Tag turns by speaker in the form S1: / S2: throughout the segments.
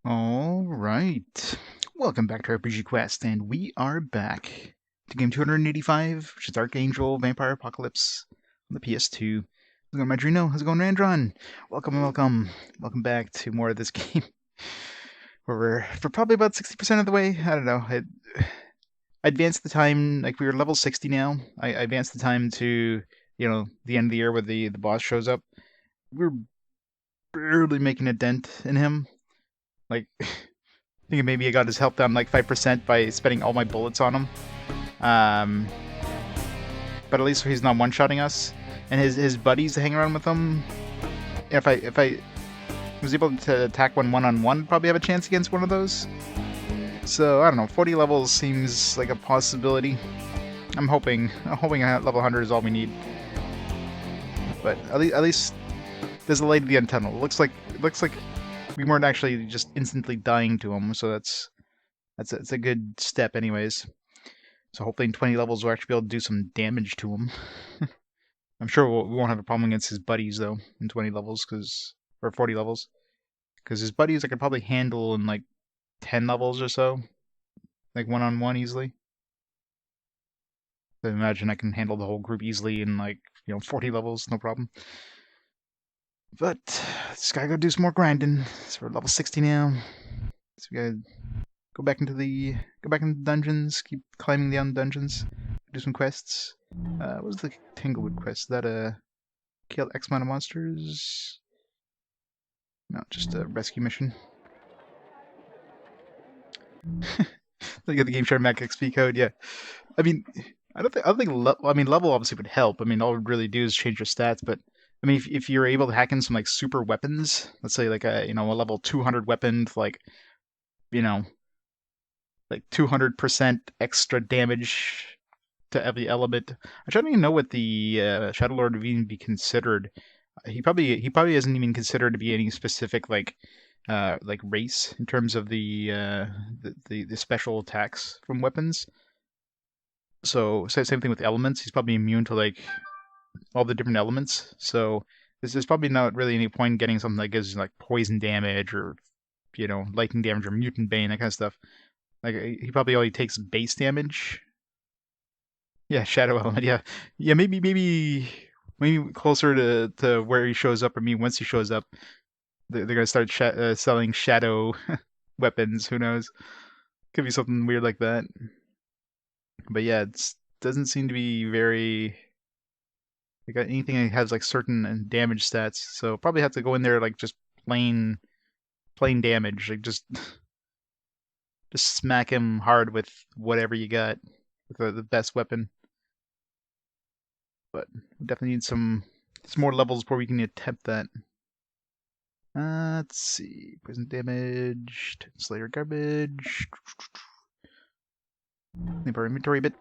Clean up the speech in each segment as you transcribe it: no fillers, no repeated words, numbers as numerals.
S1: All right. Welcome back to RPG Quest, and we are back to game 285, which is Archangel Vampire Apocalypse on the PS2. How's it going, Madrino? How's it going, Randron? Welcome back to more of this game. Where we're probably about 60% of the way. I don't know. I advanced the time, like we were level 60 now. I advanced the time to, the end of the year where the boss shows up. We're barely making a dent in him. Like, I think maybe I got his health down like 5% by spending all my bullets on him. But at least he's not one-shotting us. And his buddies hang around with him. If I was able to attack one-on-one, probably have a chance against one of those. So I don't know. 40 levels seems like a possibility. I'm hoping level 100 is all we need. But at least there's a light at the end tunnel. It looks like we weren't actually just instantly dying to him, so that's a good step anyways. So hopefully in 20 levels we'll actually be able to do some damage to him. I'm sure we won't have a problem against his buddies though in 20 levels, or 40 levels, because his buddies I could probably handle in like 10 levels or so, like one-on-one easily. So imagine I can handle the whole group easily in like 40 levels, no problem. But just gotta go do some more grinding. So we're level 60 now. So we gotta go back into the dungeons, keep climbing down dungeons, do some quests. What was the Tanglewood quest? Is that kill X amount of monsters? No, just a rescue mission. Look at the game share Mac XP code. Yeah, I mean, I don't think level obviously would help. I mean, all it would really do is change your stats, but I mean, if you're able to hack in some like super weapons, let's say like a level 200 weapon with like 200% extra damage to every element. I don't even know what the Shadow Lord would even be considered. He probably isn't even considered to be any specific like race in terms of the special attacks from weapons. So same thing with elements. He's probably immune to like all the different elements. So there's probably not really any point in getting something that gives like poison damage or lightning damage or mutant bane, that kind of stuff. Like he probably only takes base damage. Yeah, shadow element. Yeah. Maybe closer to where he shows up. Or maybe once he shows up, they're gonna start selling shadow weapons. Who knows? Could be something weird like that. But yeah, it doesn't seem to be very like anything that has like certain damage stats. So probably have to go in there like just plain damage. Like just smack him hard with whatever you got, with the best weapon. But we definitely need some more levels before we can attempt that. Let's see. Poison damage, Slayer garbage. Leave our inventory a bit.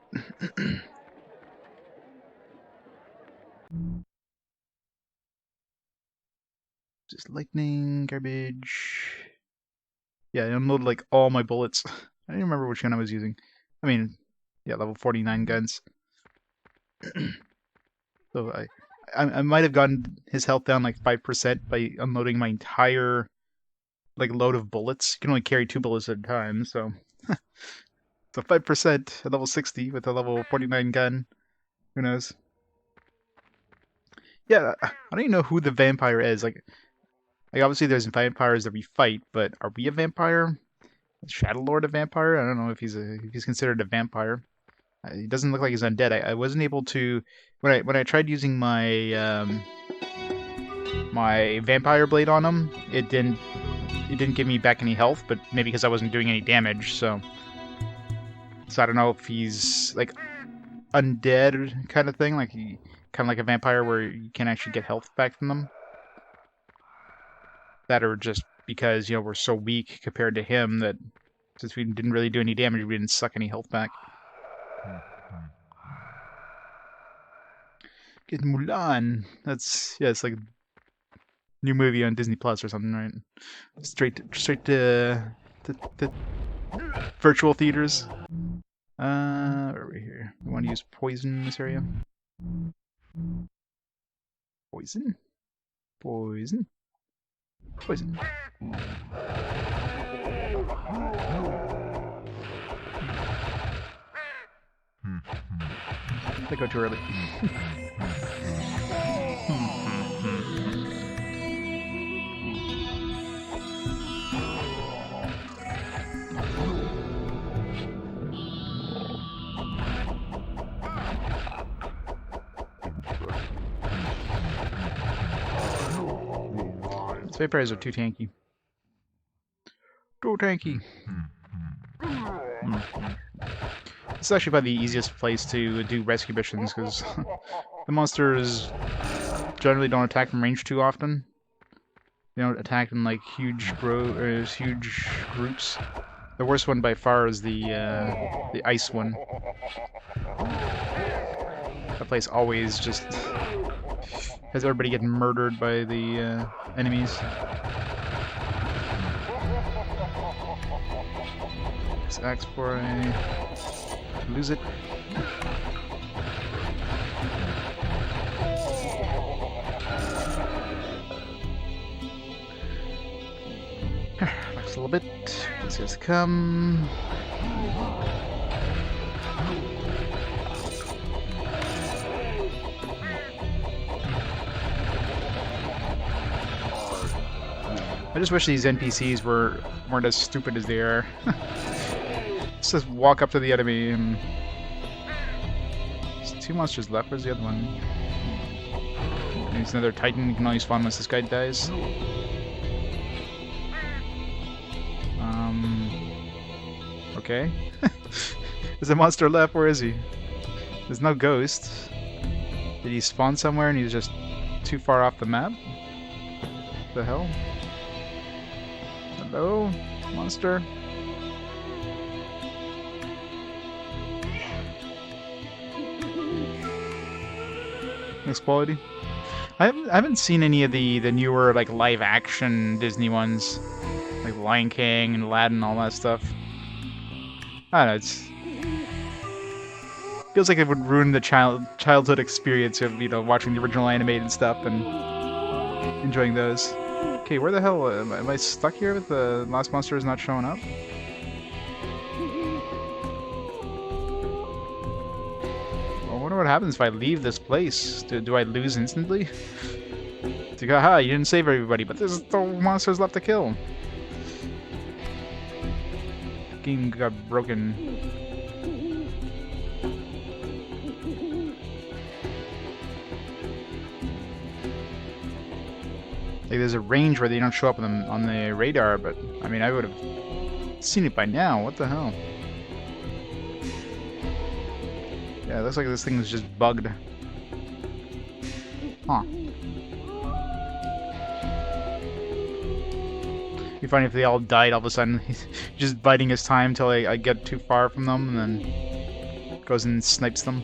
S1: Just lightning, garbage. Yeah, I unloaded like all my bullets. I don't even remember which gun I was using. I mean, yeah, level 49 guns. So I might have gotten his health down like 5% by unloading my entire like load of bullets. You can only carry 2 bullets at a time, so 5% at level 60 with a level 49 gun. Who knows? Yeah, I don't even know who the vampire is. Like obviously there's vampires that we fight, but are we a vampire? Is Shadow Lord a vampire? I don't know if he's considered a vampire. He doesn't look like he's undead. I wasn't able to when I tried using my my vampire blade on him. It didn't give me back any health, but maybe because I wasn't doing any damage. So I don't know if he's like undead kind of thing, like kind of like a vampire where you can actually get health back from them. That or just because we're so weak compared to him that since we didn't really do any damage, we didn't suck any health back. Get Mulan. It's like a new movie on Disney Plus or something, right? Straight to virtual theaters. Where are we here? We want to use poison in this area. Poison. They go too early. These vampires are too tanky. Too tanky. This is actually probably the easiest place to do rescue missions, because the monsters generally don't attack from range too often. They don't attack in like huge groups. The worst one by far is the ice one. That place always just has everybody getting murdered by the enemies. This axe before I lose it. Relax a little bit. These guys come. I just wish these NPCs weren't as stupid as they are. Let's just walk up to the enemy and... There's 2 monsters left. Where's the other one? There's another Titan. You can only spawn once this guy dies. Okay. There's a monster left. Where is he? There's no ghost. Did he spawn somewhere and he's just too far off the map? What the hell? Hello, monster? Nice quality. I haven't seen any of the newer like live action Disney ones, like Lion King and Aladdin and all that stuff. I don't know, it's feels like it would ruin the childhood experience of, you know, watching the original animated stuff and enjoying those. Okay, where the hell am I stuck here with the last monster is not showing up? I wonder what happens if I leave this place. Do I lose instantly? Haha, you didn't save everybody, but there's still monsters left to kill. Game got broken. Like, there's a range where they don't show up on the radar, but I mean, I would have seen it by now. What the hell? Yeah, it looks like this thing is just bugged. Huh. It'd be funny if they all died all of a sudden. He's just biding his time until I get too far from them, and then goes and snipes them.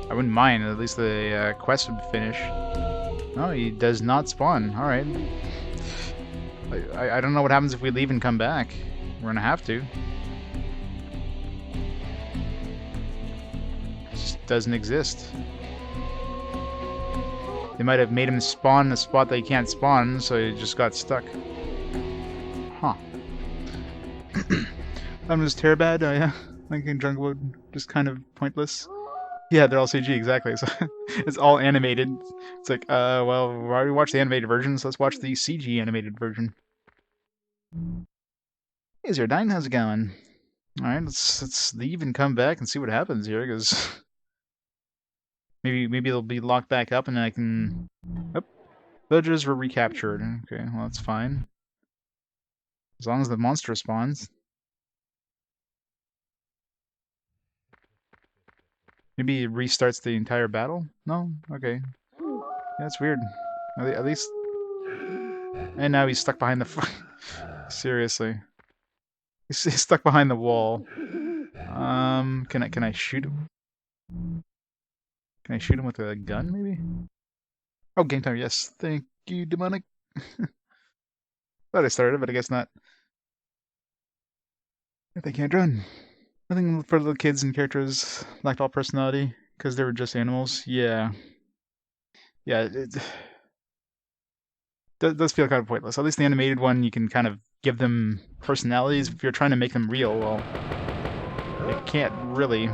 S1: I wouldn't mind, at least the quest would finish. No, he does not spawn. Alright. I don't know what happens if we leave and come back. We're gonna have to. It just doesn't exist. They might have made him spawn in a spot that he can't spawn, so he just got stuck. Huh. I'm just Terrabad, oh yeah. Thinking Jungle Wood, just kind of pointless. Yeah, they're all CG, exactly. So it's all animated. It's like, well, why do we watch the animated version? So let's watch the CG animated version. Hey, Zerdine, how's it going? Alright, let's leave and come back and see what happens here, because maybe they'll be locked back up and then I can... Oh, villagers were recaptured. Okay, well that's fine. As long as the monster spawns. Maybe it restarts the entire battle? No? Okay. Yeah, that's weird. At least... And now he's stuck behind the... Seriously. He's stuck behind the wall. Can I shoot him? Can I shoot him with a gun, maybe? Oh, game time, yes. Thank you, demonic. Thought I started, but I guess not. If they can't run. Nothing for little kids and characters lacked all personality because they were just animals. Yeah. Yeah, it does feel kind of pointless. At least the animated one, you can kind of give them personalities. If you're trying to make them real, well, You can't really.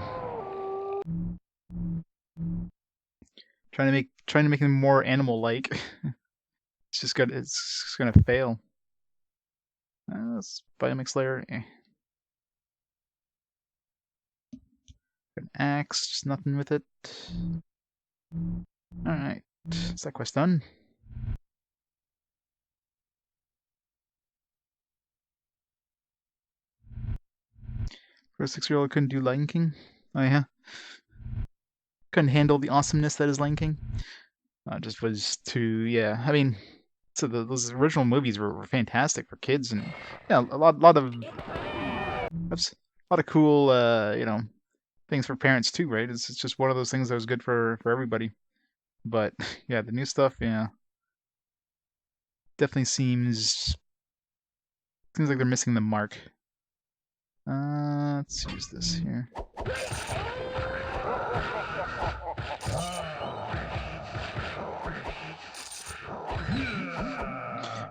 S1: Trying to make them more animal-like. It's gonna fail. Let's biomix layer. An axe, just nothing with it. Alright, is that quest done? For a 6-year-old couldn't do Lion King? Oh yeah? Couldn't handle the awesomeness that is Lion King? Just was too, yeah, I mean, so those original movies were fantastic for kids, and yeah, a lot of cool, you know, things for parents too, right? It's just one of those things that was good for everybody. But yeah, the new stuff, yeah, definitely seems like they're missing the mark. Let's use this here.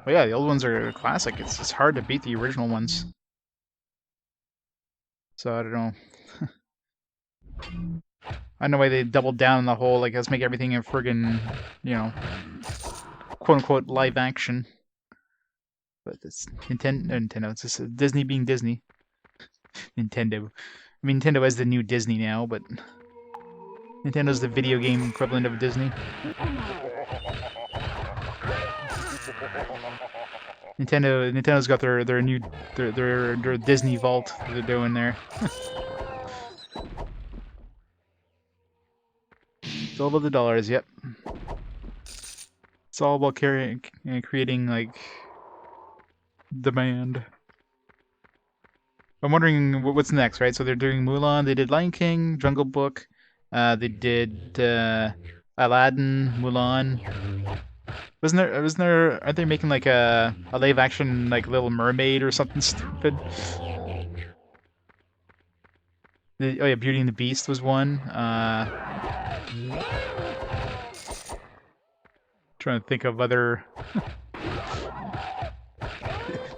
S1: Well, yeah, the old ones are classic. It's hard to beat the original ones. So I don't know. I don't know why they doubled down on the whole, like, let's make everything a friggin', you know, quote-unquote live action. But it's Nintendo. It's just Disney being Disney. Nintendo. I mean, Nintendo is the new Disney now, but Nintendo's the video game equivalent of Disney. Nintendo's got their new their Disney Vault that they're doing there. It's all about the dollars, yep. It's all about creating like demand. I'm wondering what's next, right? So they're doing Mulan, they did Lion King, Jungle Book, they did Aladdin, Mulan. Wasn't there? Aren't they making like a live action like Little Mermaid or something stupid? Oh yeah, Beauty and the Beast was one. Trying to think of other.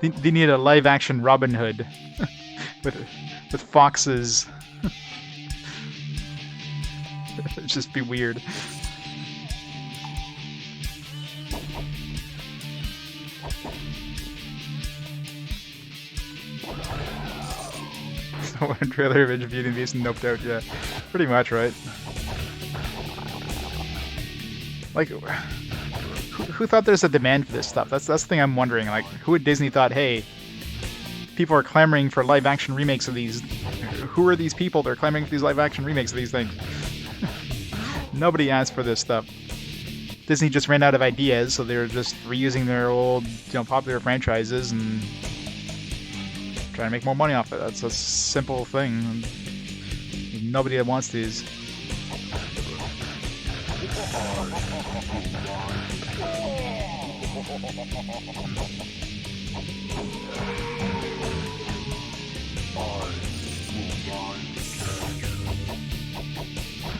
S1: They need a live action Robin Hood with foxes. It'd just be weird. So one trailer image of Beauty and the Beast and noped out, yeah. Pretty much, right? Like, who thought there's a demand for this stuff? That's the thing I'm wondering. Like, who at Disney thought, hey, people are clamoring for live action remakes of these. Who are these people that are clamoring for these live action remakes of these things? Nobody asked for this stuff. Disney just ran out of ideas, so they're just reusing their old, popular franchises and trying to make more money off it. That's a simple thing. Nobody that wants these.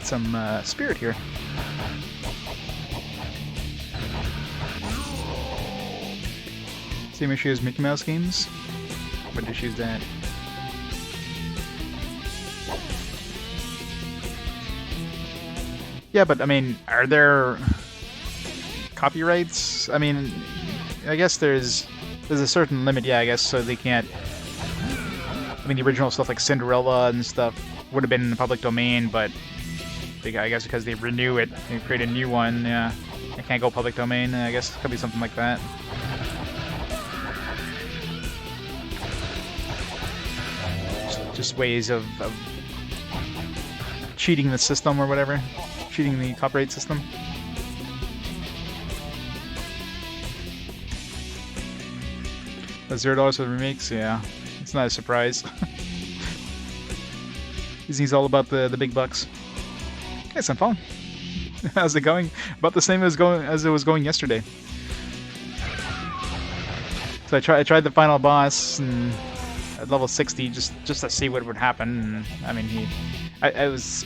S1: Some spirit here. Same issue as Mickey Mouse games? What issue is that? Yeah, but I mean, are there copyrights? I mean, I guess there's a certain limit, yeah, I guess, so they can't. I mean, the original stuff like Cinderella and stuff would have been in the public domain, but I guess because they renew it and create a new one, yeah, it can't go public domain. I guess it could be something like that. Just ways of cheating the system or whatever, cheating the copyright system. $0 for the remakes, yeah, it's not a surprise. Disney's all about the big bucks. Hey, some fun. How's it going? About the same as it was going yesterday. So I tried the final boss and at level 60 just to see what would happen. And, I mean, I was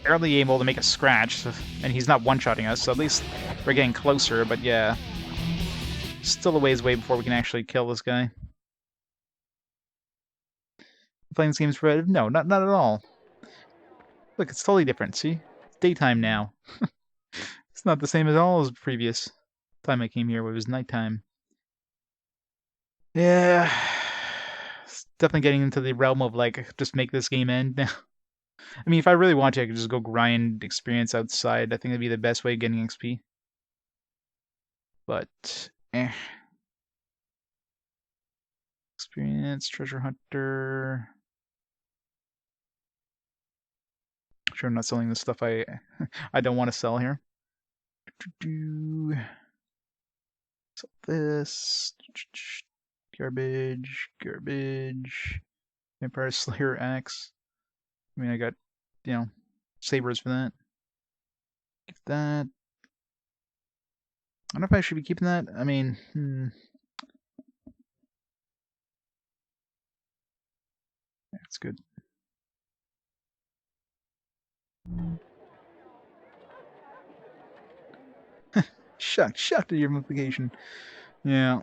S1: barely able to make a scratch, and he's not one-shotting us, so at least we're getting closer. But yeah, still a ways away before we can actually kill this guy. playing this game's repetitive? No, not at all. Look, it's totally different. See, it's daytime now. It's not the same at all as previous time I came here, where it was nighttime. Yeah, it's definitely getting into the realm of like just make this game end now. I mean, if I really want to, I could just go grind experience outside. I think that'd be the best way of getting XP. But, experience, treasure hunter. Sure, I'm not selling the stuff I don't want to sell here. Sell this. Garbage. Vampire Slayer axe. I mean, I got, sabers for that. Get that. I don't know if I should be keeping that. I mean, that's good. Shocked at your implication. Yeah.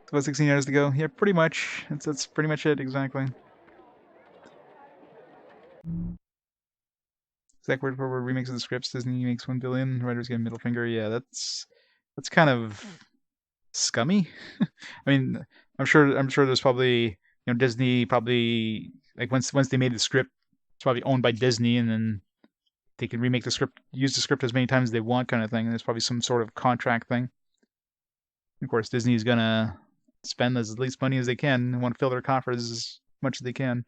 S1: About 16 hours to go. Yeah, pretty much. That's pretty much it, exactly. Exact word for word remakes of the scripts. Disney makes 1 billion. Writers get a middle finger. Yeah, that's kind of scummy. I mean, I'm sure there's probably Disney probably like once they made the script, it's probably owned by Disney, and then they can remake the script, use the script as many times as they want, kind of thing. And there's probably some sort of contract thing. Of course, Disney's gonna spend as least money as they can and want to fill their coffers as much as they can.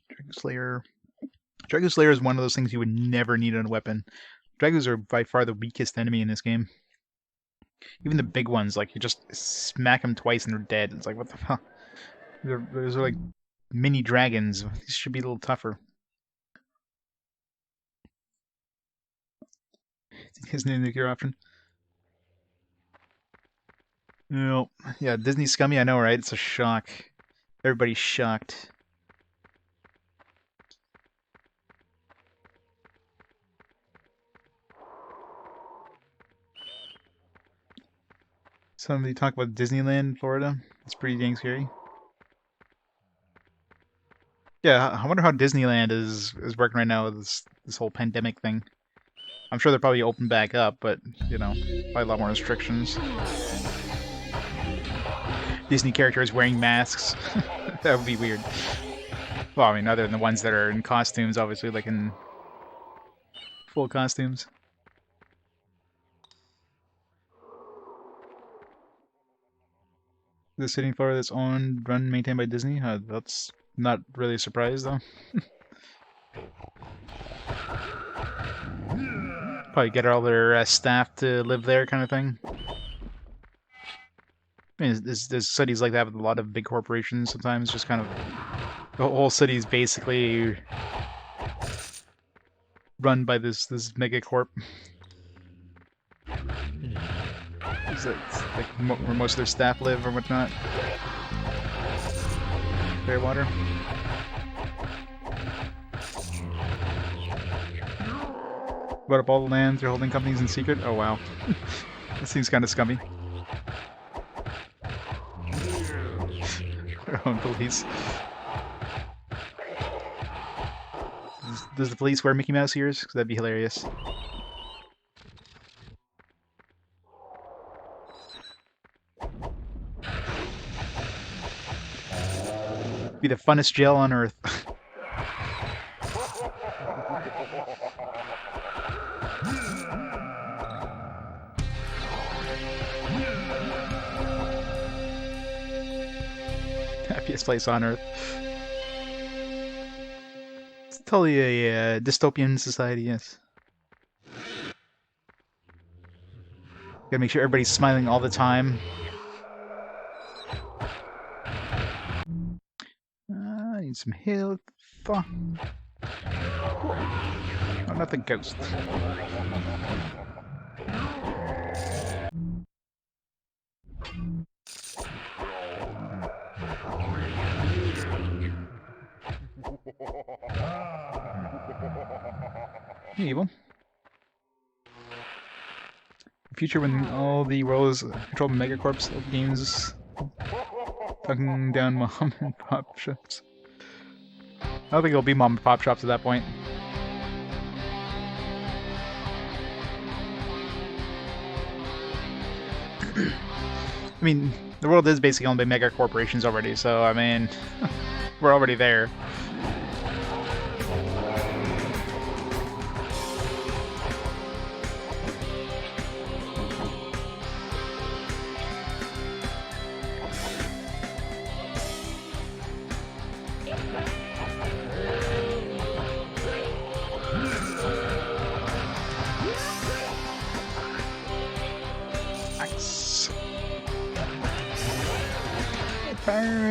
S1: Dragon Slayer is one of those things you would never need on a weapon. Dragons are by far the weakest enemy in this game. Even the big ones, like you just smack them twice and they're dead. It's like, what the fuck? Those are like mini dragons. These should be a little tougher. Isn't it a nuclear option? No. Yeah, Disney scummy, I know, right? It's a shock. Everybody's shocked. Somebody talk about Disneyland, Florida. It's pretty dang scary. Yeah, I wonder how Disneyland is working right now with this whole pandemic thing. I'm sure they're probably open back up, but probably a lot more restrictions. Disney characters wearing masks. That would be weird. Well, I mean, other than the ones that are in costumes, obviously, like in full costumes. The city in Florida that's owned, run, maintained by Disney. That's not really a surprise, though. Probably get all their staff to live there, kind of thing. I mean, there's cities like that with a lot of big corporations. Sometimes just kind of the whole city is basically run by this mega corp. Is it like where most of their staff live or whatnot? Fairwater. Bought up all the lands, they're holding companies in secret? Oh wow. That seems kind of scummy. Their own police. Does the police wear Mickey Mouse ears? Because that'd be hilarious. Be the funnest jail on earth. Happiest place on earth. It's totally a dystopian society, yes. Gotta make sure everybody's smiling all the time. I need some health. Oh, not the ghost. Evil. future when all the roles controlled megacorps of games tucking down mom and pop shops. I don't think it'll be mom and pop shops at that point. I mean, the world is basically owned by mega corporations already, so I mean, we're already there.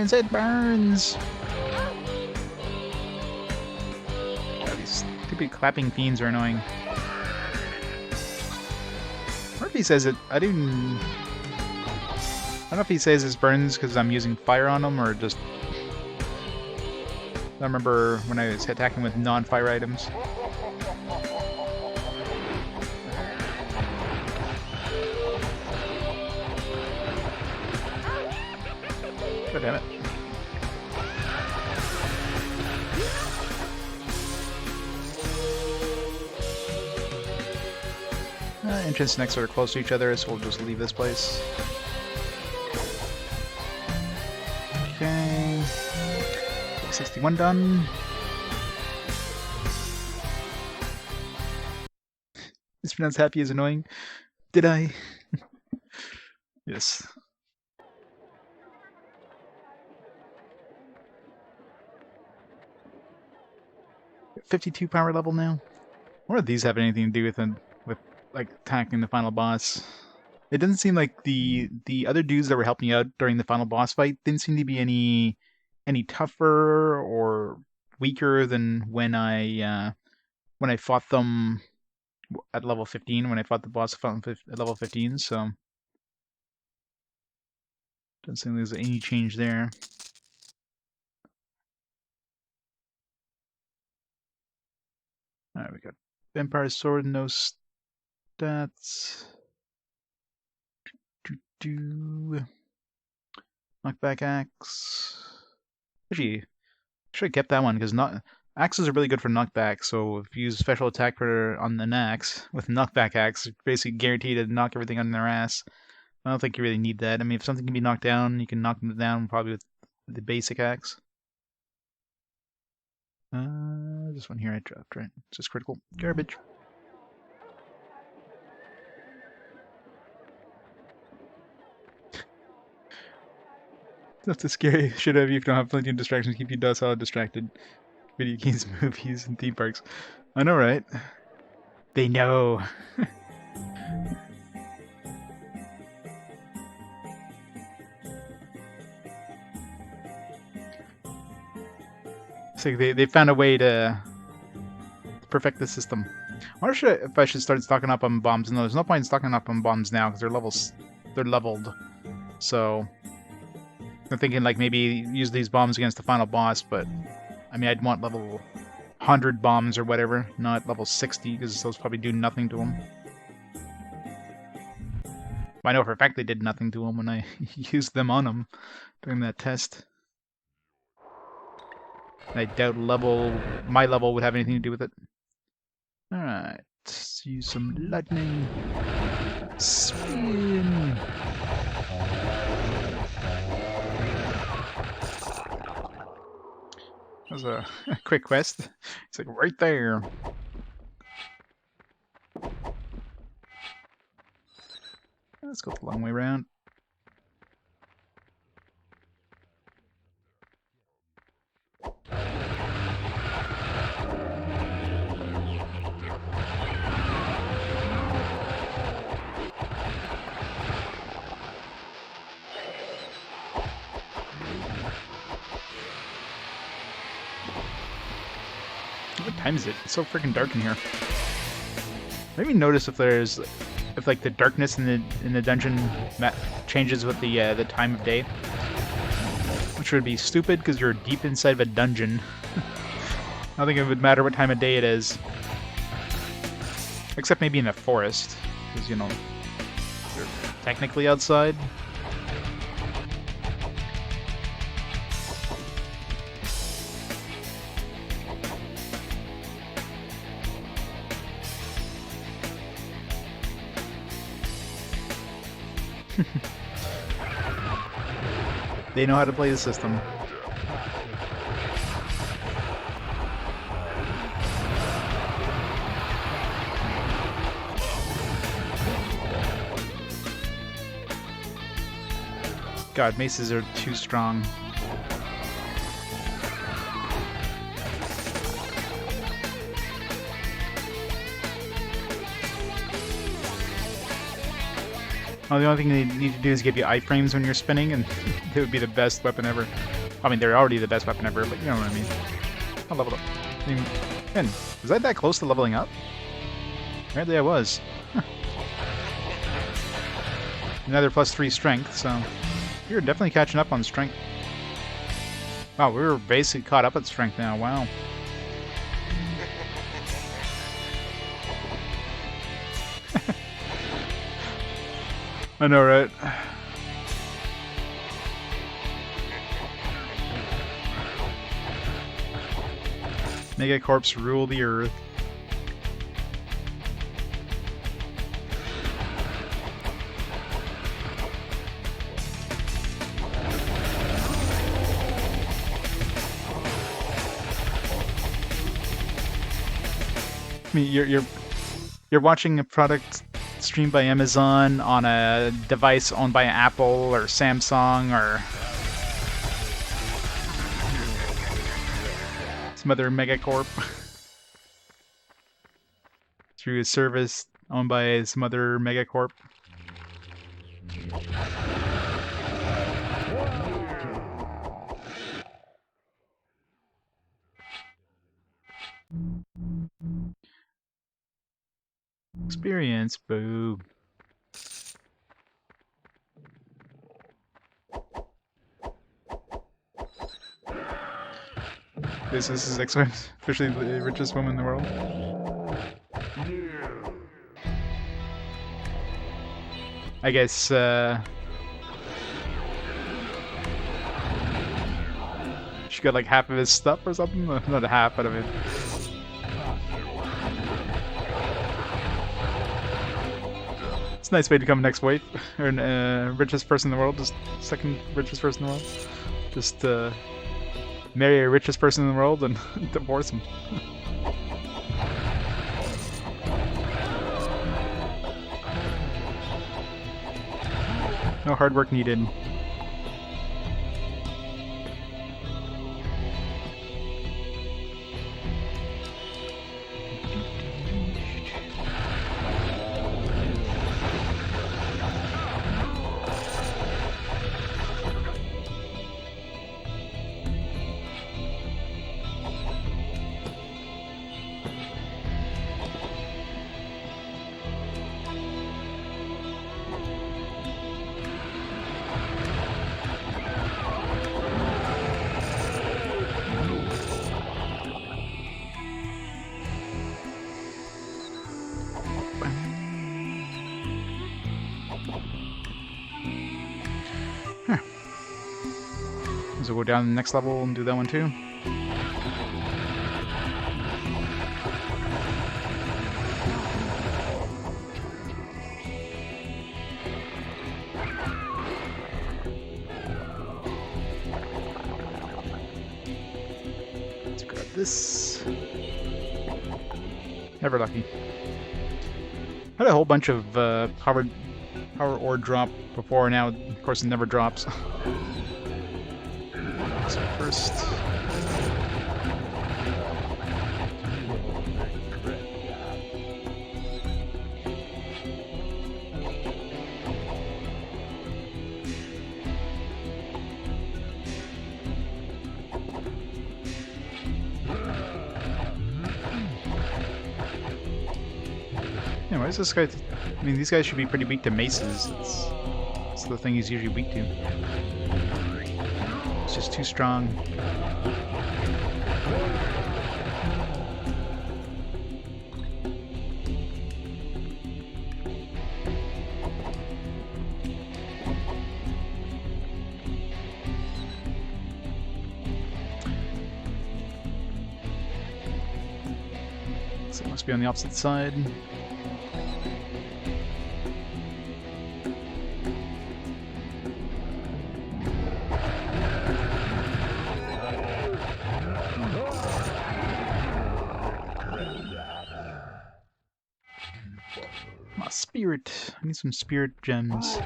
S1: It burns! God, these stupid clapping fiends are annoying. Murphy says it. I don't know if he says this burns because I'm using fire on them or just. I remember when I was attacking with non-fire items. God damn it. Entrance and exit are close to each other, so we'll just leave this place. Okay. 61 done. Mispronounced happy is annoying. Did I? Yes. .52 power level now. What do these have anything to do with like attacking the final boss? It doesn't seem like the other dudes that were helping out during the final boss fight didn't seem to be any tougher or weaker than when I fought them at level 15. When I fought the boss at level 15, so doesn't seem there's any change there. Alright, we got Vampire Sword, no stats. Knockback Axe. Actually, should have kept that one because axes are really good for knockback. So if you use special attack on an axe with knockback axe, it's basically guaranteed to knock everything on their ass. I don't think you really need that. I mean, if something can be knocked down, you can knock them down probably with the basic axe. This one here I dropped, right? It's just critical garbage. That's the scary shit out of you if you don't have plenty of distractions. Keep you docile distracted. Video games, movies, and theme parks. I know, right? They know. It's like they found a way to perfect the system. I wonder if I should start stocking up on bombs. No, there's no point in stocking up on bombs now because they're leveled. So I'm thinking like maybe use these bombs against the final boss, but I mean I'd want level 100 bombs or whatever, not level 60 because those probably do nothing to them. I know for a fact they did nothing to them when I used them on them during that test. I doubt my level would have anything to do with it. Alright, let's use some lightning. Spin! That was a quick quest. It's like right there. Let's go the long way around. What time is it? It's so freaking dark in here. I didn't even notice if like the darkness in the dungeon changes with the time of day, which would be stupid because you're deep inside of a dungeon. I don't think it would matter what time of day it is, except maybe in the forest, because you know technically outside. They know how to play the system. God, maces are too strong. Well, the only thing they need to do is give you iframes when you're spinning, and it would be the best weapon ever. I mean, they're already the best weapon ever, but you know what I mean. I'll level up. I mean, man, was I that close to leveling up? Apparently I was. Huh. Another +3 strength, so you're definitely catching up on strength. Wow, we're basically caught up at strength now. Wow. I know, right? Megacorps rule the earth. I mean, you're watching a product streamed by Amazon on a device owned by Apple or Samsung or some other megacorp through a service owned by some other megacorp. Experience, boo. This is officially the richest woman in the world. I guess, she got like half of his stuff or something? Not a half, but of it. It's a nice way to become next wife, or richest person in the world, just second richest person in the world. Just marry a richest person in the world and divorce him. No hard work needed. So we'll go down to the next level and do that one too. Let's grab this. Never lucky. Had a whole bunch of power ore drop before, now of course it never drops. So first, yeah, why is this guy? I mean, these guys should be pretty weak to maces. It's the thing he's usually weak to. It's just too strong. So it must be on the opposite side. My spirit. I need some spirit gems.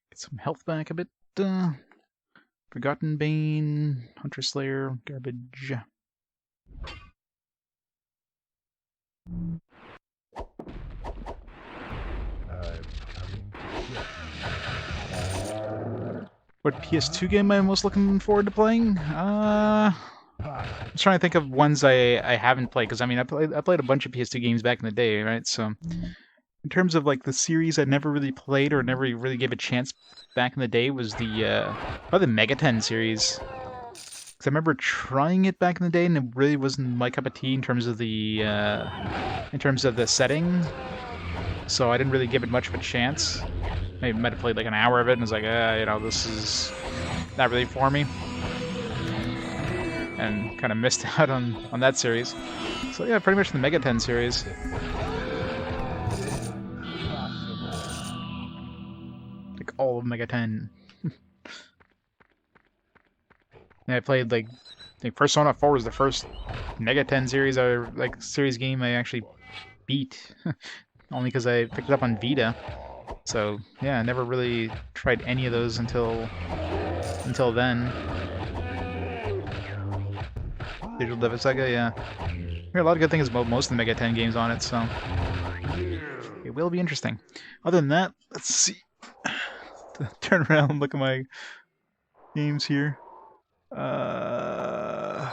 S1: Get some health back a bit. Forgotten Bane, Hunter Slayer, garbage. What PS2 game am I most looking forward to playing? I'm trying to think of ones I haven't played, because I mean I played a bunch of PS2 games back in the day, right? So in terms of like the series I never really played or never really gave a chance back in the day was the probably the Megaten series. Because I remember trying it back in the day and it really wasn't my cup of tea in terms of the setting. So I didn't really give it much of a chance. Maybe might have played like an hour of it and was like, you know, this is not really for me. And kind of missed out on that series. So yeah, pretty much the Megaten series. Like all of Megaten. Yeah, I played like Persona 4 was the first Megaten series series game I actually beat. Only because I picked it up on Vita. So yeah, I never really tried any of those until then. Digital Devil Saga, yeah. I hear a lot of good things about most of the Megaten games on it, so it will be interesting. Other than that, let's see. Turn around and look at my games here. Trying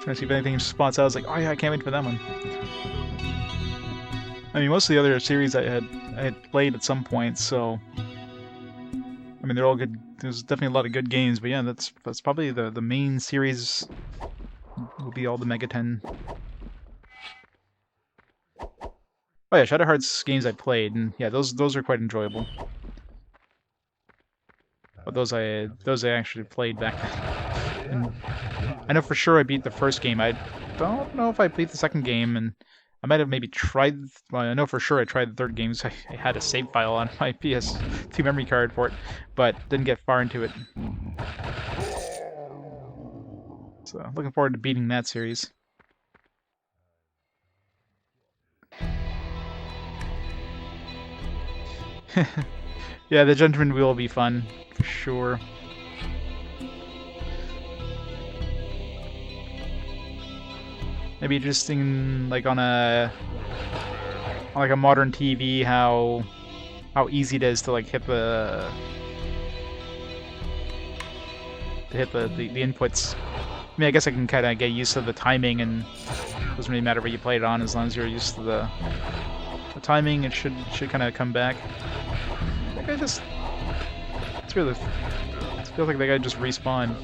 S1: to see if anything spots out. I was like, oh yeah, I can't wait for that one. I mean, most of the other series I had played at some point, so I mean they're all good. There's definitely a lot of good games, but yeah, that's probably the main series will be all the Megaten. Oh yeah, Shadow Hearts games I played, and yeah, those are quite enjoyable. But those I actually played back then. And I know for sure I beat the first game. I don't know if I beat the second game, and I might have maybe tried. Well, I know for sure I tried the third game. So I had a save file on my PS2 memory card for it, but didn't get far into it. So looking forward to beating that series. Yeah, the Gentleman Wheel will be fun for sure. Maybe interesting, like on a modern TV, how easy it is to like hit the inputs. I mean, I guess I can kind of get used to the timing, and it doesn't really matter what you play it on as long as you're used to the timing. It should kind of come back. I think it feels like that guy just respawned.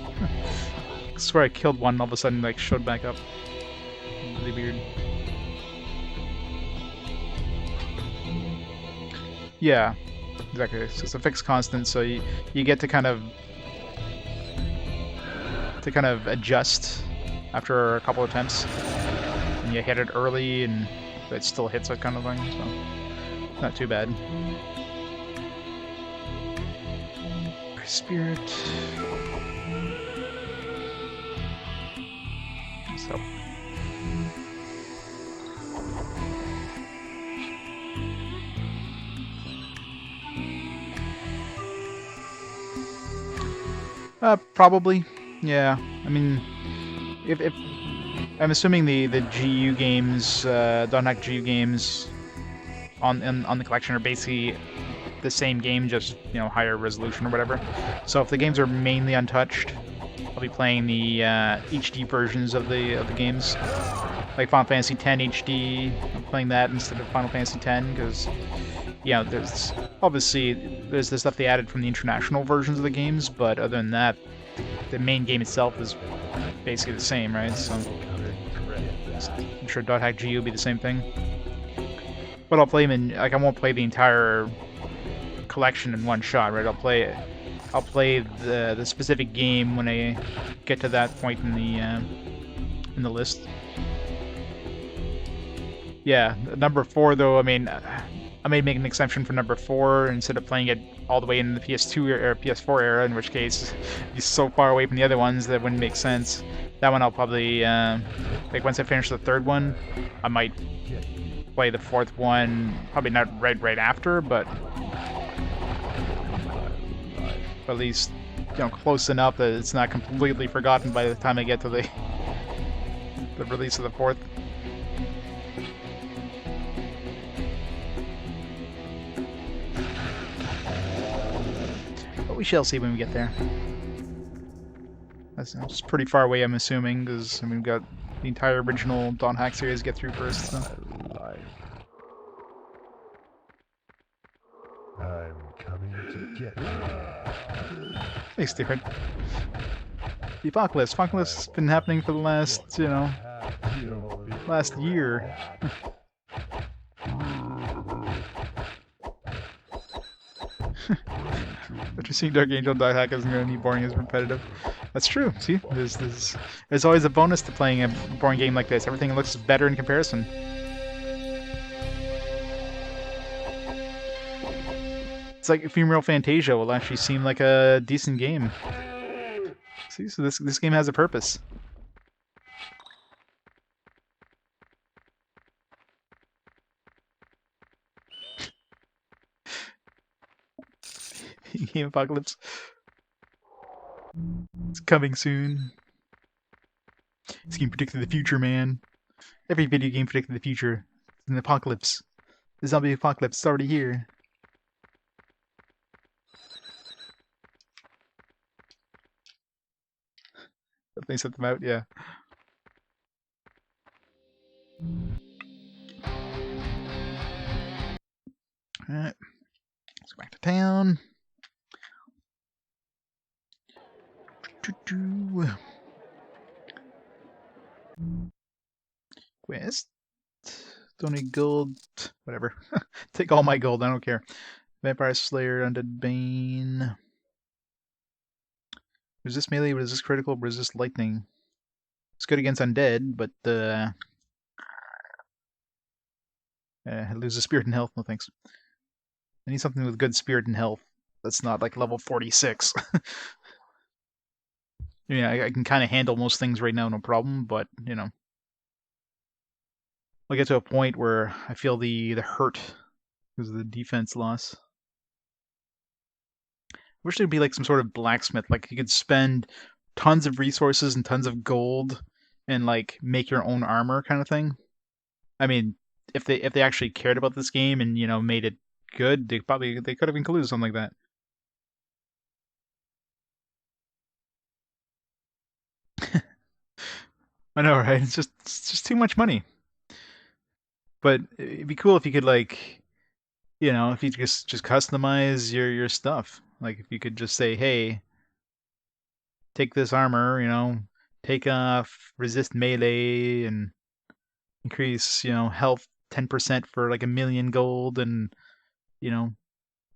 S1: I swear I killed one, and all of a sudden like showed back up. Really weird. Yeah, exactly. So it's a fixed constant, so you get to kind of adjust after a couple attempts, and you hit it early, and it still hits that kind of thing. So not too bad. Spirit. So. Probably, yeah. I mean, if I'm assuming the GU games, Donut GU games on the collection are basically the same game, just higher resolution or whatever. So if the games are mainly untouched, I'll be playing the HD versions of the games, like Final Fantasy X HD. I'm playing that instead of Final Fantasy X because there's obviously there's the stuff they added from the international versions of the games, but other than that, the main game itself is basically the same, right? So I'm sure .hack G will be the same thing. But I'll play them in, like, I won't play the entire collection in one shot, right? I'll play the specific game when I get to that point in the list. Yeah, number 4 though, I mean, I may make an exception for number 4 instead of playing it all the way in the PS2 or PS4 era, in which case he's so far away from the other ones that wouldn't make sense. That one I'll probably, like once I finish the 3rd one, I might play the 4th one, probably not right after, but at least, close enough that it's not completely forgotten by the time I get to the release of the 4th. But we shall see when we get there. That's pretty far away, I'm assuming, because we've got the entire original Dawn Hack series to get through first. So.
S2: I'm coming to get you.
S1: Thanks, different. The apocalypse. Apocalypse has been happening for the last, last year. But you're seeing Dark Angel Die Hack isn't going to be boring as repetitive. That's true. See, there's always a bonus to playing a boring game like this. Everything looks better in comparison. It's like Ephemeral Fantasia will actually seem like a decent game. See, so this game has a purpose. Game Apocalypse. It's coming soon. This game predicted the future, man. Every video game predicted the future. It's an apocalypse. The zombie apocalypse is already here. They set them out, yeah. Alright. Let's go back to town. Quest. Donate gold. Whatever. Take all my gold, I don't care. Vampire Slayer, Undead Bane. Resist melee, resist critical, resist lightning. It's good against undead, but loses spirit and health, no thanks. I need something with good spirit and health. That's not like level 46. Yeah, I can kind of handle most things right now, no problem, but, I'll get to a point where I feel the hurt because of the defense loss. I wish there'd be like some sort of blacksmith, like you could spend tons of resources and tons of gold and like make your own armor kind of thing. I mean, if they actually cared about this game and made it good, they could have included something like that. I know, right? It's just too much money. But it'd be cool if you could like, if you just customize your stuff. Like if you could just say, hey, take this armor, take off resist melee and increase, health 10% for like 1,000,000 gold and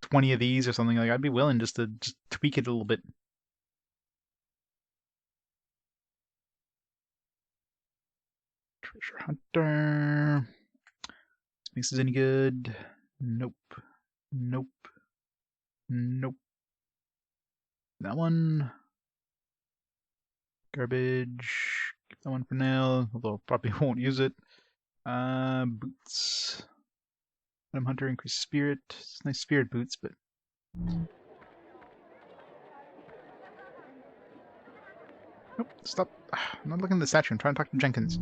S1: 20 of these or something. Like I'd be willing just to tweak it a little bit. Treasure Hunter. This is any good? Nope. Nope. Nope. That one. Garbage. Keep that one for now, although probably won't use it. Boots. Item Hunter, increase spirit. It's nice spirit boots, but... Nope, stop. I'm not looking at the statue. I'm trying to talk to Jenkins.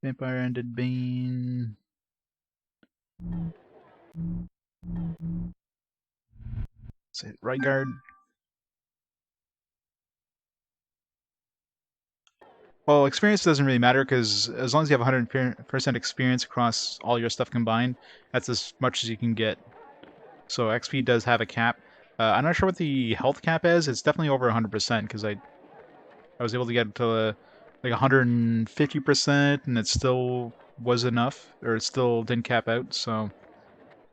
S1: Vampire Ended Bane. So hit right guard. Well, experience doesn't really matter because as long as you have 100% experience across all your stuff combined, that's as much as you can get. So XP does have a cap. I'm not sure what the health cap is. It's definitely over 100% because I was able to get to like 150% and it still was enough, or it still didn't cap out. So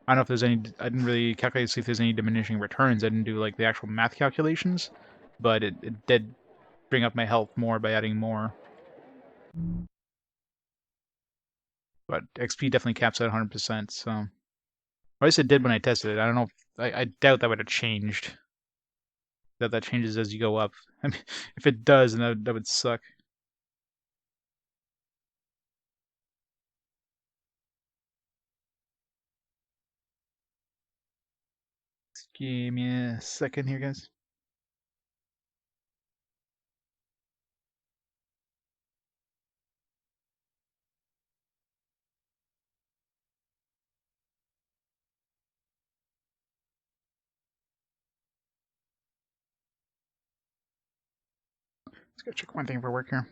S1: I don't know if there's any. I didn't really calculate to see if there's any diminishing returns. I didn't do like the actual math calculations, but it did bring up my health more by adding more. But XP definitely caps at 100%. So, or at least it did when I tested it. I don't know. I doubt that would have changed. That changes as you go up. I mean, if it does, then that would suck. Give me a second here, guys. Let's go check one thing for work here.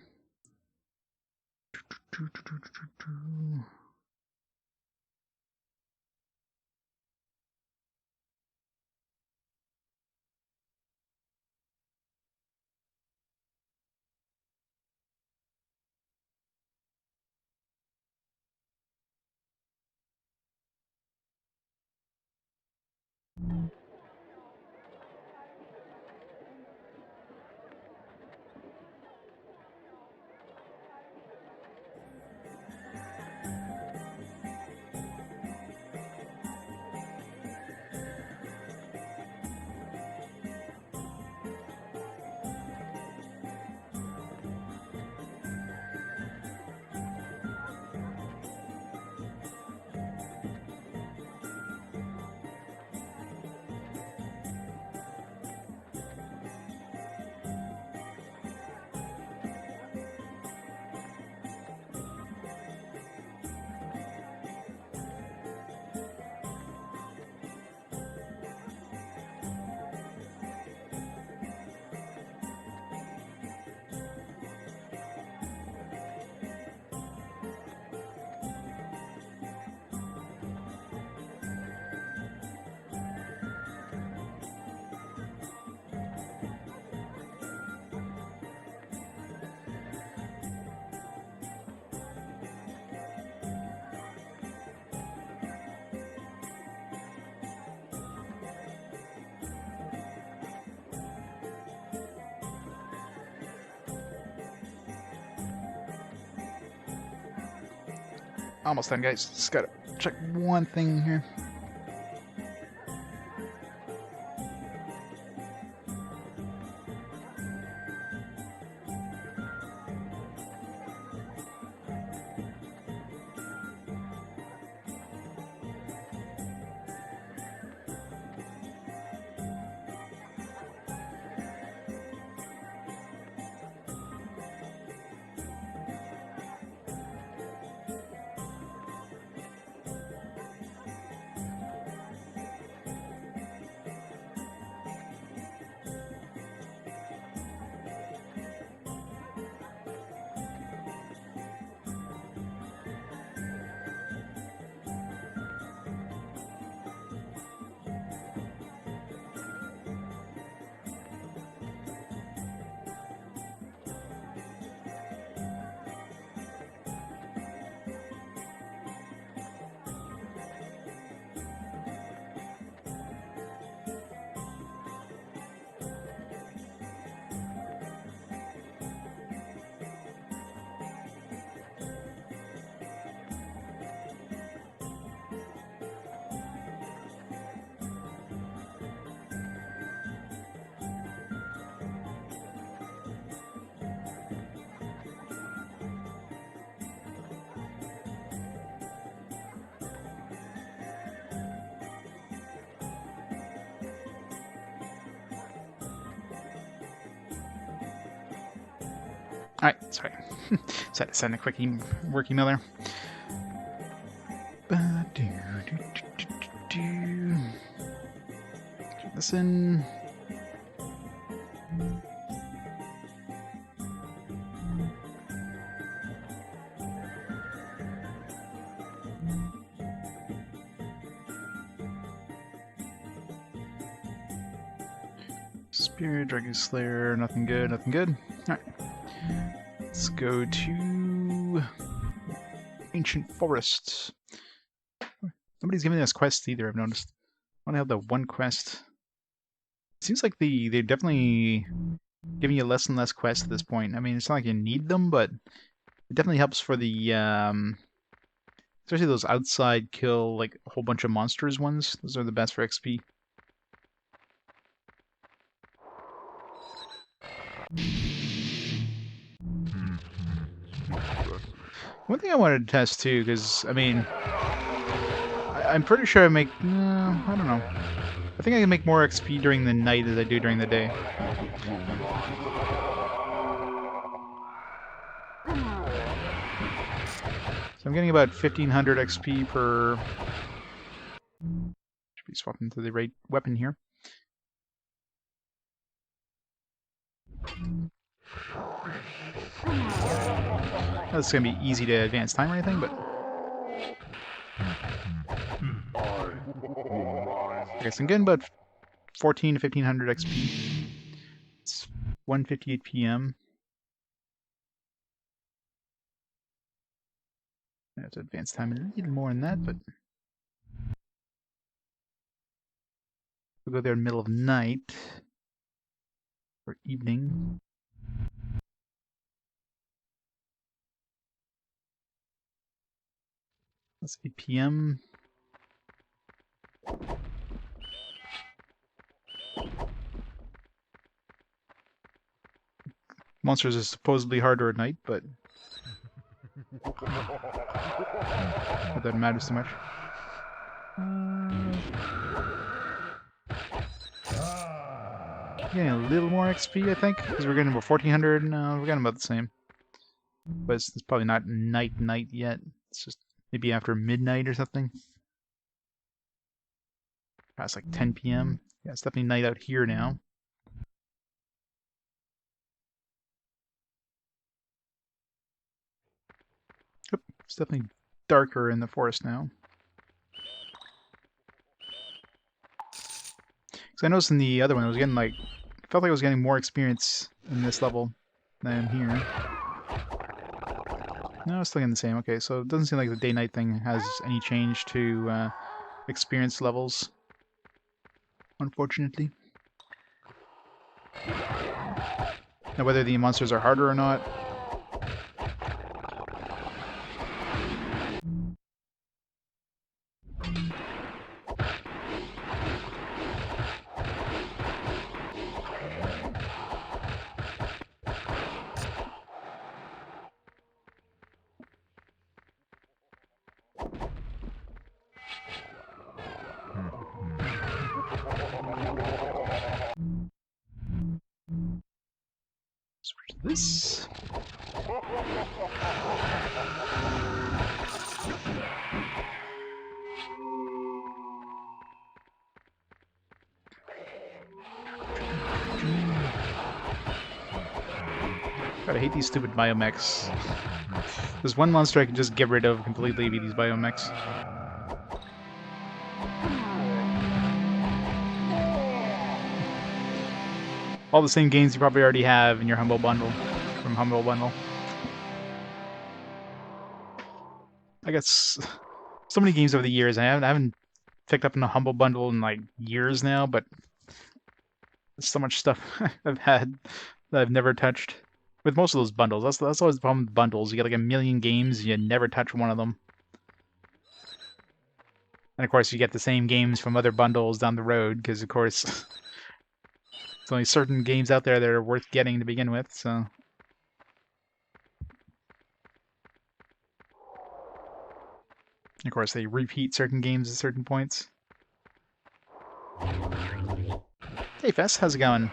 S1: Almost done, guys. Just gotta check one thing here. Alright, sorry. Just had to send a quick work email there. Listen. Spirit, Dragon Slayer, nothing good, nothing good. Alright. Let's go to Ancient Forests. Nobody's giving us quests either, I've noticed. I only have the one quest. Seems like they're definitely giving you less and less quests at this point. I mean, it's not like you need them, but it definitely helps for the, especially those outside kill, like, a whole bunch of monsters ones. Those are the best for XP. One thing I wanted to test, too, because, I mean, I'm pretty sure I make, I don't know. I think I can make more XP during the night as I do during the day. So I'm getting about 1500 XP per... Should be swapping to the right weapon here. That's gonna be easy to advance time or anything, but... I guess I'm getting about 14 to 1500 XP. It's 1:58 p.m. I have to advance time a little more than that, but... We'll go there in the middle of night. Or evening. That's 8 p.m. Monsters is supposedly harder at night, but not that it matters too much. Getting a little more XP, I think, because we're getting about 1400. No, we're getting about the same. But it's probably not night yet. It's just maybe after midnight or something. Past like 10 p.m. Yeah, it's definitely night out here now. Oop, it's definitely darker in the forest now. Because I noticed in the other one, I was getting like, felt like I was getting more experience in this level than here. No, it's still getting the same. Okay, so it doesn't seem like the day-night thing has any change to experience levels, unfortunately. Now, whether the monsters are harder or not, switch to this. God, I hate these stupid biomechs. There's one monster I can just get rid of completely, be these biomechs. All the same games you probably already have in your Humble Bundle, from Humble Bundle. I guess so many games over the years. I haven't picked up in a Humble Bundle in like years now, but there's so much stuff I've had that I've never touched. With most of those bundles, that's always the problem with bundles. You get like a million games, you never touch one of them. And of course, you get the same games from other bundles down the road, because of course, there's only certain games out there that are worth getting to begin with, so... Of course, they repeat certain games at certain points. Hey, Fess, how's it going?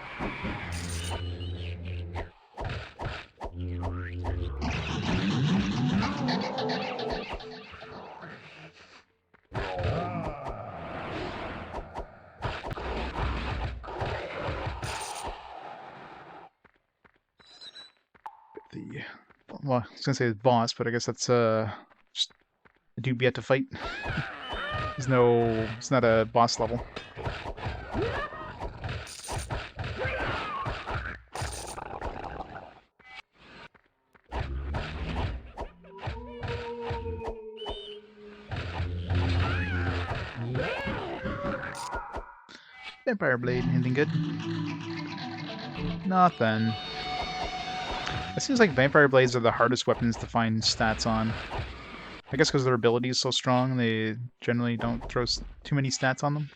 S1: Well, I was gonna say the boss, but I guess that's just a dude we have to fight. There's no, it's not a boss level. Vampire Blade, anything good? Nothing. It seems like Vampire Blades are the hardest weapons to find stats on. I guess because their ability is so strong, they generally don't throw too many stats on them.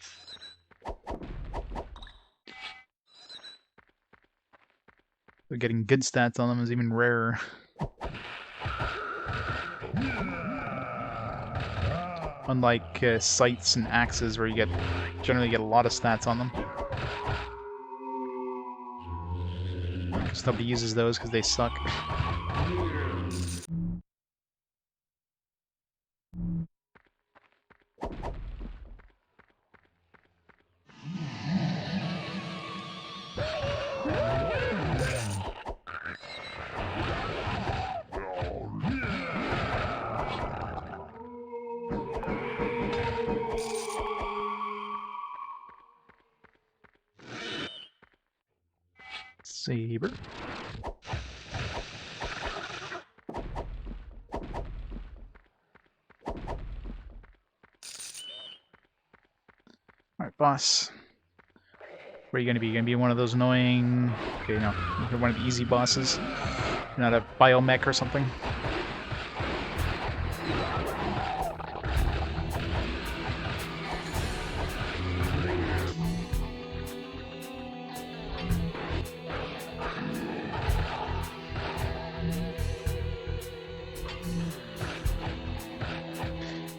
S1: So getting good stats on them is even rarer. Unlike scythes and axes, where you generally get a lot of stats on them. Because nobody uses those because they suck. Saber. Alright, boss. Where are you gonna be? You gonna be one of those annoying... Okay, no. You're one of the easy bosses. You're not a biomech or something.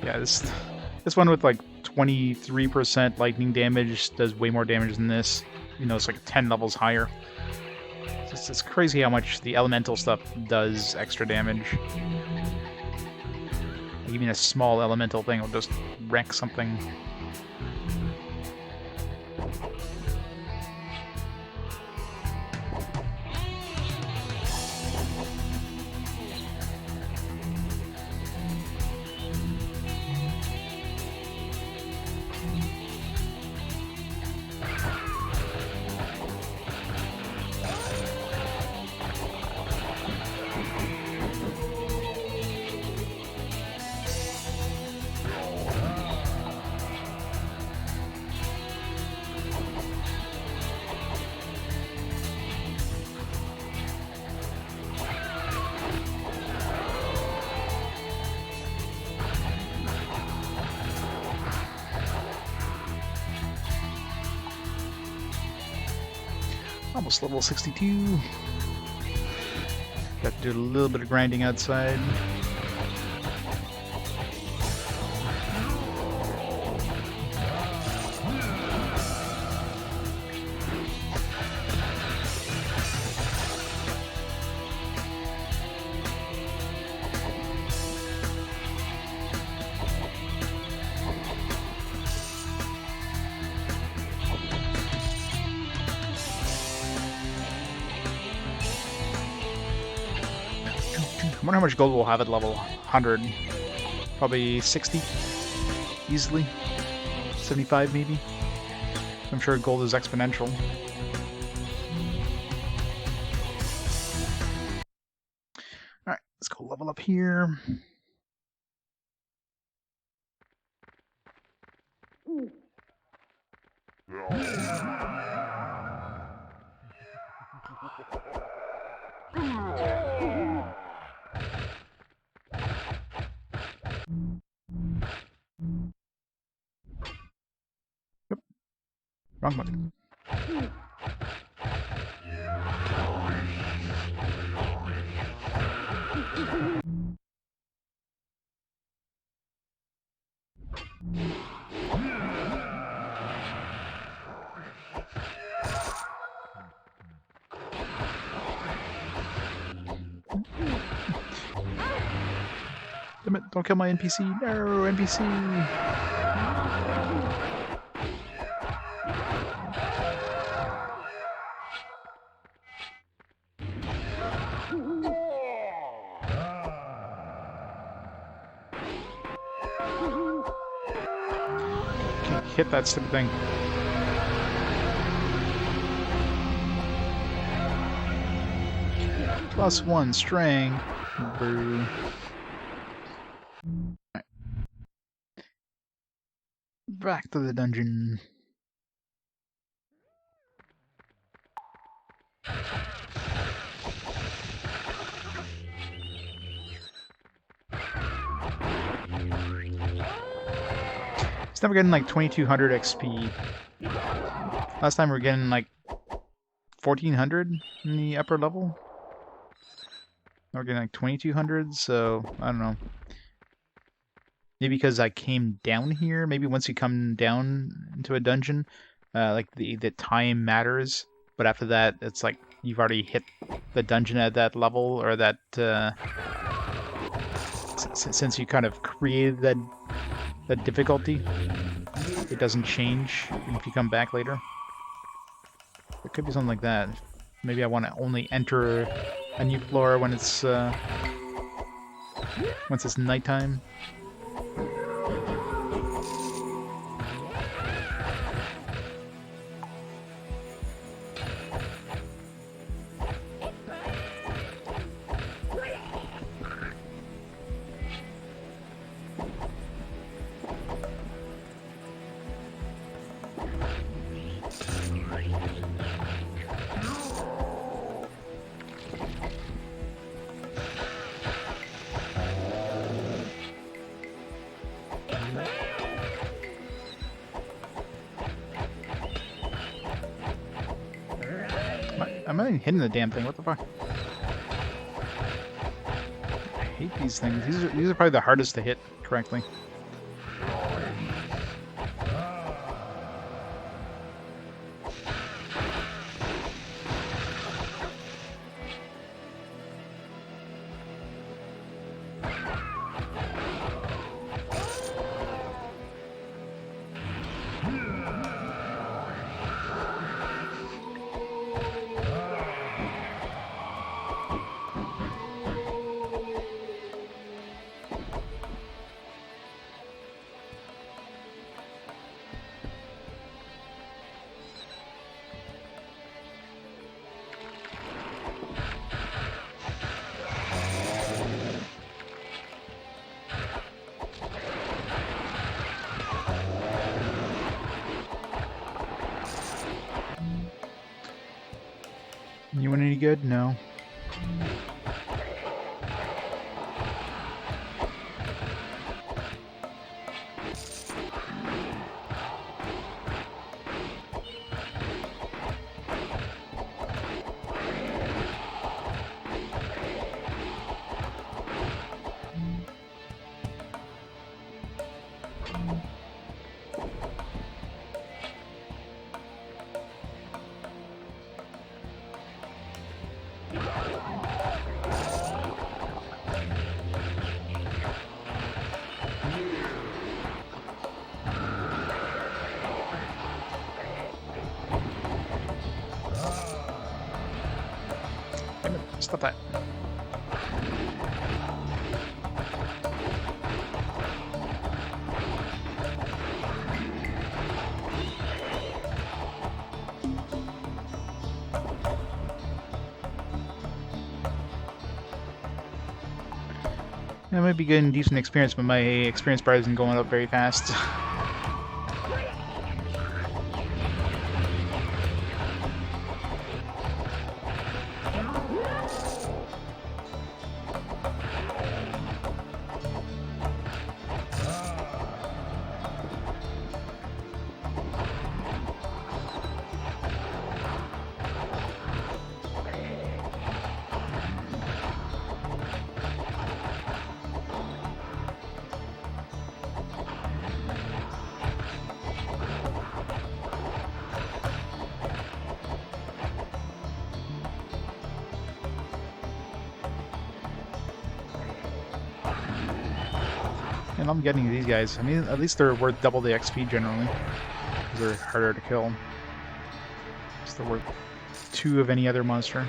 S1: Yeah, this one with like 23% lightning damage does way more damage than this. You know, it's like 10 levels higher. It's crazy how much the elemental stuff does extra damage. Like even a small elemental thing will just wreck something. Almost level 62. Got to do a little bit of grinding outside. I wonder how much gold we'll have at level 100. Probably 60, easily. 75 maybe. I'm sure gold is exponential. Alright, let's go level up here. Yep. Wrong button. Damn it, don't kill my NPC. No, NPC. hit that stupid thing. +1 strength. Boo. Right. Back to the dungeon. It's never getting like 2200 XP. Last time we were getting like 1400 in the upper level. Now we're getting like 2200, so I don't know. Maybe because I came down here. Maybe once you come down into a dungeon, like the time matters. But after that, it's like you've already hit the dungeon at that level, or that since you kind of created that difficulty, it doesn't change if you come back later. It could be something like that. Maybe I want to only enter a new floor when it's once it's nighttime. I'm not even hitting the damn thing. What the fuck? I hate these things. These are probably the hardest to hit correctly. You want any good? No. Damn it, stop that. That might be getting decent experience, but my experience bar isn't going up very fast. And I'm getting these guys. I mean, at least they're worth double the XP generally, because they're harder to kill. So they're worth 2 of any other monster.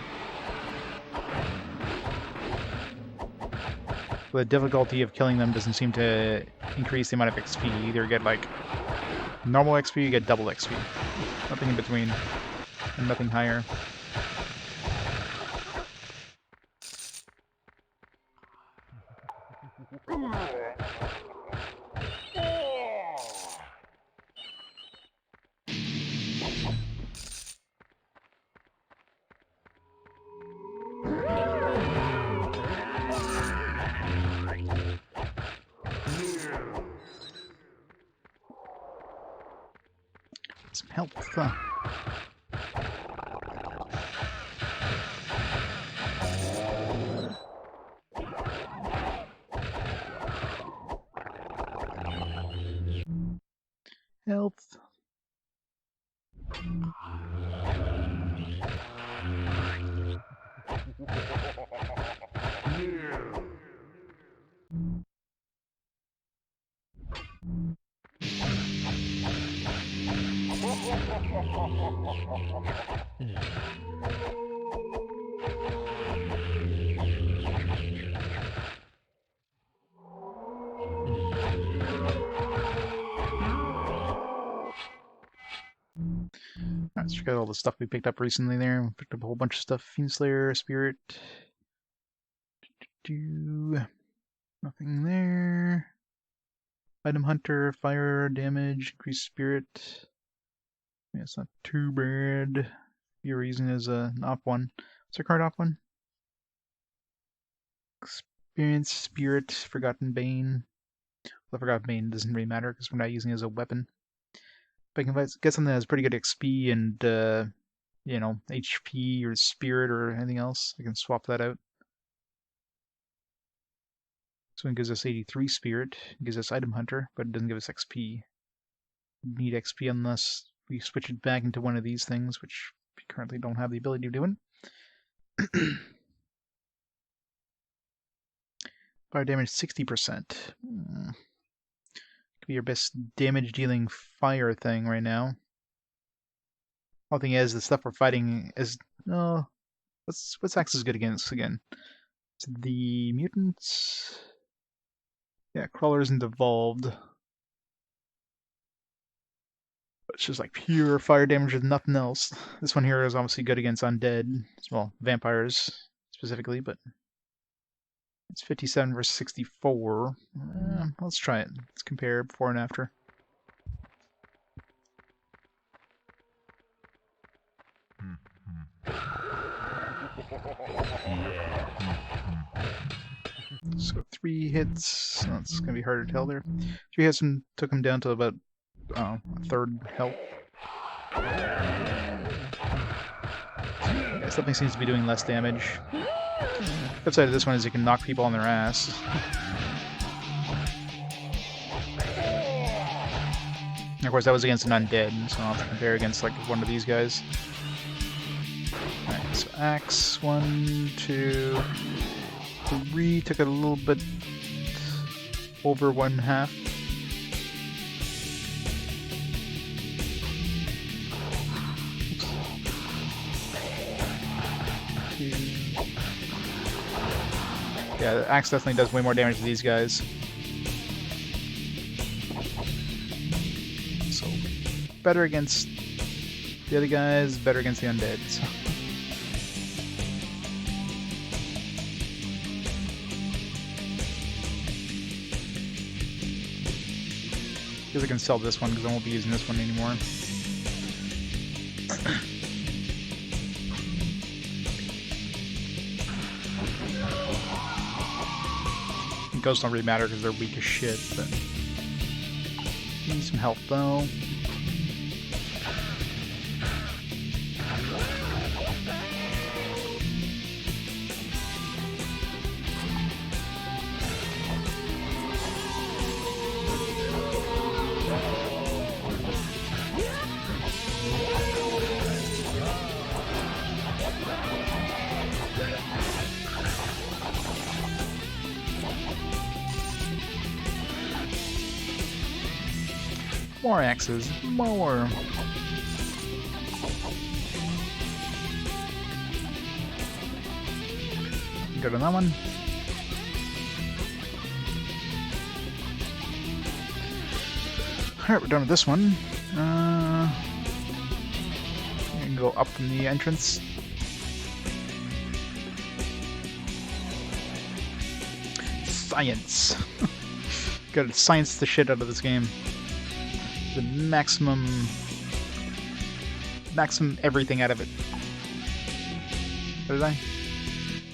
S1: The difficulty of killing them doesn't seem to increase the amount of XP. You either get like Normal XP, you get double XP. Nothing in between, and nothing higher. Some health. Health. Let's check out all the stuff we picked up recently there. We picked up a whole bunch of stuff. Fiend Slayer, Spirit. Nothing there. Item Hunter, Fire, Damage, Increased Spirit. Yeah, it's not too bad. You're using it as an off one. What's our card off one? Experience, Spirit, Forgotten Bane. The Forgotten Bane doesn't really matter because we're not using it as a weapon. If I can get something that has pretty good XP and, you know, HP or Spirit or anything else, I can swap that out. So it gives us 83 Spirit, it gives us Item Hunter, but it doesn't give us XP. We need XP unless we switch it back into one of these things, which we currently don't have the ability of doing. Fire damage 60%. Could be your best damage dealing fire thing right now. Only thing is, the stuff we're fighting is what's Axis good against again? It's the mutants. Yeah, crawlers and evolved. It's just like pure fire damage with nothing else. This one here is obviously good against undead, well, vampires specifically, but it's 57 versus 64. Let's try it. Let's compare before and after. So 3 hits. That's gonna be harder to tell there. 3 hits and took him down to about a third health. Yeah, something seems to be doing less damage. The upside of this one is it can knock people on their ass. And of course, that was against an undead, so I'll have to compare against like one of these guys. Alright, so axe, 1, 2, 3, took it a little bit over 1/2. Yeah, the axe definitely does way more damage to these guys. So, better against the other guys, better against the undead. So. I guess I can sell this one because I won't be using this one anymore. Ghosts don't really matter because they're weak as shit, but need some health though. More axes, more. Go to that one. Alright, we're done with this one. You can go up from the entrance. Science. Gotta science the shit out of this game. The maximum everything out of it. What did I?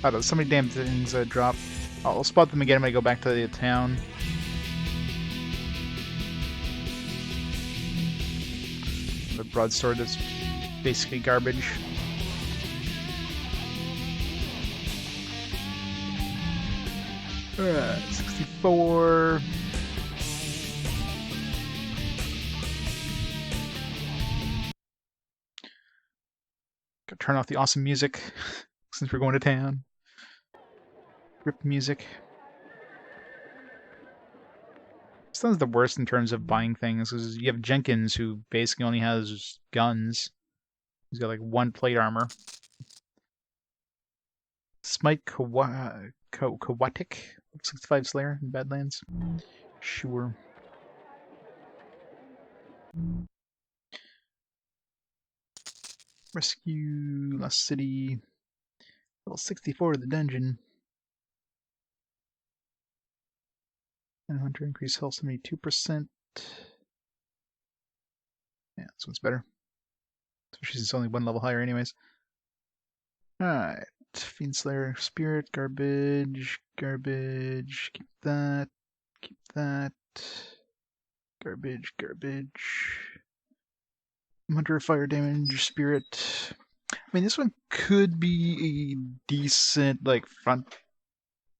S1: Oh, there's so many damn things that drop. I'll spot them again when I go back to the town. The broadsword is basically garbage. Alright, 64. Gotta turn off the awesome music since we're going to town. Rip music. This one's the worst in terms of buying things, because you have Jenkins, who basically only has guns. He's got like 1 plate armor. Smite Kawatik, 65 Slayer in Badlands. Sure. Rescue Lost City. Level 64 of the dungeon. And Hunter increase health 72%. Yeah, this one's better. Especially since it's only 1 level higher anyways. Alright. Fiend Slayer Spirit, garbage, garbage. Keep that. Keep that. Garbage, garbage. Hunter Fire Damage, Spirit. I mean, this one could be a decent, like, front,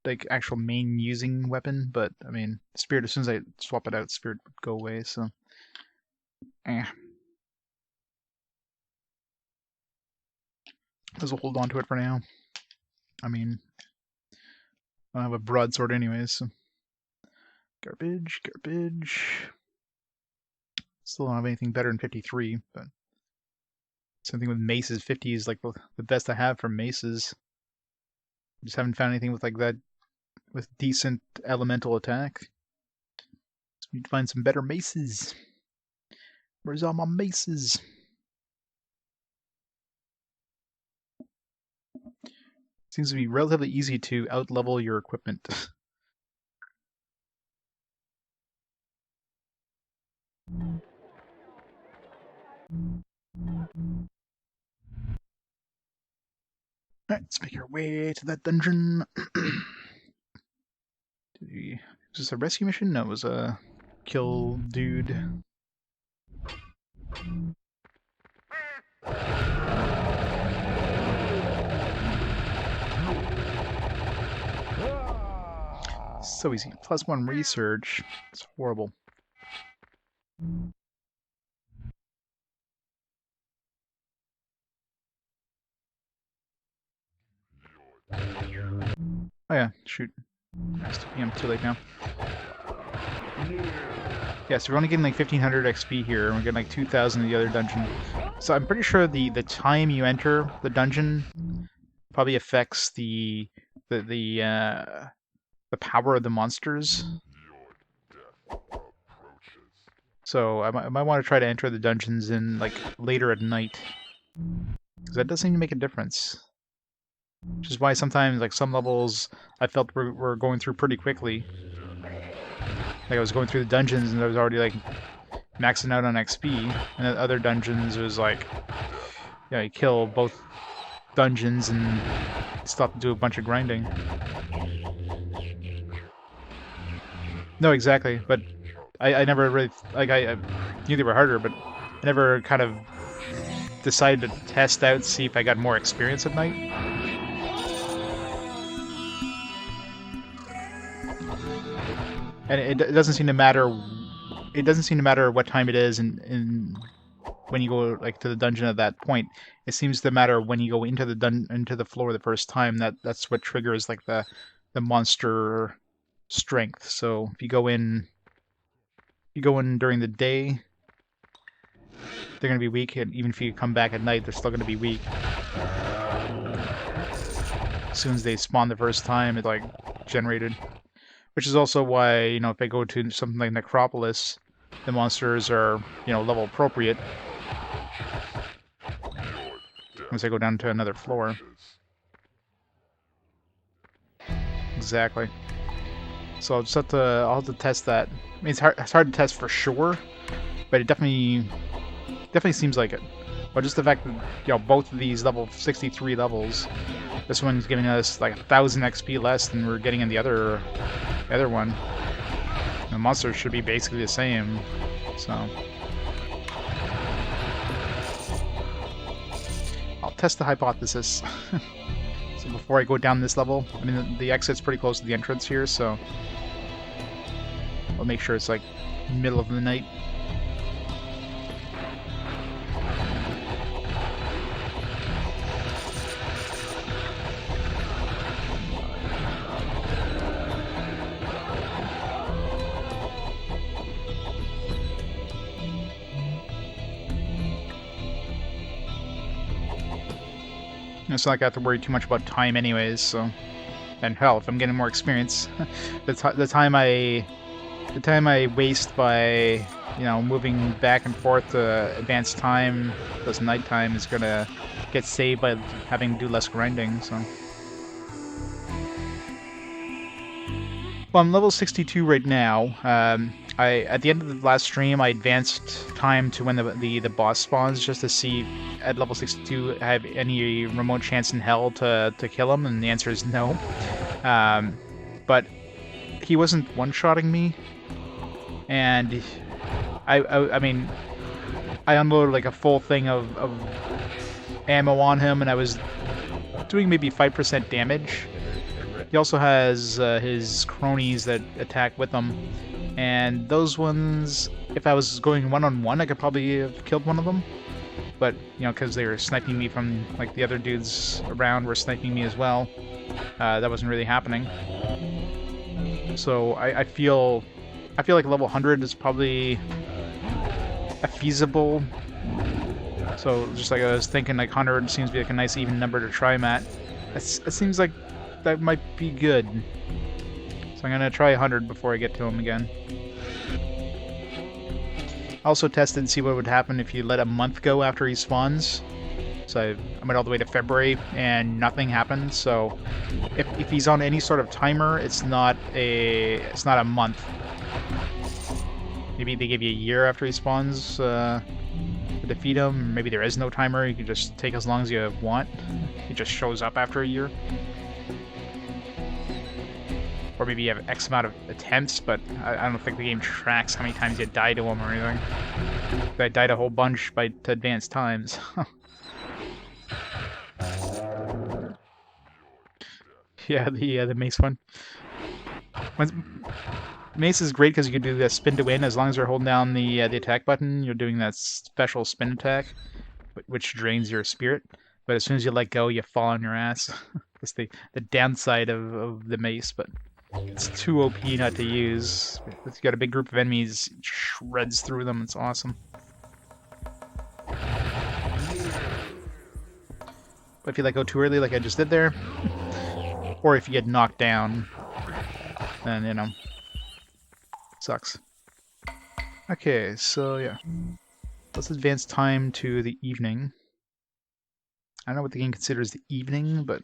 S1: like, actual main using weapon, but, I mean, Spirit, as soon as I swap it out, Spirit would go away, so. Eh. Let's hold on to it for now. I mean, I don't have a broadsword anyways, so. Garbage, garbage. Still don't have anything better than 53, but something with maces. 50 is like the best I have for maces. Just haven't found anything with like that, with decent elemental attack. So we need to find some better maces. Where's all my maces? Seems to be relatively easy to outlevel your equipment. Alright, let's make our way to that dungeon. Was this a rescue mission? No, it was a kill dude. So easy. +1 research. It's horrible. Oh yeah, shoot. I'm too late now. Yeah, so we're only getting like 1500 XP here, and we're getting like 2000 in the other dungeon. So I'm pretty sure the time you enter the dungeon probably affects the power of the monsters. So I might want to try to enter the dungeons in like later at night, because that does seem to make a difference. Which is why sometimes like some levels I felt were going through pretty quickly. Like I was going through the dungeons and I was already like maxing out on XP, and at other dungeons it was like, yeah, you kill both dungeons and stop to do a bunch of grinding. No, exactly, but I never really, like, I knew they were harder, but I never kind of decided to test out, see if I got more experience at night. And it doesn't seem to matter. It doesn't seem to matter what time it is, and when you go like to the dungeon at that point. It seems to matter when you go into the floor the first time. That's what triggers like the monster strength. So if you go in during the day, they're gonna be weak, and even if you come back at night, they're still gonna be weak. As soon as they spawn the first time, it like generated. Which is also why, you know, if I go to something like Necropolis, the monsters are, you know, level appropriate as I go down to another floor. Exactly. So I'll have to test that. I mean, it's hard to test for sure, but it definitely seems like it. But just the fact that, you know, both of these level 63 levels, this one's giving us like 1,000 XP less than we're getting in the other one. The monsters should be basically the same, so I'll test the hypothesis. So before I go down this level, I mean the exit's pretty close to the entrance here, so I'll make sure it's like middle of the night. It's not like I have to worry too much about time anyways, so... And hell, if I'm getting more experience, the time I waste by, you know, moving back and forth to advance time, plus nighttime, is gonna get saved by having to do less grinding, so... Well, I'm level 62 right now. At the end of the last stream, I advanced time to when the boss spawns just to see at level 62 I have any remote chance in hell to kill him, and the answer is no. But he wasn't one-shotting me, and I mean, I unloaded like a full thing of ammo on him, and I was doing maybe 5% damage. He also has his cronies that attack with him, and those ones, if I was going one-on-one, I could probably have killed one of them. But, you know, because they were sniping me from, like, the other dudes around were sniping me as well, that wasn't really happening. So I feel like level 100 is probably a feasible. So just like I was thinking, like 100 seems to be like a nice even number to try him at. It seems like that might be good. So I'm gonna try 100 before I get to him again. Also tested and see what would happen if you let a month go after he spawns. So I went all the way to February and nothing happened. So if he's on any sort of timer, it's not a month. Maybe they give you a year after he spawns to defeat him. Maybe there is no timer. You can just take as long as you want. He just shows up after a year. Or maybe you have X amount of attempts, but I don't think the game tracks how many times you die to him or anything. I died a whole bunch to advanced times. Yeah, the mace one. Mace is great because you can do the spin to win as long as you're holding down the attack button. You're doing that special spin attack, which drains your spirit. But as soon as you let go, you fall on your ass. That's the downside of the mace, but it's too OP not to use. If you got a big group of enemies, it shreds through them. It's awesome. But if you let go too early, like I just did there, or if you get knocked down, then, you know, sucks. Okay, so yeah. Let's advance time to the evening. I don't know what the game considers the evening, but...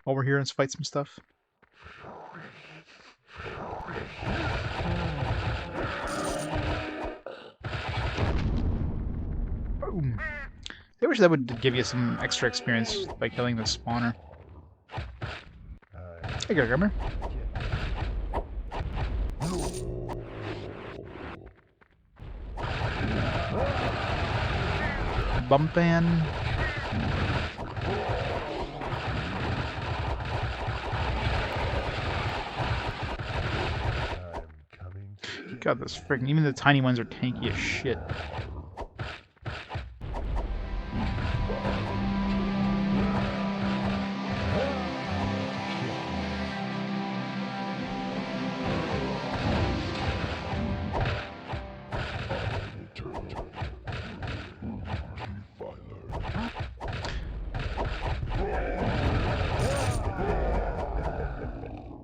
S1: While we're here, let's fight some stuff. Boom. I wish that would give you some extra experience by killing the spawner. Hey, Gargammer. Bumpin'. God, this freaking... Even the tiny ones are tanky as shit.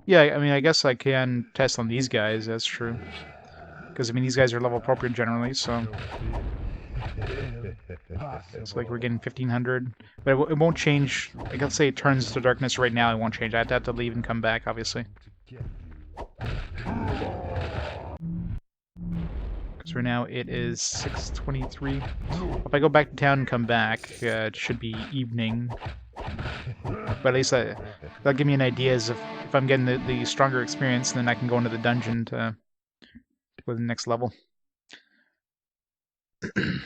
S1: Yeah, I mean, I guess I can test on these guys, that's true. Because, I mean, these guys are level appropriate generally, so... It's like we're getting 1500. But it won't change. Like, let's say it turns to darkness right now, it won't change. I have to leave and come back, obviously. Because right now it is 6:23. If I go back to town and come back, it should be evening. But at least that'll give me an idea as if I'm getting the stronger experience, then I can go into the dungeon to go to the next level.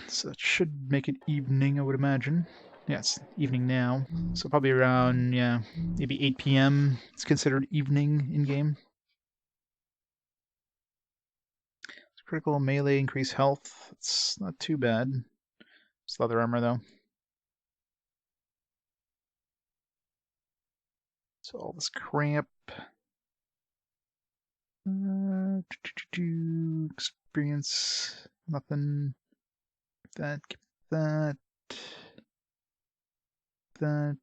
S1: So that should make it evening, I would imagine. Yeah, it's evening now. So probably around, yeah, maybe 8 p.m. It's considered evening in-game. Critical melee, increase health. It's not too bad. It's leather armor, though. So all this cramp. Experience. Nothing. That. Keep that. That.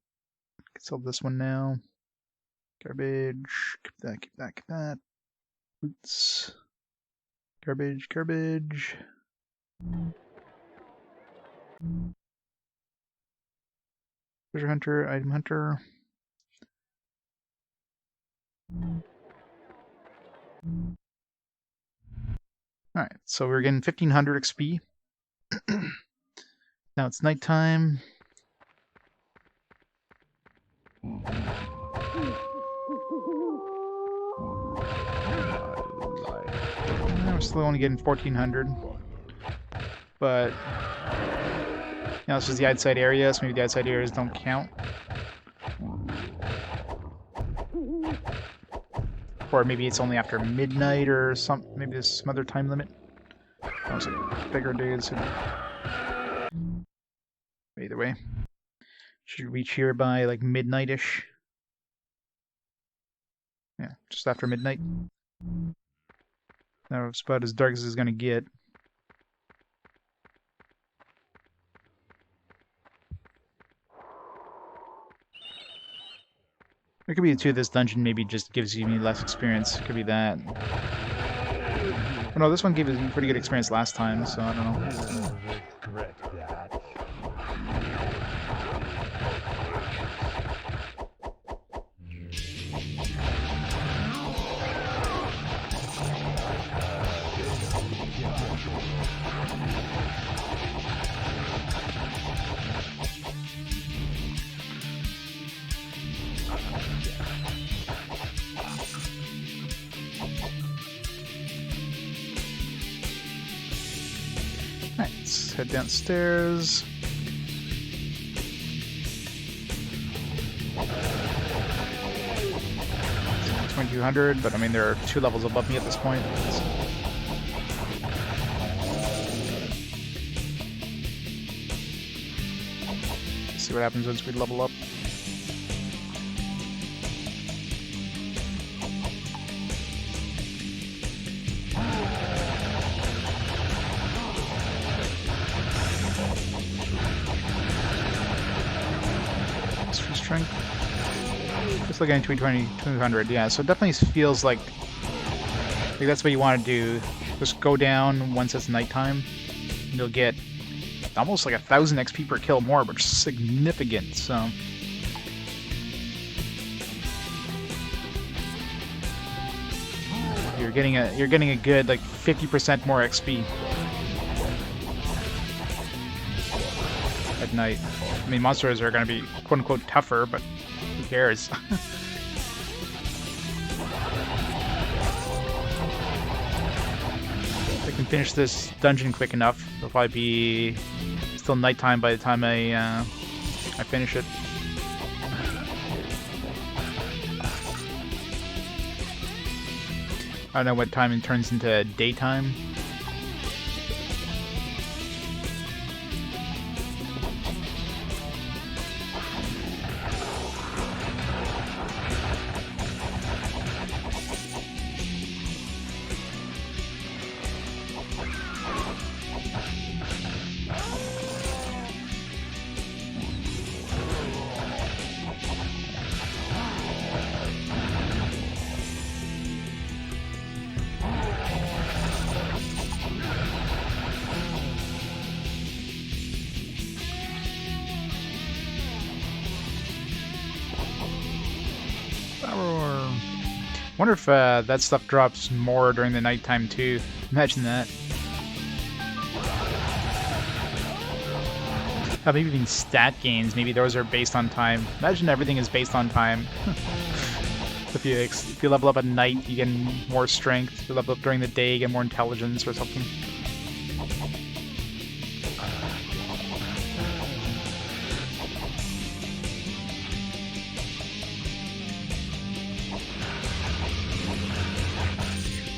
S1: Can sell this one now. Garbage. Keep that. Keep that. Keep that. Boots. Garbage. Garbage. Treasure hunter. Item hunter. Alright, so we're getting 1500 XP. Now it's nighttime. We're still only getting 1400. But now this is the outside area, so maybe the outside areas don't count. Or maybe it's only after midnight or some. Maybe there's some other time limit. Oh, so bigger dudes. Either way, should reach here by like midnight-ish. Yeah, just after midnight. Now it's about as dark as it's gonna get. It could be too. This dungeon maybe just gives you less experience. It could be that. Oh, no, this one gave us pretty good experience last time, so I don't know. Alright, let's head downstairs. It's 2200, but I mean, there are 2 levels above me at this point. Let's see what happens once we level up. Strength. Just looking at 200, yeah. So it definitely feels like that's what you want to do. Just go down once it's nighttime. And you'll get almost like 1,000 XP per kill more, which is significant. So you're getting a good like 50% more XP at night. I mean, monsters are going to be quote-unquote tougher, but who cares? If I can finish this dungeon quick enough, it'll probably be still nighttime by the time I finish it. I don't know what time it turns into daytime. Wonder if that stuff drops more during the nighttime too. Imagine that. Maybe even stat gains. Maybe those are based on time. Imagine everything is based on time. If you level up at night, you get more strength. If you level up during the day, you get more intelligence or something.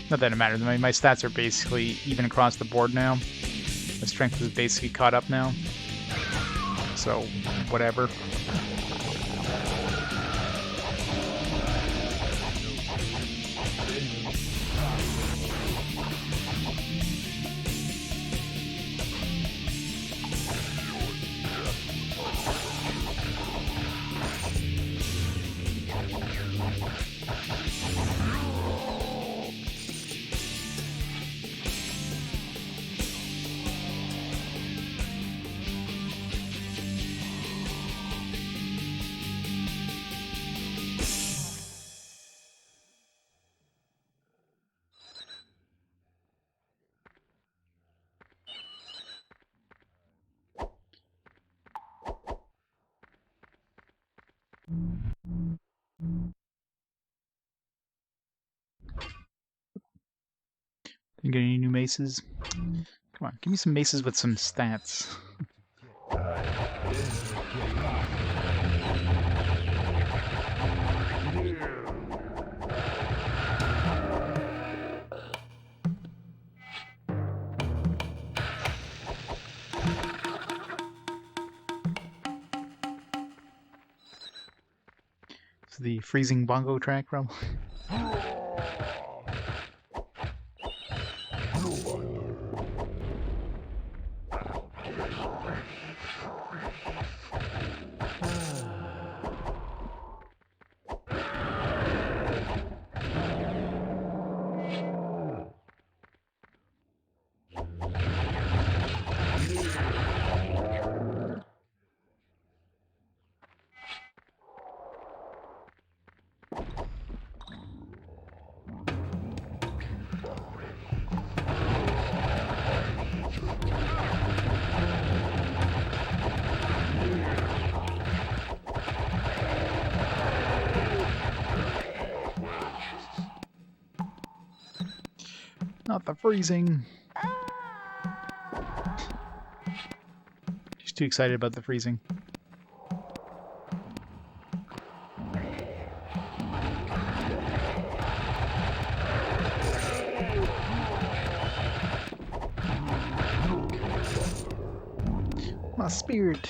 S1: Not that it matters. My stats are basically even across the board now. My strength is basically caught up now. So, whatever. Didn't get any new maces. Come on, give me some maces with some stats. It's the freezing bongo track, probably. Not the freezing. She's too excited about the freezing. My spirit.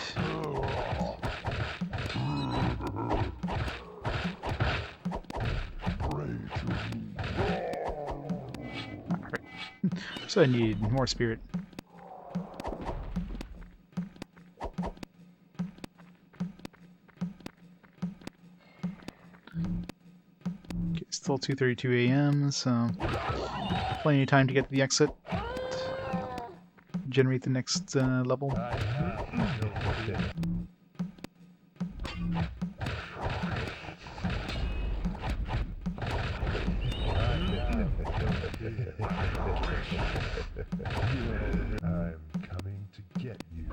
S1: So I need more spirit. Okay, still 2:32 a.m., so plenty of time to get to the exit. Generate the next level.
S2: I'm coming to get you.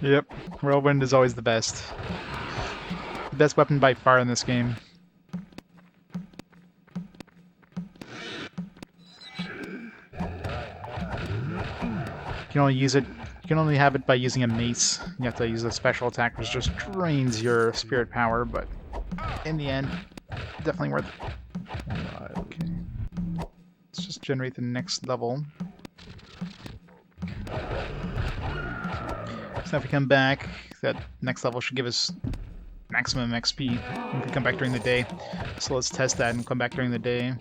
S1: Yep, Whirlwind is always the best. The best weapon by far in this game. You can only use it. You can only have it by using a mace. You have to use a special attack, which just drains your spirit power. But in the end, definitely worth it. Okay, let's just generate the next level. So if we come back, that next level should give us maximum XP. We can come back during the day. So let's test that and come back during the day.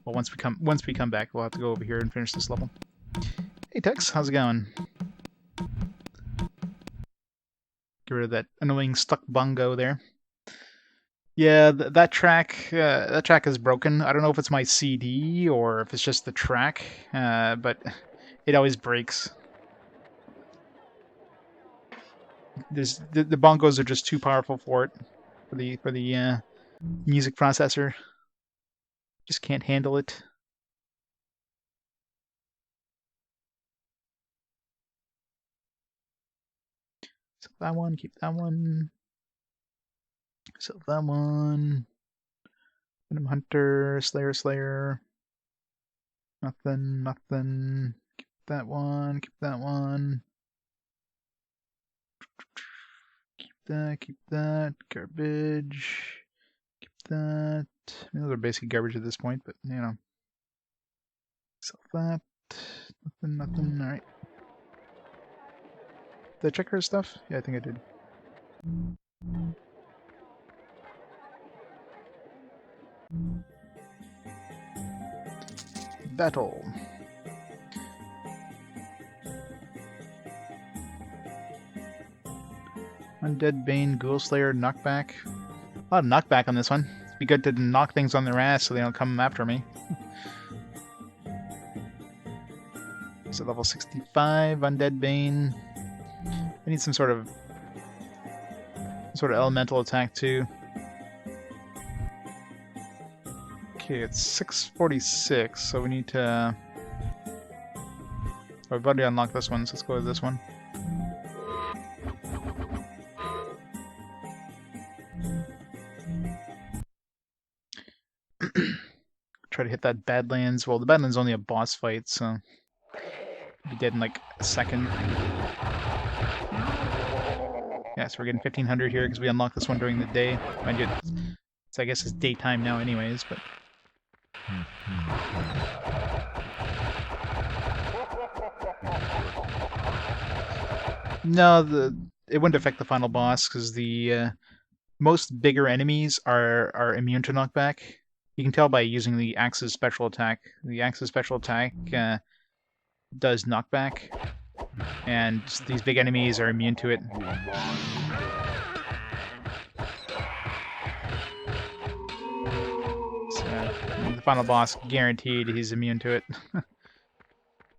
S1: Well, once we come back, we'll have to go over here and finish this level. Hey Tex, how's it going? Get rid of that annoying stuck bongo there. Yeah, that track is broken. I don't know if it's my CD or if it's just the track, but it always breaks. The bongos are just too powerful for it, for the music processor. Just can't handle it. So that one, keep that one. So that one. Venom Hunter, Slayer. Nothing. Keep that one, keep that one. Keep that. Garbage. Keep that. I mean, those are basically garbage at this point, but you know. Sell that. Nothing. Alright. Did I check her stuff? Yeah, I think I did. Battle. Undead Bane, Ghoul Slayer, knockback. A lot of knockback on this one. It'd be good to knock things on their ass so they don't come after me. So level 65, Undead Bane. I need some sort of elemental attack too. Okay, it's 646, so we need to... Oh, we've already unlocked this one, so let's go with this one. Try to hit that Badlands. Well, the Badlands is only a boss fight, so... I'll be dead in like a second. Yeah, so we're getting 1500 here because we unlocked this one during the day. Mind you, so I guess it's daytime now anyways, but... No, it wouldn't affect the final boss because the most bigger enemies are immune to knockback. You can tell by using the Axe's special attack. The Axe's special attack does knockback, and these big enemies are immune to it. So, the final boss, guaranteed, he's immune to it.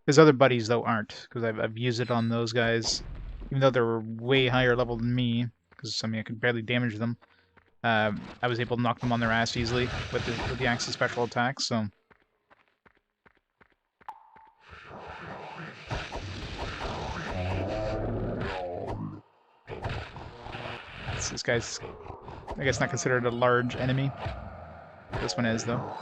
S1: His other buddies, though, aren't, because I've used it on those guys, even though they're way higher level than me, because, I mean, I could barely damage them. I was able to knock them on their ass easily with the Axe's special attack, so... This guy's, I guess, not considered a large enemy. This one is, though.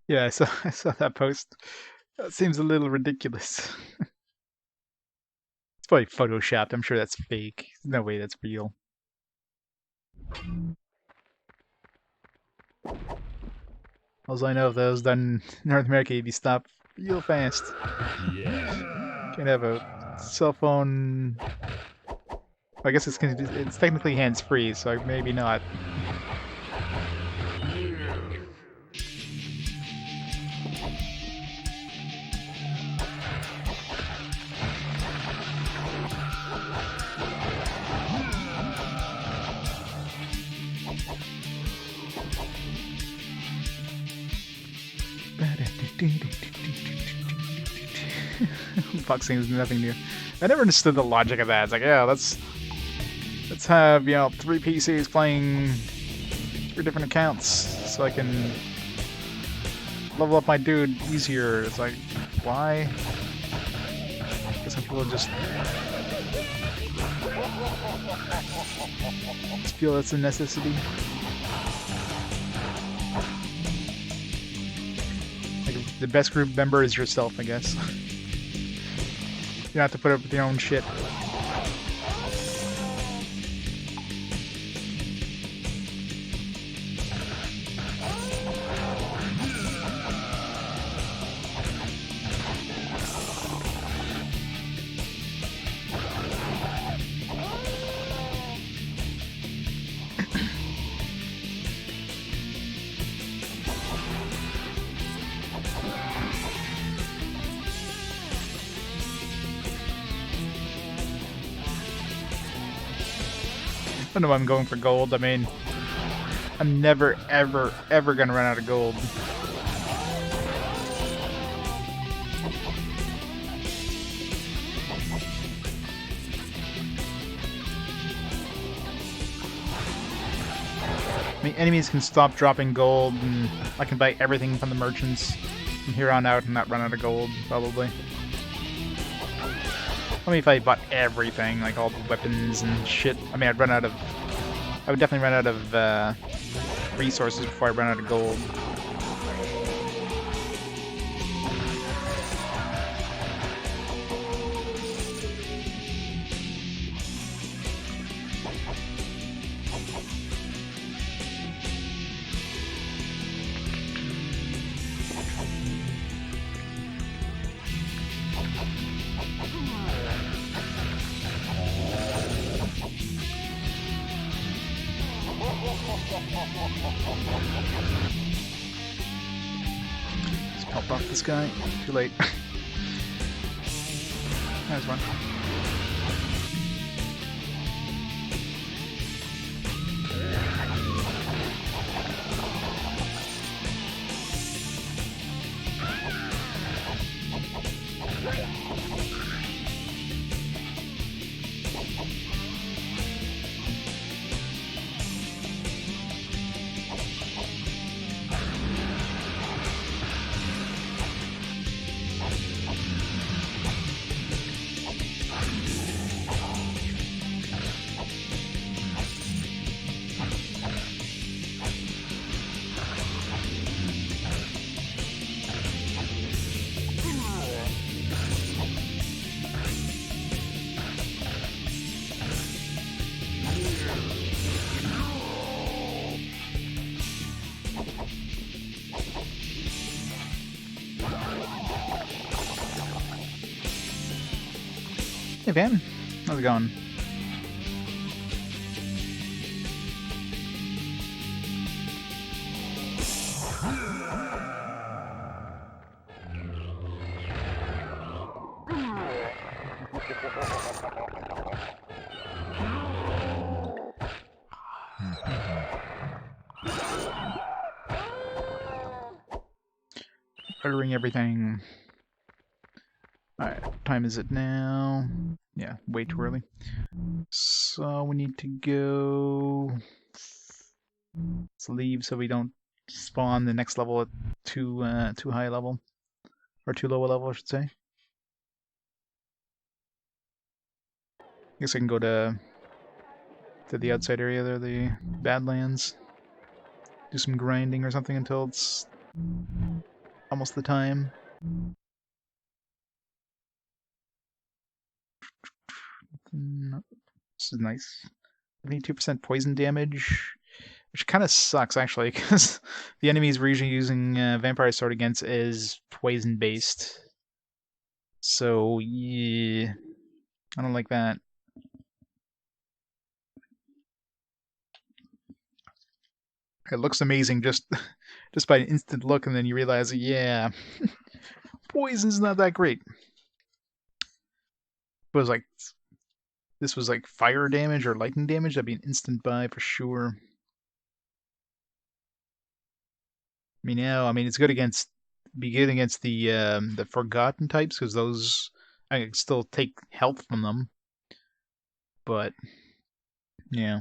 S1: Yeah, I saw that post. That seems a little ridiculous. It's probably photoshopped. I'm sure that's fake. There's no way that's real. Also, I know if that was done in North America, you'd be stopped real fast. Yeah. Can't have a cell phone. I guess it's technically hands-free, so maybe not. Boxing is nothing new. I never understood the logic of that. It's like, yeah, let's have, 3 PCs playing 3 different accounts so I can level up my dude easier. It's like, why? I guess some people just feel that's a necessity. Like, The best group member is yourself, I guess. You don't have to put up with your own shit. I don't know why I'm going for gold. I mean, I'm never, ever, ever gonna run out of gold. I mean, enemies can stop dropping gold, and I can buy everything from the merchants from here on out and not run out of gold, probably. I mean, if I bought everything, like all the weapons and shit, I mean, I would definitely run out of resources before I run out of gold. Just pop off this guy. Too late. There's one. Hey, Van. How's it going? Ordering everything. Alright, what time is it now? Yeah, way too early. So we need to go... Let's leave so we don't spawn the next level at too high a level. Or too low a level, I should say. I guess I can go to the outside area there, the Badlands. Do some grinding or something until it's almost the time. This is nice. 72% poison damage, which kind of sucks actually, because the enemies we're usually using Vampire Sword against is poison based. So yeah, I don't like that. It looks amazing just just by an instant look, and then you realize, yeah, poison's not that great. It was like this was like fire damage or lightning damage, that'd be an instant buy for sure. I mean, yeah, I mean it's good against the forgotten types because those I can still take health from them, but yeah.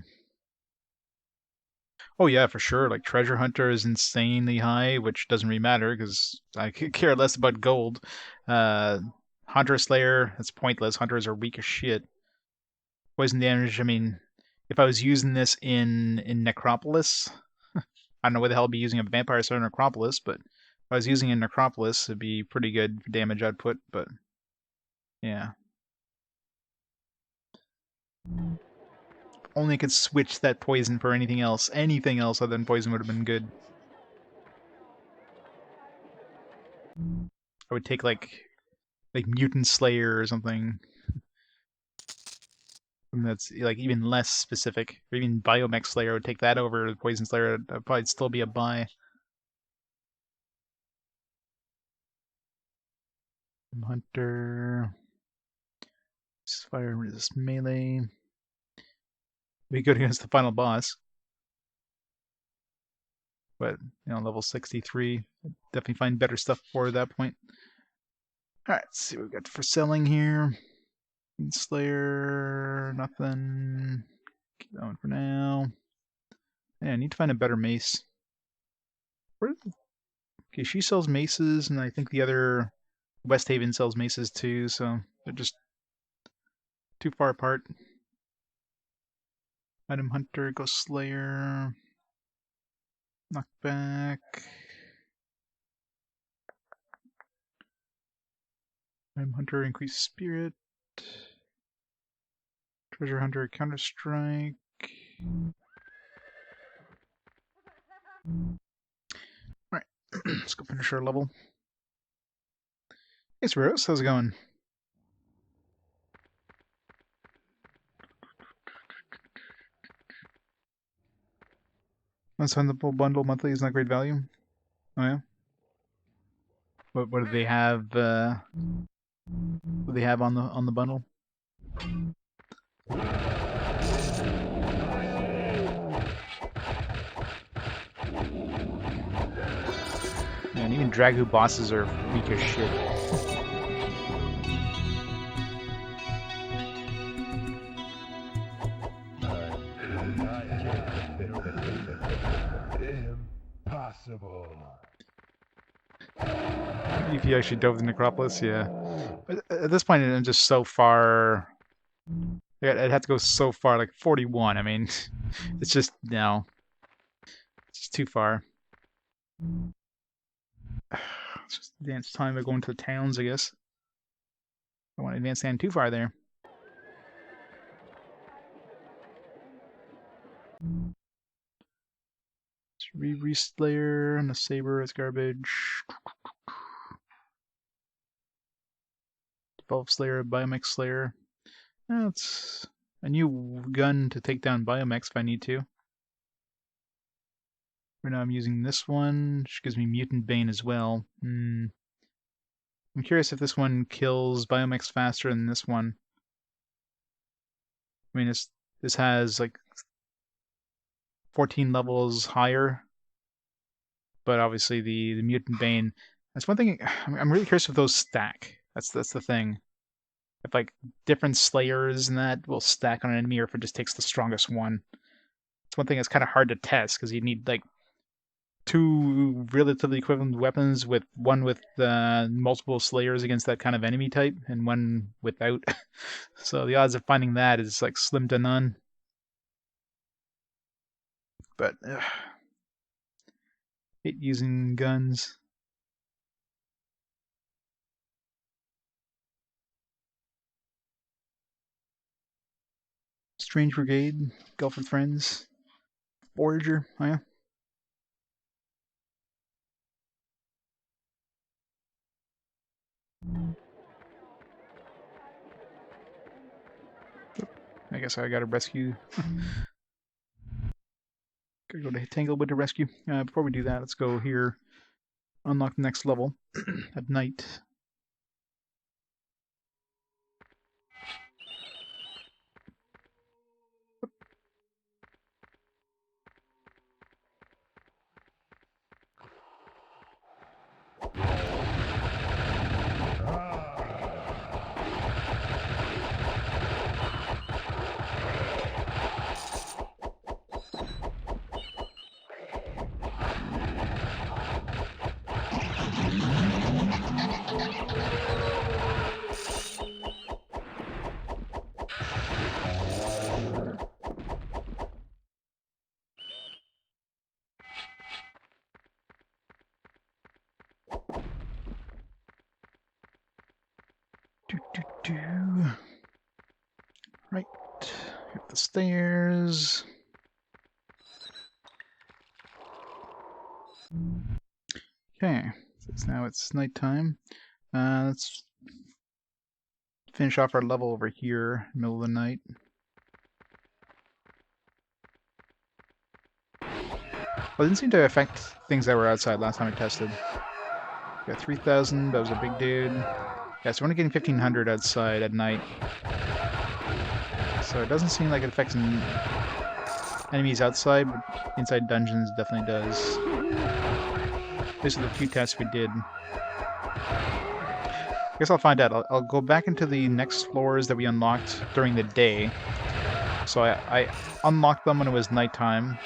S1: Oh yeah, for sure. Like Treasure Hunter is insanely high, which doesn't really matter because I could care less about gold. Uh, Hunter Slayer, that's pointless. Hunters are weak as shit. Poison damage. I mean, if I was using this in Necropolis, I don't know where the hell I'd be using a Vampire Sword in Necropolis, but I was using a Necropolis, it'd be pretty good damage output, but yeah. Only I could switch that poison for anything else. Anything else other than poison would have been good. I would take like Mutant Slayer or something. And that's like even less specific. Or even Biomech Slayer, I would take that over Poison Slayer. It'd probably still be a buy. Hunter. Fire resist melee. Be good against the final boss. But, level 63. Definitely find better stuff for that point. Alright, let's see what we got for selling here. Slayer, nothing. Keep that one for now. Yeah, I need to find a better mace. Okay, she sells maces, and I think the other West Haven sells maces too, so they're just too far apart. Item Hunter, Ghost Slayer, Knockback. Item Hunter, Increased Spirit. Treasure Hunter, Counter Strike. Alright, let's go finish our level. Hey, Spiros, how's it going? Unsignable bundle monthly is not great value. Oh yeah. What do they have? What do they have on the bundle? Man, even Dragu bosses are weak as shit.
S2: Impossible.
S1: If you actually dove the Necropolis, yeah. But at this point, I'm just so far. I'd have to go so far, like 41. I mean, it's just no. It's just too far. It's just advance time by going to the towns, I guess. I don't want to advance time too far there. Slayer and the Saber is garbage. Devolve Slayer, Biomech Slayer. That's a new gun to take down Biomechs if I need to. Right now I'm using this one, which gives me Mutant Bane as well. I'm curious if this one kills Biomechs faster than this one. I mean, this has like 14 levels higher, but obviously the Mutant Bane. That's one thing. I'm really curious if those stack. That's the thing. If like different Slayers and that will stack on an enemy, or if it just takes the strongest one. It's one thing that's kind of hard to test because you need like two relatively equivalent weapons with one with multiple Slayers against that kind of enemy type, and one without. So the odds of finding that is like slim to none. But hate using guns. Strange Brigade, Gulf of Friends, Forager, oh yeah. I guess I gotta rescue. Gotta go to Tanglewood to rescue. Before we do that, let's go here. Unlock the next level at night. Right. Up the stairs. Okay. So now it's nighttime. Let's finish off our level over here, middle of the night. Well, it didn't seem to affect things that were outside last time I tested. Got 3,000, that was a big dude. Yeah, so we're only getting 1,500 outside at night. So it doesn't seem like it affects enemies outside, but inside dungeons definitely does. These are the few tests we did. I guess I'll find out. I'll go back into the next floors that we unlocked during the day. So I unlocked them when it was nighttime.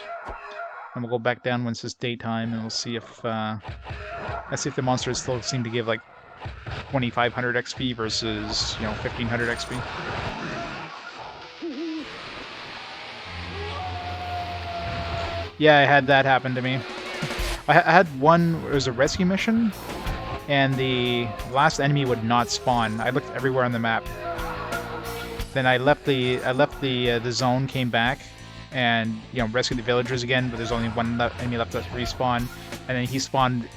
S1: And we'll go back down when it's just daytime, and we'll see if let's see if the monsters still seem to give like 2,500 XP versus 1,500 XP. Yeah, I had that happen to me. I had one. It was a rescue mission, and the last enemy would not spawn. I looked everywhere on the map. Then I left the zone, came back, and rescued the villagers again. But there's only one enemy left to respawn, and then he spawned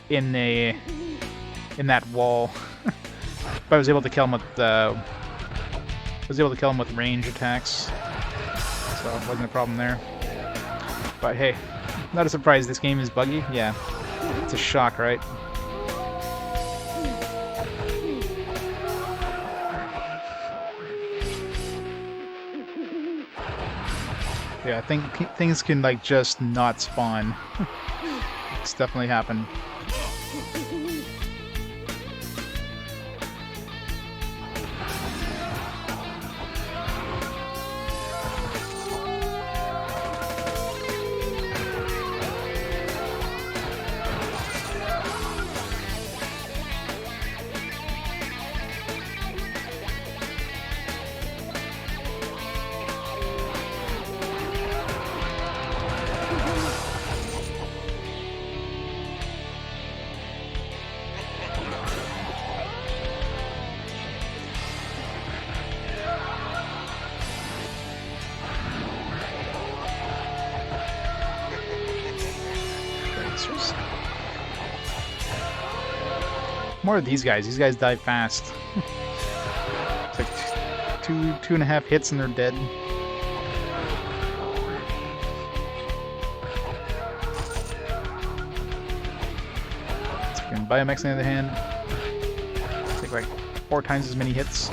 S1: in that wall. But I was able to kill him with range attacks, so it wasn't a problem there. But hey, not a surprise. This game is buggy. Yeah, it's a shock, right? Yeah, I think things can like just not spawn. It's definitely happened. More of these guys. These guys die fast. It's like two and a half hits and they're dead. Biomex on the other hand, take like 4 times as many hits.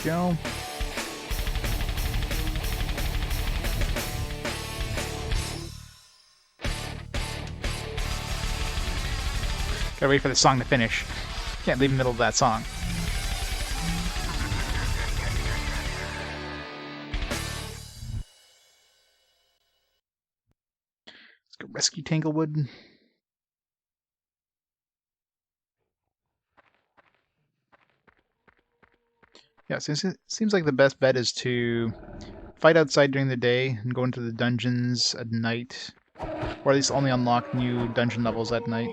S1: Go. Gotta wait for the song to finish. Can't leave in the middle of that song. Let's go rescue Tanglewood. Yeah, so it seems like the best bet is to fight outside during the day and go into the dungeons at night. Or at least only unlock new dungeon levels at night.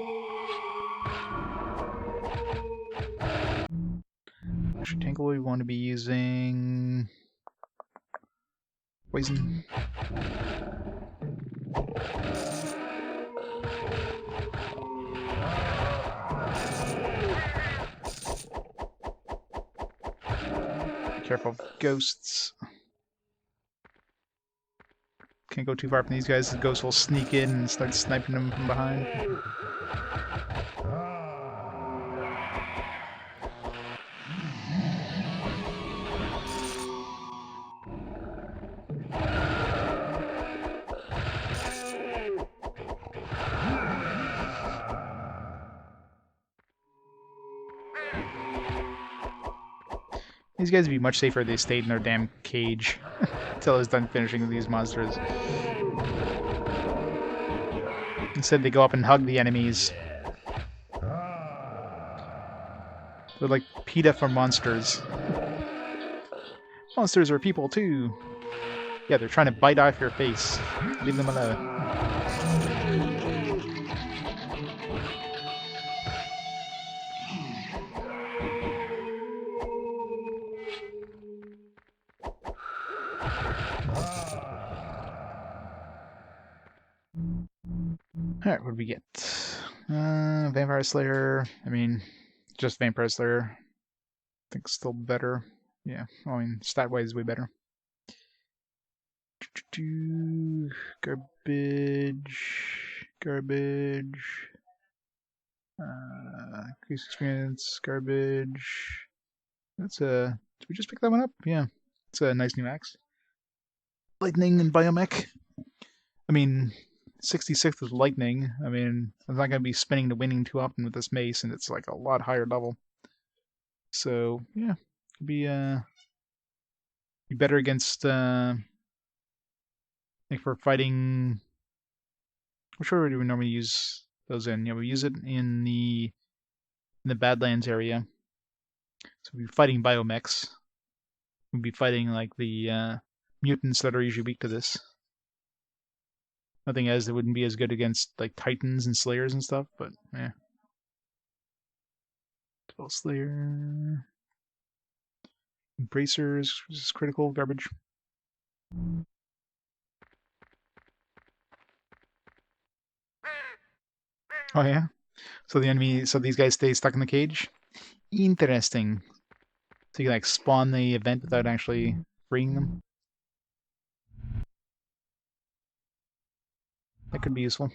S1: Actually, Tanglewood, we want to be using poison. Be careful of ghosts. Can't go too far from these guys. The ghosts will sneak in and start sniping them from behind. These guys would be much safer if they stayed in their damn cage until I was done finishing these monsters. Instead, they go up and hug the enemies. They're like PETA for monsters. Monsters are people too. Yeah, they're trying to bite off your face. Leave them alone. Alright, what do we get? Vampire Slayer. I mean, just Vampire Slayer. I think still better. Yeah, I mean, stat-wise, way better. Garbage. Garbage. Increase experience. Garbage. That's a. Did we just pick that one up? Yeah. It's a nice new axe. Lightning and Biomech. I mean, 66th is lightning. I mean, I'm not going to be spinning the winning too often with this mace, and it's like a lot higher level. So, yeah. Could be better against, like for fighting. Which order do we normally use those in? Yeah, we use it in the Badlands area. So we'll be fighting biomechs. We'll be fighting like the mutants that are usually weak to this. Nothing as it wouldn't be as good against like Titans and Slayers and stuff, but yeah. Spell Slayer. Bracers, which is critical garbage. Oh yeah. So the enemy, so these guys stay stuck in the cage. Interesting. So you can like spawn the event without actually freeing them. That could be useful.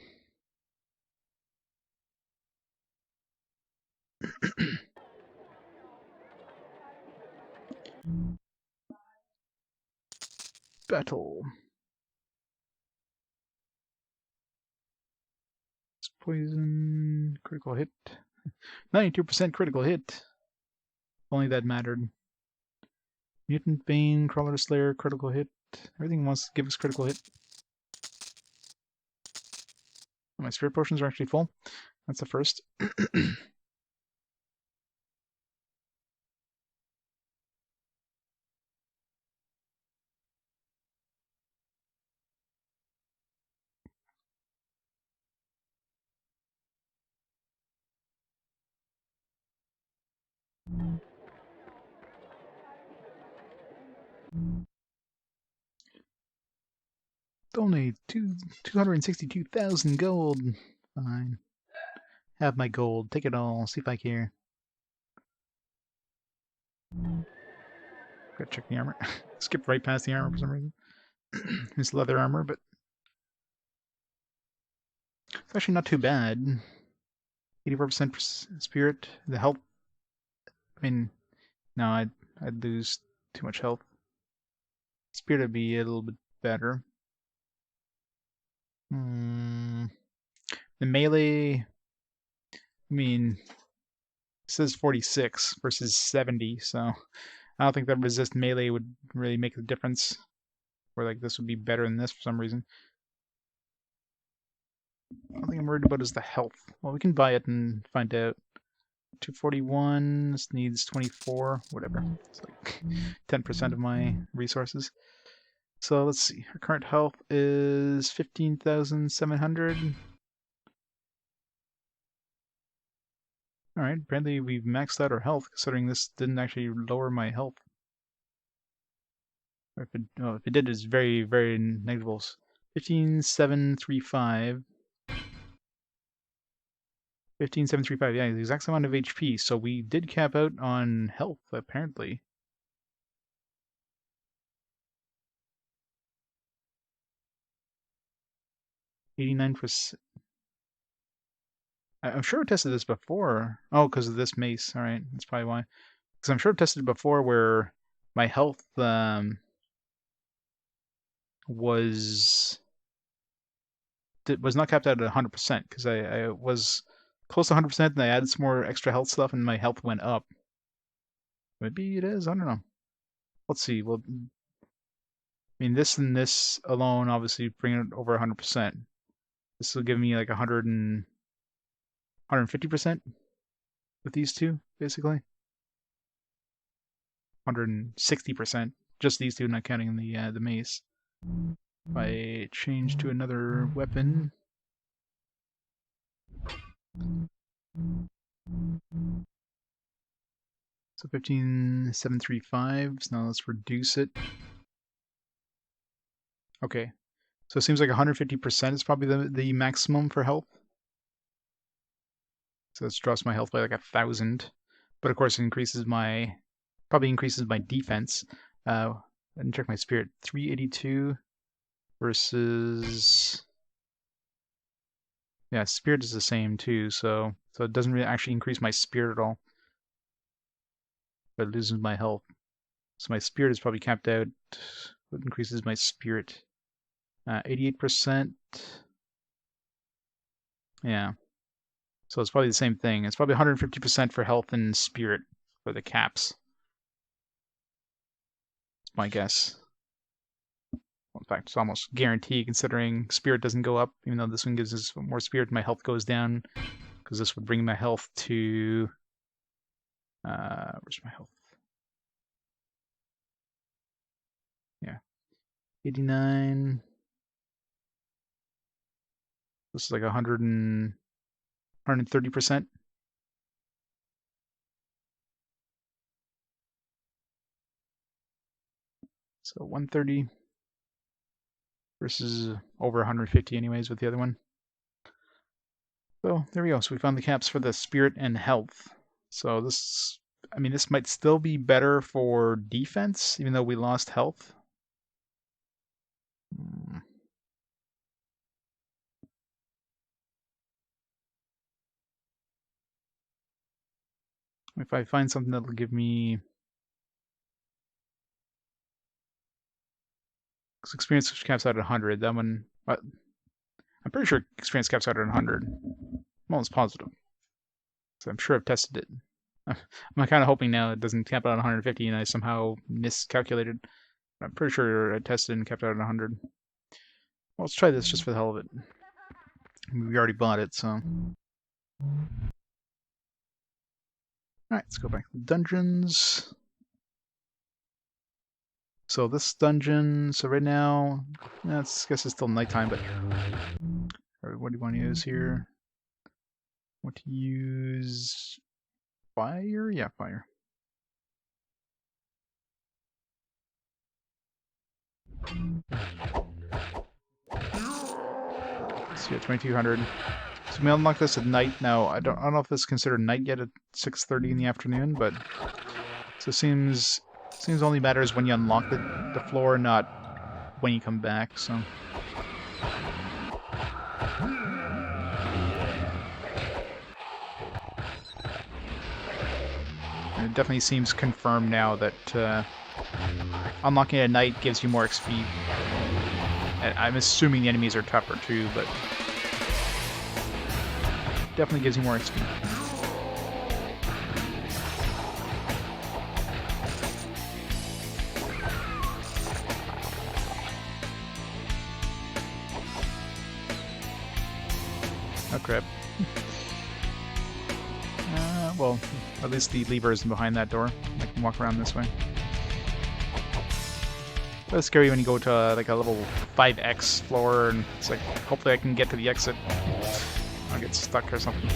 S1: Battle. Poison. Critical hit. 92% critical hit. Only that mattered. Mutant Bane, Crawler Slayer, critical hit. Everything wants to give us critical hit. My spirit potions are actually full. That's the first. Only 262,000 gold. Fine. Have my gold. Take it all. See if I care. Gotta check the armor. Skip right past the armor for some reason. It's leather armor, but it's actually not too bad. 84% spirit. The health. I mean, no, I'd lose too much health. Spirit would be a little bit better. The melee. I mean, it says 46 versus 70, so I don't think that resist melee would really make a difference. Or like this would be better than this for some reason. The only thing I'm worried about is the health. Well, we can buy it and find out. 241. This needs 24. Whatever. It's like 10% of my resources. So let's see. Our current health is 15,700. Alright, apparently we've maxed out our health, considering this didn't actually lower my health. Or if it did, it's very, very negligible. 15,735. 15,735, yeah, the exact same amount of HP, so we did cap out on health, apparently. $89%. I'm sure I tested this before. Oh, because of this mace. Alright, that's probably why. Because I'm sure I tested it before where my health was not capped out at 100%, because I was close to 100%, and I added some more extra health stuff, and my health went up. Maybe it is, I don't know. Let's see, well, I mean, this and this alone obviously bring it over 100%. This will give me like 150% with these two, basically. 160%, just these two, not counting the mace. If I change to another weapon, so 15,735. So now let's reduce it. Okay, So it seems like 150% is probably the maximum for health. So this drops my health by like 1,000. But of course it probably increases my defense. I didn't check my spirit. 382 versus... Yeah, spirit is the same too, so it doesn't really actually increase my spirit at all. But it loses my health. So my spirit is probably capped out. What increases my spirit? 88%. Yeah. So it's probably the same thing. It's probably 150% for health and spirit for the caps. That's my guess. Well, in fact, it's almost guaranteed considering spirit doesn't go up, even though this one gives us more spirit, my health goes down, because this would bring my health to... where's my health? Yeah. 89. This is like 130%. So 130 versus over 150 anyways with the other one. So there we go. So we found the caps for the spirit and health. So this, I mean, this might still be better for defense, even though we lost health. If I find something that'll give me... Because experience caps out at 100, that one... I'm pretty sure experience caps out at 100. I'm almost positive. So I'm sure I've tested it. I'm kind of hoping now it doesn't cap out at 150 and I somehow miscalculated. I'm pretty sure I tested and kept out at 100. Well, let's try this just for the hell of it. We already bought it, so... Alright, let's go back to the dungeons. So this dungeon, so right now, I guess it's still nighttime, but... What do you want to use here? Want to use... fire? Yeah, fire. So yeah, 2200. So we unlock this at night. Now, I don't know if this is considered night yet at 6:30 in the afternoon, but... So it seems only matters when you unlock the floor, not when you come back, so... And it definitely seems confirmed now that unlocking at night gives you more XP. And I'm assuming the enemies are tougher too, but definitely gives you more XP. Oh crap. Well, at least the lever isn't behind that door. I can walk around this way. It's scary when you go to like a level 5x floor and it's like, hopefully I can get to the exit. I'll get stuck or something.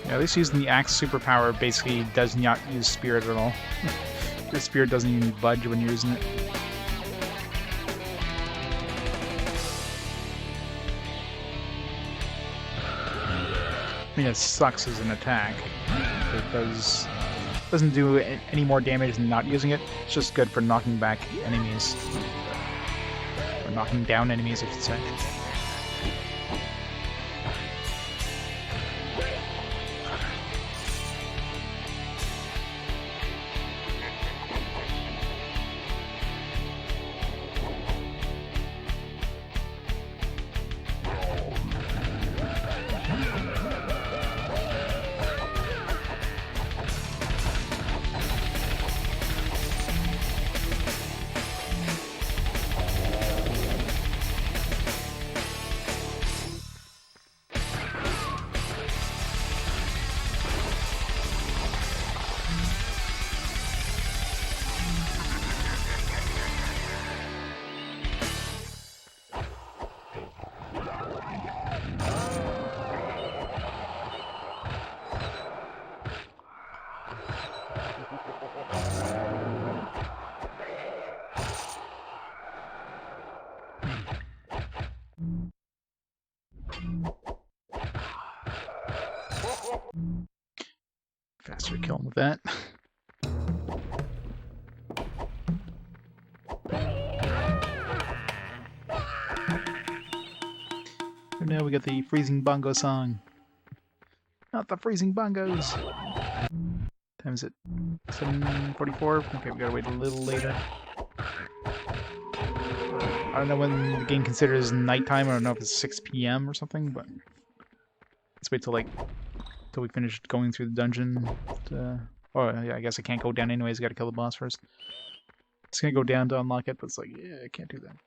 S1: Yeah, at least using the axe superpower basically does not use spirit at all. Your spirit doesn't even budge when you're using it. I mean, it sucks as an attack. It doesn't do any more damage than not using it. It's just good for knocking back enemies. Or knocking down enemies, I should say. Kill him with that. And now we got the freezing bongo song. Not the freezing bongos. Time is it? 7:44. Okay, we gotta wait a little later. I don't know when the game considers nighttime. I don't know if it's 6 p.m. or something, but let's wait till we finish going through the dungeon. Oh yeah, I guess I can't go down anyways. I gotta kill the boss first. It's gonna go down to unlock it, but it's like, yeah, I can't do that.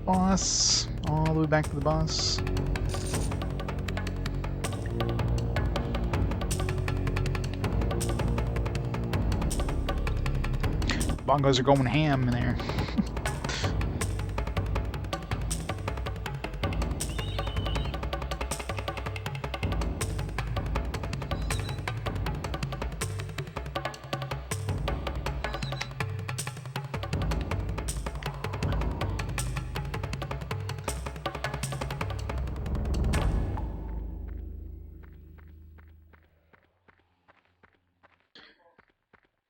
S1: Boss, all the way back to the boss. Bongos are going ham in there.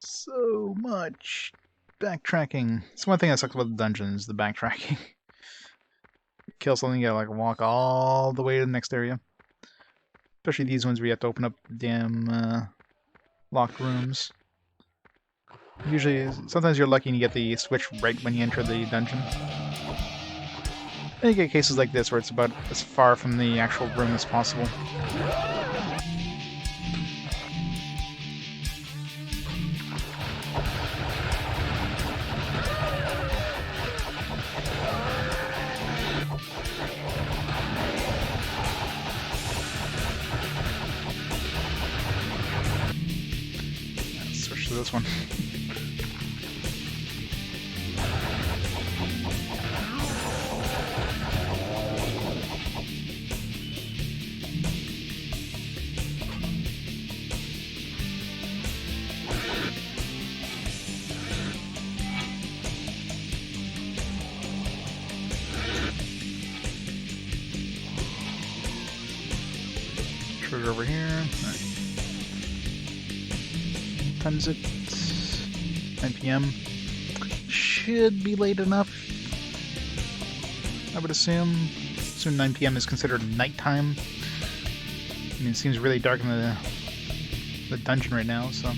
S1: So much backtracking. It's one thing that sucks about the dungeons, the backtracking. Kill something, you gotta like walk all the way to the next area. Especially these ones where you have to open up damn locked rooms. Usually, sometimes you're lucky and you get the switch right when you enter the dungeon. And you get cases like this where it's about as far from the actual room as possible. Switch to this one. Trigger over here. All right. Time is it? 9 p.m. Should be late enough, I would assume. Soon 9 p.m. is considered nighttime. I mean, it seems really dark in the dungeon right now, so.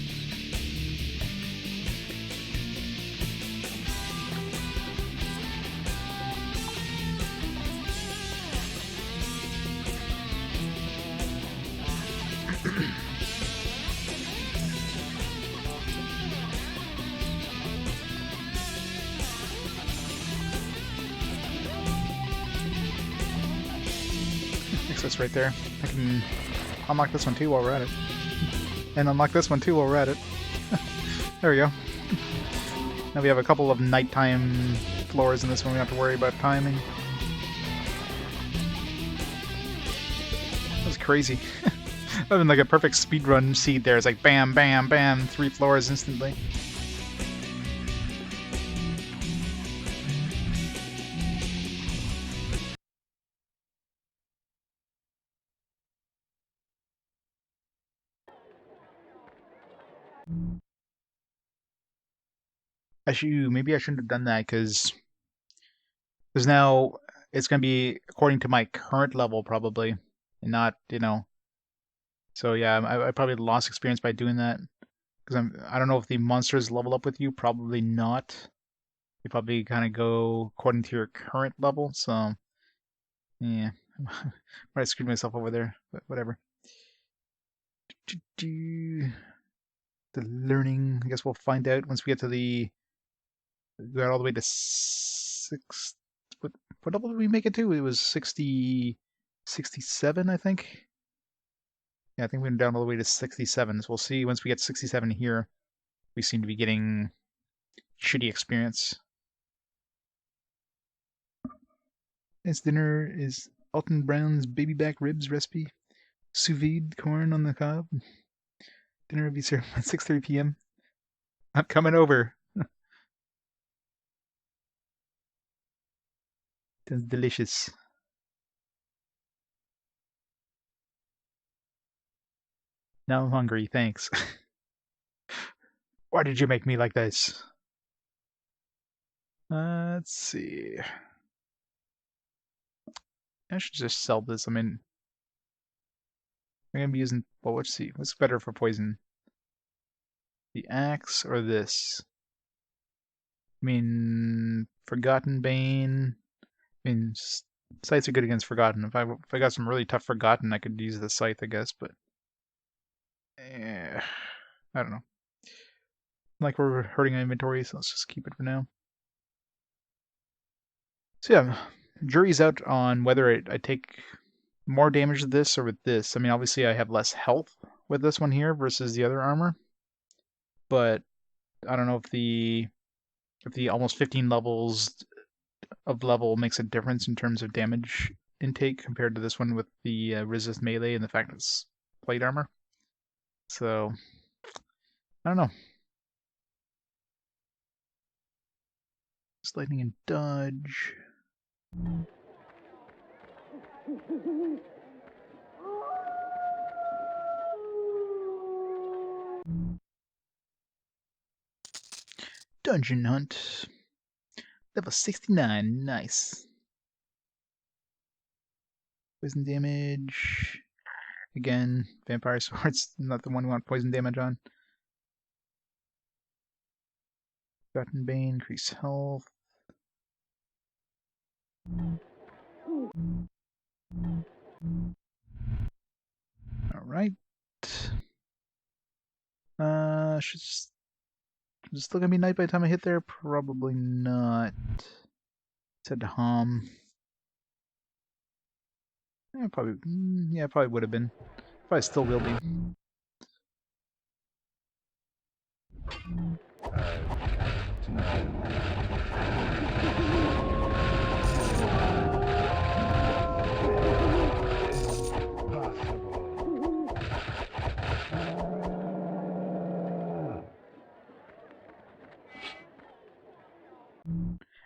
S1: Access right there. I can unlock this one too while we're at it. And unlock this one too while we're at it. There we go. Now we have a couple of nighttime floors in this one. We don't have to worry about timing. That was crazy. That would have been like a perfect speedrun seed there. It's like bam, bam, bam, 3 floors instantly. maybe I shouldn't have done that because now it's gonna be according to my current level probably, and not So yeah, I probably lost experience by doing that because I don't know if the monsters level up with you. Probably not. You probably kind of go according to your current level. So yeah, I screwed myself over there, but whatever. The learning. I guess we'll find out once we get to we got all the way to six. What level did we make it to? It was 67, I think. Yeah, I think we went down all the way to 67. So we'll see once we get 67 here. We seem to be getting shitty experience. Its dinner is Alton Brown's baby back ribs recipe, sous vide corn on the cob. Dinner will be served at 6:30 p.m. I'm coming over. That's delicious. Now I'm hungry, thanks. Why did you make me like this? Let's see. I should just sell this. I mean, I'm gonna be using. Well, let's see. What's better for poison? The axe or this? I mean, Forgotten Bane. I mean, scythes are good against Forgotten. If I got some really tough Forgotten, I could use the scythe, I guess. But I don't know. Like we're hurting our inventory, so let's just keep it for now. So yeah, jury's out on whether I take more damage with this or with this. I mean, obviously I have less health with this one here versus the other armor, but I don't know if the almost 15 levels of level makes a difference in terms of damage intake compared to this one with the resist melee and the fact it's plate armor. So I don't know. Just lightning and dodge. Dungeon hunt. Level 69, nice. Poison damage. Again, vampire swords, not the one we want poison damage on. Forgotten Bane, increase health. Alright. Should is it still gonna be night by the time I hit there? Probably not. Said to hum. Yeah, probably. Yeah, probably would have been. Probably still will be.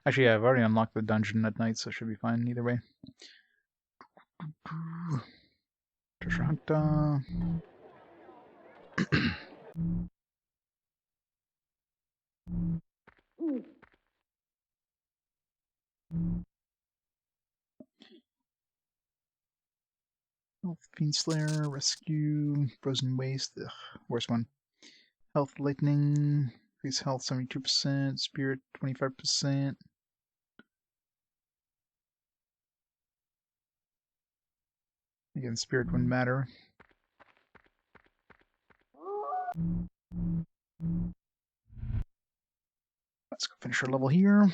S1: Actually, yeah, I've already unlocked the dungeon at night, so it should be fine either way. Treasure hunter. Health Fiend Slayer, Rescue, Frozen Waste, ugh, worst one. Health Lightning, increase health 72%, Spirit 25%. Again, Spirit wouldn't matter. Let's go finish our level here.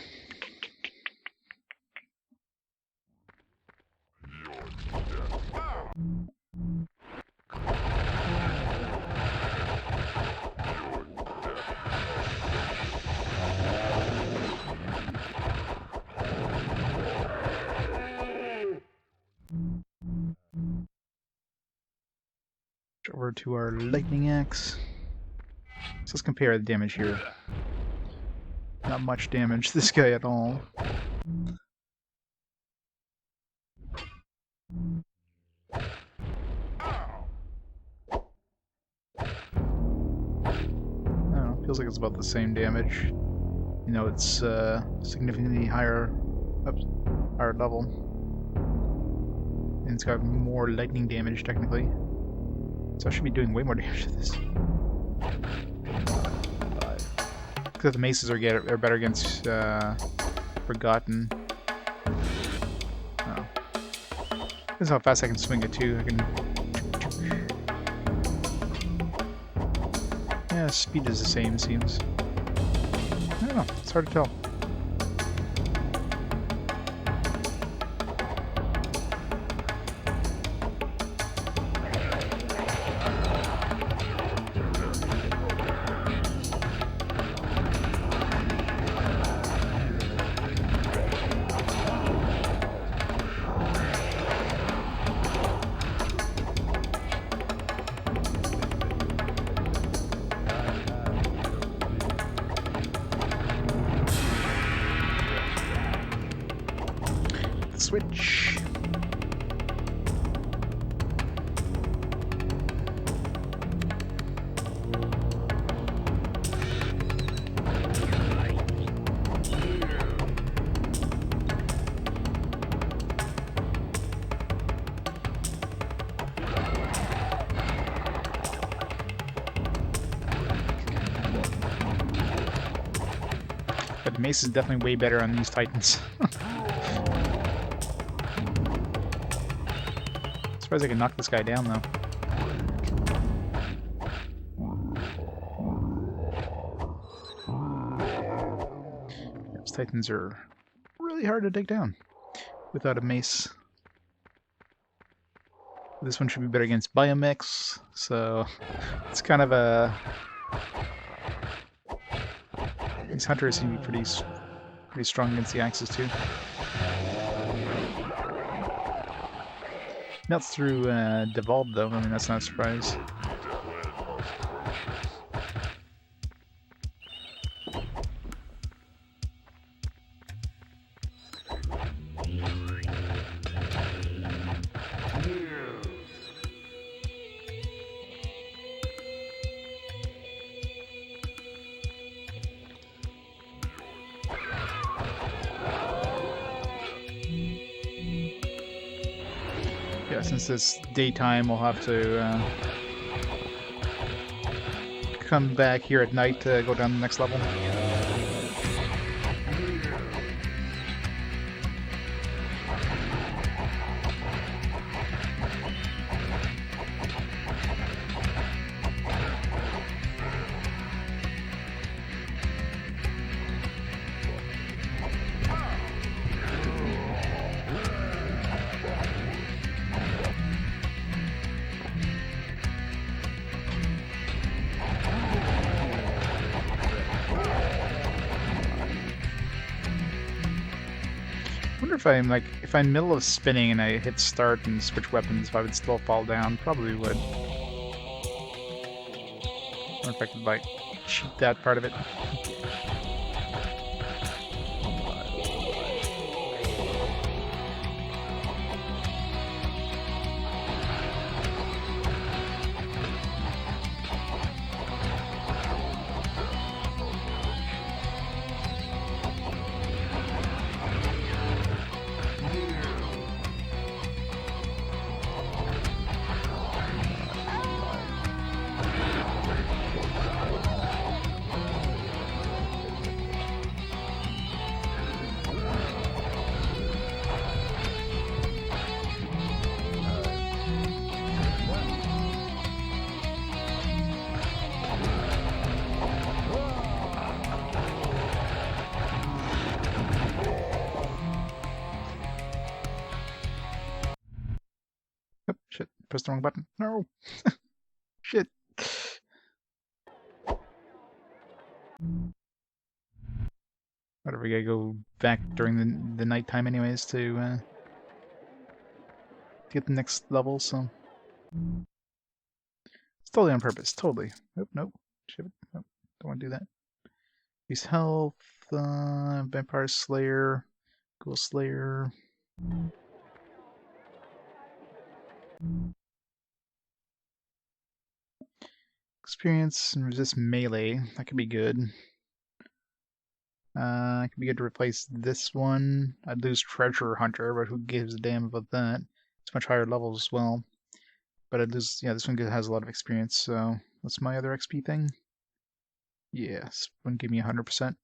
S1: Over to our lightning axe. So let's compare the damage here. Not much damage this guy at all. I don't know, feels like it's about the same damage. You know, it's significantly higher level, and it's got more lightning damage technically. So I should be doing way more damage to this. Because the maces are better against Forgotten. Oh. This is how fast I can swing it too. I can. Yeah, speed is the same, it seems. I don't know. It's hard to tell. Switch. But Mace is definitely way better on these Titans. Surprised I can knock this guy down though. Those Titans are really hard to take down without a mace. This one should be better against Biomix, so it's kind of a... These hunters seem to be pretty strong against the axes too. Melts through Devolve though, I mean that's not a surprise. Yeah, since it's daytime, we'll have to come back here at night to go down the next level. I wonder if I'm middle of spinning and I hit start and switch weapons, if I would still fall down. Probably would. Or if I could like cheat that part of it. Oh, shit. Pressed the wrong button. No! Shit. Whatever, we gotta go back during the nighttime anyways to get the next level, so... It's totally on purpose, totally. Nope, nope. Shit, nope. Don't want to do that. Use health, Vampire Slayer, Ghost Slayer... Experience and resist melee. That could be good. It could be good to replace this one. I'd lose Treasure Hunter, but who gives a damn about that? It's much higher levels as well. But I'd lose, yeah, this one has a lot of experience, so what's my other XP thing? Yeah, this one give me 100%.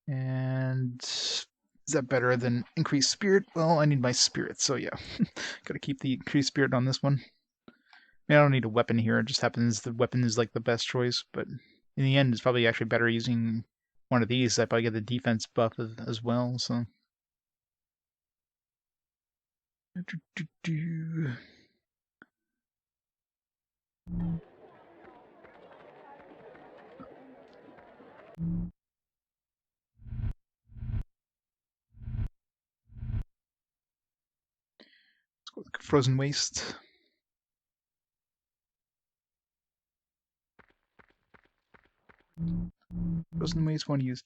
S1: And is that better than increased spirit? Well, I need my spirit, so yeah. Gotta keep the increased spirit on this one. I don't need a weapon here, it just happens the weapon is like the best choice, but in the end it's probably actually better using one of these. I probably get the defense buff as well, so. Let's go with Frozen Waste. Frozen Waste, want to use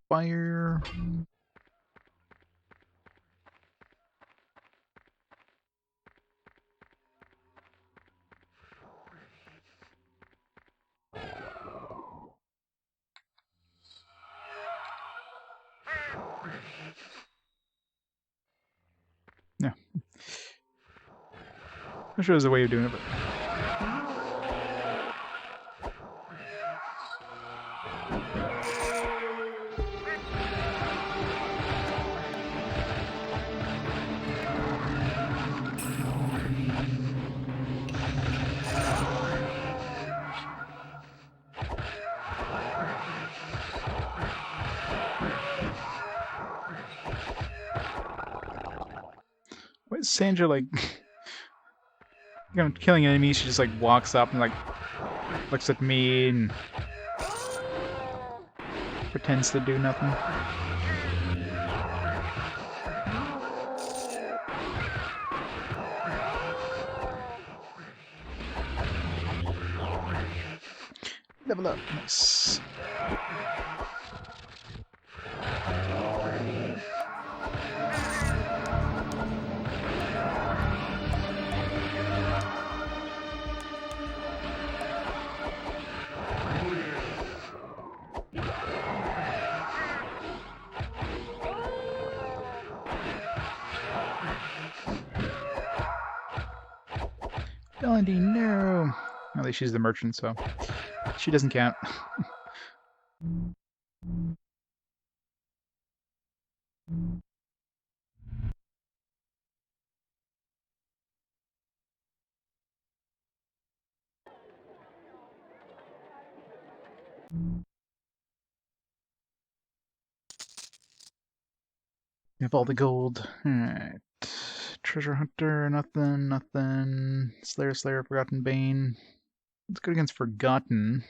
S1: fire. Yeah. I'm sure there's a way of doing it, but. Why is Sandra like I'm killing enemies, she just like walks up and like looks at me and pretends to do nothing. Level up, nice. Melody, no! At least she's the merchant, so she doesn't count. You have all the gold. Alright. Treasure Hunter, nothing, nothing. Slayer, Forgotten Bane. Let's go against Forgotten,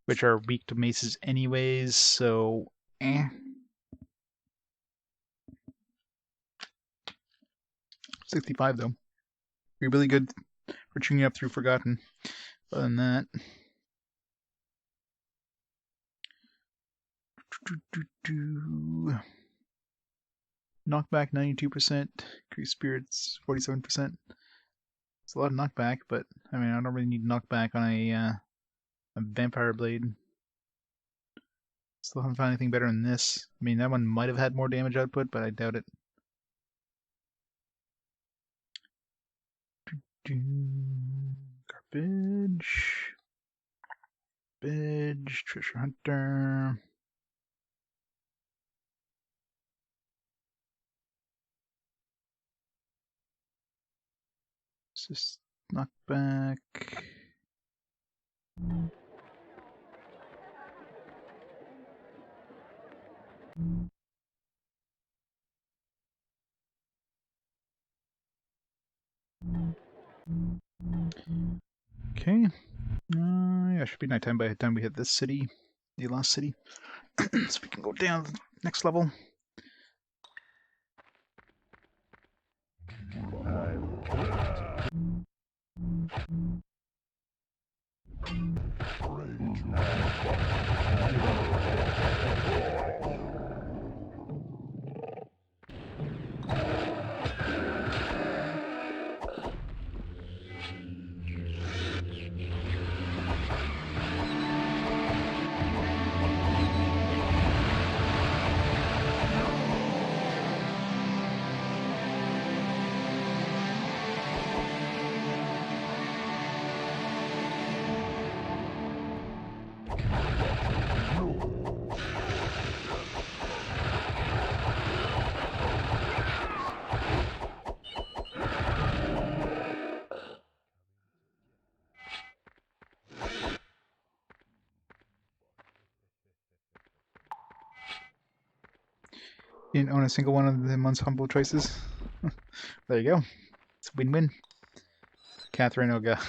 S1: which are weak to maces anyways, so 65 though. Be really good for tuning up through Forgotten. Other than that. Knockback 92%, increased spirits 47%. It's a lot of knockback, but I mean I don't really need knockback on a vampire blade. Still haven't found anything better than this. I mean that one might have had more damage output, but I doubt it. Garbage. Garbage. Treasure Hunter. Just knockback. Okay. Yeah, it should be nighttime by the time we hit this city, the last city. So we can go down to the next level. You didn't own a single one of the month's humble choices. There you go. It's a win-win. Catherine, oh god.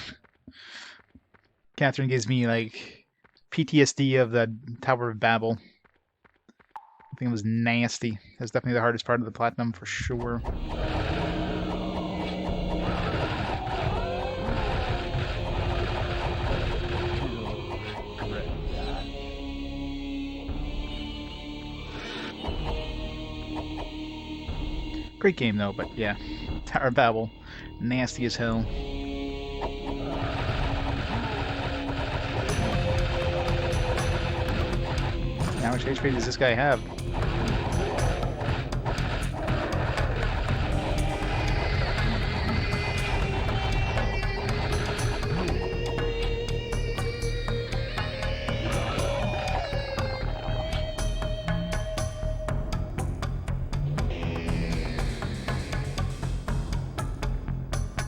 S1: Catherine gives me like PTSD of the Tower of Babel. I think it was nasty. That's definitely the hardest part of the platinum for sure. Great game though, but yeah, Tower of Babel, nasty as hell. How much HP does this guy have?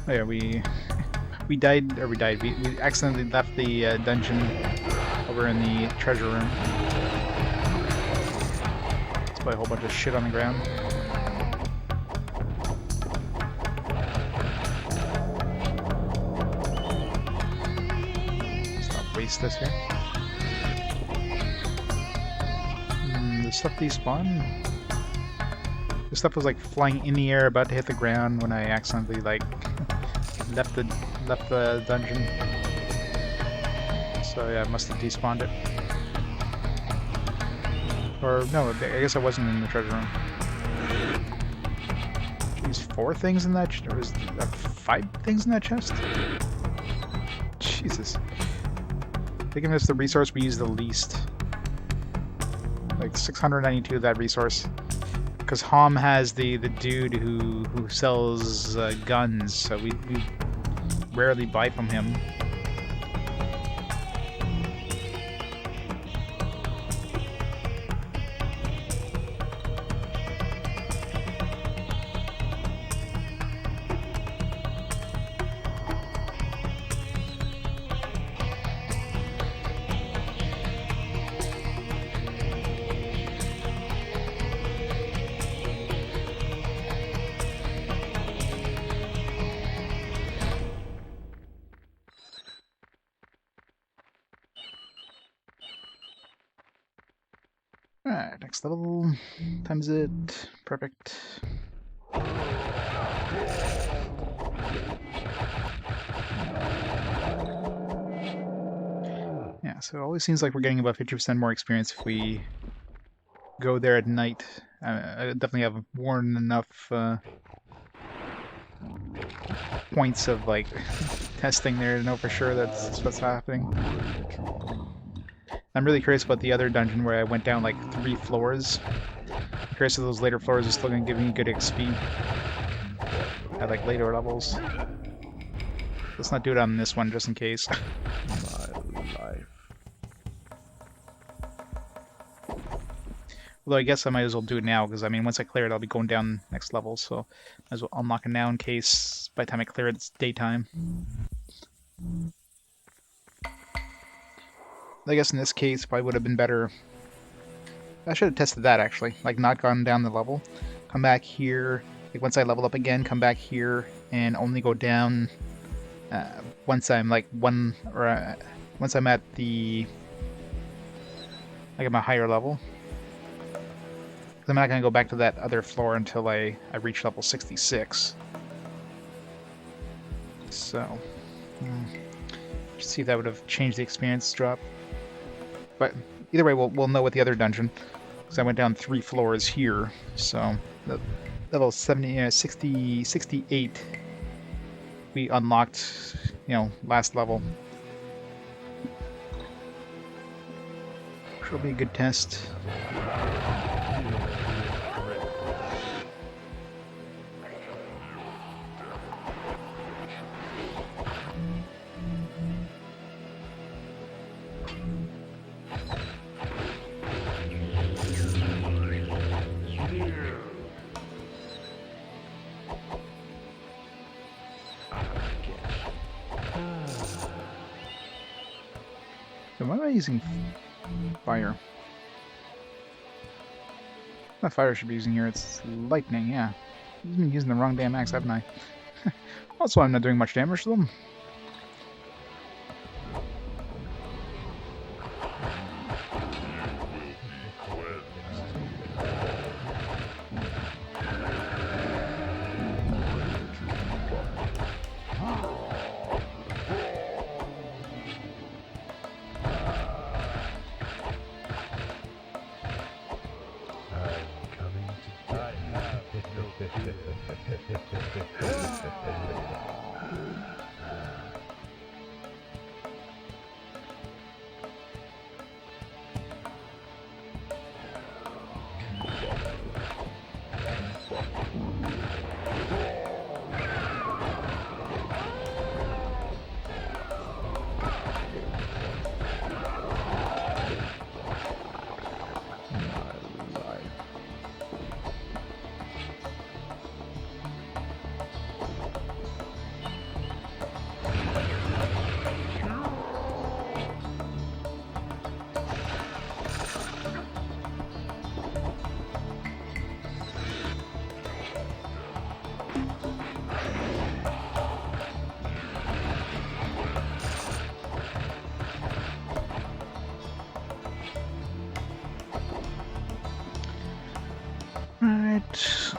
S1: Oh yeah, we died, or we died. We accidentally left the dungeon over in the treasure room. There's probably a whole bunch of shit on the ground. Let's not waste this here. The stuff despawn? The stuff was like flying in the air, about to hit the ground when I accidentally like left the dungeon. So yeah, I must have despawned it. Or no, I guess I wasn't in the treasure room. There's 4 things in that chest, or is there 5 things in that chest? Jesus. I think it's the resource we use the least. Like 692 of that resource. Because Hom has the dude who sells guns, so we rarely buy from him. Alright, next level. Times it. Perfect. Yeah, so it always seems like we're getting about 50% more experience if we go there at night. I definitely have more than enough points of like testing there to know for sure that's what's happening. I'm really curious about the other dungeon where I went down like 3 floors. I'm curious if those later floors are still going to give me good XP at like later levels. Let's not do it on this one just in case.
S2: My life.
S1: Although I guess I might as well do it now, because I mean once I clear it I'll be going down next level, so might as well unlock it now in case by the time I clear it it's daytime. I guess in this case probably would have been better. I should have tested that actually, like not gone down the level. Come back here, like once I level up again, come back here and only go down once I'm like once I'm at the like I'm a higher level. I'm not gonna go back to that other floor until I reach level 66. So, see if that would have changed the experience drop. But either way, we'll know with the other dungeon, because I went down 3 floors here. So level 68 we unlocked, last level. Which will be a good test. So why am I using fire? my fire should be using here? It's lightning, yeah. I've been using the wrong damn axe, haven't I? Also, I'm not doing much damage to them. Alright,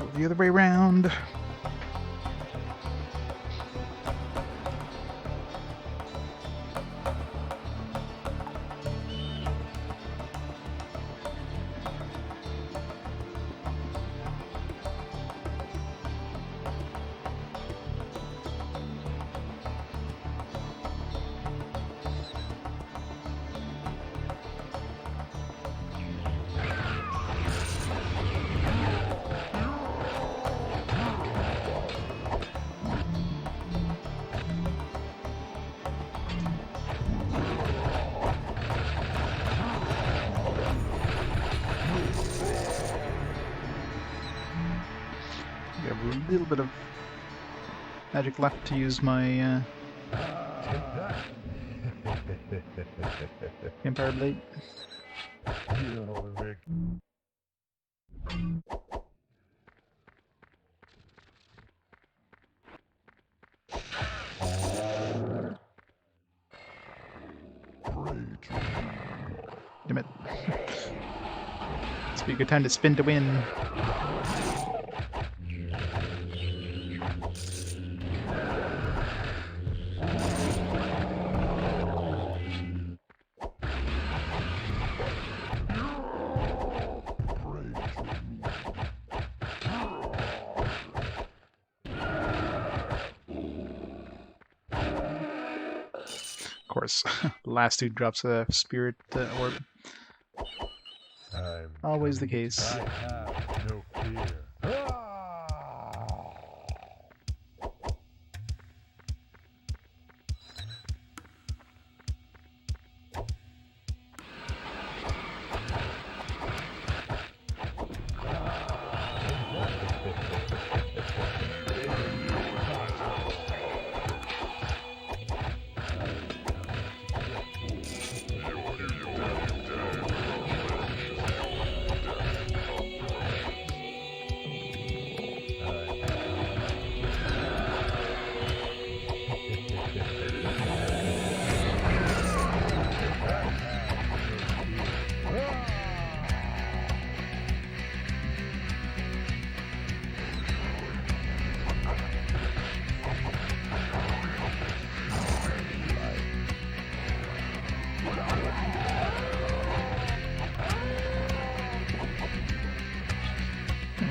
S1: go the other way around. We have a little bit of magic left to use my Vampire Blade. Damn it. This would be a good time to spin to win. Of course, last dude drops a spirit orb. Always the case.
S2: I have no fear.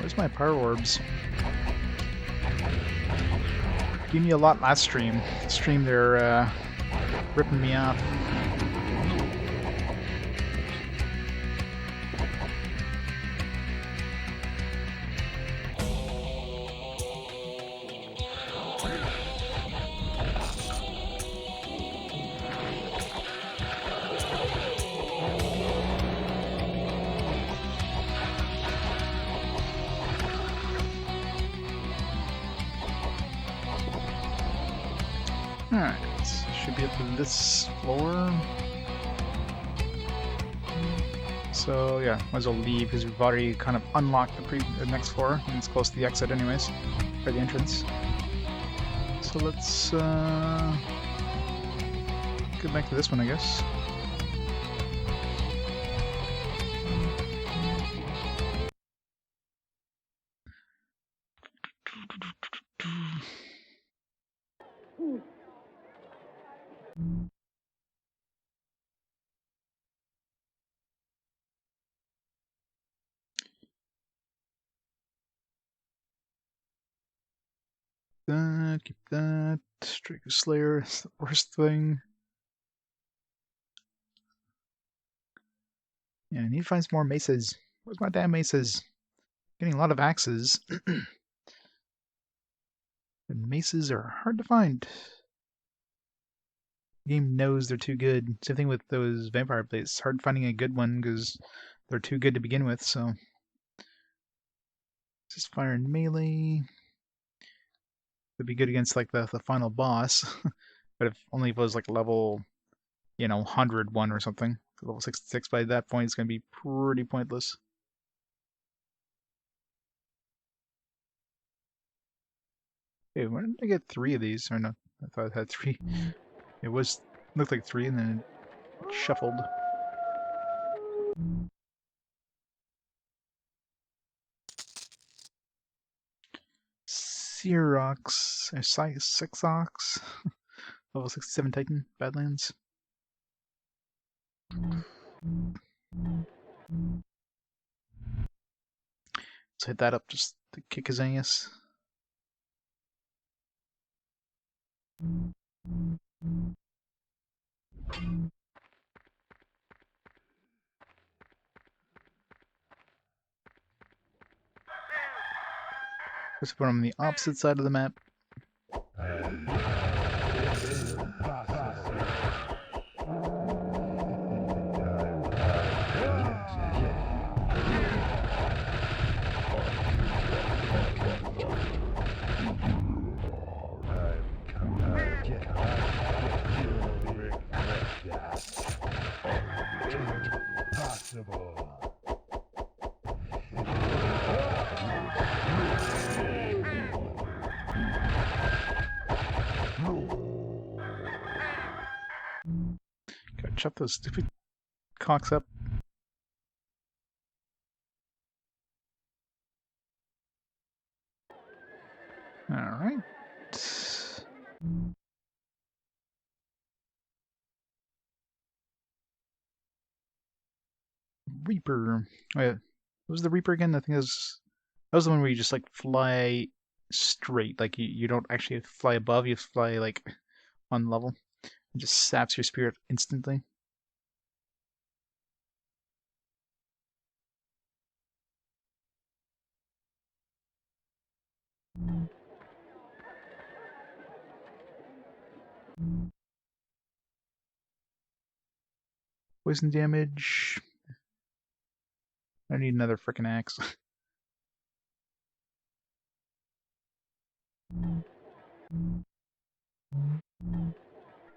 S1: Where's my power orbs? Gave me a lot last stream. This stream they're ripping me off. Alright, should be up to this floor. So yeah, might as well leave because we've already kind of unlocked the next floor, and it's close to the exit anyways, or the entrance. So let's get back to this one, I guess. Keep that. Striker Slayer is the worst thing. Yeah, I need to find some more maces. Where's my damn maces? Getting a lot of axes. And maces are hard to find. The game knows they're too good. Same thing with those vampire blades. It's hard finding a good one because they're too good to begin with, so. Just fire and melee. Would be good against like the final boss. But if only if it was like level, 101 or something. Level 66 by that point it's gonna be pretty pointless. Hey, when did I get 3 of these? Or no, I thought I had 3. It looked like 3 and then it shuffled. Xerox, or Sixox, level 67 Titan, Badlands. Let's hit that up just to kick his ass. Let's put him on the opposite side of the map. Gotta chop those stupid cocks up. Alright. Reaper. Oh, yeah. What was the Reaper again? I think that was the one where you just like fly straight. Like you don't actually fly above, you fly like on level. It just saps your spirit instantly. Poison damage. I need another frickin' axe.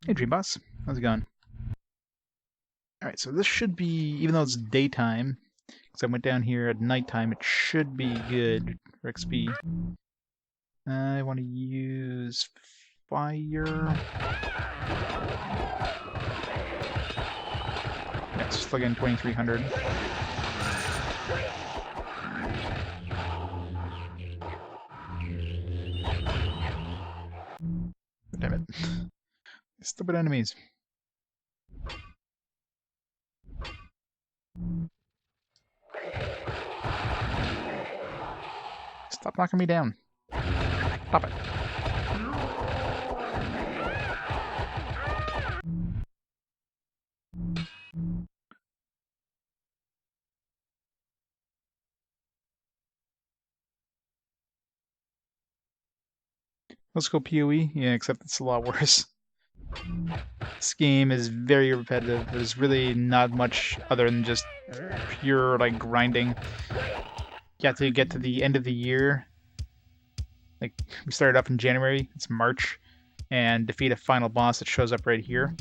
S1: Hey, Dream Boss. How's it going? Alright, so this should be, even though it's daytime, because I went down here at nighttime, it should be good for XP. I want to use fire. Let's plug in 2300. Damn it. Stupid enemies. Stop knocking me down. Stop it. Let's go PoE. Yeah, except it's a lot worse. This game is very repetitive. There's really not much other than just pure like grinding. You have to get to the end of the year. Like we started up in January, it's March, and defeat a final boss that shows up right here.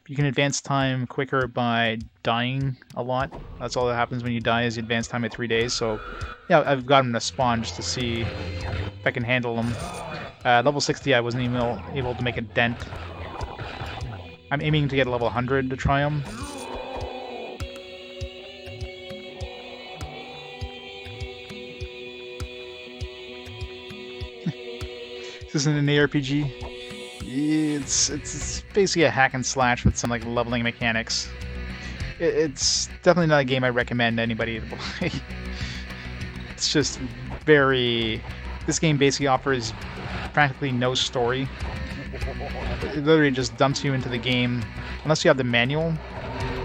S1: You can advance time quicker by dying a lot. That's all that happens when you die is you advance time at 3 days. So, yeah, I've got him to spawn just to see if I can handle him. Level 60, I wasn't even able to make a dent. I'm aiming to get level 100 to try him. This isn't an ARPG. It's basically a hack and slash with some like leveling mechanics. It's definitely not a game I recommend anybody to play. It's just very... This game basically offers practically no story. It literally just dumps you into the game, unless you have the manual,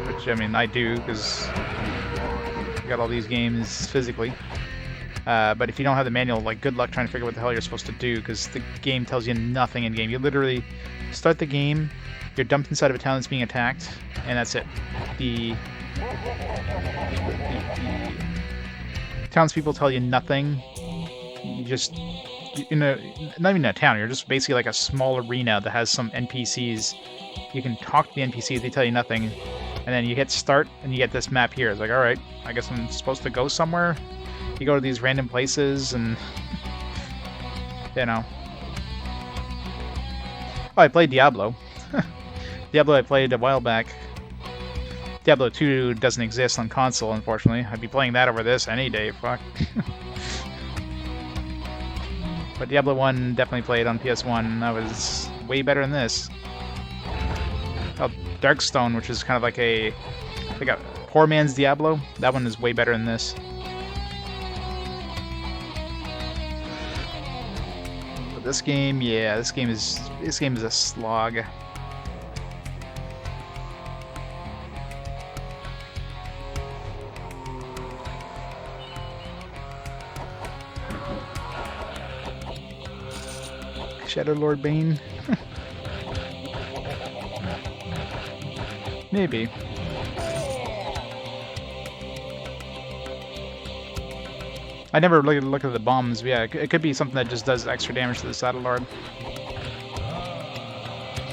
S1: which, I mean, I do, because I got all these games physically. But if you don't have the manual, like, good luck trying to figure out what the hell you're supposed to do, because the game tells you nothing in game. You literally start the game, you're dumped inside of a town that's being attacked, and that's it. The townspeople tell you nothing. You just, not even in a town, you're just basically like a small arena that has some NPCs. You can talk to the NPCs, they tell you nothing, and then you hit start, and you get this map here. It's like, alright, I guess I'm supposed to go somewhere. You go to these random places, and, you know. Oh, I played Diablo. Diablo I played a while back. Diablo 2 doesn't exist on console, unfortunately. I'd be playing that over this any day, fuck. But Diablo 1 definitely played on PS1. That was way better than this. Oh, Darkstone, which is kind of like a poor man's Diablo. That one is way better than this. But this game, yeah, this game is a slog. Shadow Lord Bane? Maybe. I never looked at the bombs, but yeah, it could be something that just does extra damage to the Shadow Lord.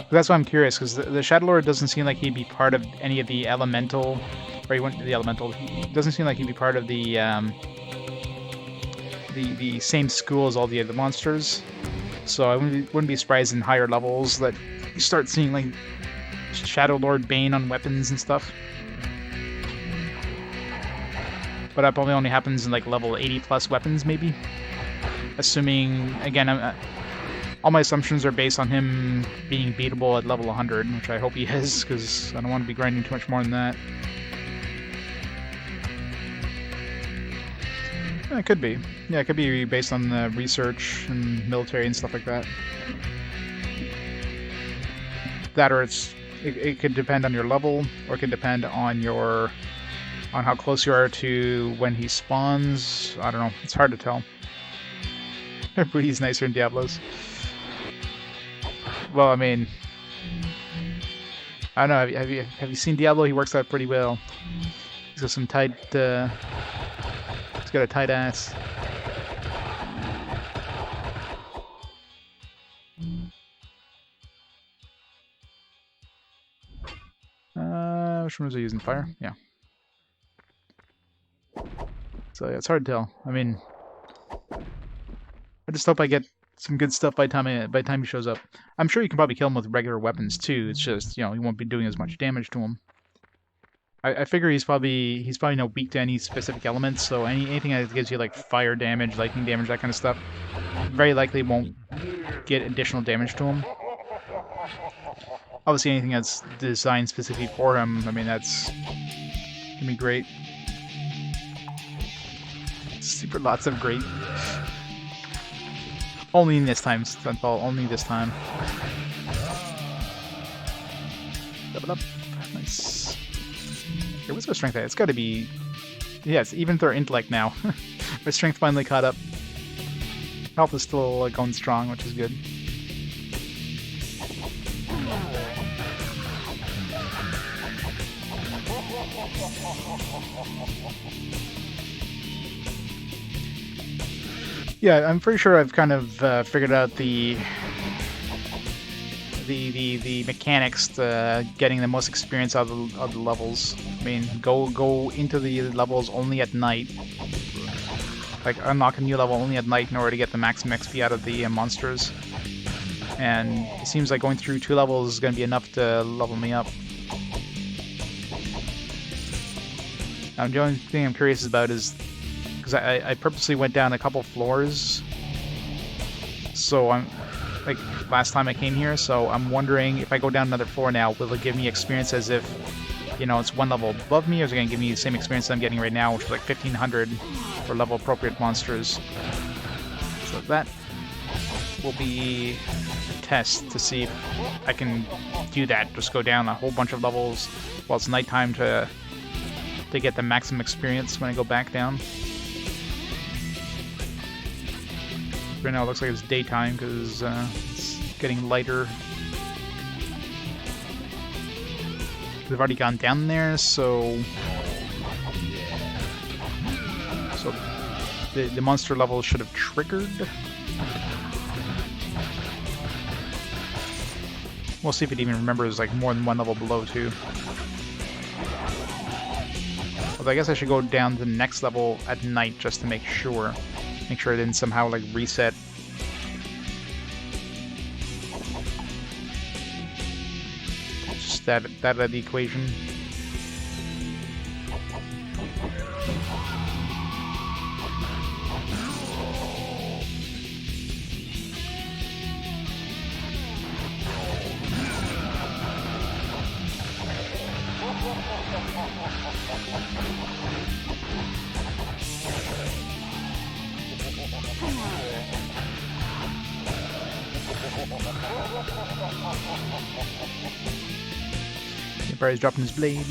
S1: That's why I'm curious, because the Shadow Lord doesn't seem like he'd be part of any of the elemental, or he wouldn't be the elemental. He doesn't seem like he'd be part of the same school as all the other monsters. So I wouldn't be surprised in higher levels that you start seeing like Shadow Lord Bane on weapons and stuff. But that probably only happens in like level 80 plus weapons, maybe. Assuming, again, all my assumptions are based on him being beatable at level 100, which I hope he is, because I don't want to be grinding too much more than that. Yeah, it could be. Yeah, it could be based on the research and military and stuff like that. That, or it could depend on your level, or it could depend on how close you are to when he spawns. I don't know. It's hard to tell. Everybody's nicer in Diablos. Well, I mean, I don't know. Have you seen Diablo? He works out pretty well. He's got some tight. He's got a tight ass. Which one was I using? Fire? Yeah. So yeah, it's hard to tell. I mean, I just hope I get some good stuff by the time he shows up. I'm sure you can probably kill him with regular weapons too. It's just, you know, he won't be doing as much damage to him. I figure he's probably not weak to any specific elements, so anything that gives you like fire damage, lightning damage, that kind of stuff, very likely won't get additional damage to him. Obviously, anything that's designed specifically for him, I mean, that's gonna be great. Super lots of great. Only in this time, Stunfall. Only this time. Double up. Nice. Okay, what's our strength at? It's gotta be... Yeah, it's even with our intellect now. Our strength finally caught up. Health is still going strong, which is good. Yeah, I'm pretty sure I've kind of figured out the the mechanics to getting the most experience out of the levels. I mean, go into the levels only at night. Like, unlock a new level only at night in order to get the maximum XP out of the monsters. And it seems like going through 2 levels is going to be enough to level me up. The only thing I'm curious about is, because I purposely went down a couple floors, so I'm, like, last time I came here, so I'm wondering if I go down another floor now, will it give me experience as if, you know, it's 1 level above me, or is it going to give me the same experience that I'm getting right now, which is like 1500 for level appropriate monsters. So that will be a test to see if I can do that, just go down a whole bunch of levels while it's nighttime to get the maximum experience when I go back down. Right now it looks like it's daytime because it's getting lighter. We've already gone down there, so the monster level should have triggered. We'll see if it even remembers like more than 1 level below too. Although I guess I should go down to the next level at night just to make sure. Make sure it didn't somehow like reset. Just that out of the equation. Empire's dropping his blade.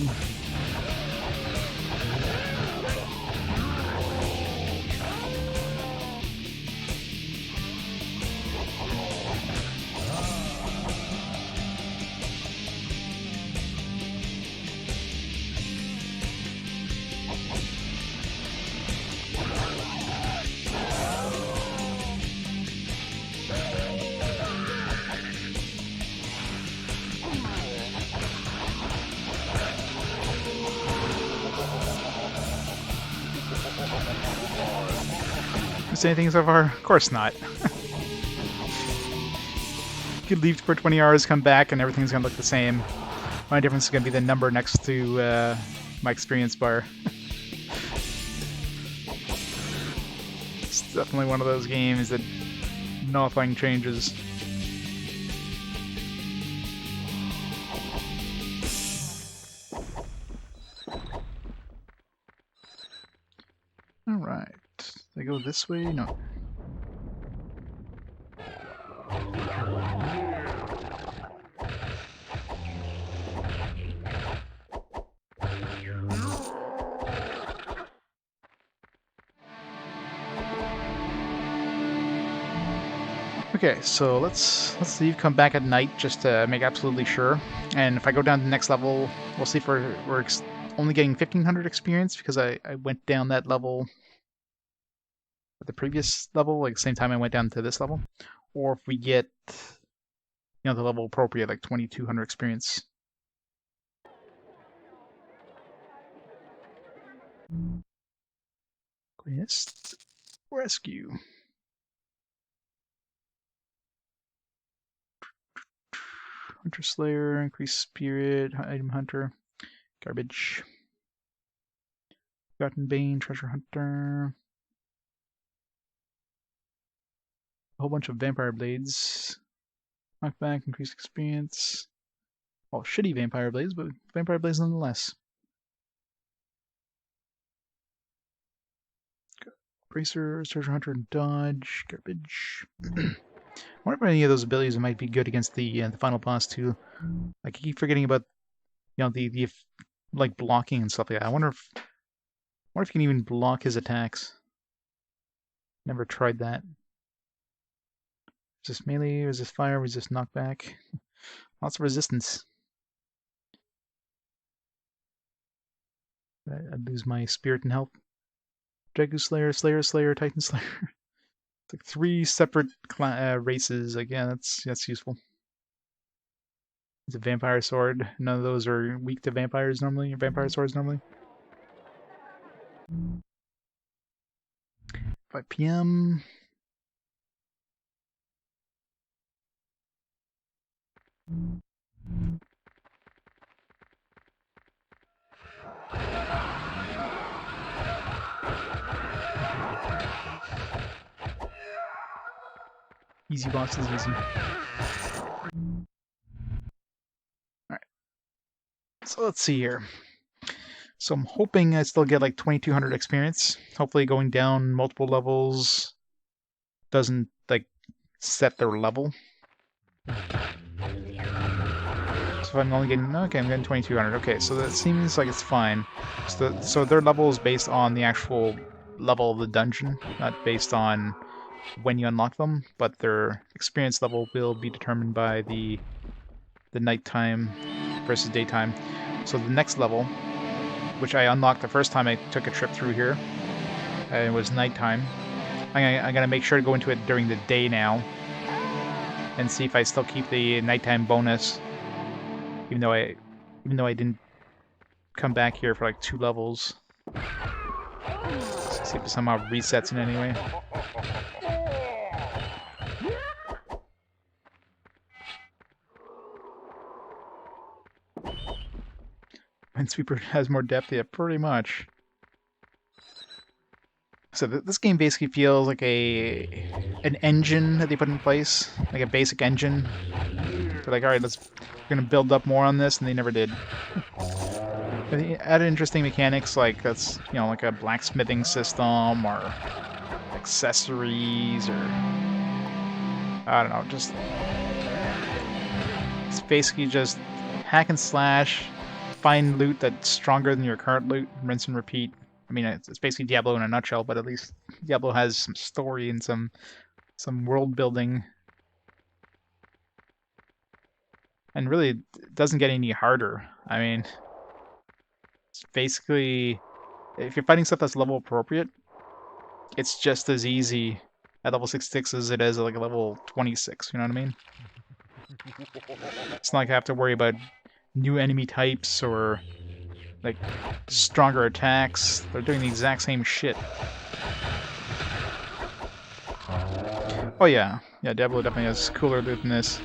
S1: Miss anything so far? Of course not. You could leave for 20 hours, come back, and everything's gonna look the same. My difference is gonna be the number next to my experience bar. It's definitely one of those games that nothing changes. Alright. They go this way? No. Okay, so let's leave, come back at night just to make absolutely sure. And if I go down to the next level, we'll see if we're only getting 1500 experience because I went down that level at the previous level, like the same time I went down to this level, or if we get, you know, the level appropriate, like 2200 experience. Quest rescue. Hunter Slayer, increased spirit, item hunter, garbage. Forgotten Bane, treasure hunter. A whole bunch of vampire blades. Knockback, increased experience. Well, shitty vampire blades, but vampire blades nonetheless. Bracer, treasure hunter, dodge, garbage. I wonder if any of those abilities might be good against the final boss too. I keep forgetting about, you know, the like blocking and stuff like that. I wonder if you can even block his attacks. Never tried that. Resist melee, resist fire, resist knockback. Lots of resistance. I'd lose my spirit and health. Dragon Slayer, Slayer, Titan Slayer. It's like 3 separate races. Like, yeah, that's useful. It's a vampire sword. None of those are weak to vampires normally, or vampire swords normally. 5 p.m. Easy boss is easy. Alright. So let's see here. So I'm hoping I still get like 2200 experience. Hopefully going down multiple levels doesn't like set their level. So if I'm only getting, okay, I'm getting 2200. Okay, so that seems like it's fine. So their level is based on the actual level of the dungeon, not based on when you unlock them, but their experience level will be determined by the nighttime versus daytime. So the next level, which I unlocked the first time I took a trip through here, it was nighttime. I'm gonna make sure to go into it during the day now, and see if I still keep the nighttime bonus, even though I didn't come back here for like 2 levels. Let's see if it somehow resets in any way. Minesweeper has more depth, yeah, pretty much. So this game basically feels like an engine that they put in place, like a basic engine. They're like, all right, we're gonna build up more on this, and they never did. But they added interesting mechanics, like that's like a blacksmithing system or accessories, or I don't know, just it's basically just hack and slash. Find loot that's stronger than your current loot, rinse and repeat. I mean, it's basically Diablo in a nutshell, but at least Diablo has some story and some world building. And really, it doesn't get any harder. I mean, it's basically, if you're fighting stuff that's level appropriate, it's just as easy at level 66 as it is at like a level 26, you know what I mean? It's not like I have to worry about new enemy types or like stronger attacks. They're doing the exact same shit. Oh yeah, Diablo definitely has cooler loot than this.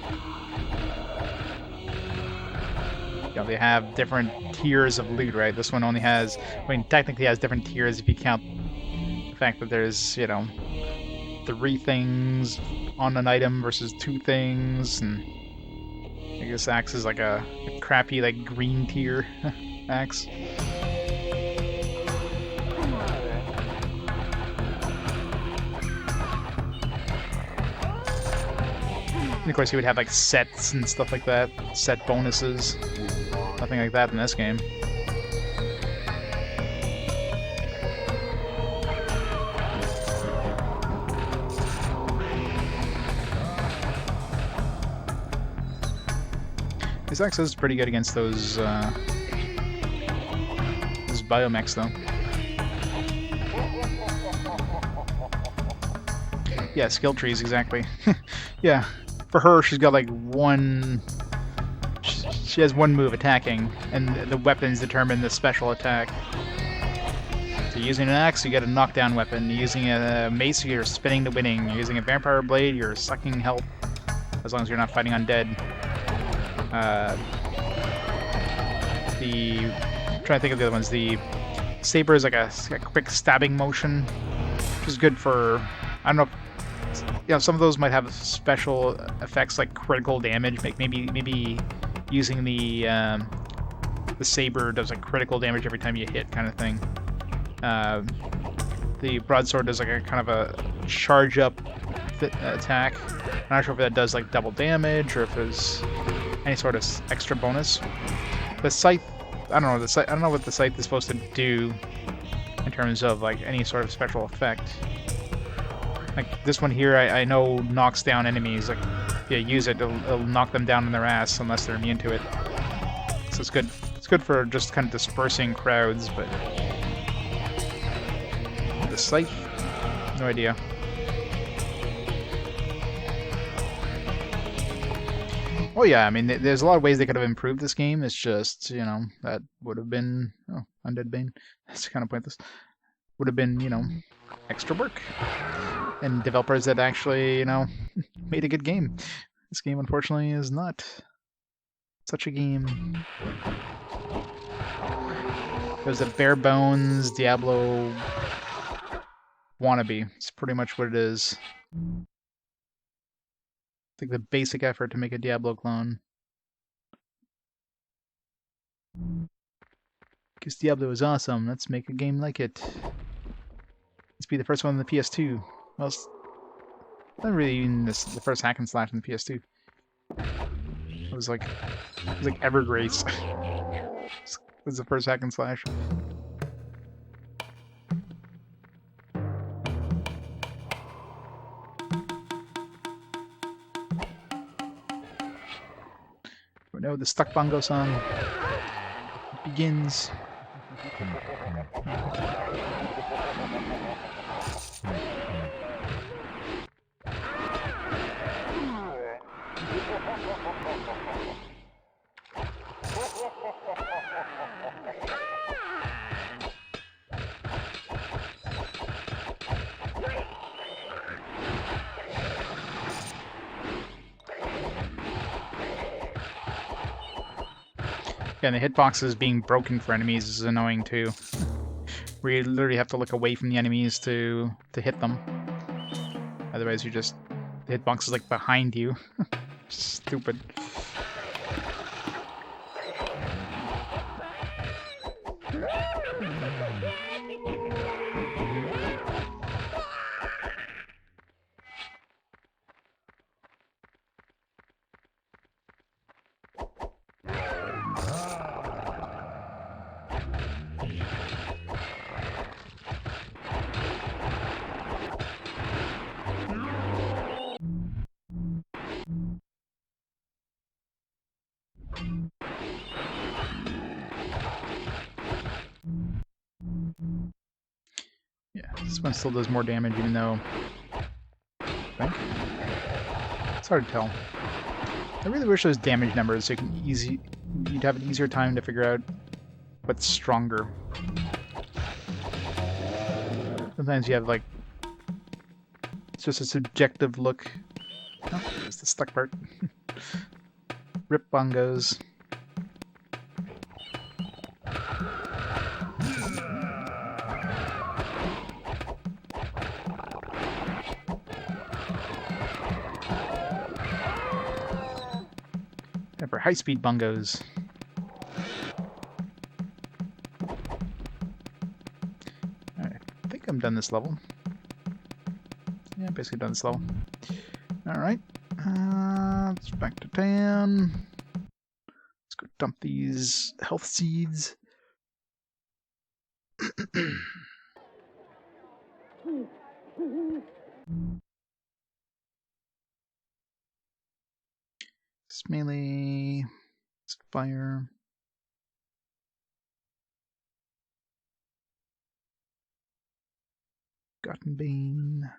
S1: They have different tiers of loot, right? This one only has, I mean, technically has different tiers if you count the fact that there's 3 things on an item versus 2 things, and I guess axe is like a crappy like green tier axe. And of course you would have like sets and stuff like that, set bonuses. Nothing like that in this game. This axe is pretty good against those biomechs, though. Yeah, skill trees, exactly. Yeah, for her, she's got like one... She has one move attacking, and the weapons determine the special attack. So using an axe, you get a knockdown weapon. Using a mace, you're spinning to winning. Using a vampire blade, you're sucking health, as long as you're not fighting undead. I'm trying to think of the other ones. The saber is like a quick stabbing motion, which is good for, I don't know, some of those might have special effects like critical damage. Like maybe using the saber does like critical damage every time you hit, kind of thing. The broadsword does like a kind of a charge up attack. I'm not sure if that does like double damage or if there's any sort of extra bonus. The scythe, I don't know what the scythe is supposed to do in terms of like any sort of special effect. Like this one here, I know knocks down enemies. Like, yeah, use it, it'll knock them down in their ass unless they're immune to it. So it's good. It's good for just kind of dispersing crowds, but the scythe, no idea. Oh yeah, I mean, there's a lot of ways they could have improved this game. It's just, you know, that would have been Undead Bane. That's kind of pointless. Would have been, you know, extra work. And developers that actually, you know, made a good game. This game, unfortunately, is not such a game. It was a bare bones Diablo wannabe. It's pretty much what it is. It's like the basic effort to make a Diablo clone. Because Diablo is awesome. Let's make a game like it. Let's be the first one on the PS2. Well, it's not really even the first hack and slash on the PS2. It was like Evergrace. It was the first hack and slash. We know the Stuck Bongo song. It begins. Yeah, and the hitboxes being broken for enemies is annoying too. Where you literally have to look away from the enemies to hit them. Otherwise, the hitbox is like behind you. Stupid. Yeah, this one still does more damage, even though I think it's hard to tell. I really wish those damage numbers so you'd have an easier time to figure out what's stronger. Sometimes you have like it's just a subjective look. Oh, there's the stuck part. Rip bongos. And for high-speed bongos. Alright, I think I'm done this level. Yeah, basically done this level. Alright, let's back to town. Let's go dump these health seeds. It's melee. It's fire. Gotten Bane.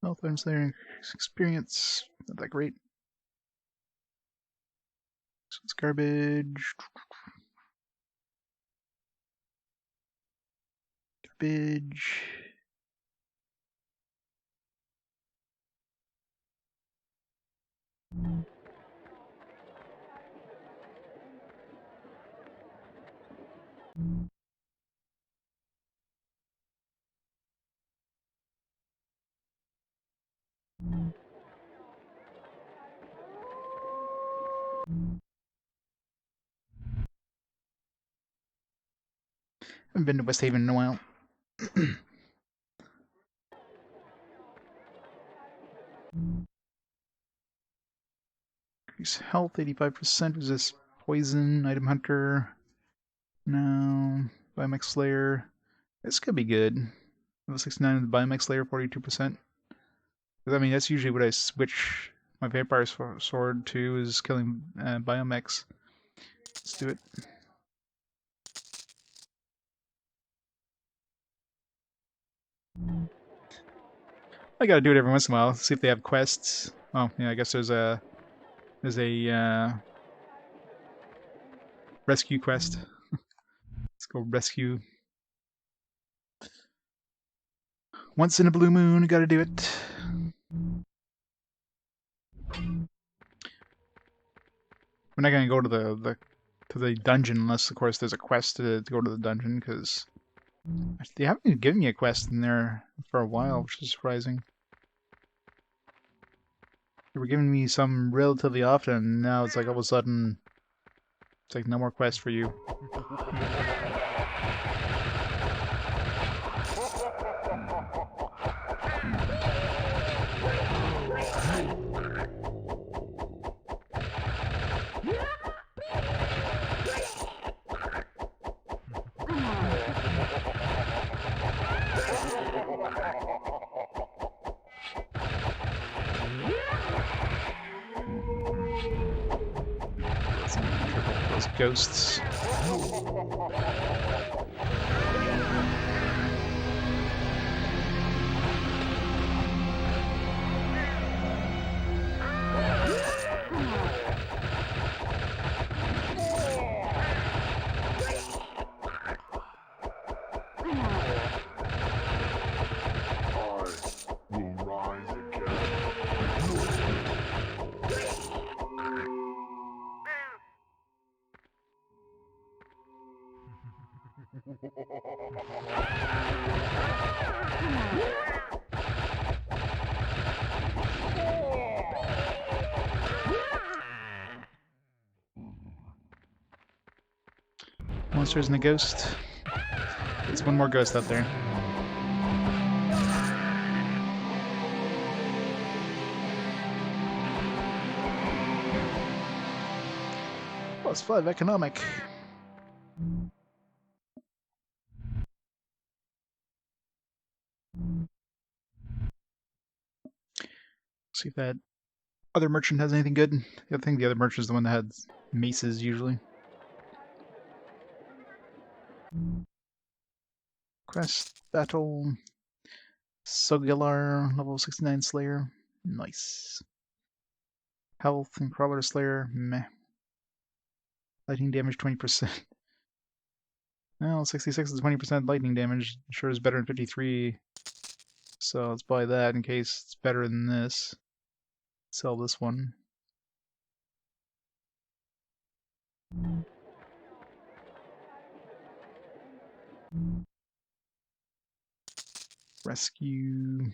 S1: Health items there. Experience. Not that great. So it's garbage. Garbage. Haven't been to West Haven in a while. Increase health 85%. Resist poison. Item hunter. No. Biomex Slayer. This could be good. Level 69 of the Biomex Slayer, 42%. I mean, that's usually what I switch my Vampire Sword to, is killing Biomex. Let's do it. I gotta do it every once in a while. See if they have quests. Oh yeah, I guess there's a rescue quest. Let's go rescue. Once in a blue moon, gotta do it. We're not gonna go to the dungeon unless, of course, there's a quest to go to the dungeon, because they haven't even given me a quest in there for a while, which is surprising. They were giving me some relatively often, and now it's like all of a sudden, it's like no more quest for you. Those ghosts. Monsters and the ghost. There's one more ghost out there. +5 economic. See if that other merchant has anything good. I think the other merchant is the one that had maces usually. Quest battle. Sogular, level 69 Slayer. Nice. Health and Crawler Slayer. Meh. Lightning damage 20%. Well, 66 is 20% lightning damage. Sure is better than 53. So let's buy that in case it's better than this. Sell this one. Rescue.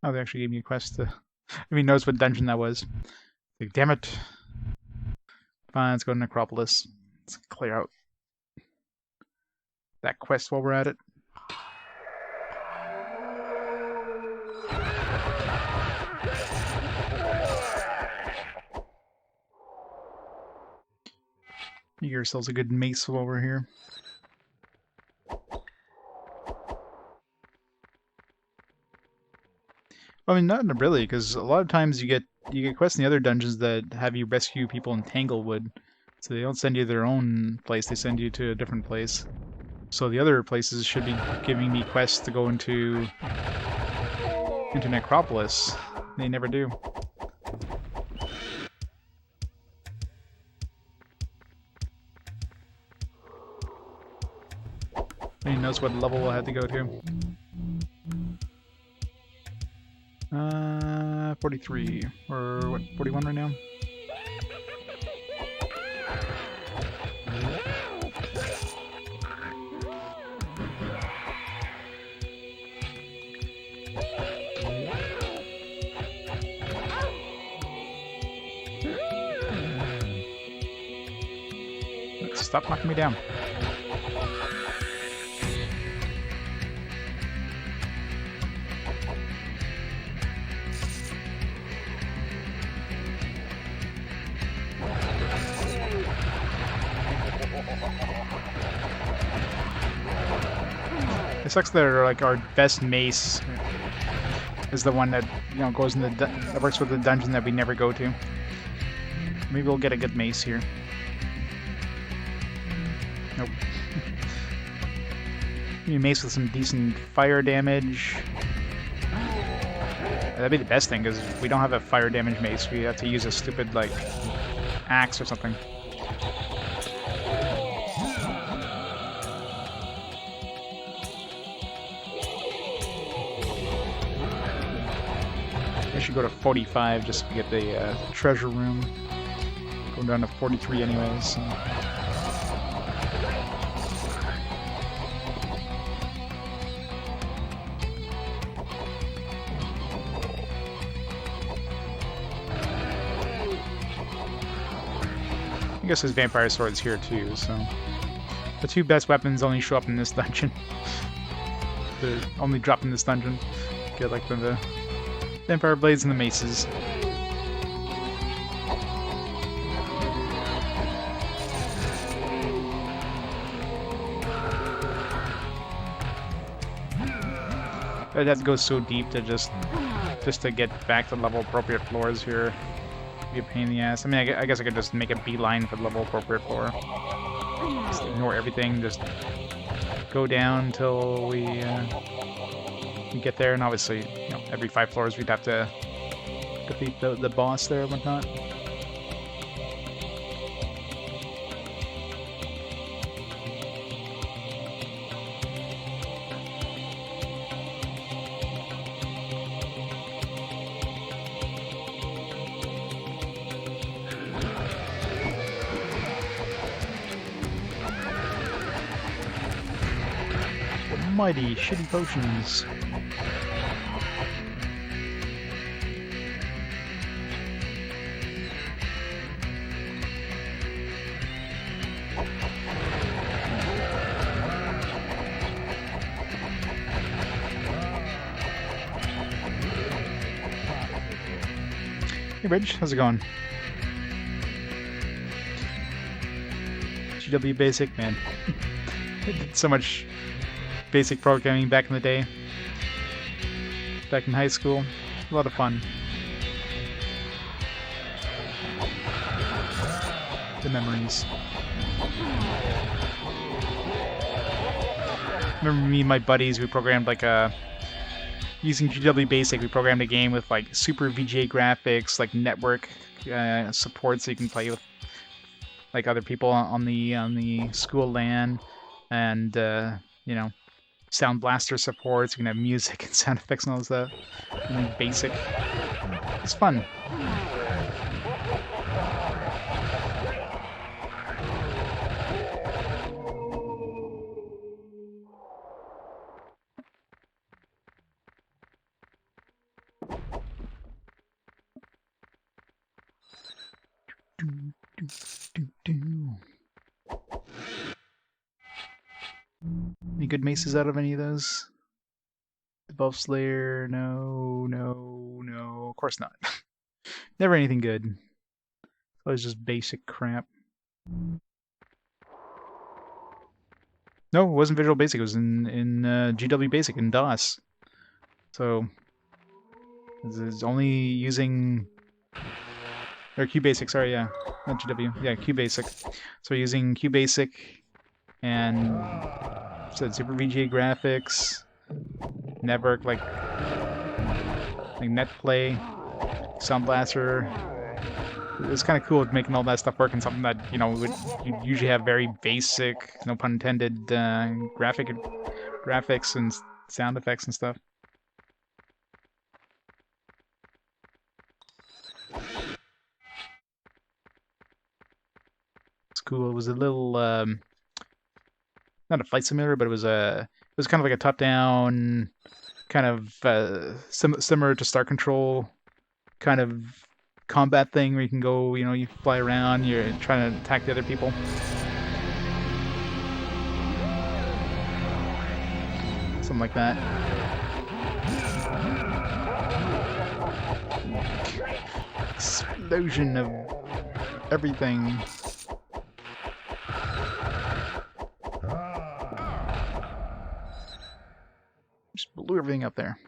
S1: Oh, they actually gave me a quest to... I mean, notice what dungeon that was. Like, damn it. Fine, let's go to Necropolis. Let's clear out that quest while we're at it. You get yourselves a good mace while we're here. I mean, not really, because a lot of times you get quests in the other dungeons that have you rescue people in Tanglewood. So they don't send you to their own place, they send you to a different place. So the other places should be giving me quests to go into Necropolis. They never do. He knows what level I had to go to. 43. Or what, 41 right now? Stop knocking me down. It sucks that like our best mace is the one that goes in the that works with the dungeon that we never go to. Maybe we'll get a good mace here. Nope. Maybe mace with some decent fire damage. That'd be the best thing, because we don't have a fire damage mace. We have to use a stupid, like, axe or something. I should go to 45 just to get the treasure room. Going down to 43 anyways. So. I guess there's vampire swords here too, so the two best weapons only show up in this dungeon. They only drop in this dungeon. Get like the vampire blades and the maces. I'd have to go so deep to just to get back to level appropriate floors here. Be a pain in the ass. I mean, I guess I could just make a beeline for the level appropriate floor. Just ignore everything. Just go down until we get there. And obviously, every 5 floors we'd have to defeat the boss there and whatnot. Mighty shitty potions. Hey Bridge, how's it going? GW Basic, man. I did so much basic programming back in the day. Back in high school. A lot of fun. The memories. Remember me and my buddies, we programmed like using GW Basic, we programmed a game with like super VGA graphics, like network support, so you can play with like other people on the school LAN, and Sound Blaster supports. You can have music and sound effects and all that stuff. And then basic. It's fun. Any good maces out of any of those? Debuff Slayer? No, no, no. Of course not. Never anything good. It's always just basic crap. No, it wasn't Visual Basic. It was in GW Basic in DOS. So it's only using or QBasic. Sorry, yeah, not GW. Yeah, QBasic. So we're using QBasic and said Super VGA graphics, network like NetPlay, Sound Blaster. It's kind of cool making all that stuff work in something that you'd usually have very basic, no pun intended, graphics and sound effects and stuff. It's cool. It was a little not a flight simulator, but it was kind of like a top-down, kind of similar to Star Control kind of combat thing where you can go, you fly around, you're trying to attack the other people. Something like that. Explosion of everything. Just blew everything up there.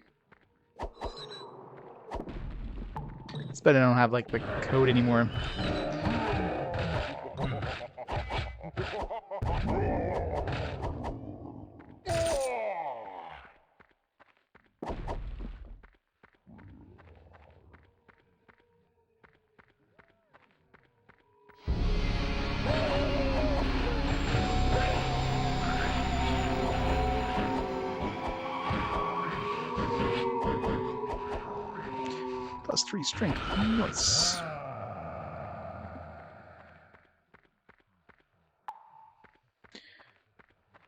S1: It's better I don't have like the code anymore. +3 strength. Nice.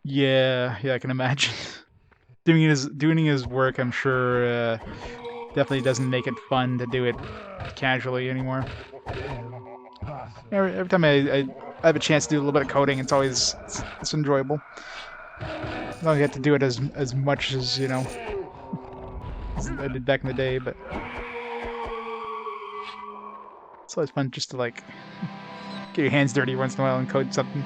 S1: Yeah, I can imagine. doing his work, I'm sure, definitely doesn't make it fun to do it casually anymore. Every time I have a chance to do a little bit of coding, it's always it's enjoyable. I don't get to do it as much as as I did back in the day, but it's always fun just to like get your hands dirty once in a while and code something.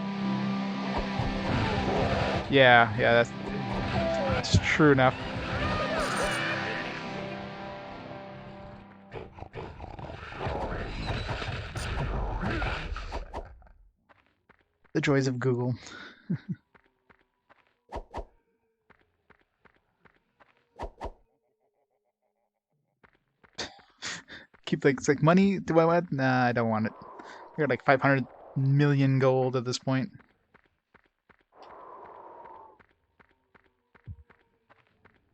S1: Yeah, that's true enough. The joys of Google. Keep like, it's like, money, do I want? Nah, I don't want it. I got like 500 million gold at this point.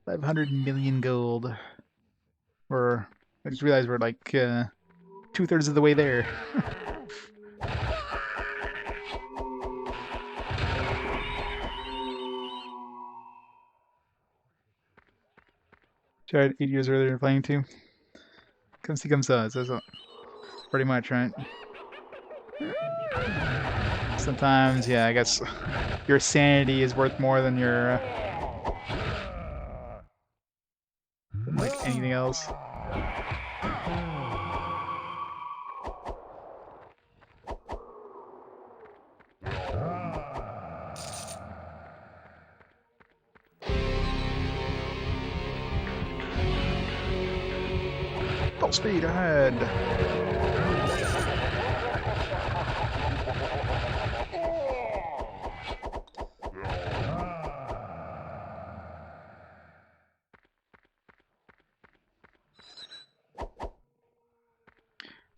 S1: $500 million gold. I just realized we're like 2/3 of the way there. Tried 8 years earlier playing too. Come see, come saw. So pretty much, right? Sometimes, yeah, I guess your sanity is worth more than your like anything else. Full speed ahead.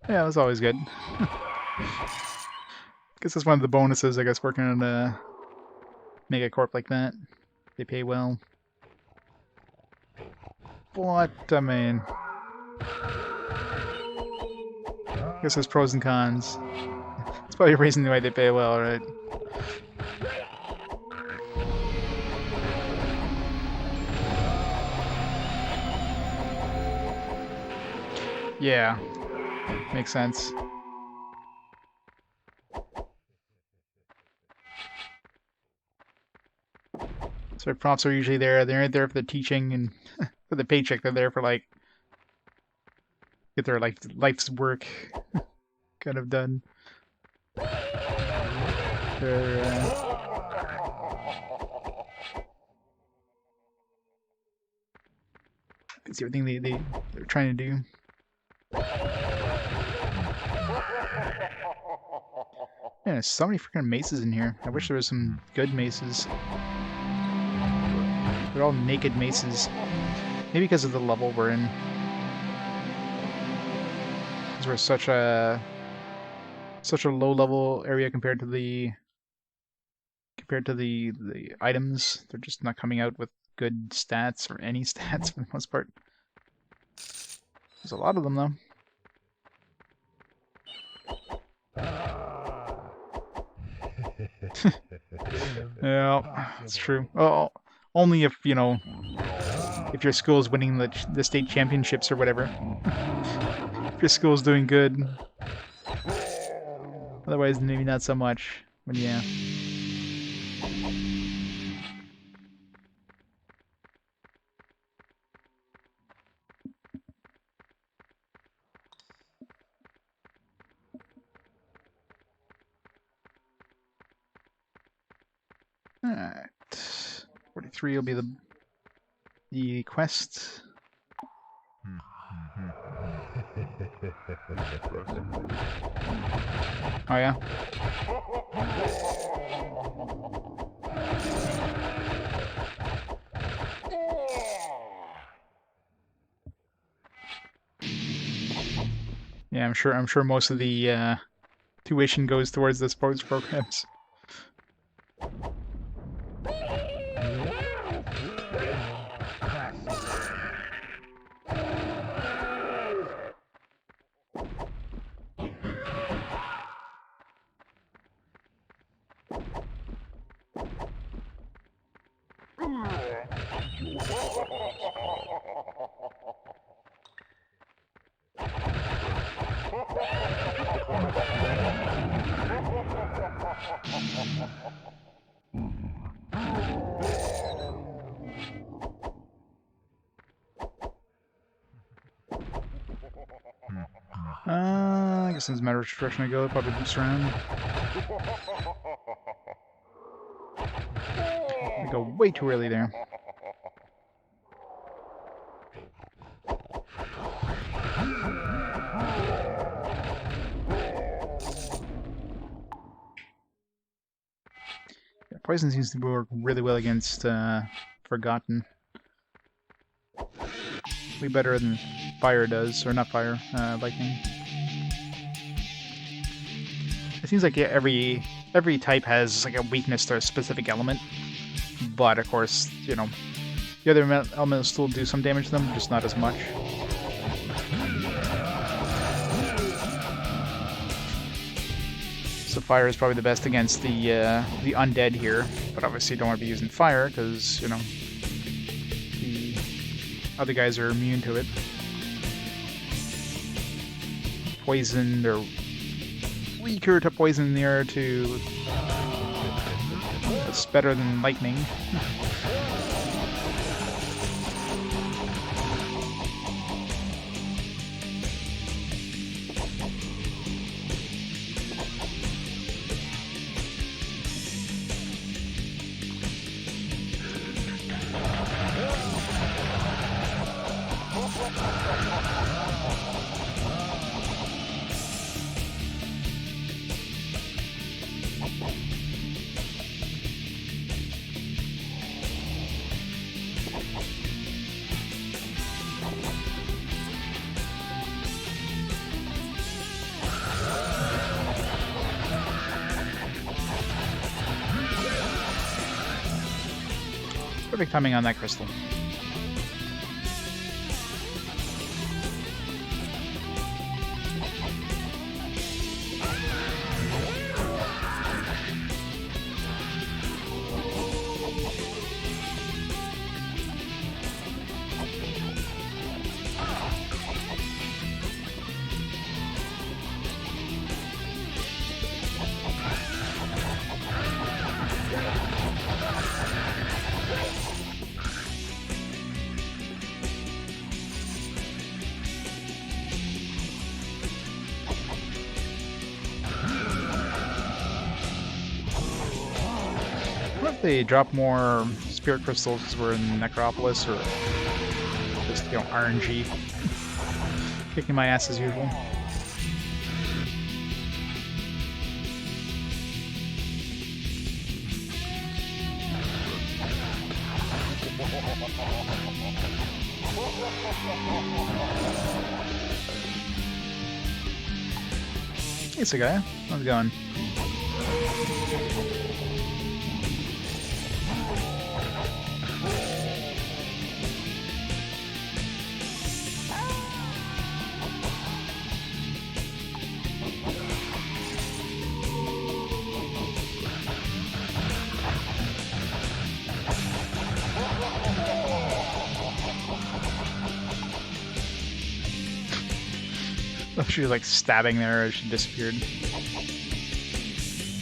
S1: Yeah, that's always good. Guess that's one of the bonuses, I guess, working on a megacorp like that. They pay well. But, I mean, I guess there's pros and cons. It's probably a reason why they pay well, right? Yeah, makes sense. So props are usually there. They're not there for the teaching and for the paycheck. They're there for like get their life's work kind of done. They're it's everything they're trying to do. Man, there's so many freaking maces in here. I wish there was some good maces. They're all naked maces. Maybe because of the level we're in. Because we're such a low level area compared to the items. They're just not coming out with good stats or any stats for the most part. There's a lot of them though. Yeah, it's true. Oh, only if if your school's winning the state championships or whatever. If your school's doing good. Otherwise, maybe not so much. But yeah. Alright. 43 will be the quest. Oh yeah? Yeah, I'm sure most of the tuition goes towards the sports programs. I guess it's a matter of which direction I go. Probably boost around. I go way too early there. Yeah, poison seems to work really well against Forgotten. Way better than fire does, or not fire, lightning. It seems like every type has like a weakness to a specific element, but of course, you know, the other elements still do some damage to them, just not as much. So fire is probably the best against the undead here, but obviously don't want to be using fire because, you know, the other guys are immune to it. Poison, they're weaker to poison in the air to... That's better than lightning. Perfect timing on that crystal. What if they drop more spirit crystals because we're in Necropolis, or just, you know, RNG? Kicking my ass as usual. Hey, Sagaya. How's it going? She was like stabbing there as she disappeared.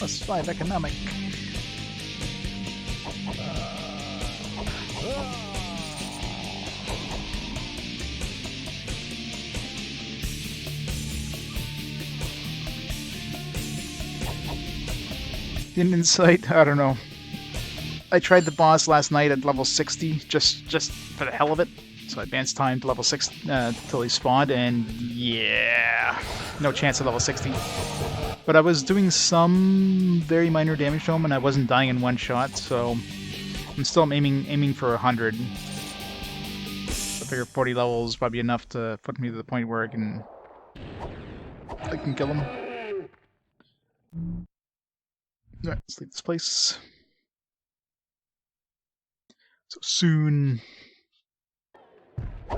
S1: +5 economic. In insight, I don't know. I tried the boss last night at level 60, just for the hell of it. So advanced time to level 6 till he spawned, and yeah, no chance at level 60. But I was doing some very minor damage to him, and I wasn't dying in one shot, so I'm still aiming for 100. I figure 40 levels is probably enough to put me to the point where I can kill him. Alright, let's leave this place. So soon. I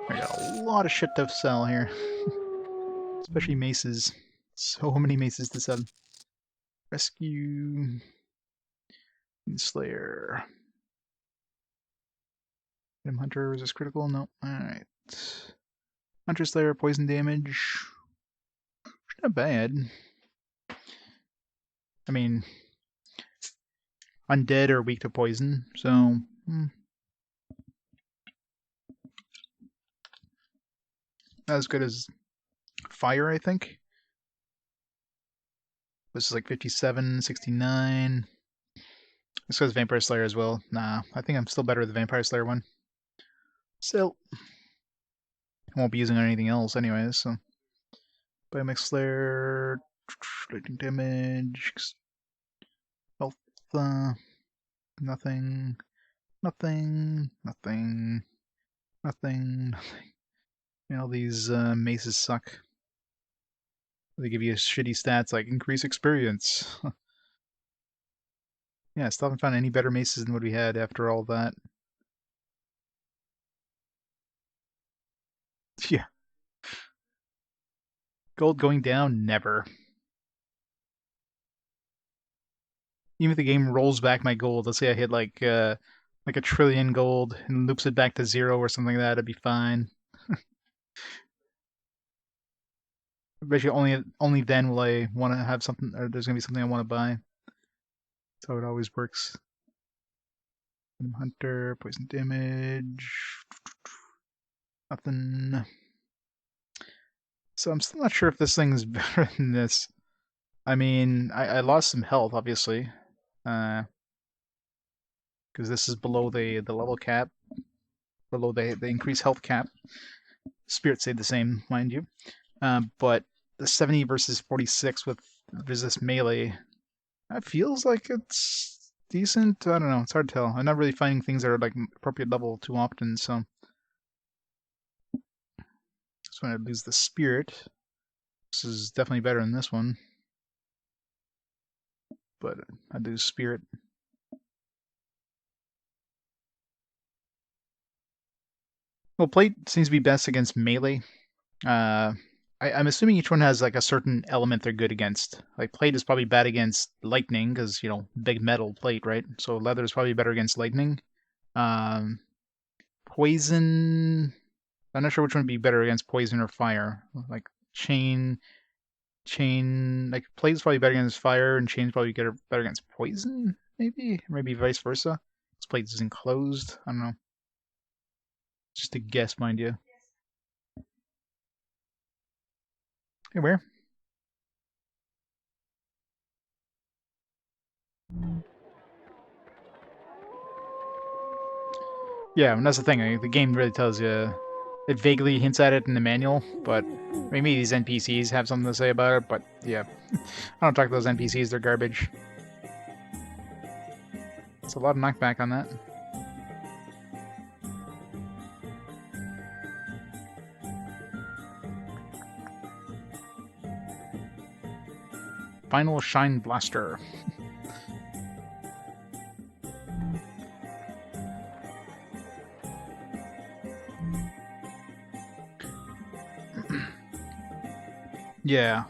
S1: got a lot of shit to sell here. Especially maces. So many maces to sell. Rescue. Slayer. Venom Hunter, is this critical? No. Alright. Hunter Slayer, poison damage. Not bad. I mean, undead are weak to poison, so. Not as good as fire, I think. This is like 57, 69. This goes Vampire Slayer as well. Nah, I think I'm still better with the Vampire Slayer one. Still. I won't be using anything else anyways, so. Biomech Slayer. Lightning damage. Health. Nothing. Nothing. Nothing. Nothing. Nothing. You know, these maces suck. They give you shitty stats like increase experience. Yeah, still haven't found any better maces than what we had after all that. Yeah. Gold going down? Never. Even if the game rolls back my gold, let's say I hit like a trillion gold and loops it back to 0 or something like that, it'd be fine. I bet you only then will I want to have something, or there's gonna be something I want to buy. That's how it always works. Hunter, poison damage, nothing. So I'm still not sure if this thing's better than this. I mean, I lost some health, obviously, because this is below the level cap, below the increased health cap. Spirit stayed the same, mind you. But the 70 versus 46 with resist melee, that feels like it's decent. I don't know. It's hard to tell. I'm not really finding things that are like appropriate level too often, so. So when I lose the spirit, this is definitely better than this one. But I lose spirit. Well, plate seems to be best against melee. I'm assuming each one has like a certain element they're good against. Like plate is probably bad against lightning because big metal plate, right? So leather is probably better against lightning. Poison. I'm not sure which one would be better against poison or fire. Like chain. Like plate is probably better against fire, and chain is probably better against poison. Maybe vice versa. This plate is enclosed. I don't know. Just a guess, mind you. Hey, where? Yeah, and that's the thing. The game really tells you. It vaguely hints at it in the manual, but maybe these NPCs have something to say about it. But yeah, I don't talk to those NPCs. They're garbage. It's a lot of knockback on that. Final Shine Blaster. Yeah,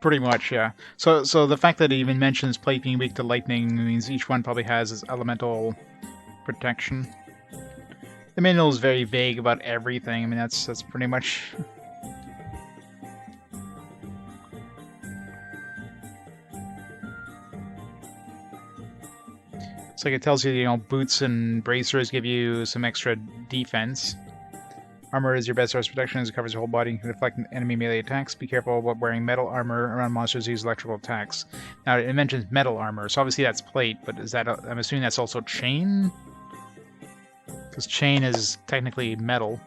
S1: pretty much. Yeah. So the fact that it even mentions plate being weak to lightning means each one probably has its elemental protection. The manual is very vague about everything. I mean, that's pretty much. It's like it tells you, boots and bracers give you some extra defense. Armor is your best source of protection as it covers your whole body and can deflect enemy melee attacks. Be careful about wearing metal armor around monsters who use electrical attacks. Now, it mentions metal armor, so obviously that's plate, but is that... I'm assuming that's also chain? Because chain is technically metal.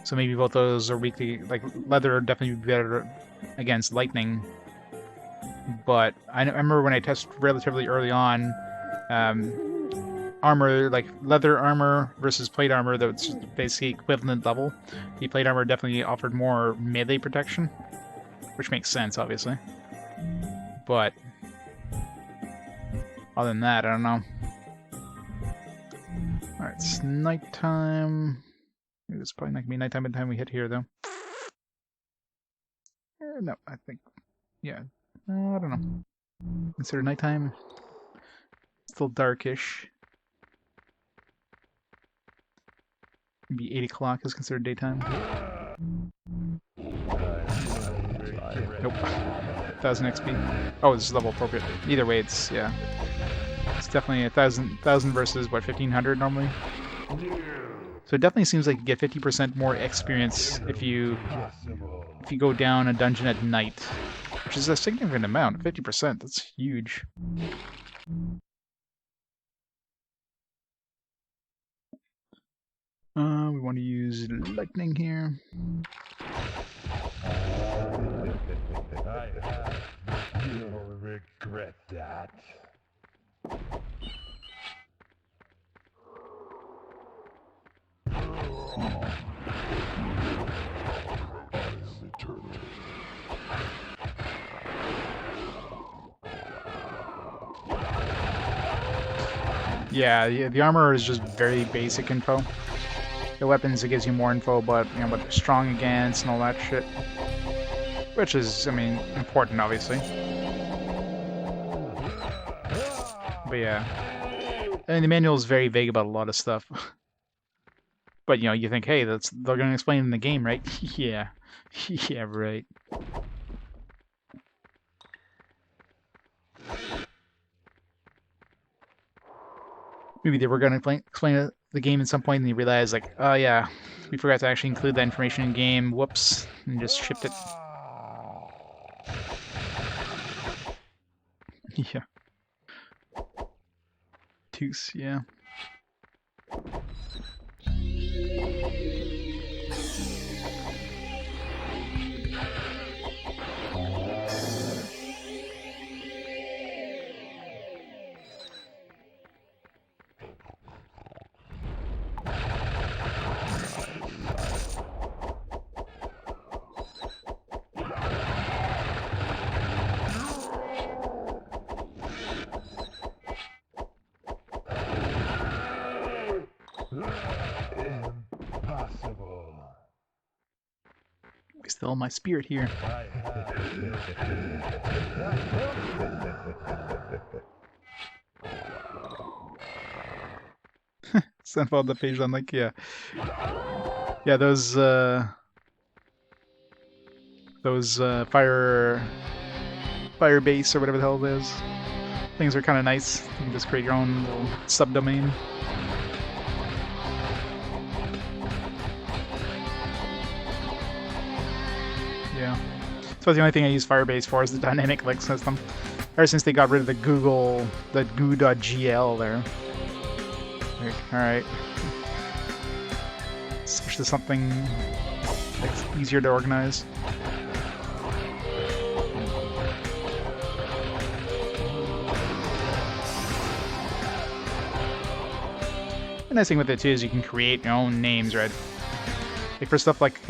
S1: So maybe both those are weakly... Like, leather would definitely be better against lightning. But I remember when I tested relatively early on, armor, like leather armor versus plate armor, that's basically equivalent level. The plate armor definitely offered more melee protection, which makes sense, obviously. But other than that, I don't know. Alright, it's nighttime. It's probably not gonna be nighttime by the time we hit here, though. No, I think, yeah. I don't know. Consider nighttime. Still darkish. Maybe 8 o'clock is considered daytime. Nope. 1000 XP. Oh, this is level appropriate. Either way, it's, yeah. It's definitely 1000 versus, what, 1500 normally? So it definitely seems like you get 50% more experience if you go down a dungeon at night. Which is a significant amount, 50%, that's huge. We want to use lightning here.
S2: You'll regret that.
S1: Yeah, the armor is just very basic info. The weapons, it gives you more info, but you know, what they're strong against and all that shit. Which is, I mean, important, obviously. But yeah. I mean, the manual is very vague about a lot of stuff. But, you know, you think, hey, they're going to explain in the game, right? Yeah. Yeah, right. Maybe they were going to explain the game at some point, and they realized, like, oh yeah, we forgot to actually include that information in game. Whoops, and just shipped it. Yeah. Tooth, yeah.
S2: Impossible.
S1: Still my spirit here. Sent all the page on, like, yeah. Yeah, those fire base or whatever the hell it is. Things are kind of nice. You can just create your own little subdomain. Yeah. So the only thing I use Firebase for is the dynamic link system. Ever since they got rid of the goo.gl there. Alright. Switch to something that's easier to organize. The nice thing with it too is you can create your own names, right? Like for stuff like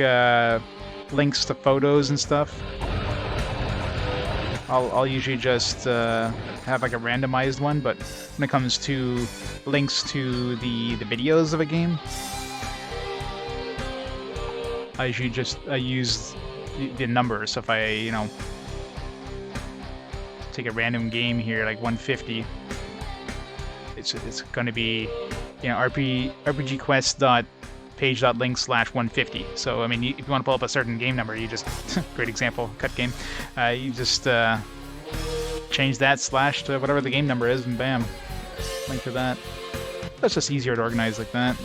S1: links to photos and stuff, I'll usually just have like a randomized one, but when it comes to links to the videos of a game, I usually just use the numbers. So if I, you know, take a random game here, like 150, it's going to be, you know, rpgquest.page.link/150. So I mean, if you want to pull up a certain game number, you just great example, cut game. You just change that slash to whatever the game number is, and bam, link to that. That's just easier to organize like that.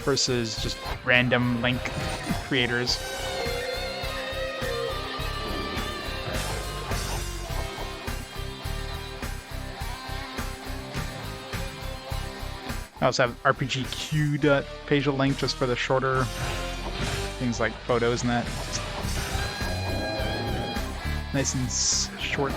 S1: versus just random link creators. I also have RPGQ.page link just for the shorter things like photos and that. Nice and short.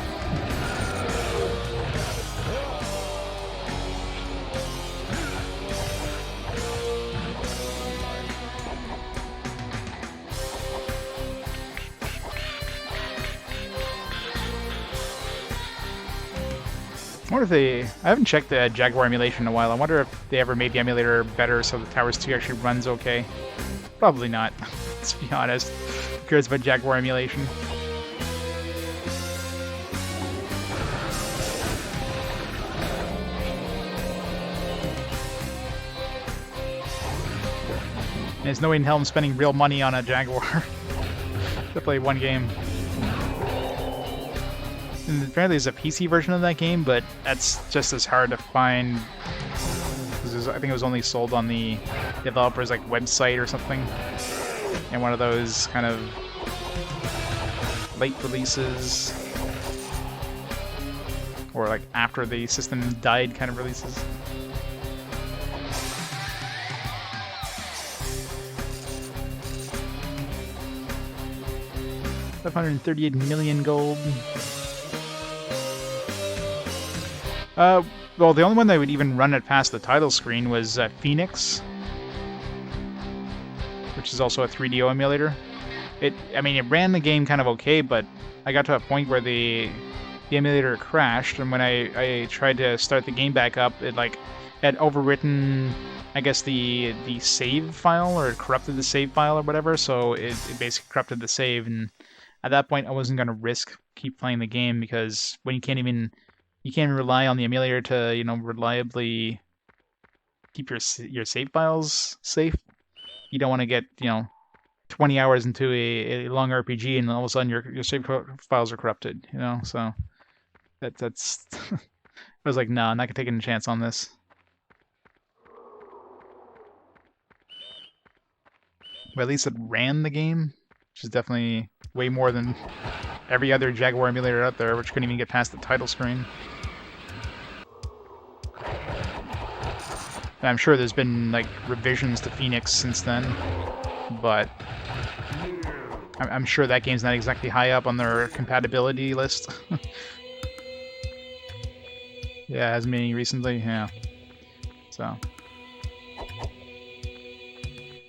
S1: I wonder if they... I haven't checked the Jaguar emulation in a while. I wonder if they ever made the emulator better so the Towers 2 actually runs okay. Probably not, let's be honest. Who cares about Jaguar emulation? And there's no way in hell I'm spending real money on a Jaguar to play one game. And apparently there's a PC version of that game, but that's just as hard to find. I think it was only sold on the developer's like website or something. And one of those kind of late releases. Or like after the system died kind of releases. $538 million gold. Well, the only one that would even run it past the title screen was Phoenix, which is also a 3DO emulator. It ran the game kind of okay, but I got to a point where the emulator crashed, and when I tried to start the game back up, it had overwritten, I guess, the save file, or it corrupted the save file or whatever, so it basically corrupted the save, and at that point I wasn't going to risk keep playing the game, because when you can't even rely on the emulator to, reliably keep your save files safe. You don't want to get, 20 hours into a long RPG and all of a sudden your save files are corrupted, so that's I was like, no, I'm not gonna take any chance on this. But at least it ran the game, which is definitely way more than every other Jaguar emulator out there, which couldn't even get past the title screen. And I'm sure there's been revisions to Phoenix since then, but I'm sure that game's not exactly high up on their compatibility list. Yeah, it hasn't been any recently, yeah. So,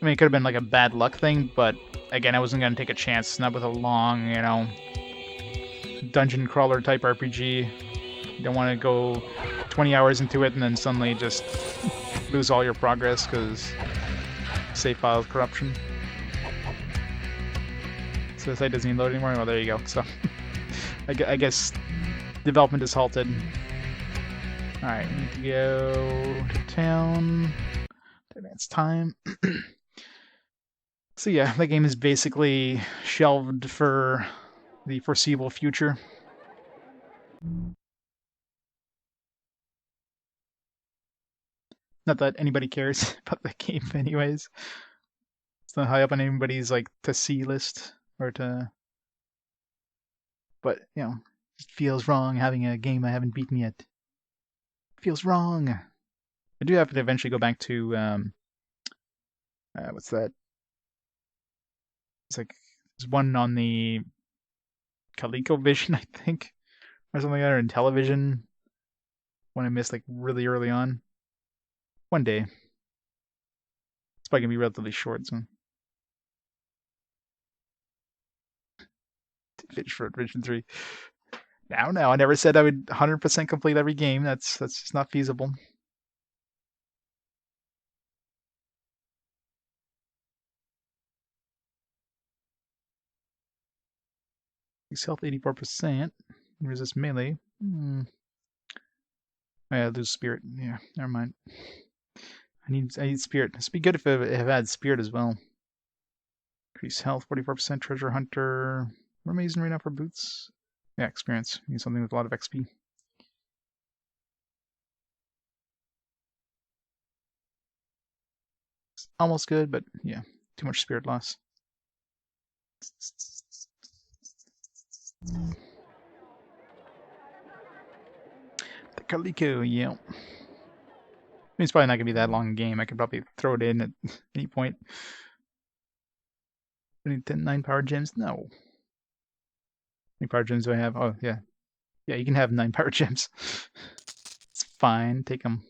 S1: it could have been a bad luck thing, but again, I wasn't gonna take a chance, not with a long, dungeon crawler type RPG. You don't want to go 20 hours into it and then suddenly just lose all your progress because save file corruption. So the site doesn't even load anymore. Well, there you go. So I guess development is halted. Alright, I need to go to town. Advance time. So yeah, that game is basically shelved for the foreseeable future. Not that anybody cares about the game anyways. It's not high up on anybody's to see list or to... But, it feels wrong having a game I haven't beaten yet. It feels wrong. I do have to eventually go back to, what's that? It's there's one on the ColecoVision, I think, or something like that, or in television. One I missed really early on. One day. It's probably gonna be relatively short, so. Finish for Division 3. No, I never said I would 100% complete every game. That's just not feasible. Max health 84%. Resist melee. I lose spirit. Yeah, never mind. I need spirit. It'd be good if it had spirit as well. Increase health 44%. Treasure hunter. What am I using right now for boots? Yeah, experience. Need something with a lot of XP. almost good, but yeah, too much spirit loss. The Calico, yeah. I mean, it's probably not gonna be that long a game. I could probably throw it in at any point. I need 9 power gems? No. How many power gems do I have? Oh, yeah. Yeah, you can have 9 power gems. It's fine. Take them.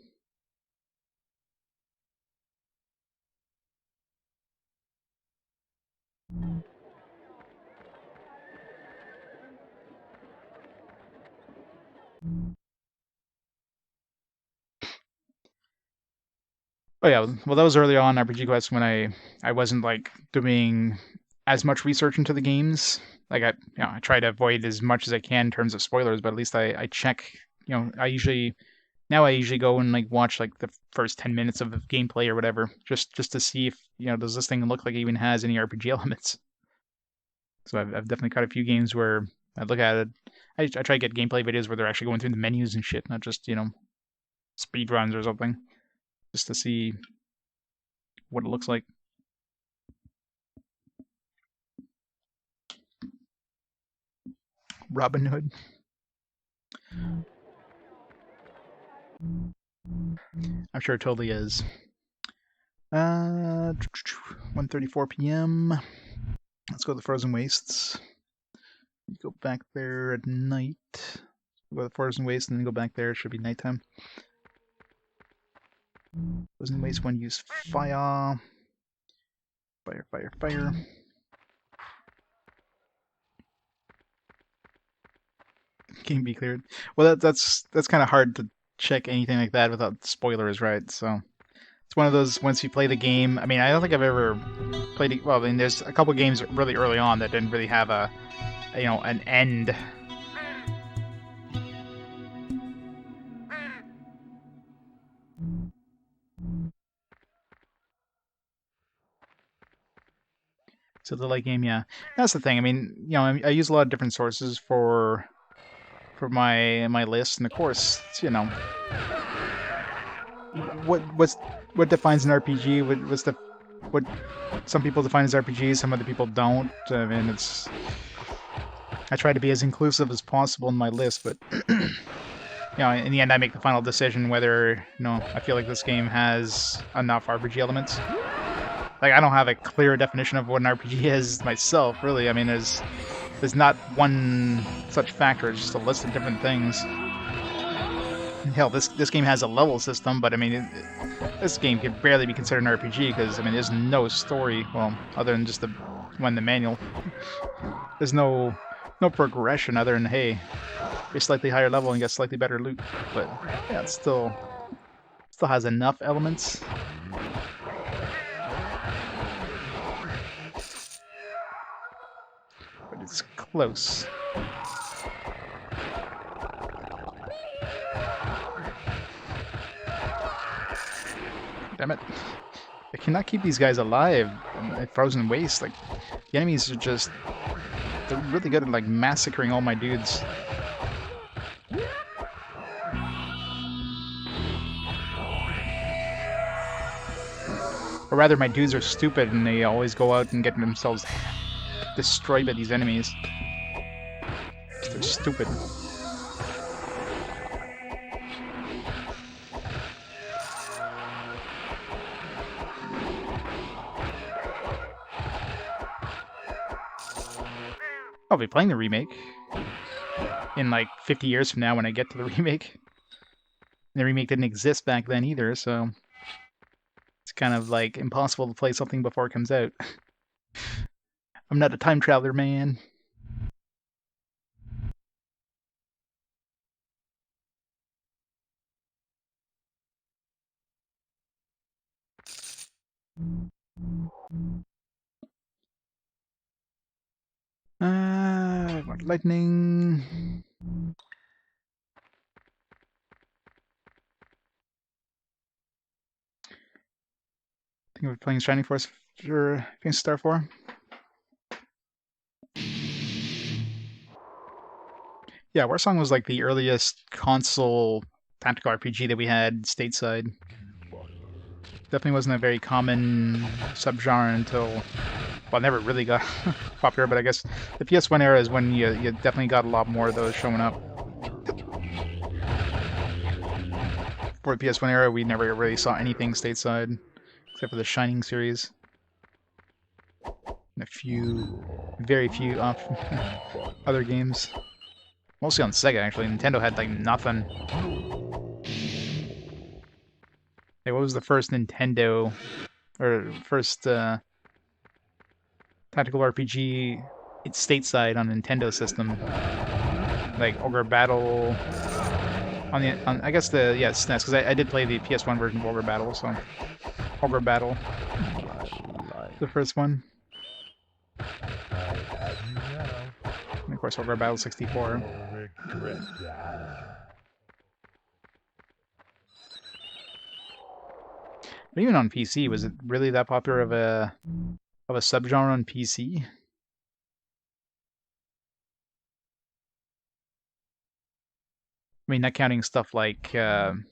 S1: Oh yeah, well that was early on RPG Quest when I wasn't like doing as much research into the games. Like I try to avoid as much as I can in terms of spoilers, but at least I check. I usually go and like watch like the first 10 minutes of the gameplay or whatever, just to see if does this thing look like it even has any RPG elements. So I've definitely caught a few games where I look at it. I try to get gameplay videos where they're actually going through the menus and shit, not just speed runs or something, just to see what it looks like. Robin Hood. I'm sure it totally is. 1:34 p.m. Let's go to the Frozen Wastes. Go back there at night. Go to the Frozen Wastes and then go back there. It should be nighttime. Frozen Waste 1 use fire. Fire, fire, fire. Game be cleared. Well, that's kind of hard to check anything like that without spoilers, right? So it's one of those once you play the game. I mean, I don't think I've ever played it. Well, I mean, there's a couple games really early on that didn't really have an end. So the late game, yeah, that's the thing. I mean, I use a lot of different sources for my list, and of course, it's, what defines an RPG? What some people define as RPG, some other people don't. I mean, I try to be as inclusive as possible in my list, but in the end, I make the final decision whether I feel like this game has enough RPG elements. Like, I don't have a clear definition of what an RPG is myself, really. I mean, there's not one such factor. It's just a list of different things. Hell, this game has a level system, but I mean, this game could barely be considered an RPG because I mean, there's no story. Well, other than just the manual. There's no progression other than hey, you're slightly higher level and get slightly better loot. But yeah, it still has enough elements. But it's close. Damn it. I cannot keep these guys alive at Frozen Waste. Like, the enemies are just... They're really good at, like, massacring all my dudes. Or rather, my dudes are stupid and they always go out and get themselves destroyed by these enemies. They're stupid. I'll be playing the remake in like 50 years from now when I get to the remake. The remake didn't exist back then either, so it's kind of like impossible to play something before it comes out. I'm not a time traveler, man. Lightning. I think we're playing Shining Force for Star 4. Yeah, Warsong was like the earliest console tactical RPG that we had stateside. Definitely wasn't a very common subgenre until, well, it never really got popular, but I guess the PS1 era is when you definitely got a lot more of those showing up. For the PS1 era, we never really saw anything stateside, except for the Shining series. And a few, very few other games. Mostly on Sega, actually. Nintendo had, like, nothing. Hey, what was the first Nintendo, or first, tactical RPG it's stateside on Nintendo system? Like, Ogre Battle... I guess SNES, because I did play the PS1 version of Ogre Battle, so... Ogre Battle. The first one. And of course, Ogre Battle 64. But even on PC, was it really that popular of a subgenre on PC? I mean, not counting stuff like, the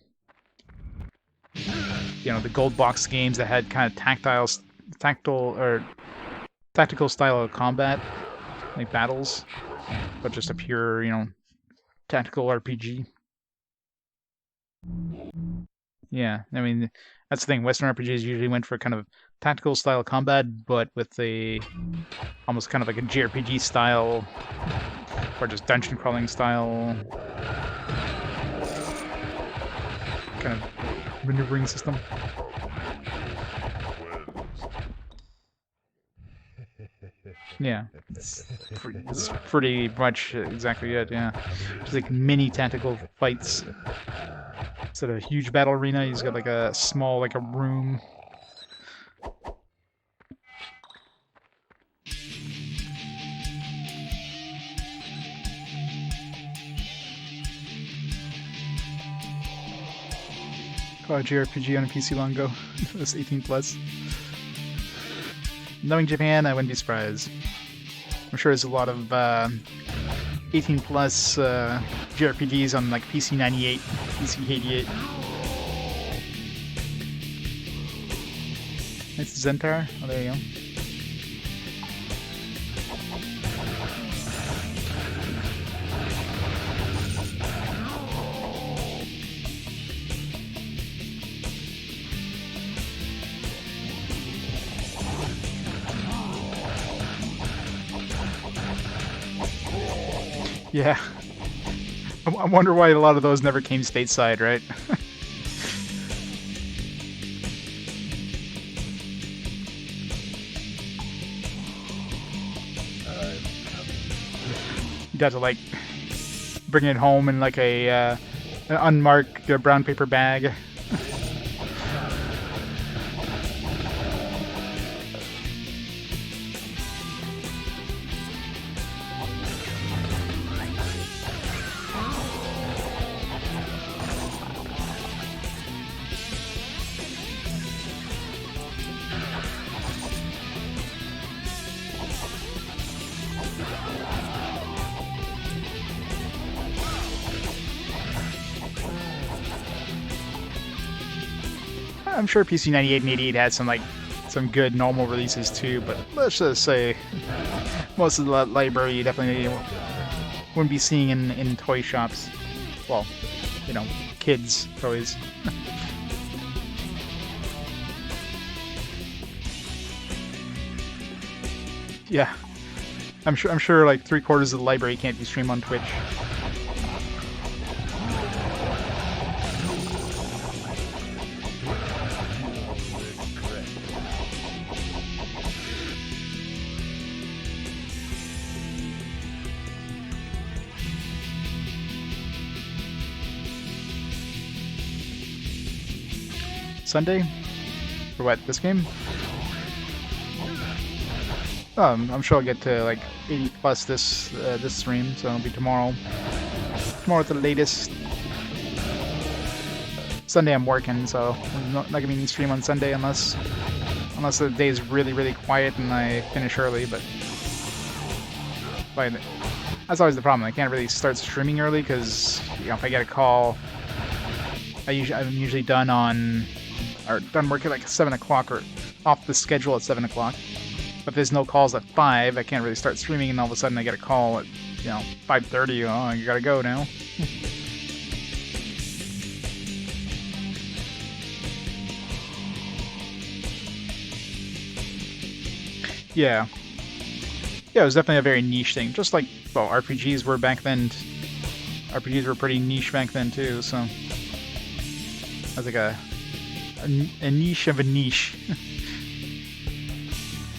S1: gold box games that had kind of tactile tactical style of combat, like battles, but just a pure, tactical RPG. Yeah, I mean, that's the thing. Western RPGs usually went for kind of tactical style combat, but with almost kind of like a JRPG style, or just dungeon crawling style kind of maneuvering system. Yeah, it's pretty much exactly it, yeah. Just like mini tactical fights. Instead of a huge battle arena, he's got like a small, like a room. Oh, JRPG on a PC long ago. It was 18 plus. Knowing Japan, I wouldn't be surprised. I'm sure there's a lot of 18 plus JRPGs on like PC 98, PC 88. It's Zentar. Oh, there you go. Yeah. I wonder why a lot of those never came stateside, right? You'd have to, like, bring it home in, like, an unmarked brown paper bag. I'm sure PC 98 and 88 had some good normal releases too, but let's just say most of the library you definitely wouldn't be seeing in toy shops. Well, kids' toys. Yeah, I'm sure like 3/4 of the library can't be streamed on Twitch. Sunday? For what, this game? I'm sure I'll get to like 80 plus this stream, so it'll be tomorrow. Tomorrow at the latest. Sunday I'm working, so I'm not gonna be any stream on Sunday unless the day is really, really quiet and I finish early, but that's always the problem. I can't really start streaming early because if I get a call, I'm usually done on are done work at like 7 o'clock or off the schedule at 7 o'clock. But if there's no calls at 5, I can't really start streaming, and all of a sudden I get a call at, 5:30. Oh, you gotta go now. Yeah. Yeah, it was definitely a very niche thing. Just like, well, RPGs were back then. RPGs were pretty niche back then, too, so. It was like a niche of a niche.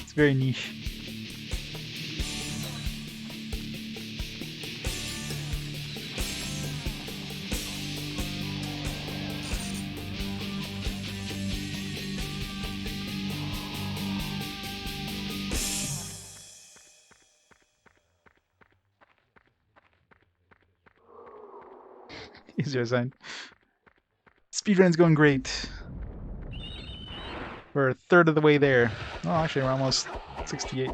S1: It's very niche. Easier sign. Speedrun's going great. We're a third of the way there. Oh, actually, we're almost 68.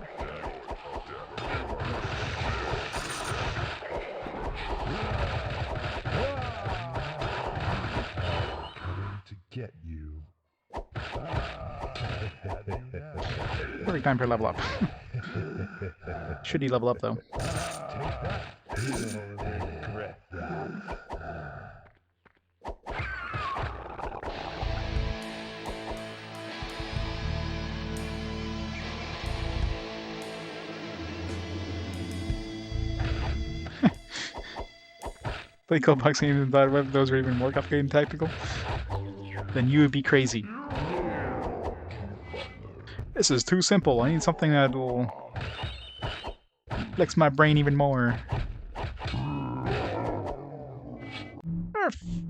S2: To get you.
S1: Perfect time for level up. Should he level up, though? Play cold box games and thought if those were even more complicated and tactical, then you would be crazy. This is too simple. I need something that will flex my brain even more.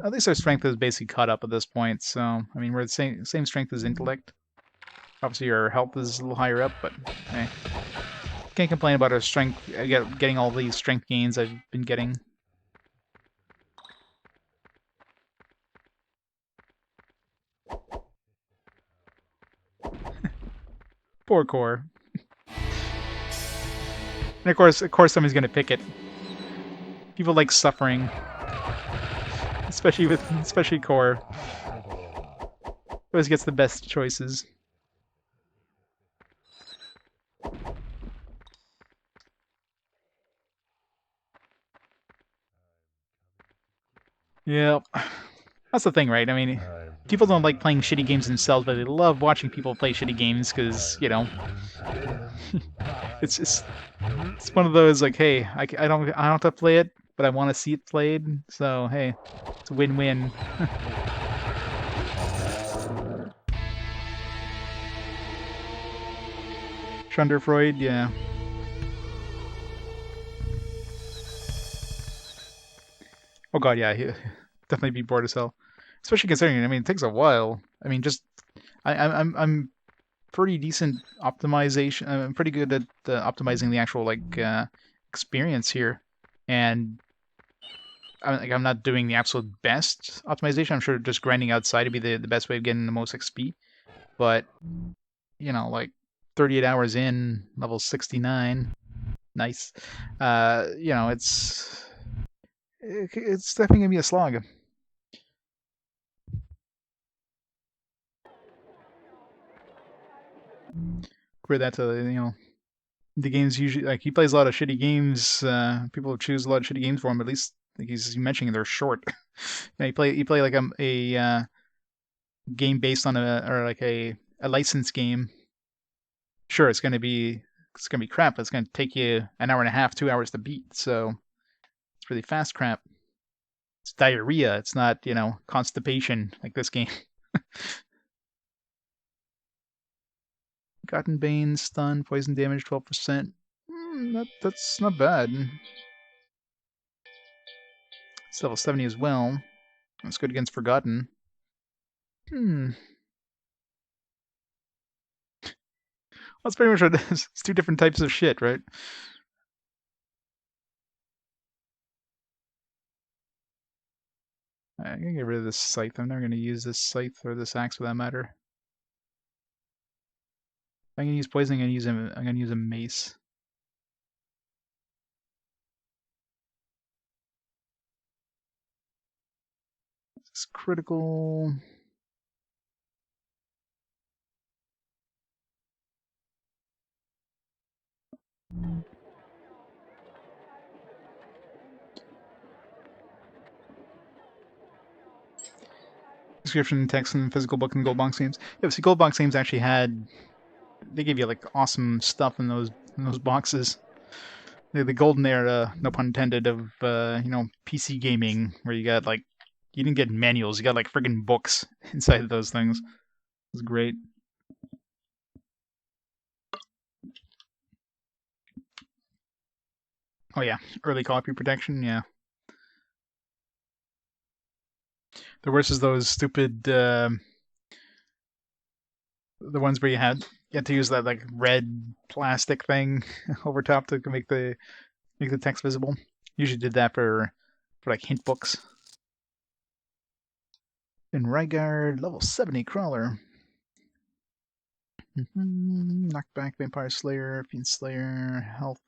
S1: At least our strength is basically caught up at this point, so I mean we're the same strength as intellect. Obviously our health is a little higher up, but hey. Can't complain about our strength, getting all these strength gains I've been getting. Poor core. And of course somebody's gonna pick it. People like suffering. Especially core. Always gets the best choices. Yep. That's the thing, right? I mean, people don't like playing shitty games themselves, but they love watching people play shitty games because, it's just it's one of those like, hey, I don't have to play it, but I want to see it played. So hey, it's a win-win. Shunderfreud, yeah. Oh god, yeah, he definitely be bored as hell. Especially considering, I mean, it takes a while. I mean, just I'm pretty decent optimization. I'm pretty good at optimizing the actual experience here, and I'm not doing the absolute best optimization. I'm sure just grinding outside would be the best way of getting the most XP. But like 38 hours in, level 69, nice. It's definitely gonna be a slog. For that to the games usually like he plays a lot of shitty games. People choose a lot of shitty games for him. At least like he's mentioning they're short. You play like a game based on a licensed game. Sure, it's gonna be crap. But it's gonna take you an hour and a half, 2 hours to beat. So it's really fast crap. It's diarrhea. It's not constipation like this game. Cotton Bane, stun, poison damage, 12%. That's not bad. It's level 70 as well. That's good against Forgotten. Hmm. Well, that's pretty much what it is. It's two different types of shit, right? I'm gonna get rid of this scythe. I'm never gonna use this scythe or this axe for that matter. If I'm gonna use poison, I'm gonna use a mace. It's critical. Description, text, and physical book and gold box games. Yeah, see, gold box games actually had, they gave you like awesome stuff in those boxes. The golden era, no pun intended, of PC gaming, where you got like, you didn't get manuals, you got like friggin' books inside of those things. It was great. Oh yeah, early copy protection. Yeah, the worst is those stupid the ones where you had to use that like red plastic thing over top to make the text visible. Usually did that for like hint books. In Rygard, level 70 crawler. Knockback, Vampire Slayer, Fiend Slayer, health.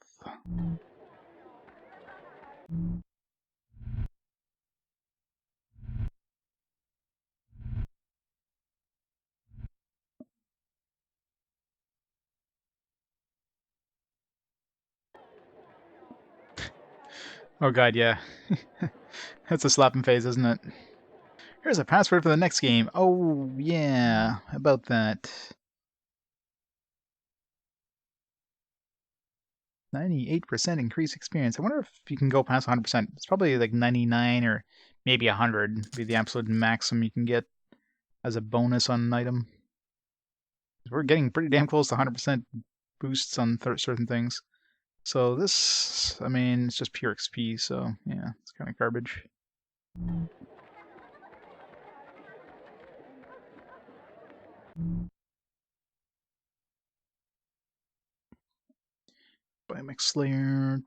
S1: Oh god, yeah. That's a slapping phase, isn't it? Here's a password for the next game. Oh yeah, about that. 98% increased experience. I wonder if you can go past 100%. It's probably like 99 or maybe 100 be the absolute maximum you can get as a bonus on an item. We're getting pretty damn close to 100% boosts on certain things. So this, I mean, it's just pure XP, so yeah, it's kind of garbage. Biomex Slayer.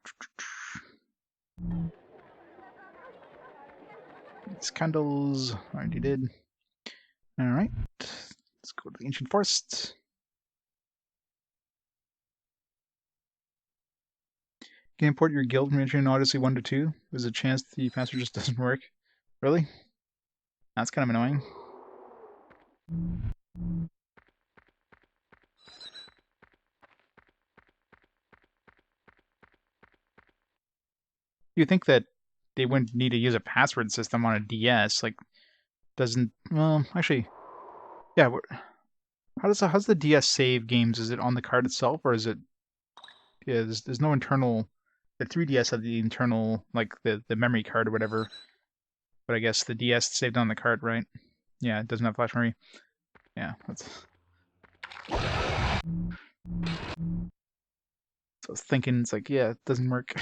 S1: These candles, already did. Alright, let's go to the Ancient Forest. You can import your guild from entering Odyssey 1 to 2. There's a chance the password just doesn't work. Really? That's kind of annoying. You'd think that they wouldn't need to use a password system on a DS. Like, doesn't... Well, actually... Yeah, how's the DS save games? Is it on the card itself, or is it... Yeah, there's no internal... The 3DS had the internal, like, the memory card or whatever. But I guess the DS saved on the card, right? Yeah, it doesn't have flash memory. Yeah, that's... So I was thinking, it's like, yeah, it doesn't work.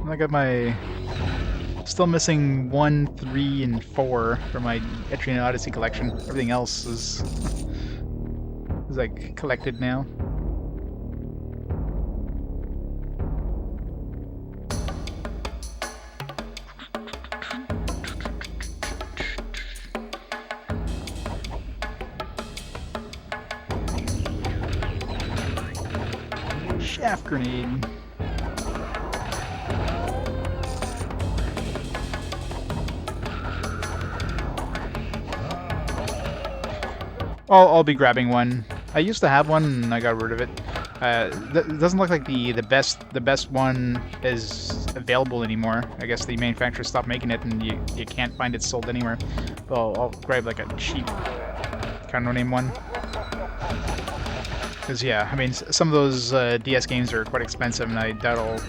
S1: I got my... Still missing 1, 3, and 4 for my Etrian Odyssey collection. Everything else is like collected now. Shaft grenade. I'll be grabbing one. I used to have one and I got rid of it. It doesn't look like the best one is available anymore. I guess the manufacturer stopped making it and you can't find it sold anywhere. But I'll grab like a cheap kind of no-name one. Because yeah, I mean some of those DS games are quite expensive, and I doubt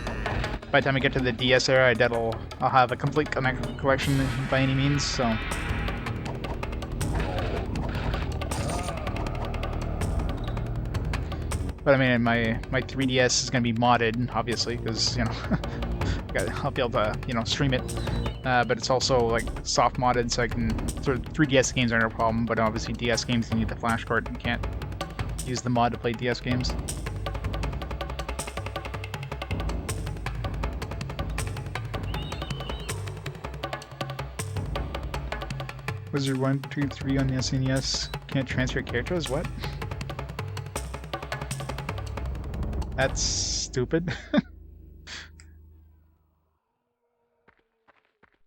S1: by the time I get to the DS era, I doubt I'll have a complete collection by any means. So. But I mean, my 3DS is going to be modded, obviously, because, you know, I'll be able to, you know, stream it. But it's also, like, soft modded, so I can... 3DS games are no problem, but obviously DS games, you need the flash card. You can't use the mod to play DS games. Wizard 1, 2, 3 on the SNES. Can't transfer characters? What? That's stupid.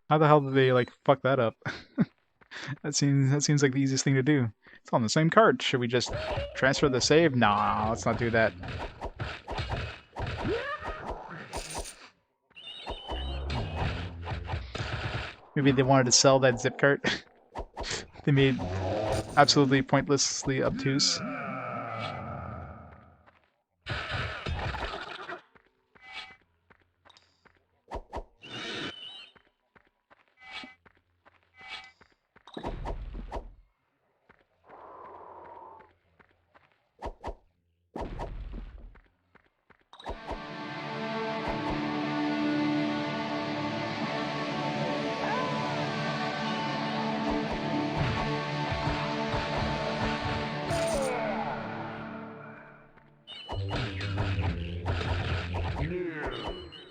S1: How the hell did they, like, fuck that up? That seems like the easiest thing to do. It's on the same card. Should we just transfer the save? Nah, let's not do that. Maybe they wanted to sell that zip cart. They made absolutely pointlessly obtuse.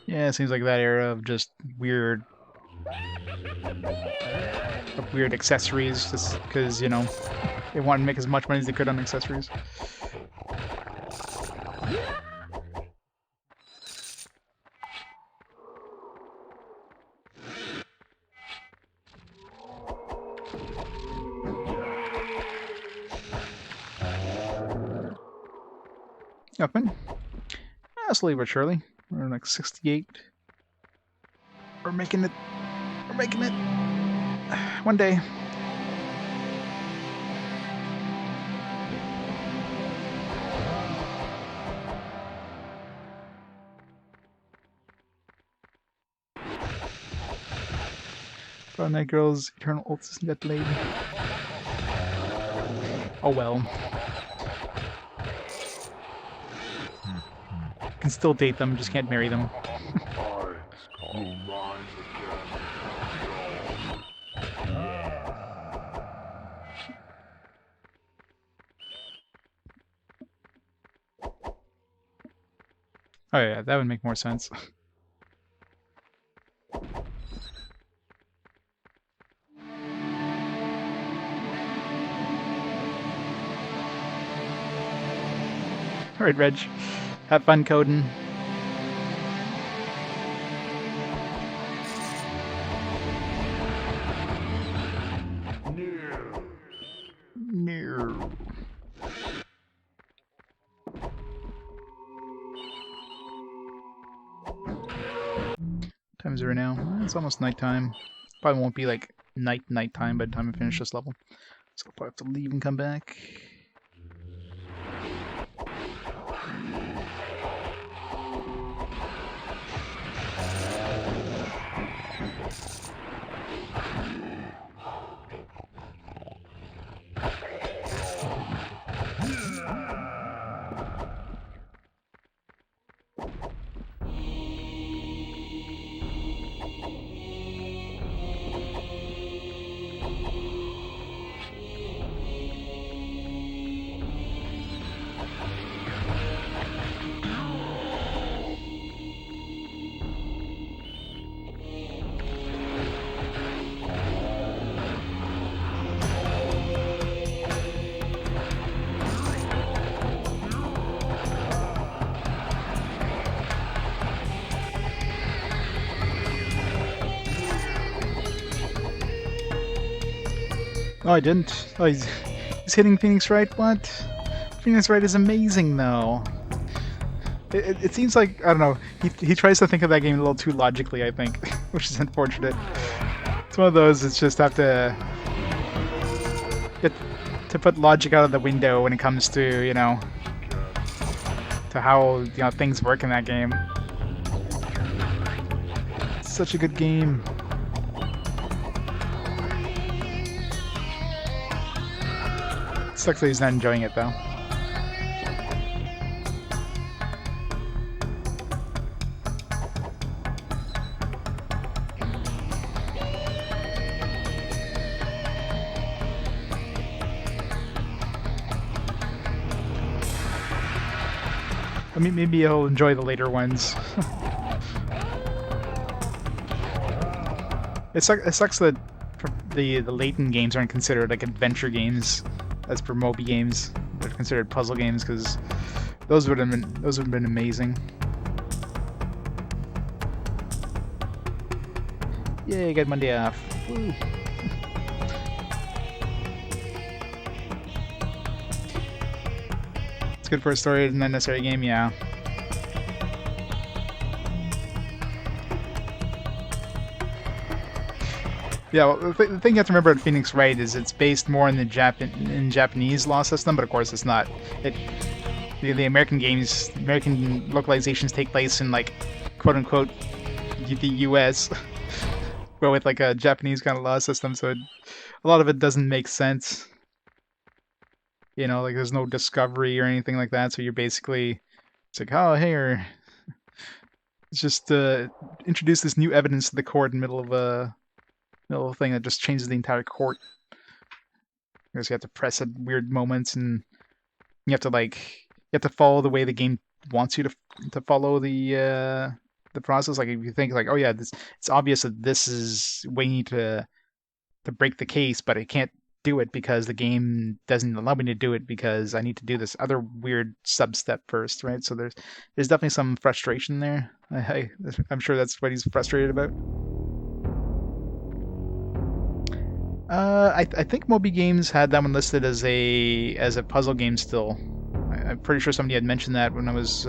S1: Yeah, it seems like that era of just weird accessories, just because, you know, they wanted to make as much money as they could on accessories. Nothing. Slowly but surely. We're like 68. We're making it. We're making it. One day. But that girl's eternal ult doesn't get delayed. Oh well. Can still date them, just can't marry them. Oh yeah, that would make more sense. Alright, Reg. Have fun coding. No. Time's right now. It's almost nighttime. Probably won't be like nighttime by the time I finish this level. So I'll probably have to leave and come back. Oh, I didn't. Oh, he's hitting Phoenix Wright? What? Phoenix Wright is amazing, though. It seems like, I don't know, he tries to think of that game a little too logically, I think, which is unfortunate. It's one of those, it's just have to get to put logic out of the window when it comes to, you know, to how, you know, things work in that game. It's such a good game. Sucks that he's not enjoying it, though. I mean, maybe he'll enjoy the later ones. It sucks that the Layton games aren't considered like adventure games as per Moby games. They're considered puzzle games because those would have been amazing. Yay, I got Monday off. Woo. It's good for a story, not necessarily a game, yeah. Yeah, well, the thing you have to remember at Phoenix Wright is it's based more in the Japanese law system, but of course it's not. The American games, American localizations take place in like quote unquote the U.S. but with like a Japanese kind of law system, so a lot of it doesn't make sense. You know, like there's no discovery or anything like that, so you're basically it's like, oh hey, it's just introduce this new evidence to the court in the middle of a thing that just changes the entire court. Because you have to press at weird moments, and you have to follow the way the game wants you to follow the process. Like if you think like, oh yeah, it's obvious that this is way you need to break the case, but I can't do it because the game doesn't allow me to do it because I need to do this other weird sub step first, right? So there's definitely some frustration there. I'm sure that's what he's frustrated about. I think Moby Games had that one listed as a puzzle game still. I'm pretty sure somebody had mentioned that when I was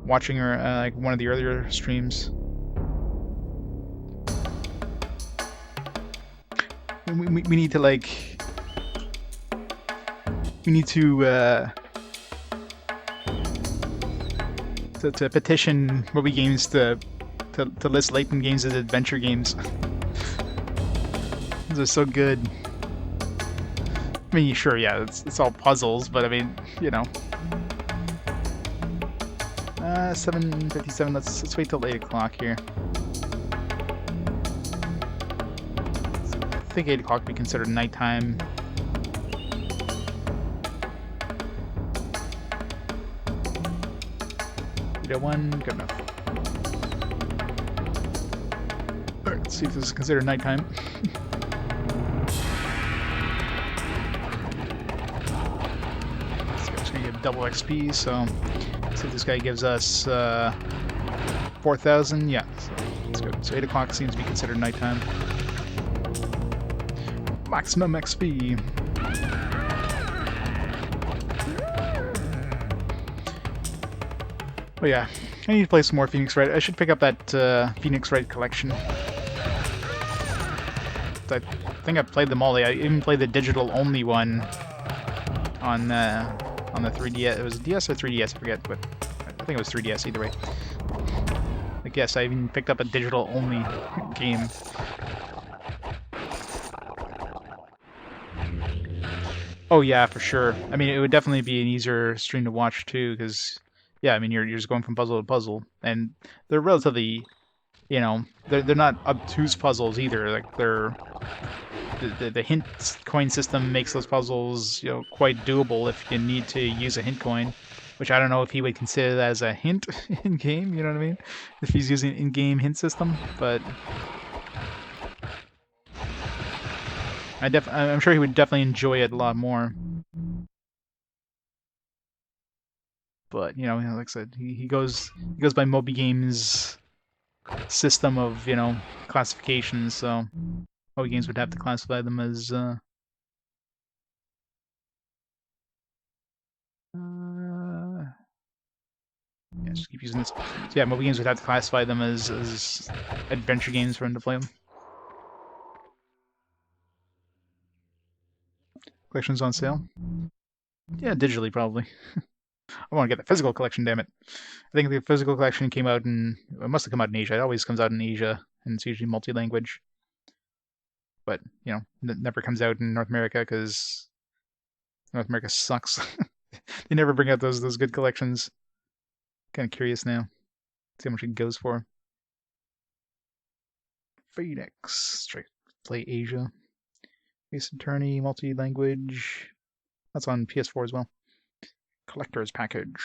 S1: watching her like one of the earlier streams. We need to like we need to petition Moby Games to list Layton games as adventure games. Those are so good. I mean, sure, yeah, it's all puzzles, but I mean, you know. 7:57. Let's wait till 8 o'clock here. I think 8 o'clock would be considered nighttime. Video 1, good enough. Alright, let's see if this is considered nighttime. This guy's gonna get double XP, so let's see if this guy gives us 4,000. Yeah, so that's good. So 8 o'clock seems to be considered nighttime. Maximum XP. Oh yeah, I need to play some more Phoenix Wright. I should pick up that Phoenix Wright collection. I think I've played them all. I even played the digital only one on the 3DS. It was DS or 3DS, I forget, but I think it was 3DS either way. I guess I even picked up a digital only game. Oh yeah, for sure. I mean, it would definitely be an easier stream to watch too, because yeah, I mean, you're just going from puzzle to puzzle, and they're relatively, you know, they're not obtuse puzzles either. Like the hint coin system makes those puzzles, you know, quite doable if you need to use a hint coin, which I don't know if he would consider that as a hint in game. You know what I mean? If he's using an in-game hint system, but I'm sure he would definitely enjoy it a lot more. But you know, like I said, he goes by Moby Games' system of, you know, classifications. So Moby Games would have to classify them as yeah, just keep using this. So yeah, Moby Games would have to classify them as adventure games for him to play them. Collections on sale. Yeah, digitally probably. I want to get the physical collection, damn it. I think the physical collection came out it must have come out in Asia. It always comes out in Asia, and it's usually multi-language. But, you know, it never comes out in North America because North America sucks. They never bring out those good collections. Kind of curious now. See how much it goes for. Phoenix. Straight play Asia. Ace Attorney, multi-language. That's on PS4 as well. Collector's package.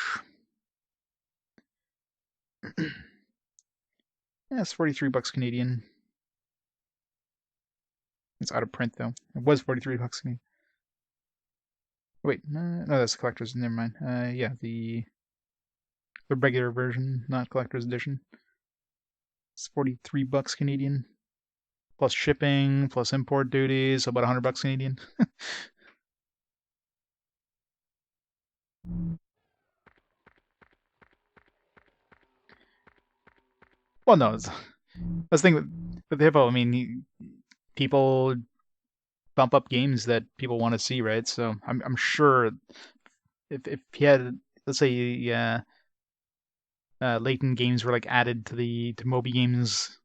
S1: Yeah, it's $43 Canadian. It's out of print though. It was $43 Canadian. Wait, no, that's the collector's. Never mind. Yeah, the regular version, not collector's edition. It's $43 Canadian, plus shipping, plus import duties, about $100 Canadian. Well, no, that's the thing with Hippo. I mean, people bump up games that people want to see, right? So I'm sure if he had, let's say, Layton games were like added to the Moby Games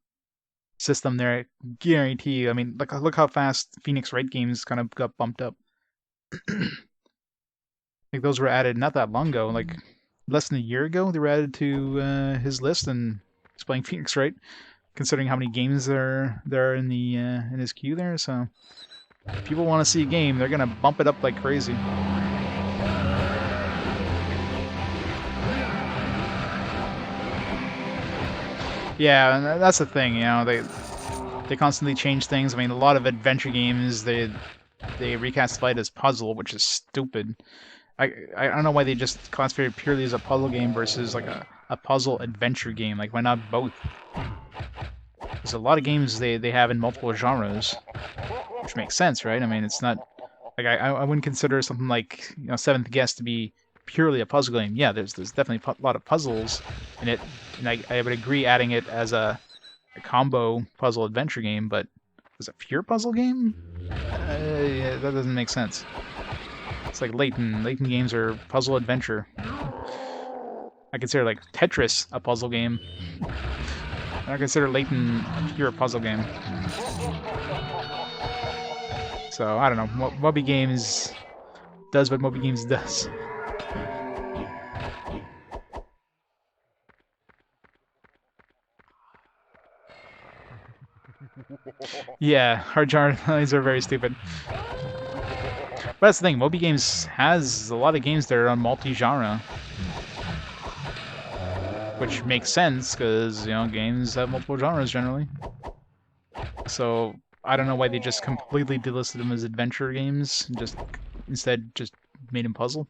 S1: system there, I guarantee you. I mean, look how fast Phoenix Wright games kind of got bumped up. Like those were added not that long ago, like less than a year ago. They were added to his list, and he's playing Phoenix Wright. Considering how many games there are in the in his queue there, so if people want to see a game, they're gonna bump it up like crazy. Yeah, and that's the thing, you know, they constantly change things. I mean, a lot of adventure games they reclassify it as puzzle, which is stupid. I don't know why they just classify it purely as a puzzle game versus like a puzzle adventure game. Like, why not both? There's a lot of games they have in multiple genres, which makes sense, right? I mean, it's not like I wouldn't consider something like, you know, Seventh Guest to be purely a puzzle game. Yeah, there's definitely a lot of puzzles in it, and I would agree adding it as a combo puzzle adventure game, but as a pure puzzle game, yeah, that doesn't make sense. It's like Layton. Layton games are puzzle adventure. I consider like Tetris a puzzle game. I consider Layton a pure puzzle game. So I don't know. Moby Games does what Moby Games does. Yeah, hard genre lines are very stupid. But that's the thing. Moby Games has a lot of games that are on multi-genre, which makes sense because, you know, games have multiple genres generally. So I don't know why they just completely delisted them as adventure games and just instead just made them puzzle.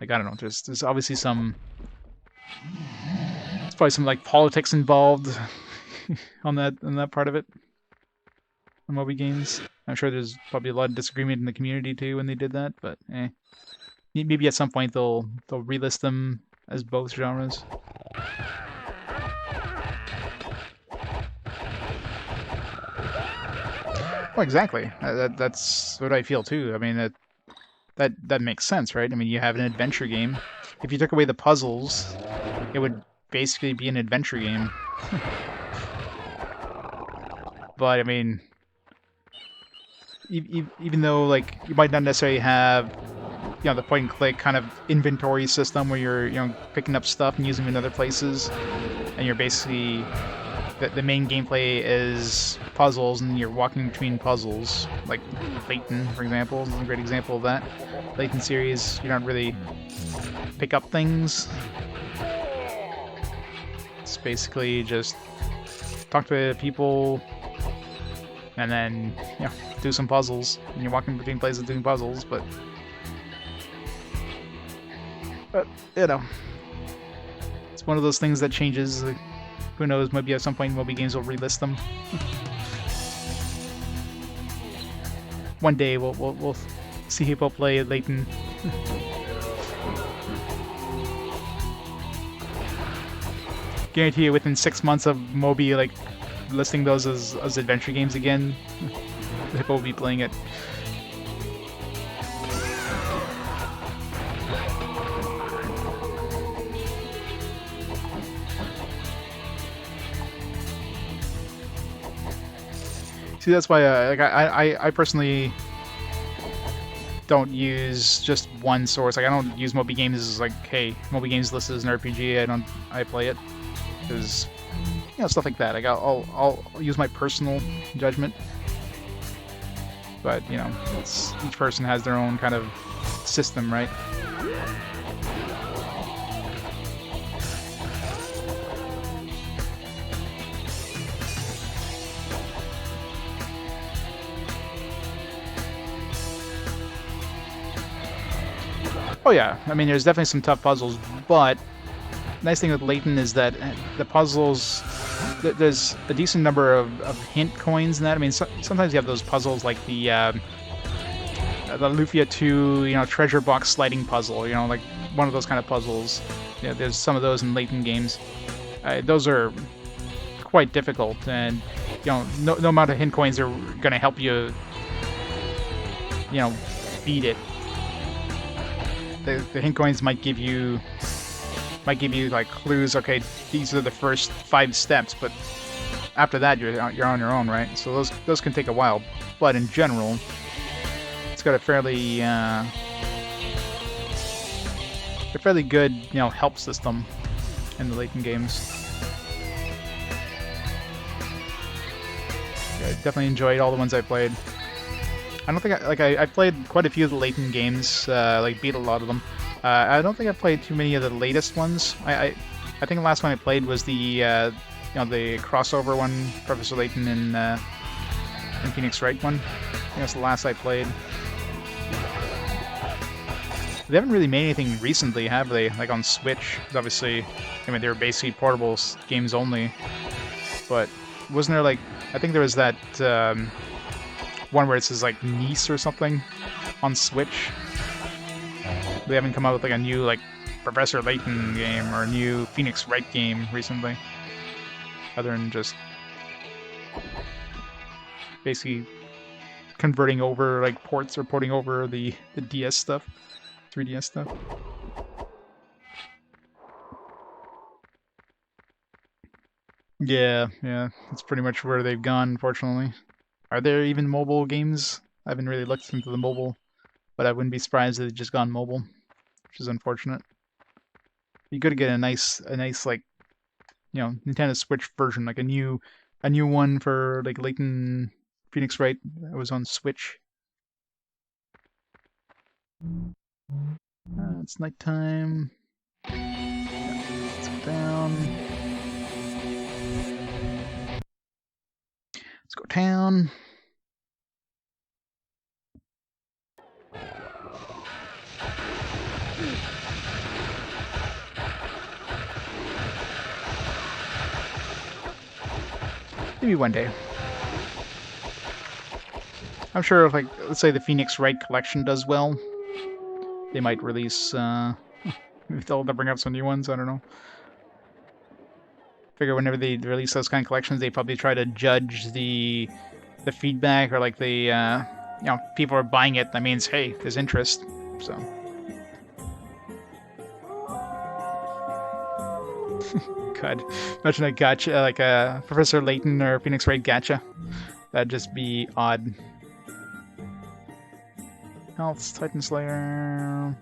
S1: Like, I don't know. There's obviously some. There's probably some like politics involved on that part of it. On Moby Games, I'm sure there's probably a lot of disagreement in the community too when they did that, but maybe at some point they'll relist them as both genres. Well, exactly. That's what I feel too. I mean, that makes sense, right? I mean, you have an adventure game. If you took away the puzzles, it would basically be an adventure game. But I mean, even though like you might not necessarily have, you know, the point and click kind of inventory system where you're, you know, picking up stuff and using them in other places, and you're basically the main gameplay is puzzles and you're walking between puzzles, like Layton, for example, is a great example of that. Layton series, you don't really pick up things. It's basically just talk to people and then, you know, do some puzzles. And you're walking between places doing puzzles, but you know, it's one of those things that changes. Like, who knows? Maybe at some point Moby Games will relist them. One day we'll see people play Layton. Guarantee you, within 6 months of Moby like listing those as adventure games again, people will be playing it. See, that's why like I personally don't use just one source. Like, I don't use Moby Games as like, hey, Moby Games listed as an RPG. I play it because, you know, stuff like that. Like, I'll use my personal judgment. But, you know, each person has their own kind of system, right? Oh yeah, I mean, there's definitely some tough puzzles, but the nice thing with Layton is that the puzzles, there's a decent number of hint coins in that. I mean, sometimes you have those puzzles like the the Lufia 2, treasure box sliding puzzle, like one of those kind of puzzles. There's some of those in Layton games. Those are quite difficult, and no amount of hint coins are gonna help you, beat it. The hint coins might give you like clues. Okay, these are the first 5 steps, but after that you're on your own, right? So those can take a while, but in general, it's got a fairly good help system in the Layton games. Yeah, I definitely enjoyed all the ones I played. I don't think I played quite a few of the Layton games, like beat a lot of them. I don't think I played too many of the latest ones. I think the last one I played was the the crossover one, Professor Layton and Phoenix Wright one. I think that's the last I played. They haven't really made anything recently, have they? Like on Switch, 'cause obviously, I mean, they were basically portable games only. But wasn't there like, I think there was that one where it says like Nice or something on Switch. They haven't come out with like a new like Professor Layton game or a new Phoenix Wright game recently, other than just basically converting over like ports or porting over the DS stuff, 3DS stuff. Yeah, that's pretty much where they've gone, unfortunately. Are there even mobile games? I haven't really looked into the mobile, but I wouldn't be surprised if they've just gone mobile, which is unfortunate. You could get a nice like, Nintendo Switch version, like a new one for like Layton Phoenix Wright that was on Switch. It's nighttime. Let's go down. Let's go down. Maybe one day. I'm sure if, like, let's say the Phoenix Wright collection does well, they might release, maybe they'll bring up some new ones, I don't know. Figure whenever they release those kind of collections, they probably try to judge the feedback, or like the, people are buying it, that means, hey, there's interest, so. God, imagine a gacha, like a Professor Layton or Phoenix Wright gacha. That'd just be odd. Health, Titan Slayer.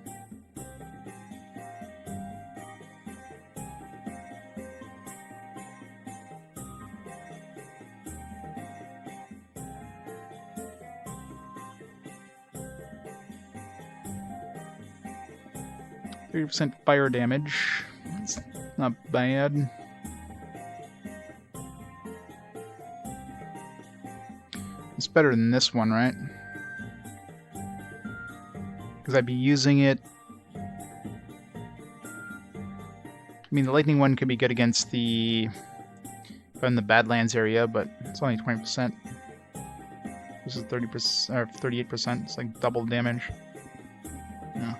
S1: %, fire damage. That's not bad. It's better than this one, right? Because I'd be using it. I mean, the lightning one could be good against the in the Badlands area, but it's only 20%. This is 30% or 38%. It's like double damage. Yeah.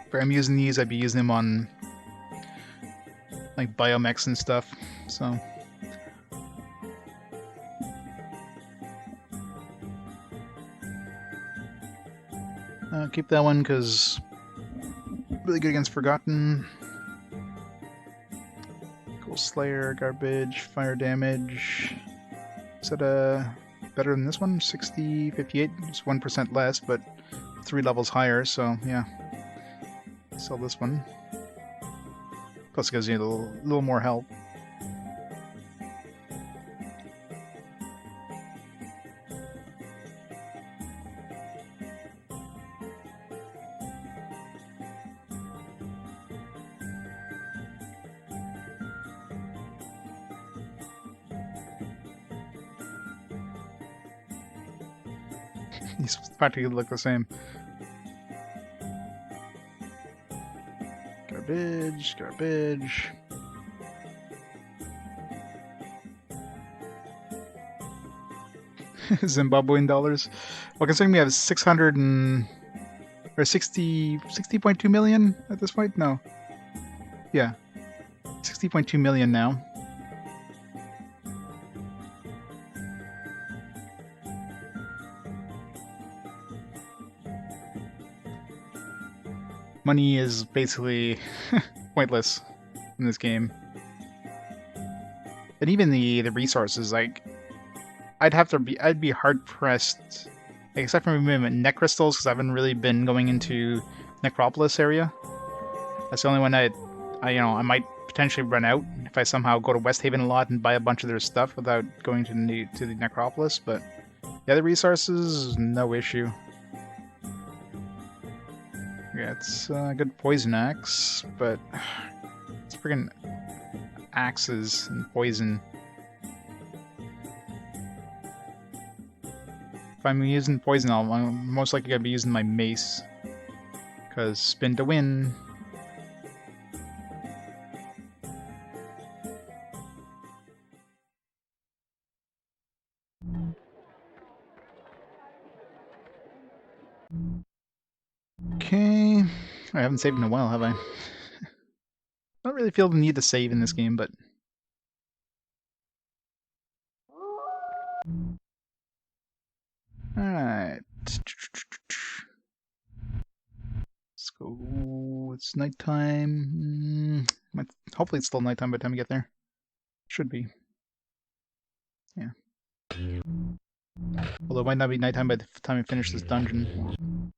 S1: If I'm using these, I'd be using them on like biomechs and stuff. So. Keep that one because really good against Forgotten. Cool Slayer, garbage, fire damage. Is that better than this one? 60, 58, just 1% less, but 3 levels higher, so yeah. Sell this one. Plus it gives you a little more health. These practically look the same. Garbage, garbage. Zimbabwean dollars. Well, considering we have 600 and or 60.2 million at this point. No, yeah, 60.2 million now. Money is basically pointless in this game, and even the resources. Like, I'd be hard pressed, except for maybe neck crystals, because I haven't really been going into Necropolis area. That's the only one I might potentially run out if I somehow go to West Haven a lot and buy a bunch of their stuff without going to the Necropolis. But the other resources, no issue. Yeah, it's a good poison axe, but it's friggin' axes and poison. If I'm using poison, I'm most likely gonna be using my mace, cause spin to win. Okay, I haven't saved in a while, have I? Don't really feel the need to save in this game, but alright. Let's go. It's nighttime. Hopefully it's still nighttime by the time we get there. Should be. Yeah. Although it might not be nighttime by the time we finish this dungeon.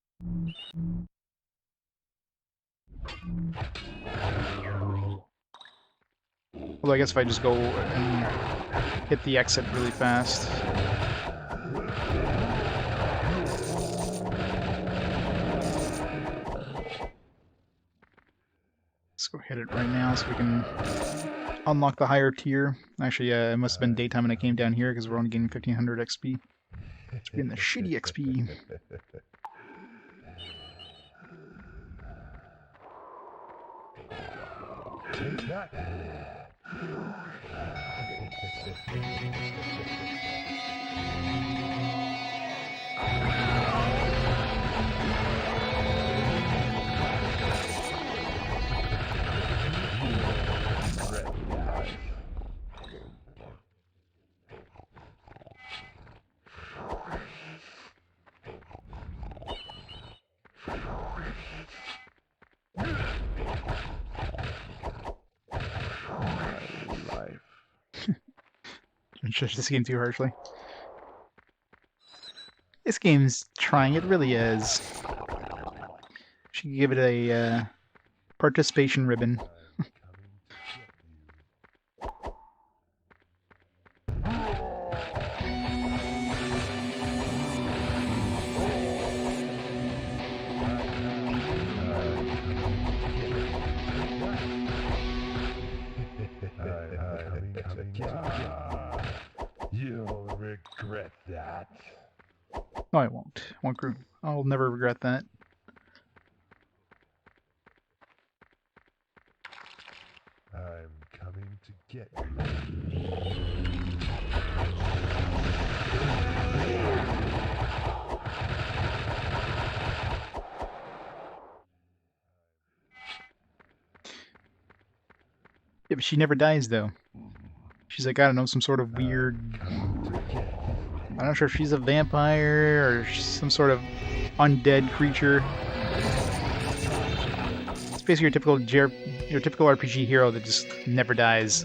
S1: Although I guess if I just go and hit the exit really fast. Let's go hit it right now so we can unlock the higher tier. Actually, yeah, it must have been daytime when I came down here because we're only getting 1500 XP. It's getting the shitty XP.
S2: Take that.
S1: I'm judging this game too harshly. This game's trying, it really is. Should give it a participation ribbon.
S2: You'll regret that.
S1: No, I won't. I'll never regret that.
S2: I'm coming to get you.
S1: Yeah, but she never dies, though. She's like, I don't know, some sort of weird... I'm not sure if she's a vampire or some sort of undead creature. It's basically your typical RPG hero that just never dies.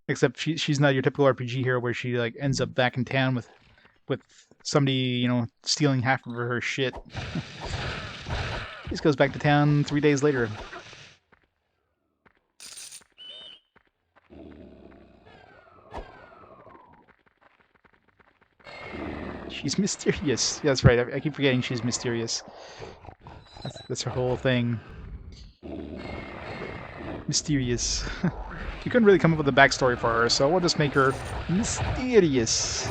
S1: Except she's not your typical RPG hero where she like ends up back in town with somebody, you know, stealing half of her shit. She just goes back to town 3 days later. She's mysterious. Yeah, that's right. I keep forgetting she's mysterious. That's her whole thing. Mysterious. You couldn't really come up with a backstory for her, so we'll just make her mysterious.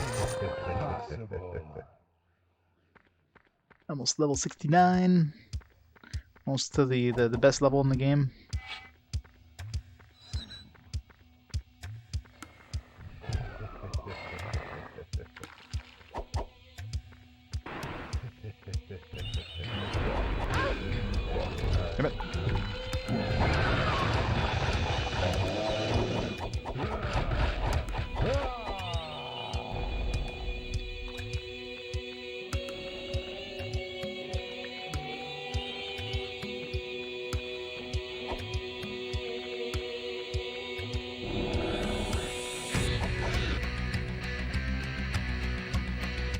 S1: Almost level 69. Almost to the best level in the game.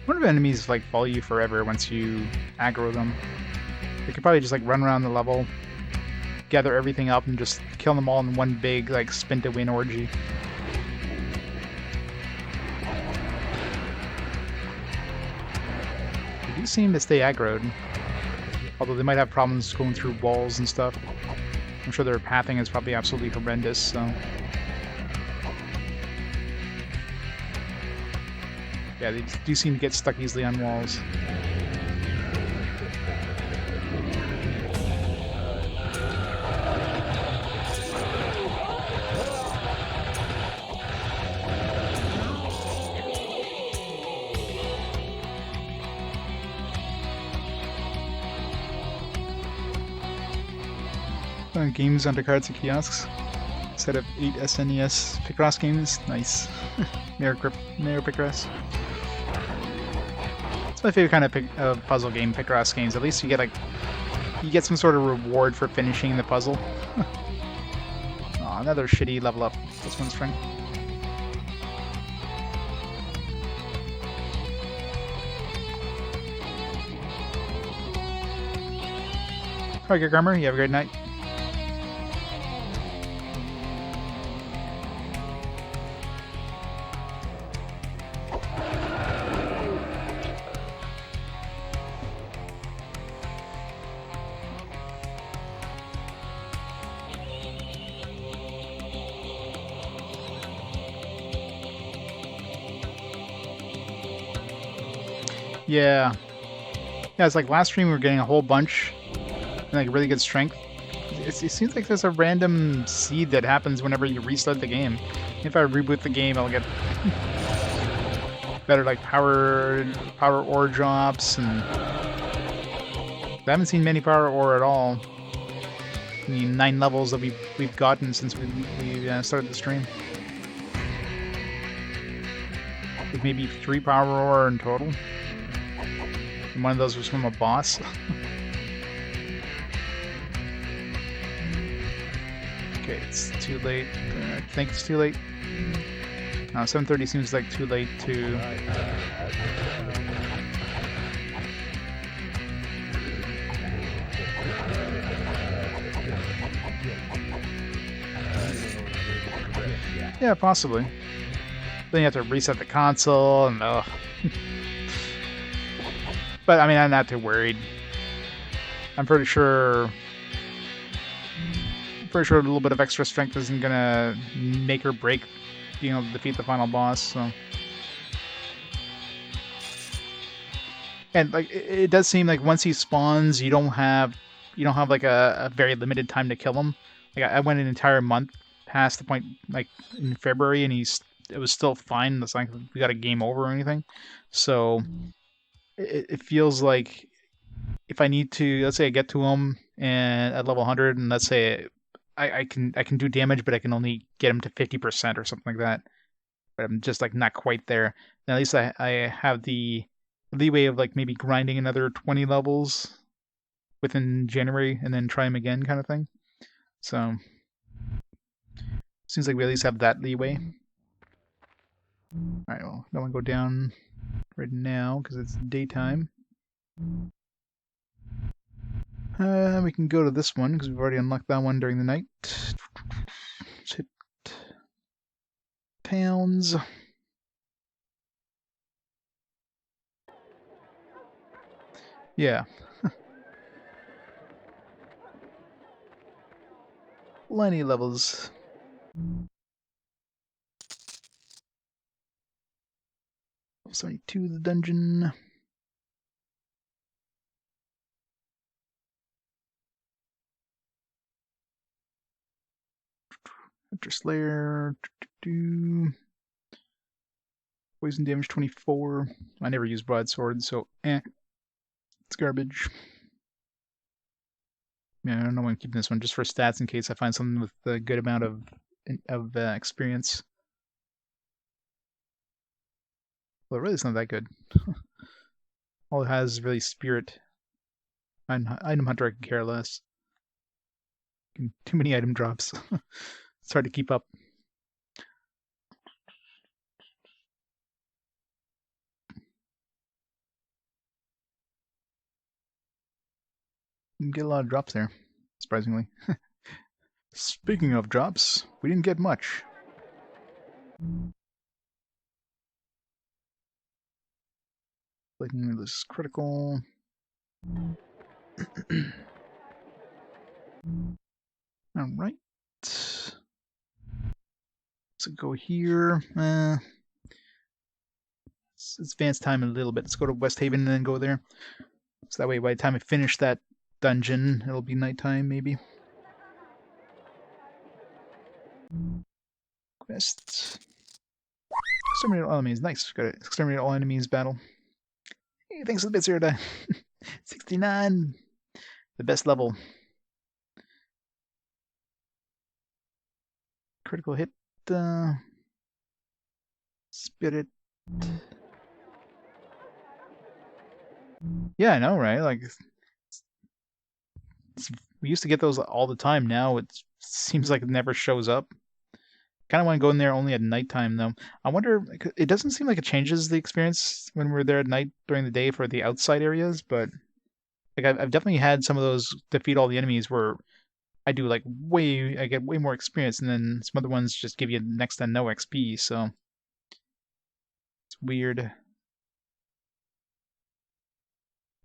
S1: What if enemies like follow you forever once you aggro them? You could probably just like run around the level, gather everything up, and just kill them all in one big like spin to win orgy. They do seem to stay aggroed, although they might have problems going through walls and stuff. I'm sure their pathing is probably absolutely horrendous, so... Yeah, they do seem to get stuck easily on walls. Games under cards and kiosks. Set of 8 SNES Picross games. Nice. Mayor Picross. It's my favorite kind of puzzle game, Picross games. At least you get some sort of reward for finishing the puzzle. Aw, another shitty level up. This one's strength. Alright, Gear Armor, you have a great night. Yeah. Yeah, it's like last stream we were getting a whole bunch and like really good strength. It seems like there's a random seed that happens whenever you restart the game. If I reboot the game, I'll get better like power ore drops, and I haven't seen many power ore at all. The 9 levels that we've gotten since we started the stream. With maybe 3 power ore in total. And one of those was from a boss. Okay, it's too late. I think it's too late. 7:30 seems like too late to... Yeah, possibly. Then you have to reset the console, and But I mean, I'm not too worried. I'm pretty sure a little bit of extra strength isn't gonna make or break being able to defeat the final boss. So, and like it does seem like once he spawns, you don't have like a very limited time to kill him. Like I went an entire month past the point like in February, and it was still fine. It's like we got a game over or anything. So it feels like if I need to, let's say I get to him and at level 100, and let's say I can do damage, but I can only get him to 50% or something like that. But I'm just like not quite there. And at least I have the leeway of like maybe grinding another 20 levels within January and then try him again, kind of thing. So seems like we at least have that leeway. All right, well, don't want to go down right now because it's daytime. We can go to this one because we've already unlocked that one during the night. Let's hit towns. Yeah. Plenty of levels. Level 72, the dungeon. Hunter Slayer. Poison damage 24. I never use broadsword, so it's garbage. Yeah, I don't know why I'm keeping this one just for stats in case I find something with a good amount of experience. Well, it really is not that good. All it has is really spirit. Item hunter I can care less. Too many item drops. It's hard to keep up. Didn't get a lot of drops there, surprisingly. Speaking of drops, we didn't get much. Clicking this critical. Alright. Let's go here. Let's advance time a little bit. Let's go to West Haven and then go there. So that way, by the time I finish that dungeon, it'll be nighttime, maybe. Quest. Exterminate all enemies. Nice. Got it. Exterminate all enemies battle. Hey, thanks for the bits here, 69. The best level. Critical hit. Spirit. Yeah, I know, right? Like, we used to get those all the time. Now it seems like it never shows up. Kind of want to go in there only at nighttime, though. I wonder, it doesn't seem like it changes the experience when we're there at night during the day for the outside areas, but like I've definitely had some of those defeat all the enemies where I do like I get way more experience, and then some other ones just give you next to no XP, so it's weird.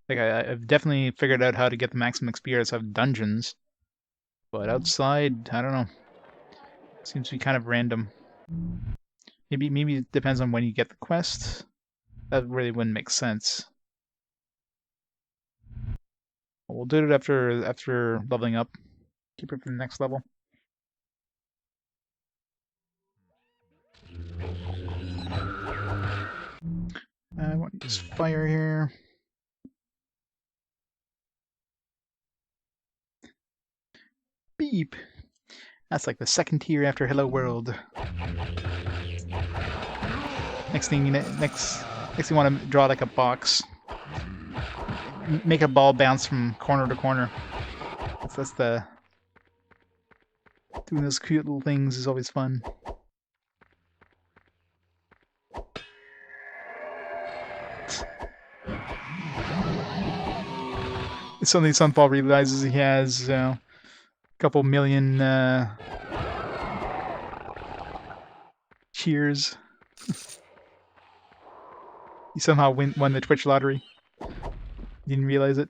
S1: Like I've definitely figured out how to get the maximum experience out of dungeons, but outside, I don't know. Seems to be kind of random. Maybe it depends on when you get the quest. That really wouldn't make sense. We'll do it after leveling up. Keep it for the next level. I want to use fire here. Beep. That's like the second tier after Hello World. Next thing you want to draw like a box. Make a ball bounce from corner to corner. That's the doing those cute little things is always fun. Suddenly Sunfall realizes he has a couple million cheers. He somehow won the Twitch lottery. Didn't realize it.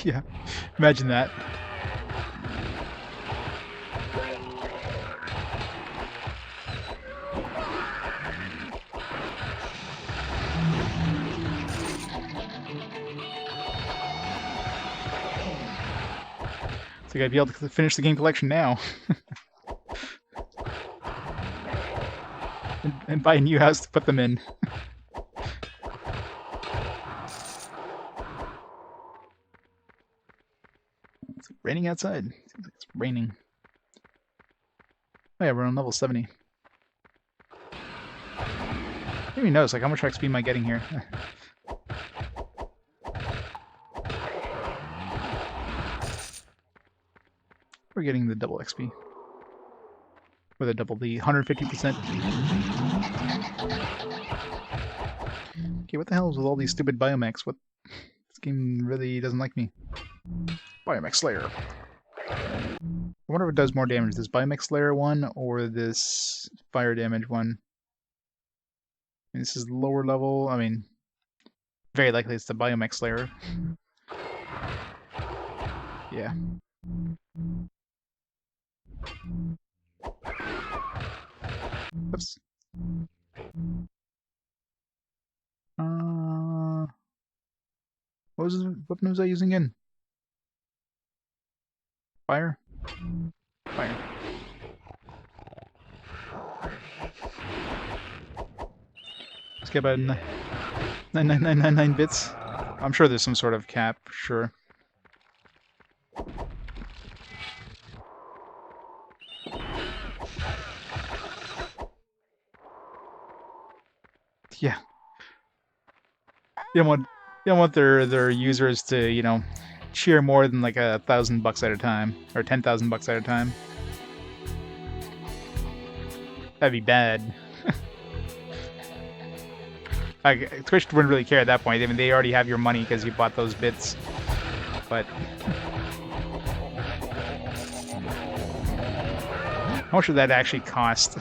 S1: Yeah, imagine that. So I'd be able to finish the game collection now. and buy a new house to put them in. It's raining outside. Seems like it's raining. Oh yeah, we're on level 70. I didn't even notice, like, how much XP am I getting here? We're getting the double XP. Or the 150%. Okay, what the hell is with all these stupid biomechs? This game really doesn't like me. Biomech Slayer. I wonder if it does more damage, this Biomech Slayer one or this fire damage one. And this is lower level. I mean, very likely it's the Biomech Slayer. Yeah. Oops. What weapon was I using again? Fire? Fire. Let's get about 99999 bits. I'm sure there's some sort of cap, sure. Yeah. You don't want their users to, you know, cheer more than like $1,000 at a time or $10,000 at a time. That'd be bad. Like, Twitch wouldn't really care at that point. I mean, they already have your money because you bought those bits. But how much would that actually cost?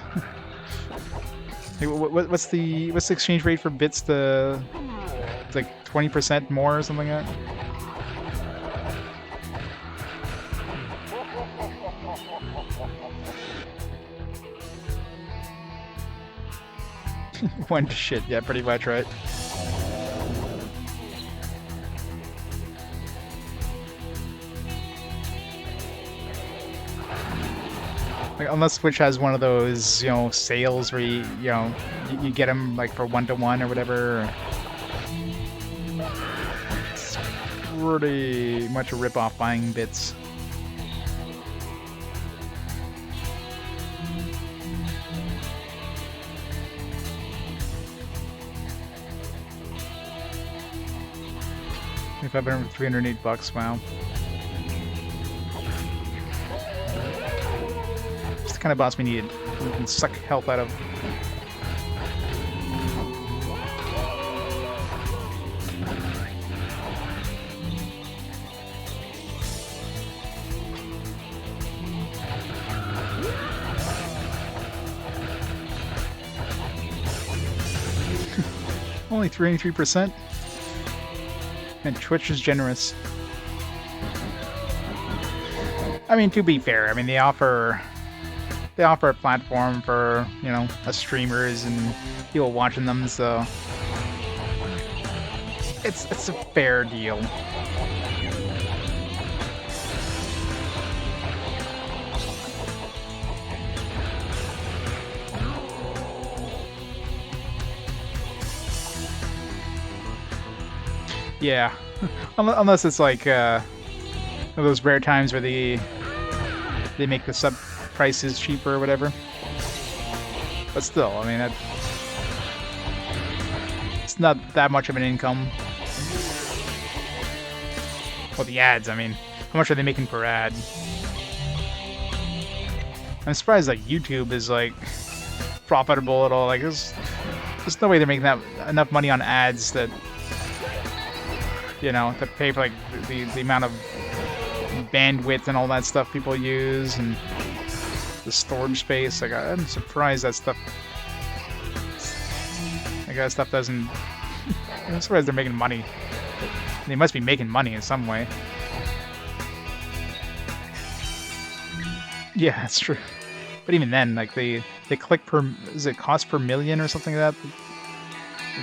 S1: Like, what's the exchange rate for bits to? It's like 20% more or something like that. One shit, yeah, pretty much, right? Like, unless Twitch has one of those, sales where you get them like for 1-to-1 or whatever. It's pretty much a rip-off buying bits. If I've been $308, wow. It's the kind of boss we needed. We can suck health out of. Only 33%. And Twitch is generous. I mean, to be fair, I mean they offer a platform for us streamers and people watching them, so it's a fair deal. Yeah, unless it's like those rare times where they make the sub prices cheaper or whatever. But still, I mean, it's not that much of an income. Well, the ads, I mean, how much are they making per ad? I'm surprised like YouTube is like profitable at all. Like there's no way they're making enough money on ads that to pay for like the amount of bandwidth and all that stuff people use and the storage space. Like I'm surprised that stuff doesn't. I'm surprised they're making money. They must be making money in some way. Yeah, that's true. But even then, like they click per, is it cost per million or something like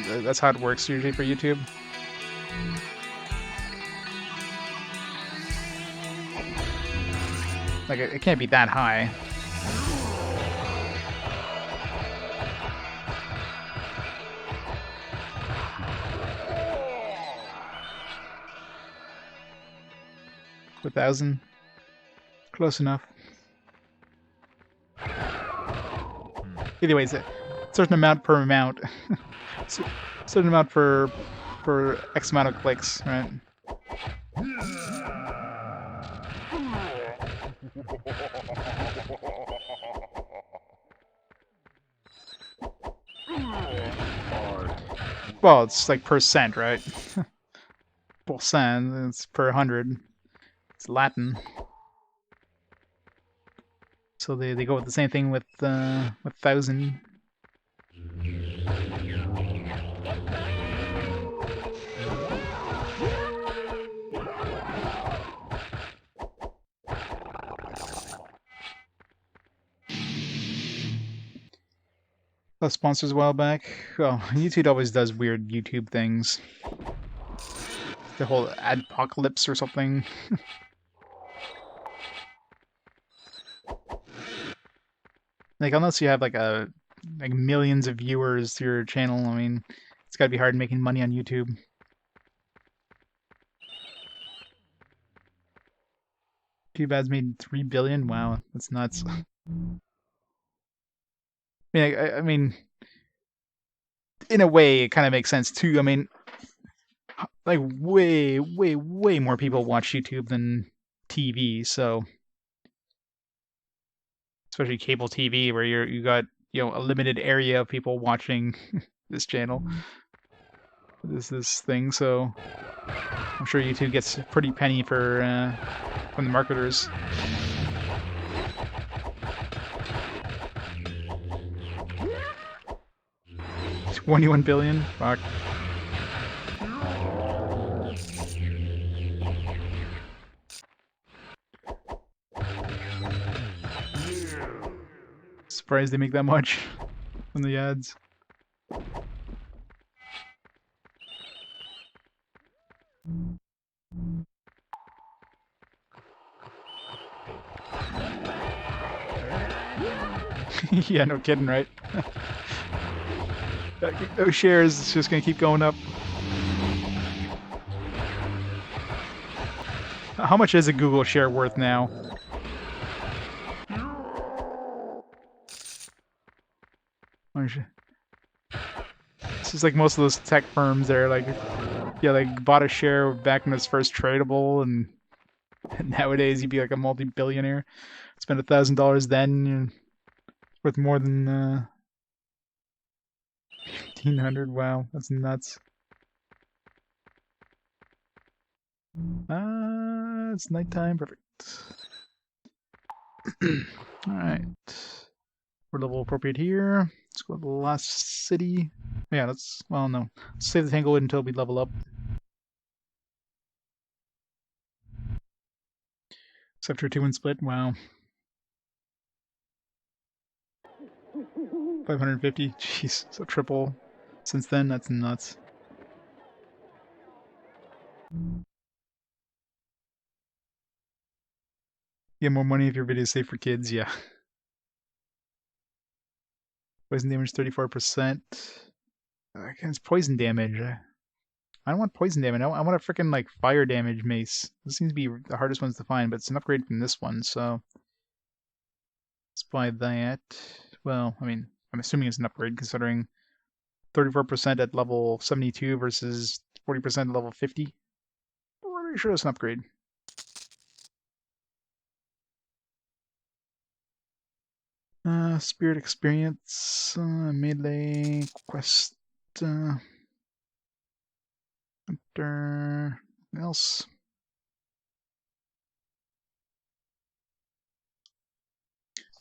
S1: that? That's how it works usually for YouTube. Like, it can't be that high. $1,000? Close enough. Either way, it's a certain amount per amount. Certain amount for X amount of clicks, right? Well, it's like percent, right? Percent, it's per 100. It's Latin. So they go with the same thing with 1,000. Sponsors a while back. Oh, YouTube always does weird YouTube things. The whole adpocalypse or something. Like, unless you have like millions of viewers to your channel, I mean, it's gotta be hard making money on YouTube. YouTube ads made $3 billion. Wow, that's nuts. I mean, in a way, it kind of makes sense too. I mean, like way, way, way more people watch YouTube than TV. So, especially cable TV, where you got a limited area of people watching this channel, this thing. So I'm sure YouTube gets a pretty penny for from the marketers. 21 billion. Fuck. Surprised they make that much from the ads. Yeah, no kidding, right? Those shares, it's just gonna keep going up. How much is a Google share worth now? This is like most of those tech firms. They're like, yeah, like bought a share back when it was first tradable, and nowadays you'd be like a multi-billionaire. Spend $1,000 then, you're worth more than 1,500. Wow, that's nuts. It's nighttime. Perfect. All right. We're level appropriate here. Let's go to the last city. Yeah, well, no. Let's save the Tanglewood until we level up. Except for 2-1 split. Wow. 550. Jeez, so triple since then. That's nuts. Get more money if your video is safe for kids. Yeah. Poison damage 34%. Against poison damage. I don't want poison damage. I want a freaking like fire damage mace. This seems to be the hardest ones to find, but it's an upgrade from this one, so let's buy that. Well, I mean, I'm assuming it's an upgrade considering 34% at level 72 versus 40% at level 50. We're pretty sure it's an upgrade. Spirit experience, melee, quest, hunter, anything else?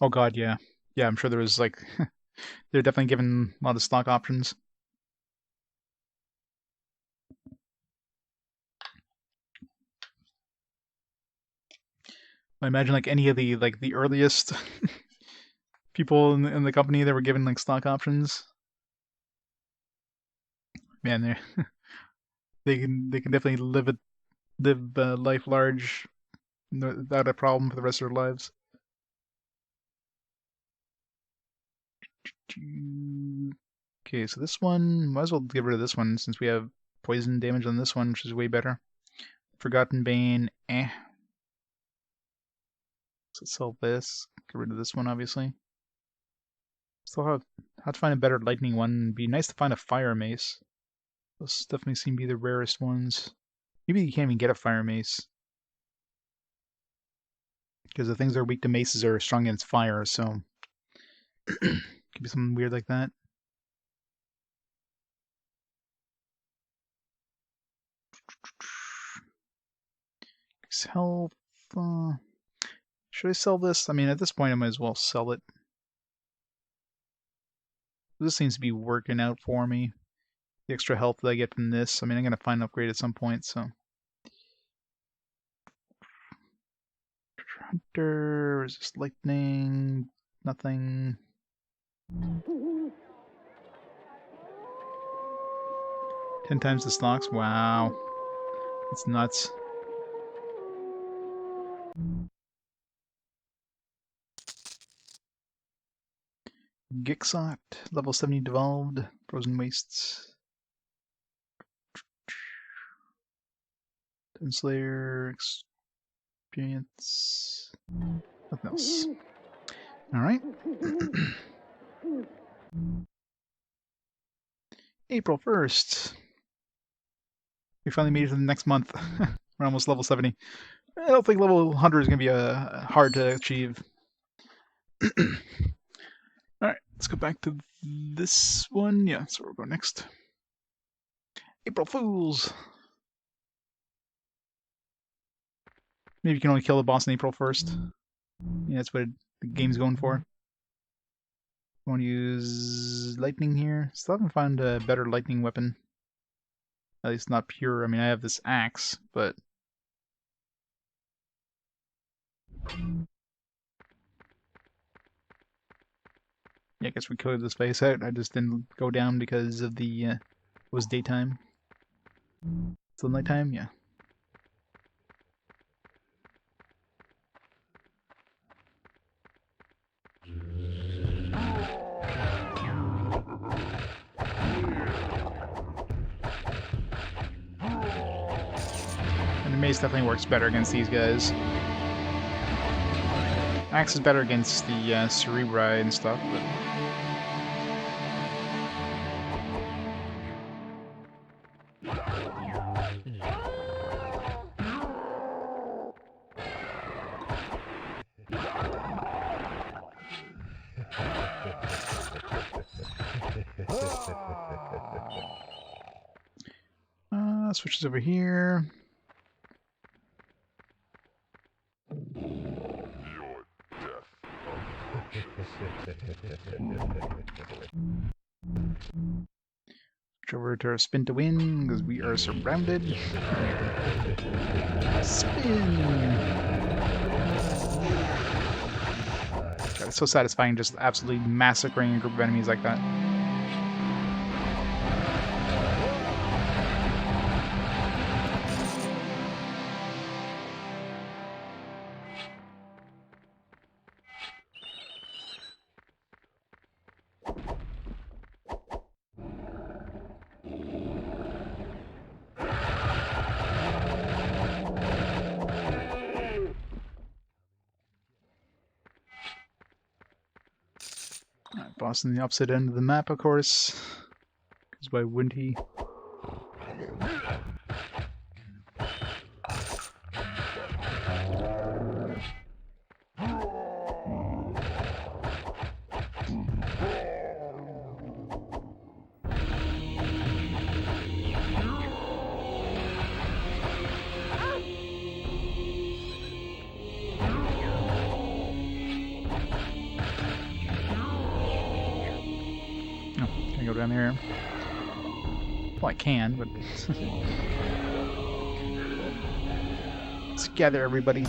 S1: Oh god, yeah. Yeah, I'm sure there was like, they're definitely given a lot of stock options. I imagine like any of the earliest people in the company that were given like stock options. Man, they can definitely live life large without a problem for the rest of their lives. Okay, so this one, might as well get rid of this one since we have poison damage on this one, which is way better. Forgotten Bane, eh. So let's sell this. Get rid of this one, obviously. Still how to find a better lightning one. It'd be nice to find a fire mace. Those definitely seem to be the rarest ones. Maybe you can't even get a fire mace. Because the things that are weak to maces are strong against fire, so could be something weird like that. Health. Should I sell this? I mean, at this point, I might as well sell it. This seems to be working out for me. The extra health that I get from this. I mean, I'm going to find an upgrade at some point, so. Hunter, resist lightning, nothing. 10 times the stocks? Wow. That's nuts. Gixot, level 70 devolved, frozen wastes. Slayer, experience. Nothing else. Alright. April 1st. We finally made it to the next month. We're almost level 70. I don't think level 100 is going to be hard to achieve. Alright, Let's go back to this one. Yeah, so we'll go next. April Fools! Maybe you can only kill the boss in April first. Yeah, that's what the game's going for. I want to use lightning here. Still haven't found a better lightning weapon. At least not pure. I mean, I have this axe, but... Yeah, I guess we cleared the space out. I just didn't go down because of the... it was daytime. Still nighttime? Yeah. And the mace definitely works better against these guys. Axe is better against the Cerebri and stuff, but... switches over here. Switch over to our spin to win, because we are surrounded. Spin! God, it's so satisfying just absolutely massacring a group of enemies like that. Boss on the opposite end of the map, of course. Because why wouldn't he? Go down here. Well, I can, but... Let's gather everybody.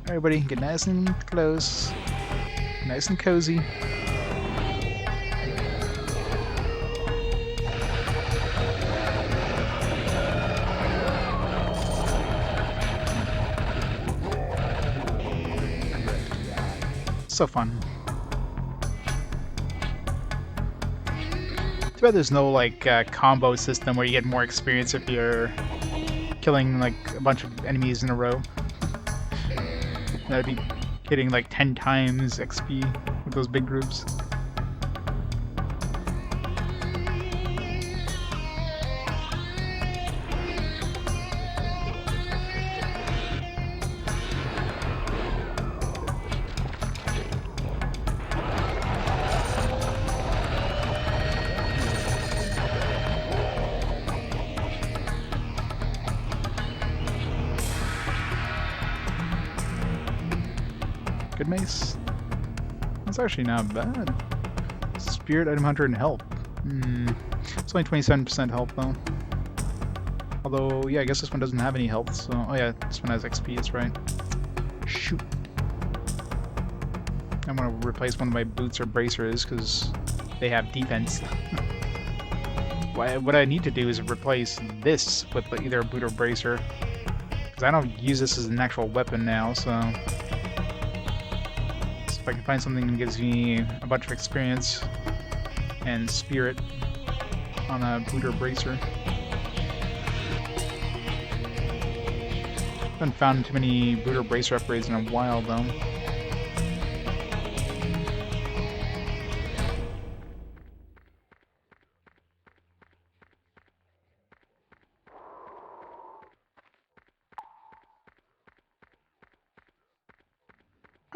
S1: Everybody, get nice and close. Nice and cozy. So fun. Too bad there's no like combo system where you get more experience if you're killing like a bunch of enemies in a row. That'd be hitting like 10 times XP with those big groups. Good mace. That's actually not bad. Spirit, item hunter, and health. It's only 27% health though. Although, yeah, I guess this one doesn't have any health, so... Oh yeah, this one has XP, that's right. Shoot. I'm gonna replace one of my boots or bracers, because they have defense. What I need to do is replace this with either a boot or bracer. Because I don't use this as an actual weapon now, so... If I can find something that gives me a bunch of experience and spirit on a boot or bracer. Haven't found too many boot or bracer upgrades in a while though.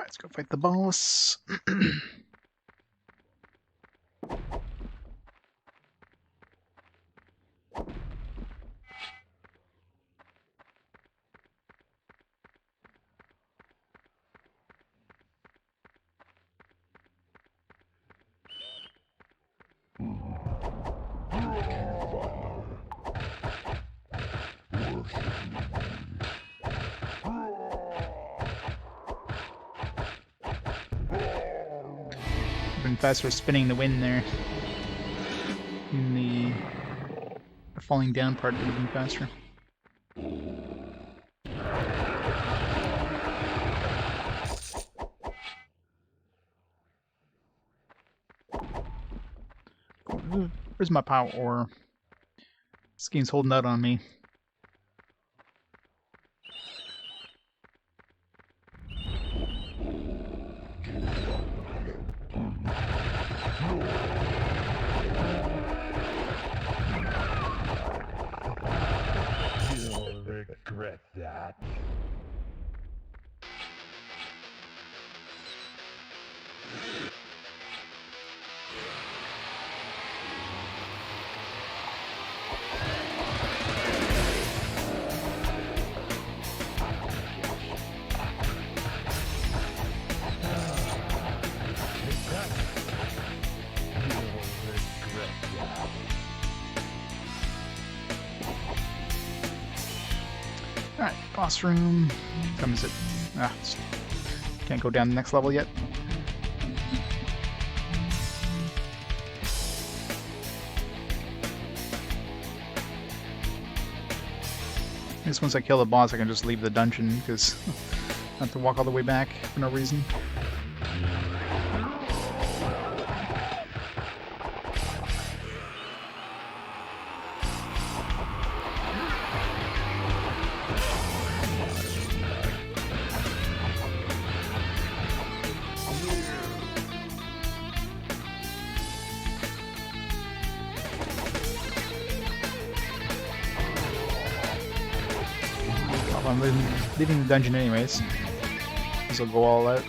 S1: let's go fight the boss. Been faster spinning the wind there. In the falling down part would have been faster. Where's my power ore? This game's holding out on me.
S2: You'll regret that.
S1: Alright, boss room. What time is it? Can't go down the next level yet. I guess once I kill the boss, I can just leave the dungeon, because I have to walk all the way back for no reason. I'm leaving the dungeon anyways. This will go all out.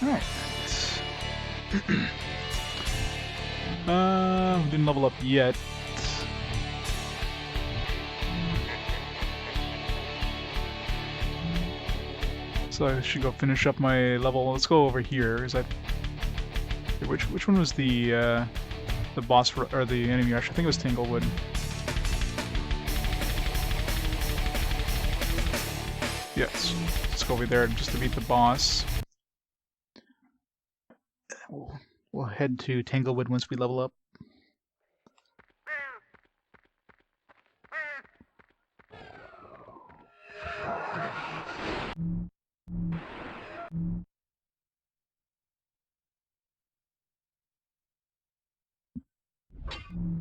S1: Alright. We didn't level up yet. So I should go finish up my level. Let's go over here. Is that which one was the boss or the enemy rush? I think it was Tanglewood. Yes. Let's go over there just to beat the boss. We'll head to Tanglewood once we level up.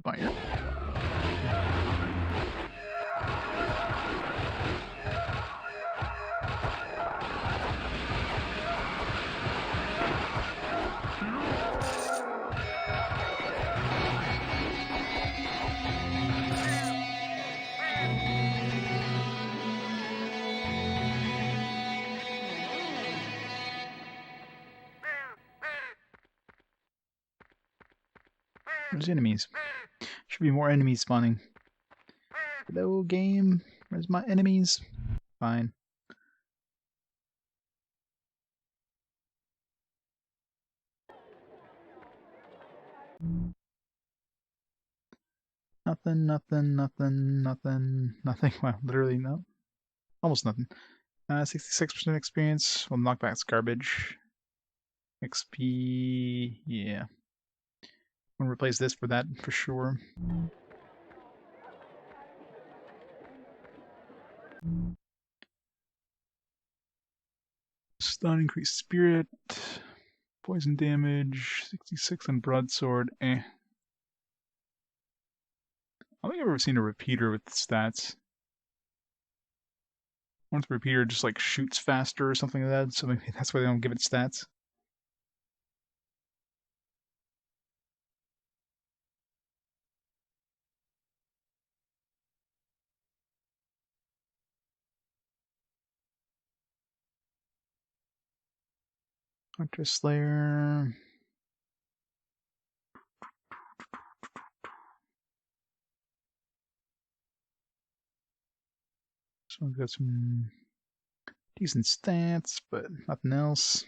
S1: Fire. There's enemies. Should be more enemies spawning. Hello, game. Where's my enemies? Fine. Nothing, nothing, nothing, nothing, nothing. Well, literally no. Almost nothing. 66% experience. Well, knockback's garbage. XP. Yeah. I'm gonna replace this for that for sure. Stun, increased spirit. Poison damage. 66 on broadsword. Eh. I don't think I've ever seen a repeater with stats. Once the repeater just like shoots faster or something like that, so maybe that's why they don't give it stats. Hunter Slayer. So we've got some decent stats, but nothing else.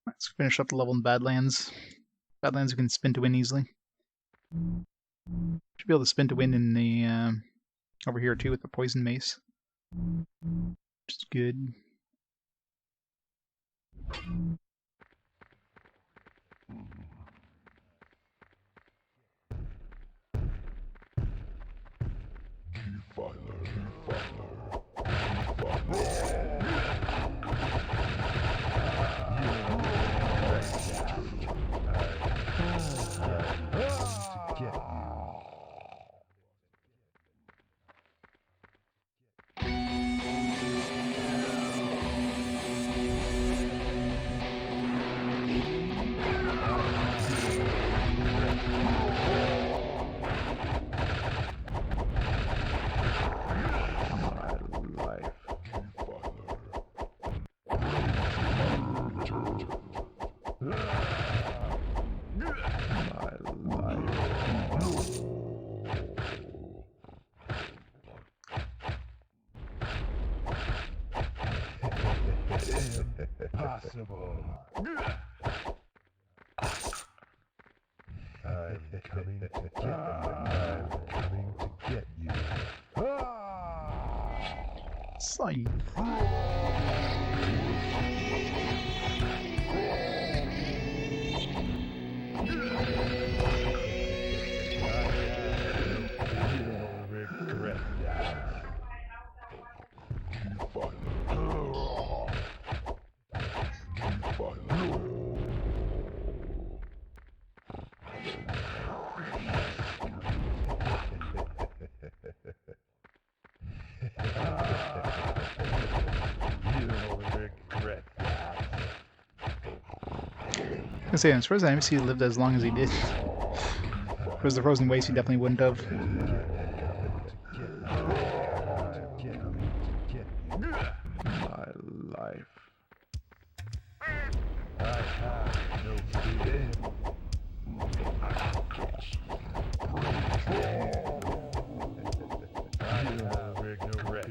S1: Let's finish up the level in Badlands. Badlands we can spin to win easily. Should be able to spin to win in the over here too with the poison mace. Which is good.
S2: Possible. I'm coming to get you. I'm coming to get you.
S1: Scythe. I was gonna say, I'm surprised I never see he lived as long as he did. Whereas the Frozen Waste, he definitely wouldn't have.
S2: My life. I have no fear. I have no regret.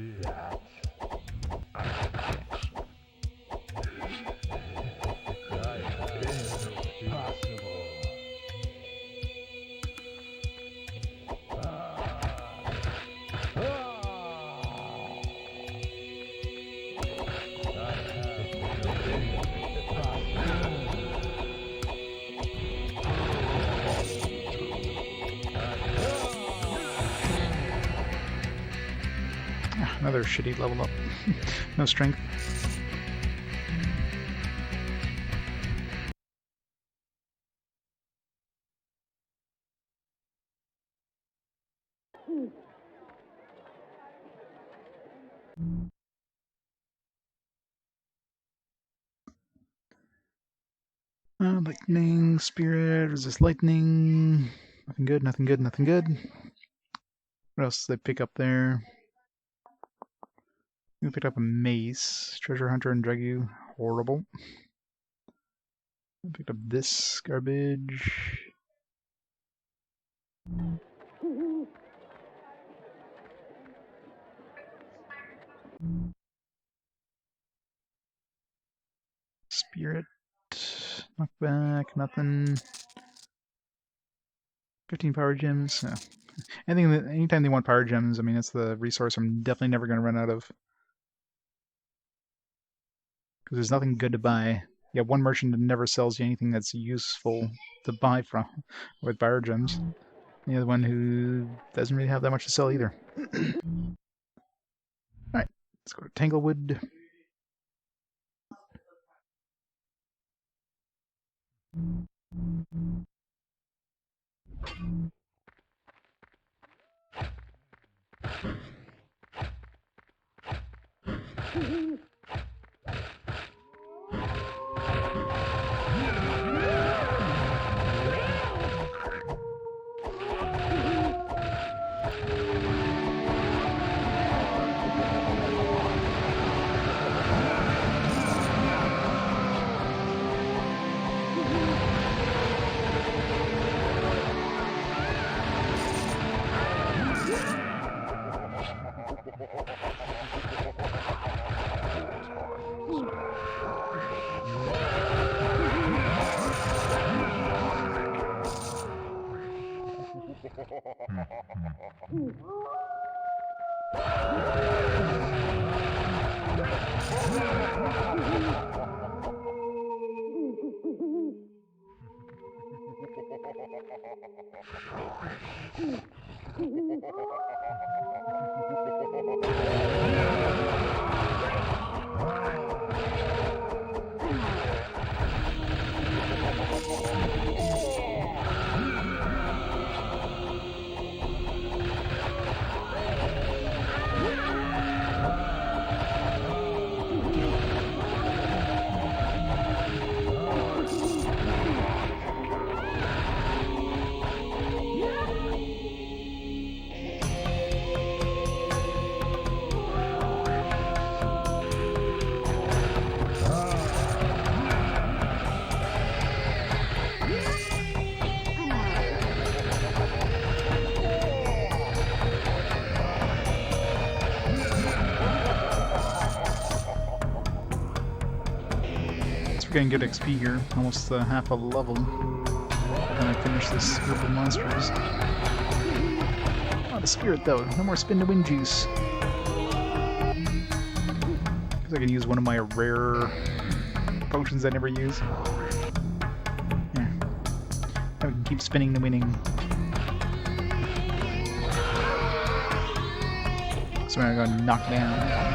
S1: Another shitty level up. No strength. Lightning, spirit, resist lightning. Nothing good, nothing good, nothing good. What else did they pick up there? We picked up a mace, treasure hunter, and Dragu. Horrible. I picked up this garbage. Spirit. Knockback, nothing. 15 power gems. No. Anytime they want power gems, I mean, that's the resource I'm definitely never going to run out of. Because there's nothing good to buy. Yeah, one merchant that never sells you anything that's useful to buy from with buyer gems. The other one who doesn't really have that much to sell either. Alright, let's go to Tanglewood. We're getting good XP here, almost half a level. When I finish this group of monsters. Not a spirit though, no more spin to win juice. Because I can use one of my rare potions I never use. Yeah. Now we can keep spinning to winning. So I'm gonna knock down.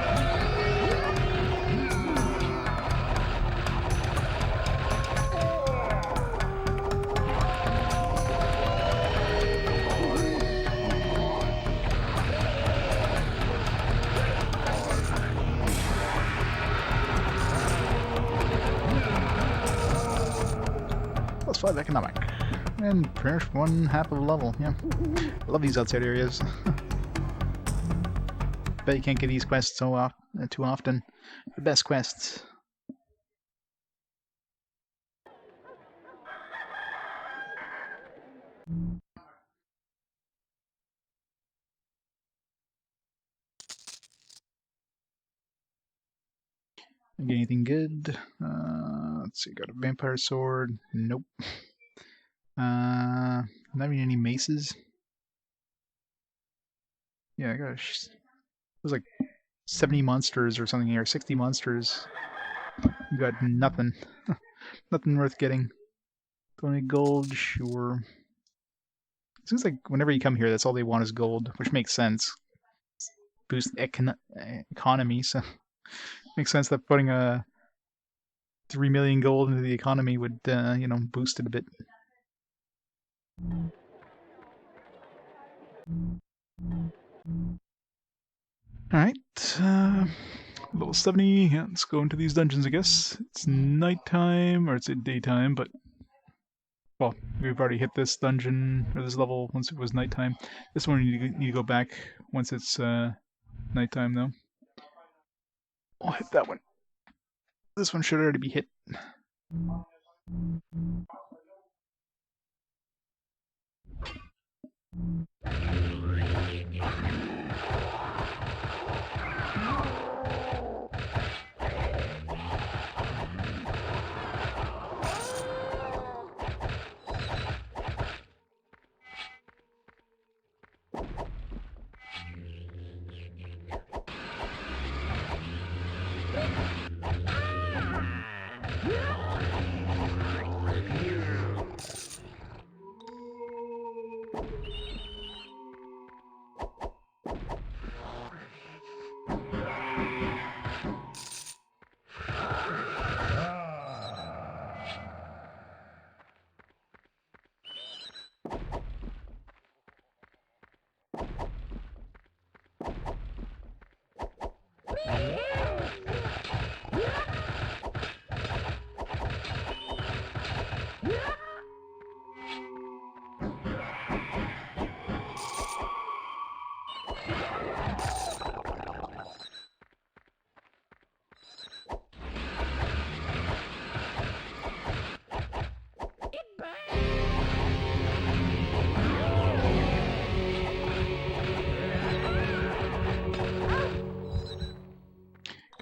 S1: +5 economic. And pretty much one half of a level, yeah. I love these outside areas. Bet you can't get these quests too often. The best quests. Get anything good? Let's see, got a vampire sword. Nope. Not even any maces. Yeah, gosh. It was like 70 monsters or something here, 60 monsters. You got nothing. Nothing worth getting. 20 gold, sure. It seems like whenever you come here, that's all they want is gold, which makes sense. Boost economy, so makes sense that putting a 3 million gold into the economy would, boost it a bit. Alright, level 70, yeah, let's go into these dungeons, I guess. It's nighttime, or it's daytime, but... Well, we've already hit this dungeon, or this level, once it was nighttime. This one you need to go back once it's nighttime, though. I'll hit that one. This one should already be hit.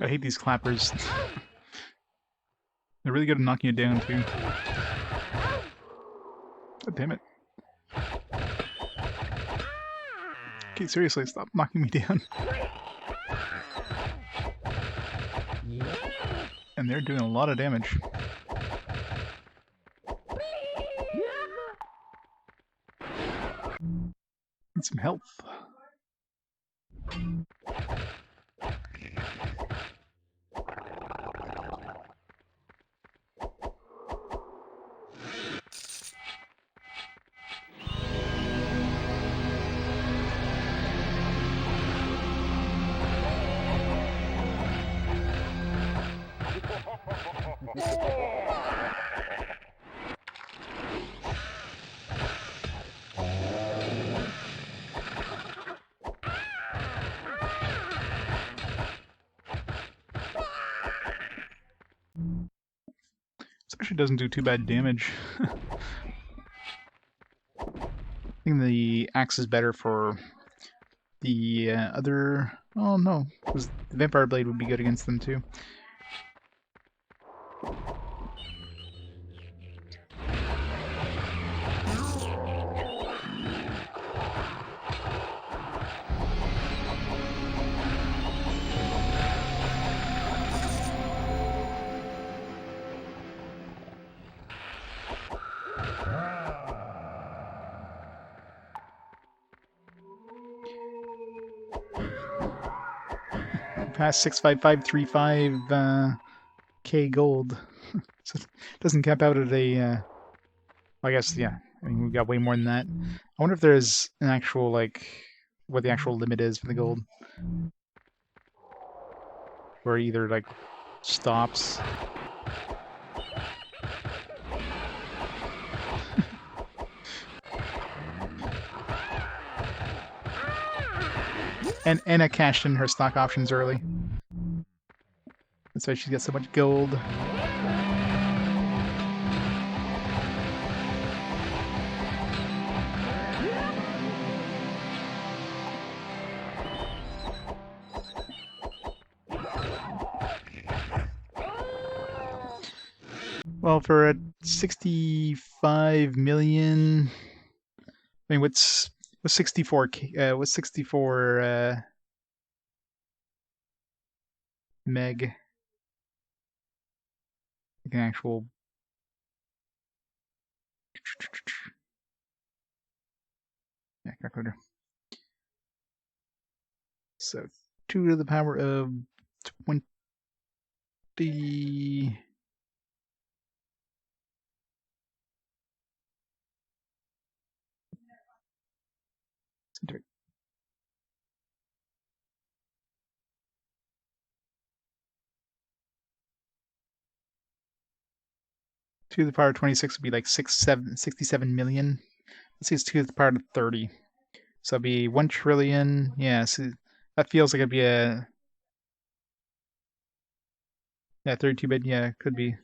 S1: I hate these clappers. They're really good at knocking you down, too. God damn it. Okay, seriously, stop knocking me down. And they're doing a lot of damage. Need some health. This actually doesn't do too bad damage. I think the axe is better for the other... Oh no, because the Vampire Blade would be good against them too. Past 65535 K gold. So it doesn't cap out at a... I guess, yeah. I mean, we've got way more than that. I wonder if there's an actual, like, what the actual limit is for the gold. Where it either, like, stops. And Anna cashed in her stock options early. That's why she's got so much gold. Well, for a 65 million... I mean, what's 64? What's 64 meg? Like an actual... Yeah, calculator. So 2 to the power of 20... Centigrade. 2 to the power of 26 would be like 67 million. Let's see, it's 2 to the power of 30. So it'd be 1 trillion. Yeah, so that feels like it'd be a... Yeah, 32-bit. Yeah, it could be.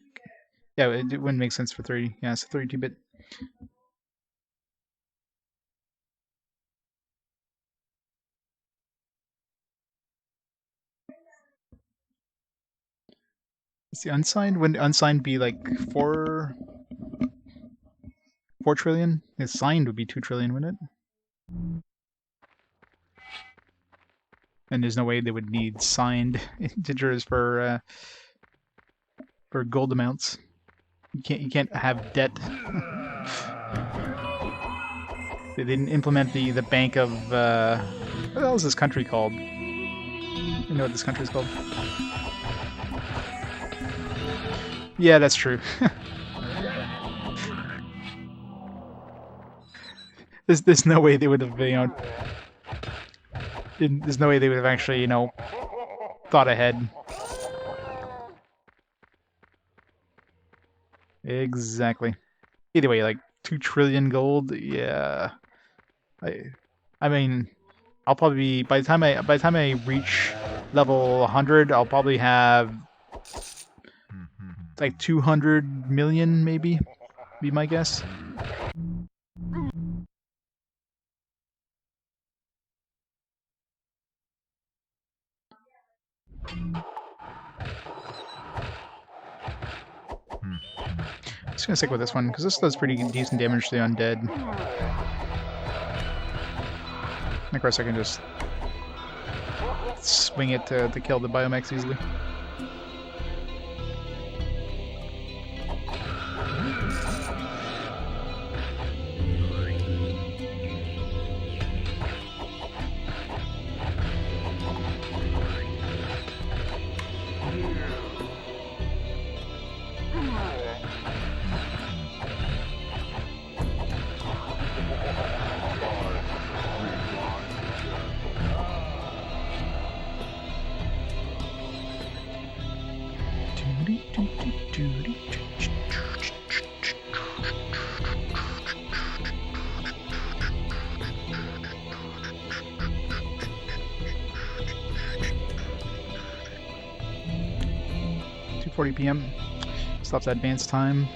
S1: Yeah, it wouldn't make sense for 30. Yeah, it's 32-bit. It's the unsigned. Wouldn't unsigned be like 4 trillion? The signed would be 2 trillion, wouldn't it? And there's no way they would need signed integers for gold amounts. You can't have debt. They didn't implement the bank of what the hell is this country called? You know what this country's called? Yeah, that's true. There's no way they would have, there's no way they would have actually, thought ahead. Exactly. Either way, like 2 trillion gold, yeah. I mean, I'll probably be, by the time I reach level 100, I'll probably have like 200 million, maybe, be my guess. Just gonna stick with this one, because this does pretty decent damage to the undead. And of course I can just swing it to kill the biomex easily. PM. Stops advance time.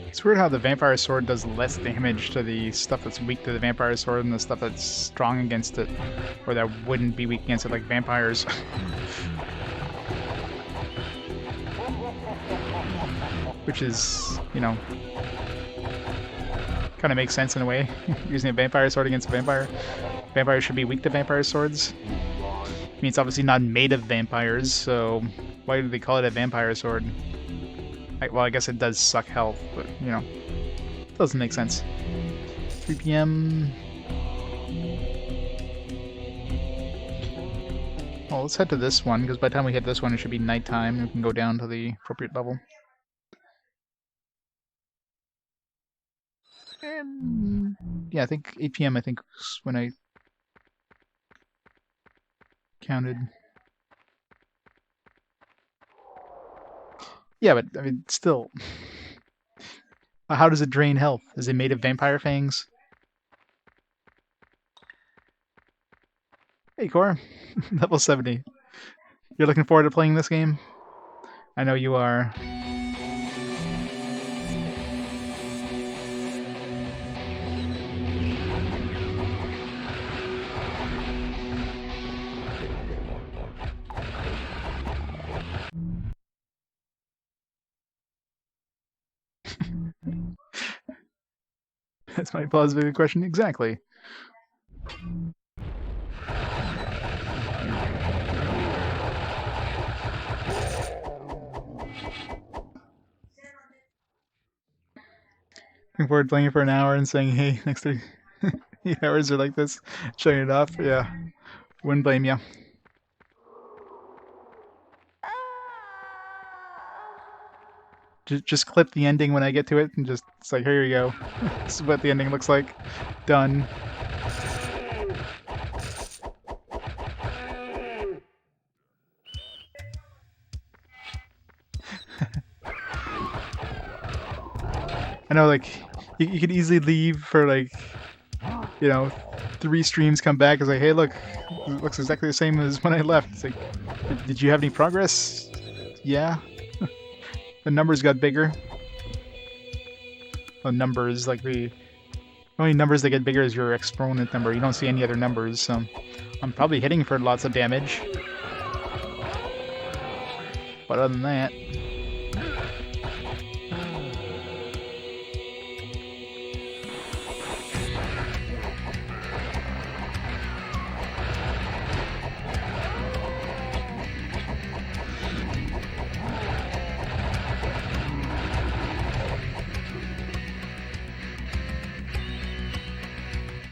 S1: It's weird how the Vampire Sword does less damage to the stuff that's weak to the Vampire Sword than the stuff that's strong against it, or that wouldn't be weak against it, like vampires. Which is, you know, kind of makes sense in a way. Using a Vampire Sword against a vampire. Vampires should be weak to Vampire Swords. I mean, it's obviously not made of vampires, so why do they call it a Vampire Sword? Well, I guess it does suck health, but, you know, it doesn't make sense. 3 PM. Well, let's head to this one, because by the time we hit this one, it should be nighttime, and we can go down to the appropriate level. And, yeah, I think 8 PM, I think, was when I counted. Yeah, but, I mean, still. How does it drain health? Is it made of vampire fangs? Hey, Cora. Level 70. You're looking forward to playing this game? I know you are. That's my plausibility question. Exactly. Looking forward to playing it for an hour and saying, hey, next 3 hours are like this. Shutting it off. Yeah. Wouldn't blame you. Just clip the ending when I get to it and just, it's like, here you go. This is what the ending looks like. Done. I know, like, you could easily leave for, like, you know, 3 streams, come back, it's like, hey, look, it looks exactly the same as when I left. It's like, did you have any progress? Yeah. The numbers got bigger. Oh, numbers, like the only numbers that get bigger is your exponent number. You don't see any other numbers, so I'm probably hitting for lots of damage. But other than that...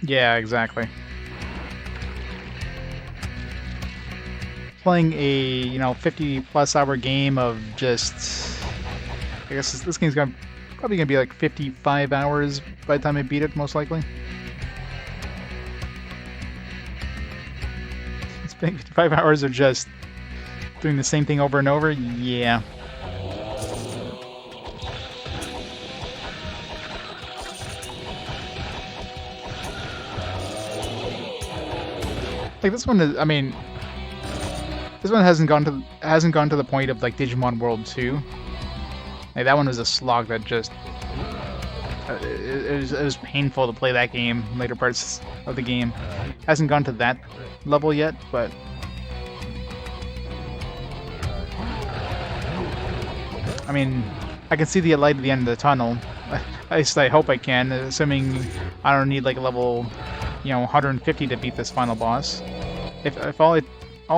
S1: Yeah, exactly. playing a 50+ hour game of just, I guess this game's probably gonna be like 55 hours by the time I beat it, most likely. It's been 55 hours of just doing the same thing over and over. Yeah. Like this one is, I mean, this one hasn't gone to the point of like Digimon World 2. Like that one was a slog that just it was painful to play that game. Later parts of the game hasn't gone to that level yet, but I mean, I can see the light at the end of the tunnel. At least I hope I can, assuming I don't need like a level, 150 to beat this final boss. If all it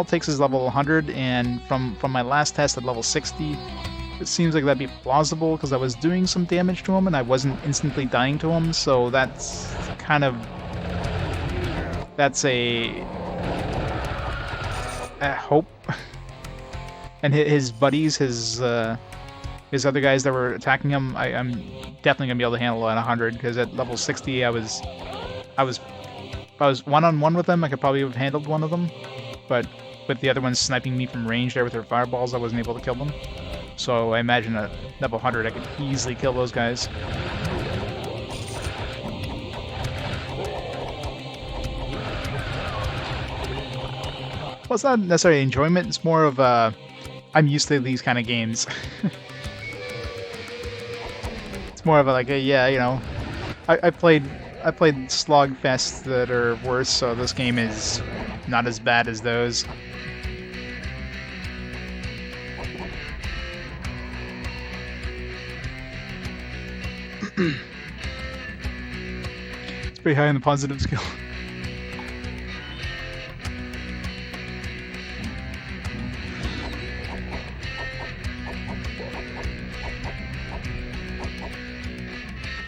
S1: takes is level 100, and from my last test at level 60, it seems like that'd be plausible because I was doing some damage to him and I wasn't instantly dying to him. So that's kind of a hope. And his buddies, his other guys that were attacking him, I'm definitely gonna be able to handle at 100 because at level 60 if I was one-on-one with them, I could probably have handled one of them, but with the other ones sniping me from range there with their fireballs, I wasn't able to kill them. So I imagine at level 100 I could easily kill those guys. Well, it's not necessarily enjoyment, it's more of I'm used to these kind of games. It's more of a like, yeah, I played slogfests that are worse, so this game is not as bad as those. It's pretty high on the positive scale.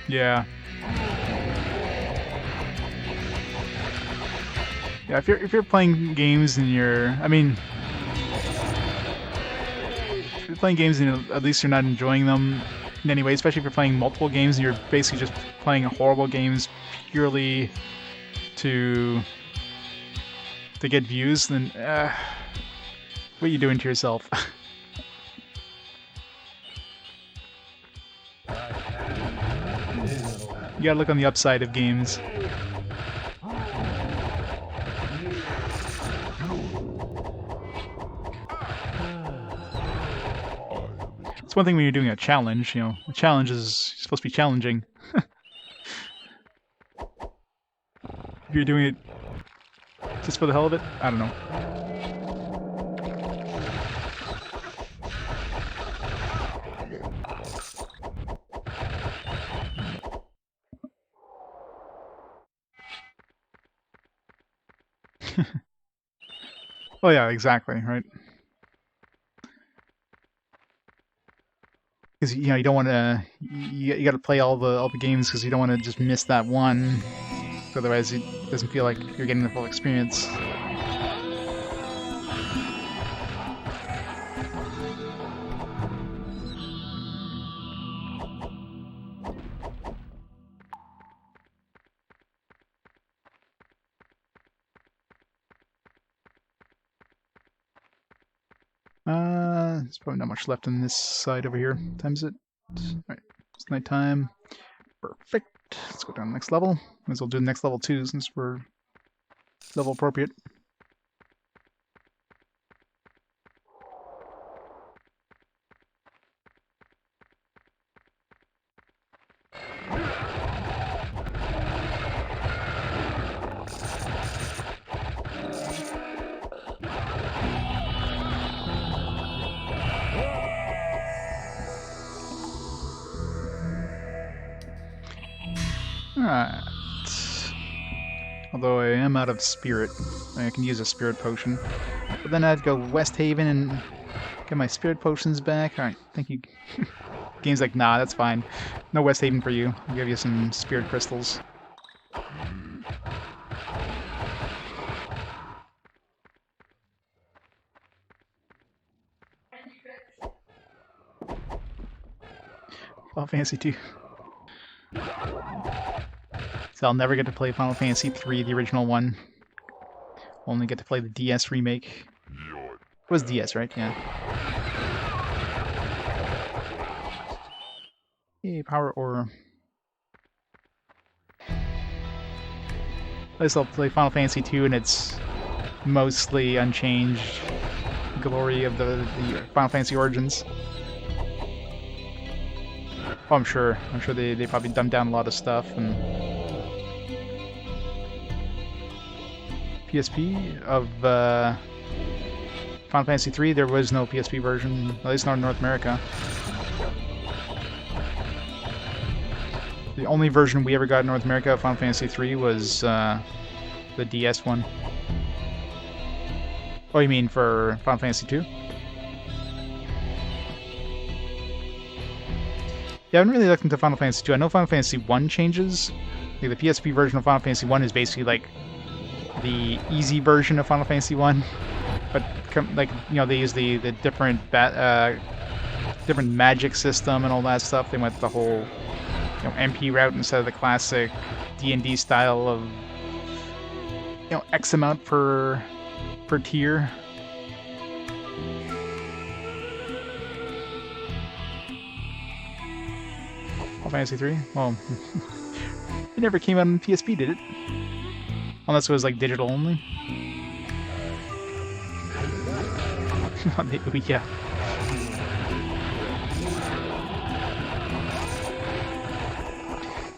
S1: Yeah. Yeah, if you're playing games and if you're playing games and at least you're not enjoying them in any way, especially if you're playing multiple games and you're basically just playing horrible games purely to get views, then what are you doing to yourself? You gotta look on the upside of games. It's one thing when you're doing a challenge, a challenge is supposed to be challenging. If you're doing it just for the hell of it, I don't know. Oh yeah, exactly, right? Because you don't want to, you got to play all the games because you don't want to just miss that one. Otherwise, it doesn't feel like you're getting the full experience. There's probably not much left on this side over here. Times it. Alright, it's nighttime. Perfect. Let's go down to the next level. Might as well do the next level too, since we're level appropriate. Alright. Although I am out of spirit. I can use a spirit potion. But then I'd go West Haven and get my spirit potions back. Alright, thank you. Game's like, nah, that's fine. No West Haven for you. I'll give you some spirit crystals. Final Fantasy 2. So I'll never get to play Final Fantasy 3, the original one. Only get to play the DS remake. It was DS, right? Yeah. Yay, power ore. At least I'll play Final Fantasy 2 and it's mostly unchanged glory of the Final Fantasy Origins. Oh, I'm sure they probably dumbed down a lot of stuff. And PSP of Final Fantasy 3, there was no PSP version, at least not in North America. The only version we ever got in North America of Final Fantasy 3 was the DS one. Oh, you mean for Final Fantasy 2? Yeah, I haven't really looked into Final Fantasy 2. I know Final Fantasy 1 changes. Like the PSP version of Final Fantasy 1 is basically like the easy version of Final Fantasy 1, but like, you know, they use the different different magic system and all that stuff. They went the whole, you know, MP route instead of the classic D&D style of, you know, X amount per tier. Final Fantasy 3? Well, it never came out on PSP, did it? Unless it was like digital only. Yeah.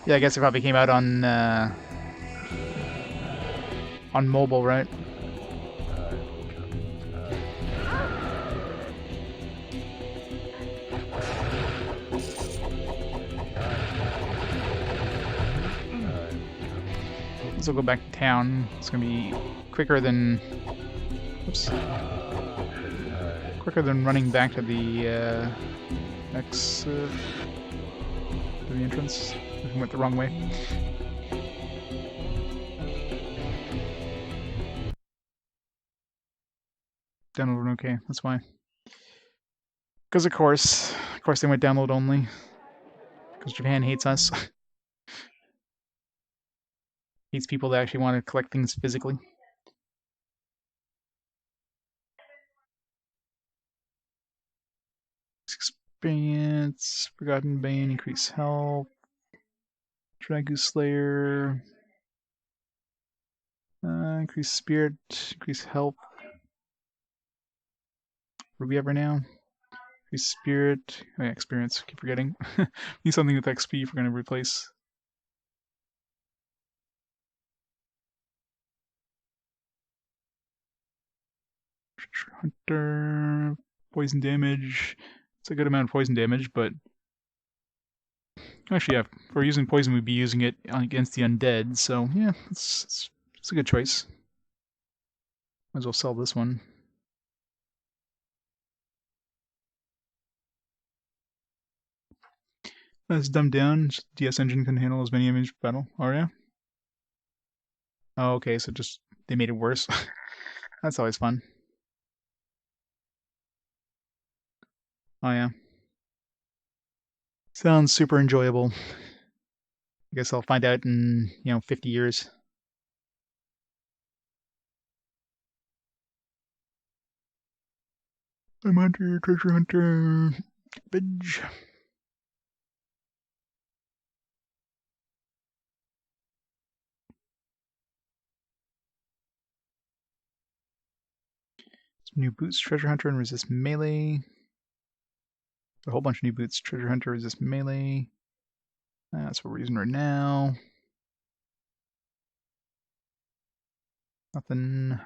S1: Yeah, I guess it probably came out on mobile, right? So we'll go back to town. It's gonna be quicker than, oops, quicker than running back to the to the entrance. We went the wrong way. Download okay. That's why. Because of course they went download only. Because Japan hates us. Hates people that actually want to collect things physically. Experience, Forgotten Bane, increase health, Dragu Slayer, increase spirit, increase health. Ruby ever now? Increase spirit, oh yeah, experience, keep forgetting. Need something with XP if we're going to replace. Treasure Hunter, poison damage. It's a good amount of poison damage, but actually, yeah, if we're using poison, we'd be using it against the undead, so yeah, it's a good choice. Might as well sell this one. That's dumbed down. DS engine can handle as many image per battle. Oh yeah? Oh, okay, so just they made it worse. That's always fun. Oh yeah. Sounds super enjoyable. I guess I'll find out in, 50 years. I'm Hunter, treasure hunter. Bitch. Some new boots, treasure hunter, and resist melee. A whole bunch of new boots, treasure hunter, resist melee. That's what we're using right now. Nothing.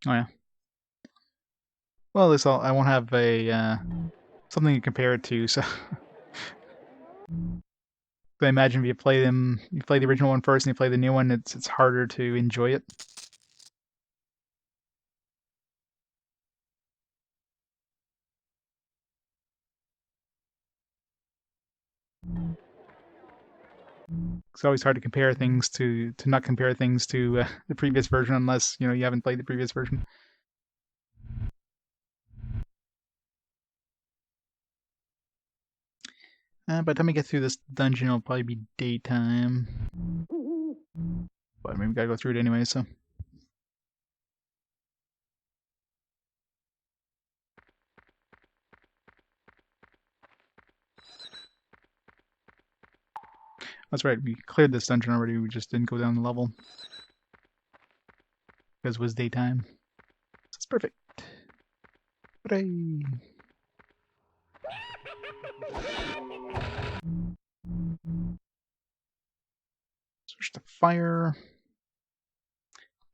S1: Oh yeah. Well, at least I won't have a something to compare it to. So, I imagine if you play the original one first, and you play the new one, it's harder to enjoy it. It's always hard to compare things to not compare things to the previous version unless you haven't played the previous version. By the time I get through this dungeon, it'll probably be daytime. But maybe we gotta go through it anyway, so. That's right, we cleared this dungeon already, we just didn't go down the level. Because it was daytime. So it's perfect. Hooray! Switch to fire.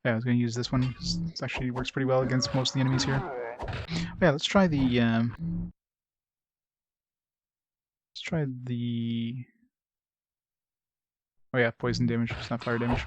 S1: Yeah, I was going to use this one. It actually works pretty well against most of the enemies here. Yeah, let's try the. Let's try the. Oh yeah, poison damage. It's not fire damage.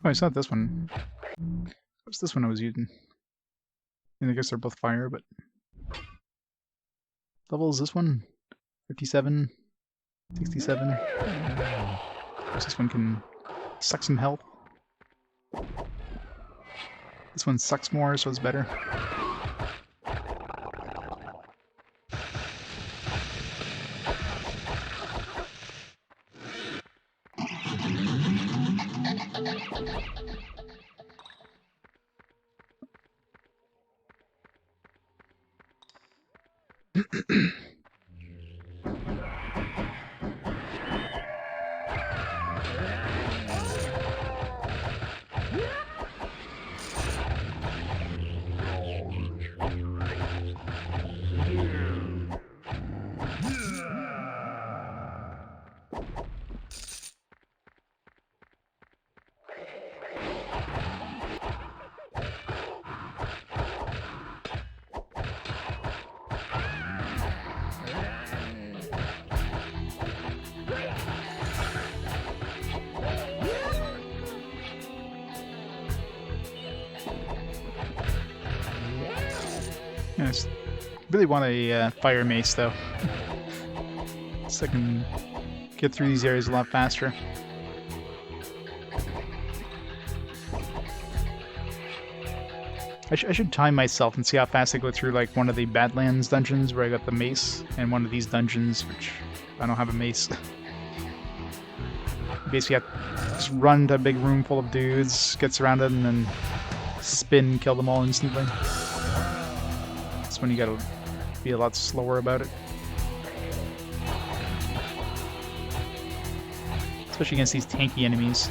S1: Oh, it's not this one. What's this one I was using? I guess they're both fire, but... Level is this one? 57? 67? This one can suck some health. This one sucks more, so it's better. I really want a fire mace, though. So I can get through these areas a lot faster. I should time myself and see how fast I go through like one of the Badlands dungeons where I got the mace, and one of these dungeons which I don't have a mace. Basically, have to just run to a big room full of dudes, get surrounded, and then spin, kill them all instantly. That's when you gotta be a lot slower about it. Especially against these tanky enemies.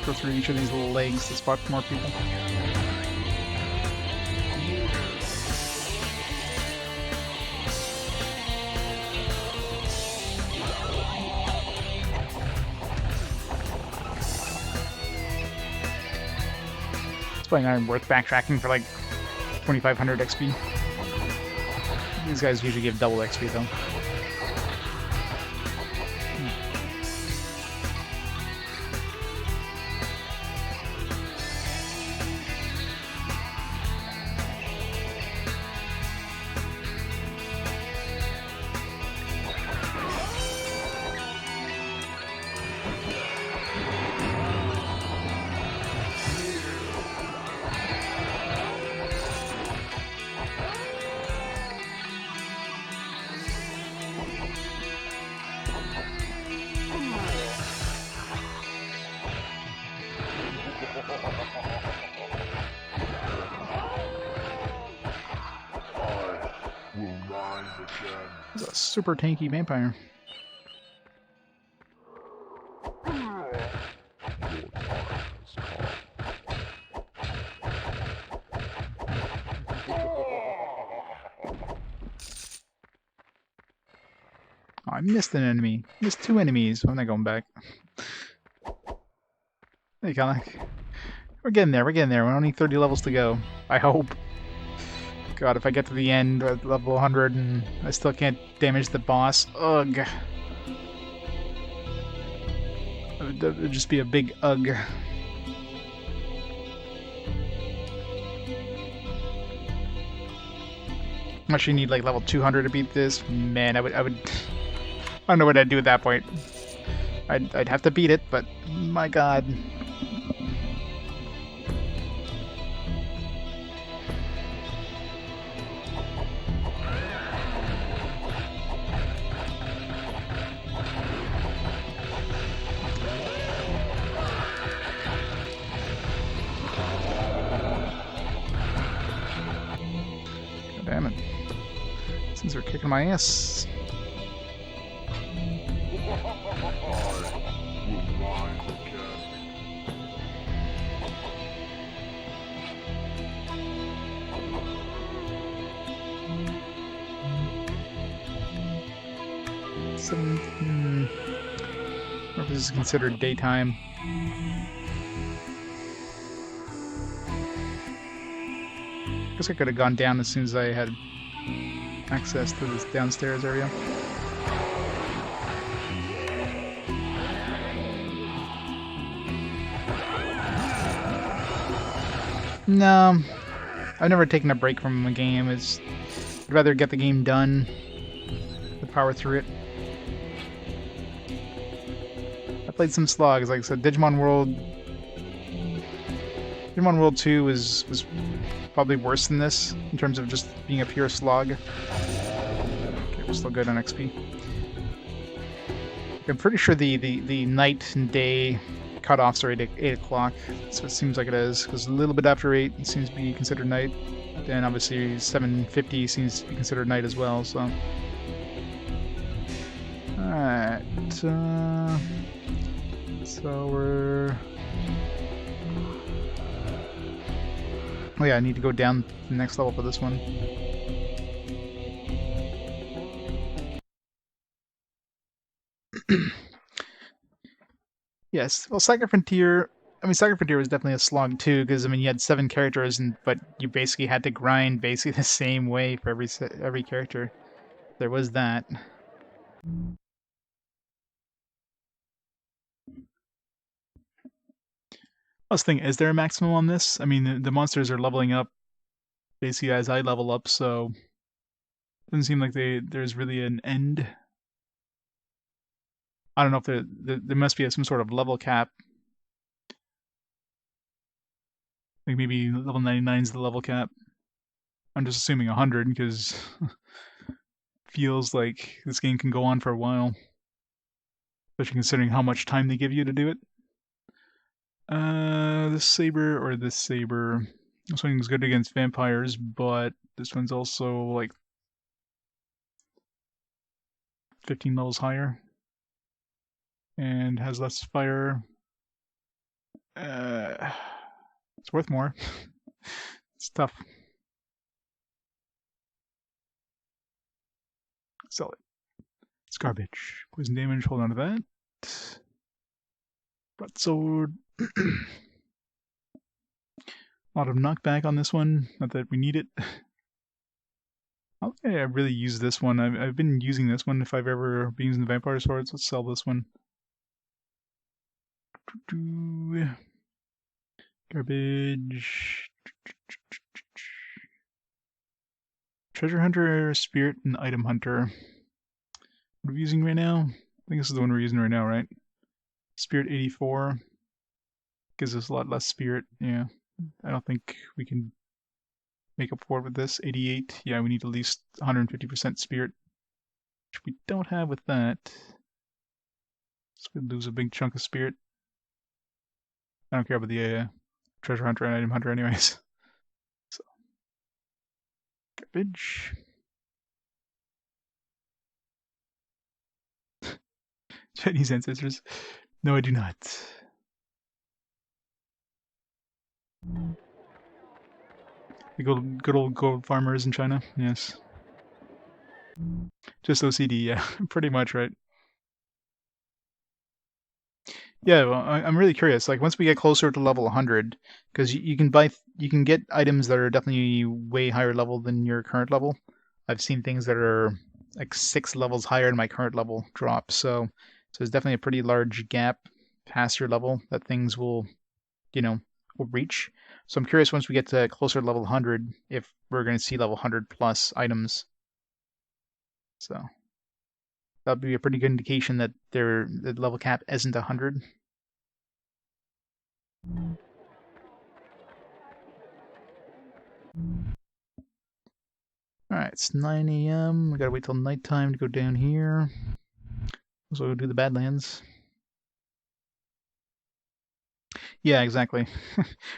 S1: go through each of these little legs to spot more people. It's probably not worth backtracking for like 2500 XP. These guys usually give double XP though. It's a super tanky vampire. Oh, I missed an enemy. Missed 2 enemies. I'm not going back. Hey, Conic. We're getting there. We're getting there. We're only 30 levels to go. I hope. God, if I get to the end at level 100 and I still can't damage the boss, ugh. It would just be a big ugh. I actually need like level 200 to beat this. Man, I don't know what I'd do at that point. I'd have to beat it, but my god. Damn it. Since they're kicking my ass. Or if this is considered daytime. Guess I could have gone down as soon as I had access to this downstairs area. No, I've never taken a break from a game. I'd rather get the game done than power through it. I played some slogs, like I said. Digimon World 2 was probably worse than this in terms of just being a pure slog. Okay, we're still good on XP. I'm pretty sure the night and day cutoffs are at 8 o'clock, so it seems like it is, because a little bit after 8 it seems to be considered night. Then obviously 7:50 seems to be considered night as well, so... Alright, so we're... Oh yeah, I need to go down the next level for this one. Yes, well, Cyber Frontier was definitely a slog too, because I mean you had 7 characters, but you basically had to grind basically the same way for every character. There was that. I was thinking, is there a maximum on this? I mean, the monsters are leveling up basically as I level up, so it doesn't seem like there's really an end. I don't know if there must be some sort of level cap. Like maybe level 99 is the level cap. I'm just assuming 100 because feels like this game can go on for a while, especially considering how much time they give you to do it. This saber or this saber. This one's good against vampires, but this one's also like 15 levels higher and has less fire. It's worth more. It's tough. Sell it. It's garbage. Poison damage, hold on to that. Broadsword. A lot of knockback on this one. Not that we need it. Okay, I really use this one. I've been using this one if I've ever been using the Vampire Swords. Let's sell this one. Garbage. Treasure Hunter, Spirit, and Item Hunter. What are we using right now? I think this is the one we're using right now, right? Spirit 84. Gives us a lot less spirit. Yeah. I don't think we can make up for it with this. 88. Yeah, we need at least 150% spirit. Which we don't have with that. So we lose a big chunk of spirit. I don't care about the treasure hunter and item hunter anyways. So, garbage. Chinese ancestors. No, I do not. The good old gold farmers in China, yes. Just OCD, yeah, pretty much, right? Yeah, well, I'm really curious. Like once we get closer to level 100, because you can you can get items that are definitely way higher level than your current level. I've seen things that are like 6 levels higher than my current level drop. So there's definitely a pretty large gap past your level that things will, will reach. So I'm curious once we get to closer to level 100 if we're going to see level 100 plus items. So that'd be a pretty good indication that the level cap isn't 100. Alright, it's 9 a.m. We gotta wait till nighttime to go down here. So we'll do the Badlands. Yeah, exactly.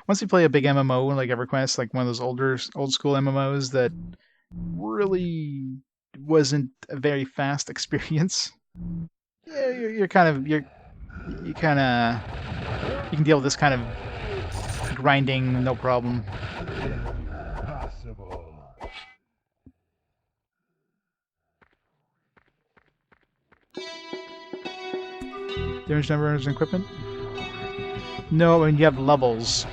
S1: Once you play a big MMO like EverQuest, like one of those old school MMOs that really wasn't a very fast experience, yeah, you kind of you can deal with this kind of grinding no problem.
S2: Impossible.
S1: Damage numbers and equipment. No, I mean you have levels,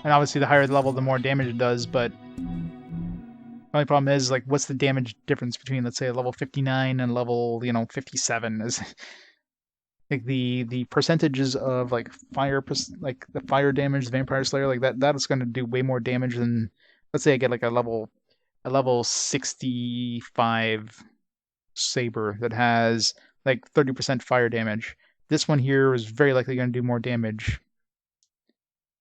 S1: and obviously the higher the level, the more damage it does. But the only problem is, like, what's the damage difference between, let's say, a level 59 and level, 57? Is like the percentages of like like the fire damage, the Vampire Slayer, like that is going to do way more damage than, let's say, I get like a level 65 saber that has like 30% fire damage. This one here is very likely going to do more damage.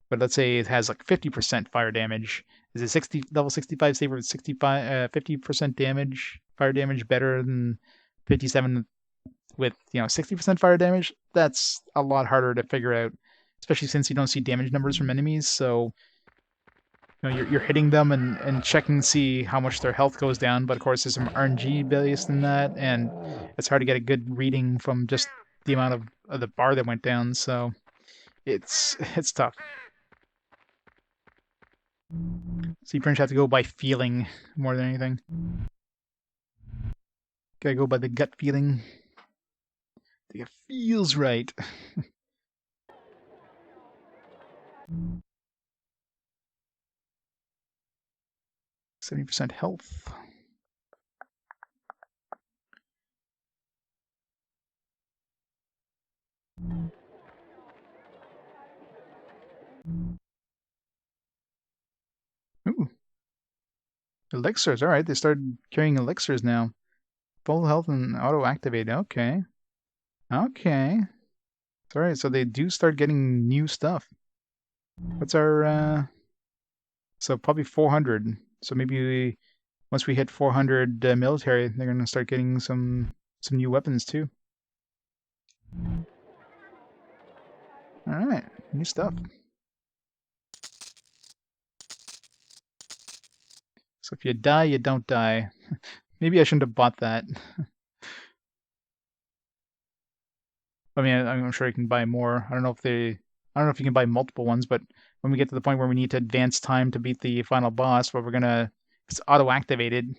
S1: But let's say it has like 50% fire damage. Is it level 65 saber with 50% damage, fire damage better than 57 with 60% fire damage? That's a lot harder to figure out, especially since you don't see damage numbers from enemies. So you're hitting them and checking to see how much their health goes down. But of course, there's some RNG based in that, and it's hard to get a good reading from just the amount of the bar that went down. So it's tough. So you pretty much have to go by feeling more than anything. Gotta go by the gut feeling. I think it feels right. 70% health. Ooh. Elixirs. Alright, they started carrying elixirs now. Full health and auto activate. Okay. Okay. Alright, so they do start getting new stuff. What's our so probably 400. So maybe once we hit 400 military, they're gonna start getting some new weapons too. Alright, new stuff. So if you die, you don't die. Maybe I shouldn't have bought that. I mean, I'm sure you can buy more. I don't know if you can buy multiple ones, but when we get to the point where we need to advance time to beat the final boss, where it's auto activated.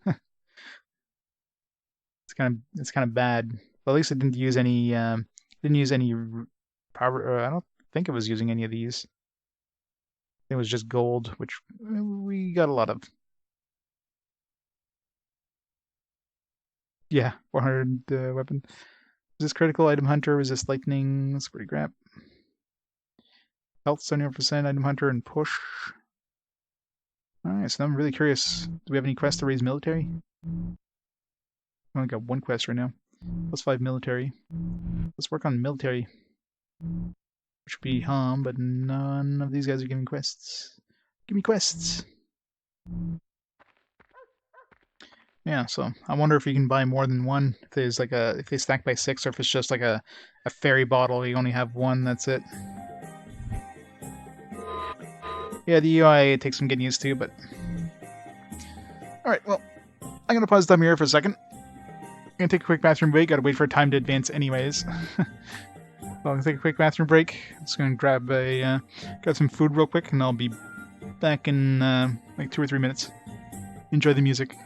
S1: It's kind of bad. But at least it didn't use any power. I don't think it was using any of these. It was just gold, which we got a lot of. Yeah, 400 weapon. Resist critical, item hunter, resist lightning, squirty grab. Health 71%, item hunter, and push. Alright, so now I'm really curious. Do we have any quests to raise military? I only got one quest right now. +5 military. Let's work on military. Which would be Hum, but none of these guys are giving quests. Give me quests! Yeah, so I wonder if you can buy more than one. If there's like if they stack by 6, or if it's just like a fairy bottle, you only have one, that's it. Yeah, the UI takes some getting used to, but... Alright, well, I'm gonna pause time here for a second. I'm gonna take a quick bathroom break, gotta wait for time to advance anyways. So I'm gonna take a quick bathroom break. Just gonna grab some food real quick, and I'll be back in like 2 or 3 minutes. Enjoy the music.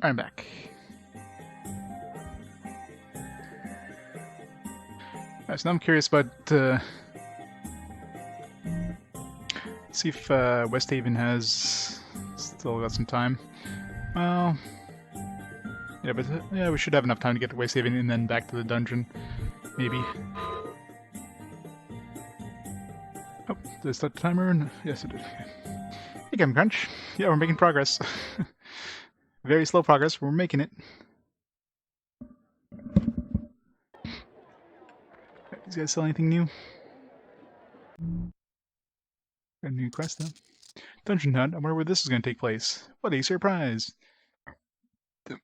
S1: I'm back. Alright, so now I'm curious about see if West Haven has still got some time. Well, yeah, but yeah, we should have enough time to get to West Haven and then back to the dungeon, maybe. Oh, did I start the timer? No. Yes, it did. Hey, Game Crunch. Yeah, we're making progress. Very slow progress. We're making it. These guys sell anything new? Got a new quest though. Dungeon Hunt. I wonder where this is going to take place. What a surprise!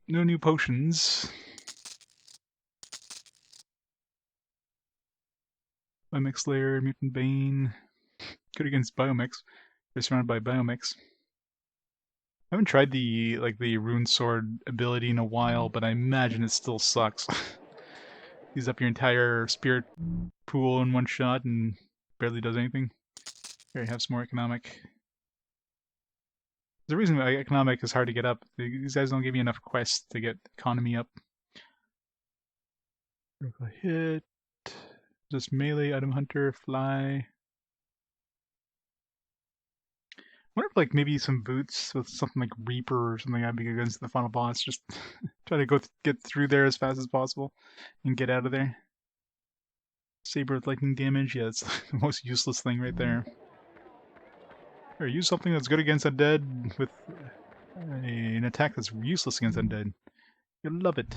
S1: No new potions. Biomix Lair, Mutant Bane. Good against Biomix. They're surrounded by Biomix. I haven't tried the the Rune Sword ability in a while, but I imagine it still sucks. Use up your entire spirit pool in one shot and barely does anything. Here, have some more economic. There's a reason why economic is hard to get up. These guys don't give you enough quests to get economy up. Critical hit. Just melee, item hunter, fly. I wonder if like maybe some boots with something like Reaper or something I'd be against the final boss. Just try to get through there as fast as possible and get out of there. Saber with lightning damage, yeah, it's the most useless thing right there. Or use something that's good against undead with an attack that's useless against undead. You'll love it.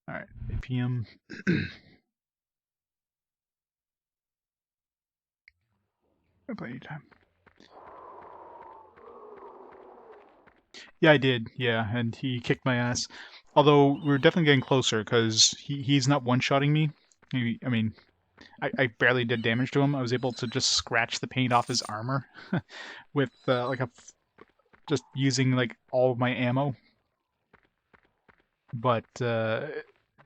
S1: Alright, 8 PM. Plenty of time. Yeah, I did. Yeah, and he kicked my ass. Although we're definitely getting closer because he's not one-shotting me. I mean, I barely did damage to him. I was able to just scratch the paint off his armor with just using like all of my ammo. But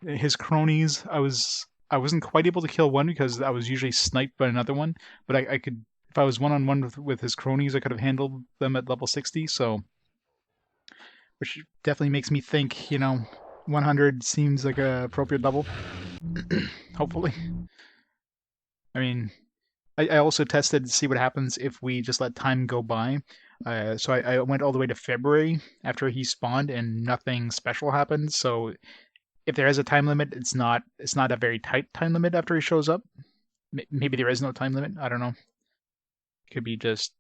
S1: his cronies, I wasn't quite able to kill one because I was usually sniped by another one. But I could, if I was one-on-one with his cronies, I could have handled them at level 60. So, which definitely makes me think, 100 seems like a appropriate level. Hopefully. I mean, I also tested to see what happens if we just let time go by. So I went all the way to February after he spawned, and nothing special happened. So if there is a time limit, it's not a very tight time limit after he shows up. Maybe there is no time limit. I don't know. It could be just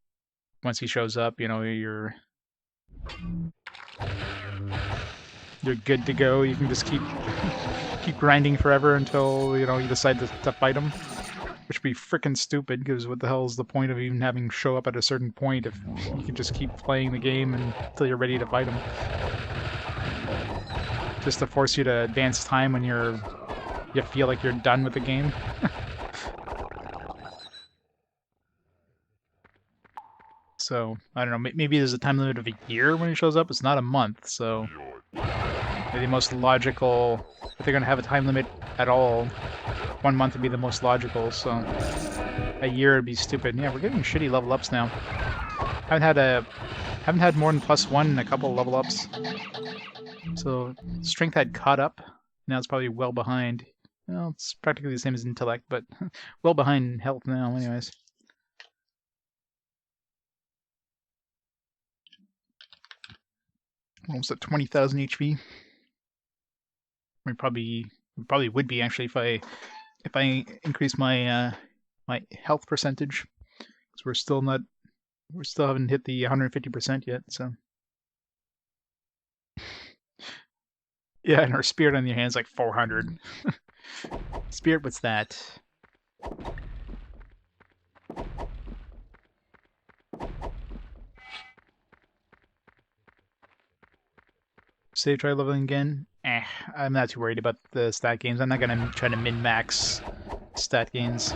S1: once he shows up, you're good to go. You can just keep grinding forever until you decide to fight him. Which would be freaking stupid, because what the hell is the point of even having him show up at a certain point if you can just keep playing the game until you're ready to fight him? Just to force you to advance time when you feel like you're done with the game. So, I don't know, maybe there's a time limit of a year when he shows up. It's not a month, so maybe the most logical, if they're going to have a time limit at all, 1 month would be the most logical, so a year would be stupid. Yeah, we're getting shitty level ups now. Haven't had more than +1 in a couple level ups. So strength had caught up. Now it's probably well behind. Well, it's practically the same as intellect, but well behind health now, anyways. Almost at 20,000 HP. We probably would be actually if I increase my my health percentage, because we still haven't hit the 150% yet. So yeah, and our spirit on your hand's like 400. Spirit, what's that? Say try leveling again. I'm not too worried about the stat gains. I'm not gonna try to min-max stat gains.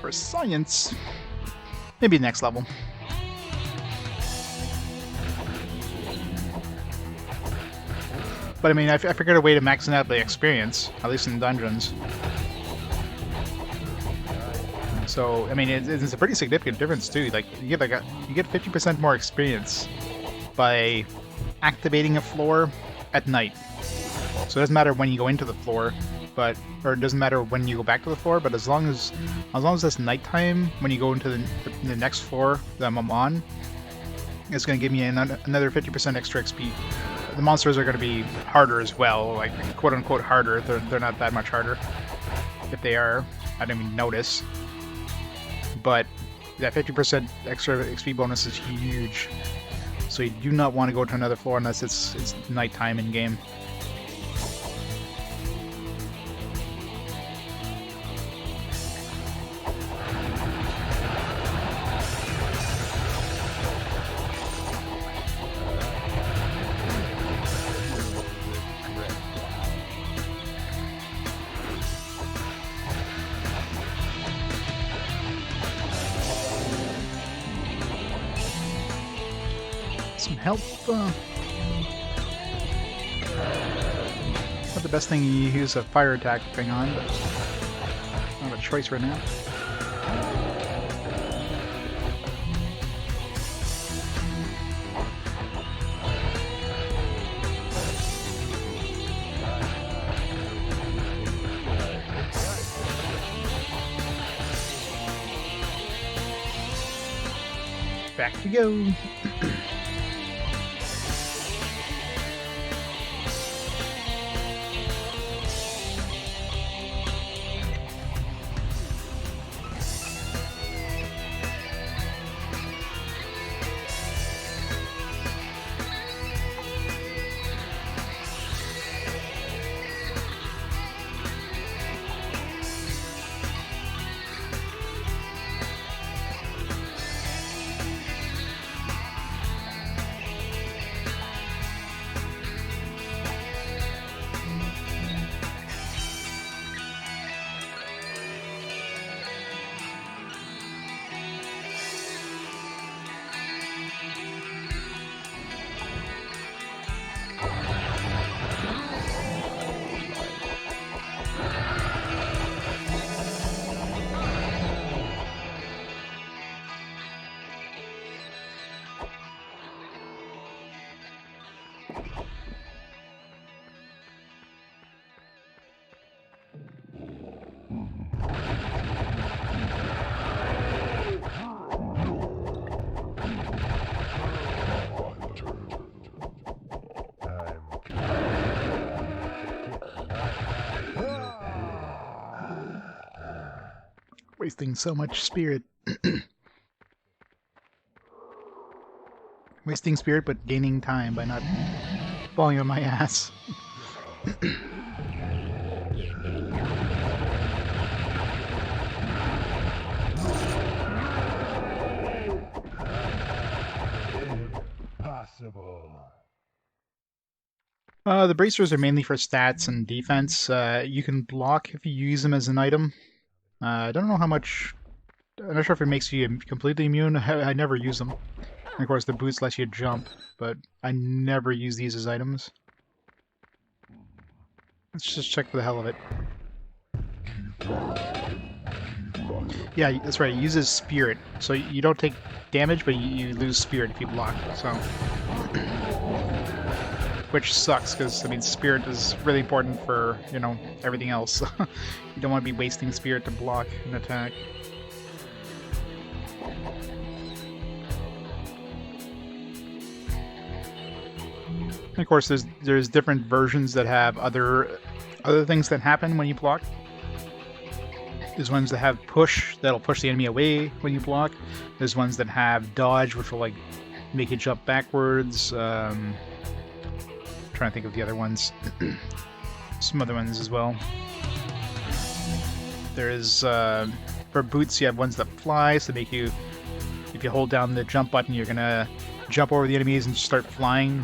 S1: for science. Maybe next level. But I mean, I figured a way to max out the experience, at least in dungeons. So I mean, it's a pretty significant difference too. Like you get 50% more experience by activating a floor at night. So it doesn't matter when you go into the floor, or it doesn't matter when you go back to the floor. But as long as it's nighttime when you go into the next floor that I'm on, it's going to give me another 50% extra XP. The monsters are going to be harder as well, like quote unquote harder. They're not that much harder. If they are, I don't even notice. But that 50% extra XP bonus is huge. So you do not want to go to another floor unless it's nighttime in game. Some help. Not the best thing you use a fire attack thing on, but I don't have a choice right now. Back we go. Wasting so much spirit. Wasting spirit, but gaining time by not falling on my ass.
S2: Impossible.
S1: The bracers are mainly for stats and defense. You can block if you use them as an item. I don't know how much... I'm not sure if it makes you completely immune. I never use them. And of course, the boots let you jump, but I never use these as items. Let's just check for the hell of it. Yeah, that's right. It uses spirit. So you don't take damage, but you lose spirit if you block. So, which sucks, because, I mean, spirit is really important for, you know, everything else. You don't want to be wasting spirit to block an attack. And of course, there's different versions that have other things that happen when you block. There's ones that have push, that'll push the enemy away when you block. There's ones that have dodge, which will like make you jump backwards. Trying to think of the other ones. Some other ones as well. There's for boots, you have ones that fly, so make you, if you hold down the jump button, you're gonna jump over the enemies and start flying.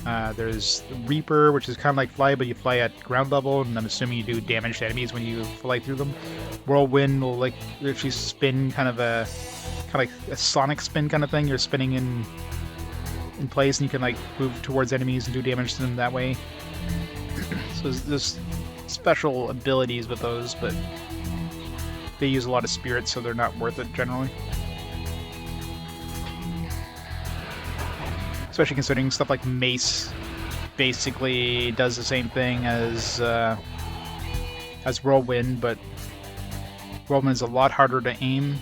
S1: There's Reaper, which is kind of like Fly, but you fly at ground level, and I'm assuming you do damage to enemies when you fly through them. Whirlwind will like literally spin, kind of like a sonic spin kind of thing. You're spinning in place, and you can like move towards enemies and do damage to them that way. So there's special abilities with those, but they use a lot of spirits, so they're not worth it generally. Especially considering stuff like Mace basically does the same thing as Whirlwind, but Whirlwind is a lot harder to aim,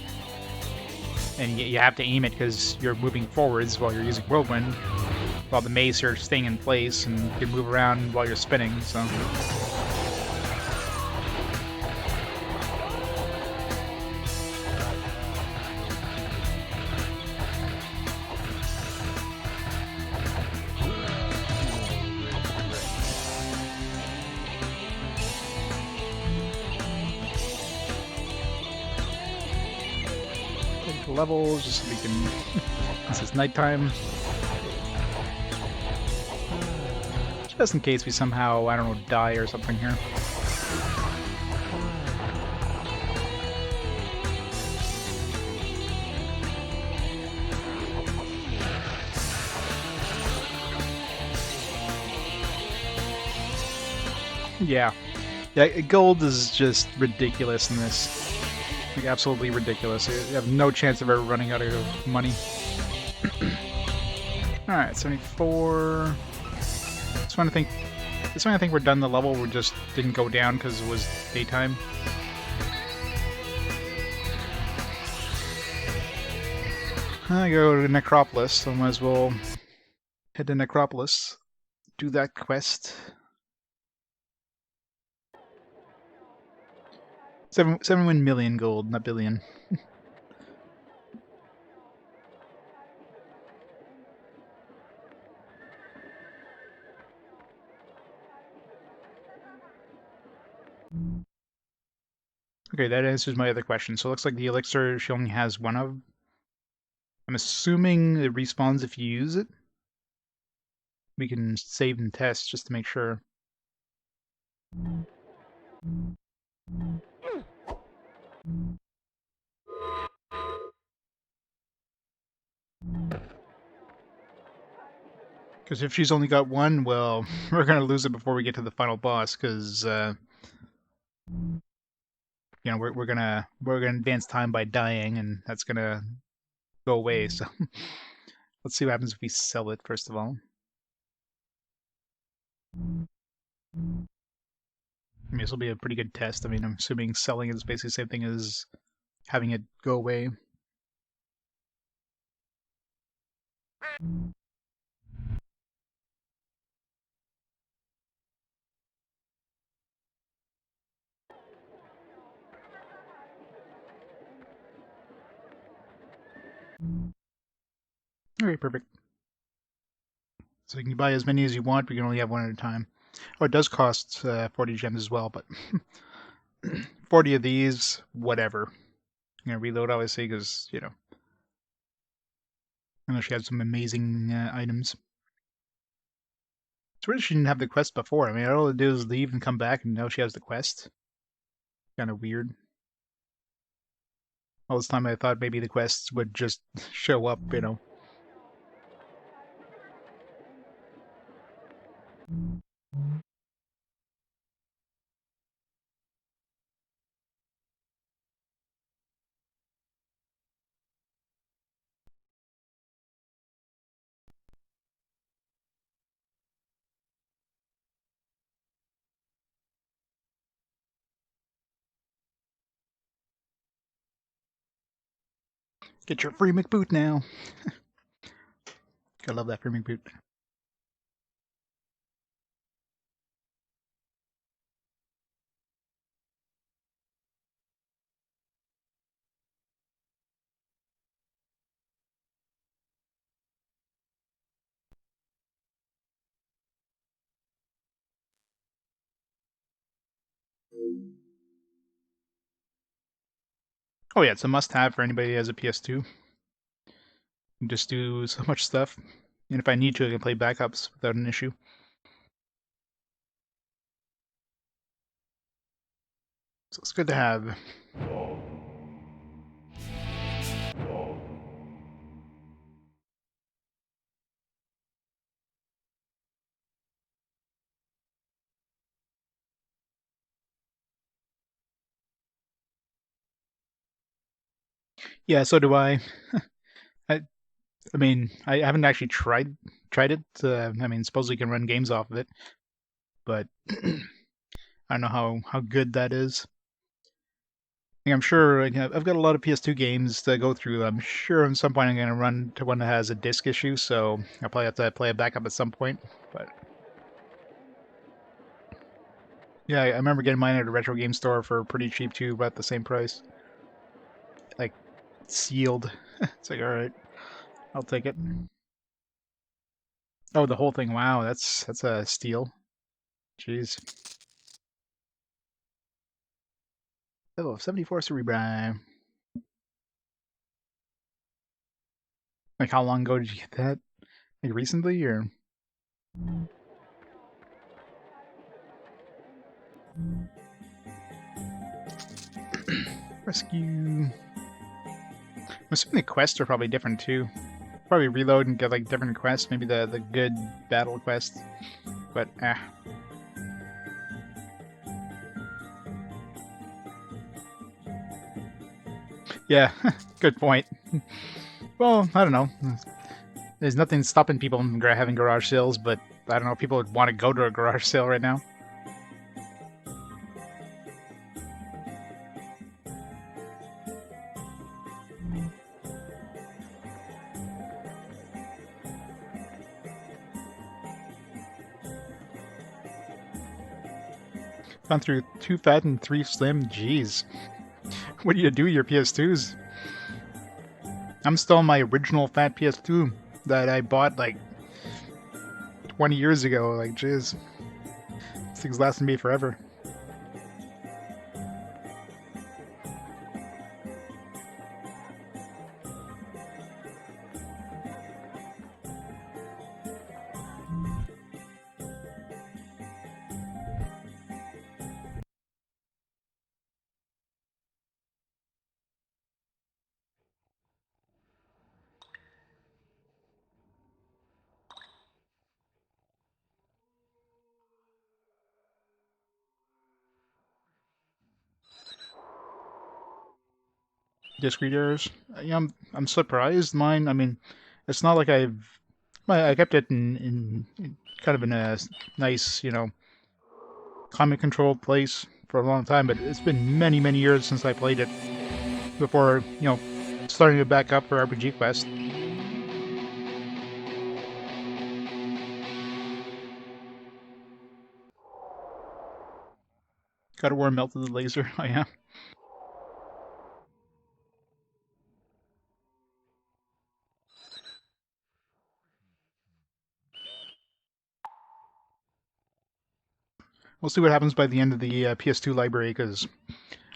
S1: and you have to aim it because you're moving forwards while you're using Whirlwind, while the Mace you're staying in place and you can move around while you're spinning, so... levels just so we can... This is nighttime. Just in case we somehow, I don't know, die or something here. Yeah. Yeah, gold is just ridiculous in this. Like, absolutely ridiculous. You have no chance of ever running out of money. Alright, 74. This one I think we're done the level. We just didn't go down because it was daytime. I go to Necropolis, so might as well head to Necropolis. Do that quest. 71 million gold, not billion. Okay, that answers my other question. So it looks like the elixir she only has one of. I'm assuming it respawns if you use it. We can save and test just to make sure. Because if she's only got one, well, we're gonna lose it before we get to the final boss. Because you know we're gonna advance time by dying, and that's gonna go away. So let's see what happens if we sell it first of all. I mean, this will be a pretty good test. I mean, I'm assuming selling is basically the same thing as having it go away. Okay, perfect. So you can buy as many as you want, but you can only have one at a time. Oh, it does cost 40 gems as well, but 40 of these, whatever. I'm going to reload, obviously, because, you know, I know she has some amazing items. It's weird she didn't have the quest before. I mean, all it did is leave and come back, and now she has the quest. Kind of weird. All this time I thought maybe the quests would just show up, you know. Get your free McBoot now. I love that free McBoot. Oh yeah, it's a must-have for anybody who has a PS2. You just do so much stuff. And if I need to, I can play backups without an issue. So it's good to have. Yeah, so do I. I, I mean, I haven't actually tried it. I mean, supposedly you can run games off of it, but I don't know how good that is. Like, I'm sure I've got a lot of PS2 games to go through. I'm sure at some point I'm going to run to one that has a disc issue, so I'll probably have to play it back up at some point. But yeah, I remember getting mine at a retro game store for pretty cheap too, about the same price. Like sealed. It's like, all right, I'll take it. Oh, the whole thing. Wow, that's a steal. Jeez. Oh, 74 Cerebri. Like, how long ago did you get that? Like, recently, or? Rescue. I'm assuming the quests are probably different, too. Probably reload and get, like, different quests. Maybe the good battle quest. But, Yeah, good point. Well, I don't know. There's nothing stopping people from having garage sales, but I don't know if people would want to go to a garage sale right now. Gone through 2 fat and 3 slim. Jeez. What do you do with your PS2s? I'm still on my original fat PS2 that I bought like 20 years ago. Like, jeez. This thing's lasting me forever. Disc readers. Yeah, I'm surprised. Mine, I mean, it's not like I kept it in kind of in a nice, climate controlled place for a long time, but it's been many, many years since I played it before, starting to back up for RPG Quest. God of War melted the laser. Oh, yeah. We'll see what happens by the end of the PS2 library, because I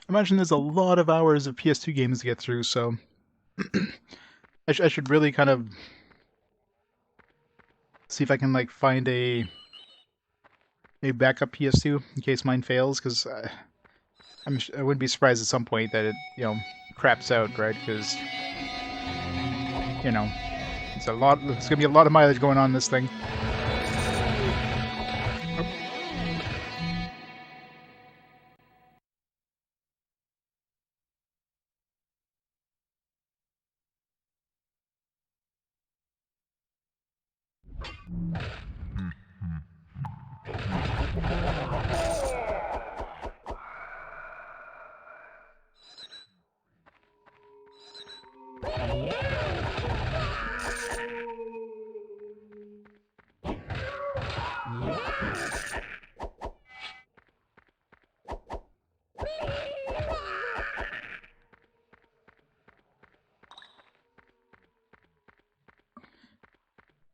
S1: imagine there's a lot of hours of PS2 games to get through, so I should really kind of see if I can, like, find a backup PS2 in case mine fails, because I wouldn't be surprised at some point that it, craps out, right? Because, you know, it's a lot. It's gonna be a lot of mileage going on this thing.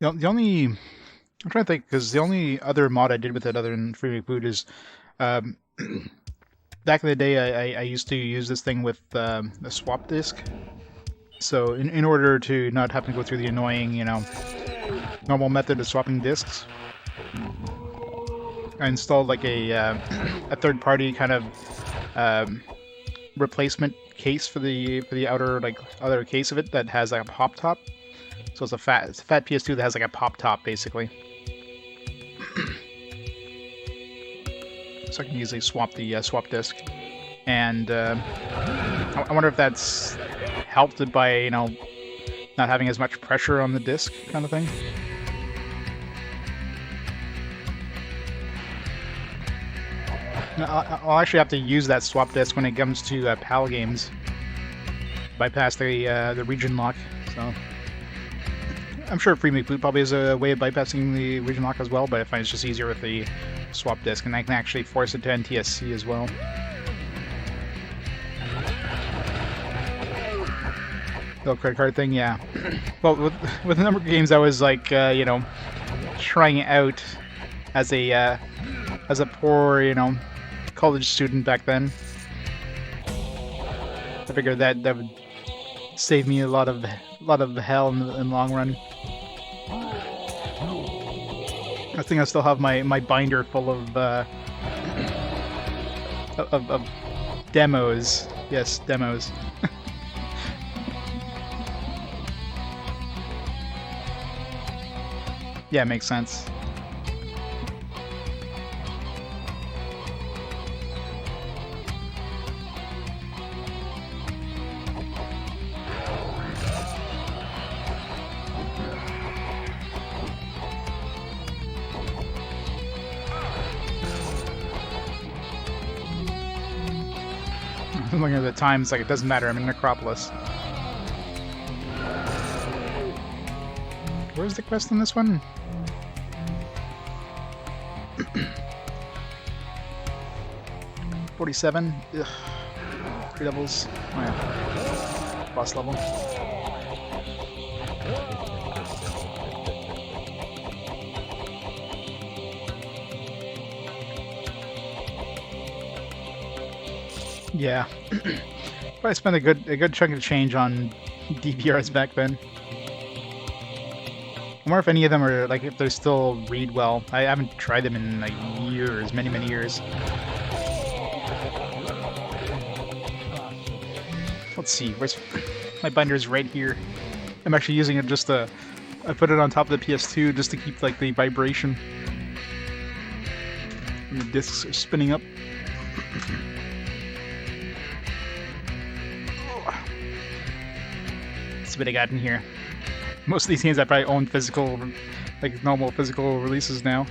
S1: The only I'm trying to think, because the only other mod I did with it other than free food is um, back in the day I used to use this thing with a swap disk. So in order to not have to go through the annoying, normal method of swapping discs. I installed like a third-party kind of replacement case for the outer case of it that has like a pop top. So it's a fat PS2 that has like a pop top basically. So I can easily swap the swap disc. And I wonder if that's helped by, you know, not having as much pressure on the disc kind of thing. I'll actually have to use that swap disc when it comes to PAL games. Bypass the region lock, so... I'm sure Free Boot probably has a way of bypassing the region lock as well, but I find it's just easier with the swap disc, and I can actually force it to NTSC as well. Little credit card thing, yeah. Well, with a number of games, I was like, you know, trying it out as a poor, you know, college student back then. I figured that would save me a lot of hell in the long run. I think I still have my binder full of demos. Yes, demos. Yeah, makes sense. I'm looking at the time, it's like it doesn't matter, I'm in Necropolis. Where's the quest in this one? $47? Ugh. 3 levels. Oh yeah. Boss level. Yeah. Probably spent a good chunk of change on DVRs back then. I wonder if any of them are, like, if they still read well. I haven't tried them in, like, years, many years. Let's see, where's... My binder's right here. I'm actually using it just to... I put it on top of the PS2 just to keep, like, the vibration. And the discs are spinning up. Let's see what I got in here. Most of these games I probably own physical, like normal physical releases now.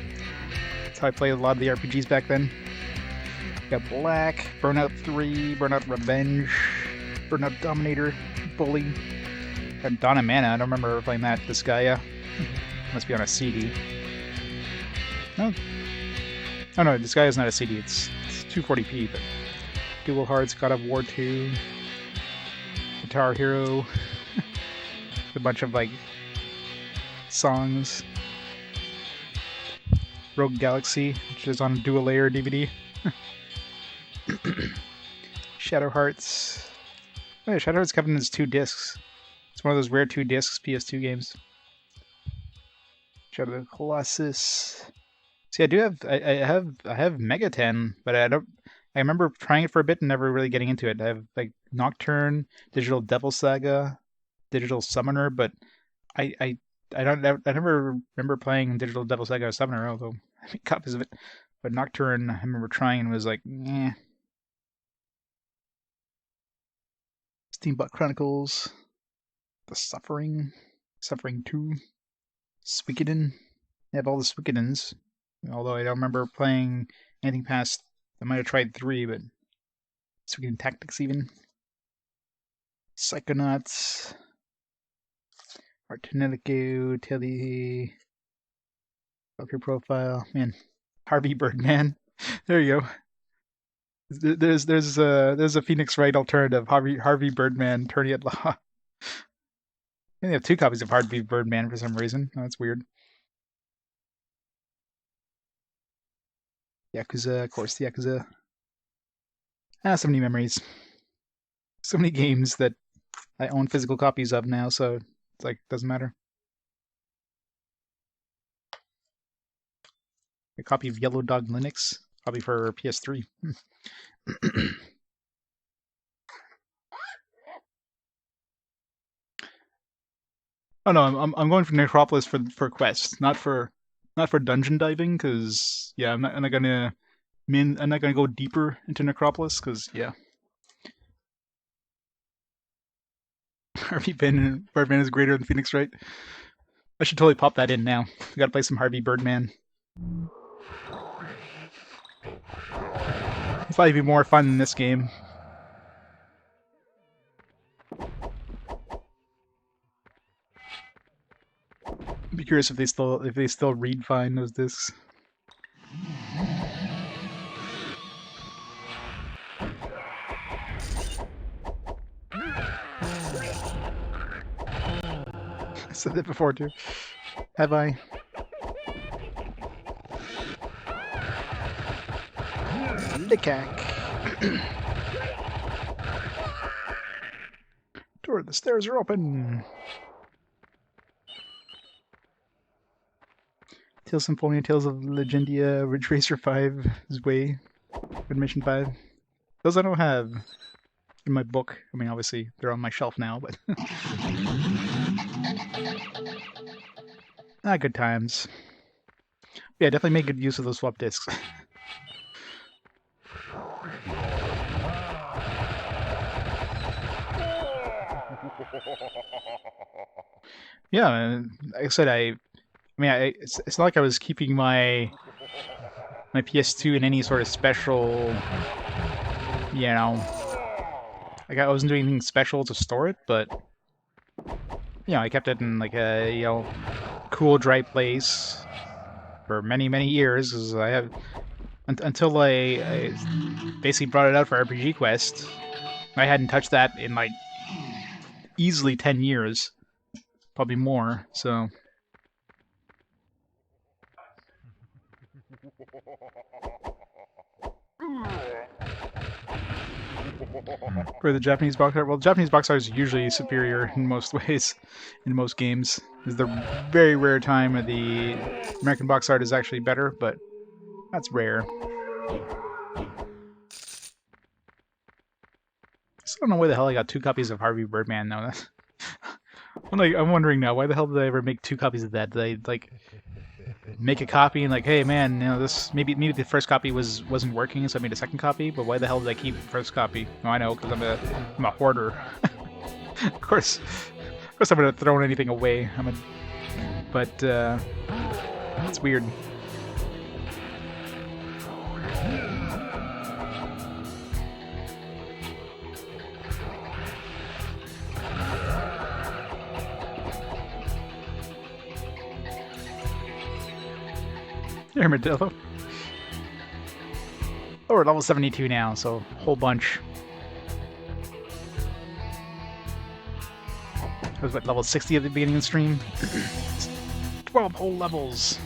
S1: That's how I played a lot of the RPGs back then. Got Black, Burnout 3, Burnout Revenge, Burnout Dominator, Bully. Got Dawn of Mana, I don't remember ever playing that. Disgaea. Must be on a CD. No. Oh no, Disgaea's not a CD, it's 240p, but... Dual Hearts, God of War 2, Guitar Hero... a bunch of, like, songs. Rogue Galaxy, which is on a dual layer DVD. Shadow Hearts. Oh yeah, Shadow Hearts comes in 2 discs. It's one of those rare 2 discs PS2 games. Shadow of the Colossus. See, I have Mega 10, but I remember trying it for a bit and never really getting into it. I have, like, Nocturne, Digital Devil Saga, Digital Summoner, but I never remember playing Digital Devil Saga or Summoner, although I have copies of it. But Nocturne, I remember trying and was like, eh. Steambot Chronicles, The Suffering 2, Suikoden. I have all the Suikodens, although I don't remember playing anything past. I might have tried 3, but Suikoden Tactics even. Psychonauts. Artenetico, Telly, Valkyrie Profile, man, Harvey Birdman. There you go. There's a Phoenix Wright alternative, Harvey Birdman, Attorney at Law. I have 2 copies of Harvey Birdman for some reason. Oh, that's weird. Yakuza, of course, the Yakuza. So many memories. So many games that I own physical copies of now, so it's like, doesn't matter. A copy of Yellow Dog Linux, probably for PS3. Oh no, I'm going for Necropolis for quests, not for dungeon diving, because yeah, I'm not gonna I'm not gonna go deeper into Necropolis, because yeah, Harvey Birdman is greater than Phoenix Wright. I should totally pop that in now. We gotta play some Harvey Birdman. It'll probably be more fun than this game. I'd be curious if they still read fine those discs. I said that before too. Have I? Dickhack. Door, the stairs are open. Tales Symphonia, Tales of Legendia, Ridge Racer 5 is way. Admission 5. Those I don't have in my book. I mean, obviously, they're on my shelf now, but... good times. Yeah, definitely make good use of those swap discs. Yeah, like I said, it's not like I was keeping my PS2 in any sort of special, you know, like I wasn't doing anything special to store it, but I kept it in like a cool, dry place for many years, because I have until I basically brought it out for RPG Quest. I hadn't touched that in like easily 10 years, probably more. So. For the Japanese box art, well, the Japanese box art is usually superior in most ways, in most games. There's the very rare time that the American box art is actually better, but that's rare. I still don't know why the hell I got 2 copies of Harvey Birdman now. I'm wondering now, why the hell did I ever make 2 copies of that? Did I like make a copy and like, hey man, this maybe the first copy wasn't working, so I made a second copy. But why the hell did I keep the first copy? Oh, I know, because I'm a hoarder. of course, I'm gonna throw anything away. But it's weird. Armadillo. Oh, we're level 72 now, so a whole bunch. I was level 60 at the beginning of the stream. 12 whole levels.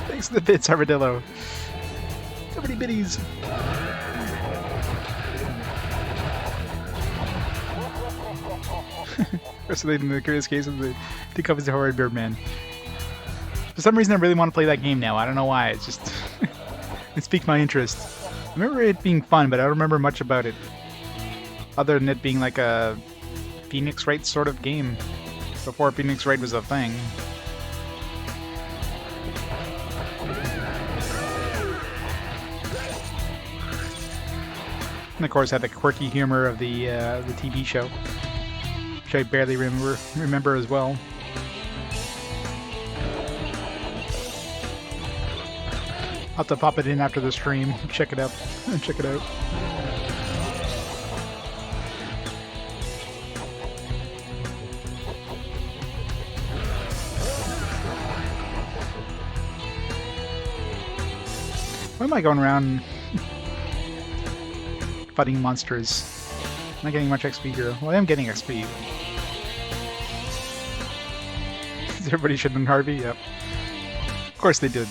S1: Thanks for the bits, Armadillo. So many biddies. Personally, the curious case of the 2 copies of Horror Birdman. For some reason, I really want to play that game now. I don't know why. It's just it piqued my interest. I remember it being fun, but I don't remember much about it, other than it being like a Phoenix Wright sort of game before Phoenix Wright was a thing. And of course, had the quirky humor of the TV show, which I barely remember as well. I'll have to pop it in after the stream. Check it out. Check it out. Why am I going around fighting monsters? I'm not getting much XP here. Well, I am getting XP. Everybody should have been Harvey? Yep. Of course they did.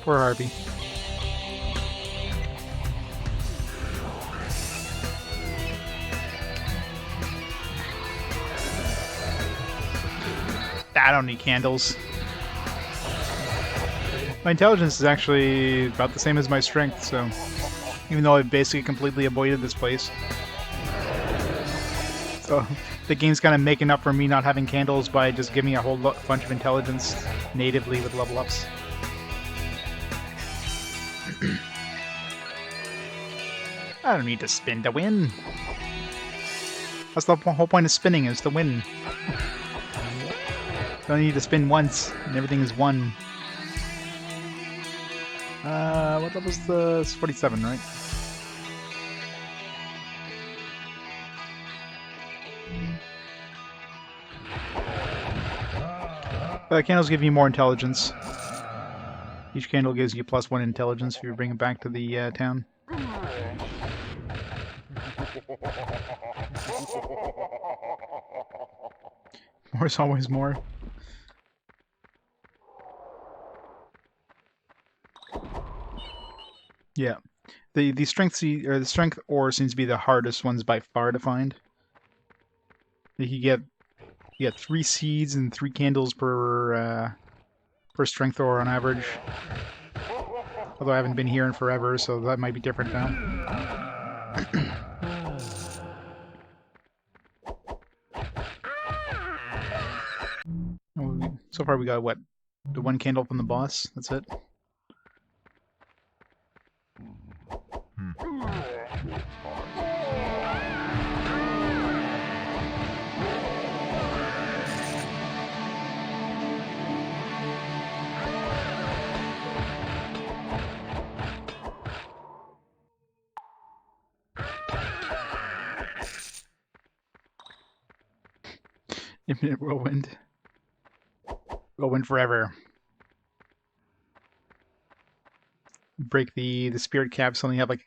S1: Poor Harvey. I don't need candles. My intelligence is actually about the same as my strength, so even though I've basically completely avoided this place. So the game's kind of making up for me not having candles by just giving me a whole bunch of intelligence natively with level ups. I don't need to spin to win. That's the whole point of spinning, is to win. You only need to spin once, and everything is won. What level's the... It's 47, right? Candles give you more intelligence. Each candle gives you +1 intelligence if you bring it back to the town. More is always more. Yeah, the strength ore seems to be the hardest ones by far to find. You get 3 seeds and 3 candles per strength ore on average. Although I haven't been here in forever, so that might be different now. So far we got what? The 1 candle from the boss. That's it. Infinite whirlwind. Whirlwind forever. Break the spirit cap, so you have like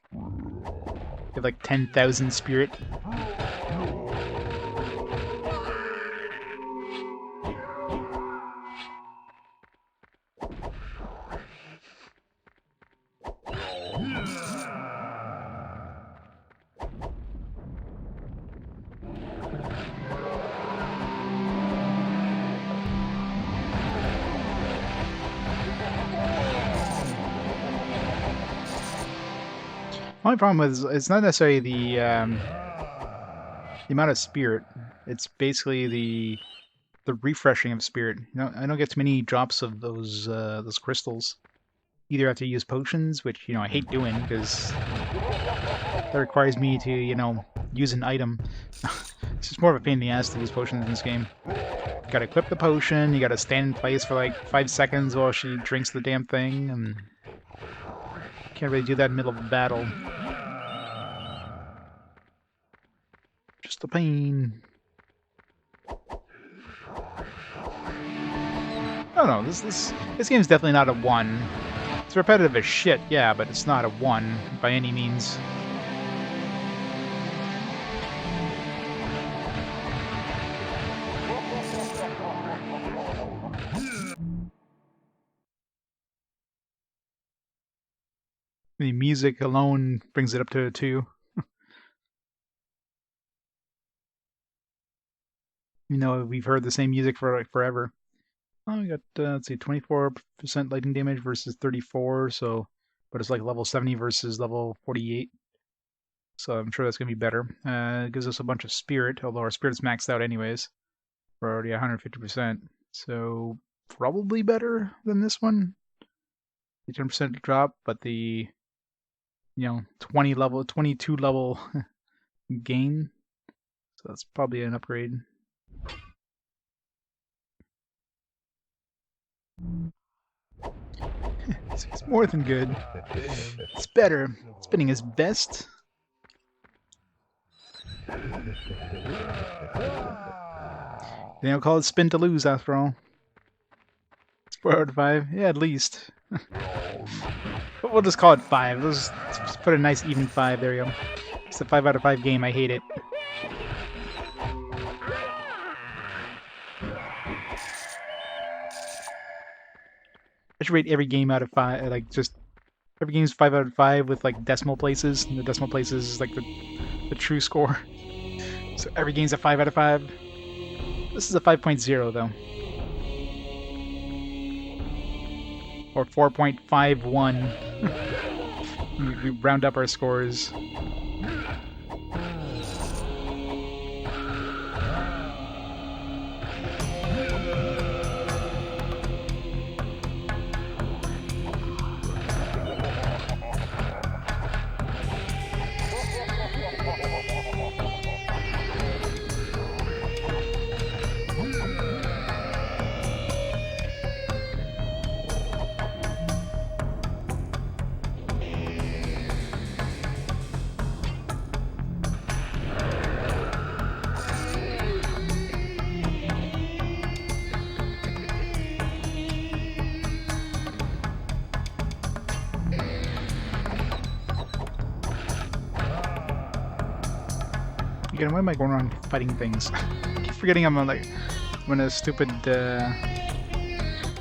S1: 10,000 spirit. My problem is it's not necessarily the amount of spirit. It's basically the refreshing of spirit. You know, I don't get too many drops of those crystals. Either have to use potions, which I hate doing because that requires me to use an item. It's just more of a pain in the ass to use potions in this game. You gotta equip the potion. You gotta stand in place for like 5 seconds while she drinks the damn thing, and can't really do that in the middle of a battle. Just a pain. Oh no, this game's definitely not a 1. It's repetitive as shit, yeah, but it's not a 1 by any means. The music alone brings it up to a 2. We've heard the same music for like forever. Oh, we got, let's see, 24% lightning damage versus 34, so, but it's like level 70 versus level 48. So I'm sure that's going to be better. It gives us a bunch of spirit, although our spirit's maxed out anyways. We're already 150%. So probably better than this one. The 10% drop, but the 22 level gain. So that's probably an upgrade. It's more than good. It's better. Spinning is best. They don't call it spin to lose after all. 4 out of 5? Yeah, at least. But we'll just call it 5. Let's just put a nice even 5. There you go. It's a 5 out of 5 game. I hate it. I should rate every game out of 5. Like, just every game's 5 out of 5 with, like, decimal places. And the decimal places is, like, the true score. So every game's a 5 out of 5. This is a 5.0, though. Or 4.51. we round up our scores. Again, why am I going around fighting things? I keep forgetting I'm in a stupid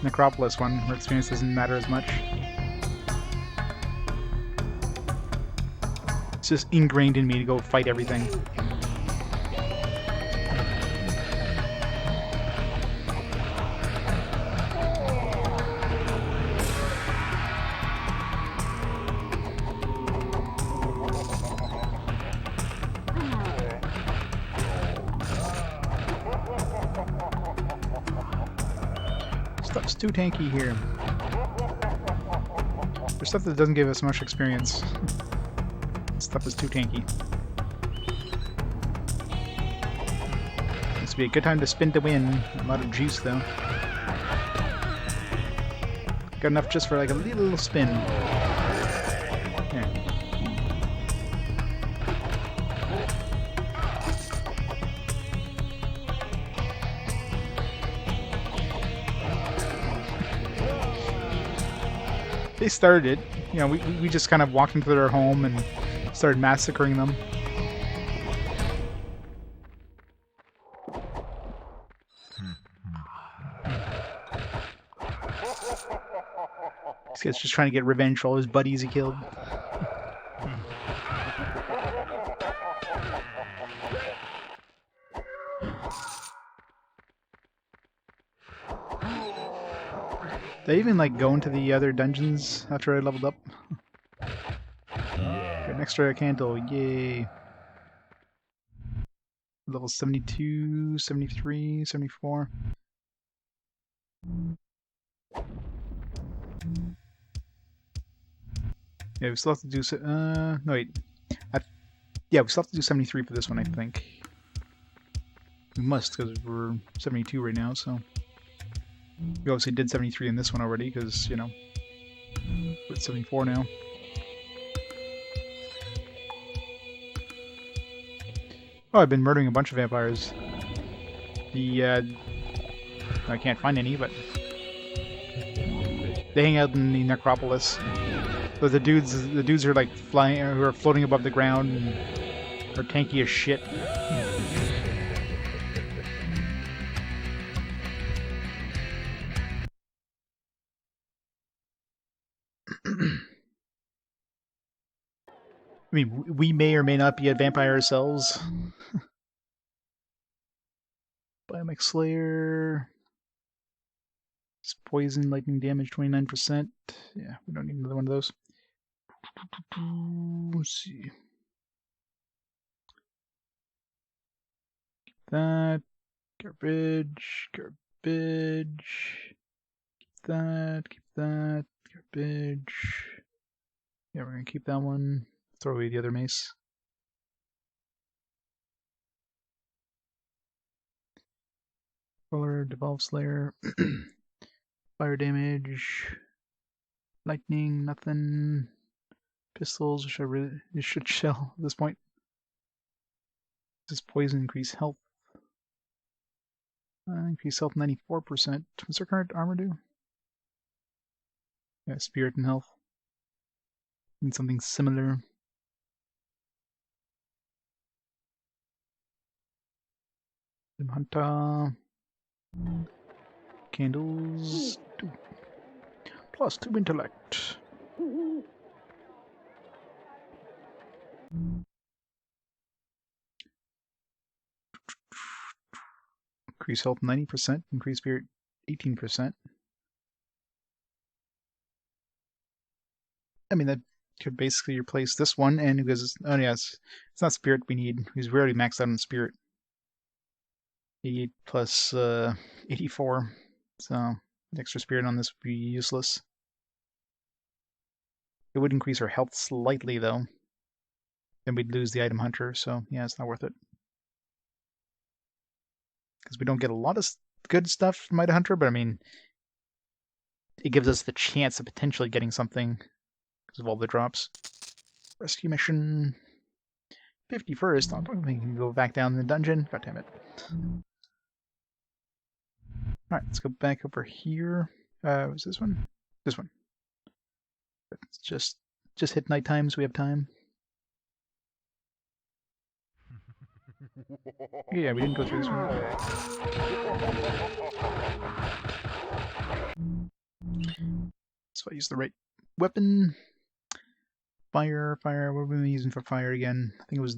S1: Necropolis one where experience doesn't matter as much. It's just ingrained in me to go fight everything. Stuff's too tanky here. There's stuff that doesn't give us much experience. Stuff is too tanky. This would be a good time to spin to win. A lot of juice though. Got enough just for like a little spin. There. They started it. You know, we just kind of walked into their home and started massacring them. This guy's just trying to get revenge for all his buddies he killed. Did I even like go into the other dungeons after I leveled up? Got an extra candle, yay! Level 72, 73, 74. Yeah, we still have to do... no, wait. Yeah, we still have to do 73 for this one, I think. We must, because we're 72 right now, so... We obviously did 73 in this one already, because, you know, we're at 74 now. Oh, I've been murdering a bunch of vampires. I can't find any, but... They hang out in the Necropolis. So the dudes are like flying, who are floating above the ground, and are tanky as shit. I mean, we may or may not be a vampire ourselves. Biomech Slayer. Poison, lightning damage, 29%. Yeah, we don't need another one of those. Let's see. Keep that. Garbage. Garbage. Keep that. Keep that. Garbage. Yeah, we're gonna keep that one. Throw away the other mace. Roller, Devolve Slayer. Fire damage. Lightning, nothing. Pistols, which I really should shell at this point. Does poison increase health? Increase health 94%. What's our current armor do? Yeah, spirit and health. Need something similar. Hunter. Candles. 2. Plus 2 intellect. Increase health 90%. Increase spirit 18%. I mean, that could basically replace this one, and because, oh yes, it's not spirit we need, because we already maxed out on spirit. 88 plus 84, so extra spirit on this would be useless. It would increase our health slightly, though. Then we'd lose the item hunter, so yeah, it's not worth it. Because we don't get a lot of good stuff from item hunter, but I mean, it gives us the chance of potentially getting something because of all the drops. Rescue mission 51st. I don't think we can go back down the dungeon. God damn it. Alright, let's go back over here. Was this one? This one. It's just hit night time, so we have time. Yeah, we didn't go through this one. So I use the right weapon. Fire. What were we using for fire again? I think it was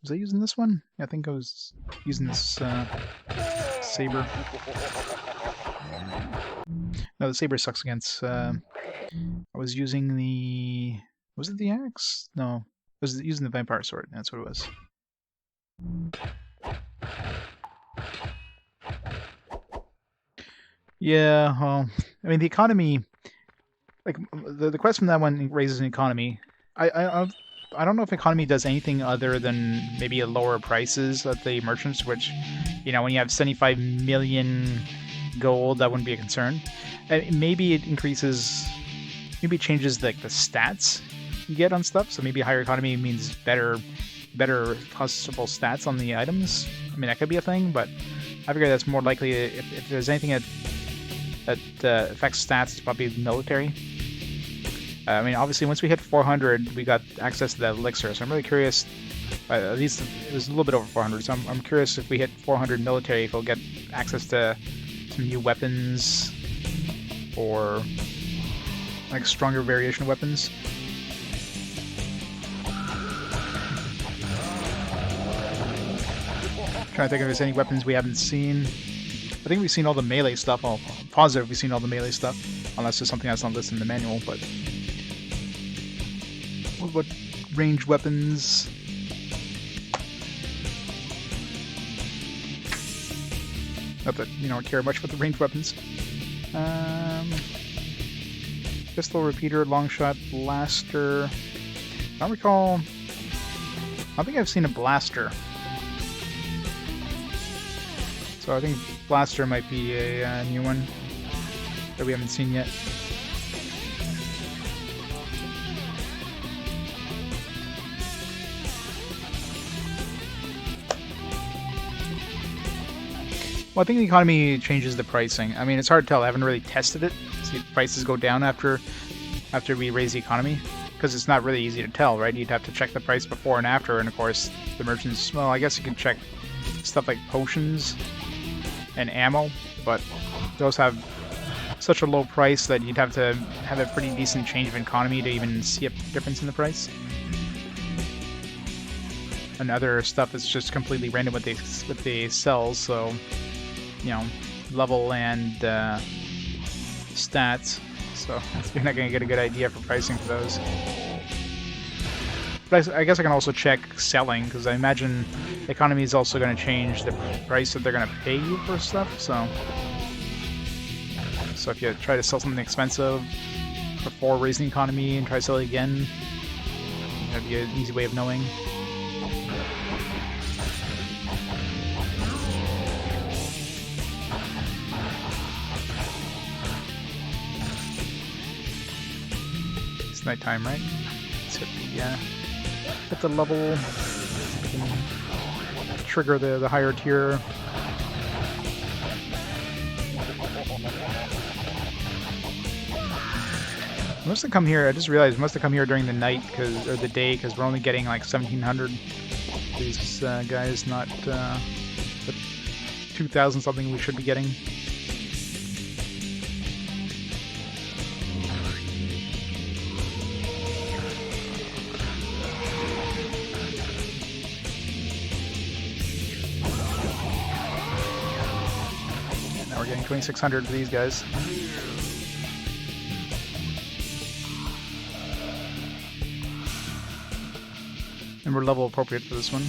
S1: I using this one? Yeah, I think I was using this saber. No, the saber sucks against. I was using the. Was it the axe? No, I was using the vampire sword. That's what it was. Yeah, well, I mean the economy. Like the quest from that one raises an economy. I don't know if economy does anything other than maybe lower prices at the merchants, which, you know, when you have 75 million gold, that wouldn't be a concern. Maybe it increases, maybe it changes like the stats you get on stuff. So maybe higher economy means better costable stats on the items. I mean, that could be a thing, but I figure that's more likely if there's anything that affects stats, it's probably military. I mean, obviously, once we hit 400, we got access to that elixir, so I'm really curious. At least it was a little bit over 400, so I'm curious if we hit 400 military, if we'll get access to some new weapons or like stronger variation of weapons. Trying to think if there's any weapons we haven't seen. I think we've seen all the melee stuff. I'm positive we've seen all the melee stuff, unless there's something that's not listed in the manual. But what ranged weapons? Not that I care much about the ranged weapons. Pistol, repeater, long shot, blaster. I don't recall. I don't think I've seen a blaster. So I think blaster might be a new one that we haven't seen yet. Well, I think the economy changes the pricing. I mean, it's hard to tell. I haven't really tested it. See if prices go down after we raise the economy, because it's not really easy to tell, right? You'd have to check the price before and after, and of course, the merchants. Well, I guess you can check stuff like potions and ammo, but those have such a low price that you'd have to have a pretty decent change of economy to even see a difference in the price. And other stuff is just completely random what they sell, so level and stats. So you're not going to get a good idea for pricing for those. But I guess I can also check selling, because I imagine the economy is also going to change the price that they're going to pay you for stuff. So if you try to sell something expensive before raising the economy and try to sell it again, that'd be an easy way of knowing. It's nighttime, right? Let's hit the level. We can trigger the higher tier. I must have come here. I just realized I must have come here during the night or the day, because we're only getting like 1,700. These guys, not the 2,000 something we should be getting. And now we're getting 2,600 for these guys. And we're level appropriate for this one.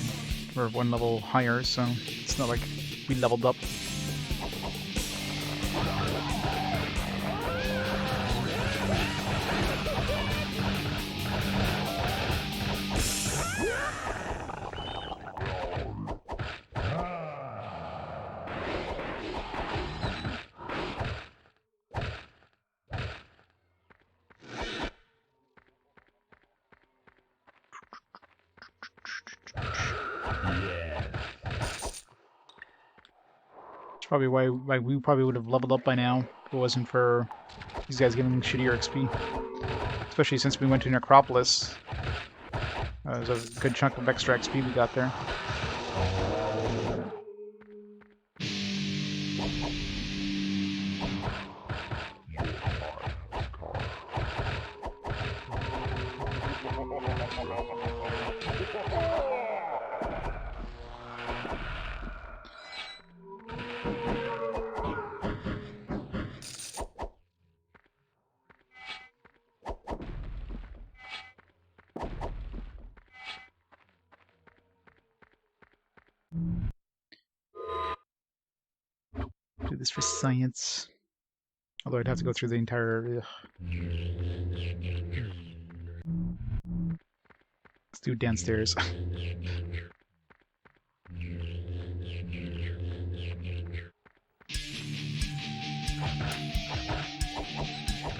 S1: We're one level higher, so it's not like we leveled up. Probably why we probably would have leveled up by now if it wasn't for these guys giving shittier XP. Especially since we went to Necropolis. There's a good chunk of extra XP we got there. Do this for science. Although I'd have to go through the entire... Let's do downstairs.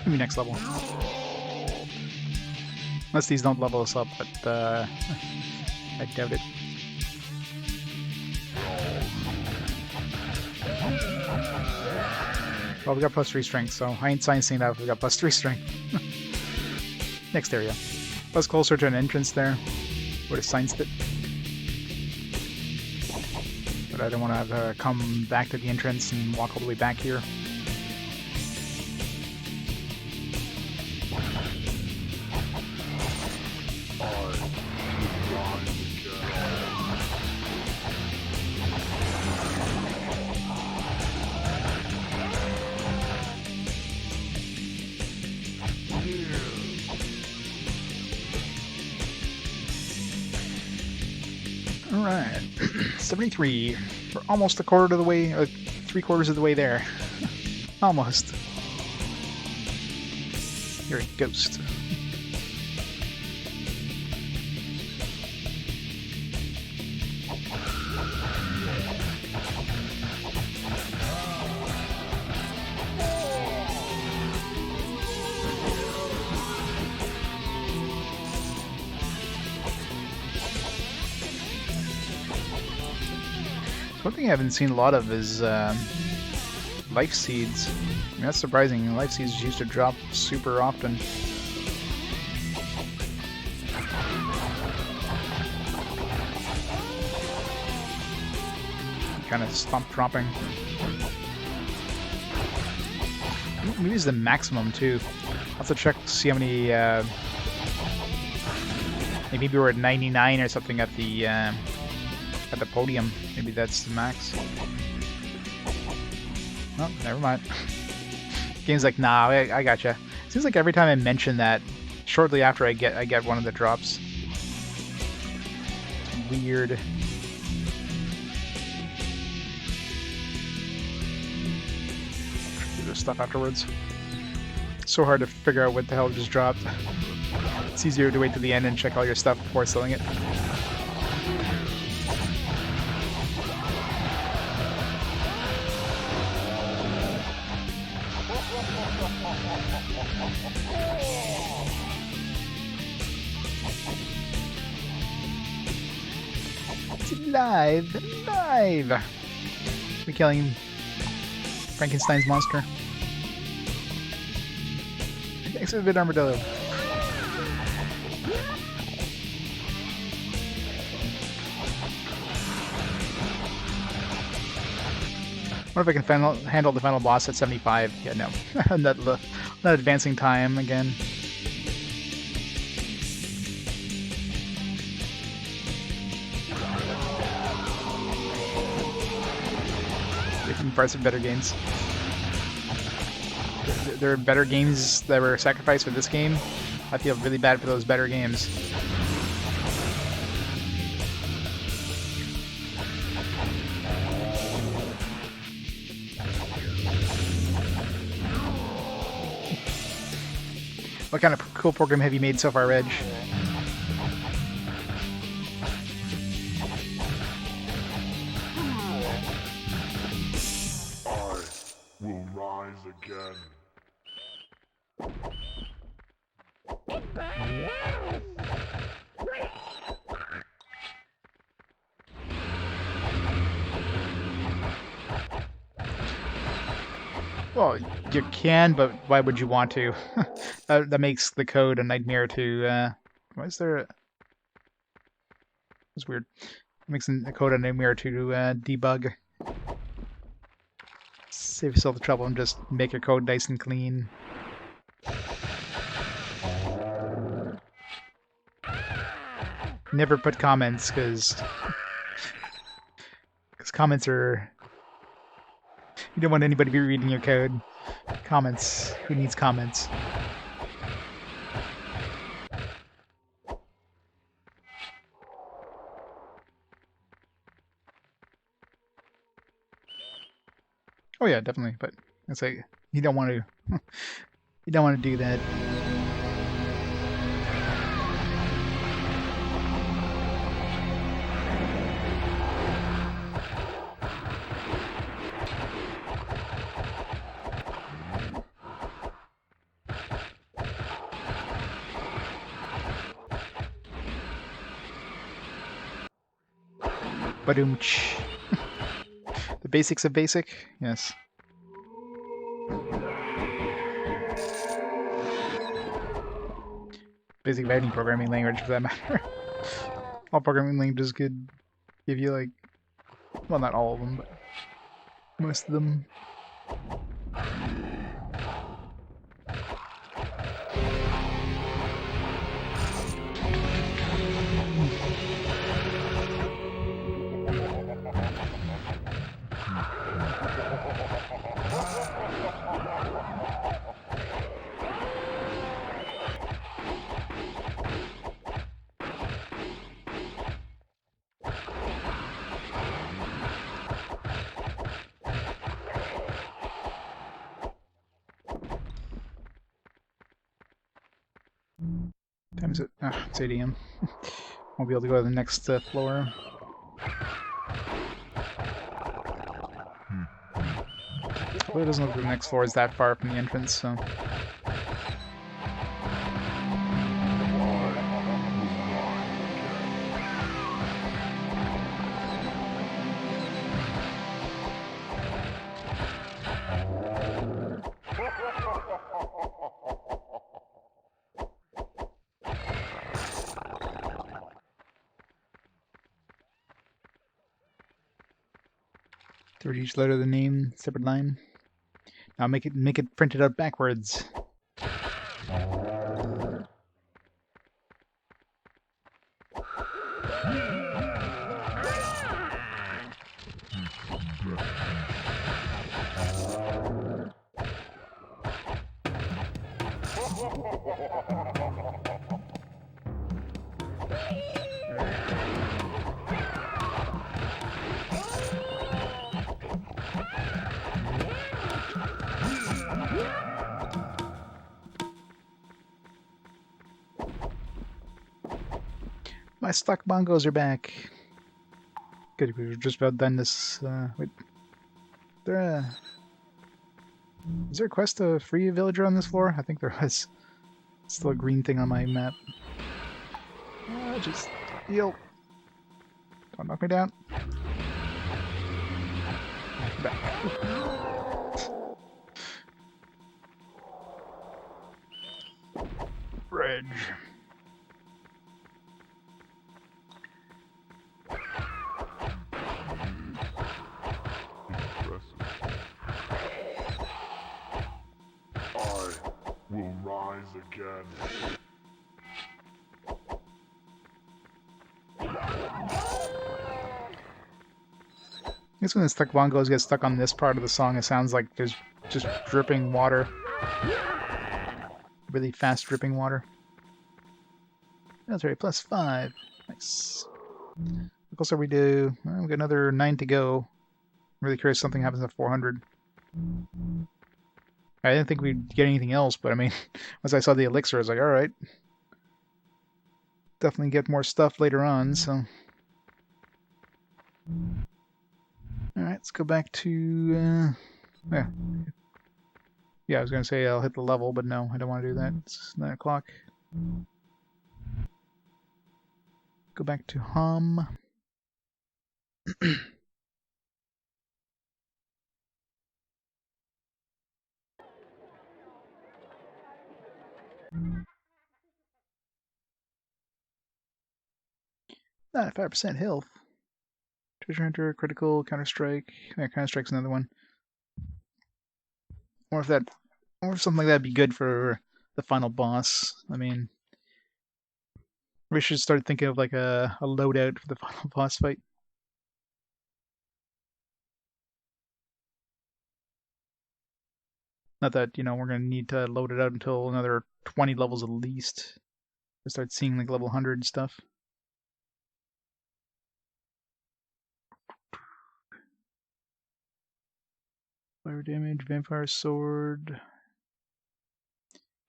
S1: Maybe next level. Unless these don't level us up, but I doubt it. Well, we got +3 strength, so I ain't sciencing that if we got +3 strength. Next area. Plus closer to an entrance there. Would have scienced it. But I don't want to have to come back to the entrance and walk all the way back here. Alright, 73. We're almost a quarter of the way, 3/4 of the way there. Almost. You're a ghost. One thing I haven't seen a lot of is life seeds. I mean, that's surprising. Life seeds used to drop super often. Kind of stopped dropping. Maybe it's the maximum too. I'll have to check to see how many. Maybe we were at 99 or something at the podium. Maybe that's the max. Oh, never mind. Game's like, nah, I gotcha. Seems like every time I mention that, shortly after I get one of the drops. Weird. Do this stuff afterwards. So hard to figure out what the hell just dropped. It's easier to wait to the end and check all your stuff before selling it. It's alive! Alive! We're killing Frankenstein's monster. Thanks for the bit, Armadillo. What if I can handle the final boss at 75? Yeah, no. not advancing time again. Making parts of better games. There are better games that were sacrificed for this game. I feel really bad for those better games. What kind of cool program have you made so far, Reg?
S2: I will rise again.
S1: Well, you can, but why would you want to? That makes the code a nightmare to. Why is there? It's weird. It makes the code a nightmare to debug. Save yourself the trouble and just make your code nice and clean. Never put comments, because comments are... You don't want anybody to be reading your code. Comments. Who needs comments? Oh yeah, definitely. But it's like you don't want to. You don't want to do that. Badoomch. The basics of basic? Yes. Basic of any programming language, for that matter. All programming languages could give you, like... Well, not all of them, but most of them. Time is it? It's 8 AM. Won't be able to go to the next floor. Well, it doesn't look like the next floor is that far from the entrance, so... To read each letter of the name, separate line. Now make it printed out backwards. My stuck bongos are back. Good, we were just about done this. Wait, is there a quest to free a villager on this floor? I think there was. Still a green thing on my map. Just heal. Don't knock me down. Back. garbage.
S2: Impressive. I will rise again.
S1: I guess when the stuck bongos get stuck on this part of the song, it sounds like there's just dripping water. Really fast dripping water. Military plus 5. Nice. What else are we do? Well, we got another 9 to go. I'm really curious if something happens at 400. I didn't think we'd get anything else, but I mean, once I saw the elixir, I was like, alright. Definitely get more stuff later on, so... Alright, let's go back to... yeah. Yeah, I was going to say I'll hit the level, but no, I don't want to do that. It's 9 o'clock. Go back to hum. 95% health. Treasure Hunter, critical, Counter-Strike. Yeah, Counter-Strike's another one. Or if something like that'd be good for the final boss. I mean, we should start thinking of like a loadout for the final boss fight. Not that, we're going to need to load it out until another 20 levels at least to start seeing like level 100 stuff. Fire damage, vampire sword.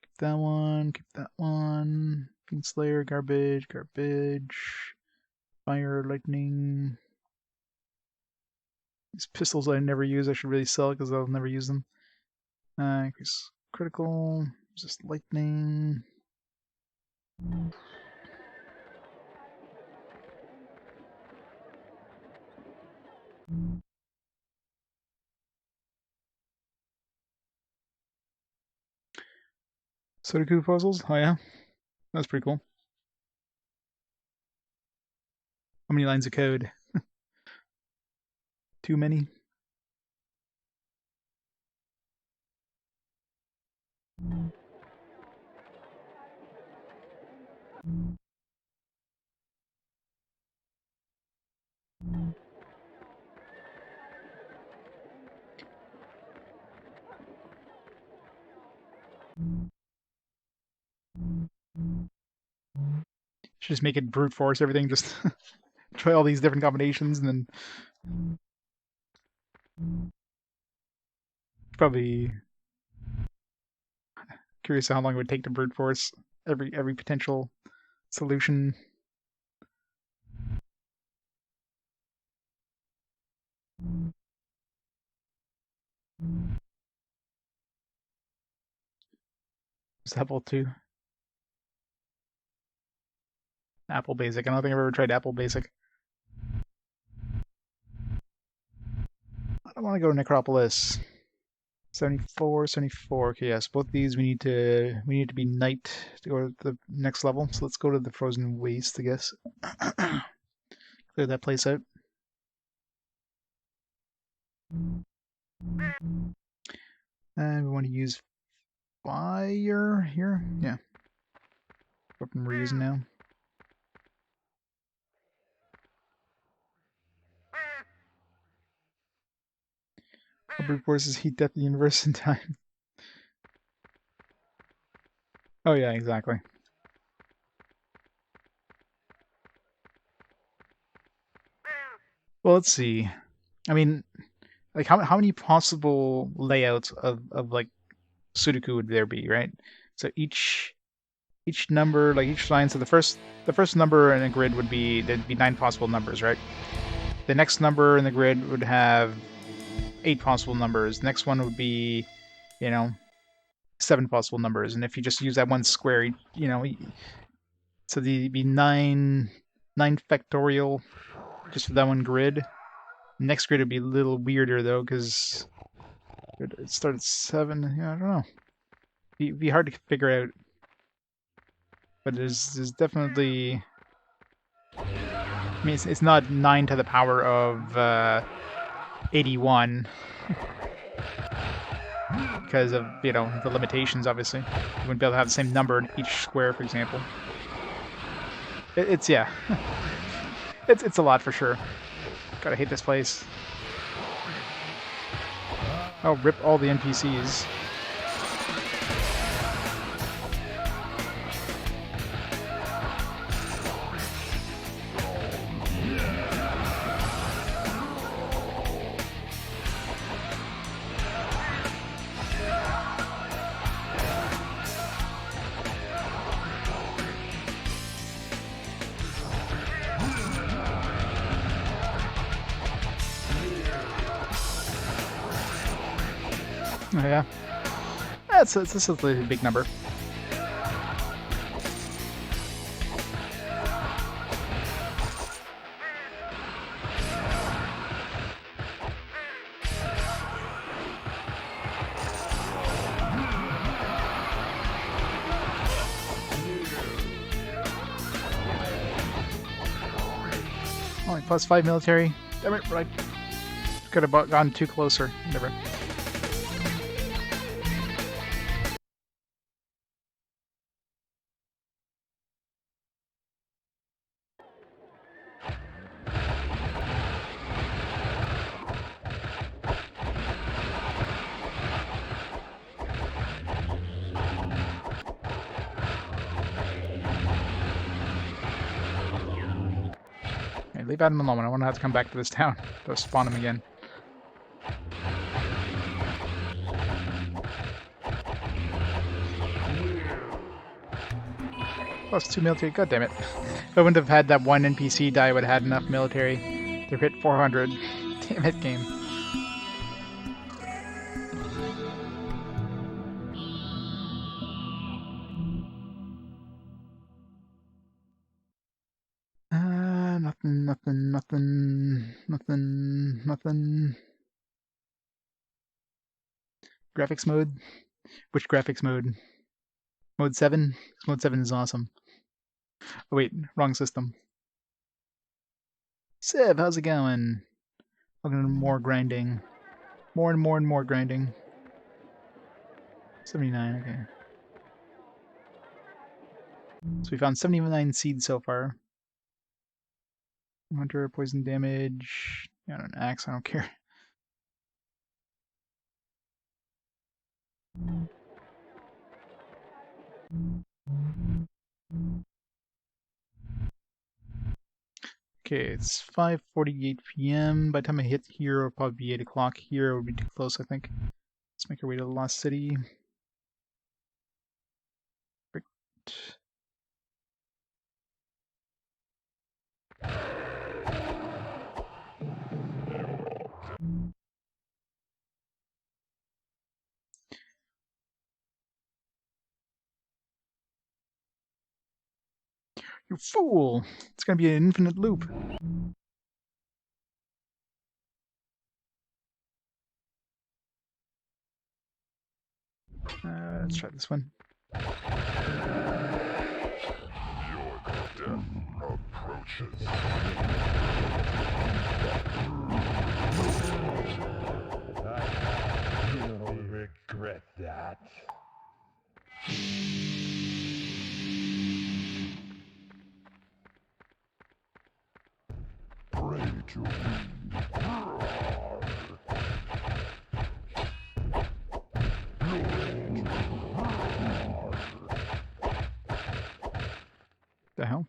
S1: Keep that one, keep that one. Fiend Slayer, garbage, garbage. Fire, lightning. These pistols I never use, I should really sell because I'll never use them. Increase critical, just lightning. Sudoku puzzles? Oh yeah? That's pretty cool. How many lines of code? Too many? Should just make it brute force everything, just try all these different combinations and then probably curious how long it would take to brute force every potential solution. Just Apple II. Apple Basic. I don't think I've ever tried Apple Basic. I don't want to go to Necropolis. 74, 74. Okay, yes, both these we need to be knight to go to the next level. So let's go to the Frozen Waste, I guess. Clear that place out. And we want to use fire here. Yeah. Weapon we're using now. Brute forces heat death the universe in time. Oh yeah, exactly. Well, let's see. I mean, like how many possible layouts of like Sudoku would there be, right? So each number, like each line, so the first number in a grid would be there'd be 9 possible numbers, right? The next number in the grid would have 8 possible numbers. The next one would be, 7 possible numbers. And if you just use that one square, so there'd be 9 factorial just for that one grid. Next grid would be a little weirder though, because it started at 7. Yeah, I don't know. It'd be hard to figure out. but there's definitely. I mean, it's not 9 to the power of 81 because of the limitations. Obviously, you wouldn't be able to have the same number in each square, for example. It's yeah, it's a lot for sure. Gotta hate this place. Oh, rip all the NPCs. Oh, yeah. This is a big number. Only +5 military. Damn it, I could have gone too closer. Never. Okay, leave Adam alone. I want to have to come back to this town. Go spawn him again. +2 military. God damn it. If I wouldn't have had that one NPC die, I would have had enough military to hit 400. Damn it, game. Nothing. Graphics mode? Which graphics mode? Mode 7? Mode 7 is awesome. Oh wait, wrong system. Civ, how's it going? Welcome to more grinding. More and more grinding. 79, okay. So we found 79 seeds so far. Hunter, poison damage. Got an axe, I don't care. Okay, it's 5:48 p.m. By the time I hit here, it'll probably be 8 o'clock here. It would be too close, I think. Let's make our way to the Lost City. Perfect. You fool! It's gonna be an infinite loop. Let's try this one.
S2: Your death approaches. You'll regret that. Pray to me.
S1: The hell?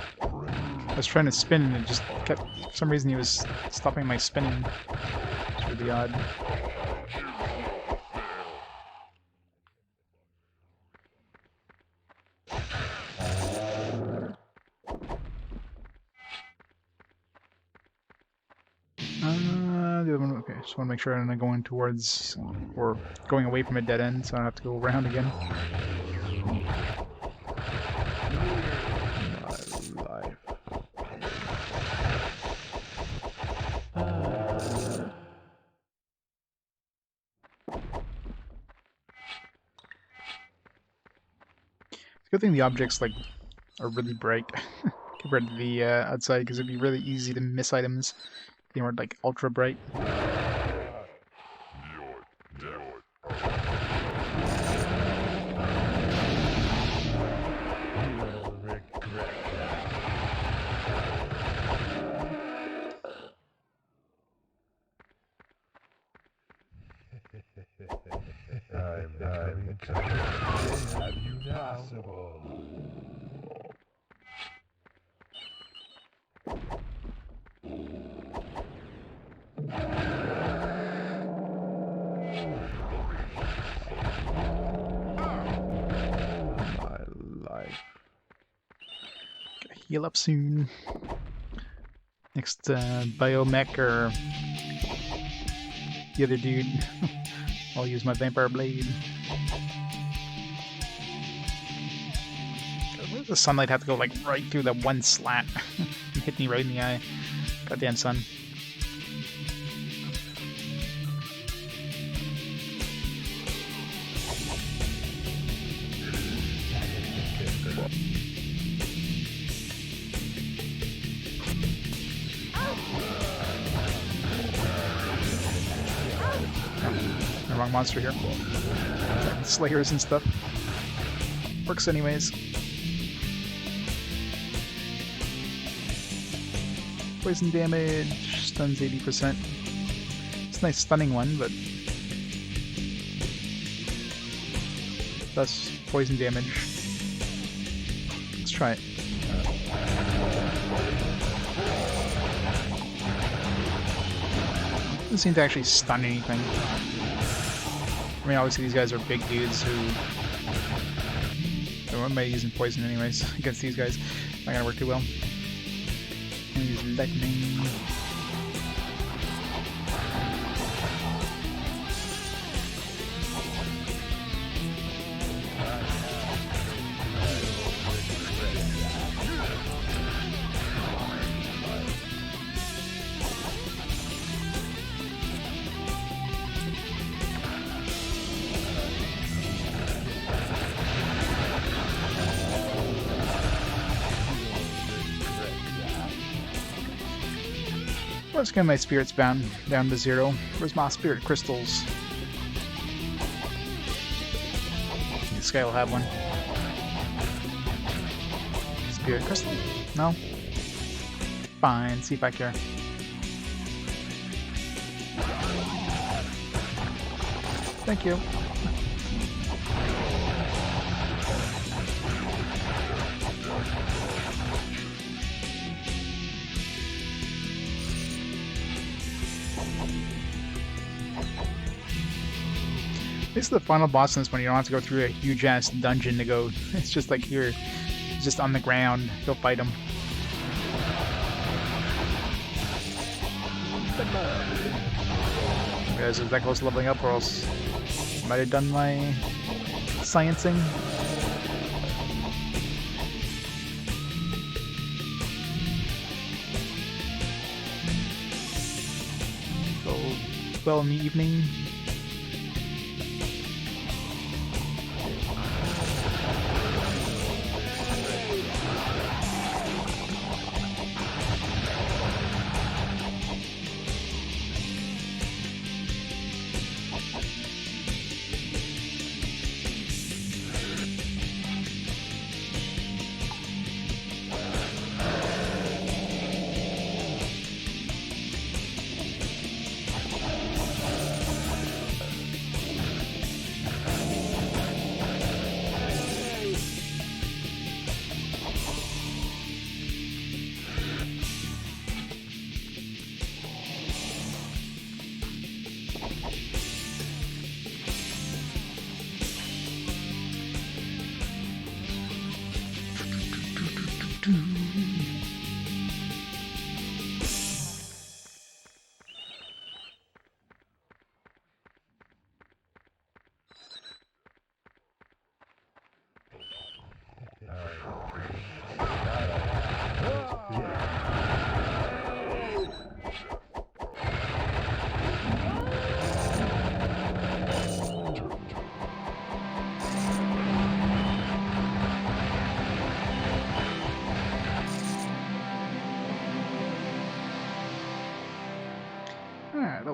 S1: I was trying to spin and it just kept, for some reason he was stopping my spinning. It's really odd. The other one, okay, just want to make sure I'm not going towards, or going away from a dead end, so I don't have to go around again. Good thing the objects like are really bright compared to the outside, because it'd be really easy to miss items. They were like ultra bright.
S2: I'm coming to have you now. My life.
S1: Heal up soon. Next biomech or the other dude. I'll use my vampire blade. Why does the sunlight have to go like right through that one slat? And hit me right in the eye. Goddamn sun. The wrong monster here. Slayers and stuff. Works anyways. Poison damage, stuns 80%. It's a nice stunning one, but less poison damage. Let's try it. Doesn't seem to actually stun anything. I mean, obviously these guys are big dudes who... So what am I using poison anyways against these guys? Not gonna work too well. I'm gonna use lightning. Let's get my spirits down to 0. Where's my spirit crystals? This guy will have one. Spirit crystal? No? Fine, see if I care. Thank you. This is the final boss in this one. You don't have to go through a huge ass dungeon to go. It's just like here, just on the ground. Go fight him. Guys, is that close to leveling up, or else I might have done my sciencing. Go well in the evening.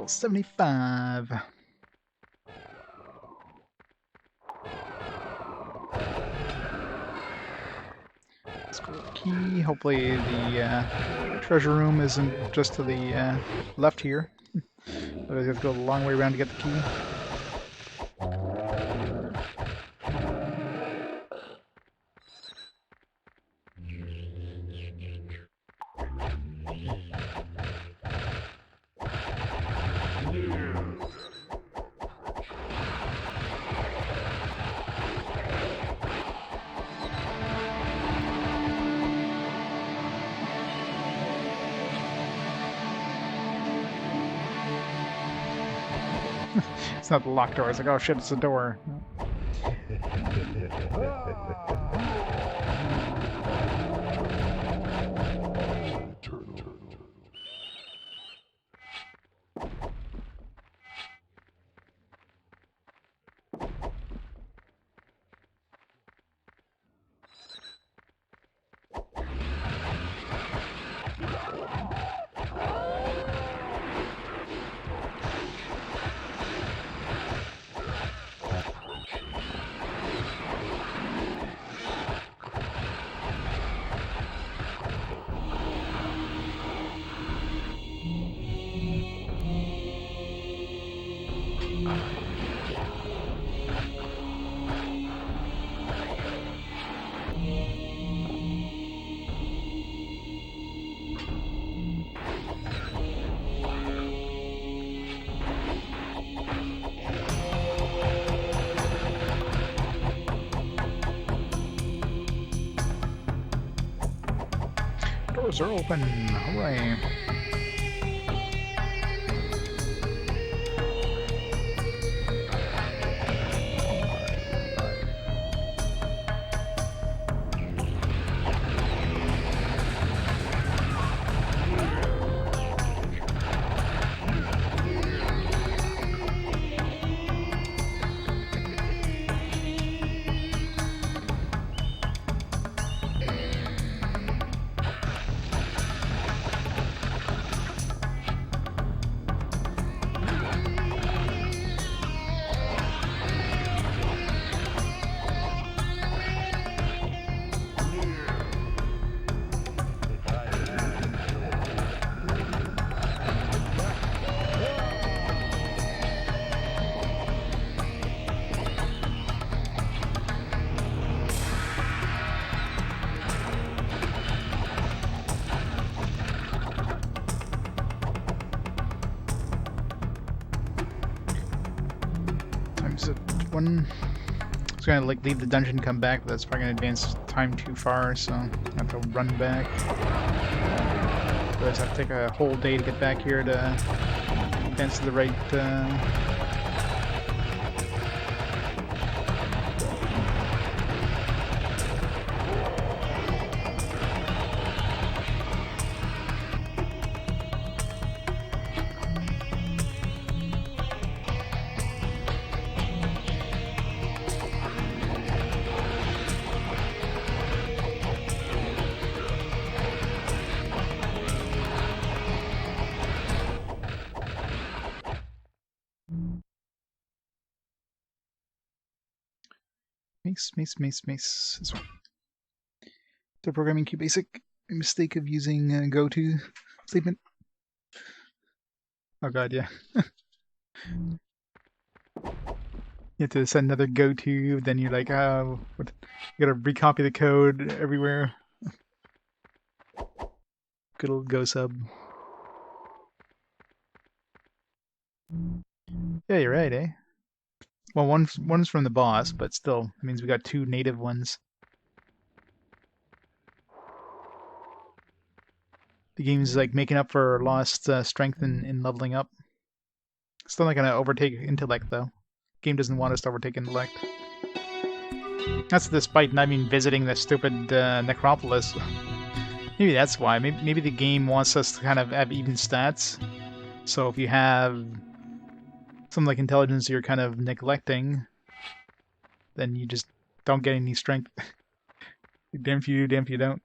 S1: Level 75. Let's go with the key. Hopefully the treasure room isn't just to the left here. Otherwise, you have to go a long way around to get the key. It's not the locked door. It's like, oh shit, it's the door. Doors are open. Hooray. Time's at 1. I was gonna like leave the dungeon, come back, but that's probably gonna advance time too far, so I have to run back. Otherwise, I have to take a whole day to get back here to advance to the right. Mace. This one. The programming Q basic mistake of using go to statement. Oh god, yeah. You have to send another go to, then you're like, oh, what? You gotta recopy the code everywhere. Good old go sub. Yeah, you're right, eh? Well, one's from the boss, but still, it means we got 2 native ones. The game's like making up for lost strength in leveling up. Still not gonna overtake intellect though. Game doesn't want us to overtake intellect. That's despite not even visiting the stupid necropolis. Maybe that's why. Maybe the game wants us to kind of have even stats. So if you have something like intelligence you're kind of neglecting, then you just don't get any strength. Damn if you do, damn if you don't.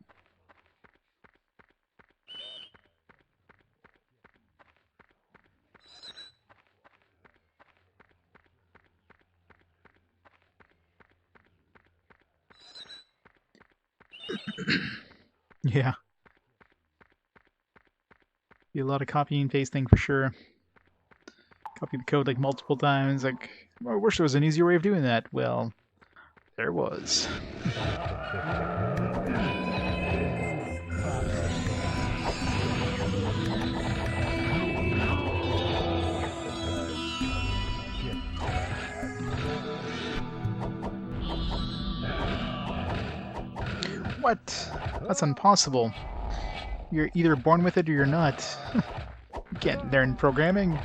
S1: Yeah. Be a lot of copying and pasting for sure. Copy the code like multiple times. Like, I wish there was an easier way of doing that. Well, there was. What? That's impossible. You're either born with it or you're not. You can't learn programming.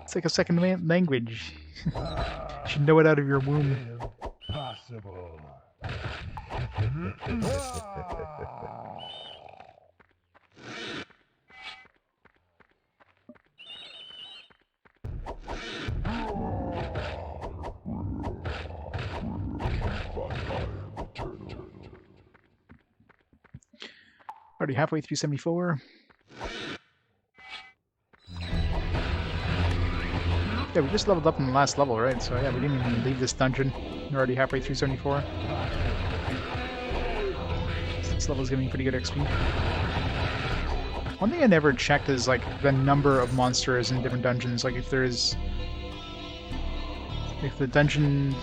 S1: It's like a second language. You should know it out of your womb.
S2: Impossible.
S1: Already halfway through 74. Yeah, we just leveled up in the last level, right? So yeah, we didn't even leave this dungeon. We're already halfway through 74. This level's giving pretty good XP. One thing I never checked is like the number of monsters in different dungeons. Like if there's... If the dungeon...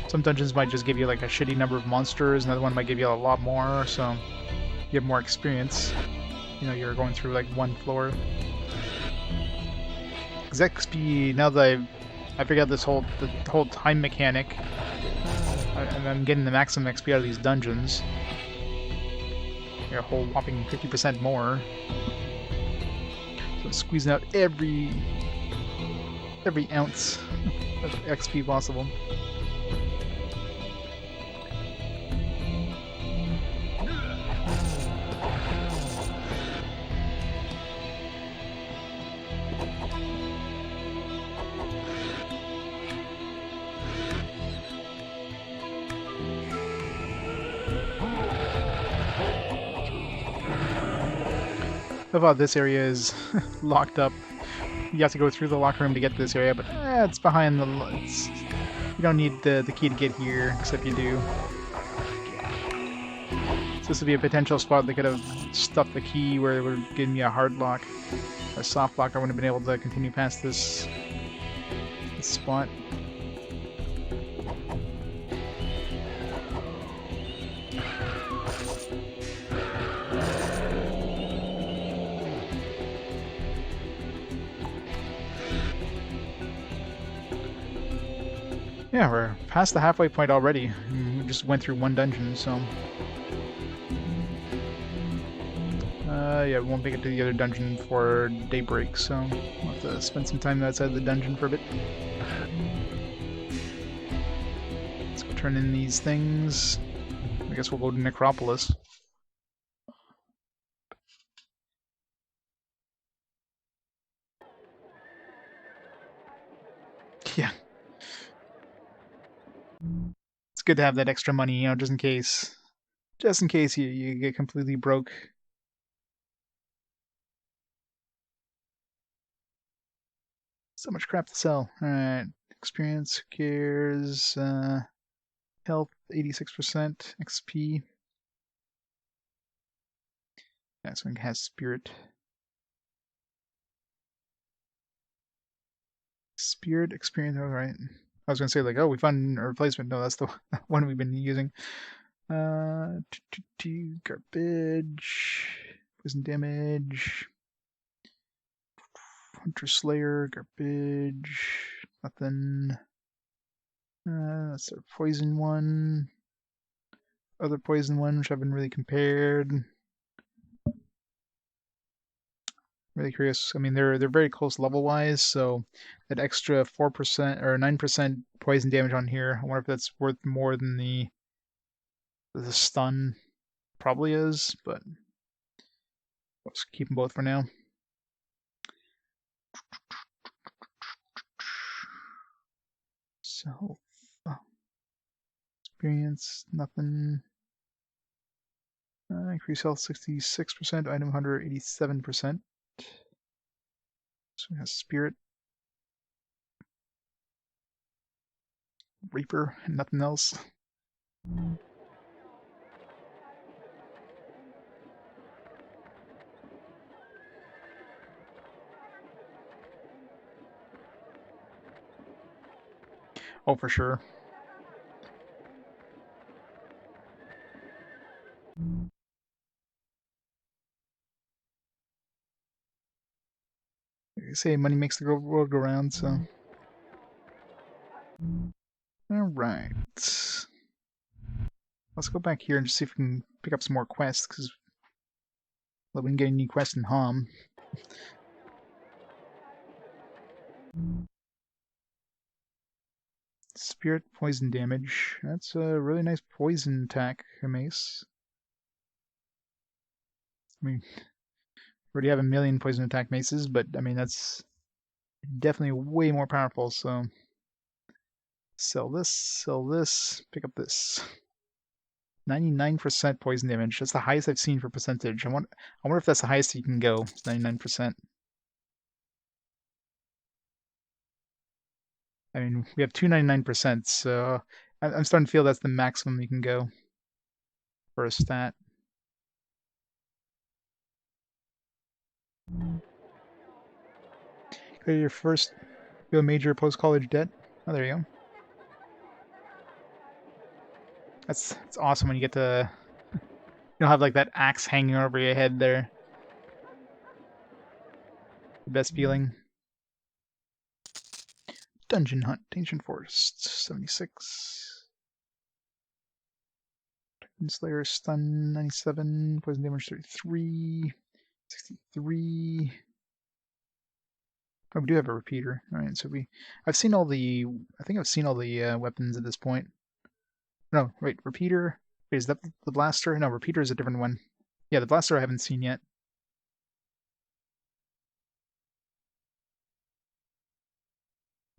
S1: Some dungeons might just give you like a shitty number of monsters, another one might give you a lot more, so you have more experience. You know, you're going through like one floor. Because XP, now that I figured out this whole time mechanic, and I'm getting the maximum XP out of these dungeons. A whole whopping 50% more. So squeezing out every ounce of XP possible. I thought this area is locked up. You have to go through the locker room to get to this area, but it's behind the... you don't need the key to get here, except you do. So this would be a potential spot that could have stuffed the key where it would have given me a hard lock. A soft lock, I wouldn't have been able to continue past this spot. Yeah, we're past the halfway point already. We just went through one dungeon, so... yeah, we won't make it to the other dungeon for daybreak, so we'll have to spend some time outside the dungeon for a bit. Let's go turn in these things. I guess we'll go to Necropolis. Yeah. It's good to have that extra money, you know, just in case. Just in case you get completely broke. So much crap to sell. Alright. Experience, cares, health, 86%, XP. Yeah, this one has spirit. Spirit, experience, alright. I was gonna say, like, oh, we found a replacement. No, that's the one we've been using. Garbage. Poison damage. Hunter Slayer, garbage. Nothing. That's a poison one. Other poison one, which I haven't really compared. Really curious. I mean, they're very close level wise, so that extra 4% or 9% poison damage on here. I wonder if that's worth more than the stun. Probably is, but let's keep them both for now. So, experience, nothing. Increase health 66%, item 187%. So we have spirit, reaper, and nothing else. Oh, for sure. They say money makes the world go round, so. Alright. Let's go back here and just see if we can pick up some more quests, because we didn't get any quests in Hom. Spirit poison damage. That's a really nice poison attack, mace. I mean, we already have a million poison attack maces, but I mean, that's definitely way more powerful, so. Sell this, pick up this. 99% poison damage. That's the highest I've seen for percentage. I wonder if that's the highest you can go. It's 99%. I mean, we have 299%, so I'm starting to feel that's the maximum you can go for a stat. Clear your first real major post-college debt. Oh, there you go. That's awesome when you get to you don't have like that axe hanging over your head there. The best feeling. Dungeon Hunt, Ancient Forest, 76. Titan Slayer, Stun, 97. Poison damage, 33. 63. Oh, we do have a repeater. Alright, so I've seen all the... I think I've seen all the weapons at this point. No, wait, repeater... Wait, is that the blaster? No, repeater is a different one. Yeah, the blaster I haven't seen yet.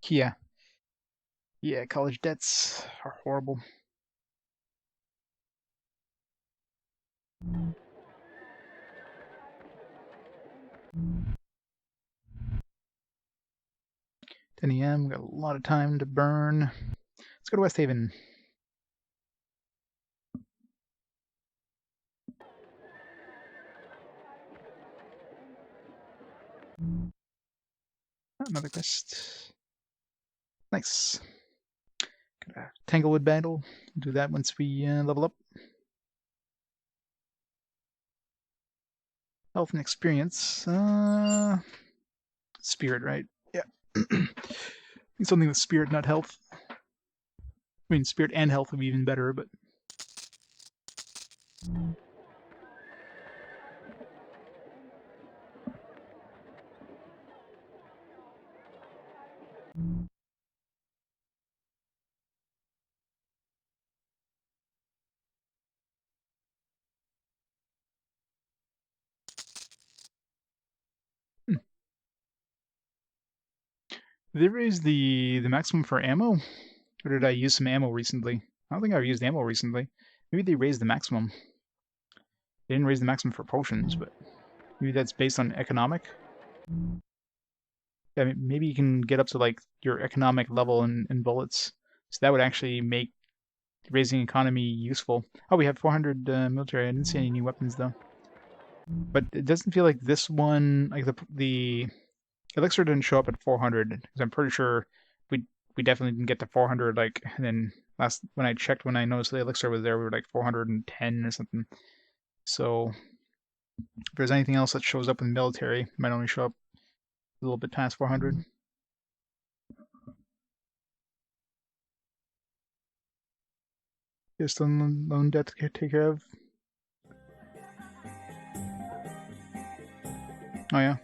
S1: Yeah. Yeah, college debts are horrible. Ten AM, we got a lot of time to burn. Let's go to West Haven. Another quest. Nice. Got a Tanglewood battle. Do that once we level up. Health and experience. Spirit, right? Yeah. Something with spirit, not health. I mean, spirit and health would be even better, but. Did they raise the maximum for ammo? Or did I use some ammo recently? I don't think I've used ammo recently. Maybe they raised the maximum. They didn't raise the maximum for potions, but maybe that's based on economic? Yeah, maybe you can get up to like your economic level in bullets. So that would actually make raising economy useful. Oh, we have 400 military. I didn't see any new weapons though. But it doesn't feel like this one, like the elixir didn't show up at 400 because I'm pretty sure we definitely didn't get to 400. Like, and then last when I checked, when I noticed the elixir was there, we were like 410 or something. So if there's anything else that shows up in the military, it might only show up a little bit past 400. Just loan debt to take care of. Oh yeah.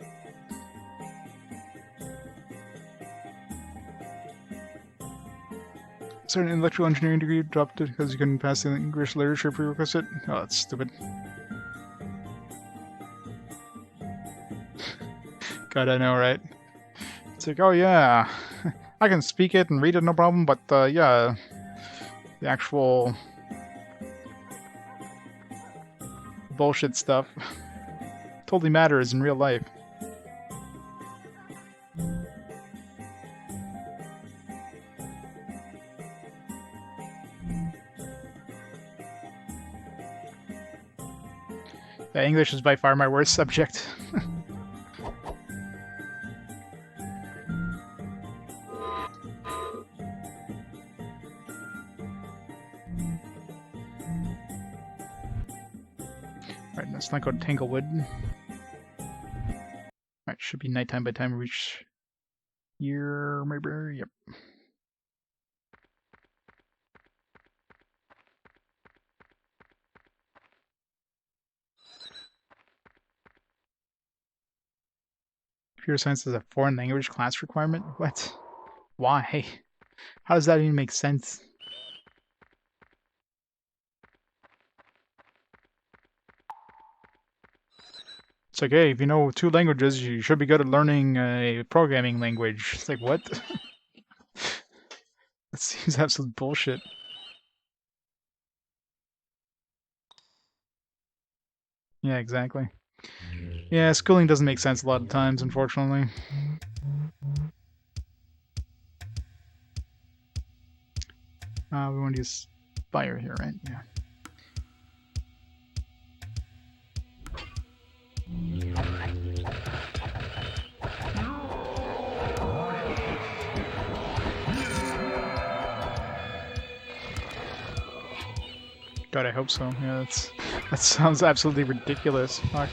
S1: Certain electrical engineering degree dropped it because you couldn't pass the English literature prerequisite. Oh, that's stupid. God, I know, right? It's like, oh yeah, I can speak it and read it no problem, but yeah, the actual bullshit stuff totally matters in real life. The English is by far my worst subject. Alright, let's not go to Tanglewood. Alright, should be nighttime by the time we reach here, maybe. Yep. Computer science is a foreign language class requirement? What? Why? How does that even make sense? It's like, hey, if you know 2 languages, you should be good at learning a programming language. It's like, what? That seems absolute bullshit. Yeah, exactly. Yeah, schooling doesn't make sense a lot of times, unfortunately. We want to use fire here, right? Yeah. God, I hope so. Yeah, that sounds absolutely ridiculous. Fuck.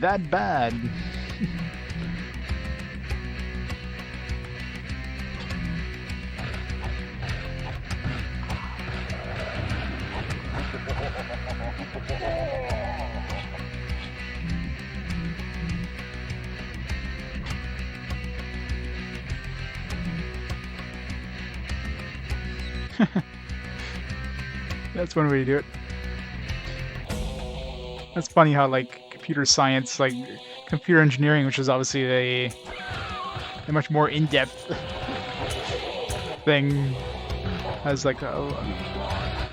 S1: That bad. That's one way to do it. That's funny how, like, computer science, like, computer engineering, which is obviously a much more in-depth thing, has, like,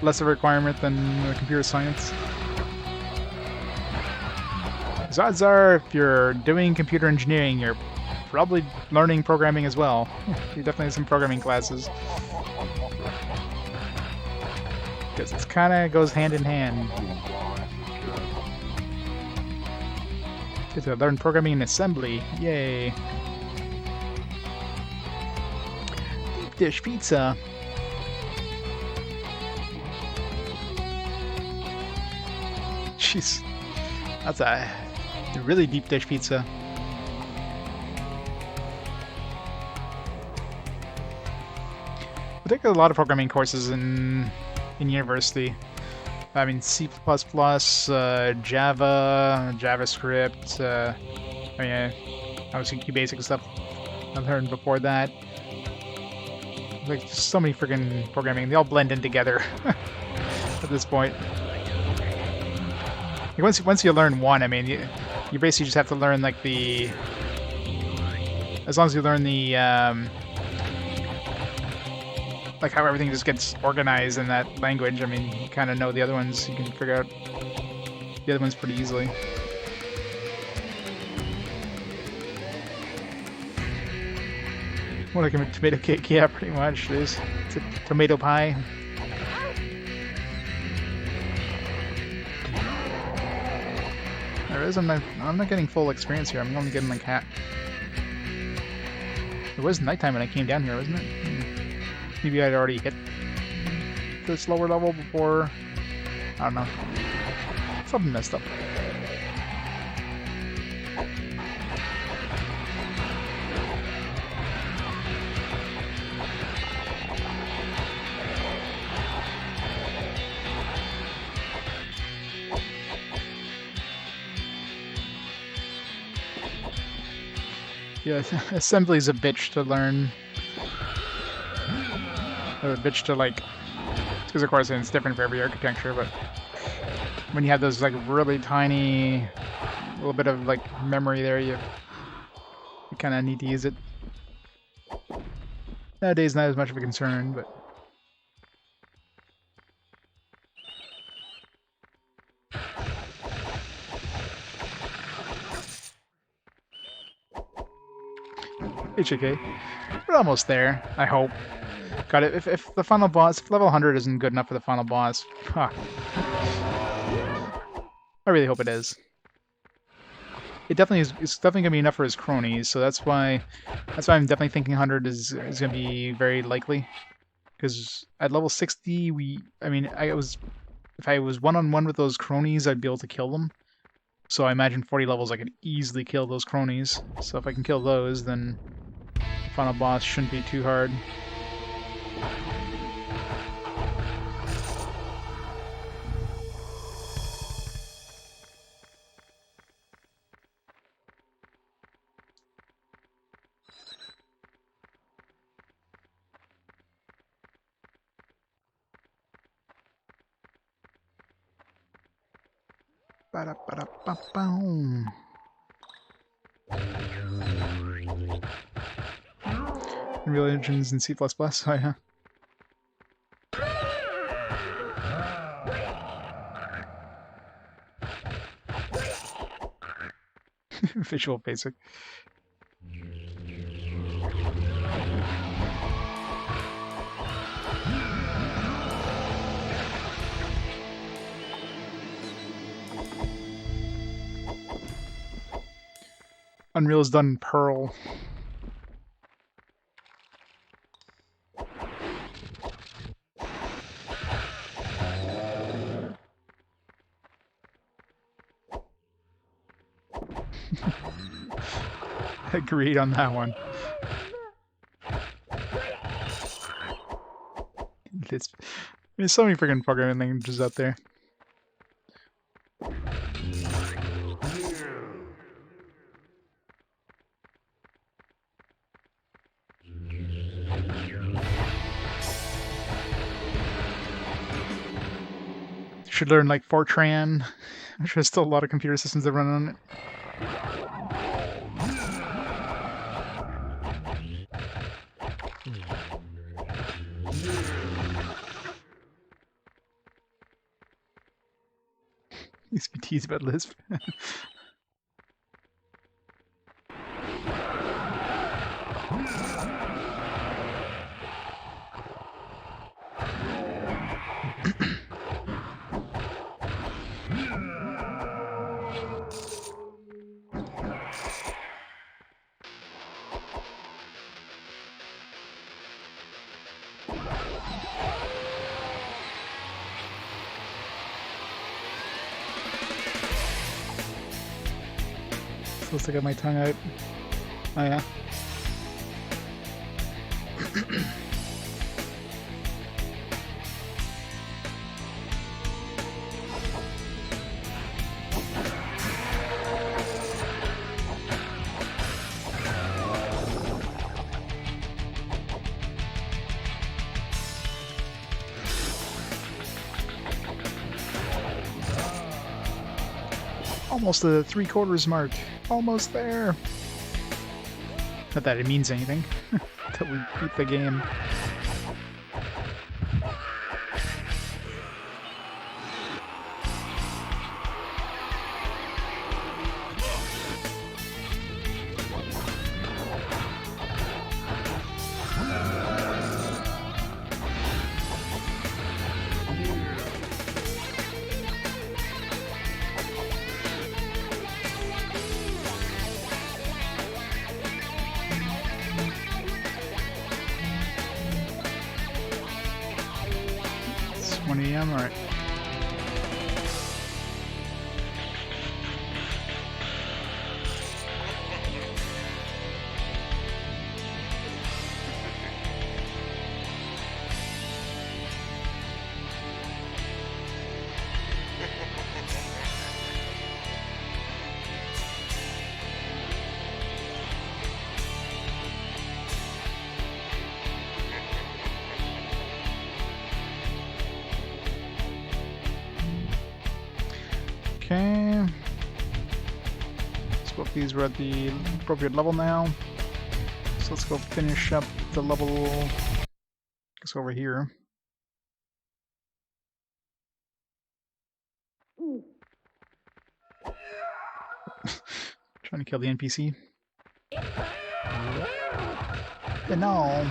S1: less of a requirement than computer science. Because odds are, if you're doing computer engineering, you're probably learning programming as well. You definitely have some programming classes. Because it kind of goes hand in hand. Get to learn programming and assembly. Yay. Deep dish pizza. Jeez. That's a really deep dish pizza. I take a lot of programming courses in university. I mean, C++, Java, JavaScript, I mean, obviously QBasic stuff I learned before that. Like, just so many freaking programming. They all blend in together at this point. Like, once you learn one, I mean, you basically just have to learn, like, as long as you learn the, like how everything just gets organized in that language. I mean, you kind of know the other ones. You can figure out the other ones pretty easily. More like a tomato cake, yeah, pretty much. It's a tomato pie. There is. I'm not getting full experience here. I'm only getting like half. It was nighttime when I came down here, wasn't it? Maybe I'd already hit this lower level before. I don't know. Something messed up. Yeah, assembly's a bitch to learn. A bitch to, like, because of course it's different for every architecture, but when you have those like really tiny little bit of like memory there, you kind of need to use it. Nowadays, not as much of a concern, but... It's okay. We're almost there, I hope. God, if the final boss, if level 100 isn't good enough for the final boss, huh. I really hope it is. It definitely is. It's definitely gonna be enough for his cronies, so that's why I'm definitely thinking 100 is gonna be very likely. Because at level 60, if I was one-on-one with those cronies, I'd be able to kill them. So I imagine 40 levels, I could easily kill those cronies. So if I can kill those, then the final boss shouldn't be too hard. Ba-da-ba-da-ba-boom. Real engines in C++, oh yeah. Visual Basic. Unreal is done in Perl. Agreed on that one. There's so many freaking programming languages out there. Should learn like Fortran. I'm sure there's still a lot of computer systems that run on it. Used to be teased about Lisp. Still stick out my tongue out. Oh yeah. Almost the 3/4 mark. Almost there. Not that it means anything. Until we beat the game. It's 1 AM, alright. Okay. So both these were at the appropriate level now. So let's go finish up to level. Let's go over here. Trying to kill the NPC. Yeah, no.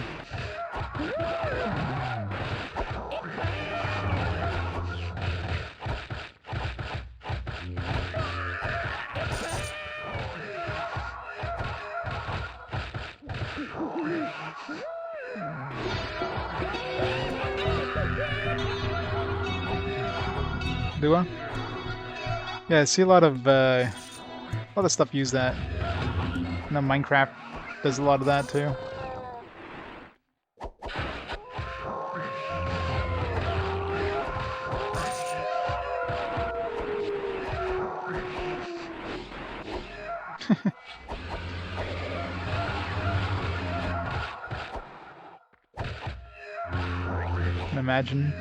S1: Do I? Yeah, I see a lot of stuff use that. No, Minecraft does a lot of that too. Can imagine.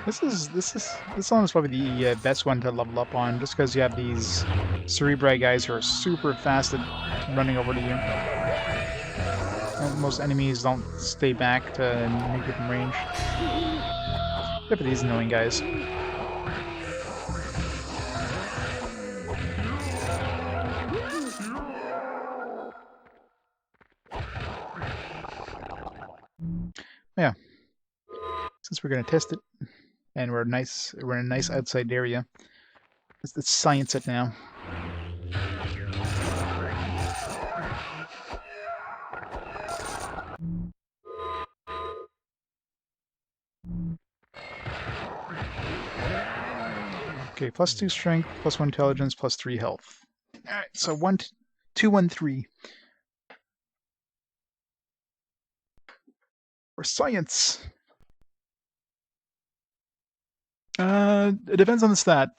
S1: This one is probably the best one to level up on, just because you have these Cerebri guys who are super fast at running over to you. And most enemies don't stay back to make you from range. Except for these annoying guys. Yeah. Since we're gonna test it, and we're in a nice outside area. Let's science it now. Okay, +2 strength, +1 intelligence, +3 health. Alright, so 1, 2, 1, 3. For science! It depends on the stat.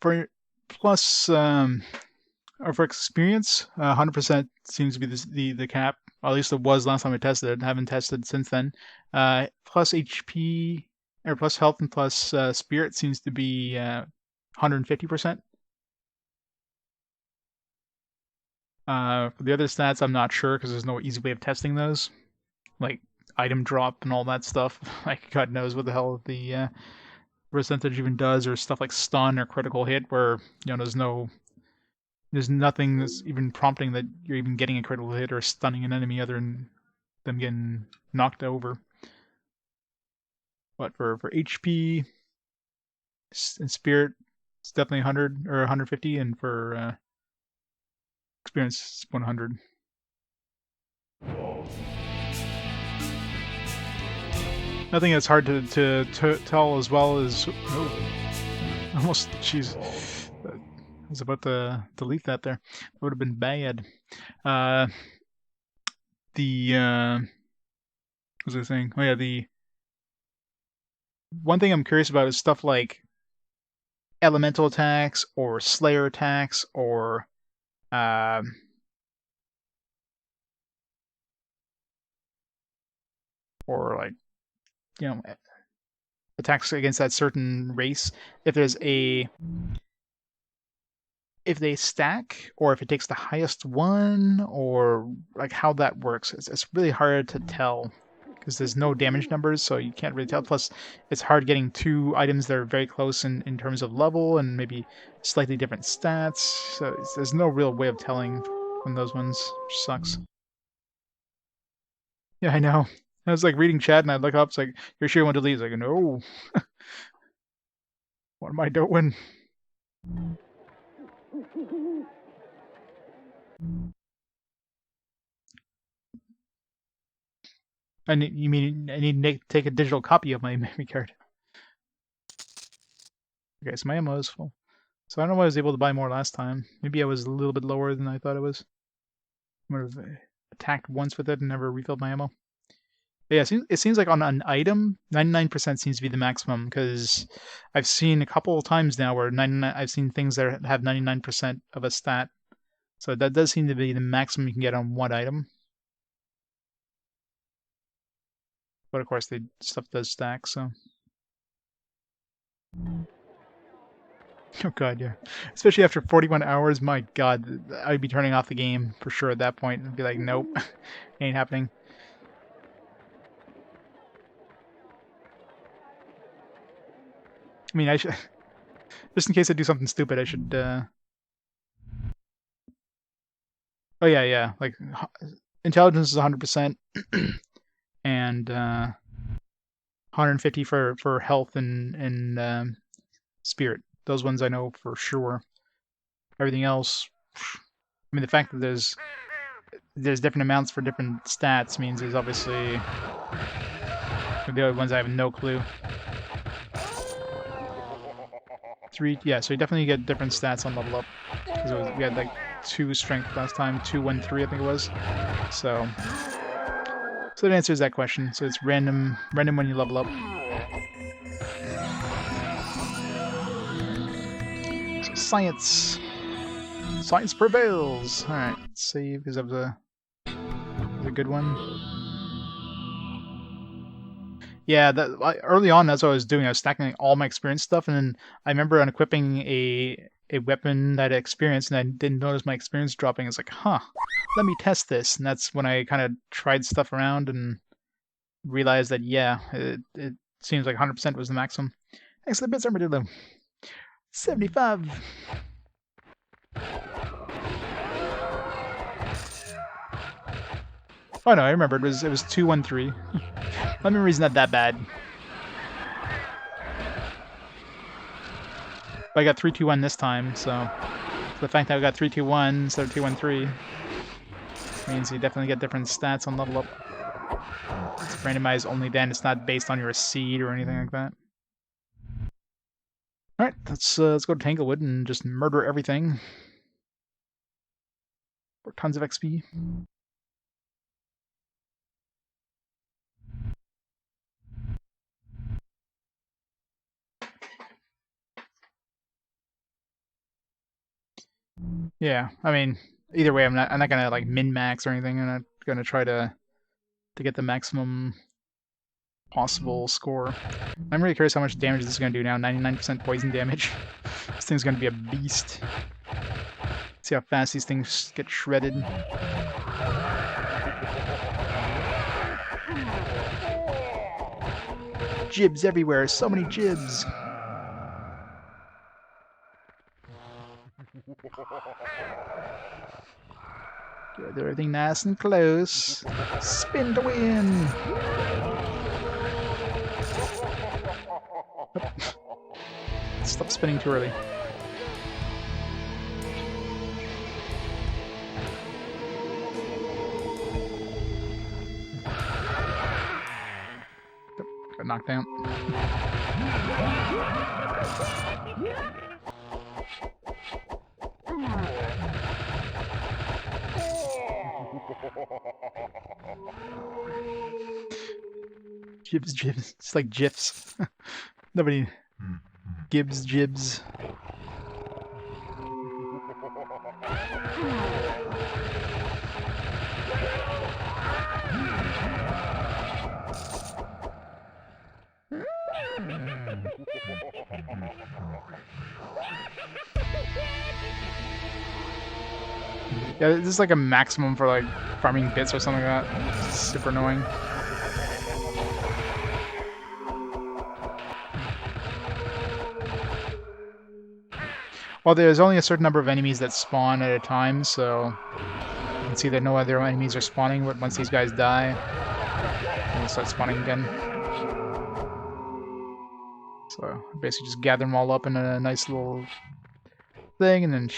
S1: For plus, or for experience, 100% seems to be the cap. Or at least it was last time I tested it. I haven't tested since then. Plus HP, or plus health and plus spirit seems to be 150%. For the other stats, I'm not sure because there's no easy way of testing those, like item drop and all that stuff. Like God knows what the hell the percentage even does, or stuff like stun or critical hit, where there's nothing that's even prompting that you're even getting a critical hit or stunning an enemy other than them getting knocked over. But for HP and spirit, it's definitely 100 or 150, and for experience, it's 100. Nothing that's hard to tell as well as almost. Jeez, I was about to delete that there. That would have been bad. What was I saying? Oh yeah, the one thing I'm curious about is stuff like elemental attacks or slayer attacks um, or like, you know, attacks against that certain race. If there's if they stack, or if it takes the highest one, or like how that works. It's really hard to tell because there's no damage numbers, so you can't really tell. Plus, it's hard getting two items that are very close in terms of level and maybe slightly different stats. So there's no real way of telling from those ones, which sucks. Yeah, I know. I was like reading chat and I look up, it's like, you're sure you want to leave? It's like, no. What am I doing? You mean I need to take a digital copy of my memory card? Okay, so my ammo is full. So I don't know why I was able to buy more last time. Maybe I was a little bit lower than I thought I was. I would have attacked once with it and never refilled my ammo. But yeah, it seems like on an item, 99% seems to be the maximum, because I've seen a couple of times now where I've seen things that have 99% of a stat. So that does seem to be the maximum you can get on one item. But of course, the stuff does stack, so. Oh god, yeah. Especially after 41 hours, my god, I'd be turning off the game for sure at that point. I'd be like, nope, ain't happening. I mean, I should, just in case I do something stupid, I should, oh yeah, yeah, like, intelligence is 100%, and, 150 for health and spirit. Those ones I know for sure. Everything else, I mean, the fact that there's different amounts for different stats means there's obviously the other ones I have no clue. Yeah, so you definitely get different stats on level up. Because we had like 2 strength last time, 2, 1, 3 I think it was. So that answers that question. So it's random when you level up. So science prevails. All right, let's save because that was a good one. Yeah, early on that's what I was doing. I was stacking all my experience stuff, and then I remember unequipping a weapon that I experienced, and I didn't notice my experience dropping. It's like, huh, let me test this, and that's when I kind of tried stuff around and realized that yeah, it seems like 100% was the maximum. Thanks for the bits, Armadillo. 75. Oh no, I remember it was 213. My memory's not that bad. But I got 321 this time, so the fact that I got 321 instead of 213 means you definitely get different stats on level up. It's randomized only then, it's not based on your seed or anything like that. Alright, let's go to Tanglewood and just murder everything. For tons of XP. Yeah, I mean, either way, I'm not gonna like min max or anything. I'm not gonna try to get the maximum possible score. I'm really curious how much damage this is gonna do now. 99% poison damage. This thing's gonna be a beast. See how fast these things get shredded. Jibs everywhere. So many jibs. Get everything nice and close. Spin to win. Stop spinning too early. Got knocked down. Jibs. It's like GIFs. Nobody. Gibbs, jibs. Yeah, this is like a maximum for like farming bits or something like that. It's super annoying. Well, there's only a certain number of enemies that spawn at a time, so you can see that no other enemies are spawning, but once these guys die, they start spawning again. So basically just gather them all up in a nice little thing, and then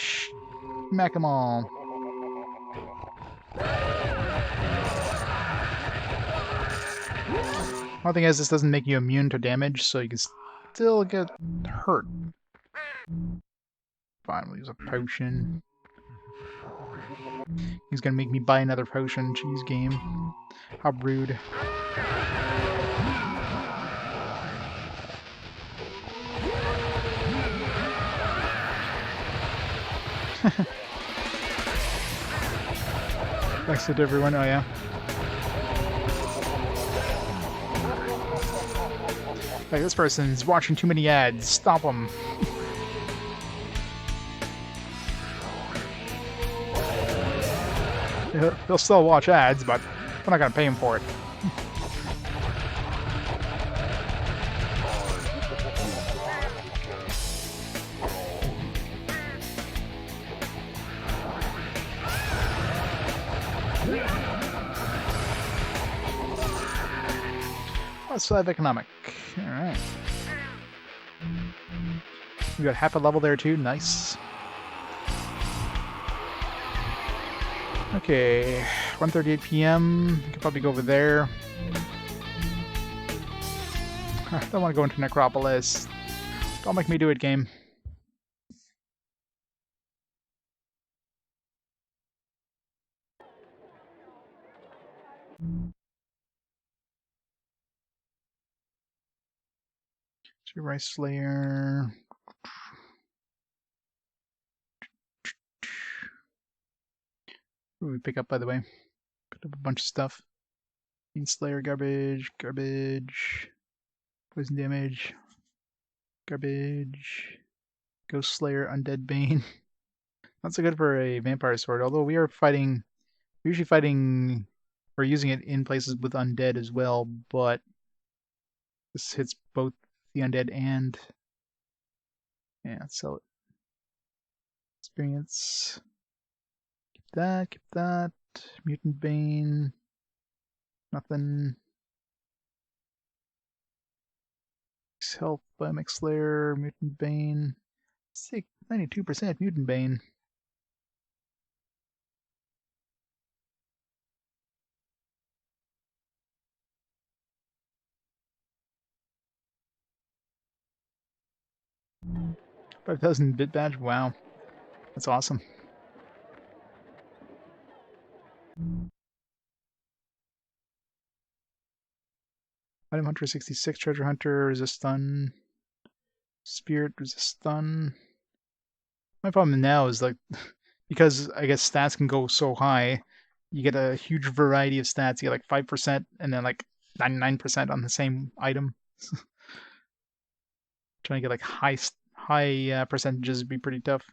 S1: smack them all. One thing is, this doesn't make you immune to damage, so you can still get hurt. Fine, we'll use a potion. He's gonna make me buy another potion. Jeez, game. How rude. Exit everyone. Oh yeah. Like, this person's watching too many ads. Stop them. He'll still watch ads, but we're not gonna pay him for it. Let's have economic. Alright. We got half a level there too, nice. Okay, 1:38 p.m. Could probably go over there. I don't want to go into Necropolis. Don't make me do it, game. Rice Slayer. What did we pick up, by the way? Picked up a bunch of stuff. Fiend Slayer, garbage, garbage. Poison damage, garbage. Ghost Slayer, Undead Bane. Not so good for a vampire sword, although we are fighting. We're usually fighting. We're using it in places with undead as well, but this hits both the undead and. Yeah, let's sell it. Experience. Keep that, keep that. Mutant Bane. Nothing. Health, Biomech Slayer, Mutant Bane. 92% Mutant Bane. $5,000 bit badge? Wow. That's awesome. Item Hunter 66, Treasure Hunter, resist stun. Spirit, resist stun. My problem now is like, because I guess stats can go so high, you get a huge variety of stats. You get like 5% and then like 99% on the same item. Trying to get like high percentages would be pretty tough.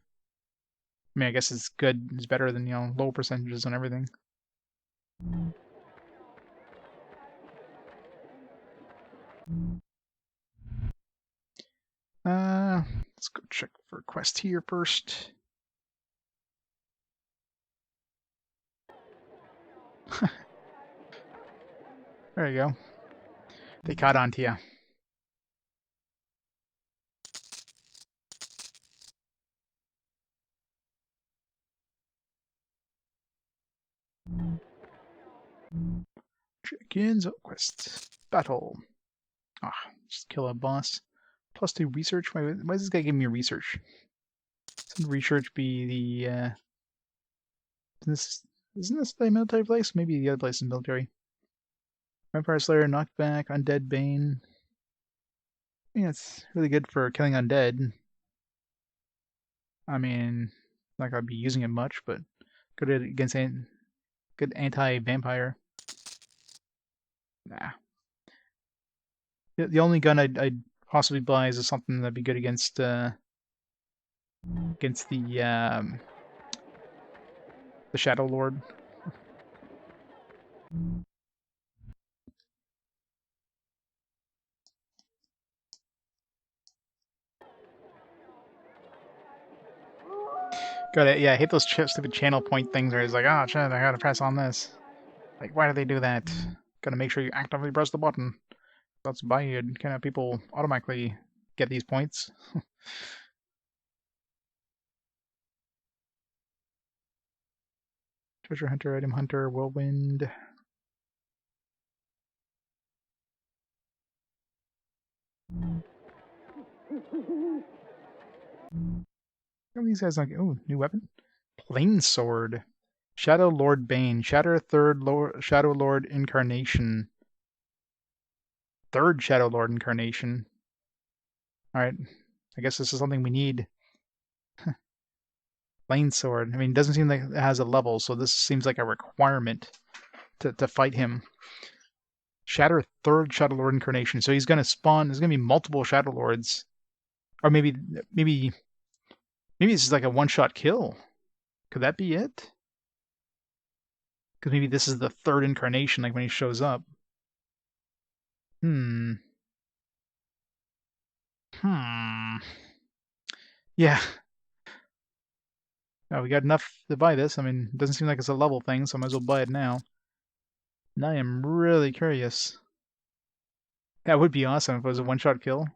S1: I mean, I guess it's good. It's better than, low percentages on everything. Let's go check for a quest here first. There you go. They caught on to you. Check-ins, quest, battle. Just kill a boss. +2 research. Why is this guy giving me research? Shouldn't research be the isn't this the military place? Maybe the other place is military. Vampire Slayer, knockback, Undead Bane. I mean, it's really good for killing undead. I mean, not gonna be using it much, but good against good anti-vampire. Nah. The only gun I'd possibly buy is something that'd be good against the Shadow Lord. Got it. Yeah, I hate those stupid channel point things where it's like, oh, shit, I gotta press on this. Like, why do they do that? Gotta make sure you actively press the button. That's bad. Kind of people automatically get these points. Treasure Hunter, Item Hunter, Whirlwind. What are these guys like? Oh, new weapon? Plain Sword. Shadow Lord Bane. Shadow Lord Incarnation. Third Shadow Lord Incarnation. Alright. I guess this is something we need. Plain Sword. I mean, it doesn't seem like it has a level, so this seems like a requirement to fight him. Shatter third Shadow Lord incarnation. So he's gonna spawn. There's gonna be multiple Shadow Lords, or maybe this is like a one-shot kill. Could that be it? Because maybe this is the third incarnation, like when he shows up. Hmm. Yeah. Oh, we got enough to buy this. I mean, it doesn't seem like it's a level thing, so I might as well buy it now. And I am really curious. That would be awesome if it was a one-shot kill.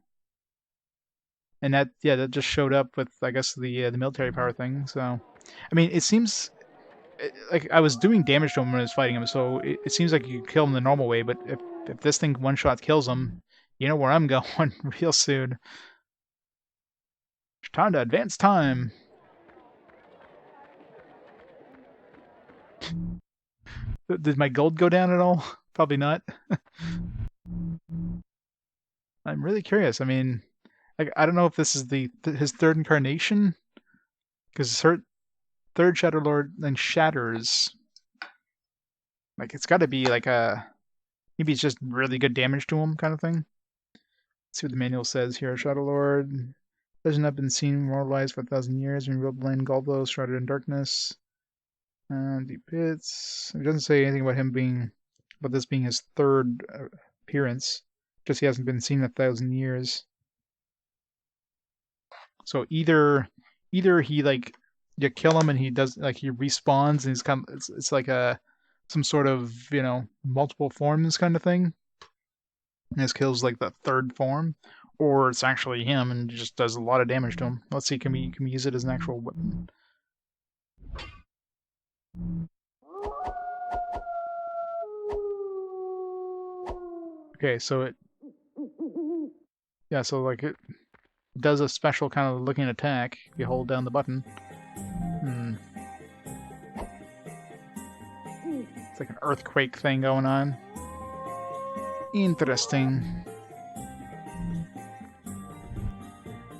S1: And that, yeah, that just showed up with, I guess, the military power thing. So, I mean, it seems like I was doing damage to him when I was fighting him, so it seems like you kill him the normal way. But if this thing one-shot kills him, you know where I'm going real soon. It's time to advance time. Did my gold go down at all? Probably not. I'm really curious. I mean, I don't know if this is his third incarnation, because her third Shadow Lord then shatters. Like it's got to be like maybe it's just really good damage to him kind of thing. Let's see what the manual says here. Shadow Lord has not been seen immortalized for 1,000 years. In real land, Gothos, shrouded in darkness. Deep pits. It doesn't say anything about this being his third appearance. Just he hasn't been seen in 1,000 years. So either he like you kill him and he does like he respawns and he's kind of it's like a some sort of multiple forms kind of thing. And his kill's like the third form, or it's actually him and just does a lot of damage to him. Let's see, can we use it as an actual weapon? Okay, so so like it does a special kind of looking attack if you hold down the button. It's like an earthquake thing going on. Interesting.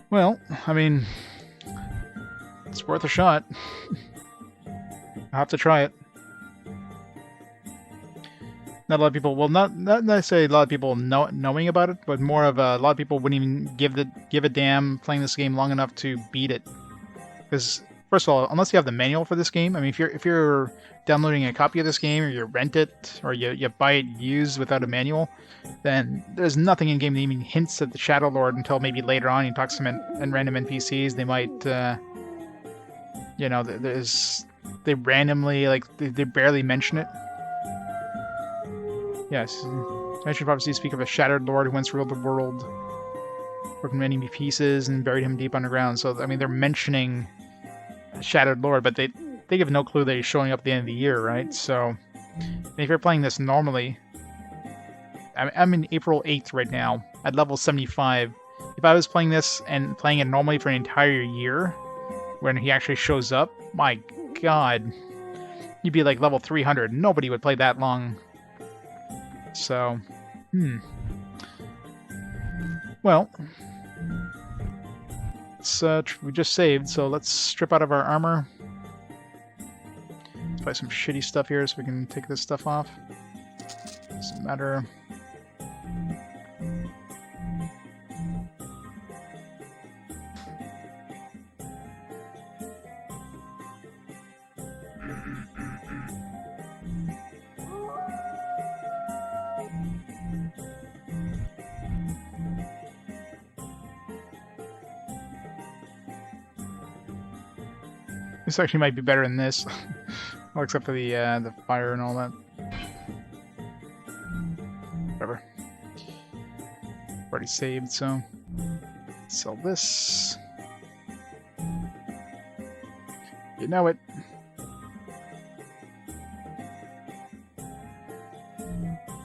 S1: Well, I mean, it's worth a shot. I'll have to try it. Not a lot of people, well, not necessarily a lot of people knowing about it, but more of a lot of people wouldn't even give a damn playing this game long enough to beat it. Because first of all, unless you have the manual for this game, I mean, if you're downloading a copy of this game or you rent it or you buy it used without a manual, then there's nothing in game that even hints at the Shadow Lord until maybe later on. You talk to some random NPCs, they might, they randomly they barely mention it. Yes, ancient prophecies speak of a shattered lord who once ruled the world, broken many pieces, and buried him deep underground. So, I mean, they're mentioning a shattered lord, but they give no clue that he's showing up at the end of the year, right? So, if you're playing this normally, I'm in April 8th right now, at level 75. If I was playing this and playing it normally for an entire year, when he actually shows up, my god, you'd be like level 300. Nobody would play that long. So, well, we just saved, so let's strip out of our armor. Let's buy some shitty stuff here so we can take this stuff off. Doesn't matter. This actually might be better than this. Well, except for the fire and all that. Whatever. Already saved, so sell this. You know it.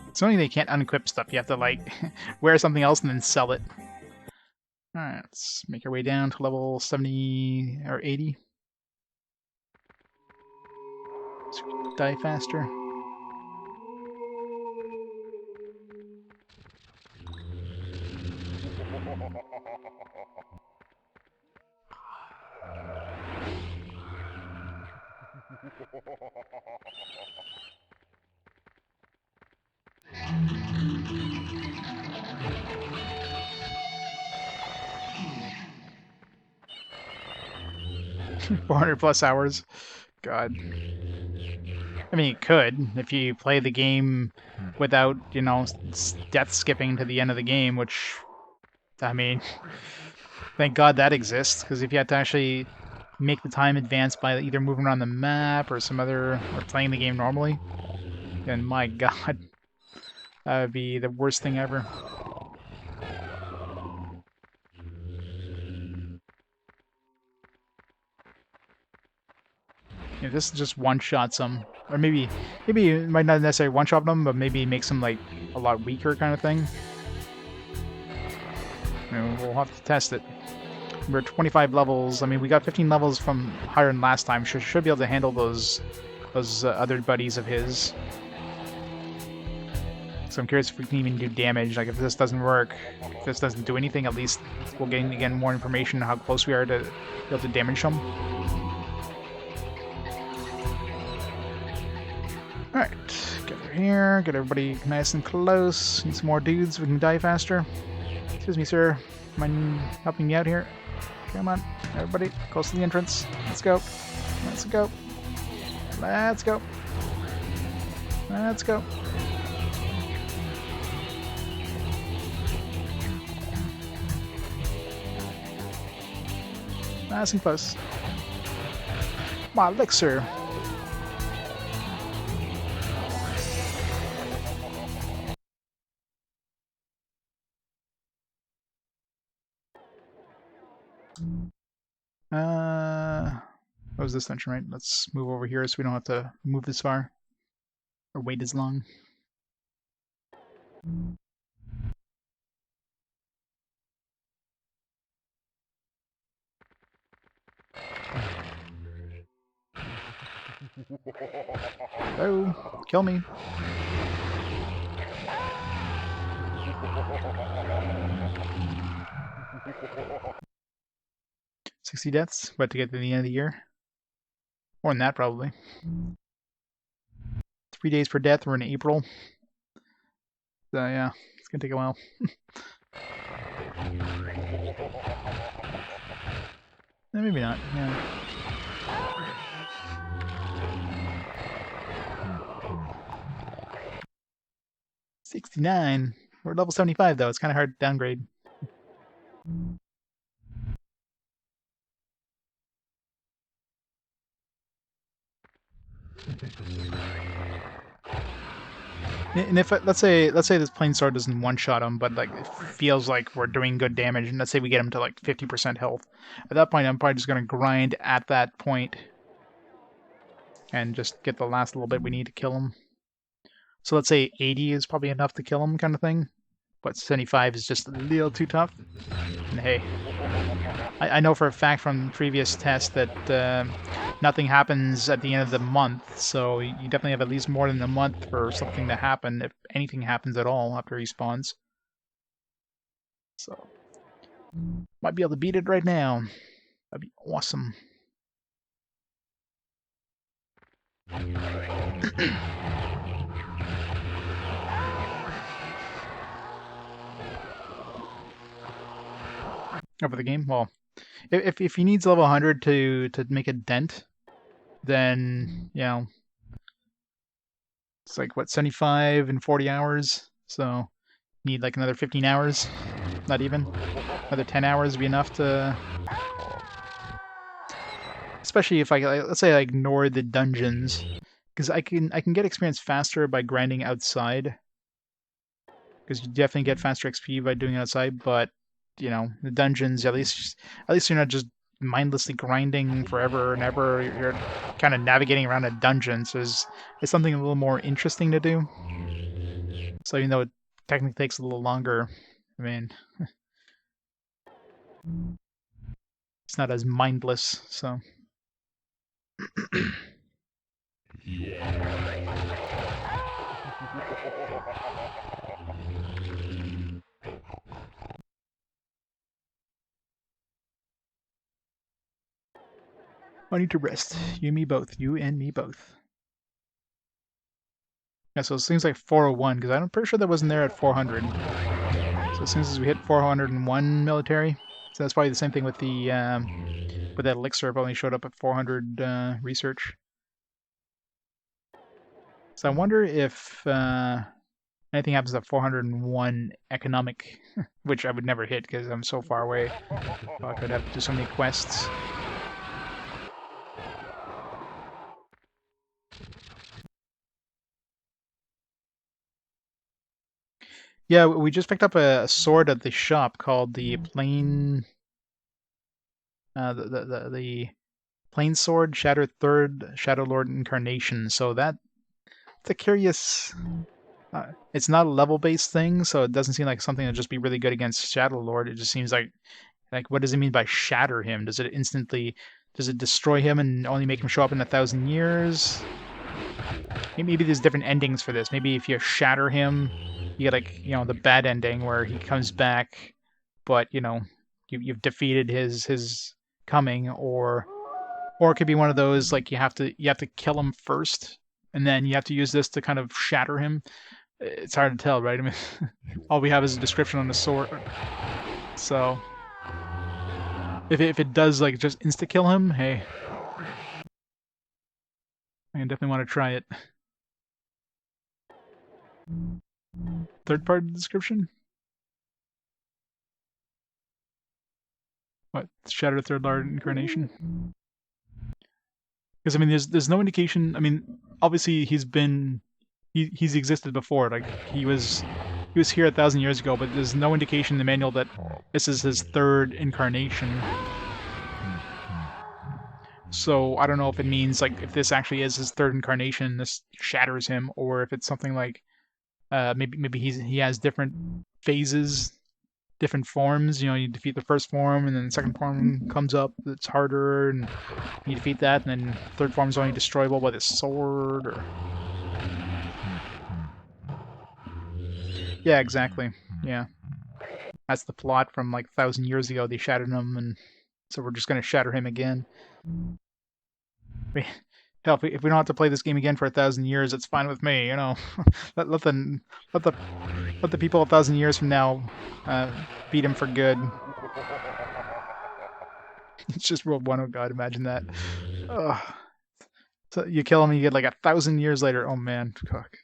S1: It's only they can't unequip stuff. You have to like wear something else and then sell it. Alright, let's make our way down to level 70 or 80. So we can die faster. 400 plus hours. God. I mean, you could if you play the game without, you know, death skipping to the end of the game, which, I mean, thank God that exists, because if you had to actually make the time advance by either moving around the map or some other, or playing the game normally, then my God, that would be the worst thing ever. If this just one-shots them, or maybe it might not necessarily one-shot them, but maybe it makes them like a lot weaker kind of thing. We'll have to test it. We're 25 levels. I mean, we got 15 levels from higher than last time. Should be able to handle those other buddies of his. So I'm curious if we can even do damage. Like if this doesn't work, if this doesn't do anything, at least we'll gain again more information on how close we are to be able to damage them. Alright, get over here, get everybody nice and close. Need some more dudes so we can die faster. Excuse me, sir. Mind helping me out here? Come on, everybody, close to the entrance. Let's go. Let's go. Let's go. Let's go. Nice and close. My elixir. What was this dungeon, right? Let's move over here so we don't have to move this far or wait as long. Oh, kill me. $60 deaths, about to get to the end of the year. More than that, probably. 3 days per death, we're in April. So, yeah, it's gonna take a while. Maybe not, yeah. $69. We're level 75, though. It's kind of hard to downgrade. And if let's say this plain sword doesn't one-shot him, but like it feels like we're doing good damage, and let's say we get him to like 50% health, at that point I'm probably just gonna grind at that point and just get the last little bit we need to kill him. So let's say 80 is probably enough to kill him, kind of thing. But 75 is just a little too tough. And hey, I know for a fact from previous tests that nothing happens at the end of the month, so you definitely have at least more than a month for something to happen, if anything happens at all after he spawns. So, might be able to beat it right now. That'd be awesome. Over the game? Well, if he needs level 100 to make a dent, then, you know, it's like, what, 75 and 40 hours? So, need like another 15 hours? Not even? Another 10 hours would be enough to... Especially if let's say I ignore the dungeons, because I can get experience faster by grinding outside, because you definitely get faster XP by doing it outside, but you know, the dungeons, at least you're not just mindlessly grinding forever and ever. You're kind of navigating around a dungeon, so it's something a little more interesting to do. So even though it technically takes a little longer, I mean, it's not as mindless, so... I need to rest. You and me both. You and me both. Yeah, so it seems like 401, because I'm pretty sure that wasn't there at 400. So as soon as we hit 401 military, So that's probably the same thing with the with that elixir. It only showed up at 400 research. So I wonder if anything happens at 401 economic, which I would never hit because I'm so far away. Fuck, I'd have to do so many quests. Yeah, we just picked up a sword at the shop called the Plain, the Plain Sword Shattered Third Shadow Lord Incarnation. So that's a curious. It's not a level-based thing, so it doesn't seem like something that'd just be really good against Shadow Lord. It just seems like what does it mean by shatter him? Does it instantly? Does it destroy him and only make him show up in 1,000 years? Maybe there's different endings for this. Maybe if you shatter him, you get like the bad ending where he comes back, but you've defeated his coming, or it could be one of those like you have to kill him first, and then you have to use this to kind of shatter him. It's hard to tell, right? I mean, all we have is a description on the sword, so if it does like just insta kill him, hey, I definitely want to try it. Third part of the description? What? Shatter Third Lord Incarnation? Because I mean, there's no indication. I mean, obviously he's existed before. Like he was here 1,000 years ago, but there's no indication in the manual that this is his third incarnation. So I don't know if it means like if this actually is his third incarnation, this shatters him, or if it's something like maybe he has different phases, different forms. You defeat the first form, and then the second form comes up that's harder, and you defeat that, and then third form is only destroyable by the sword. Or yeah, exactly. Yeah, that's the plot from like 1,000 years ago. They shattered him, and so we're just gonna shatter him again. Hell, if we don't have to play this game again for 1,000 years, it's fine with me. let let the let the let the people 1,000 years from now beat him for good. It's just World 1. Oh god, imagine that. Ugh. So you kill him, and you get like 1,000 years later. Oh man, fuck.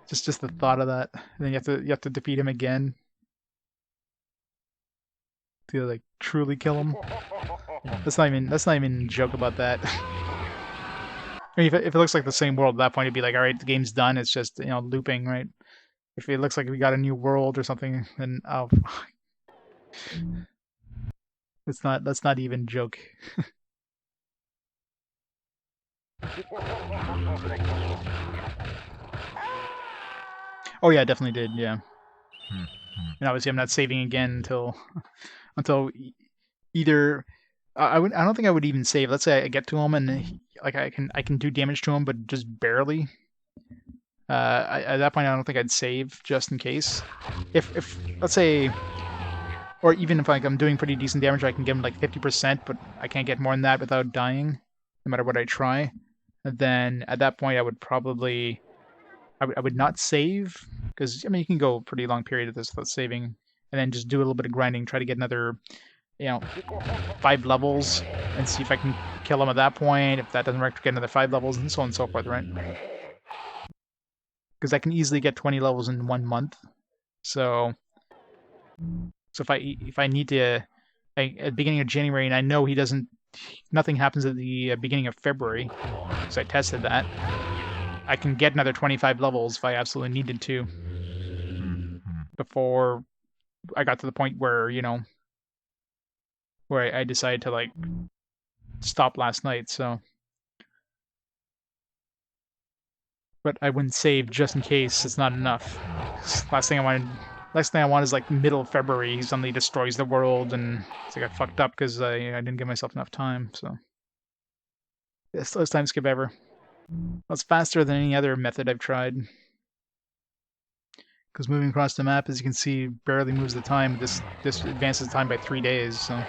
S1: Just the thought of that. And then you have to defeat him again to like truly kill him. That's not even a joke about that. I mean, if it looks like the same world at that point, it'd be like, all right, the game's done. It's just looping, right? If it looks like we got a new world or something, then that's not even a joke. Oh yeah, definitely did. Yeah, and obviously I'm not saving again until either I don't think I would even save. Let's say I get to him and like I can do damage to him, but just barely. At that point, I don't think I'd save just in case. If let's say, or even if like I'm doing pretty decent damage, I can give him like 50%, but I can't get more than that without dying, no matter what I try. And then at that point, I would probably I would not save because I mean you can go a pretty long period of this without saving, and then just do a little bit of grinding, try to get another you know 5 levels, and see if I can kill him at that point. If that doesn't work, get another 5 levels, and so on and so forth, right? Because I can easily get 20 levels in 1 month. So if I need to at the beginning of January, and I know nothing happens at the beginning of February, because I tested that. I can get another 25 levels if I absolutely needed to before I got to the point where where I decided to like stop last night. So, but I wouldn't save just in case it's not enough. Last thing I want is like middle of February. He suddenly destroys the world, and it's like I fucked up because I didn't give myself enough time. So, yeah, slowest time skip ever. That's faster than any other method I've tried. Because moving across the map, as you can see, barely moves the time. This advances time by 3 days. So.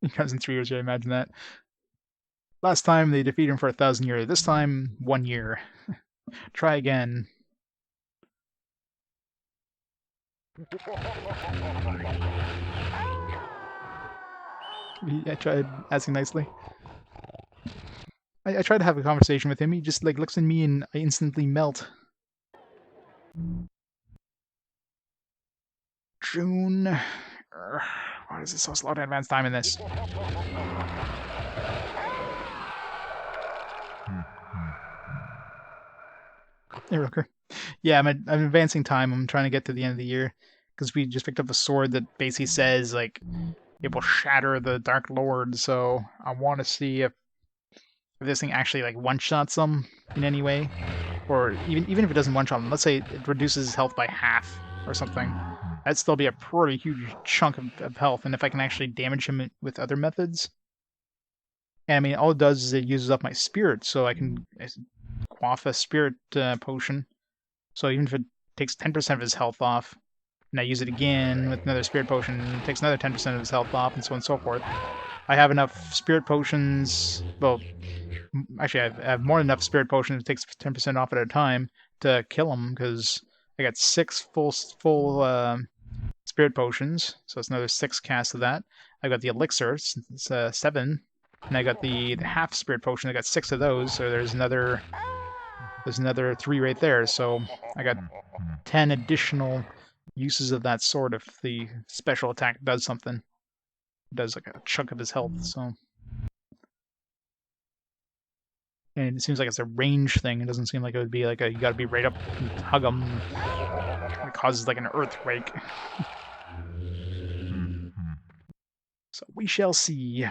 S1: Because in 3 years, I imagine that. Last time they defeated him for 1,000 years. This time, 1 year. Try again. I tried asking nicely. I tried to have a conversation with him. He just like looks at me and I instantly melt. June. Why is it so slow to advance time in this? There, okay. Yeah, I'm advancing time. I'm trying to get to the end of the year because we just picked up a sword that basically says like it will shatter the Dark Lord. So I want to see if this thing actually like one shots them in any way, or even if it doesn't one shot them. Let's say it reduces his health by half or something. That'd still be a pretty huge chunk of health. And if I can actually damage him with other methods, and I mean all it does is it uses up my spirit, so I can quaff a spirit potion. So even if it takes 10% of his health off, and I use it again with another spirit potion, and it takes another 10% of his health off, and so on and so forth. I have enough spirit potions. Well, actually, I have more than enough spirit potions. It takes 10% off at a time to kill him because I got 6 full spirit potions, so it's another 6 casts of that. I got the elixir, it's 7, and I got the half spirit potion. I got 6 of those, so there's another 3 right there. So I got 10 additional uses of that sword if the special attack does something. It does like a chunk of his health, so. And it seems like it's a range thing. It doesn't seem like it would be like a you gotta be right up and hug him. It causes like an earthquake. So we shall see.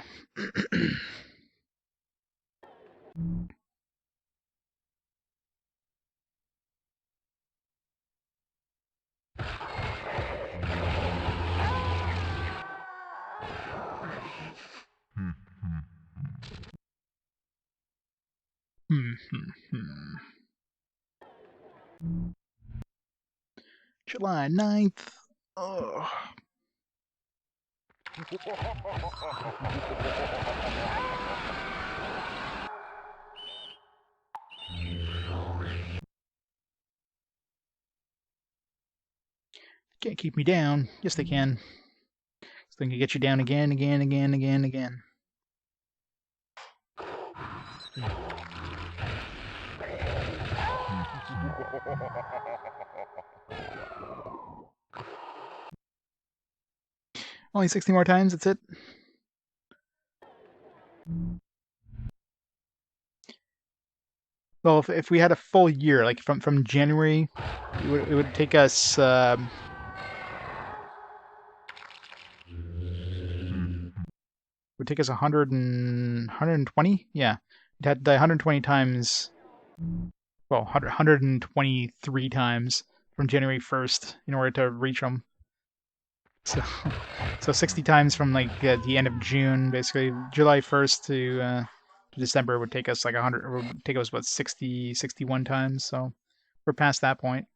S1: July 9th. Oh. Can't keep me down. Yes, they can. So they can get you down again, again, again, again, again. Only 60 more times, that's it. Well, if we had a full year, like from January, it would take us would take us 120. Yeah, it had die 120 times. Well, 123 times from January 1st in order to reach them. So, so 60 times from like the end of June, basically July 1st to December would take us like 100. Would take us what 60, 61 times. So we're past that point.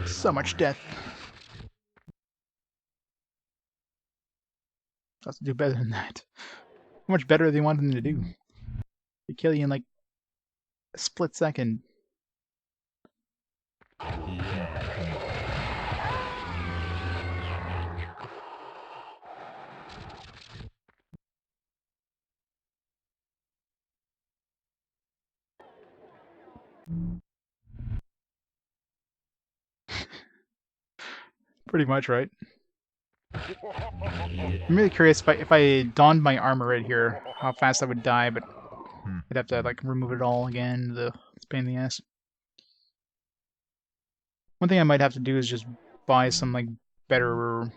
S1: So much death. Let's do better than that. How much better do they want them to do? They kill you in like a split second. Pretty much, right? I'm really curious if I donned my armor right here, how fast I would die, but I'd have to like remove it all again. It's a pain in the ass. One thing I might have to do is just buy some like better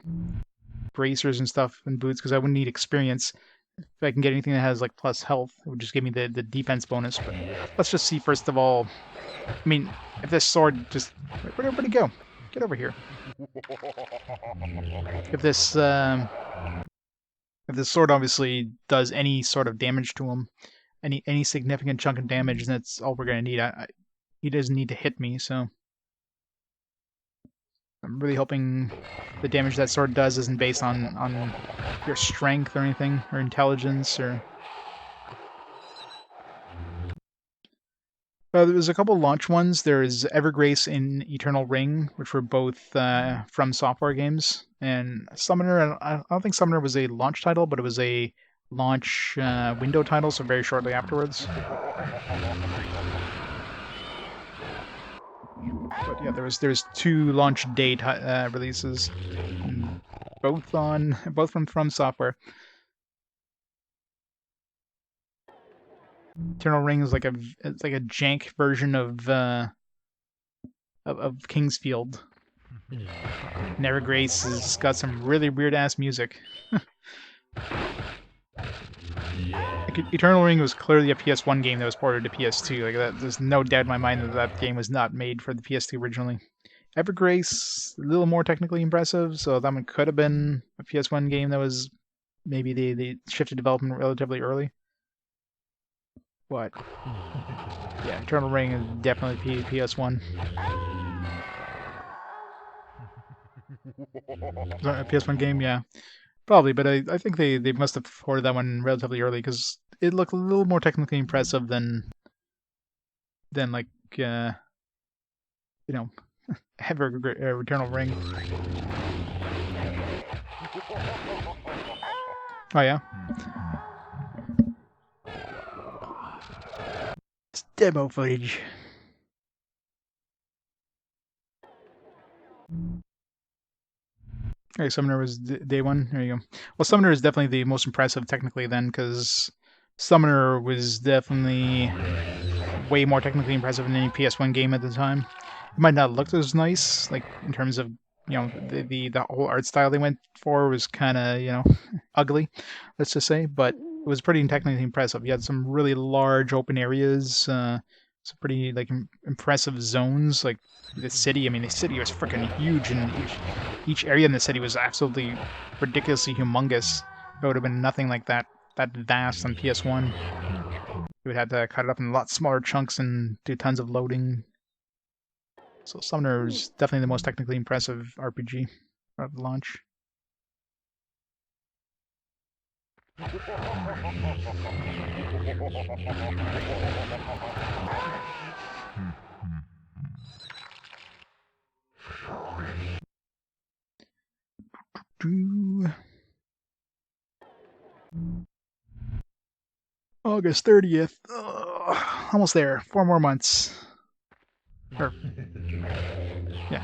S1: bracers and stuff and boots because I wouldn't need experience. If I can get anything that has like plus health, it would just give me the defense bonus. But let's just see first of all. I mean, if this sword just where'd everybody go? Get over here. If this sword obviously does any sort of damage to him, any significant chunk of damage, then that's all we're gonna need. He doesn't need to hit me, so I'm really hoping the damage that sword does isn't based on your strength or anything, or intelligence, or... There's a couple launch ones. There's Evergrace and Eternal Ring, which were both from software games. And Summoner, I don't think Summoner was a launch title, but it was a launch window title, so very shortly afterwards. But yeah, there's two launch date releases, both from Software. Eternal Ring is like a jank version of Kingsfield. Nevergrace has got some really weird ass music. Eternal Ring was clearly a PS1 game that was ported to PS2. Like that, there's no doubt in my mind that that game was not made for the PS2 originally. Evergrace, a little more technically impressive, so that one could have been a PS1 game that was maybe they shifted development relatively early. But yeah, Eternal Ring is definitely PS1. A PS1 game, yeah. Probably, but I think they must have ported that one relatively early because it looked a little more technically impressive than like Eternal Ring. Oh yeah. It's demo footage. Okay, Summoner was day one. There you go. Well, Summoner is definitely the most impressive technically then, because Summoner was definitely way more technically impressive than any PS1 game at the time. It might not look as nice, like in terms of the whole art style they went for was kind of ugly, let's just say, but it was pretty technically impressive. You had some really large open areas, some pretty like impressive zones, like the city. I mean, the city was freaking huge, and each area in the city was absolutely ridiculously humongous. It would have been nothing like that vast on PS1. You would have to cut it up in a lot smaller chunks and do tons of loading. So Summoner is definitely the most technically impressive RPG at the launch. August 30th. Almost there. 4 more months. Or, yeah.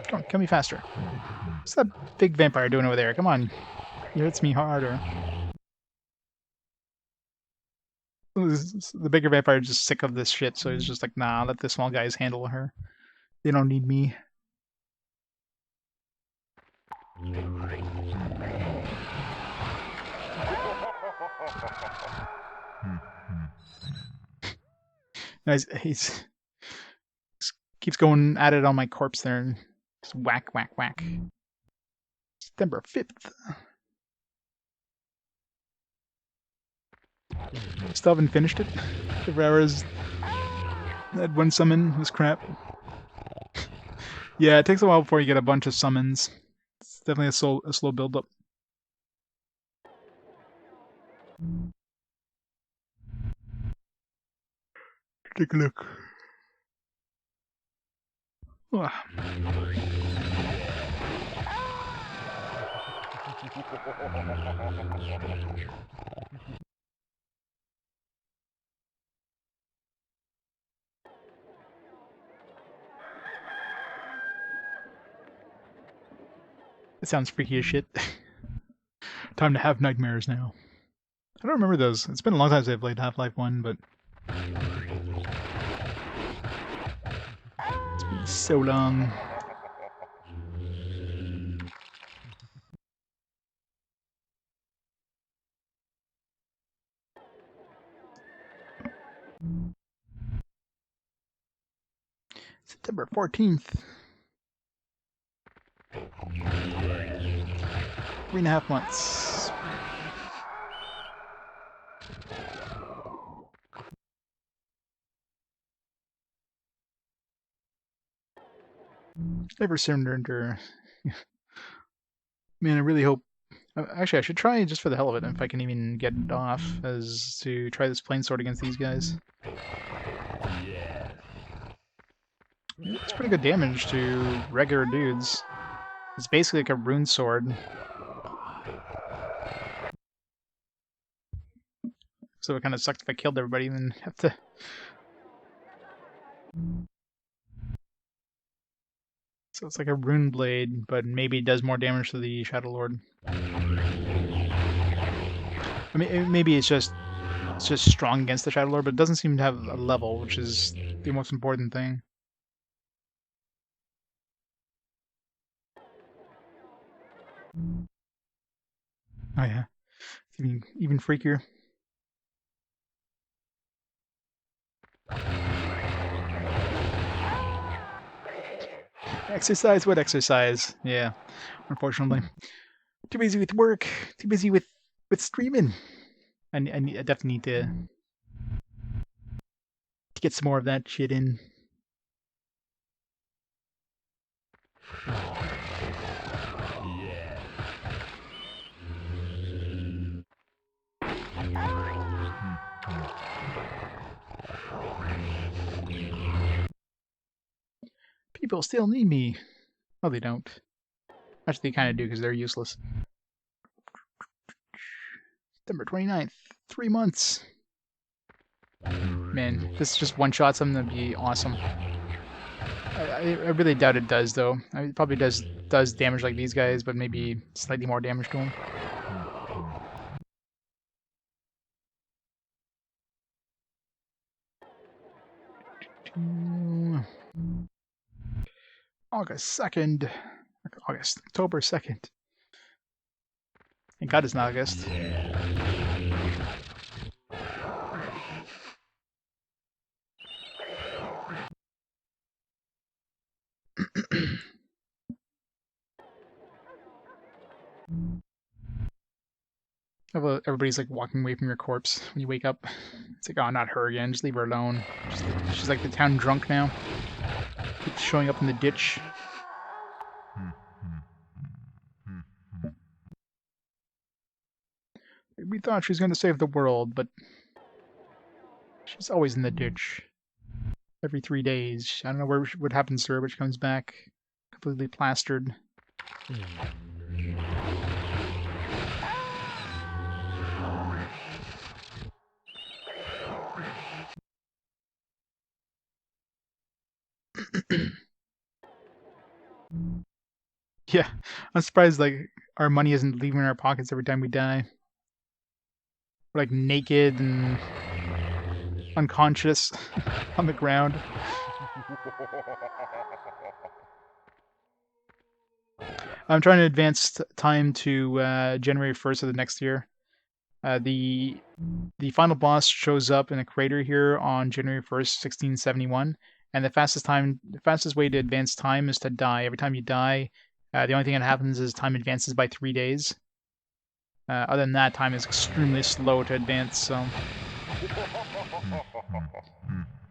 S1: Come on, kill me faster. What's that big vampire doing over there? Come on. He hits me harder. The bigger vampire is just sick of this shit, so he's just like, nah, let the small guys handle her. They don't need me. He's keeps going at it on my corpse there, and just whack, whack, whack. September 5th. Still haven't finished it. Ferrara's had one summon. It was crap. Yeah, it takes a while before you get a bunch of summons. It's definitely a slow build up. Take a look. Oh. It sounds freaky as shit. Time to have nightmares now. I don't remember those. It's been a long time since I played Half-Life 1, but it's been so long. September 14th. 3.5 months. Never surrender. Man, I really hope. Actually, I should try just for the hell of it if I can even get it off, as to try this plane sword against these guys. It's pretty good damage to regular dudes. It's basically like a rune sword. So it kind of sucked if I killed everybody and then have to. So it's like a rune blade, but maybe it does more damage to the Shadow Lord. I mean, maybe it's just strong against the Shadow Lord, but it doesn't seem to have a level, which is the most important thing. Oh yeah, even freakier. Exercise? What exercise? Yeah, unfortunately. Too busy with work. Too busy with streaming. I definitely need to get some more of that shit in. People still need me. Oh, they don't. Actually, they kind of do because they're useless. September 29th. 3 months. Man, this just one-shot something that'd be awesome. I really doubt it does, though. I mean, it probably does damage like these guys, but maybe slightly more damage to them. October 2nd. Thank God it's not August. Everybody's like walking away from your corpse when you wake up. It's like, oh, not her again. Just leave her alone. She's like the town drunk now. Keeps showing up in the ditch. We thought she was going to save the world, but she's always in the ditch. Every 3 days. I don't know what happens to her, but she comes back completely plastered. Yeah, I'm surprised like our money isn't leaving our pockets every time we die. We're like naked and unconscious on the ground. I'm trying to advance time to January 1st of the next year. The final boss shows up in a crater here on January 1st, 1671, and the fastest way to advance time is to die. Every time you die, the only thing that happens is time advances by 3 days. Other than that, time is extremely slow to advance, so...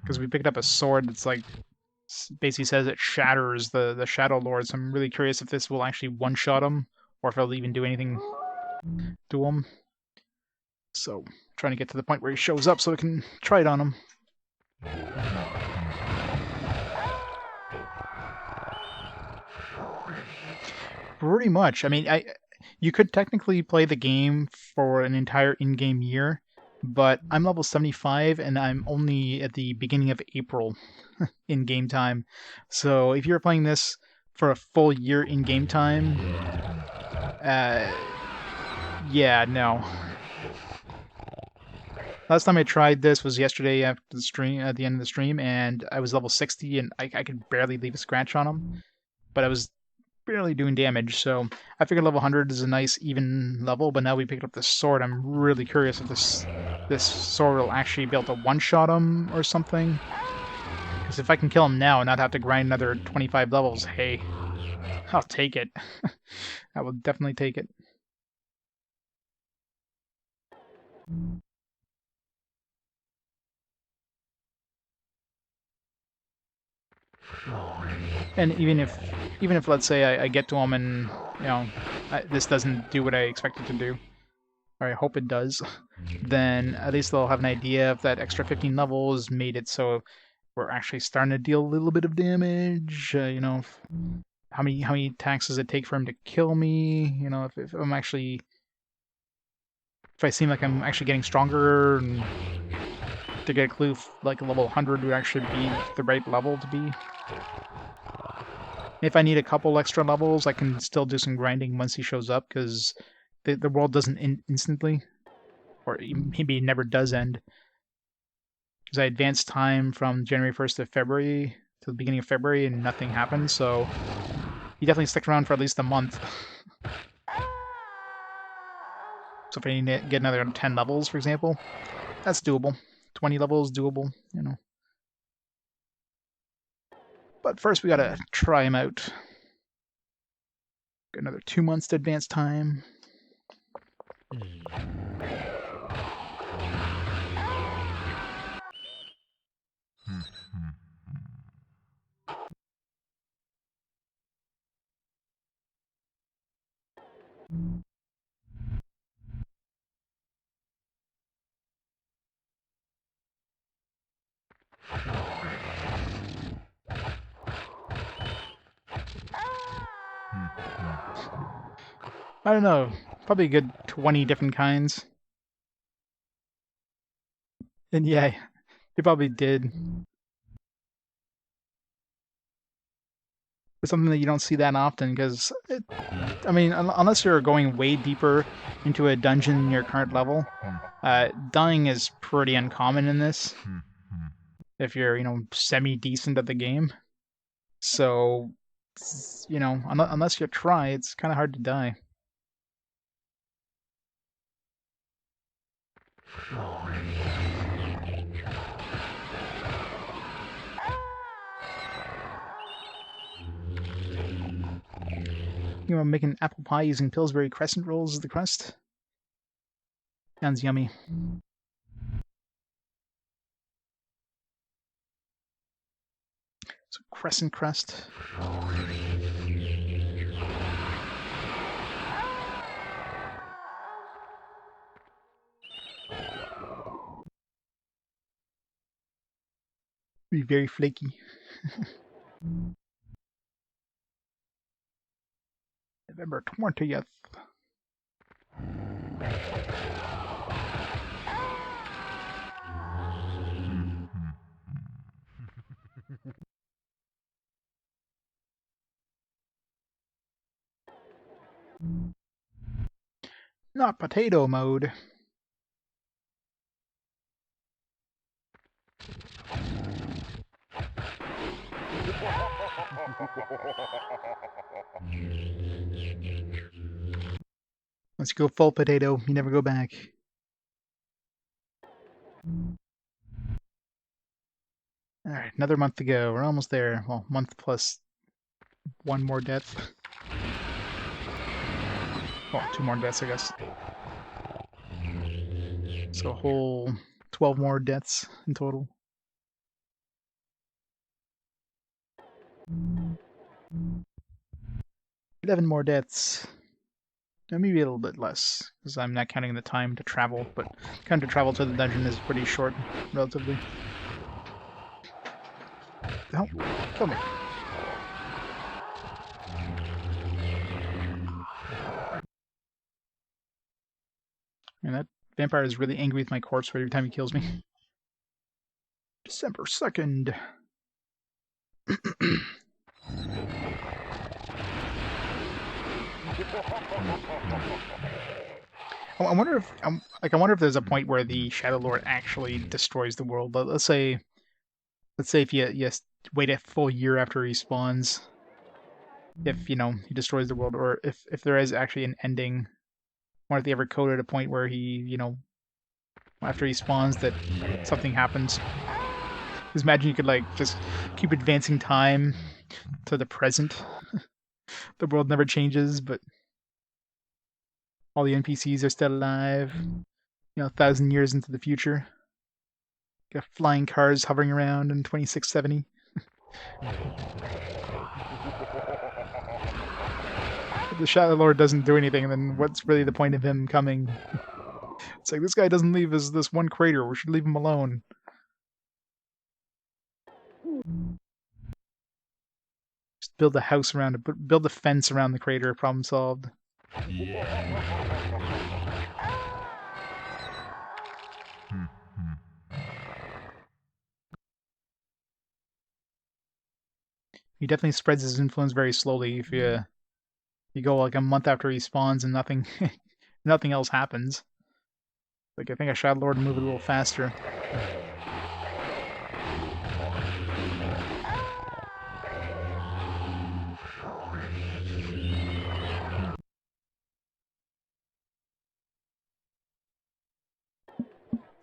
S1: Because we picked up a sword that's like... basically says it shatters the Shadow Lord, so I'm really curious if this will actually one-shot him, or if it'll even do anything to him. So, trying to get to the point where he shows up so we can try it on him. Pretty much. I mean, you could technically play the game for an entire in-game year, but I'm level 75 and I'm only at the beginning of April in game time. So if you're playing this for a full year in game time, yeah, no. Last time I tried this was yesterday after the stream, at the end of the stream, and I was level 60 and I could barely leave a scratch on him, but I was barely doing damage, so I figured level 100 is a nice even level, but now we picked up this sword. I'm really curious if this sword will actually be able to one-shot him or something. Because if I can kill him now and not have to grind another 25 levels, hey, I'll take it. I will definitely take it. And even if let's say I get to him and this doesn't do what I expect it to do, or I hope it does, then at least they'll have an idea if that extra 15 levels made it so we're actually starting to deal a little bit of damage. How many attacks does it take for him to kill me? If I'm actually, if I seem like I'm actually getting stronger, and to get a clue like a level 100 would actually be the right level to be. If I need a couple extra levels, I can still do some grinding once he shows up, because the world doesn't instantly, or maybe it never does end. Because I advanced time from January 1st to February, to the beginning of February, and nothing happened, so he definitely stuck around for at least a month. So if I need to get another 10 levels, for example, that's doable. 20 levels, doable, But first we gotta try him out. Got another 2 months to advance time. I don't know, probably a good 20 different kinds. And yeah, he probably did. It's something that you don't see that often, because, unless you're going way deeper into a dungeon in your current level, dying is pretty uncommon in this, if you're, semi-decent at the game. So, unless you try, it's kind of hard to die. Making apple pie using Pillsbury crescent rolls as the crust. Sounds yummy. So crescent crust. Be very flaky. November 20th. Not potato mode. Once you go full potato, you never go back. Alright, another month to go. We're almost there. Well, month plus one more death. Well, 2 more deaths, I guess. So a whole 12 more deaths in total. $11 more deaths. Now, maybe a little bit less, because I'm not counting the time to travel, but time to travel to the dungeon is pretty short, relatively. Help! Kill me. And that vampire is really angry with my corpse every time he kills me. December 2nd. I wonder if there's a point where the Shadow Lord actually destroys the world. Let's say if you wait a full year after he spawns, if he destroys the world, or if there is actually an ending. I wonder if they ever coded a point where he after he spawns that something happens. Just imagine you could like just keep advancing time to the present. The world never changes, but all the NPCs are still alive. 1,000 years into the future. Got flying cars hovering around in 2670. If the Shadow Lord doesn't do anything, then what's really the point of him coming? It's like, this guy doesn't leave this one crater. We should leave him alone. Just build a house around it. Build a fence around the crater. Problem solved. He definitely spreads his influence very slowly. If you go like a month after he spawns and nothing nothing else happens. Like, I think a Shadow Lord would move a little faster.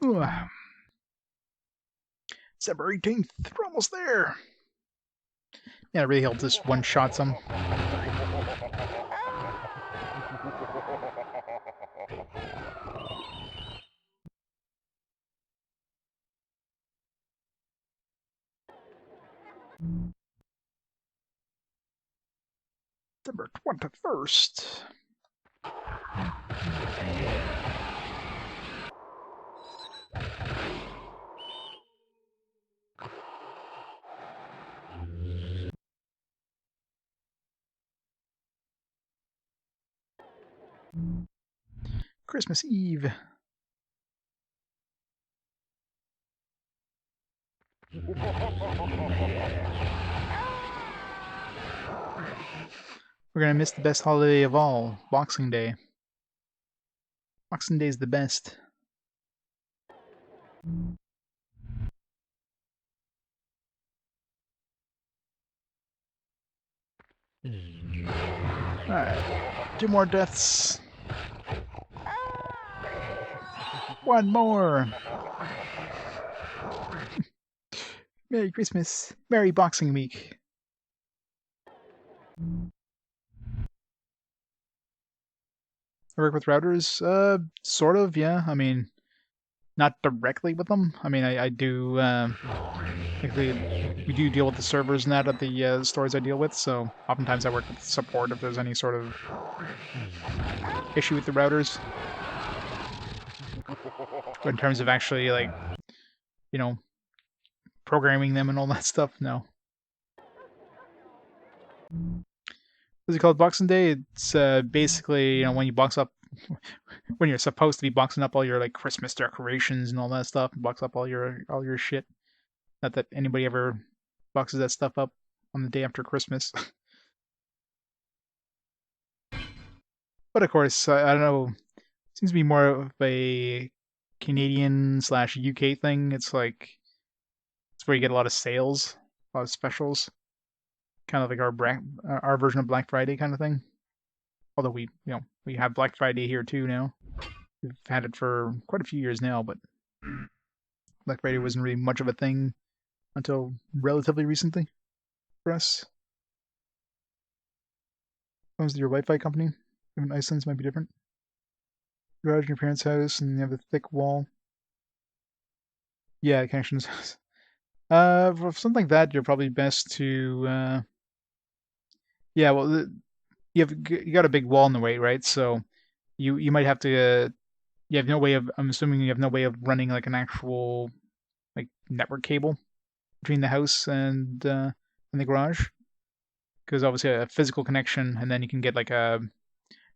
S1: Ugh. December 18th. We're almost there. Yeah, it really helped just one-shot some. December 21st. Christmas Eve. We're gonna miss the best holiday of all, Boxing Day. Boxing Day is the best. Alright, 2 more deaths. 1 more. Merry Christmas. Merry Boxing Week. I work with routers? Sort of, yeah. I mean, not directly with them. I mean, I do, we do deal with the servers and that at the stores I deal with, so oftentimes I work with support if there's any sort of issue with the routers. But in terms of actually, like, programming them and all that stuff, no. What's it called? Boxing Day? It's basically, when you box up, when you're supposed to be boxing up all your like Christmas decorations and all that stuff, box up all your shit. Not that anybody ever boxes that stuff up on the day after Christmas. But of course, I don't know. Seems to be more of a Canadian/UK thing. It's like it's where you get a lot of sales, a lot of specials, kind of like our version of Black Friday kind of thing. Although we have Black Friday here too now. We've had it for quite a few years now, but Black Friday wasn't really much of a thing until relatively recently for us. Comes to your Wi-Fi company. In Iceland's might be different. Garage in your parents' house, and you have a thick wall. Yeah, connections. For something like that, you're probably best to. Yeah, well, you got a big wall in the way, right? So you might have to. You have no way of. I'm assuming you have no way of running like an actual like network cable between the house and the garage, because obviously a physical connection, and then you can get like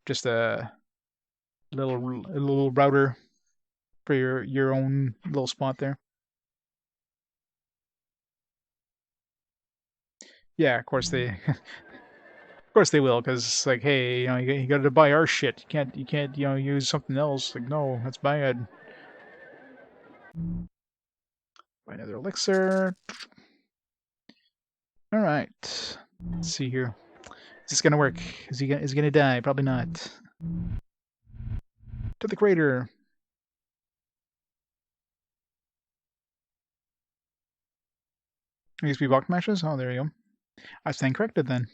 S1: just a little router for your own little spot there. Yeah, of course they, of course they will, because like, hey, you got to buy our shit. You can't use something else. Like, no, that's bad. Buy another elixir. All right. Let's see here. Is this gonna work? Is he gonna die? Probably not. To the crater. XP block smashes? Oh, there you go. I stand corrected then.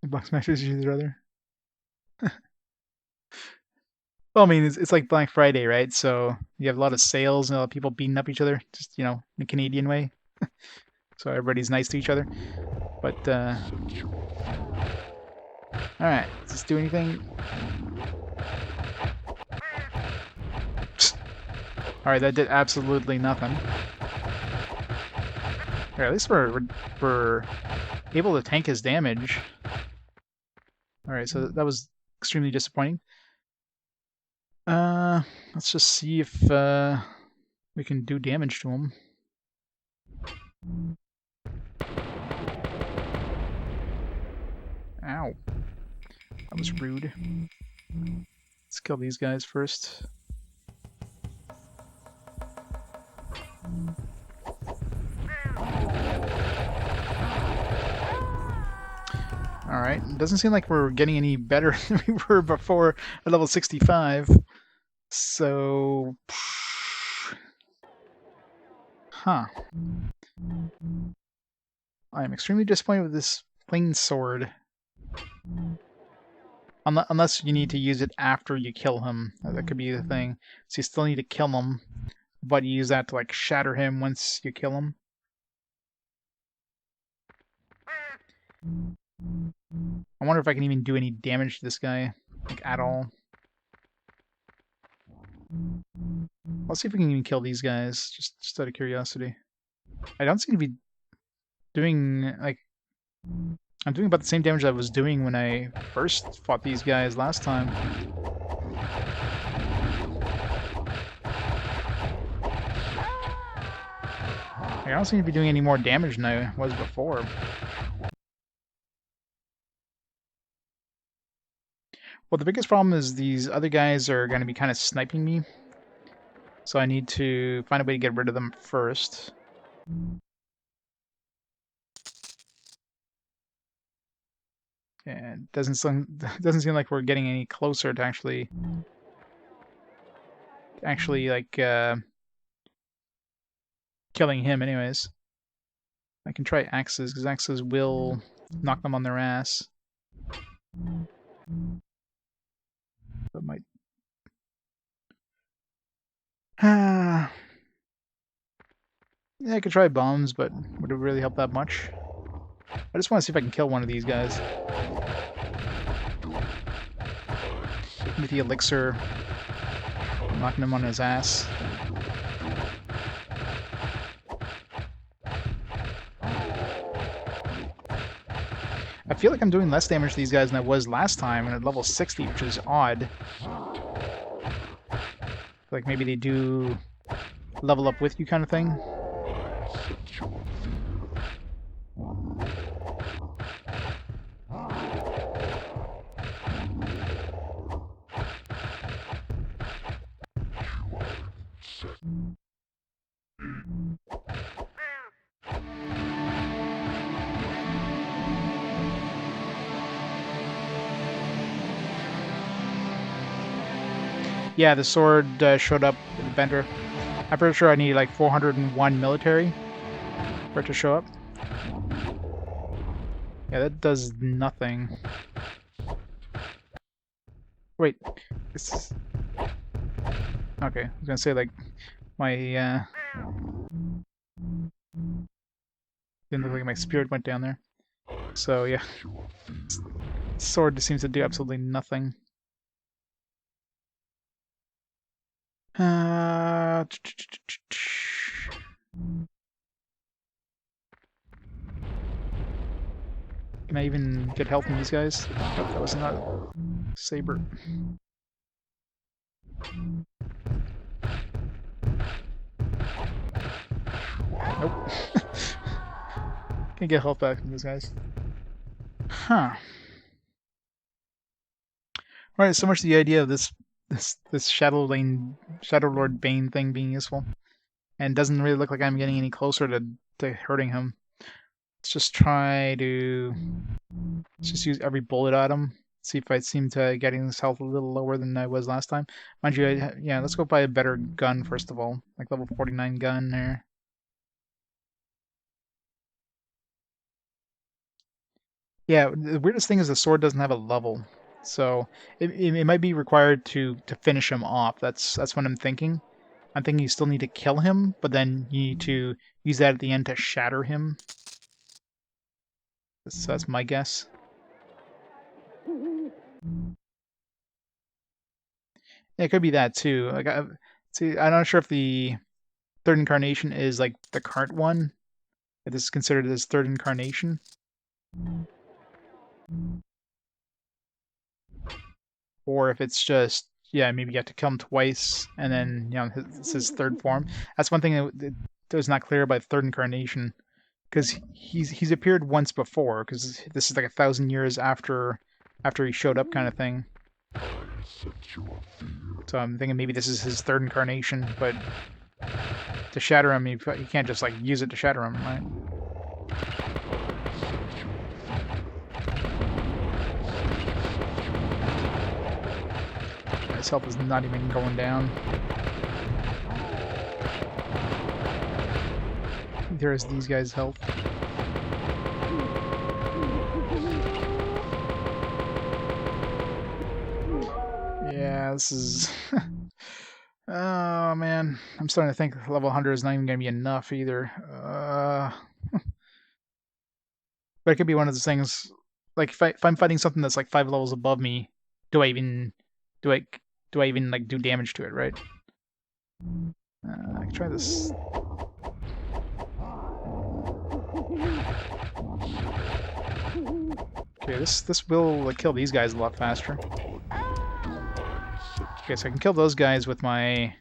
S1: Block smashes usually rather. Well, I mean, it's like Black Friday, right? So you have a lot of sales and a lot of people beating up each other, just, in a Canadian way. So everybody's nice to each other. But, alright, does this do anything? Alright, that did absolutely nothing. Alright, at least we're able to tank his damage. Alright, so that was extremely disappointing. Let's just see if we can do damage to him. Ow. That was rude. Let's kill these guys first. Alright, doesn't seem like we're getting any better than we were before at level 65. So... Huh. I am extremely disappointed with this plain sword. Unless you need to use it after you kill him. That could be the thing. So you still need to kill him, but you use that to, like, shatter him once you kill him. I wonder if I can even do any damage to this guy, like, at all. Let's see if we can even kill these guys, just out of curiosity. I don't seem to be doing, like... I'm doing about the same damage I was doing when I first fought these guys last time. I don't seem to be doing any more damage than I was before. Well, the biggest problem is these other guys are going to be kind of sniping me. So I need to find a way to get rid of them first. And it doesn't seem like we're getting any closer to actually like killing him anyways. I can try axes, because axes will knock them on their ass. That might... yeah, I could try bombs, but would it really help that much? I just want to see if I can kill one of these guys. With the elixir, knocking him on his ass. I feel like I'm doing less damage to these guys than I was last time, and at level 60, which is odd. Like maybe they do level up with you kind of thing. Yeah, the sword showed up in the Bender. I'm pretty sure I need like 401 military for it to show up. Yeah, that does nothing. Wait, it's... Okay, I was gonna say, like, my, didn't look like my spirit went down there. So, yeah. Sword just seems to do absolutely nothing. Can I even get help from these guys? Oh, that was not saber. Nope. Can't get help back from these guys. Huh. Alright, so much the idea of this Shadow Lord Bane thing being useful. And it doesn't really look like I'm getting any closer to hurting him. Let's just try to... Let's just use every bullet at him. See if I seem to getting this health a little lower than I was last time. Mind you, yeah, let's go buy a better gun first of all, like level 49 gun there. Yeah, the weirdest thing is the sword doesn't have a level, so it might be required to finish him off. That's what I'm thinking. I'm thinking you still need to kill him, but then you need to use that at the end to shatter him. That's my guess. Yeah, it could be that too. Like, see, I'm not sure if the third incarnation is like the current one. If this is considered as third incarnation, or if it's just yeah, maybe you have to kill him twice, and then it's his third form. That's one thing that was not clear about third incarnation, because he's appeared once before, because this is like 1,000 years after he showed up, kind of thing. So I'm thinking maybe this is his third incarnation, but to shatter him, you can't just like use it to shatter him, right? His health is not even going down. There's these guys' health. Yeah, this is... oh, man. I'm starting to think level 100 is not even going to be enough either. But it could be one of those things, like, if I'm fighting something that's like 5 levels above me, do I even... Do I even, like, do damage to it, right? I can try this... Okay, this will like, kill these guys a lot faster. Okay, so I can kill those guys with my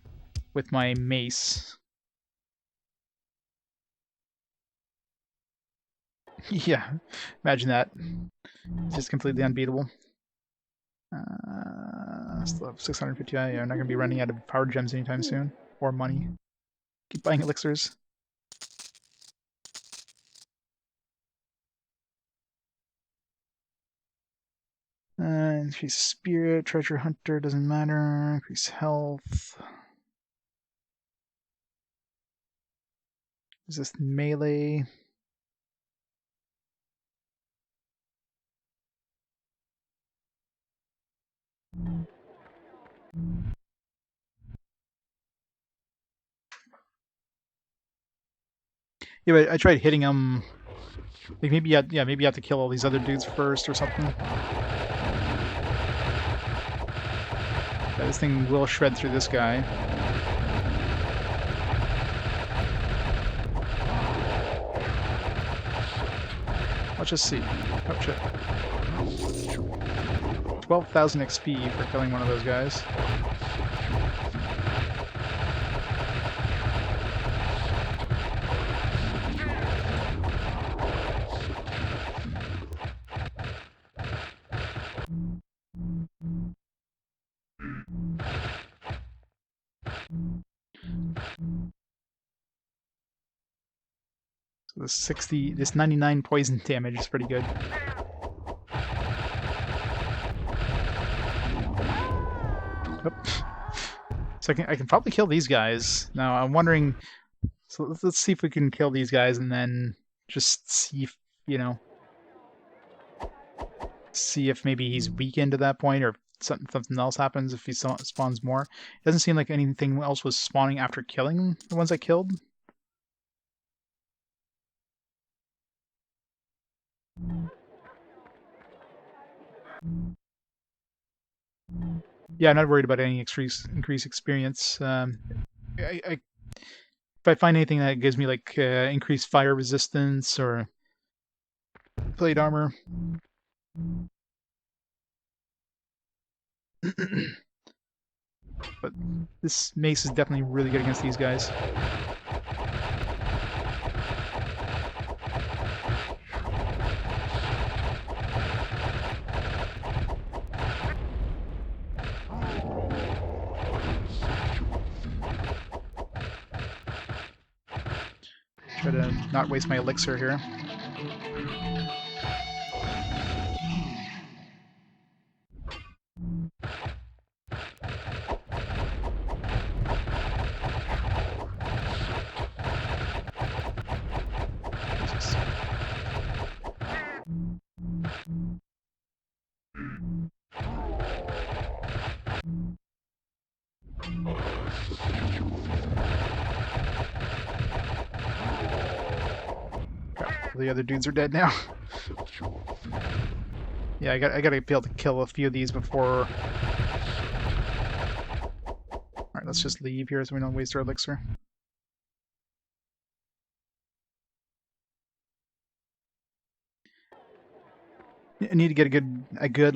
S1: mace. Yeah, imagine that. It's just completely unbeatable. Still have 650. Yeah, I'm not gonna be running out of power gems anytime soon, or money. Keep buying elixirs. Increase spirit, treasure hunter, doesn't matter. Increase health. Is this melee? Yeah, but I tried hitting him. Like maybe maybe you have to kill all these other dudes first or something. Yeah, this thing will shred through this guy. Let's just see. Oh shit. 12,000 XP for killing one of those guys. So this 99 poison damage is pretty good. So I can probably kill these guys. Now I'm wondering. So let's see if we can kill these guys and then just see if see if maybe he's weakened at that point, or if something else happens if he spawns more. It doesn't seem like anything else was spawning after killing the ones I killed. Yeah, I'm not worried about any increased experience. If I find anything that gives me like increased fire resistance or plate armor. But this mace is definitely really good against these guys. Try to not waste my elixir here. Crap, the other dudes are dead now. Yeah, I gotta be able to kill a few of these before. Alright, let's just leave here so we don't waste our elixir. I need to get a good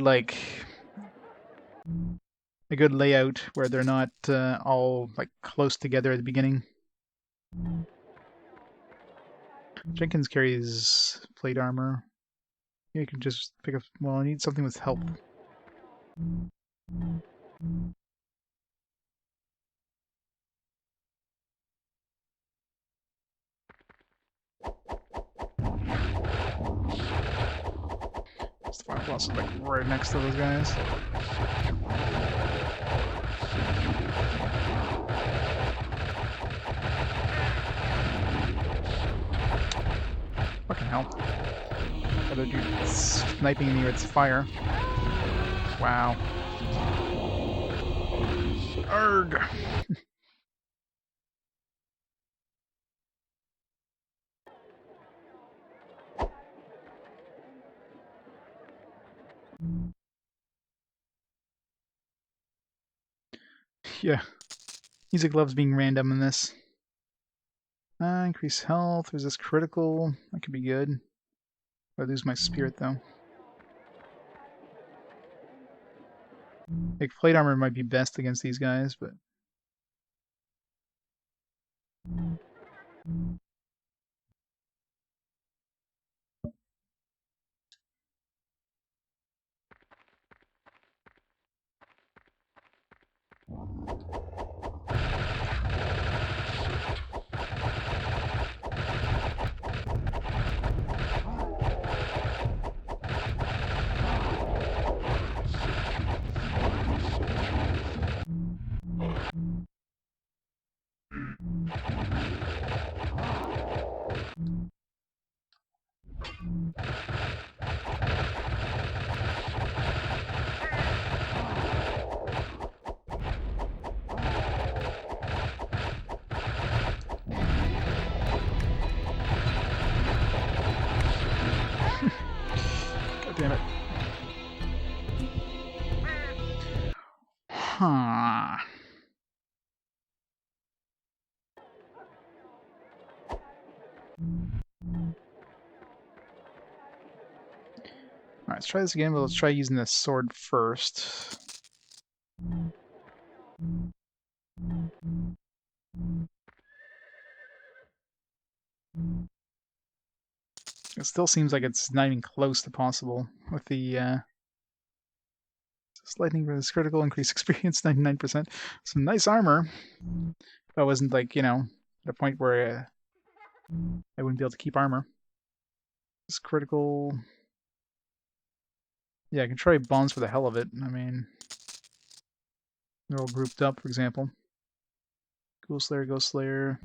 S1: layout where they're not all like close together at the beginning. Jenkins carries plate armor. You can just pick up. Well, I need something with health. The fire boss is like right next to those guys. Fucking hell. Other dude sniping me with fire. Wow. Arg! Yeah. Music loves being random in this. Increase health, resist critical. That could be good. I lose my spirit though. Like plate armor might be best against these guys, but god damn it. Huh. Alright, let's try this again, but let's try using this sword first. It still seems like it's not even close to possible with the lightning resist critical, increase experience 99%. Some nice armor. If I wasn't like, at a point where I wouldn't be able to keep armor. This critical. Yeah, I can try bombs for the hell of it. I mean, they're all grouped up, for example. Ghost Slayer, Ghost Slayer.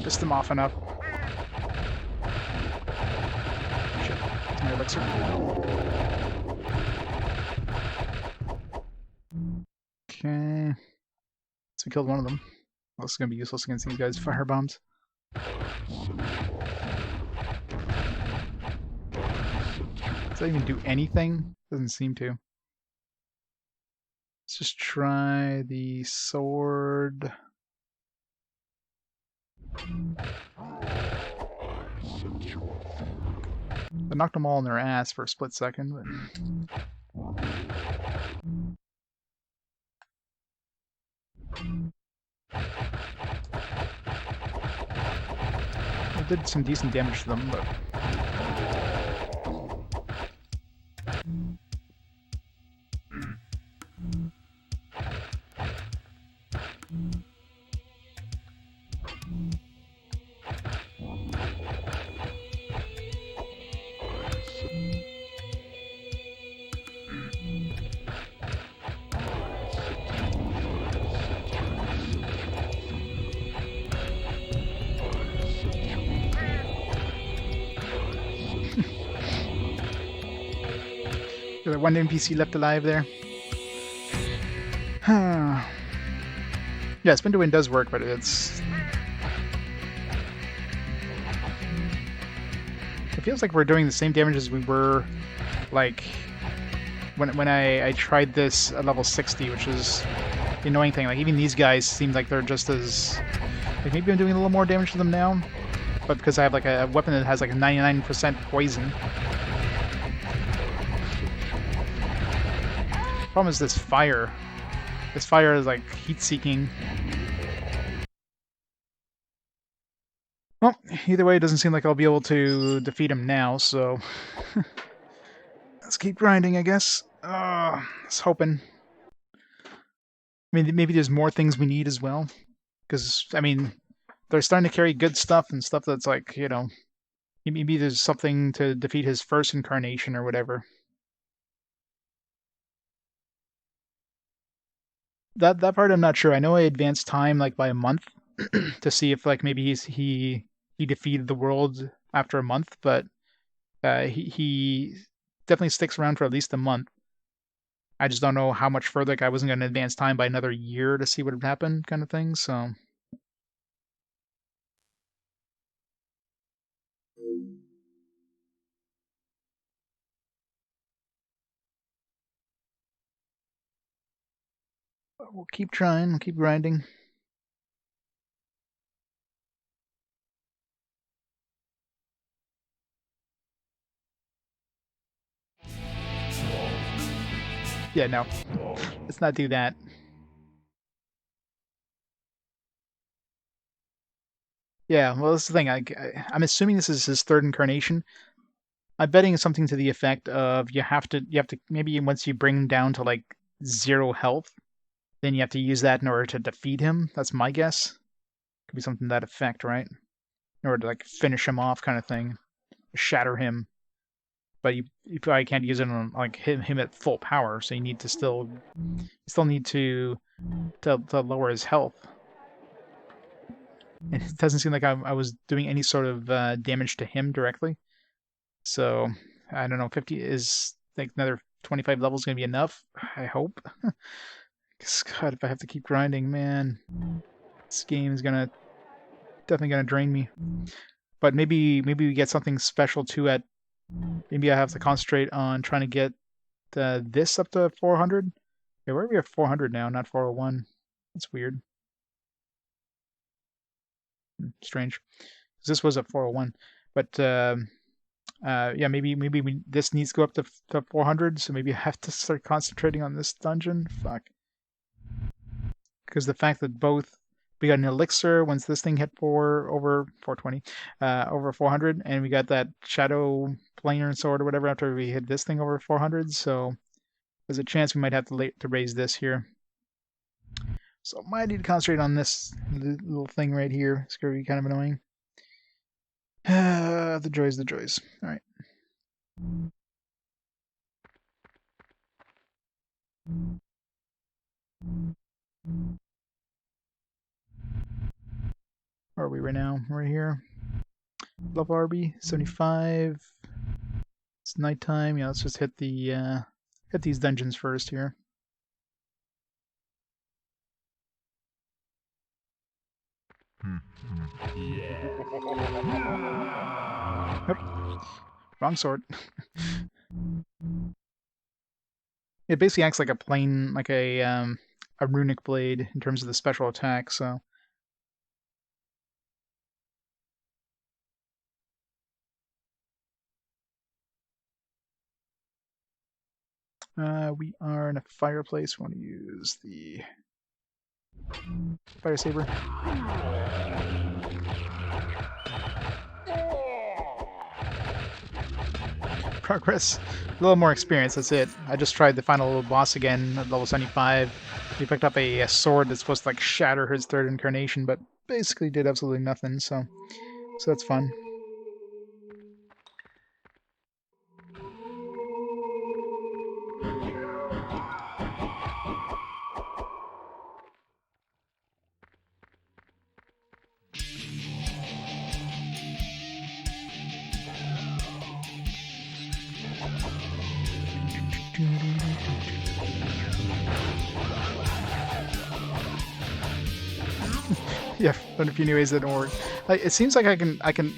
S1: Pissed them off enough. Shit, that's my elixir. Okay. So we killed one of them. This is going to be useless against these guys' fire bombs. Does that even do anything? Doesn't seem to. Let's just try the sword. I knocked them all in their ass for a split second, but... I did some decent damage to them, but... The one NPC left alive there. Yeah, spin to win does work, but it's... It feels like we're doing the same damage as we were, like, when I tried this at level 60, which is the annoying thing. Like, even these guys seem like they're just as... Like, maybe I'm doing a little more damage to them now, but because I have, like, a weapon that has, like, a 99% poison. Problem is this fire. This fire is, like, heat-seeking. Well, either way, it doesn't seem like I'll be able to defeat him now, so... Let's keep grinding, I guess. I was hoping. Maybe there's more things we need as well. Because, I mean, they're starting to carry good stuff and stuff that's like, you know... Maybe there's something to defeat his first incarnation or whatever. That part I'm not sure. I know I advanced time like by a month to see if like maybe he defeated the world after a month, but he definitely sticks around for at least a month. I just don't know how much further. Like I wasn't going to advance time by another year to see what would happen, kind of thing. So we'll keep trying. We'll keep grinding. Yeah, no. Let's not do that. Yeah, well, that's the thing. I'm assuming this is his third incarnation. I'm betting something to the effect of you have to maybe once you bring him down to like 0 health, then you have to use that in order to defeat him. That's my guess. Could be something to that effect, right? In order to like finish him off, kind of thing, shatter him. But you probably can't use it on like him at full power, so you need to still need to lower his health. And it doesn't seem like I was doing any sort of damage to him directly. So I don't know. 50 is like another 25 levels going to be enough. I hope. God, if I have to keep grinding, man, this game is definitely gonna drain me. But maybe we get something special too. Maybe I have to concentrate on trying to get this up to 400. Yeah, where are we at 400 now, not 401? That's weird. Strange. Because this was at 401, but yeah, maybe this needs to go up to 400. So maybe I have to start concentrating on this dungeon. Fuck. Because the fact that both we got an elixir once this thing hit over 420, over 400, and we got that shadow planar sword or whatever after we hit this thing over 400. So there's a chance we might have to raise this here. So I might need to concentrate on this little thing right here. It's gonna be kind of annoying. The joys, the joys. All right. Where are we right now? Right here. Level RB 75. It's nighttime. Yeah, let's just hit these dungeons first here. Yep. Wrong sword. It basically acts like a plain, like a runic blade in terms of the special attack. So. We are in a fireplace. We want to use the fire saber. Progress. A little more experience, that's it. I just tried the final little boss again at level 75. We picked up a sword that's supposed to like shatter his third incarnation, but basically did absolutely nothing, so that's fun. Yeah, but a few new ways that don't work. Like, it seems like I can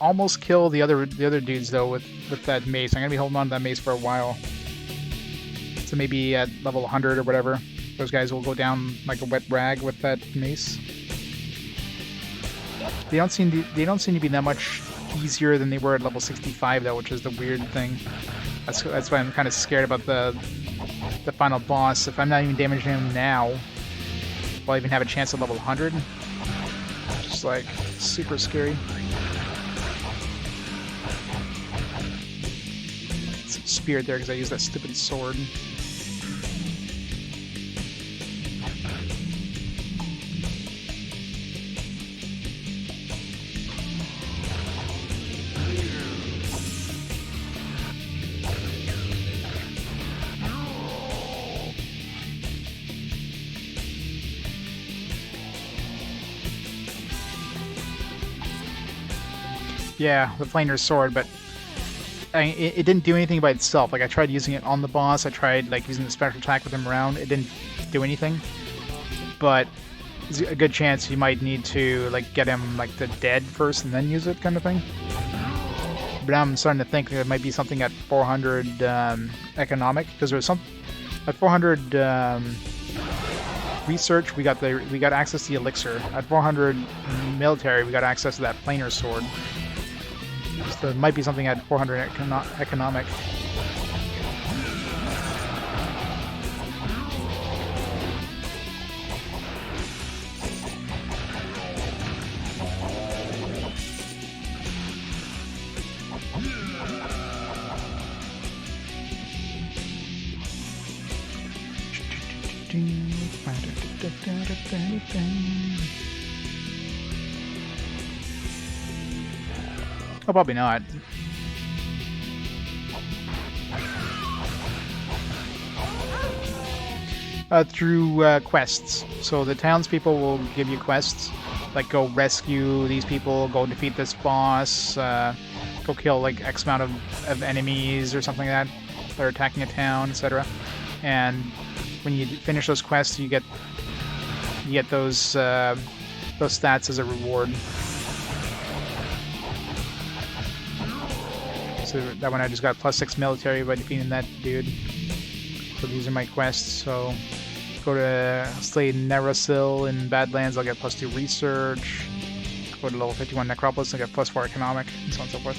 S1: almost kill the other dudes though with that mace. I'm gonna be holding on to that mace for a while. So maybe at level 100 or whatever, those guys will go down like a wet rag with that mace. They don't seem to be that much easier than they were at level 65 though, which is the weird thing. That's why I'm kind of scared about the final boss. If I'm not even damaging him now, will I even have a chance at level 100? Just like super scary. Some spirit there because I used that stupid sword. Yeah, the Flander's sword, but it didn't do anything by itself. Like, I tried using it on the boss, I tried like using the special attack with him around, it didn't do anything. But there's a good chance you might need to like get him like the dead first and then use it, kind of thing. But now I'm starting to think there might be something at 400 economic, because there's some at 400 research we got access to the elixir. At 400 military we got access to that planar sword. So there might be something at 400 economic. Oh, probably not. Through quests. So the townspeople will give you quests, like go rescue these people, go defeat this boss, go kill like X amount of enemies or something like that that are attacking a town, etc. And when you finish those quests, you get those stats as a reward. So that one I just got +6 military by defeating that dude. So these are my quests. So go to slay Nerasil in Badlands, I'll get +2 research. Go to level 51 Necropolis, I'll get +4 economic, and so on and so forth.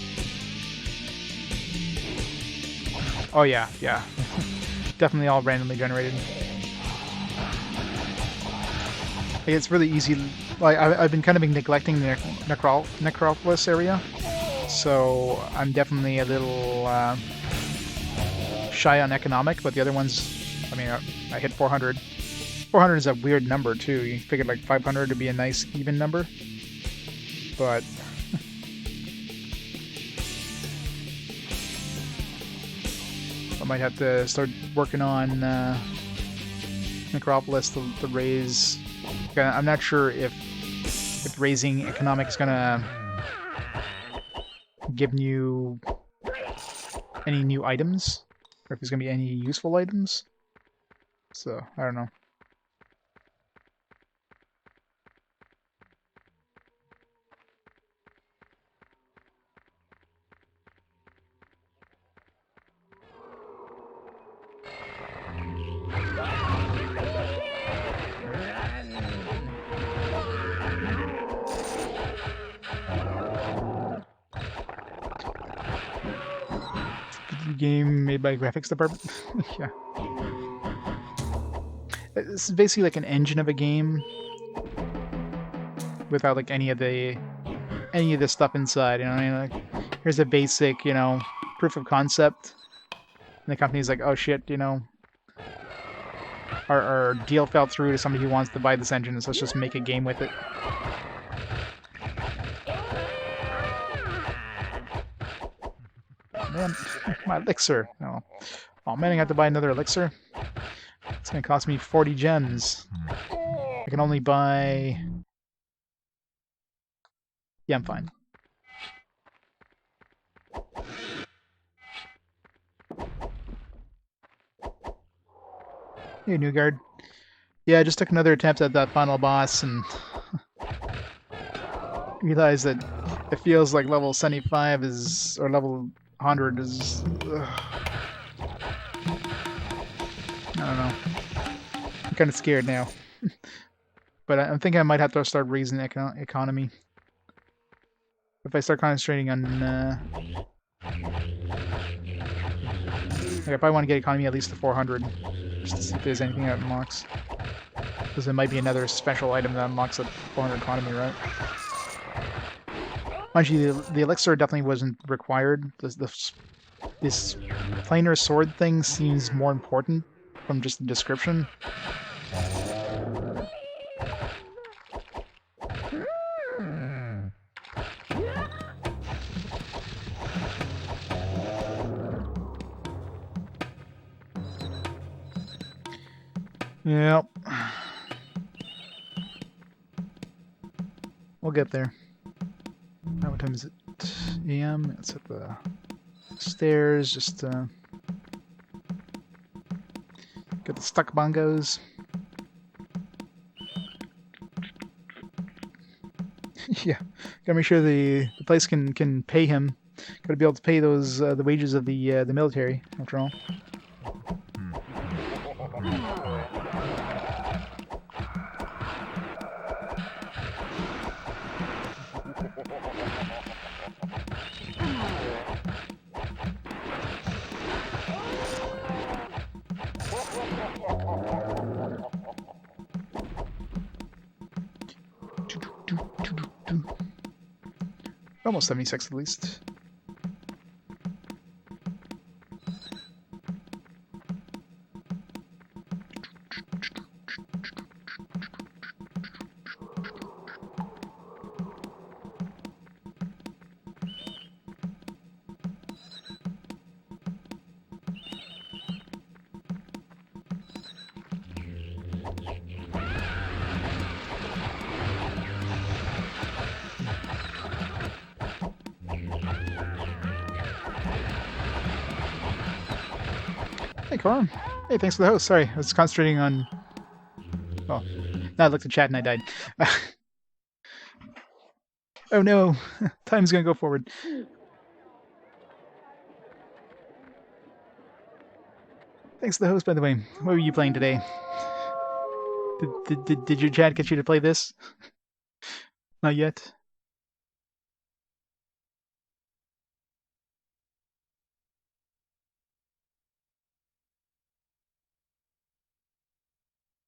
S1: Oh yeah. Definitely all randomly generated. It's really easy. Like I've been kind of neglecting the Necropolis area, so I'm definitely a little shy on economic. But the other ones, I mean, I hit 400. 400 is a weird number too. You figured like 500 to be a nice even number, but I might have to start working on Necropolis to raise. I'm not sure if raising economic is gonna give you any new items, or if there's gonna be any useful items. So I don't know. Game made by graphics department. Yeah, this is basically like an engine of a game without like any of the stuff inside. You know what I mean? Like, here's a basic, proof of concept, and the company's like, oh shit, our deal fell through to somebody who wants to buy this engine, so let's just make a game with it. Man, my elixir. No. Oh man, I have to buy another elixir. It's gonna cost me 40 gems. I can only buy... Yeah, I'm fine. Hey, Newgard. Yeah, I just took another attempt at that final boss and realized that it feels like level 75 is, or level 100 is, I don't know. I'm kind of scared now. But I'm thinking I might have to start raising the economy. If I start concentrating on, like I probably want to get economy at least to 400, just to see if there's anything that unlocks. Because it might be another special item that unlocks at 400 economy, right? Mind you, the elixir definitely wasn't required. This planar sword thing seems more important from just the description. Yep. We'll get there. Now what time is it? AM. It's at the stairs. Just get the stuck bongos. Yeah, gotta make sure the place can pay him. Gotta be able to pay those the wages of the military after all. Almost 76 at least. Hey, Corum. Hey, thanks for the host. Sorry, I was concentrating on. Well, now I looked at chat and I died. Oh no, time's gonna go forward. Thanks for the host, by the way. What were you playing today? Did your chat get you to play this? Not yet.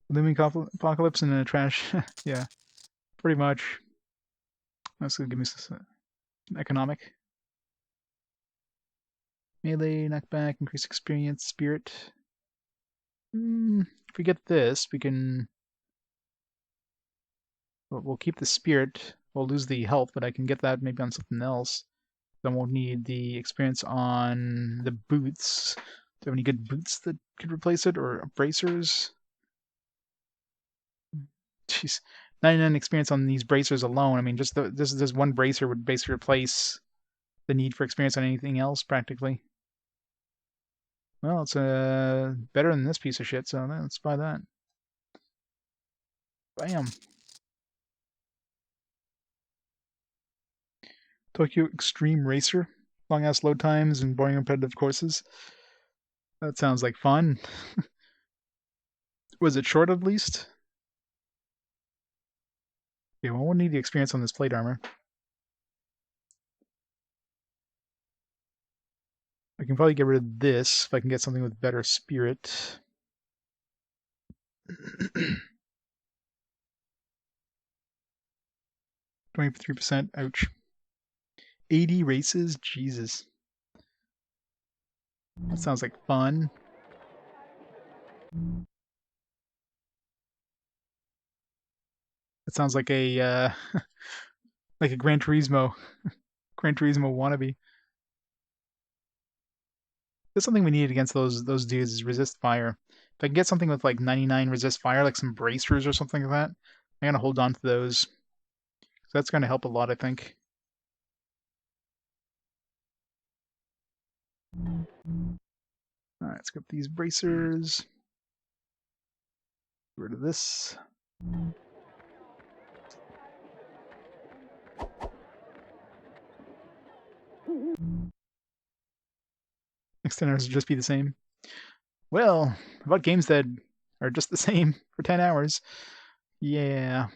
S1: Looming apocalypse and a trash. Yeah, pretty much. That's gonna give me some economic. Melee, knockback, increase experience, spirit. If we get this, we can. We'll keep the spirit. We'll lose the health, but I can get that maybe on something else. Then we'll need the experience on the boots. Do you have any good boots that could replace it, or bracers? Jeez, 99 experience on these bracers alone. I mean, just this one bracer would basically replace the need for experience on anything else, practically. Well, it's better than this piece of shit, so let's buy that. Bam. Tokyo Extreme Racer. Long ass load times and boring repetitive courses. That sounds like fun. Was it short at least? Okay, well, we'll need the experience on this plate armor. I can probably get rid of this if I can get something with better spirit. 23%, ouch. 80 races? Jesus. That sounds like fun. That sounds like a like a Gran Turismo wannabe. That's something we need against those dudes is resist fire. If I can get something with like 99 resist fire, like some bracers or something like that, I'm gonna hold on to those. So that's gonna help a lot, I think. Alright, let's get these bracers. Get rid of this. Next 10 hours will just be the same. Well, about games that are just the same for 10 hours. Yeah.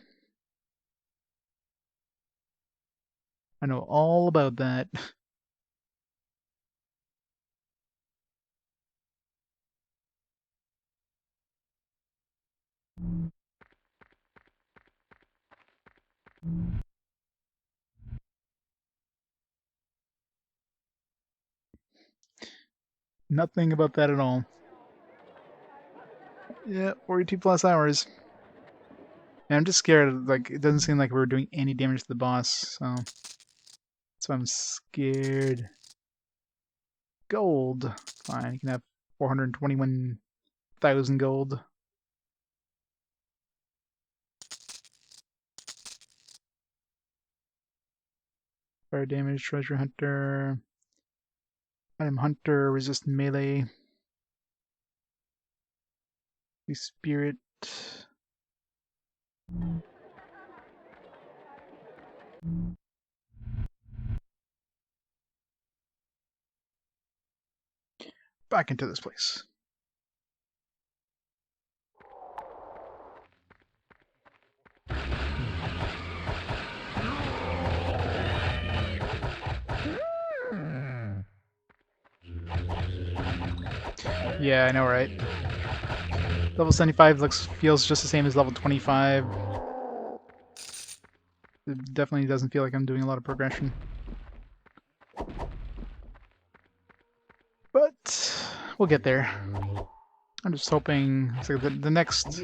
S1: I know all about that. Nothing about that at all. Yeah, 42 plus hours. And I'm just scared, like, it doesn't seem like we're doing any damage to the boss, so that's why I'm scared. Gold. Fine, you can have 421,000 gold. Fire damage, treasure hunter. Item hunter, resist melee. The spirit. Back into this place. Yeah, I know, right? Level 75 feels just the same as level 25. It definitely doesn't feel like I'm doing a lot of progression. But we'll get there. I'm just hoping so the next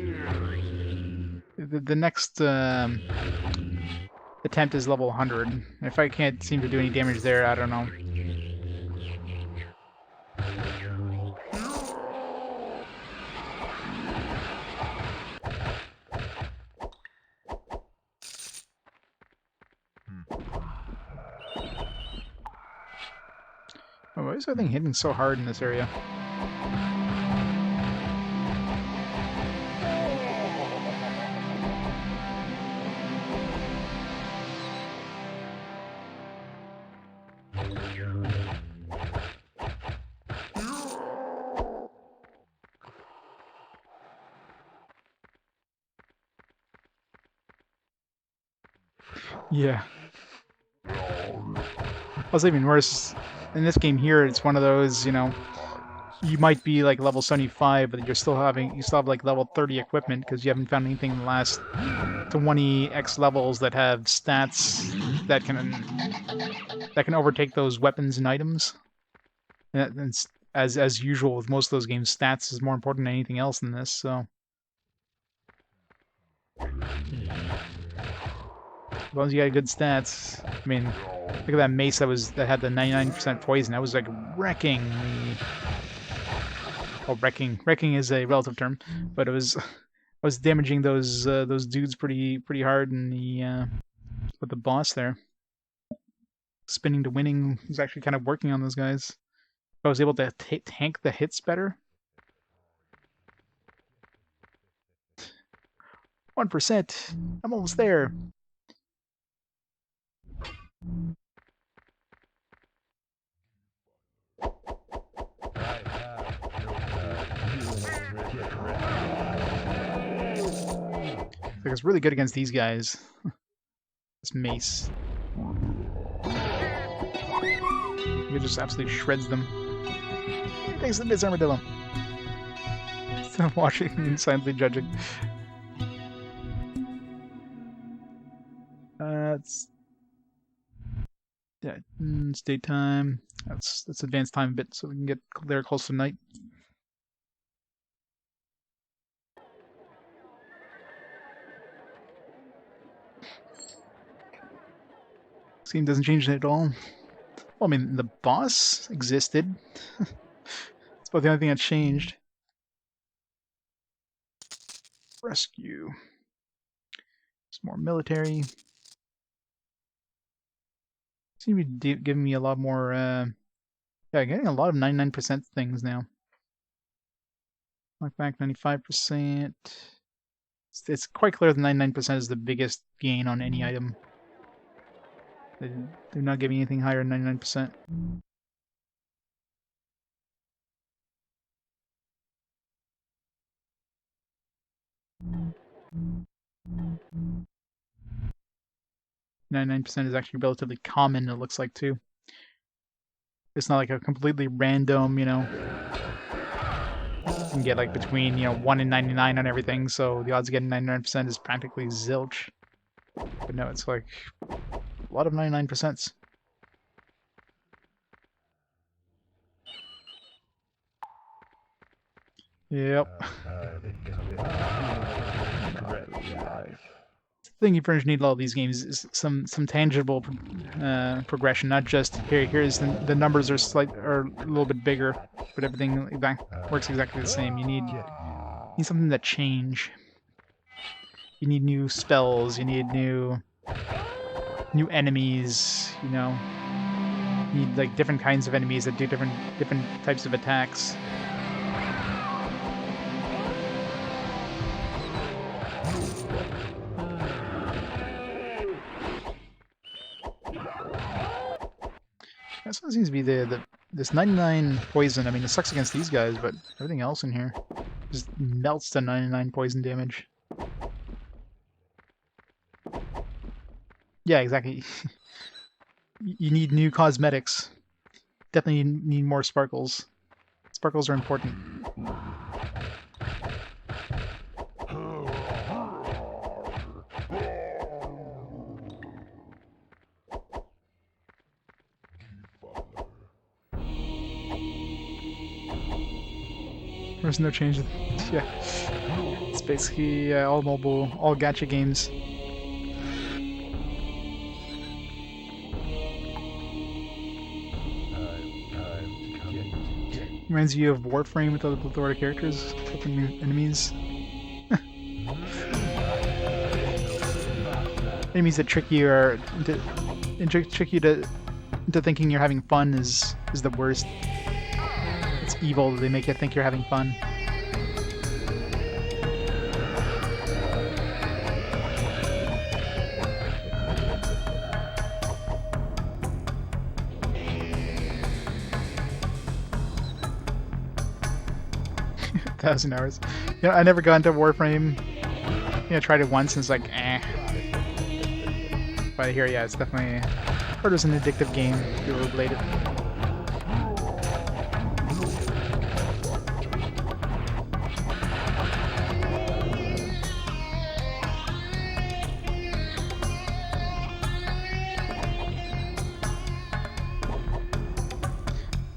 S1: attempt is level 100. If I can't seem to do any damage there, I don't know. Oh, why is everything hitting so hard in this area? Yeah. Plus, even worse, in this game here, it's one of those, you might be like level 75, but you still have like level 30 equipment because you haven't found anything in the last 20x levels that have stats that can overtake those weapons and items. And as usual with most of those games, stats is more important than anything else in this. So as long as you got good stats, I mean, look at that mace that had the 99% poison. That was like wrecking the. Oh, wrecking is a relative term, but it was I was damaging those dudes pretty hard in the with the boss there. Spinning to winning was actually kind of working on those guys. I was able to tank the hits better. 1%. I'm almost there. Like it's really good against these guys. This mace. It just absolutely shreds them. Thanks to Miss Armadillo. So watching and silently judging. It's yeah, it's daytime. Let's advance time a bit so we can get there close to night. Scene doesn't change at all. Well, I mean, the boss existed. It's about the only thing that changed. Rescue. Some more military. Seem to be giving me a lot more. Yeah, getting a lot of 99% things now. Knockback 95%. It's quite clear that 99% is the biggest gain on any item. They're not giving anything higher than 99%. .99% is actually relatively common, it looks like, too. It's not like a completely random, you know, you can get like between, 1 and 99 on everything, so the odds of getting 99% is practically zilch. But no, it's like a lot of 99%s. Yep. The thing you pretty much need in all these games is some tangible progression, not just here's the numbers are a little bit bigger, but everything works exactly the same. You need something that change. You need new spells. You need new enemies. You know, you need like different kinds of enemies that do different types of attacks. That seems to be this 99 poison. I mean, it sucks against these guys, but everything else in here just melts to 99 poison damage. Yeah, exactly. You need new cosmetics. Definitely need more sparkles. Sparkles are important. There's no change. Yeah, it's basically all mobile, all gacha games. Reminds you of Warframe with the plethora of characters, clicking enemies. Enemies that trick you into thinking you're having fun is the worst. It's evil. They make you think you're having fun. Thousand hours. You know, I never got into Warframe. You know, tried it once and it's like, eh. But here, yeah, it's definitely. Or there's an addictive game. People played it.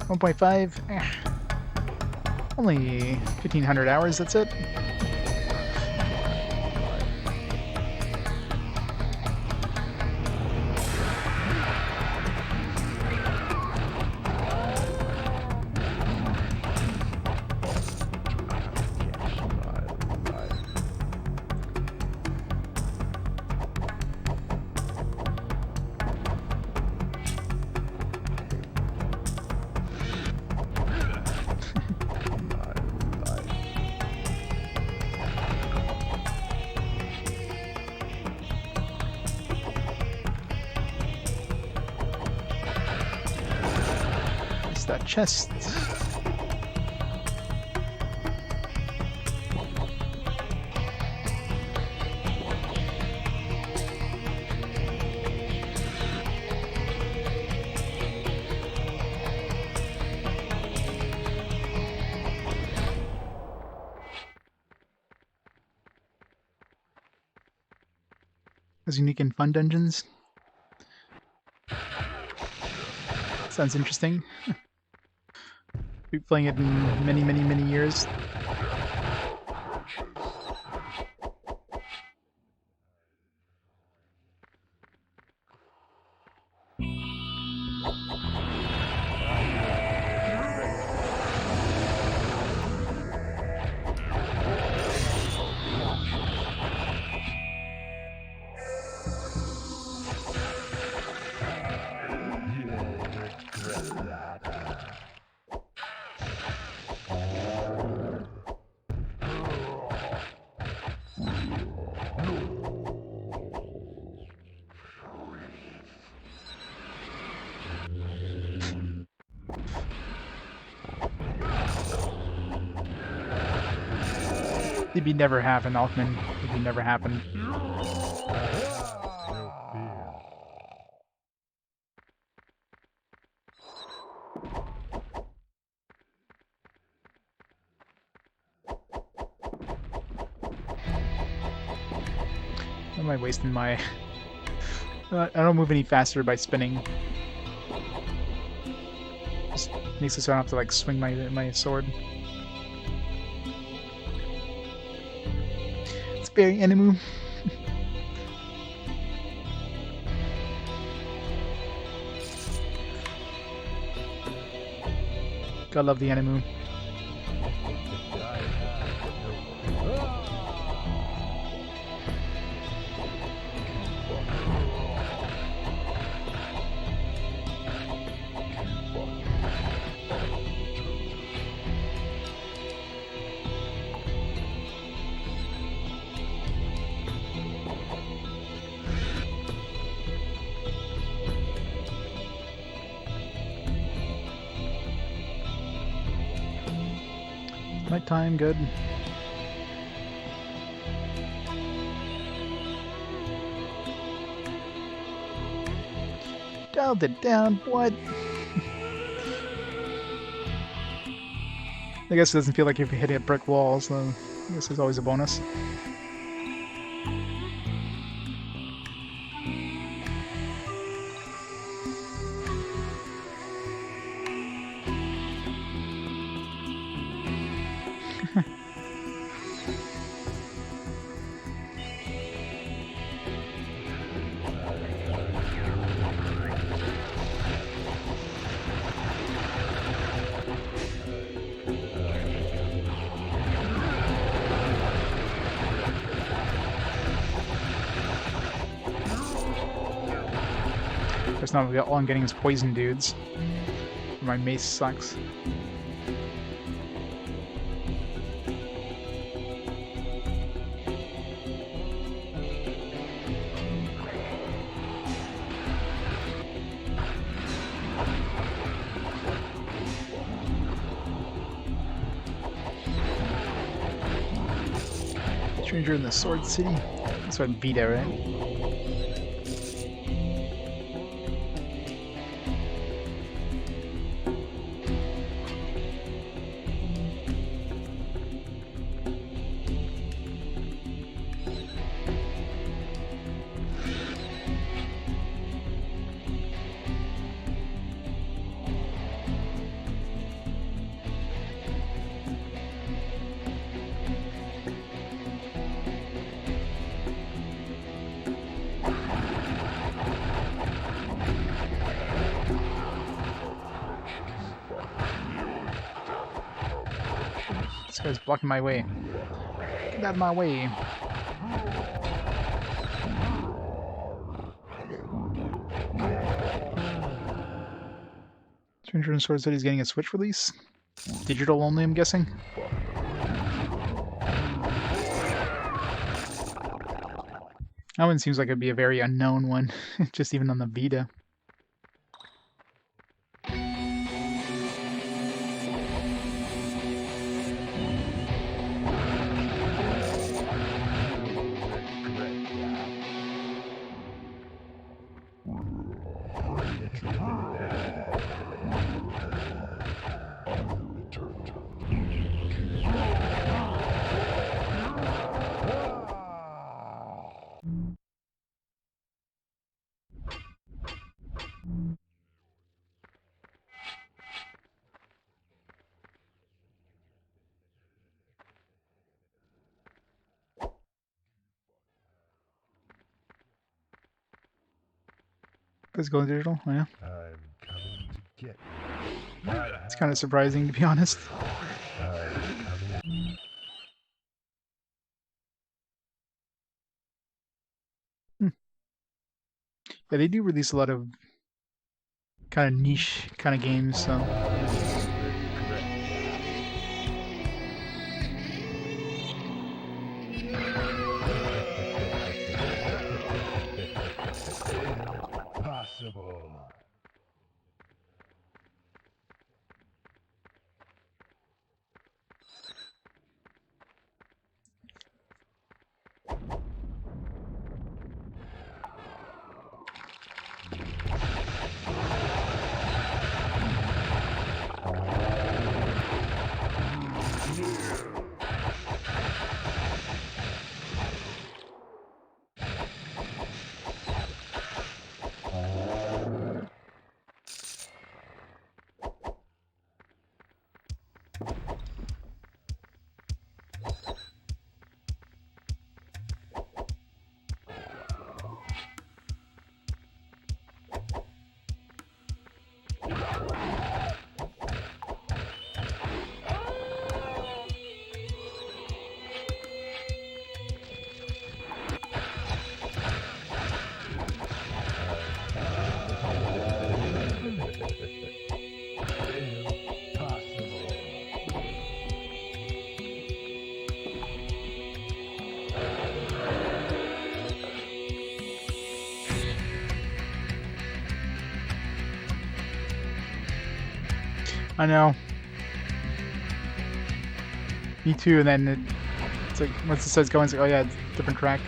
S1: .5. Only 1,500 hours, that's it. That chest. As unique and fun dungeons. Sounds interesting. Be playing it in many years. It'd be never happen, Alkman. It'd be never happen.
S2: No fear.
S1: Why am I wasting my... I don't move any faster by spinning. Just makes it so I don't have to like swing my sword. It's very enemy. Gotta love the enemy. Nighttime, good. Dialed it down, what? I guess it doesn't feel like you're hitting a brick wall, so I guess there's always a bonus. There's not all I'm getting is poison dudes. My mace sucks. Stranger in the Sword City. That's what Vita, right? This guy's blocking my way. Get out of my way. Stranger in Sword City is getting a Switch release? Digital only, I'm guessing? That one seems like it'd be a very unknown one, just even on the Vita. Physical and digital, oh, yeah.
S2: I'm coming to get you.
S1: It's kind of surprising, to be honest. Hmm. Yeah, they do release a lot of kind of niche kind of games, so...
S2: Possible.
S1: I know. Me too, and then it's like, once it says going, it's like, oh yeah, it's a different track.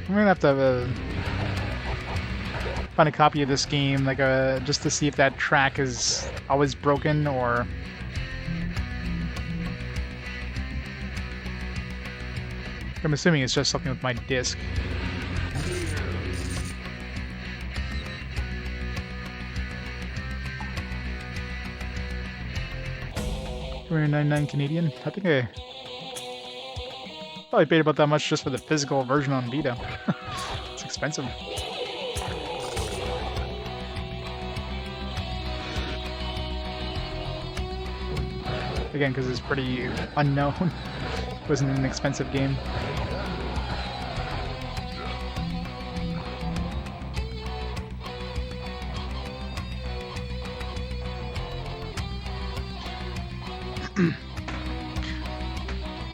S1: I'm gonna have to find a copy of this game, like just to see if that track is always broken, or... I'm assuming it's just something with my disc. $299 Canadian. I think I probably paid about that much just for the physical version on Vita. It's expensive. Again, because it's pretty unknown. It wasn't an expensive game.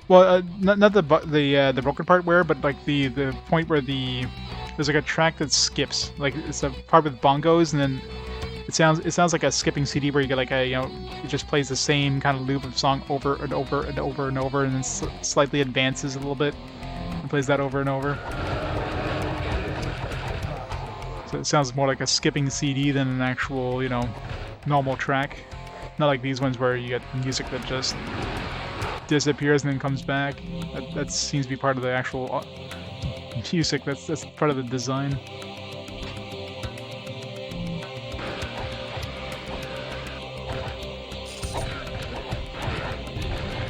S1: Well, not the broken part where, but like the point where there's like a track that skips. Like it's a part with bongos, and then it sounds like a skipping CD where you get like a it just plays the same kind of loop of song over and over and over and over, and then slightly advances a little bit and plays that over and over. So it sounds more like a skipping CD than an actual normal track. Not like these ones where you get music that just disappears and then comes back. That seems to be part of the actual music. That's part of the design.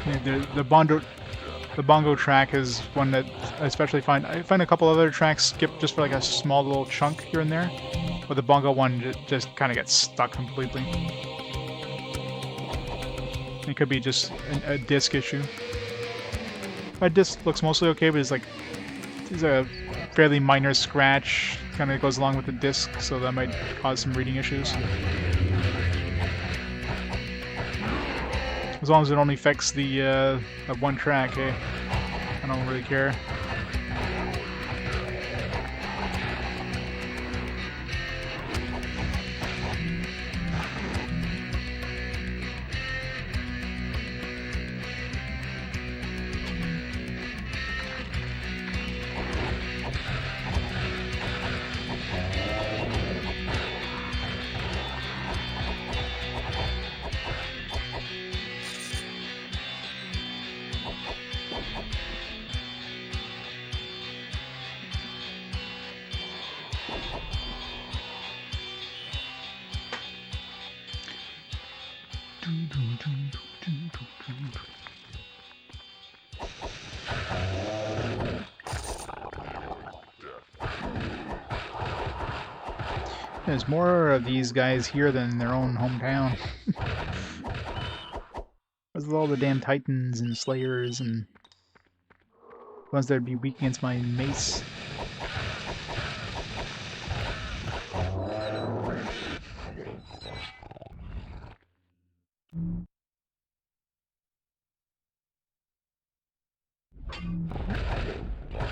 S1: Yeah, the bongo track is one that I especially find. I find a couple other tracks skip just for like a small little chunk here and there, but the bongo one just kind of gets stuck completely. It could be just a disc issue. My disc looks mostly okay, but it's a fairly minor scratch. Kind of goes along with the disc, so that might cause some reading issues. As long as it only affects the one track, eh? I don't really care. There's more of these guys here than in their own hometown. With all the damn Titans and Slayers and ones that would be weak against my mace.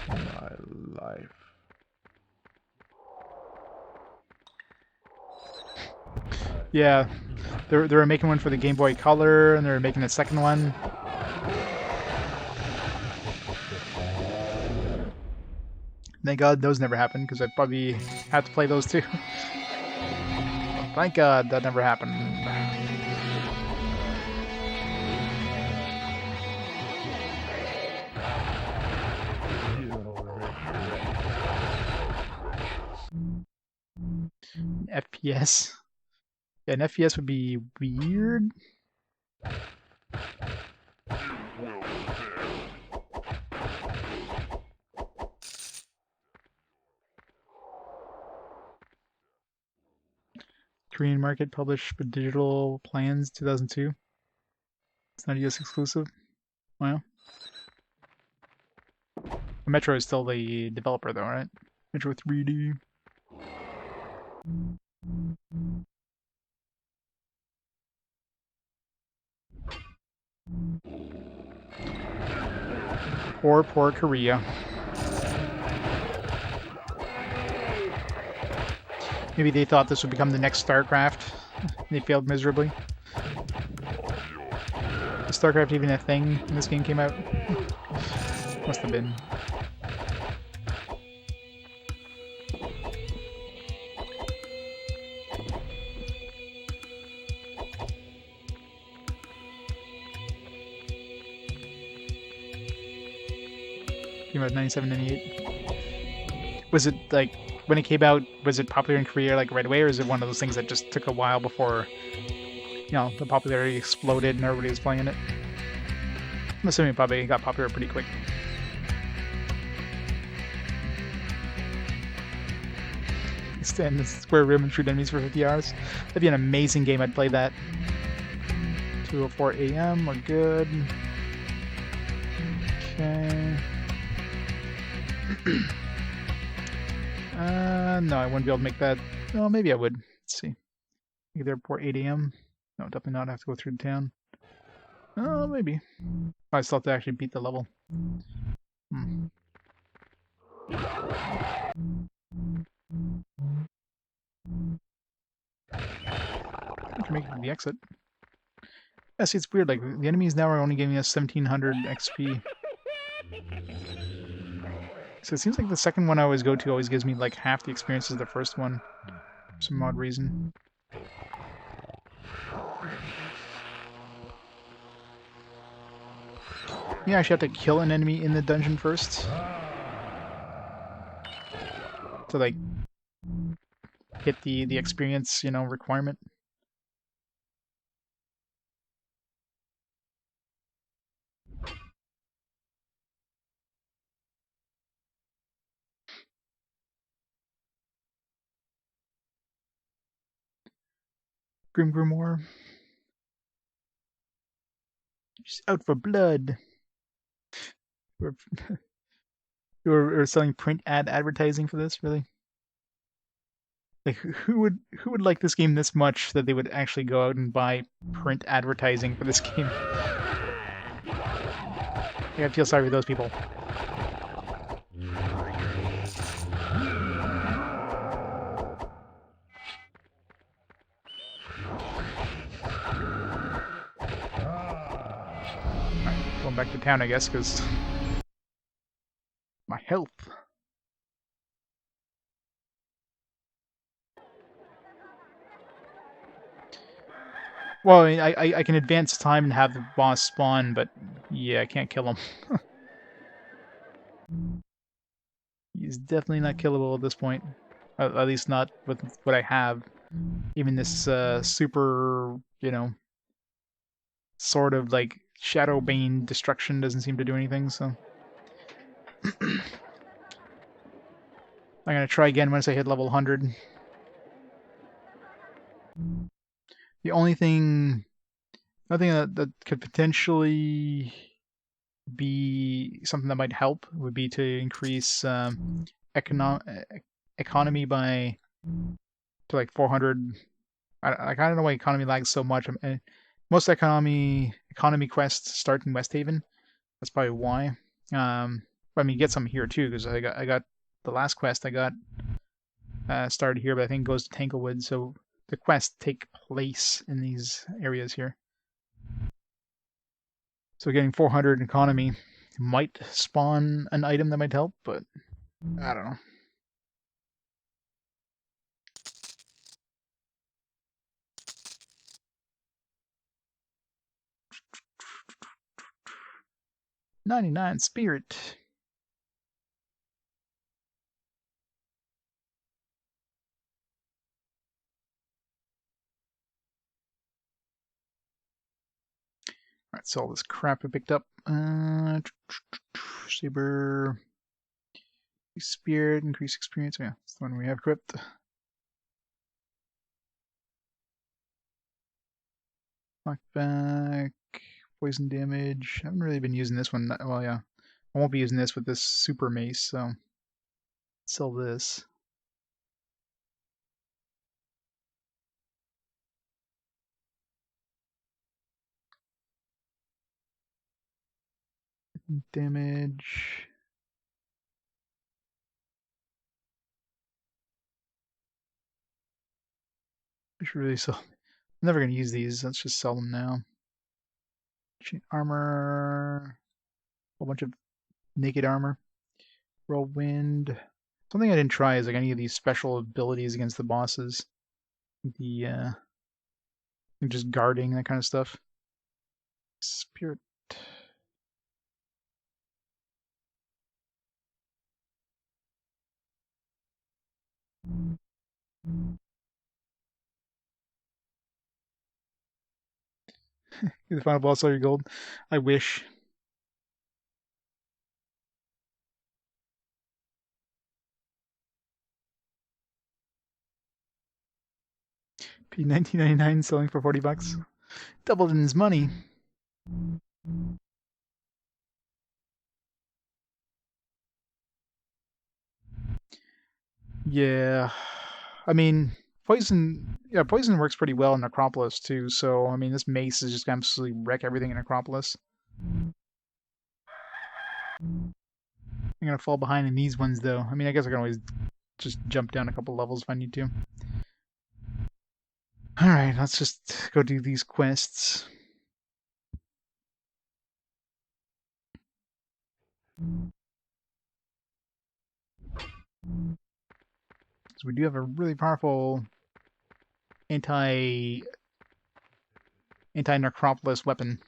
S2: My life.
S1: Yeah, they were making one for the Game Boy Color, and they were making a second one. Thank God those never happened, because I'd probably have to play those too. Thank God that never happened. FPS. Yeah, an FPS would be weird. Korean market, published with digital plans 2002. It's not US exclusive. Wow. Metro is still the developer though, right? Metro 3D. Poor Korea. Maybe they thought this would become the next StarCraft. They failed miserably. Is StarCraft even a thing when this game came out? Must have been. Came out 97, 98. Was it like when it came out? Was it popular in Korea like right away, or is it one of those things that just took a while before the popularity exploded and everybody was playing it? I'm assuming it probably got popular pretty quick. Stand in the square room and shoot enemies for 50 hours. That'd be an amazing game. I'd play that. 2:04 a.m. We're good. Okay. No, I wouldn't be able to make that. Oh, maybe I would. Let's see. Make the airport 8 a.m. No, definitely not. I have to go through the town. Oh, maybe. I still have to actually beat the level. I can make it to the exit. Yeah, see, it's weird. Like, the enemies now are only giving us 1700 XP. So it seems like the second one I always go to always gives me like half the experience as the first one. For some odd reason. You actually have to kill an enemy in the dungeon first. To like hit the experience, requirement. Grim Grimoire. She's out for blood. We're selling print advertising for this, really? Like who would like this game this much that they would actually go out and buy print advertising for this game? I feel sorry for those people. Alright, going back to town, I guess, because my health. Well, I can advance time and have the boss spawn, but yeah, I can't kill him. He's definitely not killable at this point. At least not with what I have. Even this super, sort of like Shadow Bane destruction doesn't seem to do anything, so. I'm gonna try again once I hit level 100. The only thing that could potentially be something that might help would be to increase economy to like 400. I don't know why economy lags so much. Most economy quests start in West Haven. That's probably why. But I mean, you get some here too, because I got the last quest I got started here, but I think it goes to Tanglewood. So the quests take place in these areas here. So getting 400 economy might spawn an item that might help, but I don't know. $99 spirit. Alright, so all this crap I picked up. Saber. Spirit, increase experience. Yeah, that's the one we have equipped. Knockback, poison damage. I haven't really been using this one. Well, yeah. I won't be using this with this super mace, so sell this. Damage. I should really sell. I'm never gonna use these. Let's just sell them now. Chain armor. A whole bunch of naked armor. Whirlwind. Something I didn't try is like any of these special abilities against the bosses. The just guarding, that kind of stuff. Spirit. The final boss, all your gold. I wish. P19.99 selling for $40. Doubled in his money. Yeah. I mean, poison works pretty well in Necropolis too, so I mean this mace is just gonna absolutely wreck everything in Necropolis. I'm gonna fall behind in these ones though. I mean I guess I can always just jump down a couple levels if I need to. Alright, let's just go do these quests. So we do have a really powerful anti-necropolis weapon.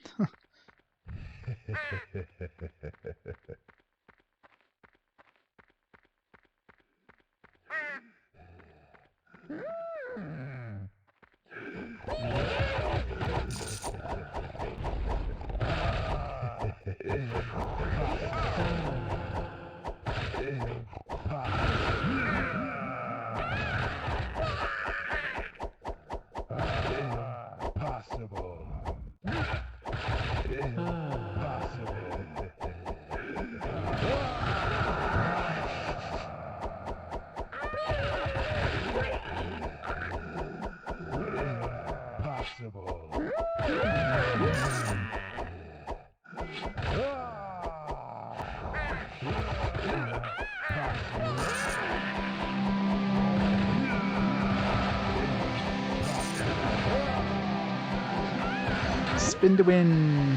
S1: Spin to win.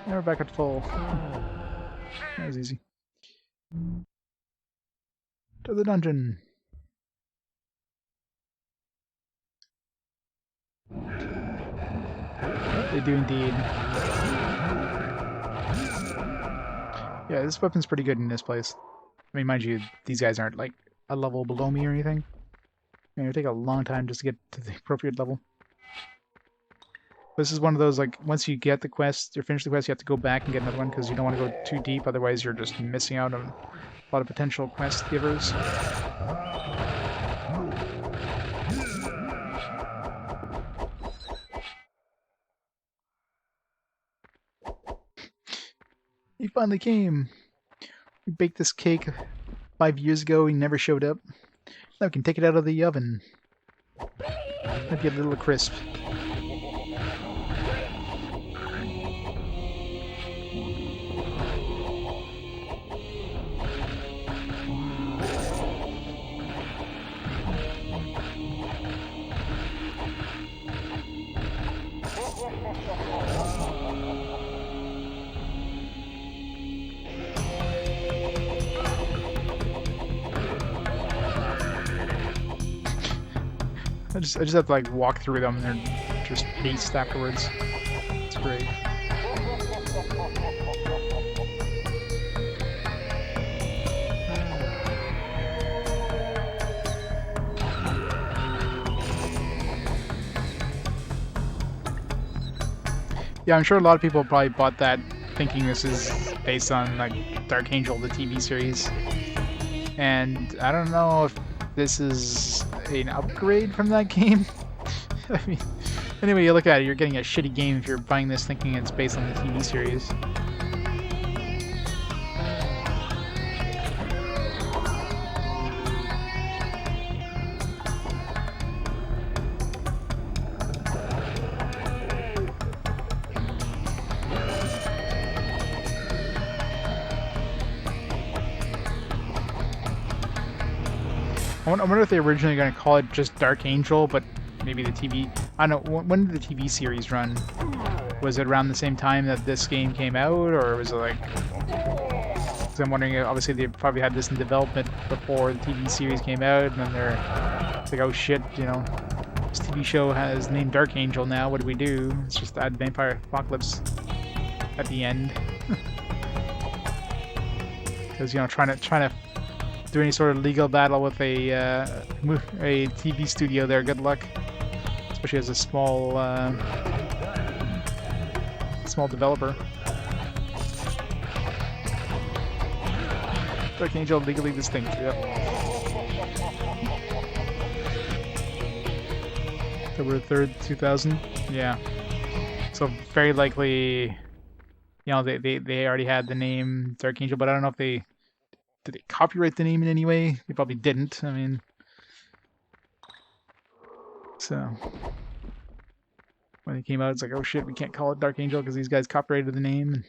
S1: Now we're back at full. That was easy. To the dungeon. They do indeed. Yeah, this weapon's pretty good in this place. I mean, mind you, these guys aren't like a level below me or anything. I mean, it would take a long time just to get to the appropriate level. This is one of those, like, once you get the quest, or finish the quest, you have to go back and get another one because you don't want to go too deep, otherwise you're just missing out on a lot of potential quest givers. He finally came. We baked this cake 5 years ago, he never showed up. Now we can take it out of the oven. Might be a little crisp. I just have to like walk through them and they're just paste afterwards. It's great. Yeah, I'm sure a lot of people probably bought that thinking this is based on like Dark Angel, the TV series. And I don't know if this is an upgrade from that game. I mean, Anyway, you look at it, you're getting a shitty game if you're buying this thinking it's based on the TV series. I wonder if they were originally going to call it just Dark Angel, but maybe the TV... I don't know, when did the TV series run? Was it around the same time that this game came out, or was it like... Because I'm wondering, obviously they probably had this in development before the TV series came out, and then they're... It's like, oh shit, you know, this TV show has named Dark Angel now, what do we do? It's just add Vampire Apocalypse at the end. Because, you know, trying to do any sort of legal battle with a TV studio there, good luck. Especially as a small developer. Dark Angel legally distinct, yep. October 3rd, 2000? Yeah. So very likely, you know, they already had the name Dark Angel, but I don't know if they... Did they copyright the name in any way? They probably didn't, I mean... So... When it came out, it's like, oh shit, we can't call it Dark Angel because these guys copyrighted the name.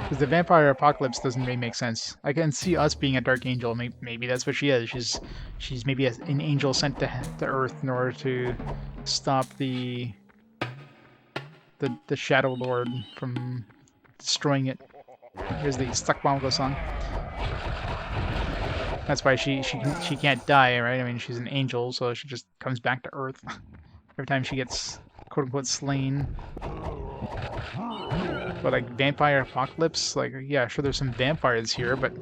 S1: Because the Vampire Apocalypse doesn't really make sense. I can see us being a Dark Angel. Maybe that's what she is. She's maybe an angel sent to Earth in order to stop the Shadow Lord from destroying it. Here's the Stuck Bongo song. That's why she can't die, right? I mean, she's an angel, so she just comes back to Earth every time she gets quote unquote slain. But like Vampire Apocalypse, like yeah, sure there's some vampires here, but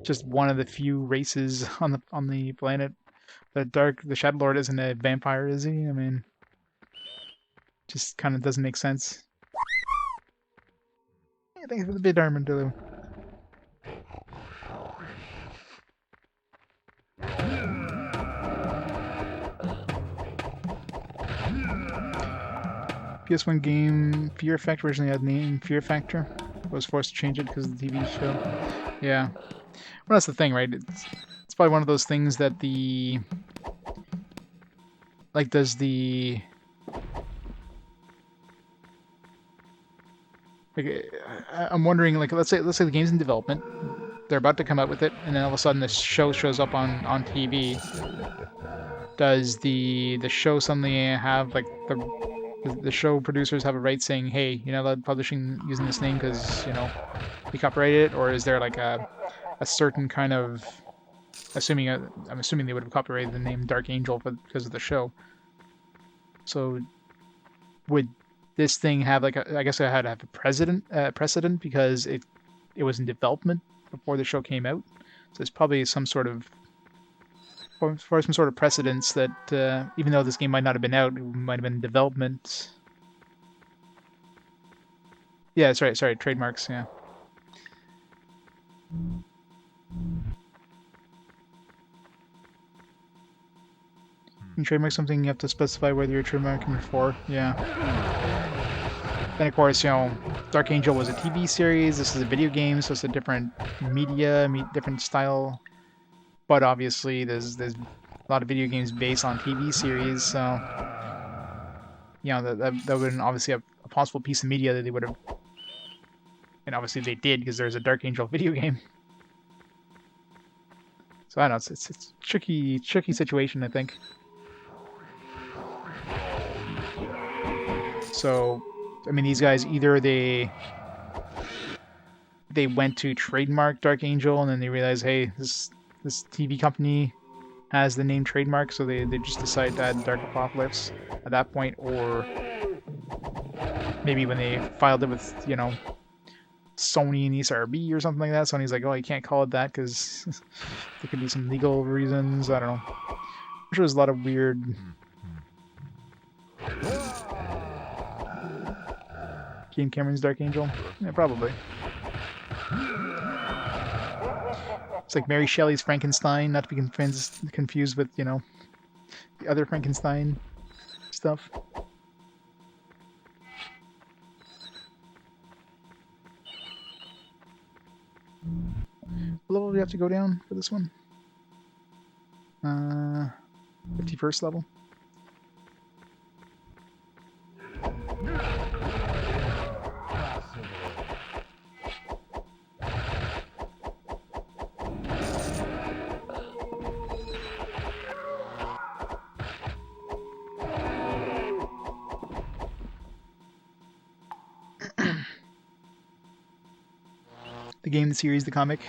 S1: just one of the few races on the planet. The Shadow Lord isn't a vampire, is he? I mean, just kind of doesn't make sense. Yeah, thanks for the bit, Armadillo. PS1 game Fear Factor originally had the name Fear Factor. I was forced to change it because of the TV show. Yeah. Well, that's the thing, right? It's probably one of those things that the... Like, does the... Like, I'm wondering, like, let's say the game's in development. They're about to come out with it, and then all of a sudden the show shows up on TV. Does the show suddenly have, like, the show producers have a right saying, hey, you're not allowed publishing using this name because, you know, we copyrighted it? Or is there like a certain kind of, I'm assuming they would have copyrighted the name Dark Angel because of the show. So would this thing have like I guess I had to have a precedent because it was in development before the show came out. So there's probably some sort of precedence that even though this game might not have been out, it might have been in development. Yeah, that's right. Sorry, trademarks. Yeah. You trademark something, you have to specify whether you're trademarking it for. Yeah. Then of course, you know, Dark Angel was a TV series. This is a video game, so it's a different media, different style. But obviously, there's a lot of video games based on TV series, so you know that would be obviously a possible piece of media that they would have, and obviously they did because there's a Dark Angel video game. So I don't know, it's a tricky situation, I think. So, I mean, these guys either they went to trademark Dark Angel and then they realized, hey, this TV company has the name trademark, so they just decide to add Dark Apocalypse at that point, or maybe when they filed it with, you know, Sony and ESRB or something like that, Sony's like, oh, you can't call it that because there could be some legal reasons. I don't know. I'm sure there's a lot of weird James Cameron's Dark Angel? Yeah, probably. It's like Mary Shelley's Frankenstein, not to be confused with, you know, the other Frankenstein stuff. What level do we have to go down for this one? 51st level. The game, the series, the comic.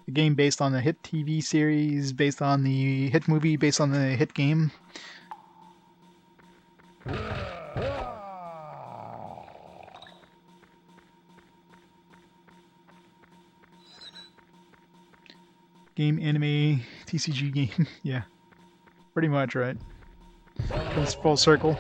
S1: The game based on the hit TV series, based on the hit movie, based on the hit game. Game, anime, TCG game. Yeah, pretty much, right? Comes full circle.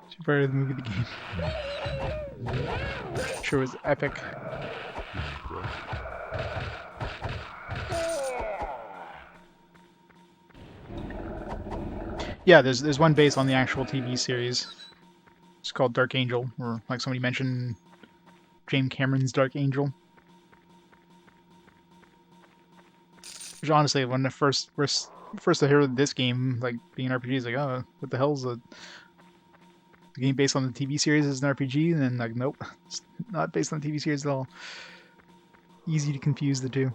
S1: Super the movie, the game. Sure was epic. Yeah, there's one based on the actual TV series. It's called Dark Angel, or like somebody mentioned, James Cameron's Dark Angel. Which honestly, when I first I heard this game, like being an RPG, is like, oh, what the hell's the game based on the TV series is an RPG? And then like, nope, it's not based on the TV series at all. Easy to confuse the two.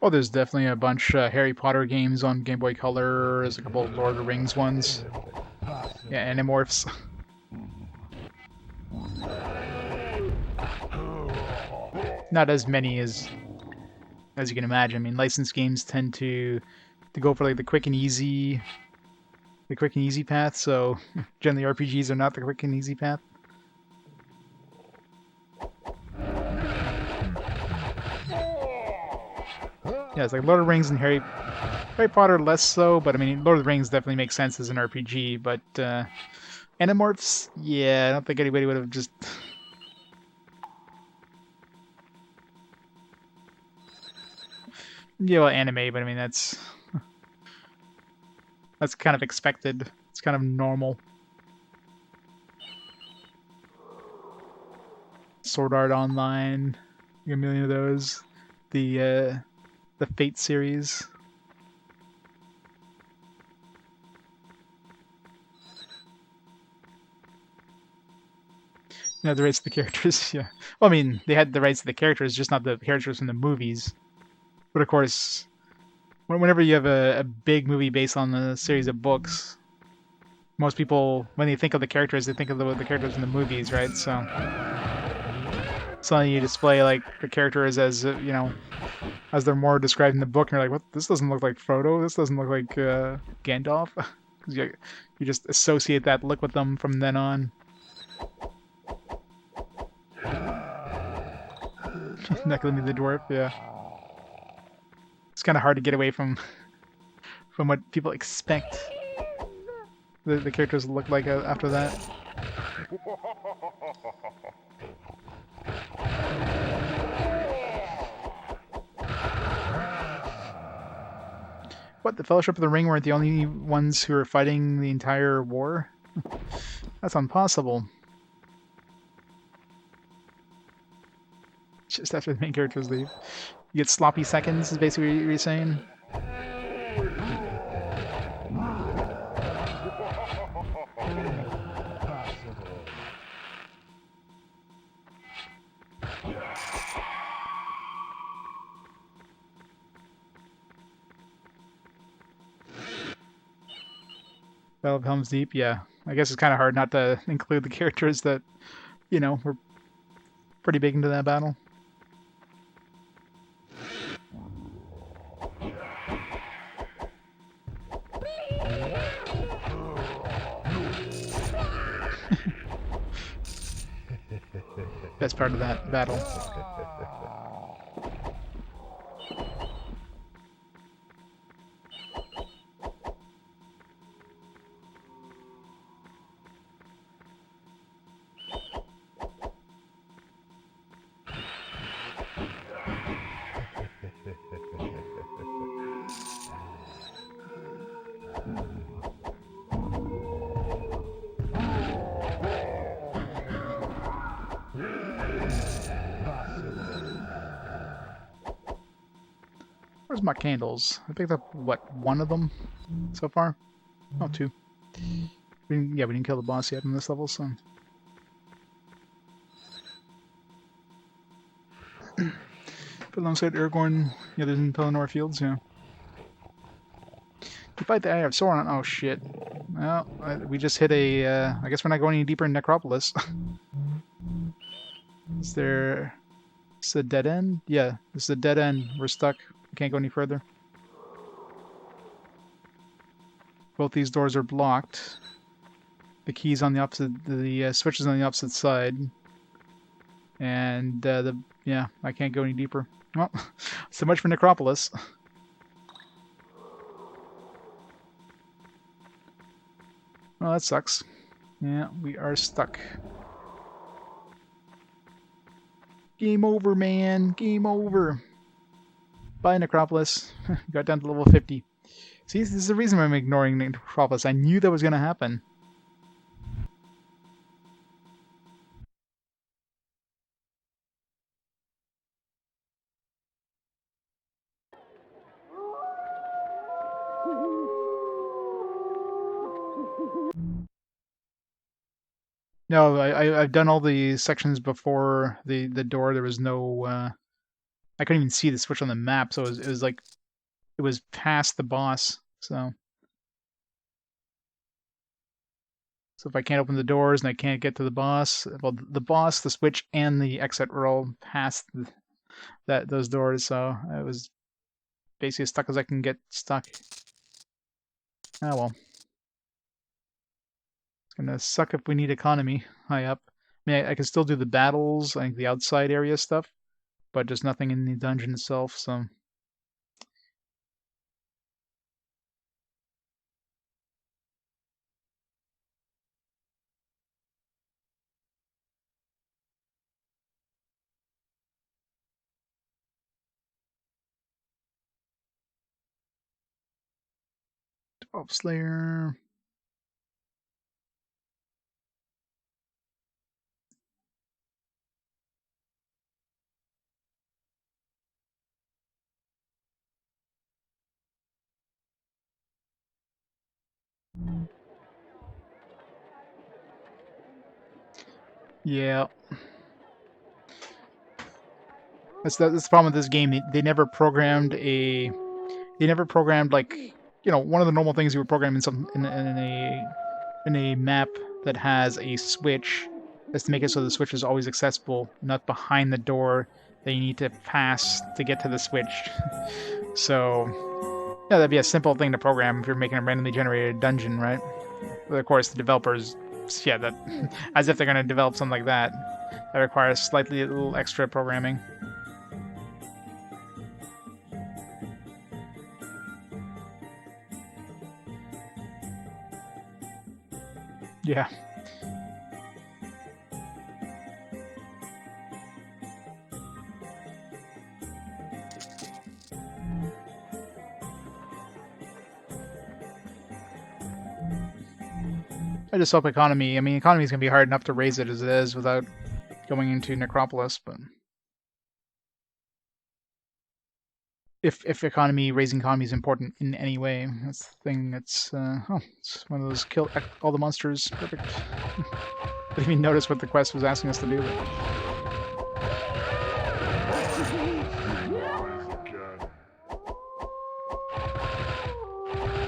S1: Oh, there's definitely a bunch Harry Potter games on Game Boy Color. There's a couple of Lord of the Rings ones. Yeah, Animorphs. Not as many as you can imagine. I mean, licensed games tend to go for like the quick and easy path. So generally, RPGs are not the quick and easy path. Yeah, it's like Lord of the Rings and Harry Potter less so, but I mean, Lord of the Rings definitely makes sense as an RPG. But Animorphs, yeah, I don't think anybody would have just. Yeah, well, anime, but I mean that's kind of expected. It's kind of normal. Sword Art Online, a million of those. The Fate series. Yeah, the rights to the characters. Yeah. Well, I mean, they had the rights to the characters, just not the characters from the movies. But of course, whenever you have a big movie based on a series of books, most people, when they think of the characters, they think of the characters in the movies, right? So you display like the characters as you know, as they're more described in the book, and you're like, what? This doesn't look like Frodo. This doesn't look like Gandalf. you just associate that look with them from then on. Knuckling the dwarf, yeah. It's kind of hard to get away from what people expect the characters look like after that. What, the Fellowship of the Ring weren't the only ones who were fighting the entire war? That's impossible. Just after the main characters leave. You get sloppy seconds, is basically what you're saying? Battle of Helm's Deep, yeah. I guess it's kind of hard not to include the characters that, you know, were pretty big into that battle. Best part of that battle. Where's my candles? I picked up, what, one of them so far? Oh, two. We didn't kill the boss yet in this level, so... But alongside Aragorn, the others in Pelennor Fields, yeah. You fight the Eye of Sauron. Oh, shit. Well, we just hit a... I guess we're not going any deeper in Necropolis. Is there... It's a dead end? Yeah, this is a dead end. We're stuck. We can't go any further. Both these doors are blocked. The key's on the opposite... The switch is on the opposite side. And, yeah, I can't go any deeper. Well, so much for Necropolis. Well, that sucks. Yeah, we are stuck. Game over, man. Game over. Bye, Necropolis. Got down to level 50. See, this is the reason why I'm ignoring Necropolis. I knew that was going to happen. No, I've done all the sections before the door. There was no... I couldn't even see the switch on the map, so it was like... It was past the boss, so... So if I can't open the doors and I can't get to the boss... Well, the boss, the switch, and the exit were all past those doors, so I was basically as stuck as I can get stuck. Oh well. It's gonna suck if we need economy high up. I mean, I can still do the battles, I think the outside area stuff, but just nothing in the dungeon itself, so... Elf Slayer... Yeah. That's the problem with this game. They never programmed a... They never programmed, like... You know, one of the normal things you would program in a map that has a switch is to make it so the switch is always accessible, not behind the door that you need to pass to get to the switch. So, yeah, that'd be a simple thing to program if you're making a randomly generated dungeon, right? But of course, the developers, yeah, that as if they're going to develop something like that. That requires slightly a little extra programming. Yeah. I just hope economy. I mean, economy is gonna be hard enough to raise it as it is without going into Necropolis, but if raising economy is important in any way, that's the thing. It's it's one of those kill all the monsters. Perfect. I didn't even notice what the quest was asking us to do.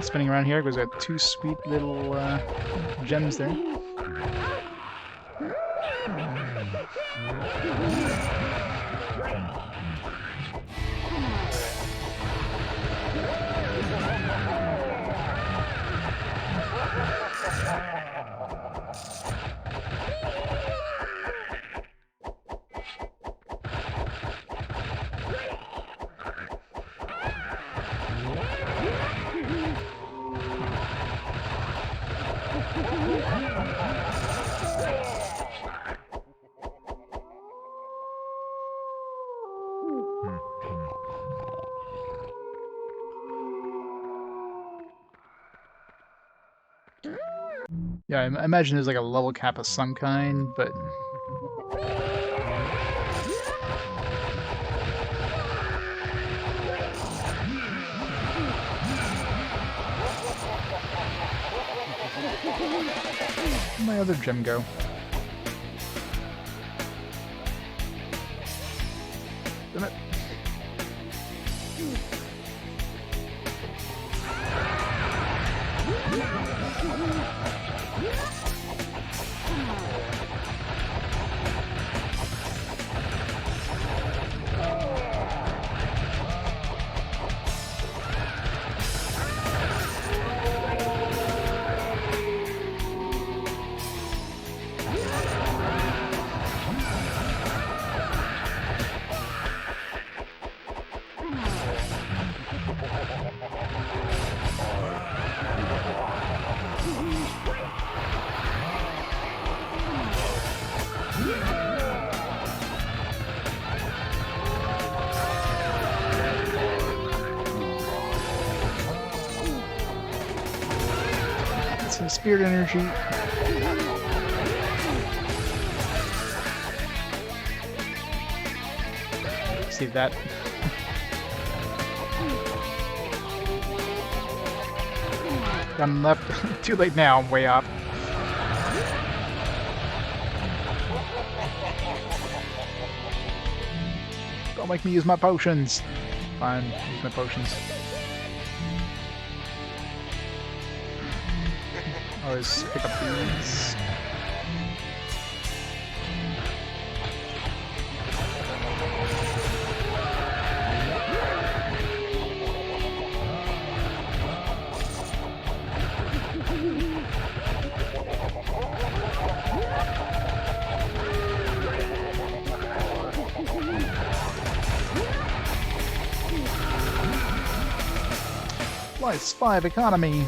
S1: Spinning around here because I got two sweet little gems there. Yeah, I imagine there's like a level cap of some kind, but where'd my other gem go? Damn it. Some spirit energy. Save that. Gun left. Too late now, I'm way off. Don't make me use my potions. Fine, use my potions. Always pick up these. +5 economy.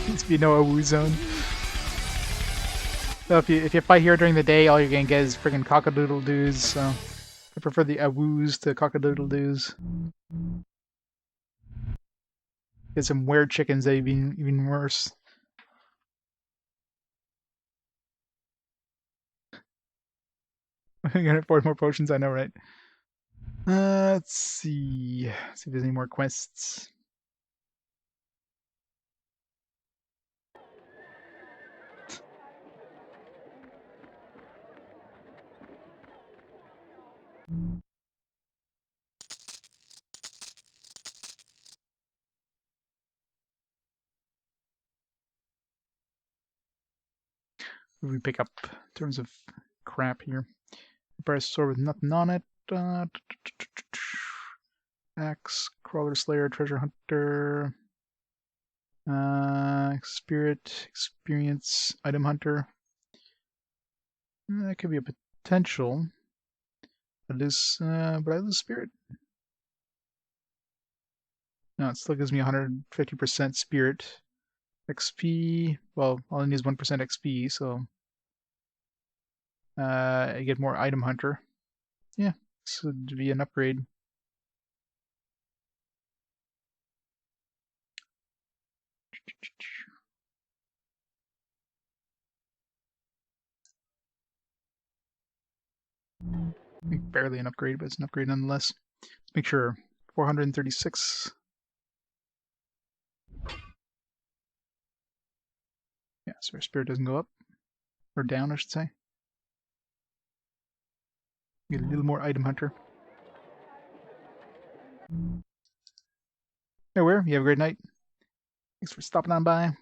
S1: Needs to be no Awu zone. So if you fight here during the day, all you're gonna get is friggin' cockadoodle doos. So I prefer the Awus to cockadoodle doos. Get some weird chickens that even worse. I'm gonna afford more potions. I know, right? Let's see. See if there's any more quests. What do we pick up in terms of crap here? Price sword with nothing on it. Axe, Crawler Slayer, Treasure Hunter, Spirit, Experience, Item Hunter. That could be a potential. But I lose Spirit. No, it still gives me 150% spirit. XP, well, all I need is 1% XP, so I get more item hunter. Yeah, this would be an upgrade. Barely an upgrade, but it's an upgrade nonetheless. Let's make sure. 436. Yeah, so our spirit doesn't go up. Or down, I should say. Get a little more item hunter. Hey, where? You have a great night. Thanks for stopping on by.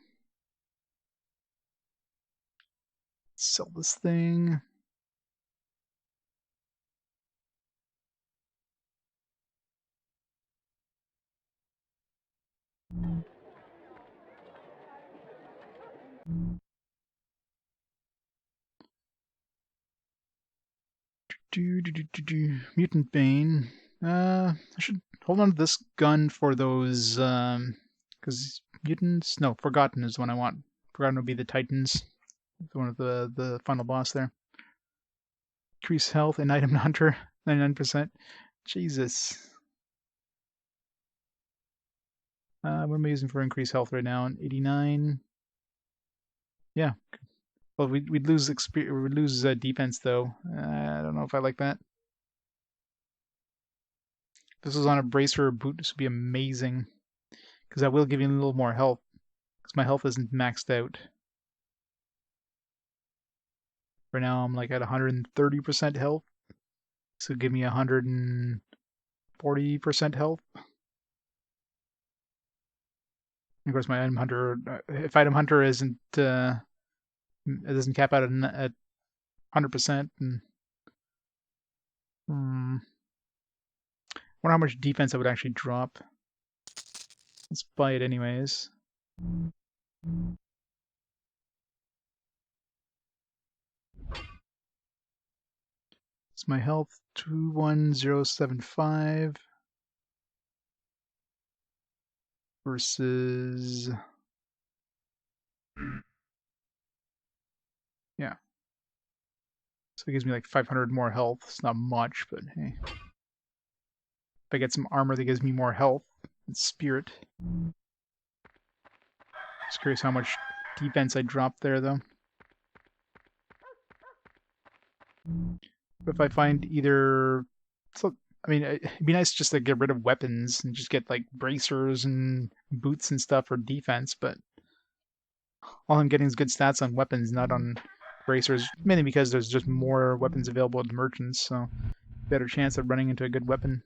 S1: Sell this thing. Mutant Bane. I should hold on to this gun for those, because mutants. No, Forgotten is the one I want. Forgotten will be the Titans. One of the final boss there. Increase health and item hunter, 99%. Jesus. What am I using for increased health right now? 89. Yeah. Well, we'd lose we'd lose defense though. I don't know if I like that. If this was on a bracer or boot, this would be amazing. Because that will give you a little more health. Because my health isn't maxed out. Right now I'm like at 130% health. So give me 140% health. Of course, my item hunter, if item hunter isn't, it doesn't cap out at 100%. And, wonder how much defense I would actually drop. Let's buy it anyways. It's my health 21075 versus, yeah. So it gives me like 500 more health. It's not much, but hey. If I get some armor that gives me more health, it's spirit. Just curious how much defense I dropped there though. But if I find either, so I mean, it'd be nice just to get rid of weapons and just get like bracers and boots and stuff for defense, but all I'm getting is good stats on weapons, not on bracers, mainly because there's just more weapons available at the merchants, so better chance of running into a good weapon.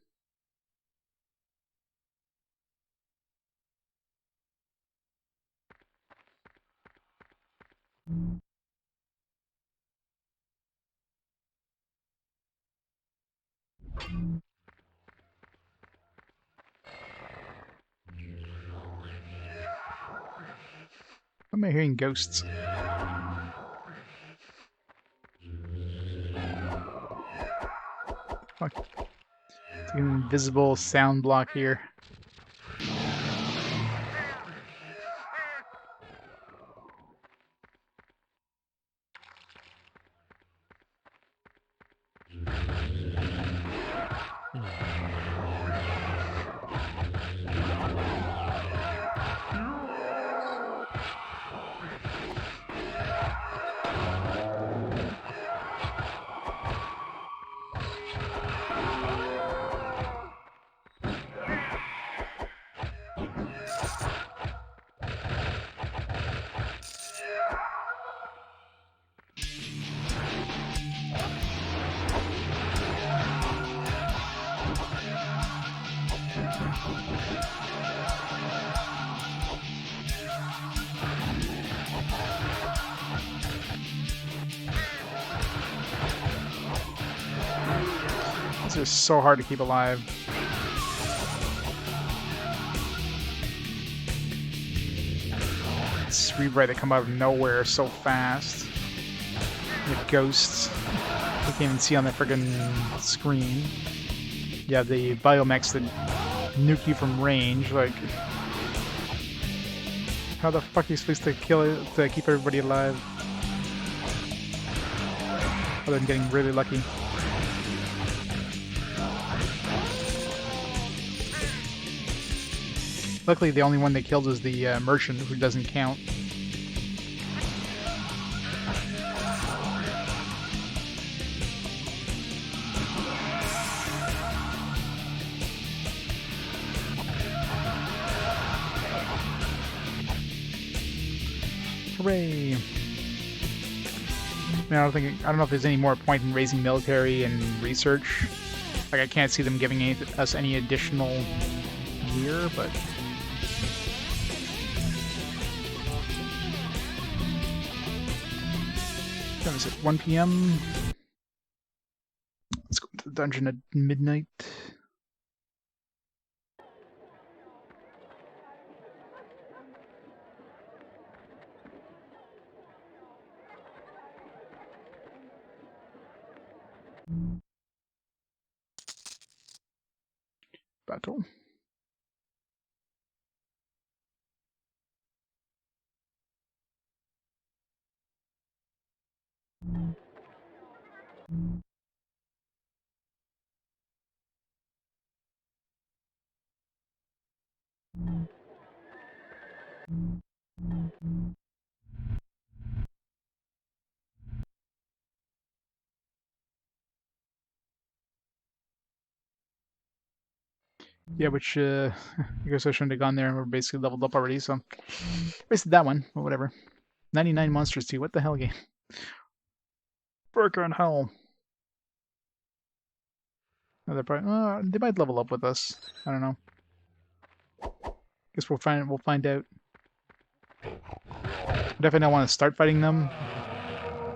S1: Why am I hearing ghosts? Fuck. It's an invisible sound block here. These are so hard to keep alive. It's rewrite that come out of nowhere so fast. With ghosts. You can't even see on the friggin' screen. Yeah, the biomechs that nuke you from range. Like, how the fuck are you supposed to kill it to keep everybody alive? Other than getting really lucky. Luckily, the only one they killed was the merchant, who doesn't count. Hooray! I don't know if there's any more point in raising military and research. Like, I can't see them giving us any additional gear, but what is it? 1 p.m. Let's go into the dungeon at midnight. Battle. Yeah, which I guess I shouldn't have gone there. We're basically leveled up already, so wasted that one. But whatever. 99 monsters too. What the hell, game? Burger in hell. Oh, they're probably, they might level up with us. I don't know. Guess we'll find. We'll find out. Definitely don't want to start fighting them,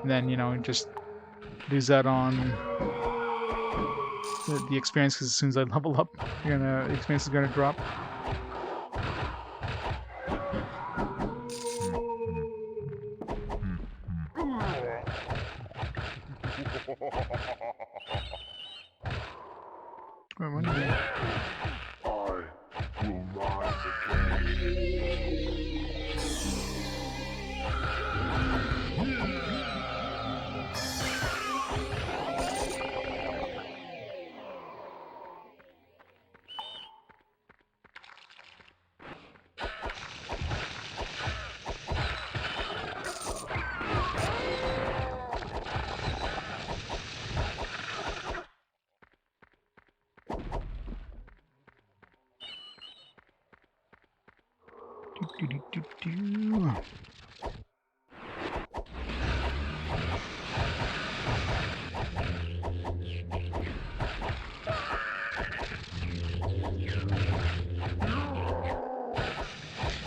S1: and then just lose that on the experience, because as soon as I level up, the experience is gonna drop. Wait, what is it?
S2: I will rise again.
S1: Do.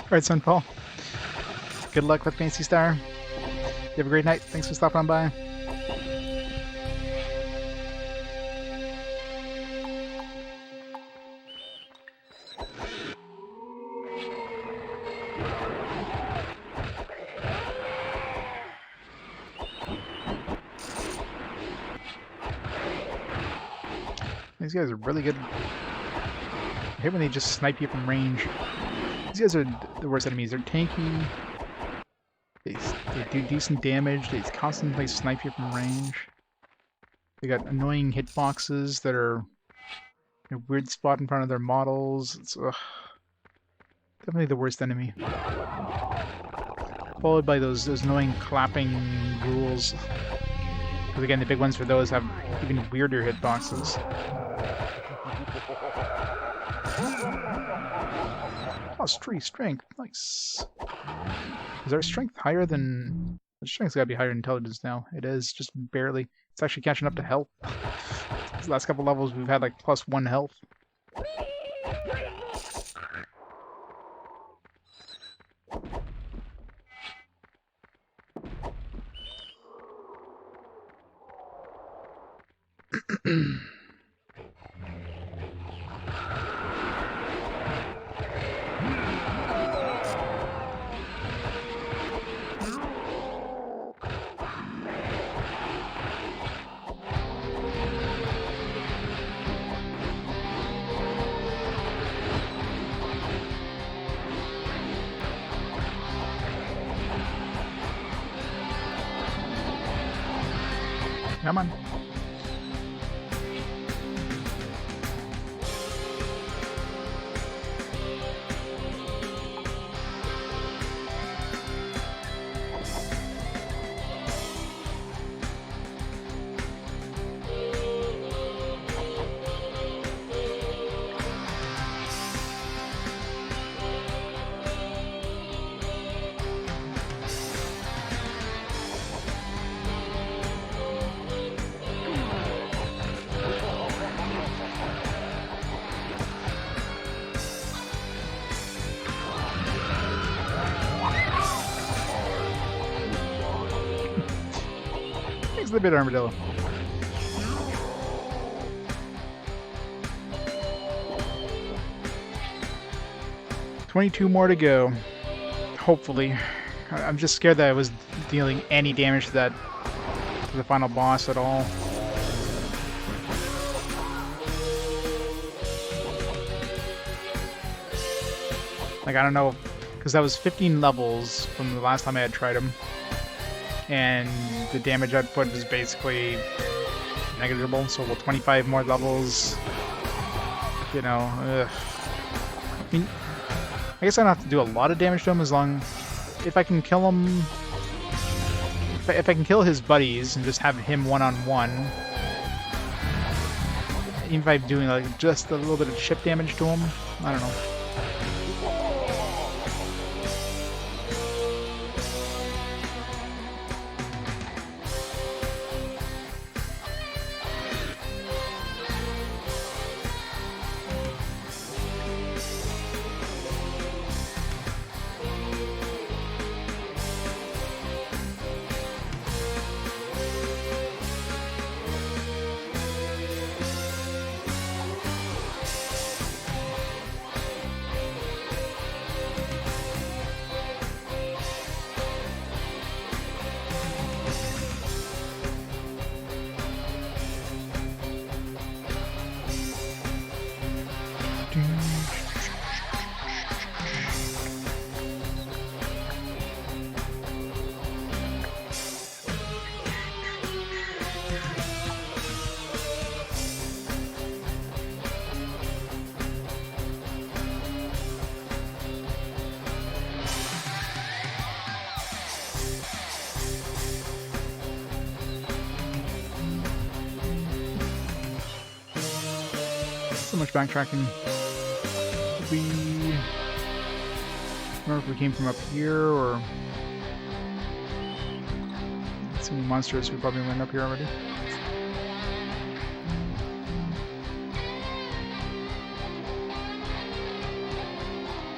S1: Alright, son Paul. Good luck with Fancy Star. You have a great night. Thanks for stopping on by. These guys are really good. I hate when they just snipe you from range. These guys are the worst enemies. They're tanky. They do decent damage. They constantly snipe you from range. They got annoying hitboxes that are in a weird spot in front of their models. It's definitely the worst enemy. Followed by those annoying clapping ghouls. Because again, the big ones for those have even weirder hitboxes. Plus 3 strength, nice. Is our strength higher than... The strength's gotta be higher than intelligence now. It is, just barely. It's actually catching up to health. These last couple levels we've had like +1 health. Come on. Thanks a bit, Armadillo. $22 more to go. Hopefully. I'm just scared that I was dealing any damage to the final boss at all. Like, I don't know, because that was 15 levels from the last time I had tried him. And the damage output is basically negligible, so with 25 more levels, you know, I mean, I guess I don't have to do a lot of damage to him as long, if I can kill him, if I can kill his buddies and just have him one-on-one, even if I'm doing like just a little bit of chip damage to him, I don't know. So much backtracking. Did we... I don't know if we came from up here or... Let's see, monsters, we probably went up here already.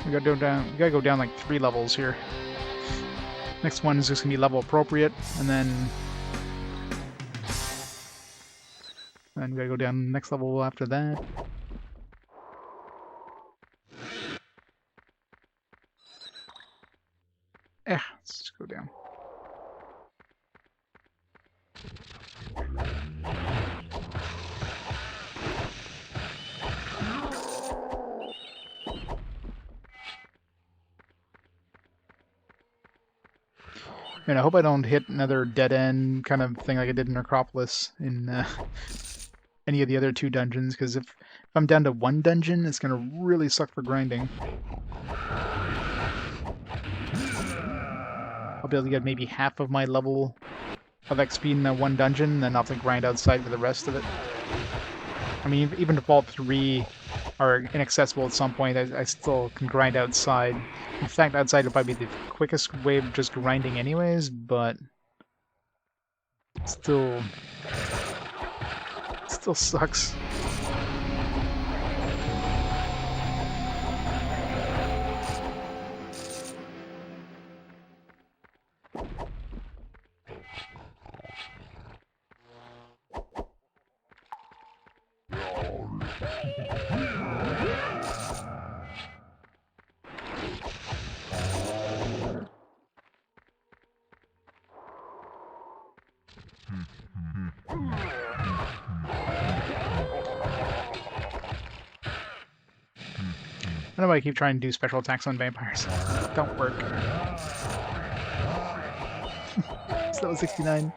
S1: We gotta go down like 3 levels here. Next one is just gonna be level appropriate, and then we gotta go down the next level after that. Let's just go down. And I hope I don't hit another dead end kind of thing like I did in Necropolis in any of the other 2 dungeons, because if I'm down to 1 dungeon, it's gonna really suck for grinding. I'll be able to get maybe half of my level of XP in that 1 dungeon, and then I'll have to grind outside for the rest of it. I mean, even if all 3 are inaccessible at some point, I still can grind outside. In fact, outside would probably be the quickest way of just grinding anyways, but still sucks. I don't know why I keep trying to do special attacks on vampires. Don't work. It's level 69. It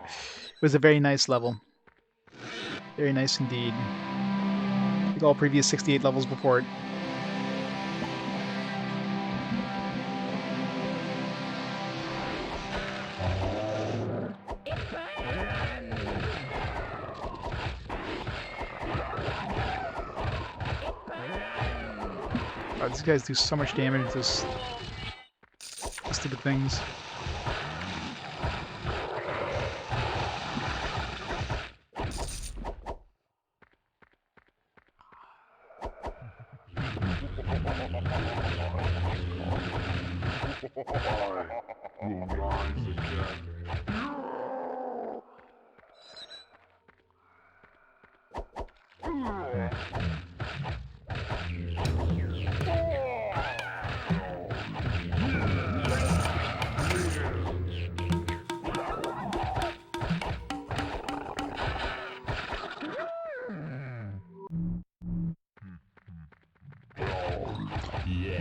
S1: was a very nice level. Very nice indeed. Like all previous 68 levels before it. Wow, these guys do so much damage to those stupid things.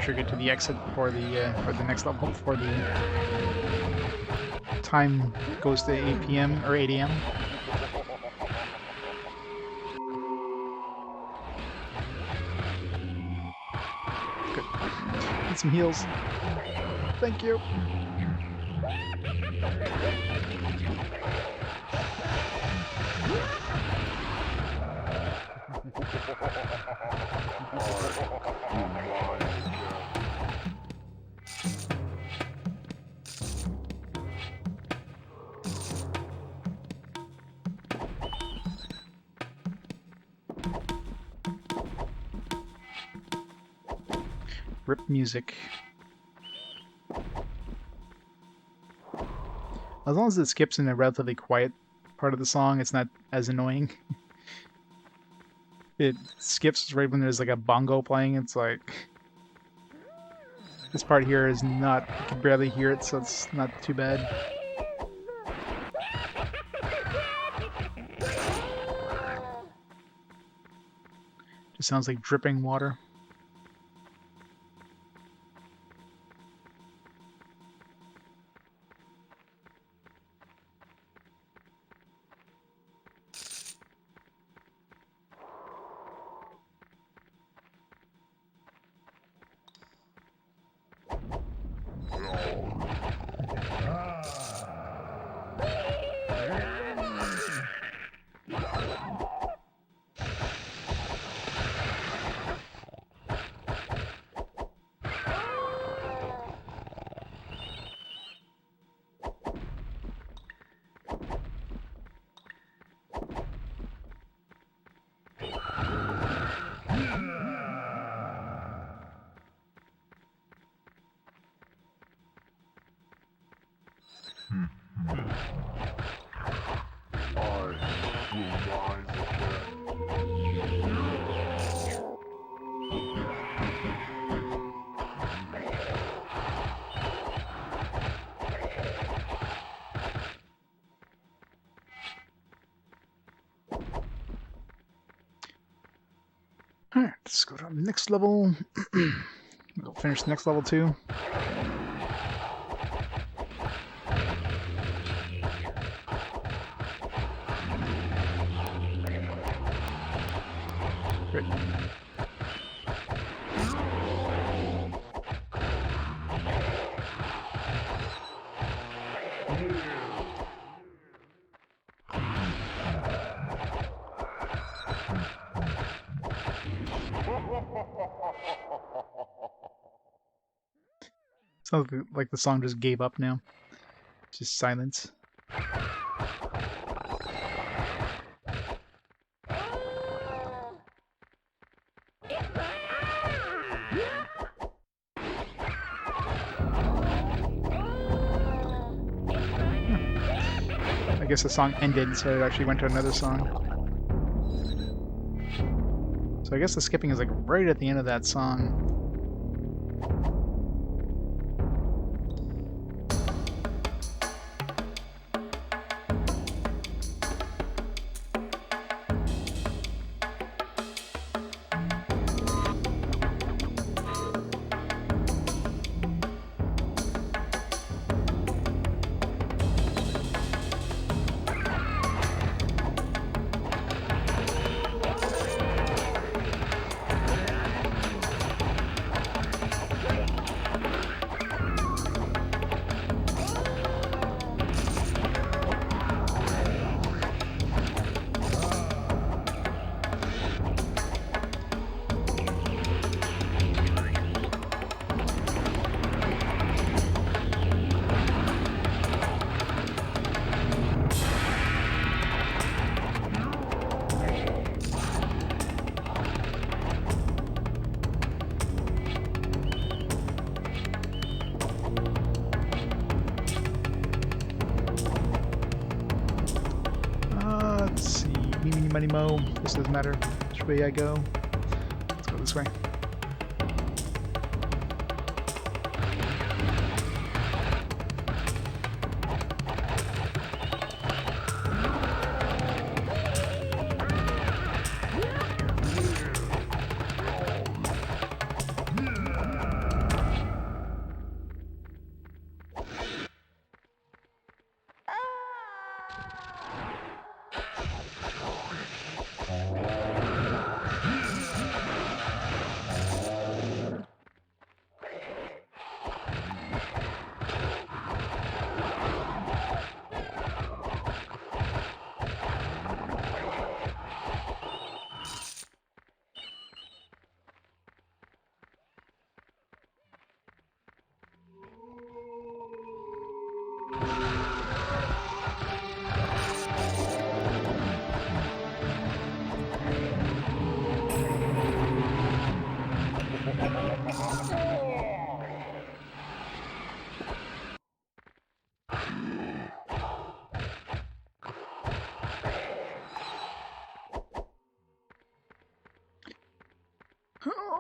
S1: Sure get to the exit before the or the next level before the time goes to 8 p.m. or 8 a.m. Good. Need some heals. Thank you. Rip music. As long as it skips in a relatively quiet part of the song, it's not as annoying. It skips right when there's like a bongo playing. It's like this part here is not. You can barely hear it, so it's not too bad. Just sounds like dripping water. Alright, let's go to the next level. We'll finish the next level too. Great. Sounds like the song just gave up now. Just silence. I guess the song ended, so it actually went to another song. So I guess the skipping is like right at the end of that song. many mo. This doesn't matter which way I go. Let's go this way.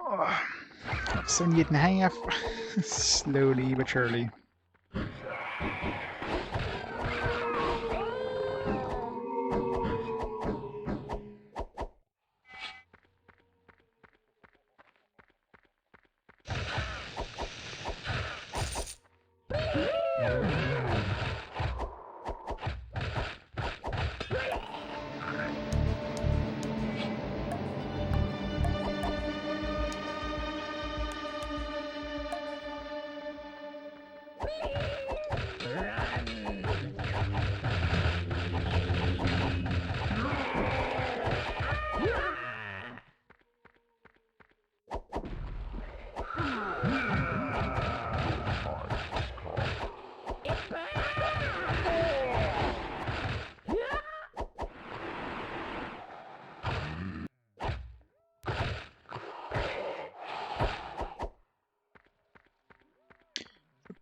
S1: Oh, 78 and a half. Slowly but surely.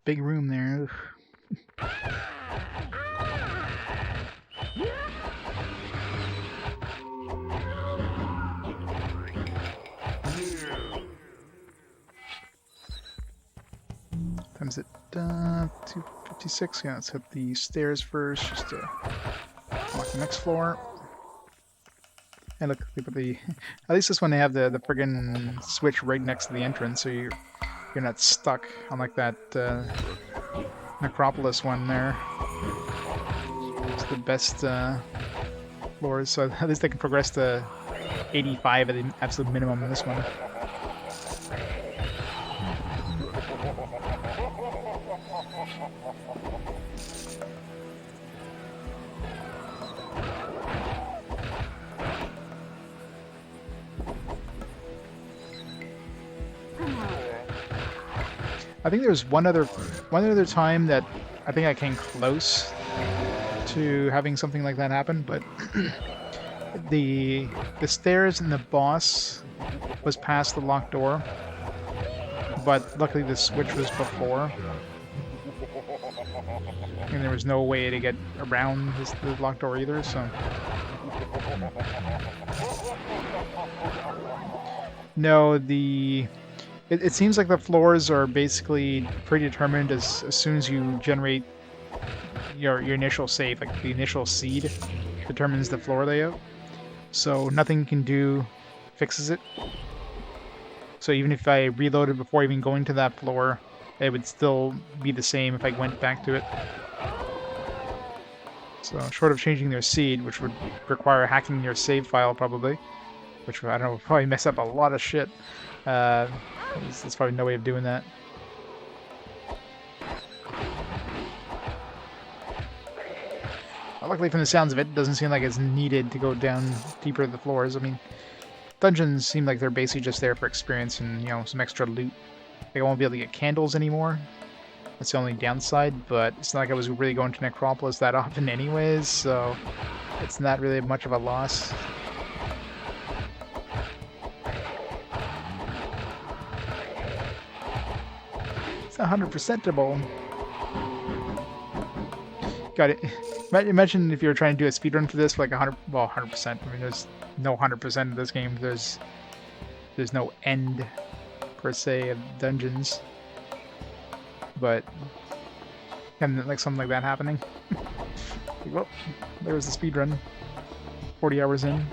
S1: Big room there. Ugh. Times it 256. Yeah, let's hit the stairs first, just to unlock the next floor. And look, they put the at least this one they have the friggin' switch right next to the entrance, so you're not stuck, unlike that Necropolis one there. It's the best floors, so at least they can progress to 85 at the absolute minimum in this one. I think there's one other time that I think I came close to having something like that happen, but the stairs and the boss was past the locked door, but luckily the switch was before, and there was no way to get around the locked door either. So no, it seems like the floors are basically predetermined as soon as you generate your initial save, like the initial seed determines the floor layout. So nothing you can do fixes it. So even if I reloaded before even going to that floor, it would still be the same if I went back to it. So short of changing their seed, which would require hacking your save file probably, which I don't know, would probably mess up a lot of shit. There's probably no way of doing that. Luckily, from the sounds of it, it doesn't seem like it's needed to go down deeper to the floors. I mean, dungeons seem like they're basically just there for experience and, you know, some extra loot. Like, I won't be able to get candles anymore. That's the only downside, but it's not like I was really going to Necropolis that often anyways, so it's not really much of a loss. It's 100%able. Got it. Imagine if you were trying to do a speedrun for this for like 100%. I mean, there's no 100% of this game. There's no end per se of dungeons, but and like something like that happening. Like, well, there was the speedrun. 40 hours in.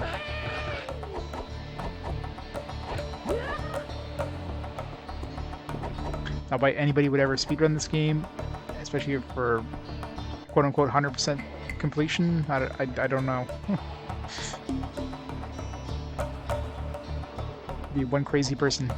S1: Now, why anybody would ever speedrun this game, especially for quote unquote 100% completion, I don't know. Be one crazy person.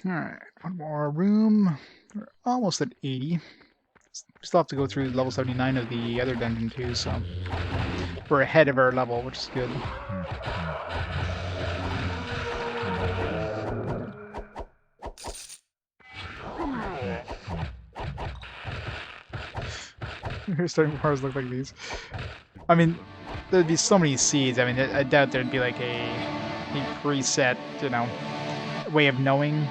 S1: Alright, one more room. We're almost at 80. Still have to go through level 79 of the other dungeon too, so we're ahead of our level, which is good. Starting bars look like these. I mean, there'd be so many seeds. I mean, I doubt there'd be like a preset, you know, way of knowing.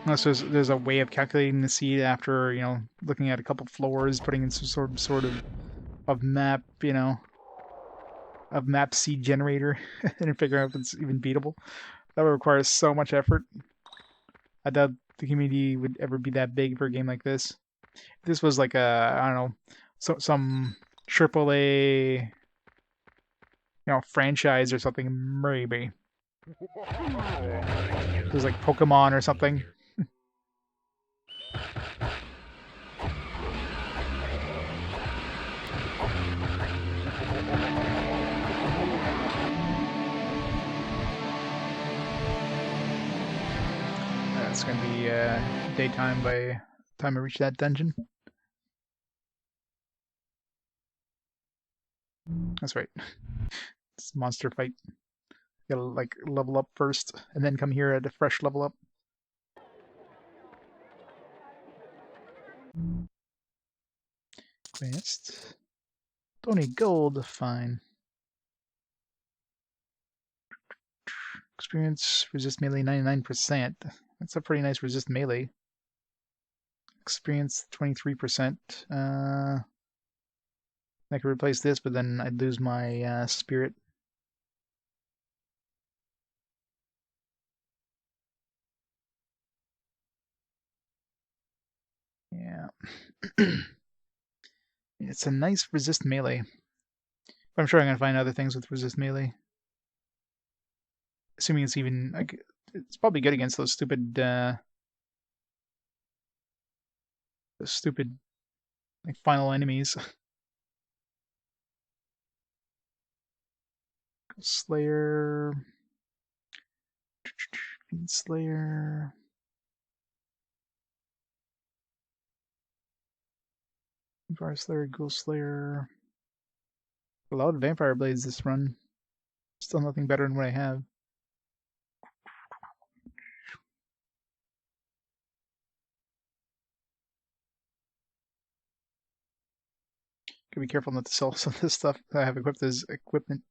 S1: Unless there's a way of calculating the seed after, you know, looking at a couple floors, putting in some sort of map, you know, of map seed generator, and figuring out if it's even beatable. That would require so much effort. I doubt the community would ever be that big for a game like this. If this was like a, I don't know, some AAA, you know, franchise or something, maybe. It was like Pokemon or something. It's gonna be daytime by the time I reach that dungeon. That's right. It's monster fight. You gotta like level up first, and then come here at a fresh level up. Quest. Don't need gold. Fine. Experience resist melee 99%. That's a pretty nice resist melee. Experience 23%. I could replace this, but then I'd lose my spirit. Yeah. It's a nice resist melee. But I'm sure I'm gonna find other things with resist melee. Assuming it's even like it's probably good against those stupid like final enemies. Slayer, Fiend Slayer. Vampire Slayer, Ghoul Slayer. A lot of Vampire Blades this run. Still nothing better than what I have. Gotta be careful not to sell some of this stuff that I have equipped as equipment.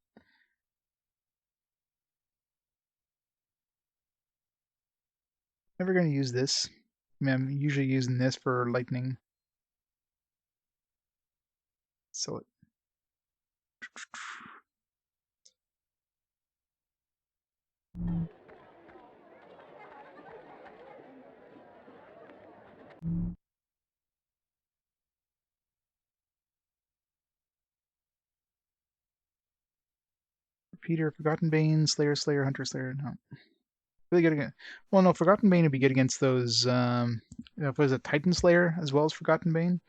S1: Never gonna use this. I mean, I'm usually using this for lightning. Sell it. Repeater, Forgotten Bane, Slayer, Slayer, Hunter, Slayer. No, really good against. Well, no, Forgotten Bane would be good against those. If it was a Titan Slayer as well as Forgotten Bane,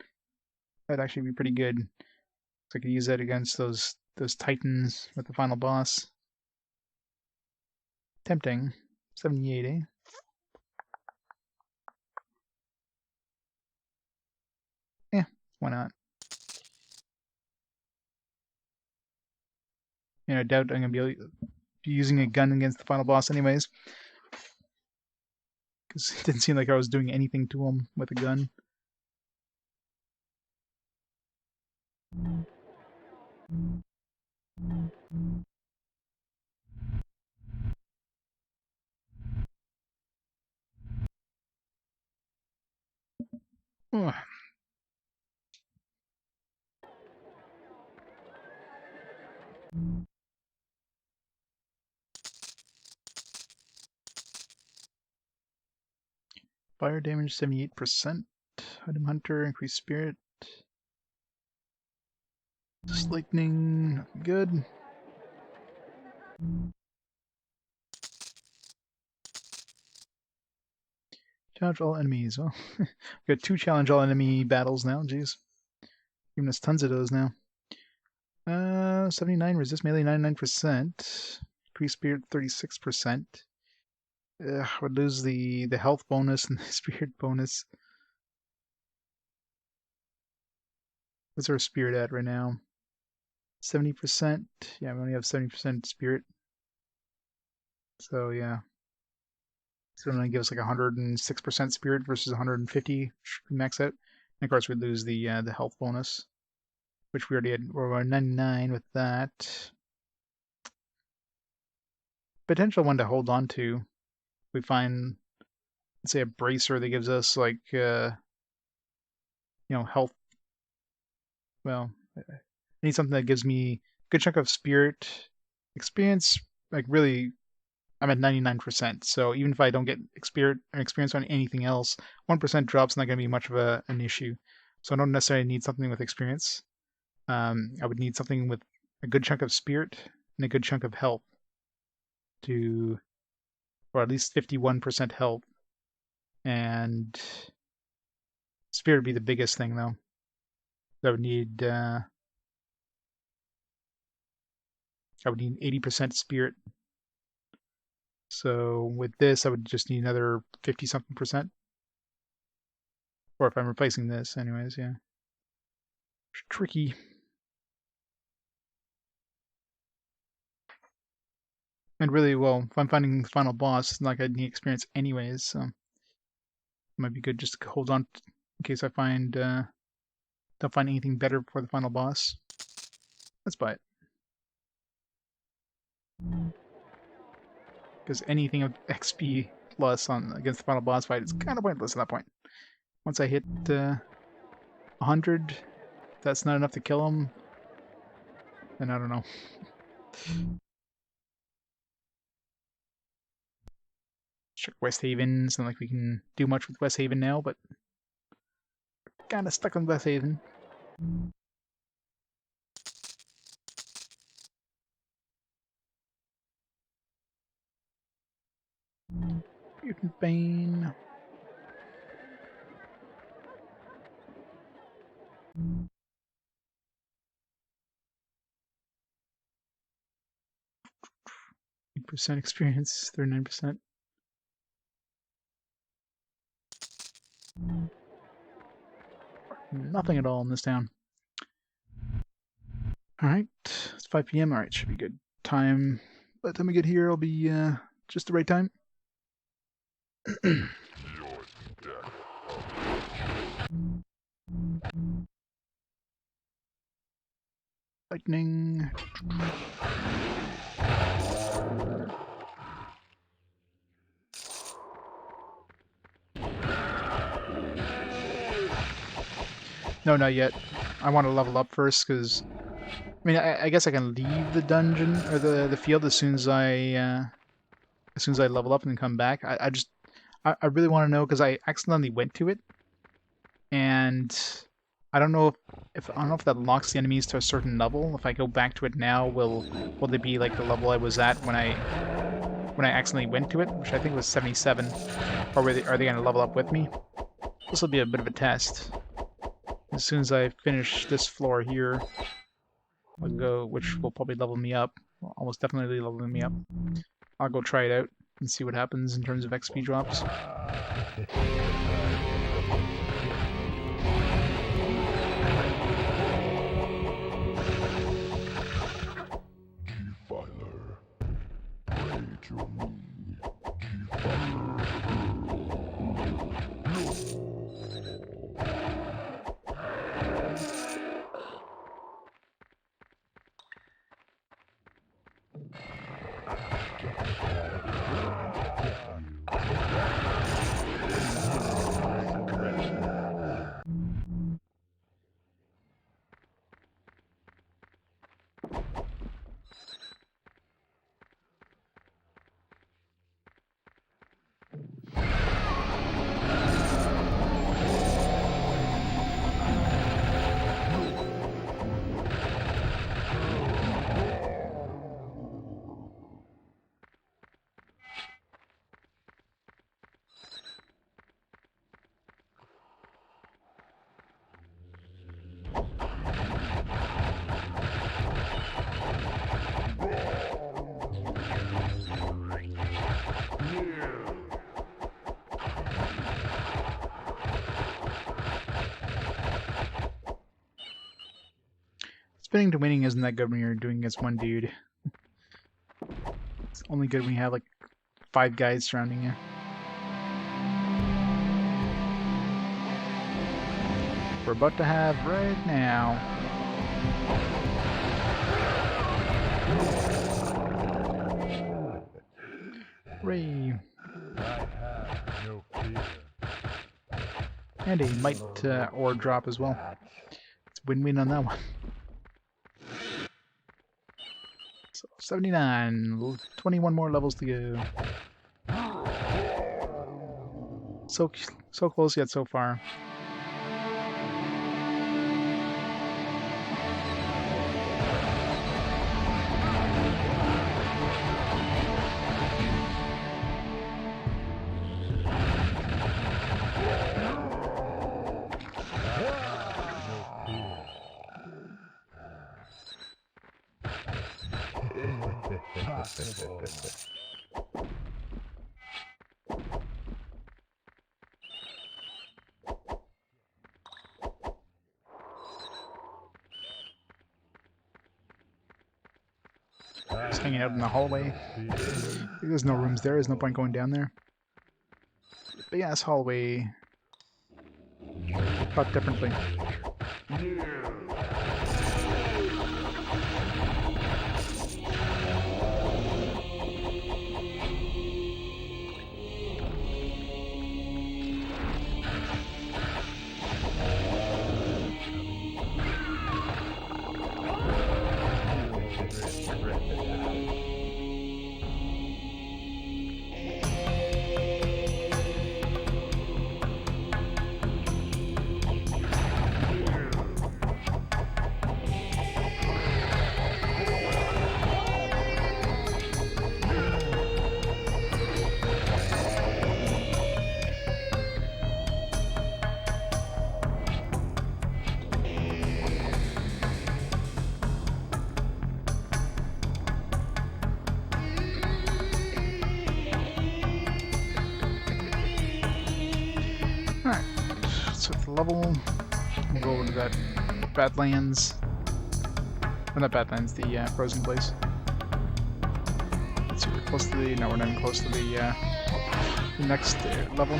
S1: that'd actually be pretty good. So I could use that against those Titans with the final boss. Tempting. 78, eh? Yeah, why not? I doubt I'm gonna be using a gun against the final boss anyways, because it didn't seem like I was doing anything to him with a gun. Ugh. Fire damage 78%. Item Hunter, increased spirit. Just lightning, good. Challenge all enemies. Well, we got 2 challenge all enemy battles now. Jeez, giving us tons of those now. 79 resist melee 99%. Increased spirit 36%. Would lose the health bonus and the spirit bonus. What's our spirit at right now? 70%. Yeah, we only have 70% spirit. So yeah. So it only gives like 106% spirit versus 150 max out. And of course we'd lose the health bonus, which we already had. We're 99 with that. Potential one to hold on to. We find, let's say, a bracer that gives us like health. Well, I need something that gives me a good chunk of spirit, experience. Like really, I'm at 99%. So even if I don't get experience on anything else, 1% drop's not going to be much of an issue. So I don't necessarily need something with experience. I would need something with a good chunk of spirit and a good chunk of health or at least 51% health. And spirit would be the biggest thing though. I would need 80% spirit. So with this, I would just need another 50 something percent. Or if I'm replacing this, anyways, yeah. It's tricky. And really, well, if I'm finding the final boss, it's not like I need experience anyways, so it might be good just to hold on in case I don't find anything better before the final boss. Let's buy it. Because anything of XP plus against the final boss fight is kind of pointless at that point. Once I hit 100, that's not enough to kill him, then I don't know. Check West Haven. It's not like we can do much with West Haven now, but kind of stuck on West Haven. Mutant Bane. % experience, 39%. Nothing at all in this town. Alright, it's 5 p.m. Alright, should be good time. By the time we get here, I'll be just the right time. Lightning. No, not yet. I want to level up first because I mean, I guess I can leave the dungeon or the field as soon as I level up and then come back. I really want to know because I accidentally went to it, and I don't know if I don't know if that locks the enemies to a certain level. If I go back to it now, will they be like the level I was at when I accidentally went to it, which I think was 77, or are they going to level up with me? This will be a bit of a test. As soon as I finish this floor here, I'll go, which will probably level me up. Will almost definitely level me up. I'll go try it out and see what happens in terms of XP drops.
S2: Keyfiler, pray to me. Keyfiler.
S1: Spinning to winning isn't that good when you're doing against one dude. It's only good when you have like 5 guys surrounding you. We're about to have right now. Hooray!
S2: I have no fear.
S1: And a might ore drop as well. It's win-win on that one. So 79, 21 more levels to go. So close yet so far. Just hanging out in the hallway. There's no rooms there. There's no point going down there. Big ass hallway. Thought differently. Alright, so the level, we'll go over to that Badlands. Or not Badlands, the frozen place. Let's see, we're close to the, no, we're not even close to the next level.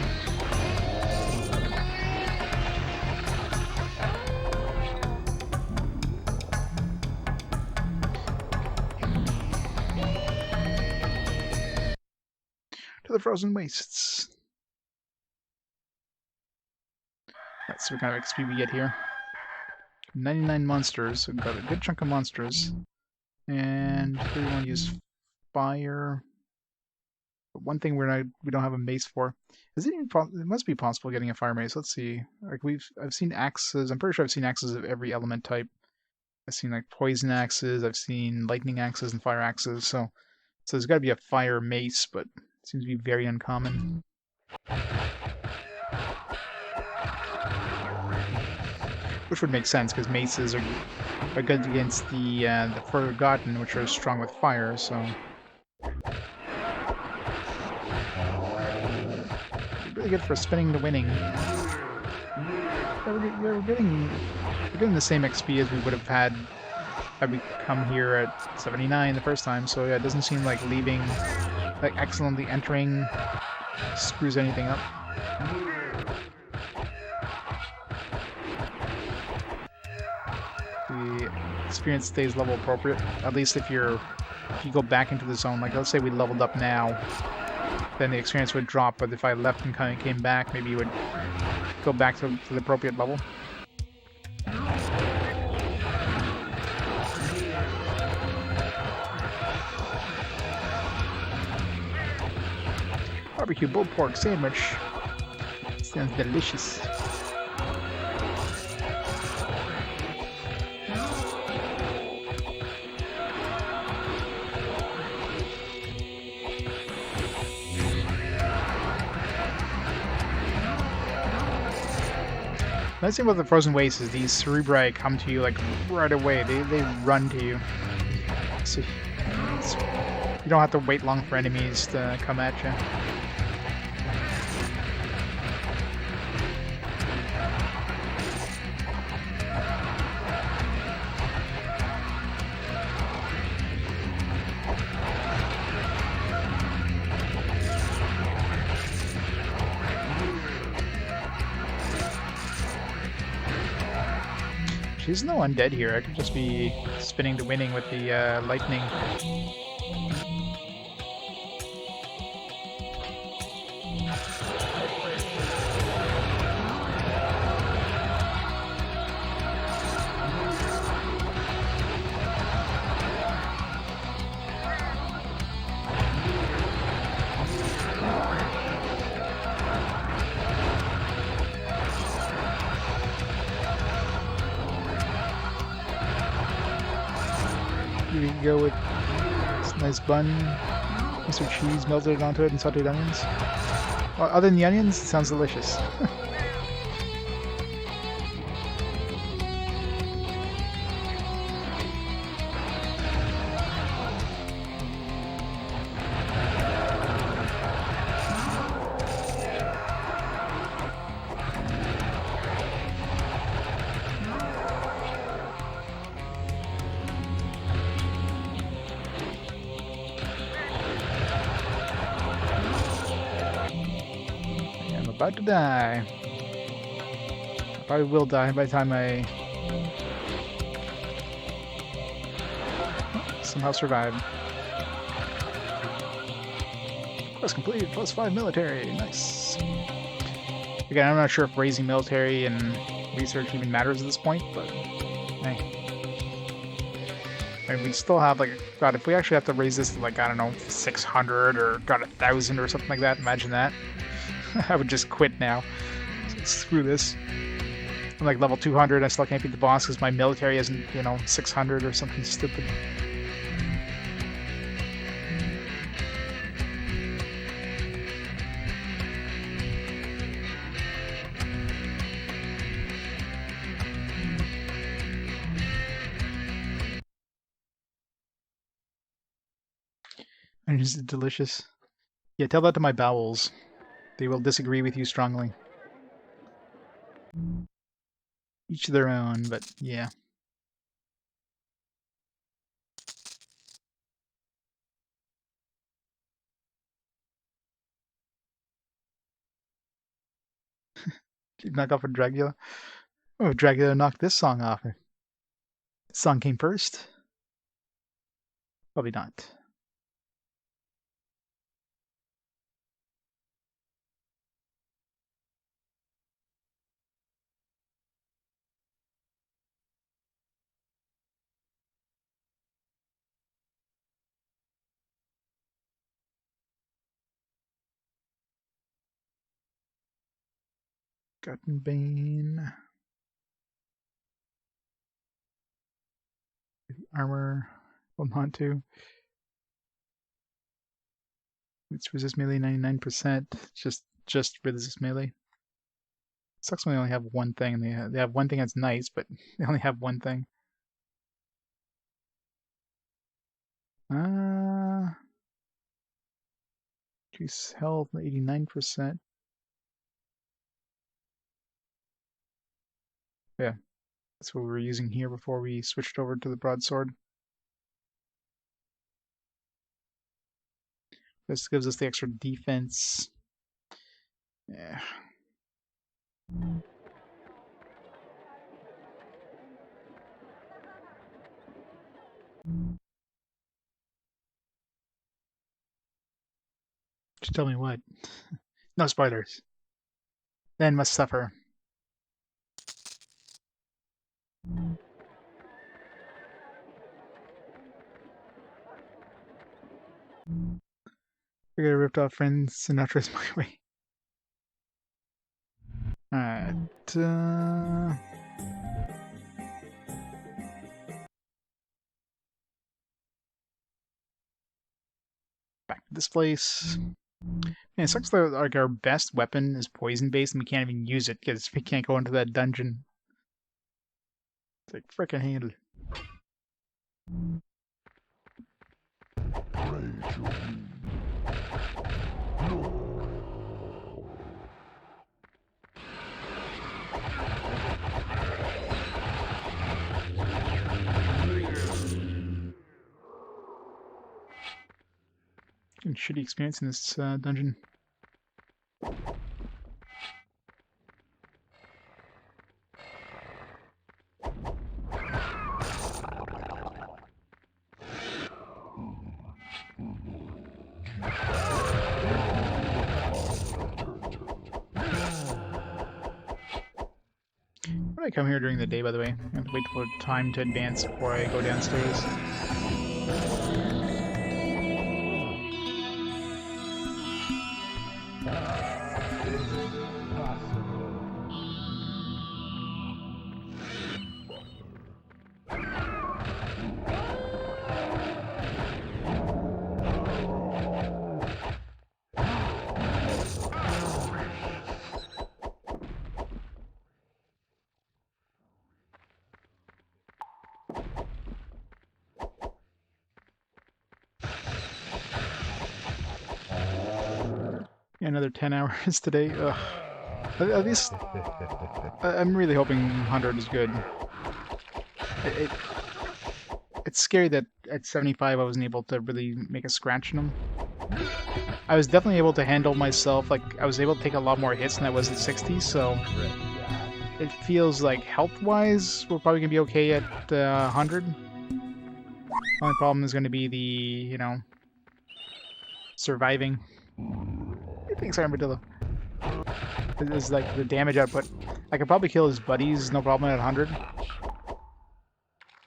S1: To the frozen wastes. Let's see what kind of XP we get here. 99 monsters, so we've got a good chunk of monsters. And here we want to use fire. But one thing we don't have a mace for. Is it even it must be possible getting a fire mace. Let's see. Like I've seen axes. I'm pretty sure I've seen axes of every element type. I've seen like poison axes, I've seen lightning axes and fire axes, so there's gotta be a fire mace, but it seems to be very uncommon. Which would make sense, because maces are good against the Forgotten, which are strong with fire, so really good for spinning to winning. Yeah, we're getting the same XP as we would have had we come here at 79 the first time, so yeah, it doesn't seem like leaving, like excellently entering screws anything up. The experience stays level appropriate, at least if you go back into the zone. Like let's say we leveled up now, then the experience would drop, but if I left and kind of came back, maybe you would go back to the appropriate level. Barbecue pulled pork sandwich. Sounds delicious. Nice thing about the frozen wastes is these cerebri come to you like right away. They run to you. So you don't have to wait long for enemies to come at you. There's no undead here. I could just be spinning to winning with the lightning. You can go with this nice bun, Mr. Cheese melted onto it, and sauteed onions. Well, other than the onions, it sounds delicious. I'm about to die. I probably will die by the time I somehow survive. Quest completed, +5 military, nice. Again, I'm not sure if raising military and research even matters at this point, but hey. I mean, we still have, like, God, if we actually have to raise this to, like, I don't know, 600 or, God, 1,000 or something like that, imagine that. I would just quit now. So screw this. I'm like level 200, I still can't beat the boss because my military isn't, 600 or something stupid. And it's delicious. Yeah, tell that to my bowels. They will disagree with you strongly. Each their own, but yeah. Did you knock off a Dracula? Oh, Dracula knocked this song off. This song came first? Probably not. Cotton Bane. Armor. Hold on to. It's resist melee 99%. Just resist melee. Sucks when they only have one thing, and they have one thing that's nice, but they only have one thing. Increase health 89%. Yeah, that's what we were using here before we switched over to the broadsword. This gives us the extra defense. Yeah. Just tell me what. No spoilers. Then must suffer. We got ripped off friends. Sinatra's my way. Alright. Back to this place. Man, it sucks that like our best weapon is poison based and we can't even use it because we can't go into that dungeon. It's like frickin' handle. Shitty experience in this dungeon. Why do I come here during the day, by the way? I have to wait for time to advance before I go downstairs. Another 10 hours today. Ugh. At least I'm really hoping 100 is good. It's scary that at 75 I wasn't able to really make a scratch in them. I was definitely able to handle myself. Like I was able to take a lot more hits than I was at 60, so it feels like health-wise we're probably gonna be okay at 100. Only problem is going to be the surviving. Thanks, Armadillo. It's like the damage output. I could probably kill his buddies, no problem at 100.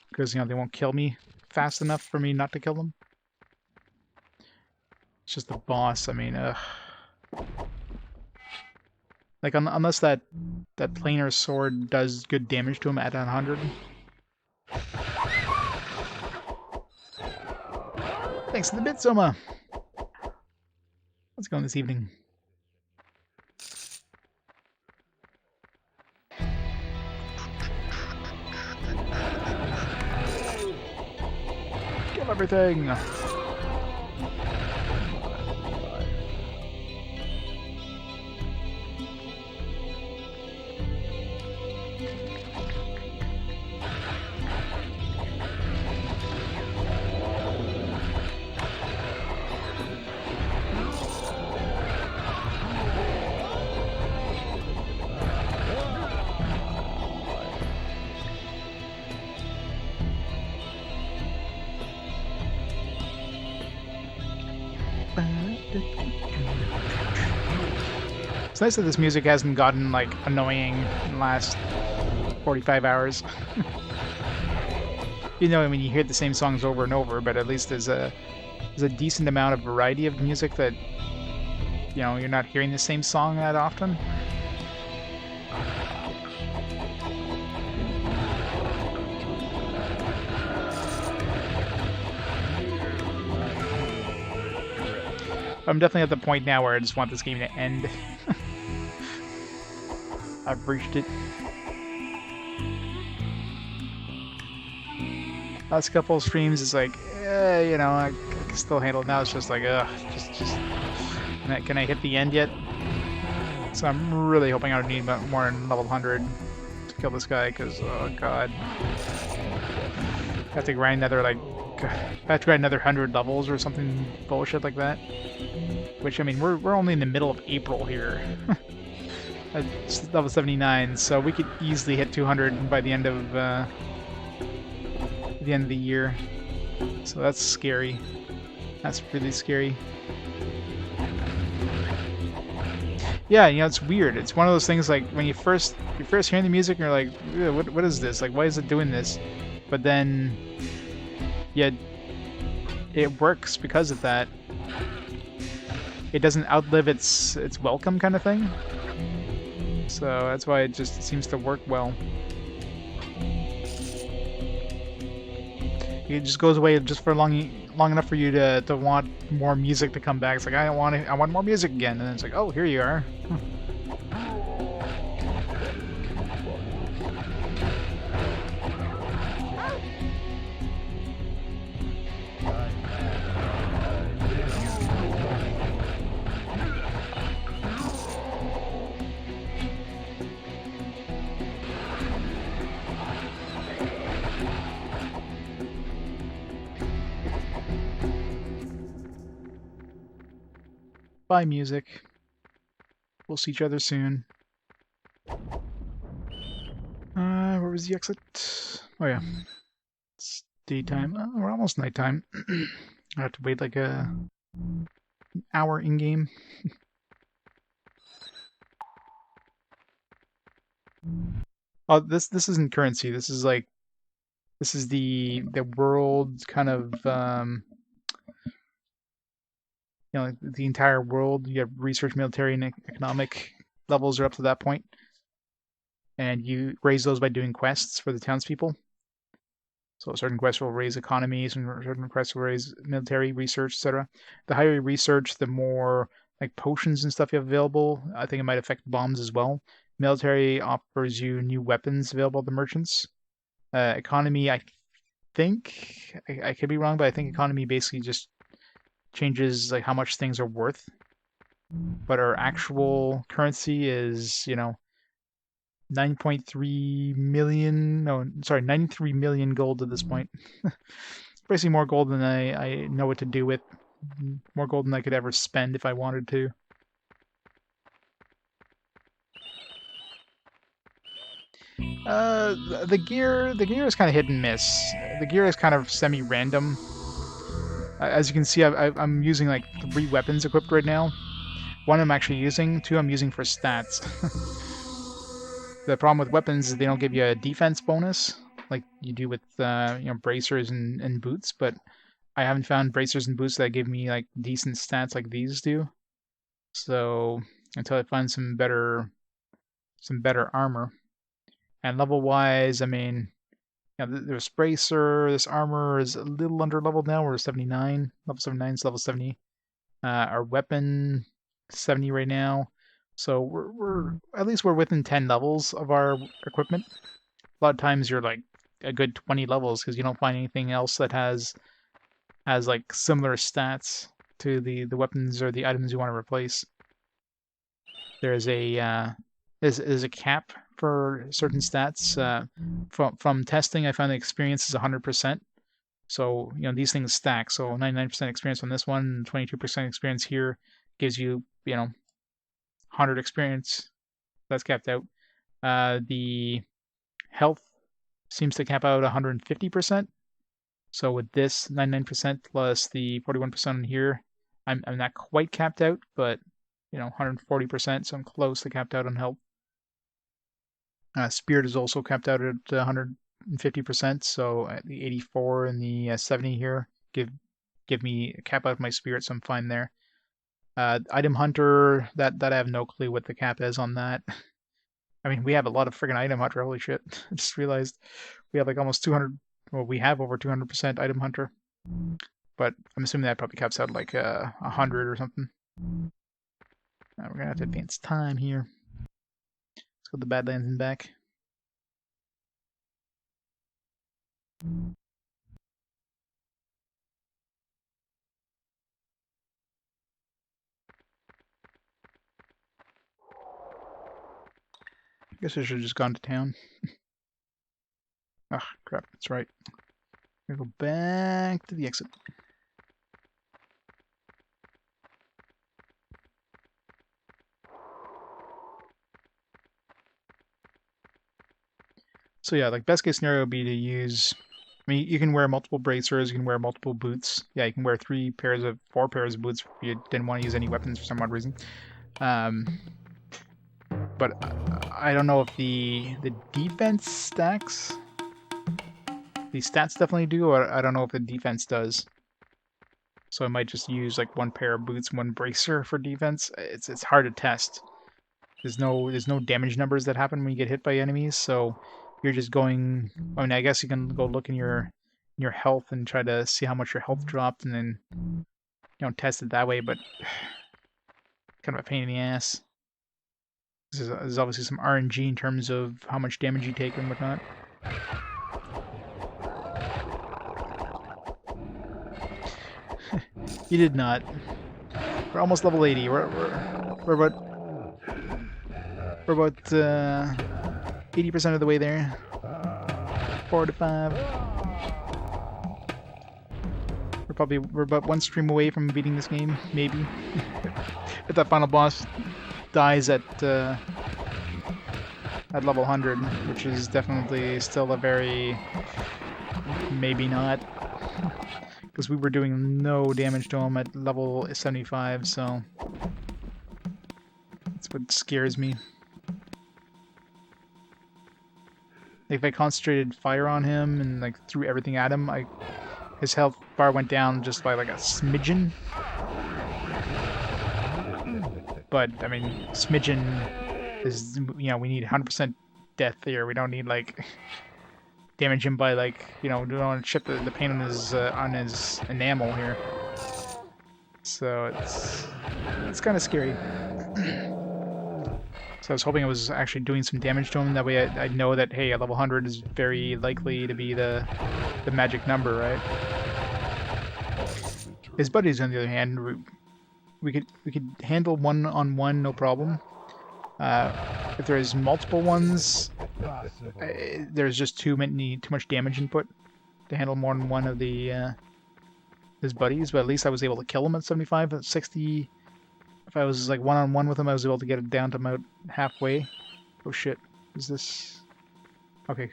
S1: Because, they won't kill me fast enough for me not to kill them. It's just the boss, I mean, like, unless that planar sword does good damage to him at 100. Thanks for the bit, Soma! What's going this evening? Kill everything! It's nice that this music hasn't gotten, like, annoying in the last 45 hours. I mean, you hear the same songs over and over, but at least there's a decent amount of variety of music that, you're not hearing the same song that often. I'm definitely at the point now where I just want this game to end. I've reached it. Last couple of streams is like, you know, I can still handle it. Now it's just like, just can I hit the end yet? So I'm really hoping I don't need more than level 100 to kill this guy, because, oh god. I have to grind another, like, I have to grind another 100 levels or something bullshit like that. Which, I mean, we're only in the middle of April here. It's level 79, so we could easily hit 200 by the end of the year. So that's scary. That's really scary. Yeah, you know, it's weird. It's one of those things like when you're first hearing the music, and you're like, what is this? Like, why is it doing this? But then, yeah, it works because of that. It doesn't outlive its welcome, kind of thing. So that's why it just seems to work well. It just goes away just for long enough for you to want more music to come back. It's like, I want more music again, and then it's like, oh, here you are. Bye, music. We'll see each other soon. Where was the exit? Oh yeah, it's daytime. Oh, we're almost nighttime. I have to wait like an hour in game. Oh, this isn't currency. This is like the world kind of you know, like the entire world. You have research, military, and economic levels are up to that point, and you raise those by doing quests for the townspeople. So certain quests will raise economies, and certain quests will raise military research, etc. The higher you research, the more like potions and stuff you have available. I think it might affect bombs as well. Military offers you new weapons available to merchants. Economy, I think I could be wrong, but I think economy basically just changes like how much things are worth. But our actual currency is, you know, 9.3 million, no, sorry, 93 million gold at this point. Basically more gold than I know what to do with. More gold than I could ever spend if I wanted to. The gear is kind of hit and miss. The gear is kind of semi-random. As you can see, I'm using like 3 weapons equipped right now. One I'm actually using, 2 I'm using for stats. The problem with weapons is they don't give you a defense bonus like you do with you know, bracers and boots, but I haven't found bracers and boots that give me like decent stats like these do. So until I find some better armor. And level wise, I mean, yeah, there's bracer. This armor is a little under leveled now. We're 79. Level 79 is level 70. Our weapon 70 right now. So we're at least we're within 10 levels of our equipment. A lot of times you're like a good 20 levels because you don't find anything else that has like similar stats to the weapons or the items you want to replace. There's a there's a cap for certain stats. From testing, I found the experience is 100%. So you know these things stack. So 99% experience on this one, 22% experience here gives you, you know, 100 experience. That's capped out. The health seems to cap out 150%. So with this 99% plus the 41% here, I'm not quite capped out, but you know, 140%, so I'm close to capped out on health. Spirit is also capped out at 150%, so at the 84 and the 70 here give me a cap out of my spirit, so I'm fine there. Item hunter, that I have no clue what the cap is on that. I mean, we have a lot of friggin' item hunter. Holy shit! I just realized we have like almost 200. Well, we have over 200% item hunter, but I'm assuming that probably caps out like 100 or something. We're gonna have to advance time here. Let's go to the Badlands and back. I guess I should have just gone to town. Ah, crap, that's right. I'm gonna go back to the exit. So yeah, like best case scenario would be to use. I mean, you can wear multiple bracers, you can wear multiple boots. Yeah, you can wear 4 pairs of boots if you didn't want to use any weapons for some odd reason. But I don't know if the defense stacks. The stats definitely do, or I don't know if the defense does. So I might just use like 1 pair of boots, 1 bracer for defense. It's hard to test. There's no damage numbers that happen when you get hit by enemies, so you're just going. I mean, I guess you can go look in your health and try to see how much your health dropped, and then test it that way. But kind of a pain in the ass. There's obviously some RNG in terms of how much damage you take and whatnot. You did not. We're almost level 80. We're about 80% of the way there. 4 to 5. We're about 1 stream away from beating this game, maybe. If that final boss dies at level 100, which is definitely still a very maybe not, because we were doing no damage to him at level 75, so that's what scares me. If I concentrated fire on him and like threw everything at him, his health bar went down just by like a smidgen. But I mean, smidgen is, we need 100% death here. We don't need like damage him by like, we don't want to chip the paint on his enamel here. So it's kind of scary. So I was hoping I was actually doing some damage to him. That way I know that, hey, a level 100 is very likely to be the magic number, right? His buddies, on the other hand, we could handle 1-on-1 no problem. If there's multiple ones, there's just too much damage input to handle more than one of the his buddies. But at least I was able to kill him at 75, at 60. If I was like 1-on-1 with him, I was able to get it down to about halfway. Oh shit! Is this okay?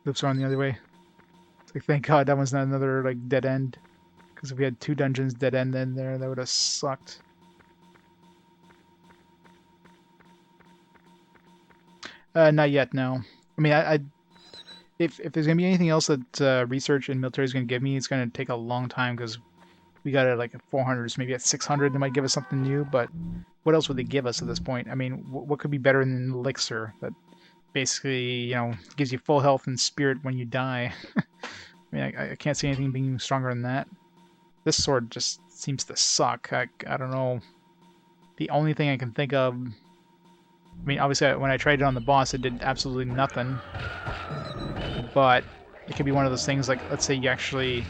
S1: Loops around the other way. It's like, thank God that was not another like dead end. Because if we had 2 dungeons dead end in there, that would have sucked. Not yet, no. I mean, if there's gonna be anything else that research and military is gonna give me, it's gonna take a long time because we got it like at 400, maybe at 600, they might give us something new. But what else would they give us at this point? I mean, what could be better than an elixir that basically, gives you full health and spirit when you die? I mean, I can't see anything being stronger than that. This sword just seems to suck. I don't know. The only thing I can think of... I mean, obviously, when I tried it on the boss, it did absolutely nothing. But it could be one of those things, like, let's say you actually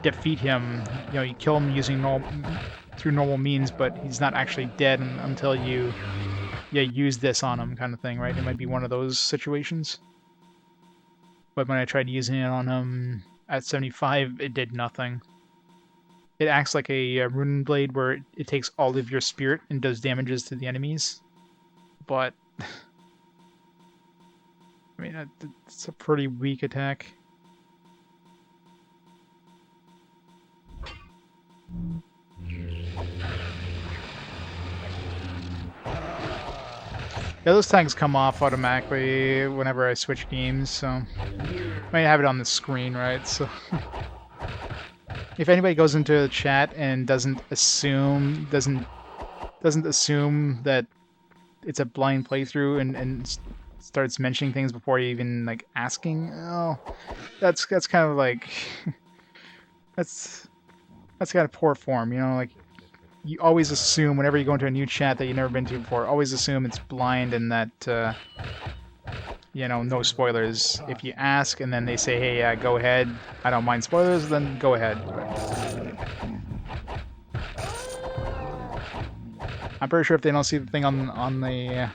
S1: defeat him. You kill him using through normal means, but he's not actually dead until you use this on him, kind of thing, right? It might be one of those situations. But when I tried using it on him at 75, it did nothing. It acts like a rune blade where it takes all of your spirit and does damages to the enemies. But I mean, it's a pretty weak attack. Yeah, those tags come off automatically whenever I switch games, so I might have it on the screen, right? So if anybody goes into the chat and doesn't assume that it's a blind playthrough and starts mentioning things before even like asking, oh, that's kind of like that's kind of poor form, like you always assume whenever you go into a new chat that you've never been to before, always assume it's blind and that you know, no spoilers. If you ask and then they say, hey, go ahead, I don't mind spoilers, then go ahead. I'm pretty sure if they don't see the thing on the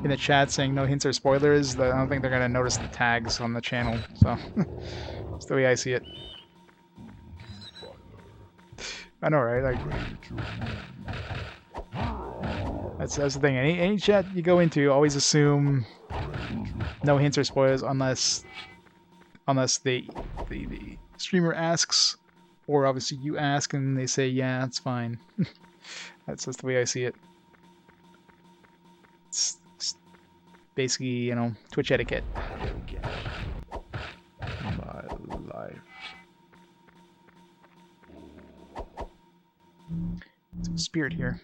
S1: in the chat saying no hints or spoilers, I don't think they're gonna notice the tags on the channel. So that's the way I see it. I know, right? Like, that's the thing. Any chat you go into, always assume no hints or spoilers unless the streamer asks, or obviously you ask and they say yeah, it's fine. That's just the way I see it. It's basically, you know, Twitch etiquette.
S2: My life.
S1: There's a spirit here.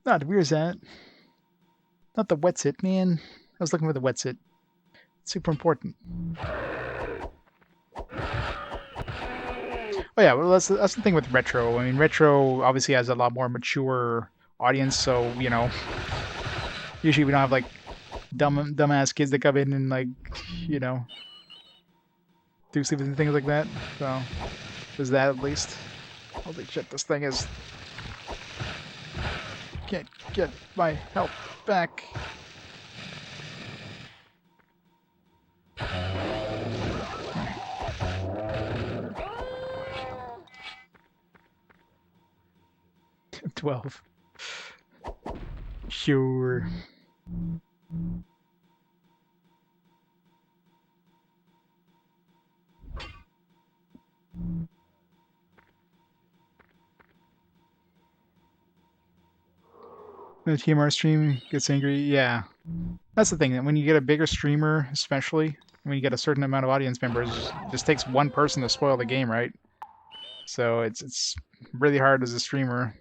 S1: Not where's that? Not the wetsit, man. I was looking for the wetsit. It's super important. Oh yeah, well that's the thing with retro. I mean, retro obviously has a lot more mature audience, so you know, usually we don't have like dumbass kids that come in and like, you know, do stupid things like that. So there's that at least. Holy shit, this thing is can't get my health back. $12. Sure. The TMR stream gets angry. Yeah, that's the thing. That when you get a bigger streamer, especially when you get a certain amount of audience members, it just takes one person to spoil the game, right? So it's really hard as a streamer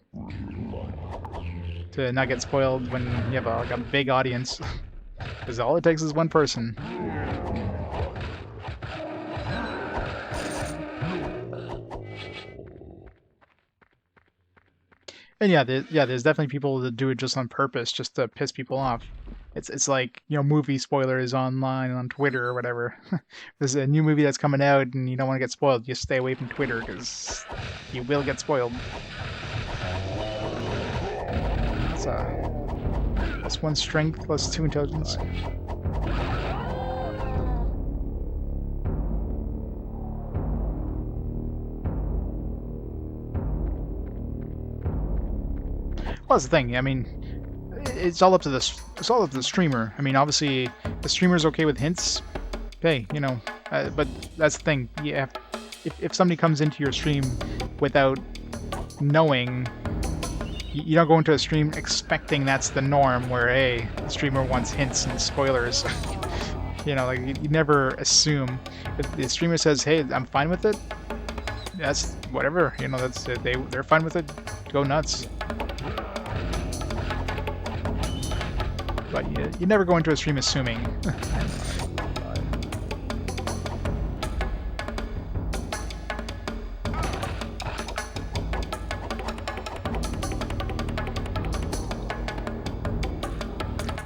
S1: to not get spoiled when you have like a big audience, because all it takes is one person. And yeah, there's definitely people that do it just on purpose, just to piss people off. It's like, you know, movie spoilers online on Twitter or whatever. There's a new movie that's coming out and you don't want to get spoiled, just stay away from Twitter because you will get spoiled. It's plus 1 strength, plus 2 intelligence. Well, that's the thing. I mean, it's all up to the streamer. I mean, obviously, the streamer's okay with hints. Okay, you know, but that's the thing. Yeah, if somebody comes into your stream without knowing, you don't go into a stream expecting that's the norm. Where hey, the streamer wants hints and spoilers. You know, like you never assume. If the streamer says, "Hey, I'm fine with it," that's whatever. You know, that's they're fine with it. Go nuts. But you never go into a stream assuming.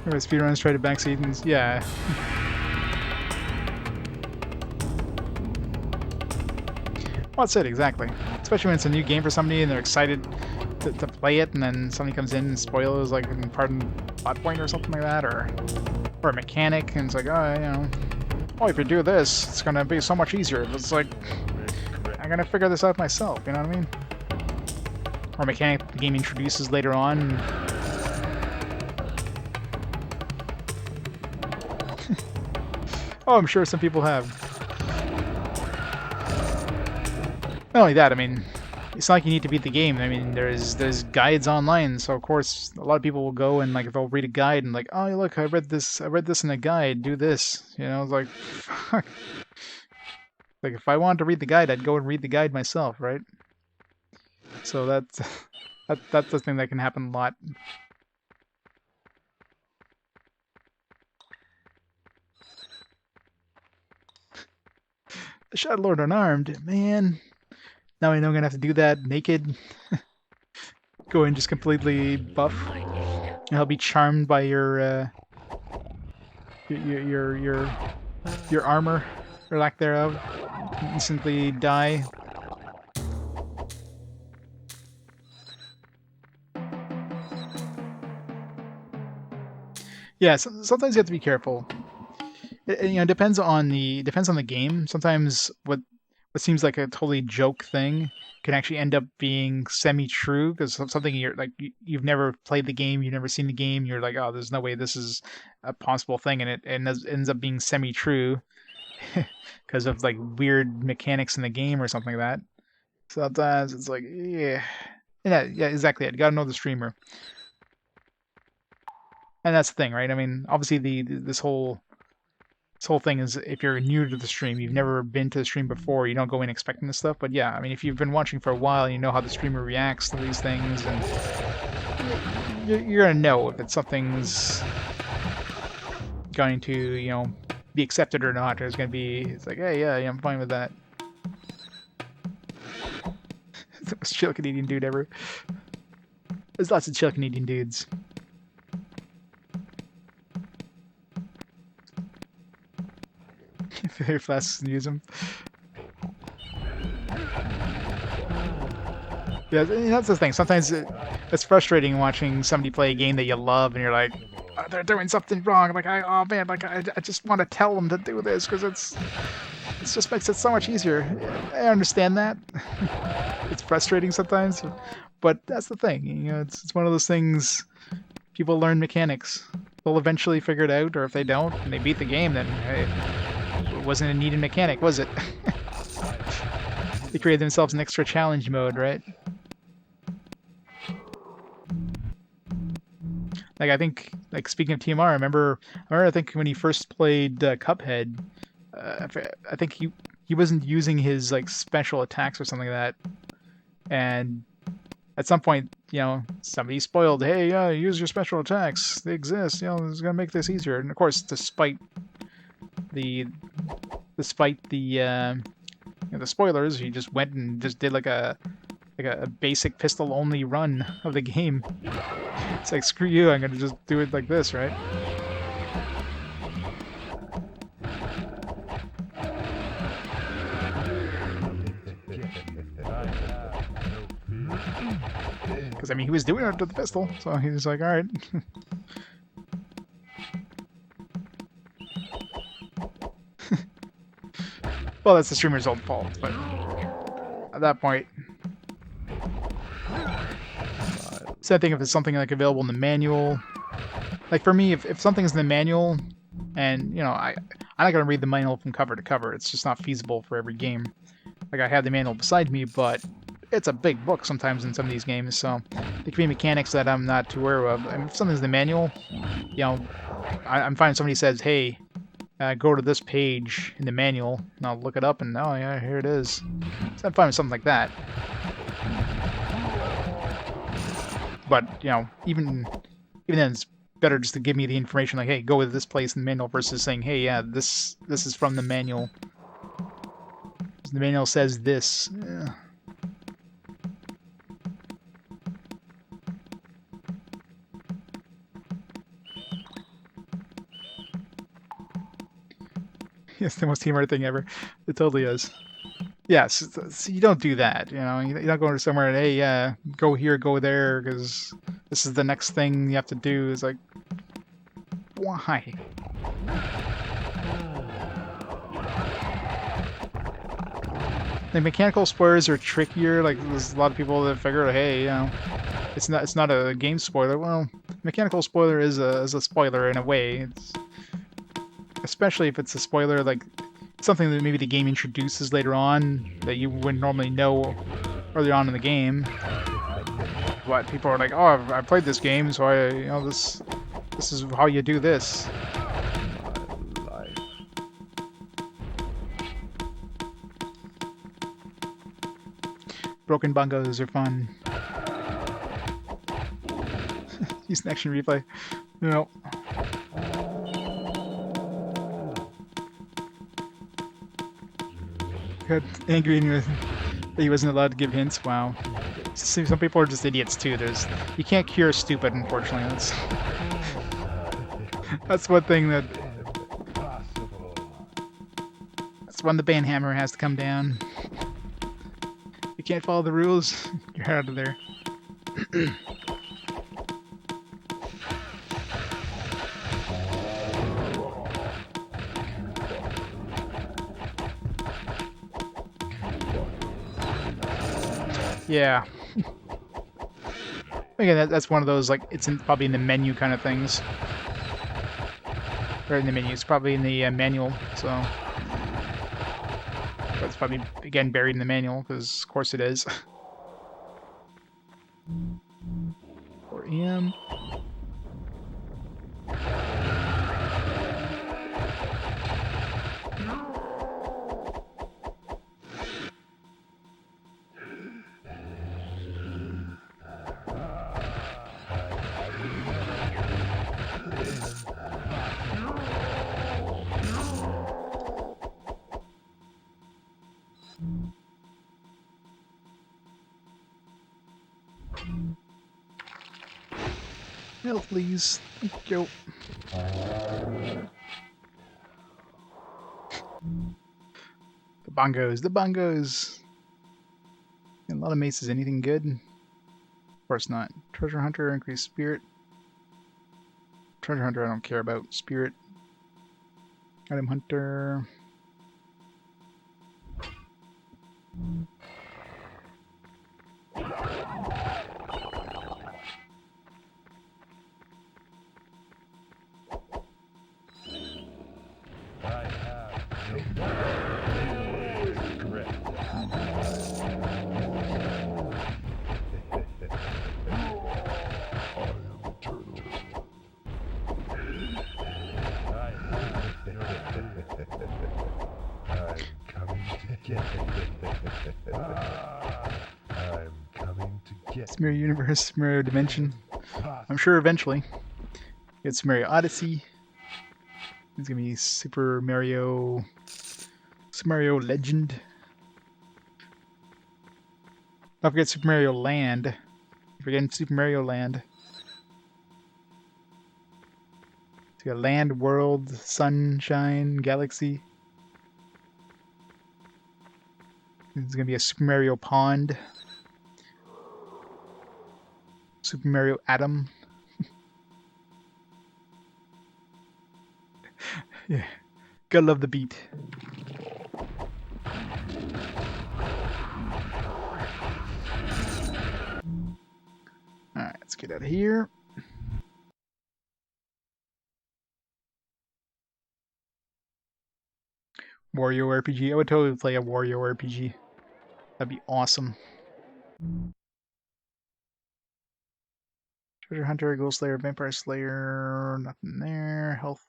S1: Remember speedrunners try to backseat and yeah. Well, that's it, exactly. Especially when it's a new game for somebody and they're excited to play it, and then somebody comes in and spoils like in pardon plot point or something like that, or a mechanic, and it's like, oh, you know, oh, if you do this, it's gonna be so much easier. It's like, I'm gonna figure this out myself, you know what I mean? Or a mechanic the game introduces later on. Oh, I'm sure some people have. Not only that, I mean, it's not like you need to beat the game. I mean, there's guides online, so of course a lot of people will go and like they'll read a guide and like, oh look, I read this in a guide. Do this, you know? It's like, fuck. Like if I wanted to read the guide, I'd go and read the guide myself, right? So that's the thing that can happen a lot. Shadow Lord unarmed, man. Now I know I'm gonna have to do that naked. Go in just completely buff. And I'll be charmed by your armor, or lack thereof. Instantly die. Yeah, sometimes you have to be careful. It depends on the game. Sometimes what seems like a totally joke thing can actually end up being semi-true because something you're like you've never played the game, you've never seen the game, you're like, oh, there's no way this is a possible thing, and it ends up being semi-true because of like weird mechanics in the game or something like that. Sometimes it's like, yeah, exactly. You gotta know the streamer, and that's the thing, right? I mean, obviously this whole thing is if you're new to the stream, you've never been to the stream before, you don't go in expecting this stuff. But yeah, I mean, if you've been watching for a while, you know how the streamer reacts to these things, and you're gonna know if something's going to, be accepted or not. There's gonna be, it's like, hey, yeah, I'm fine with that. The most chill Canadian dude ever. There's lots of chill Canadian dudes. Very fast and use them. Yeah, that's the thing. Sometimes it's frustrating watching somebody play a game that you love, and you're like, oh, they're doing something wrong. Like, oh man, like I just want to tell them to do this because it just makes it so much easier. I understand that. It's frustrating sometimes, but that's the thing. It's one of those things. People learn mechanics. They'll eventually figure it out, or if they don't, and they beat the game, then hey, it wasn't a needed mechanic, was it? They created themselves an extra challenge mode, right? Like I think, like speaking of TMR, I remember I think when he first played Cuphead, I think he wasn't using his like special attacks or something like that, and at some point, somebody spoiled, hey, use your special attacks. They exist. It's gonna make this easier. And of course, despite the the spoilers, he just went and just did like a basic pistol only run of the game. It's like, screw you, I'm gonna just do it like this, right? Because I mean, he was doing it with the pistol, so he was like, all right. Well, that's the streamer's own fault, but at that point, same thing if it's something like available in the manual. Like for me, if something's in the manual, and I'm not gonna read the manual from cover to cover. It's just not feasible for every game. Like I have the manual beside me, but it's a big book sometimes in some of these games, so there can be mechanics that I'm not too aware of. And if something's in the manual, I'm fine if somebody says, hey, go to this page in the manual, and I'll look it up, and oh yeah, here it is. So I'm fine with something like that. But, even then, it's better just to give me the information, like, hey, go to this place in the manual, versus saying, hey, yeah, this is from the manual. The manual says this. Yeah. It's the most humor thing ever. It totally is. Yes, so you don't do that. You're not going to somewhere and, hey, go here, go there, because this is the next thing you have to do. It's like, why? The mechanical spoilers are trickier. Like there's a lot of people that figure, hey, it's not a game spoiler. Well, mechanical spoiler is a spoiler in a way. It's especially if it's a spoiler like something that maybe the game introduces later on that you wouldn't normally know early on in the game. But people are like, oh, I played this game, so this is how you do this. Broken bongos are fun. Use an action replay. No. got angry and that he wasn't allowed to give hints. Wow. See, some people are just idiots too. You can't cure stupid, unfortunately. That's one thing
S2: Impossible.
S1: that's when the banhammer has to come down. You can't follow the rules, you're out of there. Yeah. Again, that's one of those, like, it's probably in the menu kind of things. Or in the menu, it's probably in the manual, so... But it's probably, again, buried in the manual, because of course it is. 4 AM. Health, please. Thank you. The bongos, the bongos! A lot of maces, anything good? Of course not. Treasure Hunter, increase spirit. Treasure Hunter, I don't care about. Spirit. Item Hunter.
S2: I have no regret. I am eternal. I'm coming to get you. I'm coming to get
S1: Smear Universe, Smear Dimension.
S2: Impossible.
S1: I'm sure eventually. It's Mario Odyssey. It's gonna be Super Mario Legend. Don't forget Super Mario Land. Forgetting Super Mario Land. It's got Land, World, Sunshine, Galaxy. There's gonna be a Super Mario Pond. Super Mario Atom. Yeah. Gotta love the beat. Alright, let's get out of here. Wario RPG. I would totally play a Wario RPG. That'd be awesome. Treasure Hunter, Ghost Slayer, Vampire Slayer, nothing there. Health.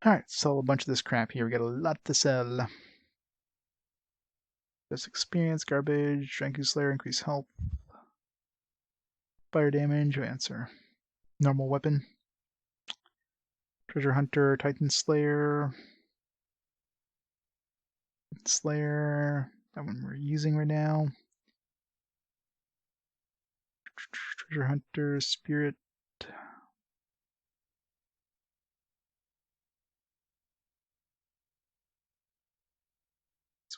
S1: Alright, sell a bunch of this crap here. We got a lot to sell. Just experience, garbage, Dranku Slayer, increase health. Fire damage, answer. Normal weapon. Treasure Hunter, Titan Slayer. Slayer, that one we're using right now. Treasure Hunter, Spirit. That's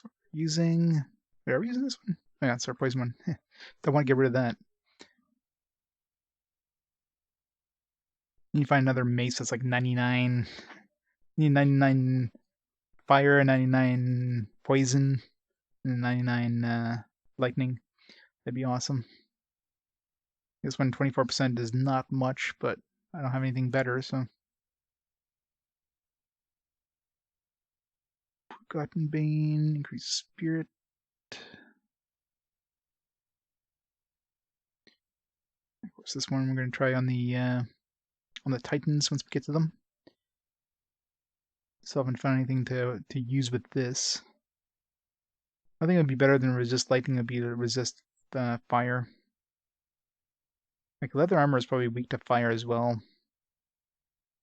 S1: what we're using. Wait, are we using this one? Oh yeah, it's our poison one. Don't want to get rid of that. You need to find another mace that's like 99. You need 99 fire, 99 poison, and 99 lightning. That'd be awesome. This one, 24% is not much, but I don't have anything better, so. Forgotten Bane, increase spirit. Of course, this one we're going to try on the Titans once we get to them. So I haven't found anything to use with this. I think it would be better than resist lightning. It would be to resist fire. Like leather armor is probably weak to fire as well.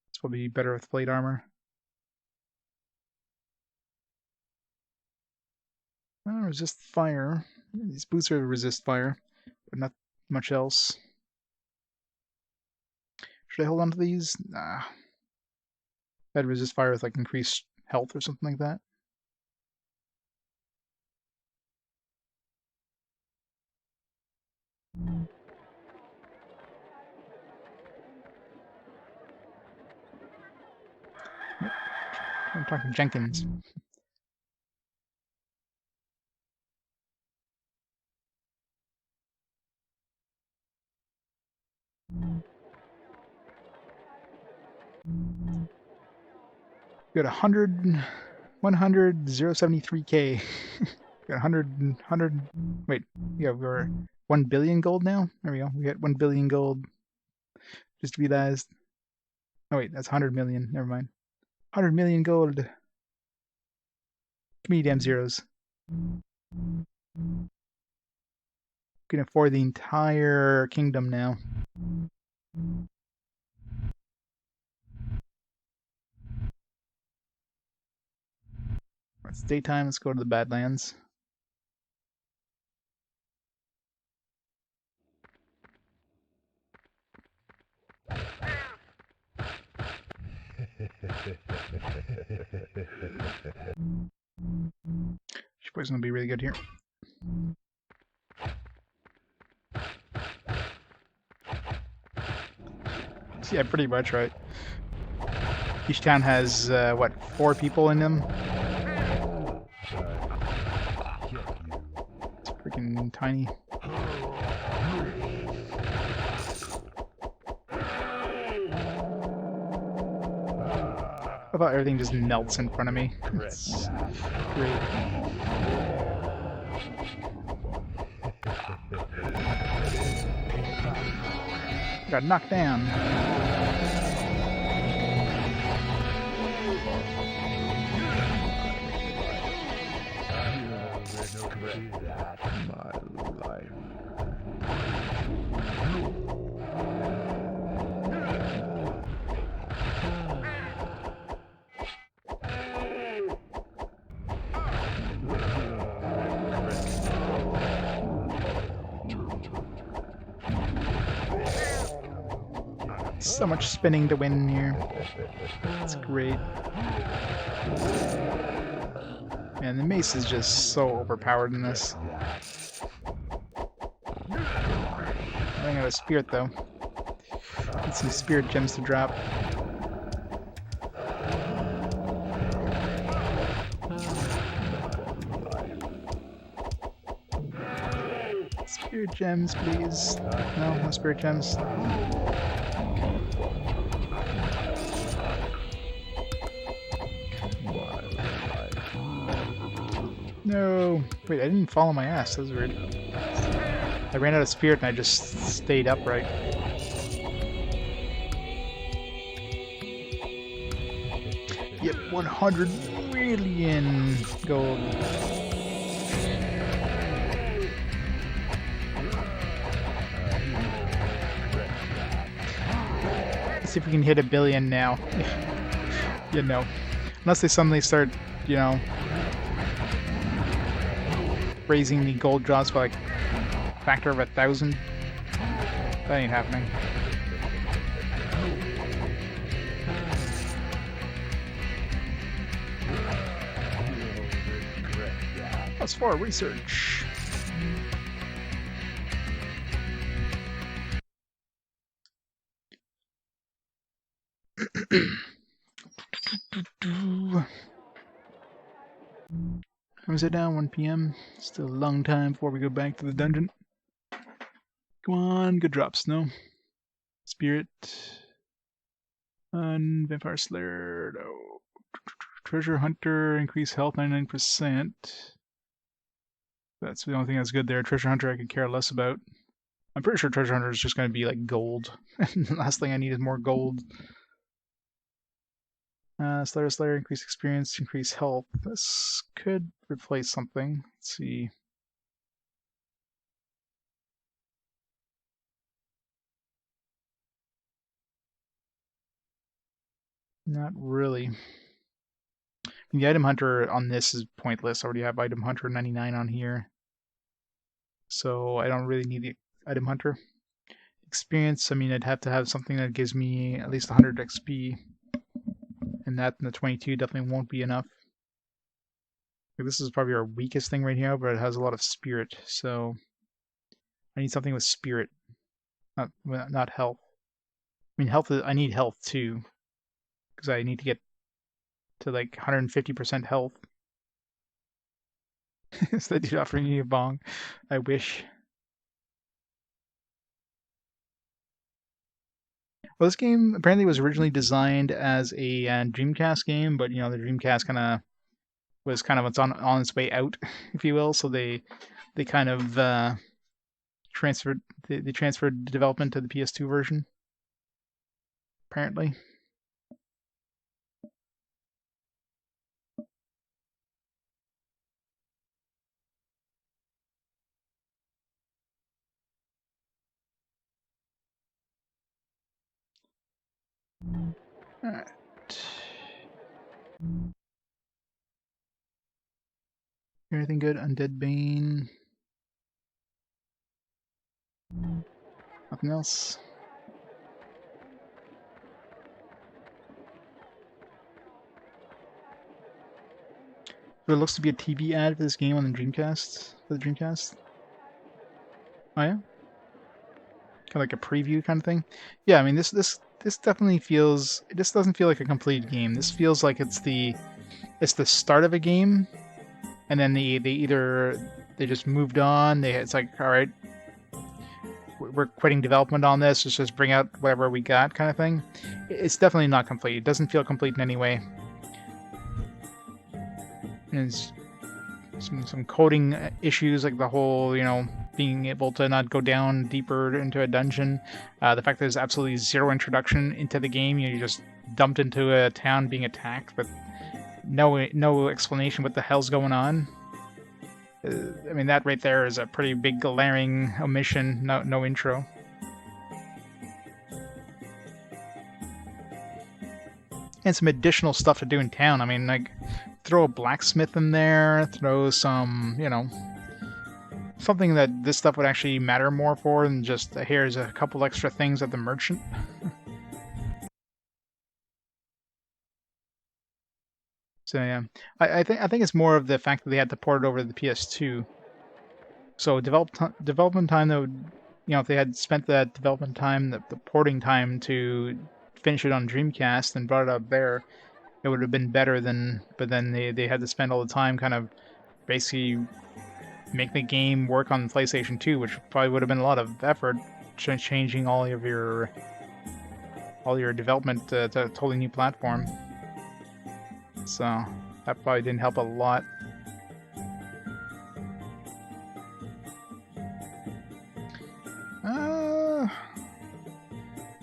S1: It's probably better with plate armor. Resist fire. These boots are resist fire, but not much else. Should I hold on to these? Nah. I'd resist fire with like increased health or something like that. Yep. I'm talking Jenkins. We got 100,073K. We got 100, wait, yeah, we're 1 billion gold now? There we go. We got 1 billion gold. Just to be last. Oh wait, that's 100 million. Never mind. 100 million gold. Give me damn zeros. We can afford the entire kingdom now. It's daytime. Let's go to the Badlands. Shipway's gonna be really good here. Yeah, pretty much, right? Each town has, what, 4 people in them? It's freaking tiny. I thought everything just melts in front of me. It's great. Got knocked down. So much spinning to win here. It's great. Man, the mace is just so overpowered in this. Running out of spirit though. Need some spirit gems to drop. Spirit gems, please. No, no spirit gems. No! Wait, I didn't follow my ass. That was weird. I ran out of spirit and I just stayed upright. Yep, 100 million gold. Let's see if we can hit 1 billion now. You know. Unless they suddenly start, you know, raising the gold drops by like a factor of 1,000. That ain't happening. +4 research. When is it now? 1 p.m. Still a long time before we go back to the dungeon. Come on, good drops, no? Spirit. Vampire Slayer, no. Treasure Hunter, increase health 99%. That's the only thing that's good there. Treasure Hunter I could care less about. I'm pretty sure Treasure Hunter is just going to be like gold. The last thing I need is more gold. Slayer, increase experience, increase health. This could replace something. Let's see. Not really. The item hunter on this is pointless. I already have item hunter 99 on here, so I don't really need the item hunter. Experience, I mean, I'd have to have something that gives me at least 100 XP, and that in the 22 definitely won't be enough. This is probably our weakest thing right here, but it has a lot of spirit, so I need something with spirit, not health. I mean, health. I need health too, because I need to get to like 150% health. Is that dude offering me a bong? I wish. Well, this game apparently was originally designed as a Dreamcast game, but you know the Dreamcast was kind of on its way out, if you will. So they kind of transferred they transferred development to the PS2 version, apparently. Alright. Anything good? Undead Bane. Nothing else. There looks to be a TV ad for this game on the Dreamcast. For the Dreamcast. Oh yeah? Kind of like a preview kind of thing. Yeah, I mean this definitely feels. This doesn't feel like a complete game. This feels like it's the start of a game, and then they just moved on. It's like, all right, we're quitting development on this. Let's just bring out whatever we got, kind of thing. It's definitely not complete. It doesn't feel complete in any way. And it's some coding issues, like the whole, being able to not go down deeper into a dungeon. The fact that there's absolutely zero introduction into the game. You're just dumped into a town being attacked, but no explanation what the hell's going on. I mean, that right there is a pretty big glaring omission. No intro. And some additional stuff to do in town. I mean, like, throw a blacksmith in there, throw some, something that this stuff would actually matter more for than just, here's a couple extra things at the merchant. So yeah, I think it's more of the fact that they had to port it over to the PS2. So development time, that would, if they had spent that development time, the porting time to finish it on Dreamcast and brought it up there, it would have been better than. But then they had to spend all the time kind of basically make the game work on PlayStation 2, which probably would have been a lot of effort, changing all of your development to a totally new platform. So that probably didn't help a lot.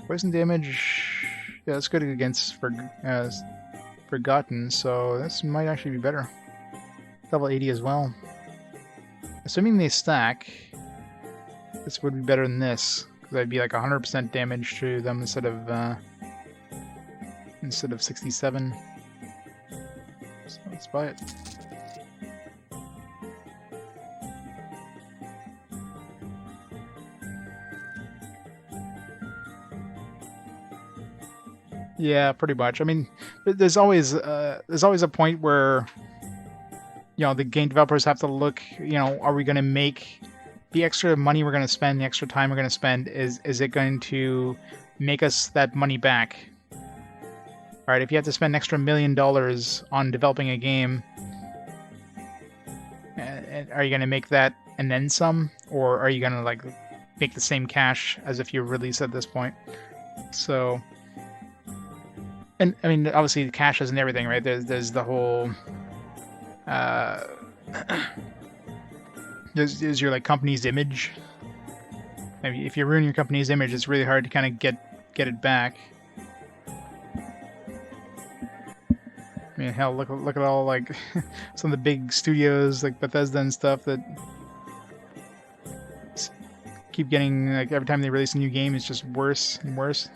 S1: Poison damage, yeah, that's good against Forgotten, so this might actually be better. Level 80 as well. Assuming they stack, this would be better than this, because I'd be like 100% damage to them instead of 67. So let's buy it. Yeah, pretty much. I mean, there's always a point where the game developers have to look. Are we going to make the extra money we're going to spend, the extra time we're going to spend? Is it going to make us that money back? All right, if you have to spend an extra $1 million on developing a game, are you going to make that and then some, or are you going to like make the same cash as if you release at this point? So. And I mean, obviously, the cash isn't everything, right? There's the whole, there's your like company's image. I mean, if you ruin your company's image, it's really hard to kind of get it back. I mean, hell, look at all like some of the big studios like Bethesda and stuff that keep getting, like, every time they release a new game, it's just worse and worse.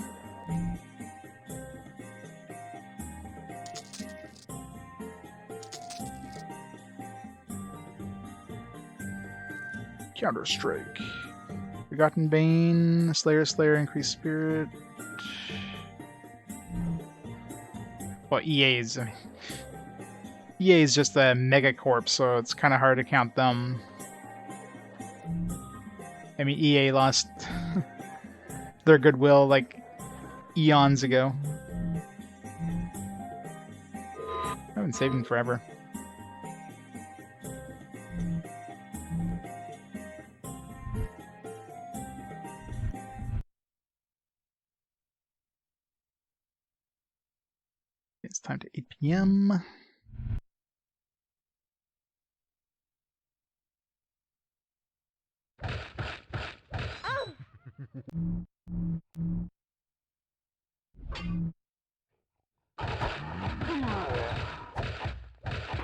S1: Counter-Strike. Forgotten Bane, Slayer, Increased Spirit. Well, EA is just a megacorp, so it's kind of hard to count them. I mean, EA lost their goodwill like eons ago. I've been saving forever. It's time to 8 p.m.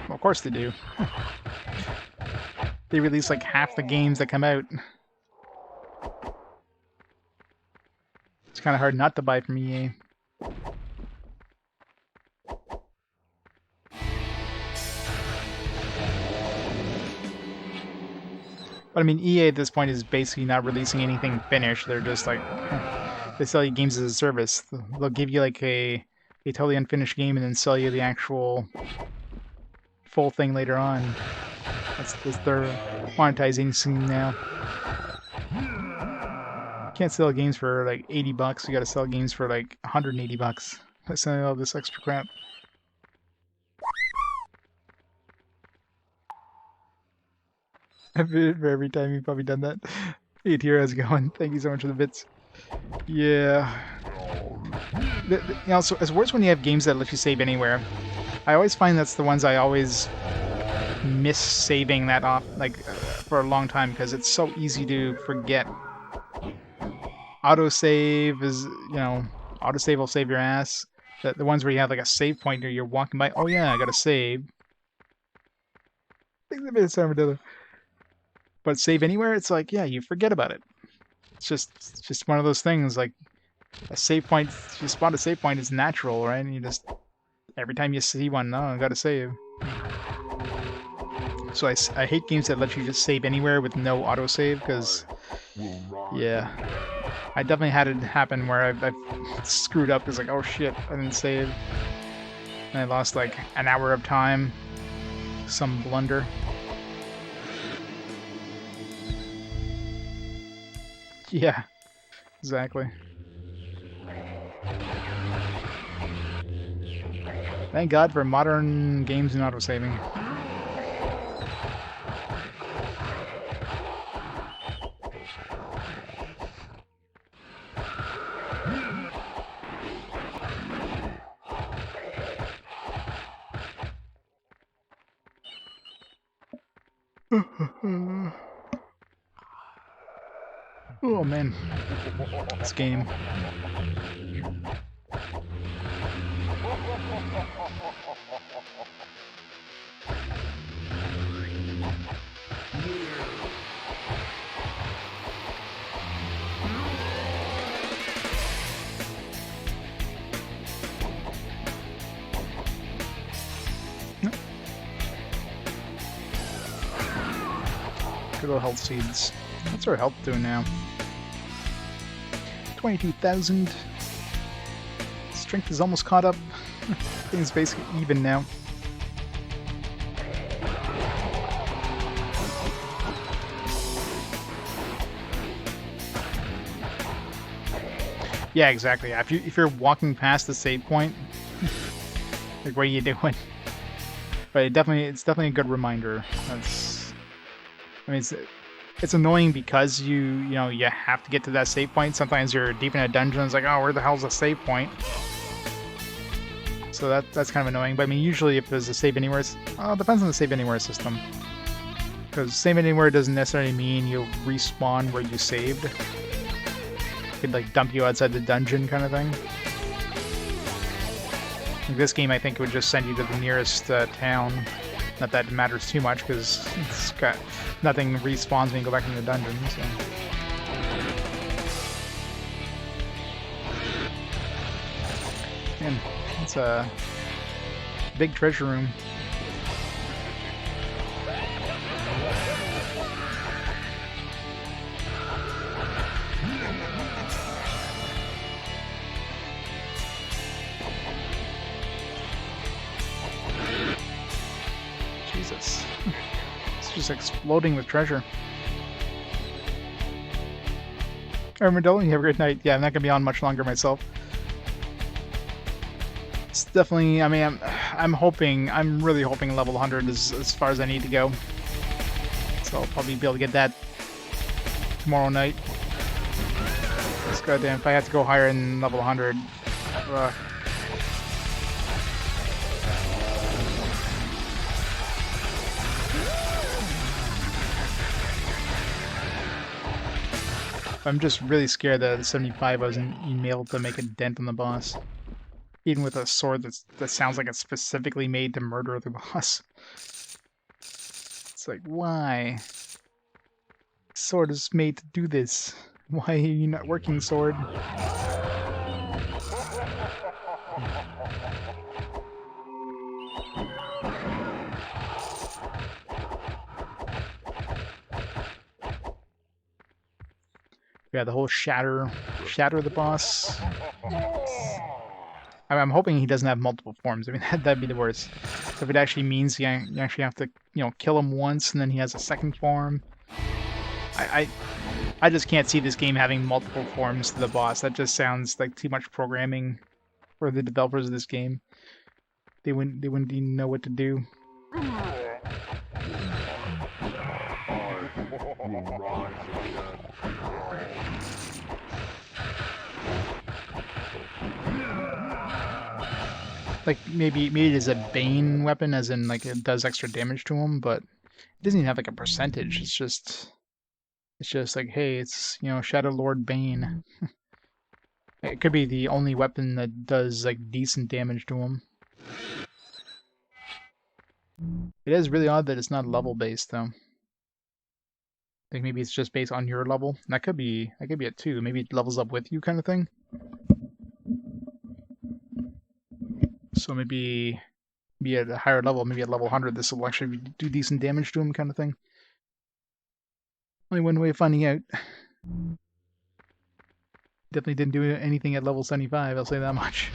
S1: Well, of course they do. They release like half the games that come out. It's kind of hard not to buy from EA. But I mean, EA at this point is basically not releasing anything finished. They're just like, they sell you games as a service. They'll give you like a totally unfinished game and then sell you the actual full thing later on. That's their monetizing scheme now. You can't sell games for like $80. You gotta sell games for like $180 by selling all this extra crap. For every time you've probably done that. Hey, Tira, how's it going? Thank you so much for the bits. Yeah. You know, so it's worse when you have games that let you save anywhere. I always find that's the ones I always miss saving that off, like, for a long time, because it's so easy to forget. Autosave is, you know, autosave will save your ass. The ones where you have like a save point or you're walking by, oh yeah, I gotta save. Things a bit armadillo. But save anywhere, it's like, yeah, you forget about it. It's just one of those things, like, a save point, you spot a save point is natural, right? And you just, every time you see one, no, I gotta save. So I hate games that let you just save anywhere with no autosave, because, yeah. I definitely had it happen where I've screwed up, because like, oh shit, I didn't save. And I lost like an hour of time. Some blunder. Yeah, exactly. Thank God for modern games and autosaving. Oh man, this game. Good old health seeds. What's our health doing now? 22,000. Strength is almost caught up. Things basically even now. Yeah, exactly. If you're walking past the save point, like, what are you doing? But it's definitely a good reminder. I mean, it's annoying because you have to get to that save point. Sometimes you're deep in a dungeon. It's like, oh, where the hell's the save point? So that's kind of annoying. But I mean, usually if there's a save anywhere, it depends on the save anywhere system. Because save anywhere doesn't necessarily mean you'll respawn where you saved. It could like dump you outside the dungeon kind of thing. In this game, I think it would just send you to the nearest town. Not that it matters too much, because it's got nothing respawns when you go back in the dungeon. So. Man, it's a big treasure room. just exploding with treasure. Armadillo, you have a great night. Yeah, I'm not gonna be on much longer myself. It's definitely, I mean, I'm really hoping level 100 is as far as I need to go. So I'll probably be able to get that tomorrow night. Just goddamn, if I have to go higher than level 100, I'm just really scared that at 75 I wasn't even able to make a dent on the boss. Even with a sword that sounds like it's specifically made to murder the boss. It's like, why? Sword is made to do this. Why are you not working, sword? Yeah, the whole shatter the boss. I'm hoping he doesn't have multiple forms. I mean, that'd be the worst. If it actually means you actually have to, kill him once and then he has a second form. I just can't see this game having multiple forms to the boss. That just sounds like too much programming for the developers of this game. They wouldn't even know what to do. Like maybe it is a Bane weapon, as in like it does extra damage to him, but it doesn't even have like a percentage. It's just like, hey, it's Shadow Lord Bane. It could be the only weapon that does like decent damage to him. It is really odd that it's not level based though. I think maybe it's just based on your level. That could be it too. Maybe it levels up with you kind of thing. So maybe be at a higher level, maybe at level 100, this will actually do decent damage to him kind of thing. Only one way of finding out. Definitely didn't do anything at level 75, I'll say that much.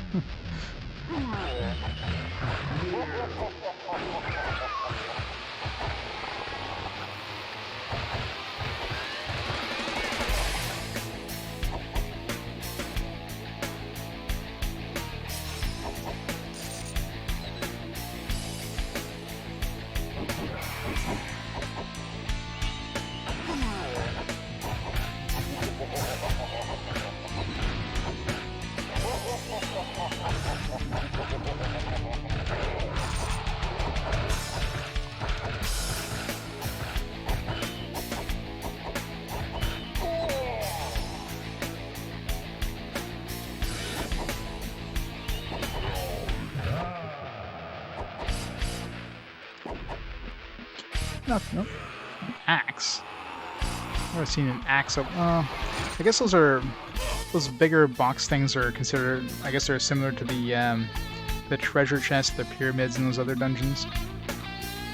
S1: No. An axe. I've never seen an axe. I guess those bigger box things are considered. I guess they're similar to the treasure chest, the pyramids, and those other dungeons.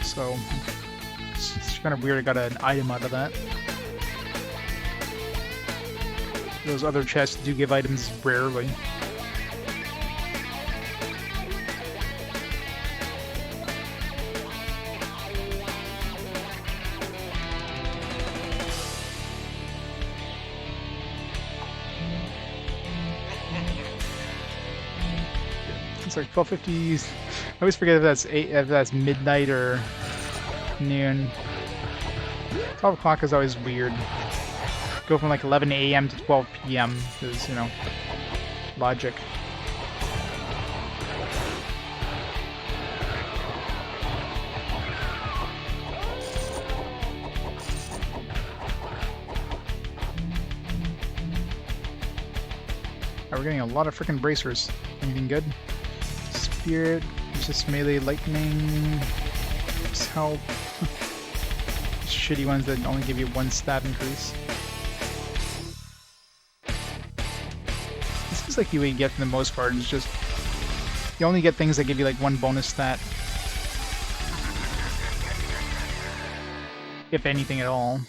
S1: So it's kind of weird. I got an item out of that. Those other chests do give items rarely. It's like 12:50. I always forget if that's midnight or noon. 12 o'clock is always weird. Go from like 11 a.m. to 12 p.m. is, logic. We're getting a lot of freaking bracers. Anything good? Spirit, just melee lightning, just help. Shitty ones that only give you 1 stat increase. This seems like what you get for the most part is just you only get things that give you like 1 bonus stat. If anything at all.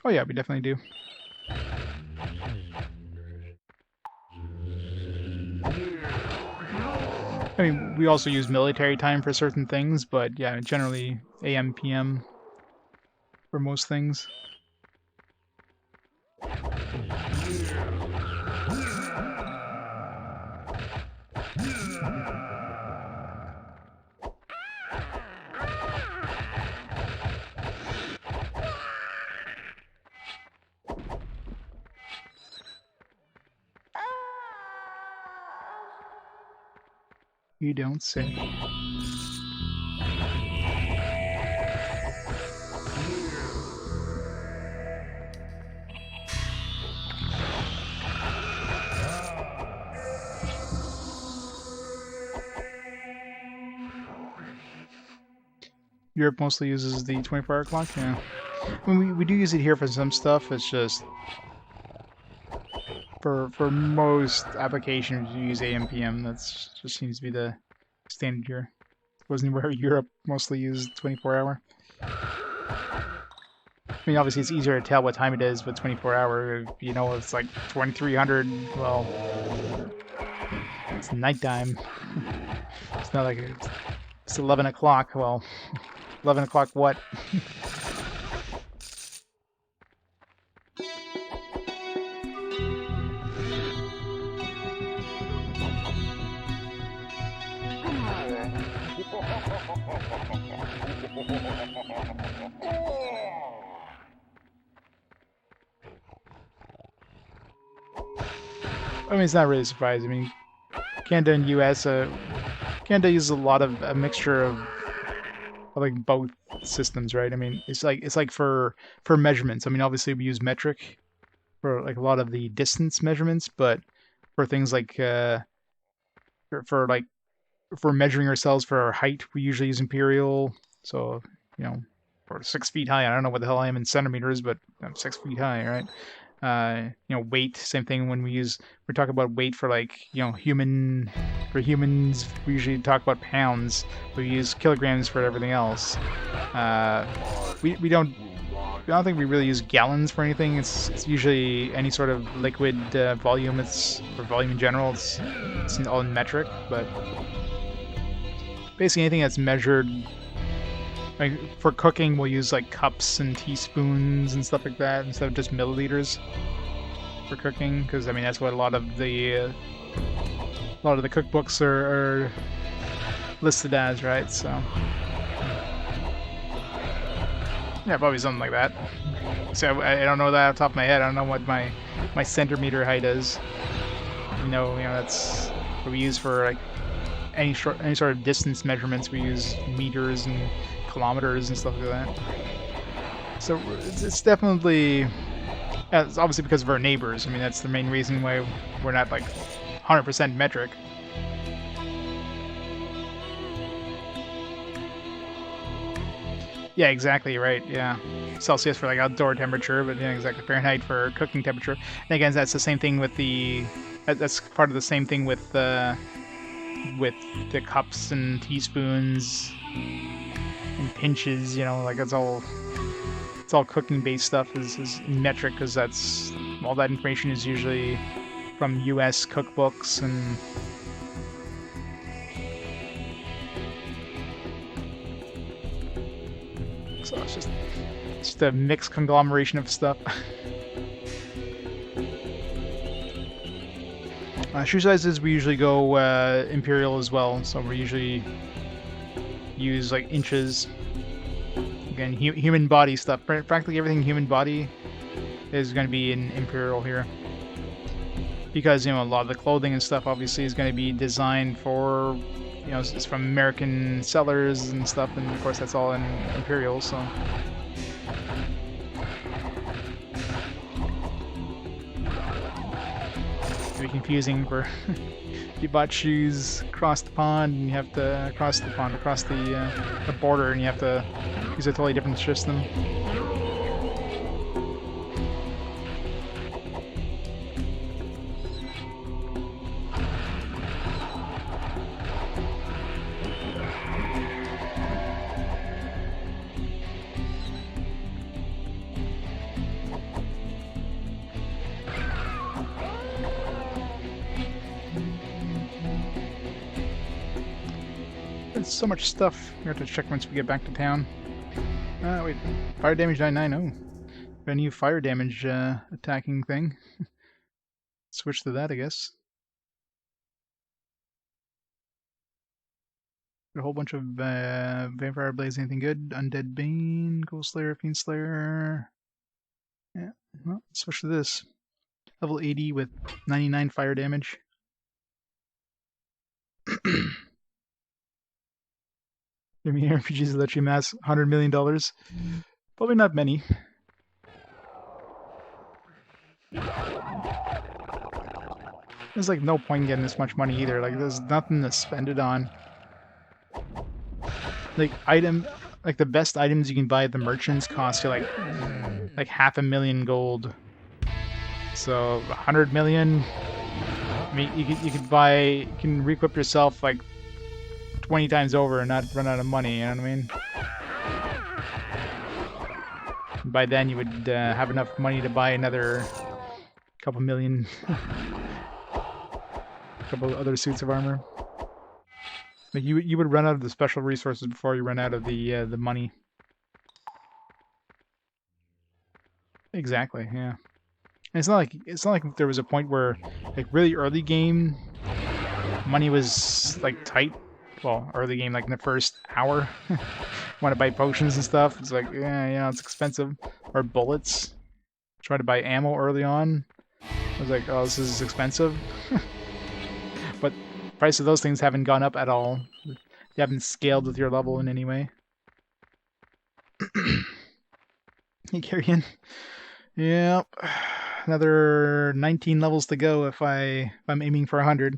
S1: Oh yeah, we definitely do. I mean, we also use military time for certain things, but yeah, generally AM, PM for most things. You don't say. Europe mostly uses the 24-hour clock, yeah. I mean, we do use it here for some stuff, it's just... For most applications, you use AM, PM, that's just seems to be the standard here. Wasn't where Europe mostly uses 24-hour. I mean, obviously it's easier to tell what time it is with 24-hour. You know, it's like 2300, well, it's nighttime. It's not like it's 11 o'clock. Well, 11 o'clock what? I mean, it's not really surprising. I mean, Canada and US, Canada uses a lot of a mixture of like both systems, right? I mean, it's like for measurements. I mean, obviously we use metric for like a lot of the distance measurements, but for things like for like for measuring ourselves for our height, we usually use imperial. So you know, for 6 feet high, I don't know what the hell I am in centimeters, but I'm 6 feet high, right? You know, weight, same thing when we talk about weight for like, you know, for humans, we usually talk about pounds. We use kilograms for everything else. We don't think we really use gallons for anything. It's usually any sort of liquid volume. For volume in general. It's all in metric, but basically anything that's measured. Like for cooking, we'll use like cups and teaspoons and stuff like that instead of just milliliters for cooking, because I mean that's what a lot of the cookbooks are listed as, right? So yeah, probably something like that. So I don't know that off the top of my head. I don't know what my centimeter height is. You know that's what we use for like any sort of distance measurements. We use meters and kilometers and stuff like that. So it's definitely, it's obviously because of our neighbors. I mean, that's the main reason why we're not like 100% metric. Yeah, exactly right. Yeah, Celsius for like outdoor temperature, but yeah, exactly Fahrenheit for cooking temperature. And again, that's the same thing with that's part of the same thing with the cups and teaspoons and pinches, you know, like it's all cooking based stuff is metric, because that's all that information is usually from US cookbooks. And so it's just a mixed conglomeration of stuff. Shoe sizes, we usually go imperial as well, so we usually use like inches. Again, human body stuff. Practically everything human body is going to be in imperial here, because you know a lot of the clothing and stuff obviously is going to be designed for, you know, it's from American sellers and stuff, and of course that's all in imperial. So it'd be confusing for you bought shoes across the pond, and you have to across the border, and you have to use a totally different system. There's so much stuff. We have to check once we get back to town. Wait. Fire damage 99. Oh. Got a new fire damage attacking thing. Switch to that, I guess. A whole bunch of Vampire Blaze, anything good? Undead Bane, Ghost Slayer, Fiend Slayer. Yeah, well, switch to this. Level 80 with 99 fire damage. I mean, RPGs that let you amass $100 million? Probably not many. There's like no point in getting this much money either. Like, there's nothing to spend it on. Like the best items you can buy at the merchants cost you like 500,000 gold. So 100 million. I mean, you can re-equip yourself like 20 times over and not run out of money. You know what I mean? By then you would have enough money to buy another couple million, couple other suits of armor. Like you would run out of the special resources before you run out of the money. Exactly, yeah. And it's not like there was a point where like really early game money was like tight. Well, early game like in the first hour. Want to buy potions and stuff? It's like yeah, it's expensive. Or bullets. Try to buy ammo early on. I was like, oh, this is expensive. But price of those things haven't gone up at all. They haven't scaled with your level in any way. Hey, Carrion. Yep. Another 19 levels to go if I'm aiming for 100.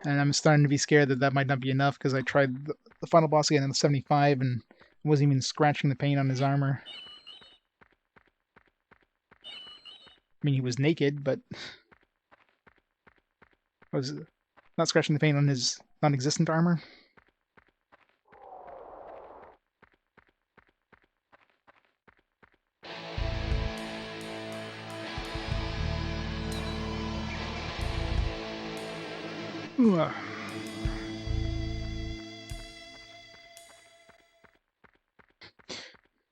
S1: And I'm starting to be scared that might not be enough because I tried the final boss again in 75 and wasn't even scratching the paint on his armor. I mean, he was naked, but I was not scratching the paint on his non-existent armor. Ooh.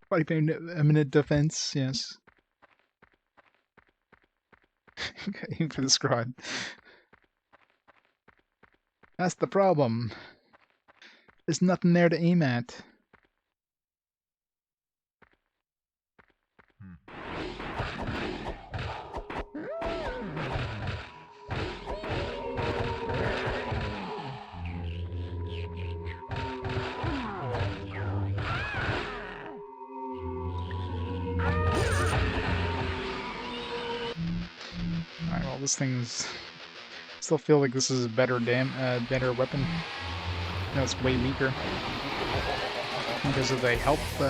S1: Body pain, eminent defense, yes. Aim for the scrod. That's the problem. There's nothing there to aim at. Alright, well, this thing's... Still feel like this is a better better weapon. No, it's way weaker. Because of the health,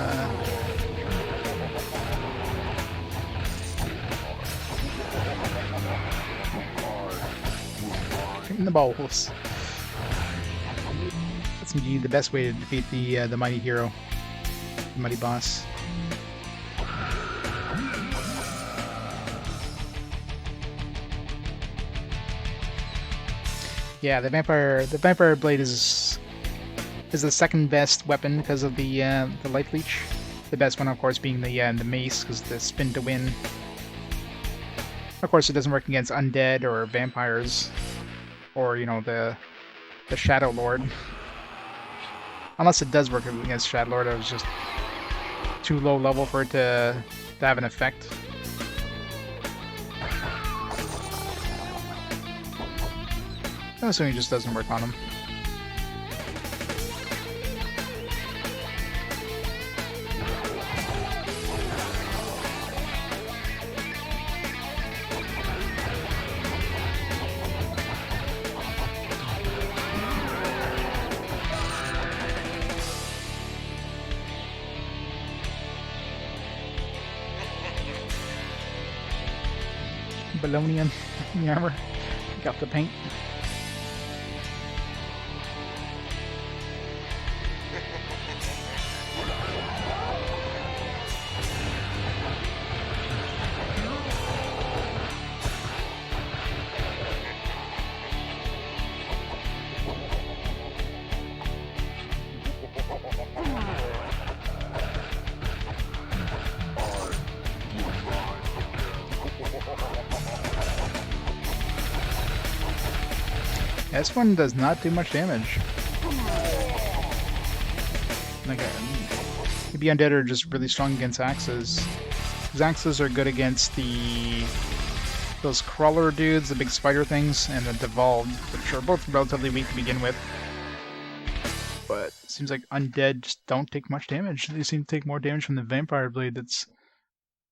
S1: in the balls. That's indeed the best way to defeat the mighty hero. The mighty boss. Yeah, the vampire blade is the second best weapon because of the life leech. The best one, of course, being the mace, because the spin to win. Of course, it doesn't work against undead or vampires, or the Shadow Lord. Unless it does work against Shadow Lord, it was just too low level for it to have an effect. I'm assuming it just doesn't work on him. Balonian in the armor. Got the paint. This one does not do much damage. Like, maybe undead are just really strong against axes. Because axes are good against those crawler dudes, the big spider things, and the devolved, which are both relatively weak to begin with. But it seems like undead just don't take much damage. They seem to take more damage from the vampire blade that's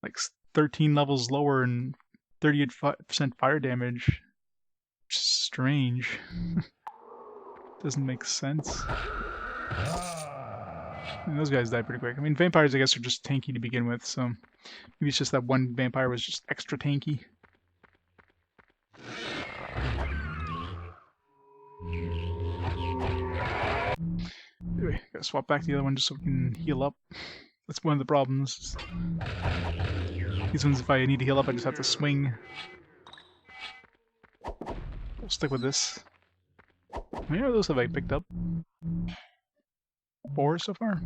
S1: like 13 levels lower and 38% fire damage. Which is strange. Doesn't make sense. And those guys die pretty quick. I mean, vampires, I guess, are just tanky to begin with, so maybe it's just that one vampire was just extra tanky. Anyway, gotta swap back to the other one just so we can heal up. That's one of the problems. These ones, if I need to heal up, I just have to swing. We'll stick with this. How many of those have I picked up? 4 so far?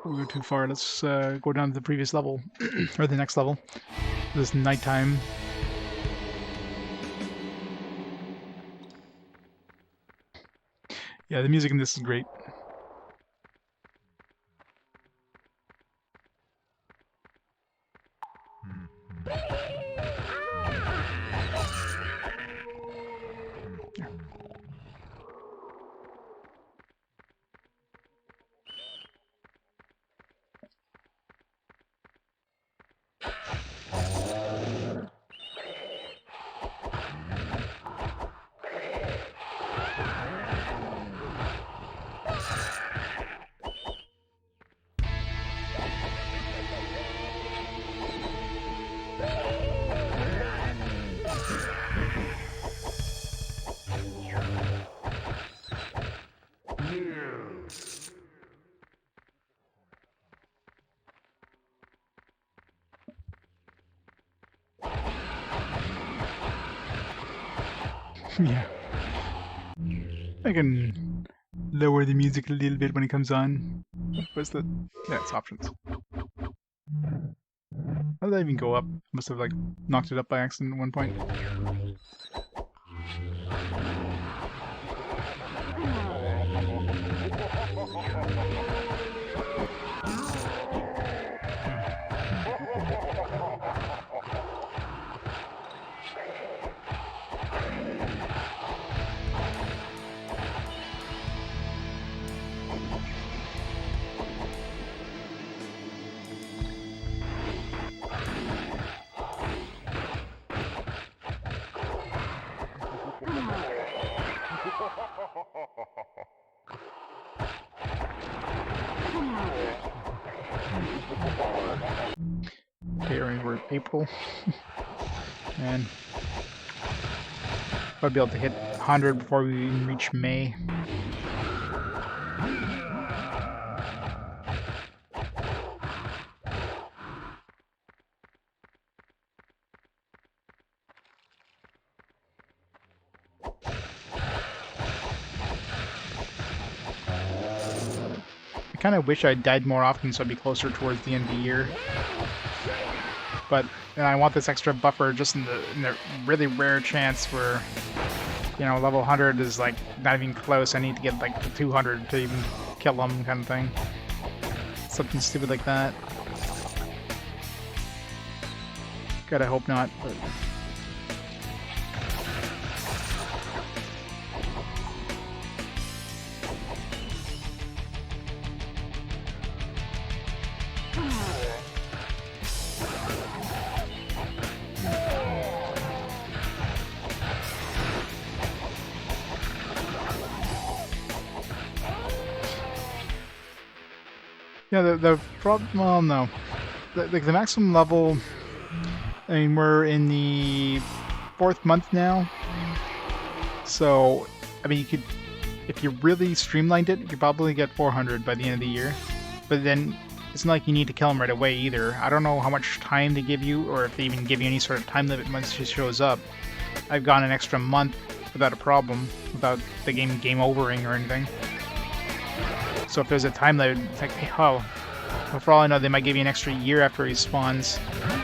S1: We'll go too far. Let's go down to the previous level, or the next level. This is nighttime. Yeah, the music in this is great. Yeah. I can lower the music a little bit when it comes on. What's the... Yeah, it's options. How did that even go up? Must have, like, knocked it up by accident at one point. Okay, we're in April. And I'll be able to hit 100 before we even reach May. I kind of wish I died more often so I'd be closer towards the end of the year. But I want this extra buffer just in the really rare chance where, you know, level 100 is like not even close. I need to get like to 200 to even kill them, kind of thing. Something stupid like that. God, I hope not, but... Yeah, the problem, well, no. The maximum level, I mean, we're in the 4th month now. So, I mean, you could, if you really streamlined it, you could probably get 400 by the end of the year. But then, it's not like you need to kill them right away either. I don't know how much time they give you, or if they even give you any sort of time limit once it shows up. I've gone an extra month without a problem, without the game overing or anything. So if there's a time limit, it's like, oh, But for all I know, they might give you an extra year after he spawns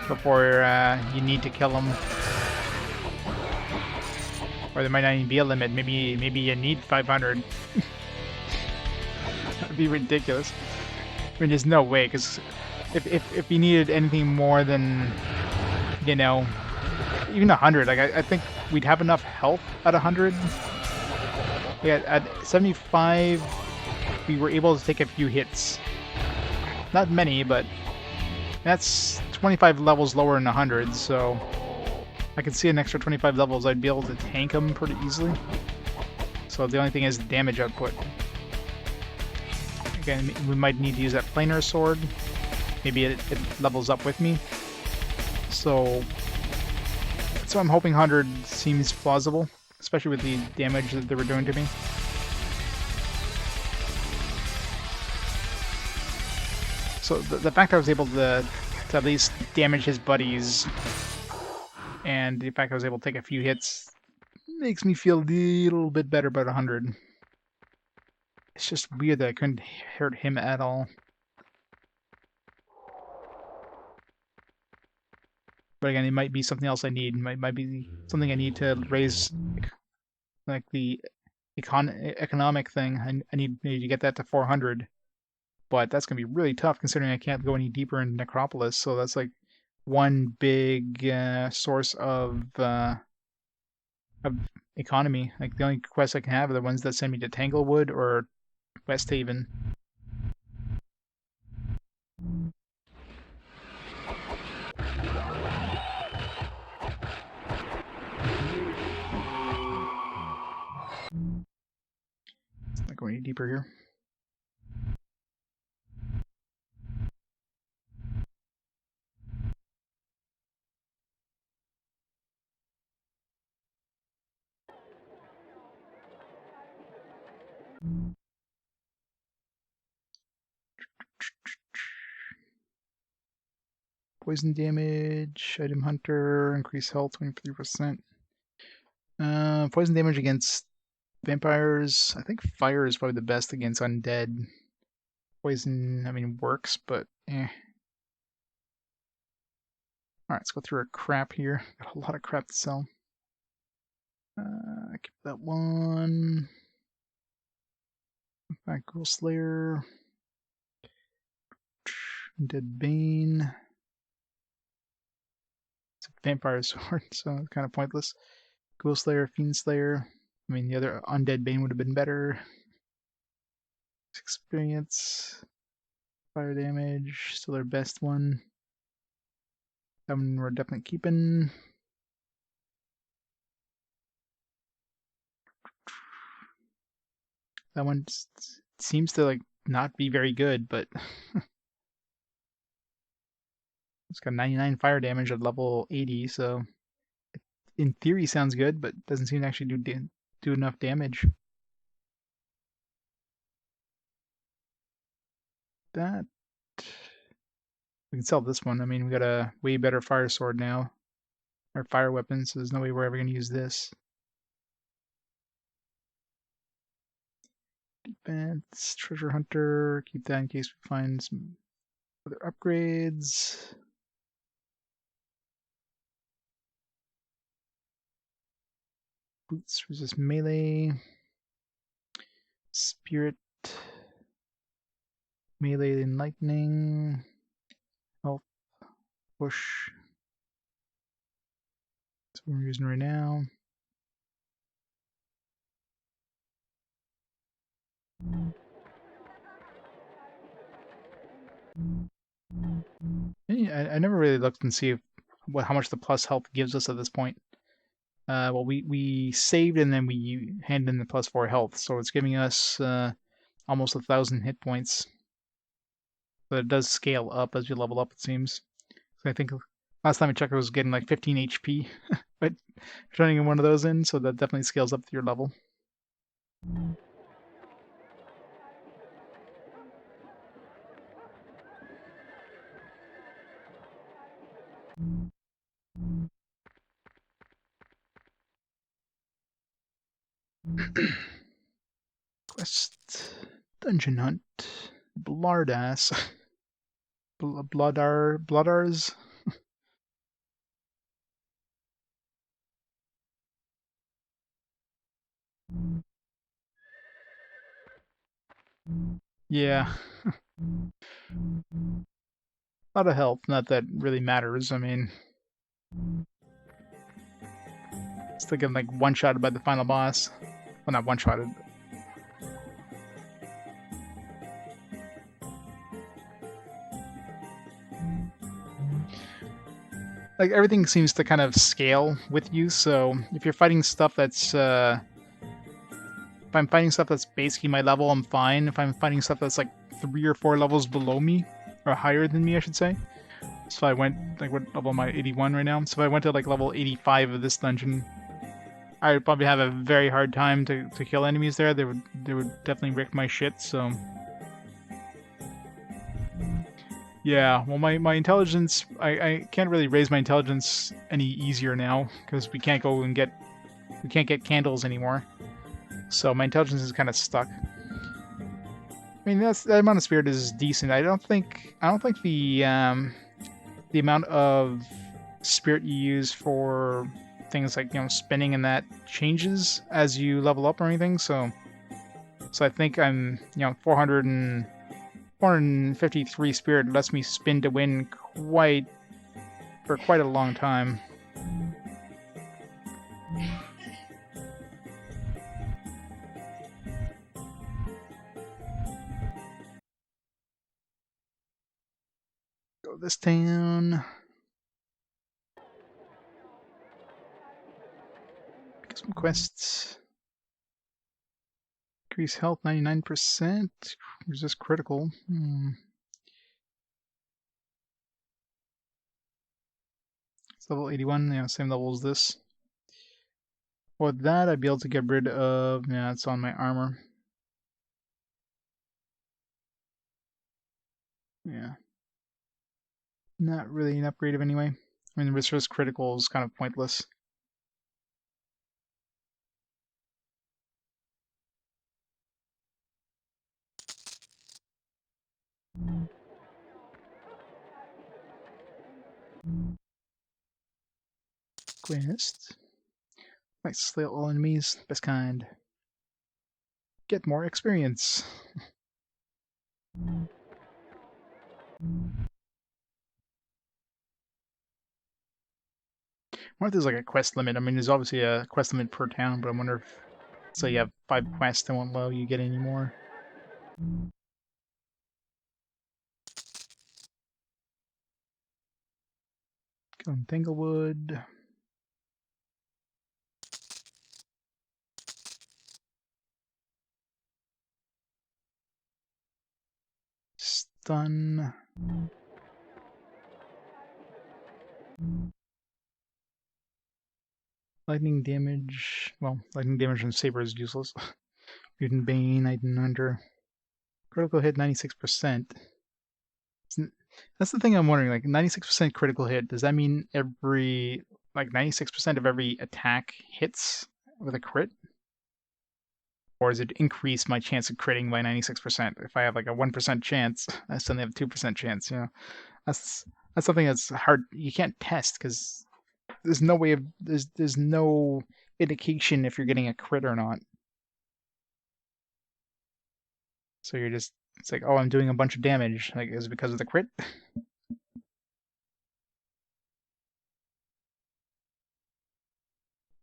S1: before you need to kill him. Or there might not even be a limit. Maybe you need 500. That'd be ridiculous. I mean, there's no way, because if you needed anything more than, you know, even 100, like I think we'd have enough health at 100. Yeah, at 75, we were able to take a few hits. Not many, but that's 25 levels lower than 100, so I can see an extra 25 levels. I'd be able to tank them pretty easily. So the only thing is the damage output. Again, we might need to use that planar sword. Maybe it levels up with me. So I'm hoping 100 seems plausible, especially with the damage that they were doing to me. So the fact I was able to at least damage his buddies, and the fact I was able to take a few hits, makes me feel a little bit better about 100. It's just weird that I couldn't hurt him at all. But again, it might be something else I need. It might be something I need to raise, like the economic thing. I need maybe to get that to 400. But that's going to be really tough considering I can't go any deeper in Necropolis. So that's like one big source of economy. Like the only quests I can have are the ones that send me to Tanglewood or West Haven. Not going any deeper here. Poison damage, item hunter, increase health 23%. Poison damage against vampires. I think fire is probably the best against undead. Poison, I mean, works, but eh. Alright, let's go through our crap here. Got a lot of crap to sell. Keep that one. Back Girl Slayer. Dead Bane. It's a vampire sword, so it's kind of pointless. Ghoul Slayer, Fiend Slayer. I mean, the other Undead Bane would have been better. Experience. Fire damage, still their best one. That one we're definitely keeping. That one seems to like not be very good, but it's got 99 fire damage at level 80, so in theory sounds good, but doesn't seem to actually do enough damage. That we can sell this one. I mean, we got a way better fire sword now, or fire weapon, so there's no way we're ever going to use this. Defense, treasure hunter, keep that in case we find some other upgrades. Boots resist melee. Spirit, melee and lightning. Health, push. That's what we're using right now. I never really looked and see how much the plus health gives us at this point. Well, we saved and then we handed in the +4 health, so it's giving us almost 1,000 hit points. But it does scale up as you level up, it seems. So I think last time I checked, it was getting like 15 HP, but turning one of those in, so that definitely scales up to your level. Quest, dungeon hunt, Blardass. Bloodars. Yeah, a lot of health. Not that really matters. I mean, still getting like one-shotted by the final boss. Well, not one-shotted. Like everything seems to kind of scale with you. So if you're fighting stuff that's if I'm fighting stuff that's basically my level, I'm fine. If I'm fighting stuff that's like 3 or 4 levels below me, or higher than me, I should say. So I went, like, what level am I? 81 right now? So if I went to like level 85 of this dungeon, I would probably have a very hard time to kill enemies there. They would definitely wreck my shit, so... Yeah, well my intelligence, I can't really raise my intelligence any easier now, because we can't get candles anymore. So my intelligence is kind of stuck. I mean, that amount of spirit is decent. I don't think the amount of spirit you use for things like spinning and that changes as you level up or anything. So I think I'm 453 spirit lets me spin to win for quite a long time. Go this town. Get some quests. Increase health 99%. Resist critical. It's level 81. Yeah, same level as this. With that, I'd be able to get rid of... Yeah, it's on my armor. Yeah. Not really an upgrade of anyway. I mean, the resist critical is kind of pointless. Quest. Might slay all enemies. Best kind. Get more experience. I wonder if there's like a quest limit. I mean, there's obviously a quest limit per town, but I wonder if, say you have 5 quests, they won't allow you get any more. Go in Tanglewood. Stun. Lightning damage. Well, lightning damage on Saber is useless. Mutant Bane, Iron Hunter. Critical hit 96%. That's the thing I'm wondering. Like 96% critical hit. Does that mean every 96% of every attack hits with a crit? Or does it increase my chance of critting by 96%? If I have like a 1% chance, I suddenly have a 2% chance. That's that's something that's hard. You can't test because there's no way of there's no indication if you're getting a crit or not. So you're just it's like, oh, I'm doing a bunch of damage. Like, is it because of the crit?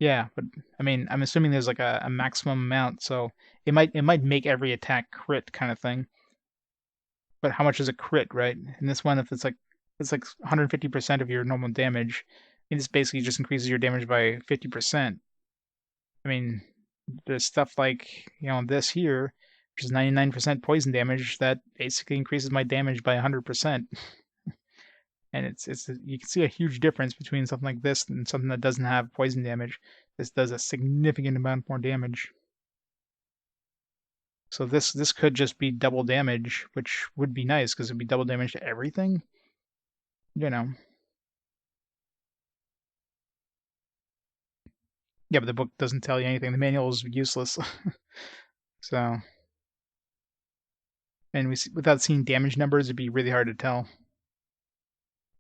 S1: Yeah, but I mean, I'm assuming there's like a maximum amount, so it might make every attack crit kind of thing. But how much is a crit, right? In this one, if it's like 150% of your normal damage, it just basically just increases your damage by 50%. I mean, there's stuff like this here, which is 99% poison damage, that basically increases my damage by 100%. And it's you can see a huge difference between something like this and something that doesn't have poison damage. This does a significant amount more damage. So this could just be double damage, which would be nice because it'd be double damage to everything. You know. Yeah, but the book doesn't tell you anything. The manual is useless. So, and without seeing damage numbers, it'd be really hard to tell.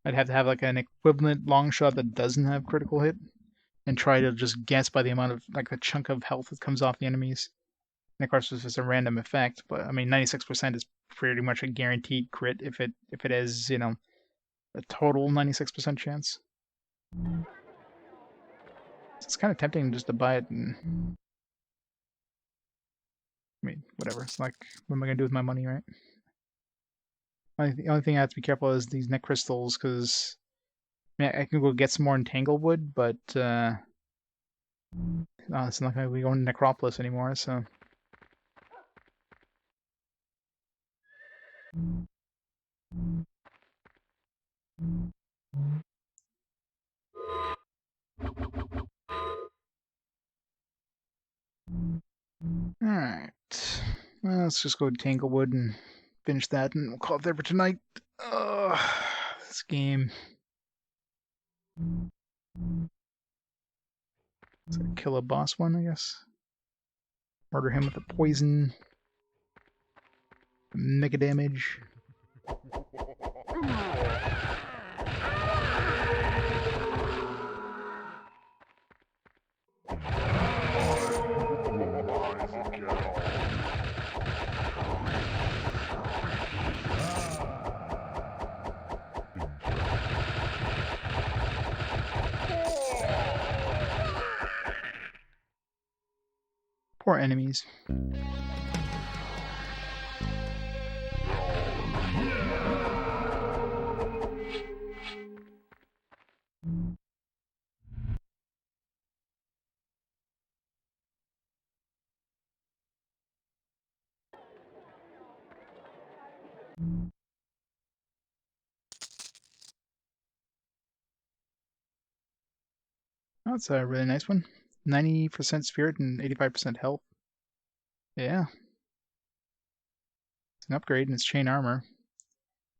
S1: I'd have to have like an equivalent long shot that doesn't have critical hit, and try to just guess by the amount of like the chunk of health that comes off the enemies. And of course, this is a random effect, but I mean, 96% is pretty much a guaranteed crit if it is a total 96% chance. So it's kind of tempting just to buy it and I mean, whatever. It's like, what am I gonna do with my money, right? The only thing I have to be careful is these neck crystals, because I can go get some more entanglewood, but it's not gonna be going to Necropolis anymore. So all right, well, let's just go to Tanglewood and finish that, and we'll call it there for tonight. This game. Let's kill a boss one, I guess. Murder him with the poison. Mega damage. Poor enemies. That's a really nice one. 90% spirit and 85% health. Yeah. It's an upgrade and it's chain armor.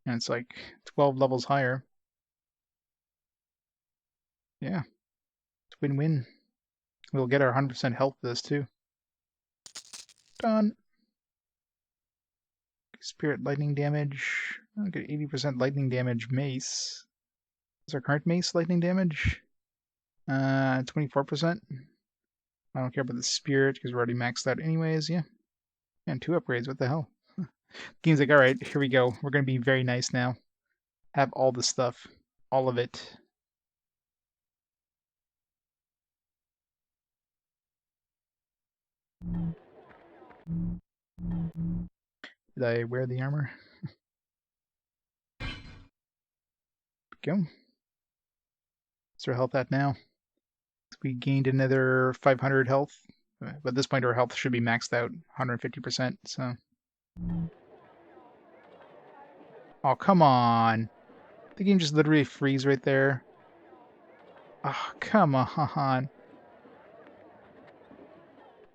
S1: And it's like 12 levels higher. Yeah. It's win-win. We'll get our 100% health this too. Done. Spirit lightning damage. I'll get 80% lightning damage mace. Is our current mace lightning damage? 24%. I don't care about the spirit because we're already maxed out anyways, yeah. And 2 upgrades, what the hell? Game's like, alright, here we go. We're gonna be very nice now. Have all the stuff. All of it. Did I wear the armor? Go. What's our health at now? We gained another 500 health. But at this point our health should be maxed out 150%, so. Oh, come on. The game just literally freeze right there. Oh, come on.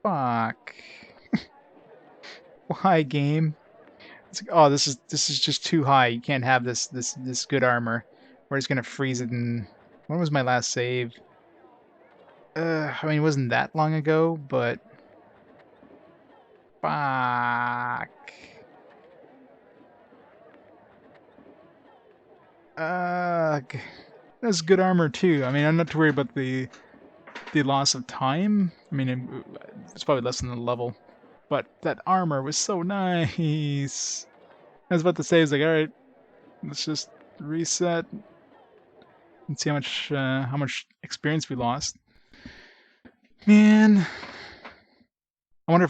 S1: Fuck. Why, game? It's like, oh, this is just too high. You can't have this good armor. We're just gonna freeze it in. When was my last save? I mean, it wasn't that long ago, but fuck. That's good armor too. I mean, I'm not too worried about the loss of time. I mean, it's probably less than the level, but that armor was so nice. I was about to say, it's like, all right, let's just reset and see how much experience we lost. Man, I wonder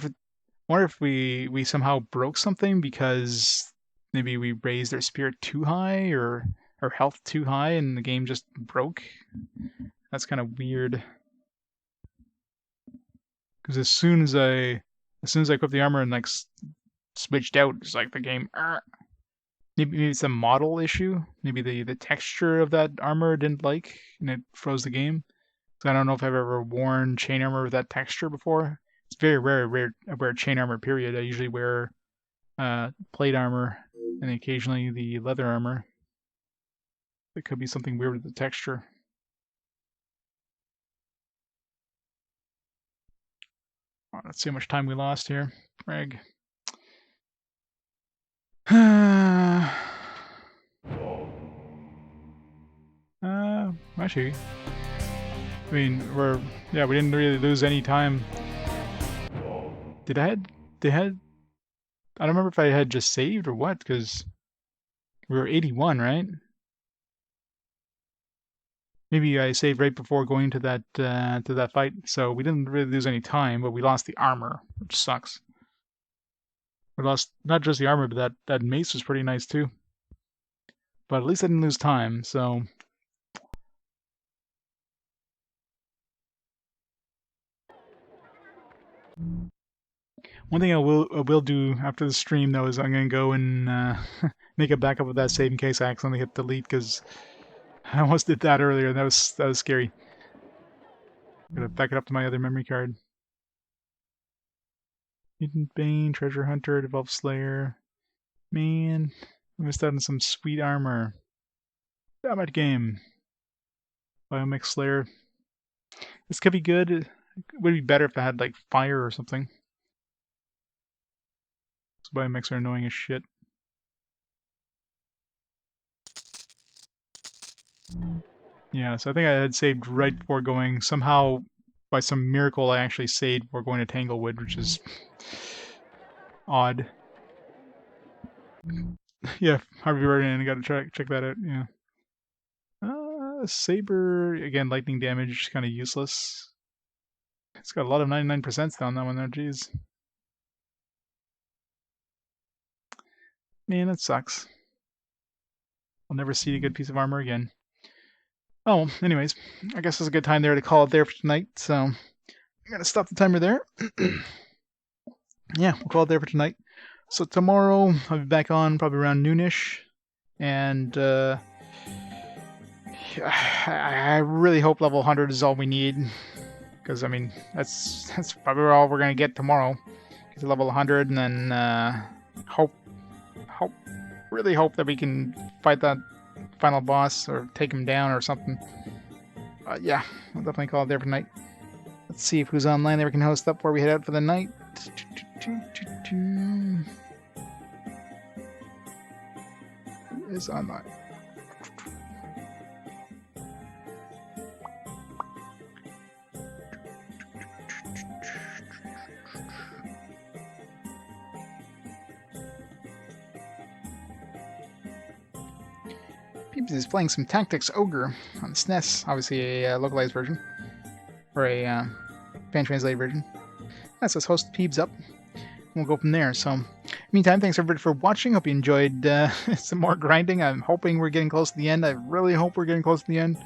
S1: if we somehow broke something because maybe we raised our spirit too high or our health too high and the game just broke. That's kind of weird. Because as soon as I equipped the armor and like switched out, it's like the game. Maybe it's a model issue. Maybe the texture of that armor didn't like and it froze the game. So I don't know if I've ever worn chain armor with that texture before. It's very rare I wear chain armor. Period. I usually wear plate armor and occasionally the leather armor. It could be something weird with the texture. Oh, let's see how much time we lost here. Reg.
S3: Actually, I mean, we didn't really lose any time. Did I had, I don't remember if I had just saved or what, because we were 81, right? Maybe I saved right before going to that fight, so we didn't really lose any time, but we lost the armor, which sucks. We lost not just the armor, but that mace was pretty nice too. But at least I didn't lose time, so one thing I will do after the stream though is I'm gonna go and make a backup of that save in case I accidentally hit delete, because I almost did that earlier and that was scary. Gotta back it up to my other memory card. Hidden Bane, Treasure Hunter, Devolved Slayer. Man, I missed out on some sweet armor. Damn it, game. Biomech Slayer. This could be good. It would be better if I had like fire or something. Those biomechs are annoying as shit. Yeah, so I think I had saved right before going. Somehow, by some miracle, I actually saved before going to Tanglewood, which is odd. Yeah, Harvey Verdant, I gotta check that out, yeah. Saber, again, lightning damage, kind of useless. It's got a lot of 99% down that one there, jeez. Man, that sucks. I'll never see a good piece of armor again. Oh, anyways, I guess it's a good time there to call it there for tonight, so I'm gonna stop the timer there. Yeah, we'll call it there for tonight. So tomorrow I'll be back on probably around noonish, and I really hope level 100 is all we need, because I mean that's probably all we're gonna get tomorrow. Get to level 100, and then really hope that we can fight that final boss or take him down or something. Yeah, I'll definitely call it there for tonight. Let's see if who's online there we can host up before we head out for the night. Who is online? Peeps is playing some Tactics Ogre on SNES, obviously a localized version, or a fan translated version. That says host Peebs up. We'll go from there. So, meantime, thanks everybody for watching. Hope you enjoyed some more grinding. I'm hoping we're getting close to the end. I really hope we're getting close to the end.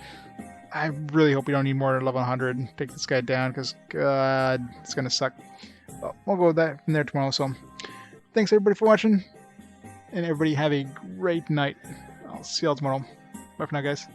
S3: I really hope we don't need more than level 100 and take this guy down, because God, it's gonna suck. Well, we'll go with that from there tomorrow. So, thanks everybody for watching, and everybody have a great night. I'll see y'all tomorrow. Bye for now, guys.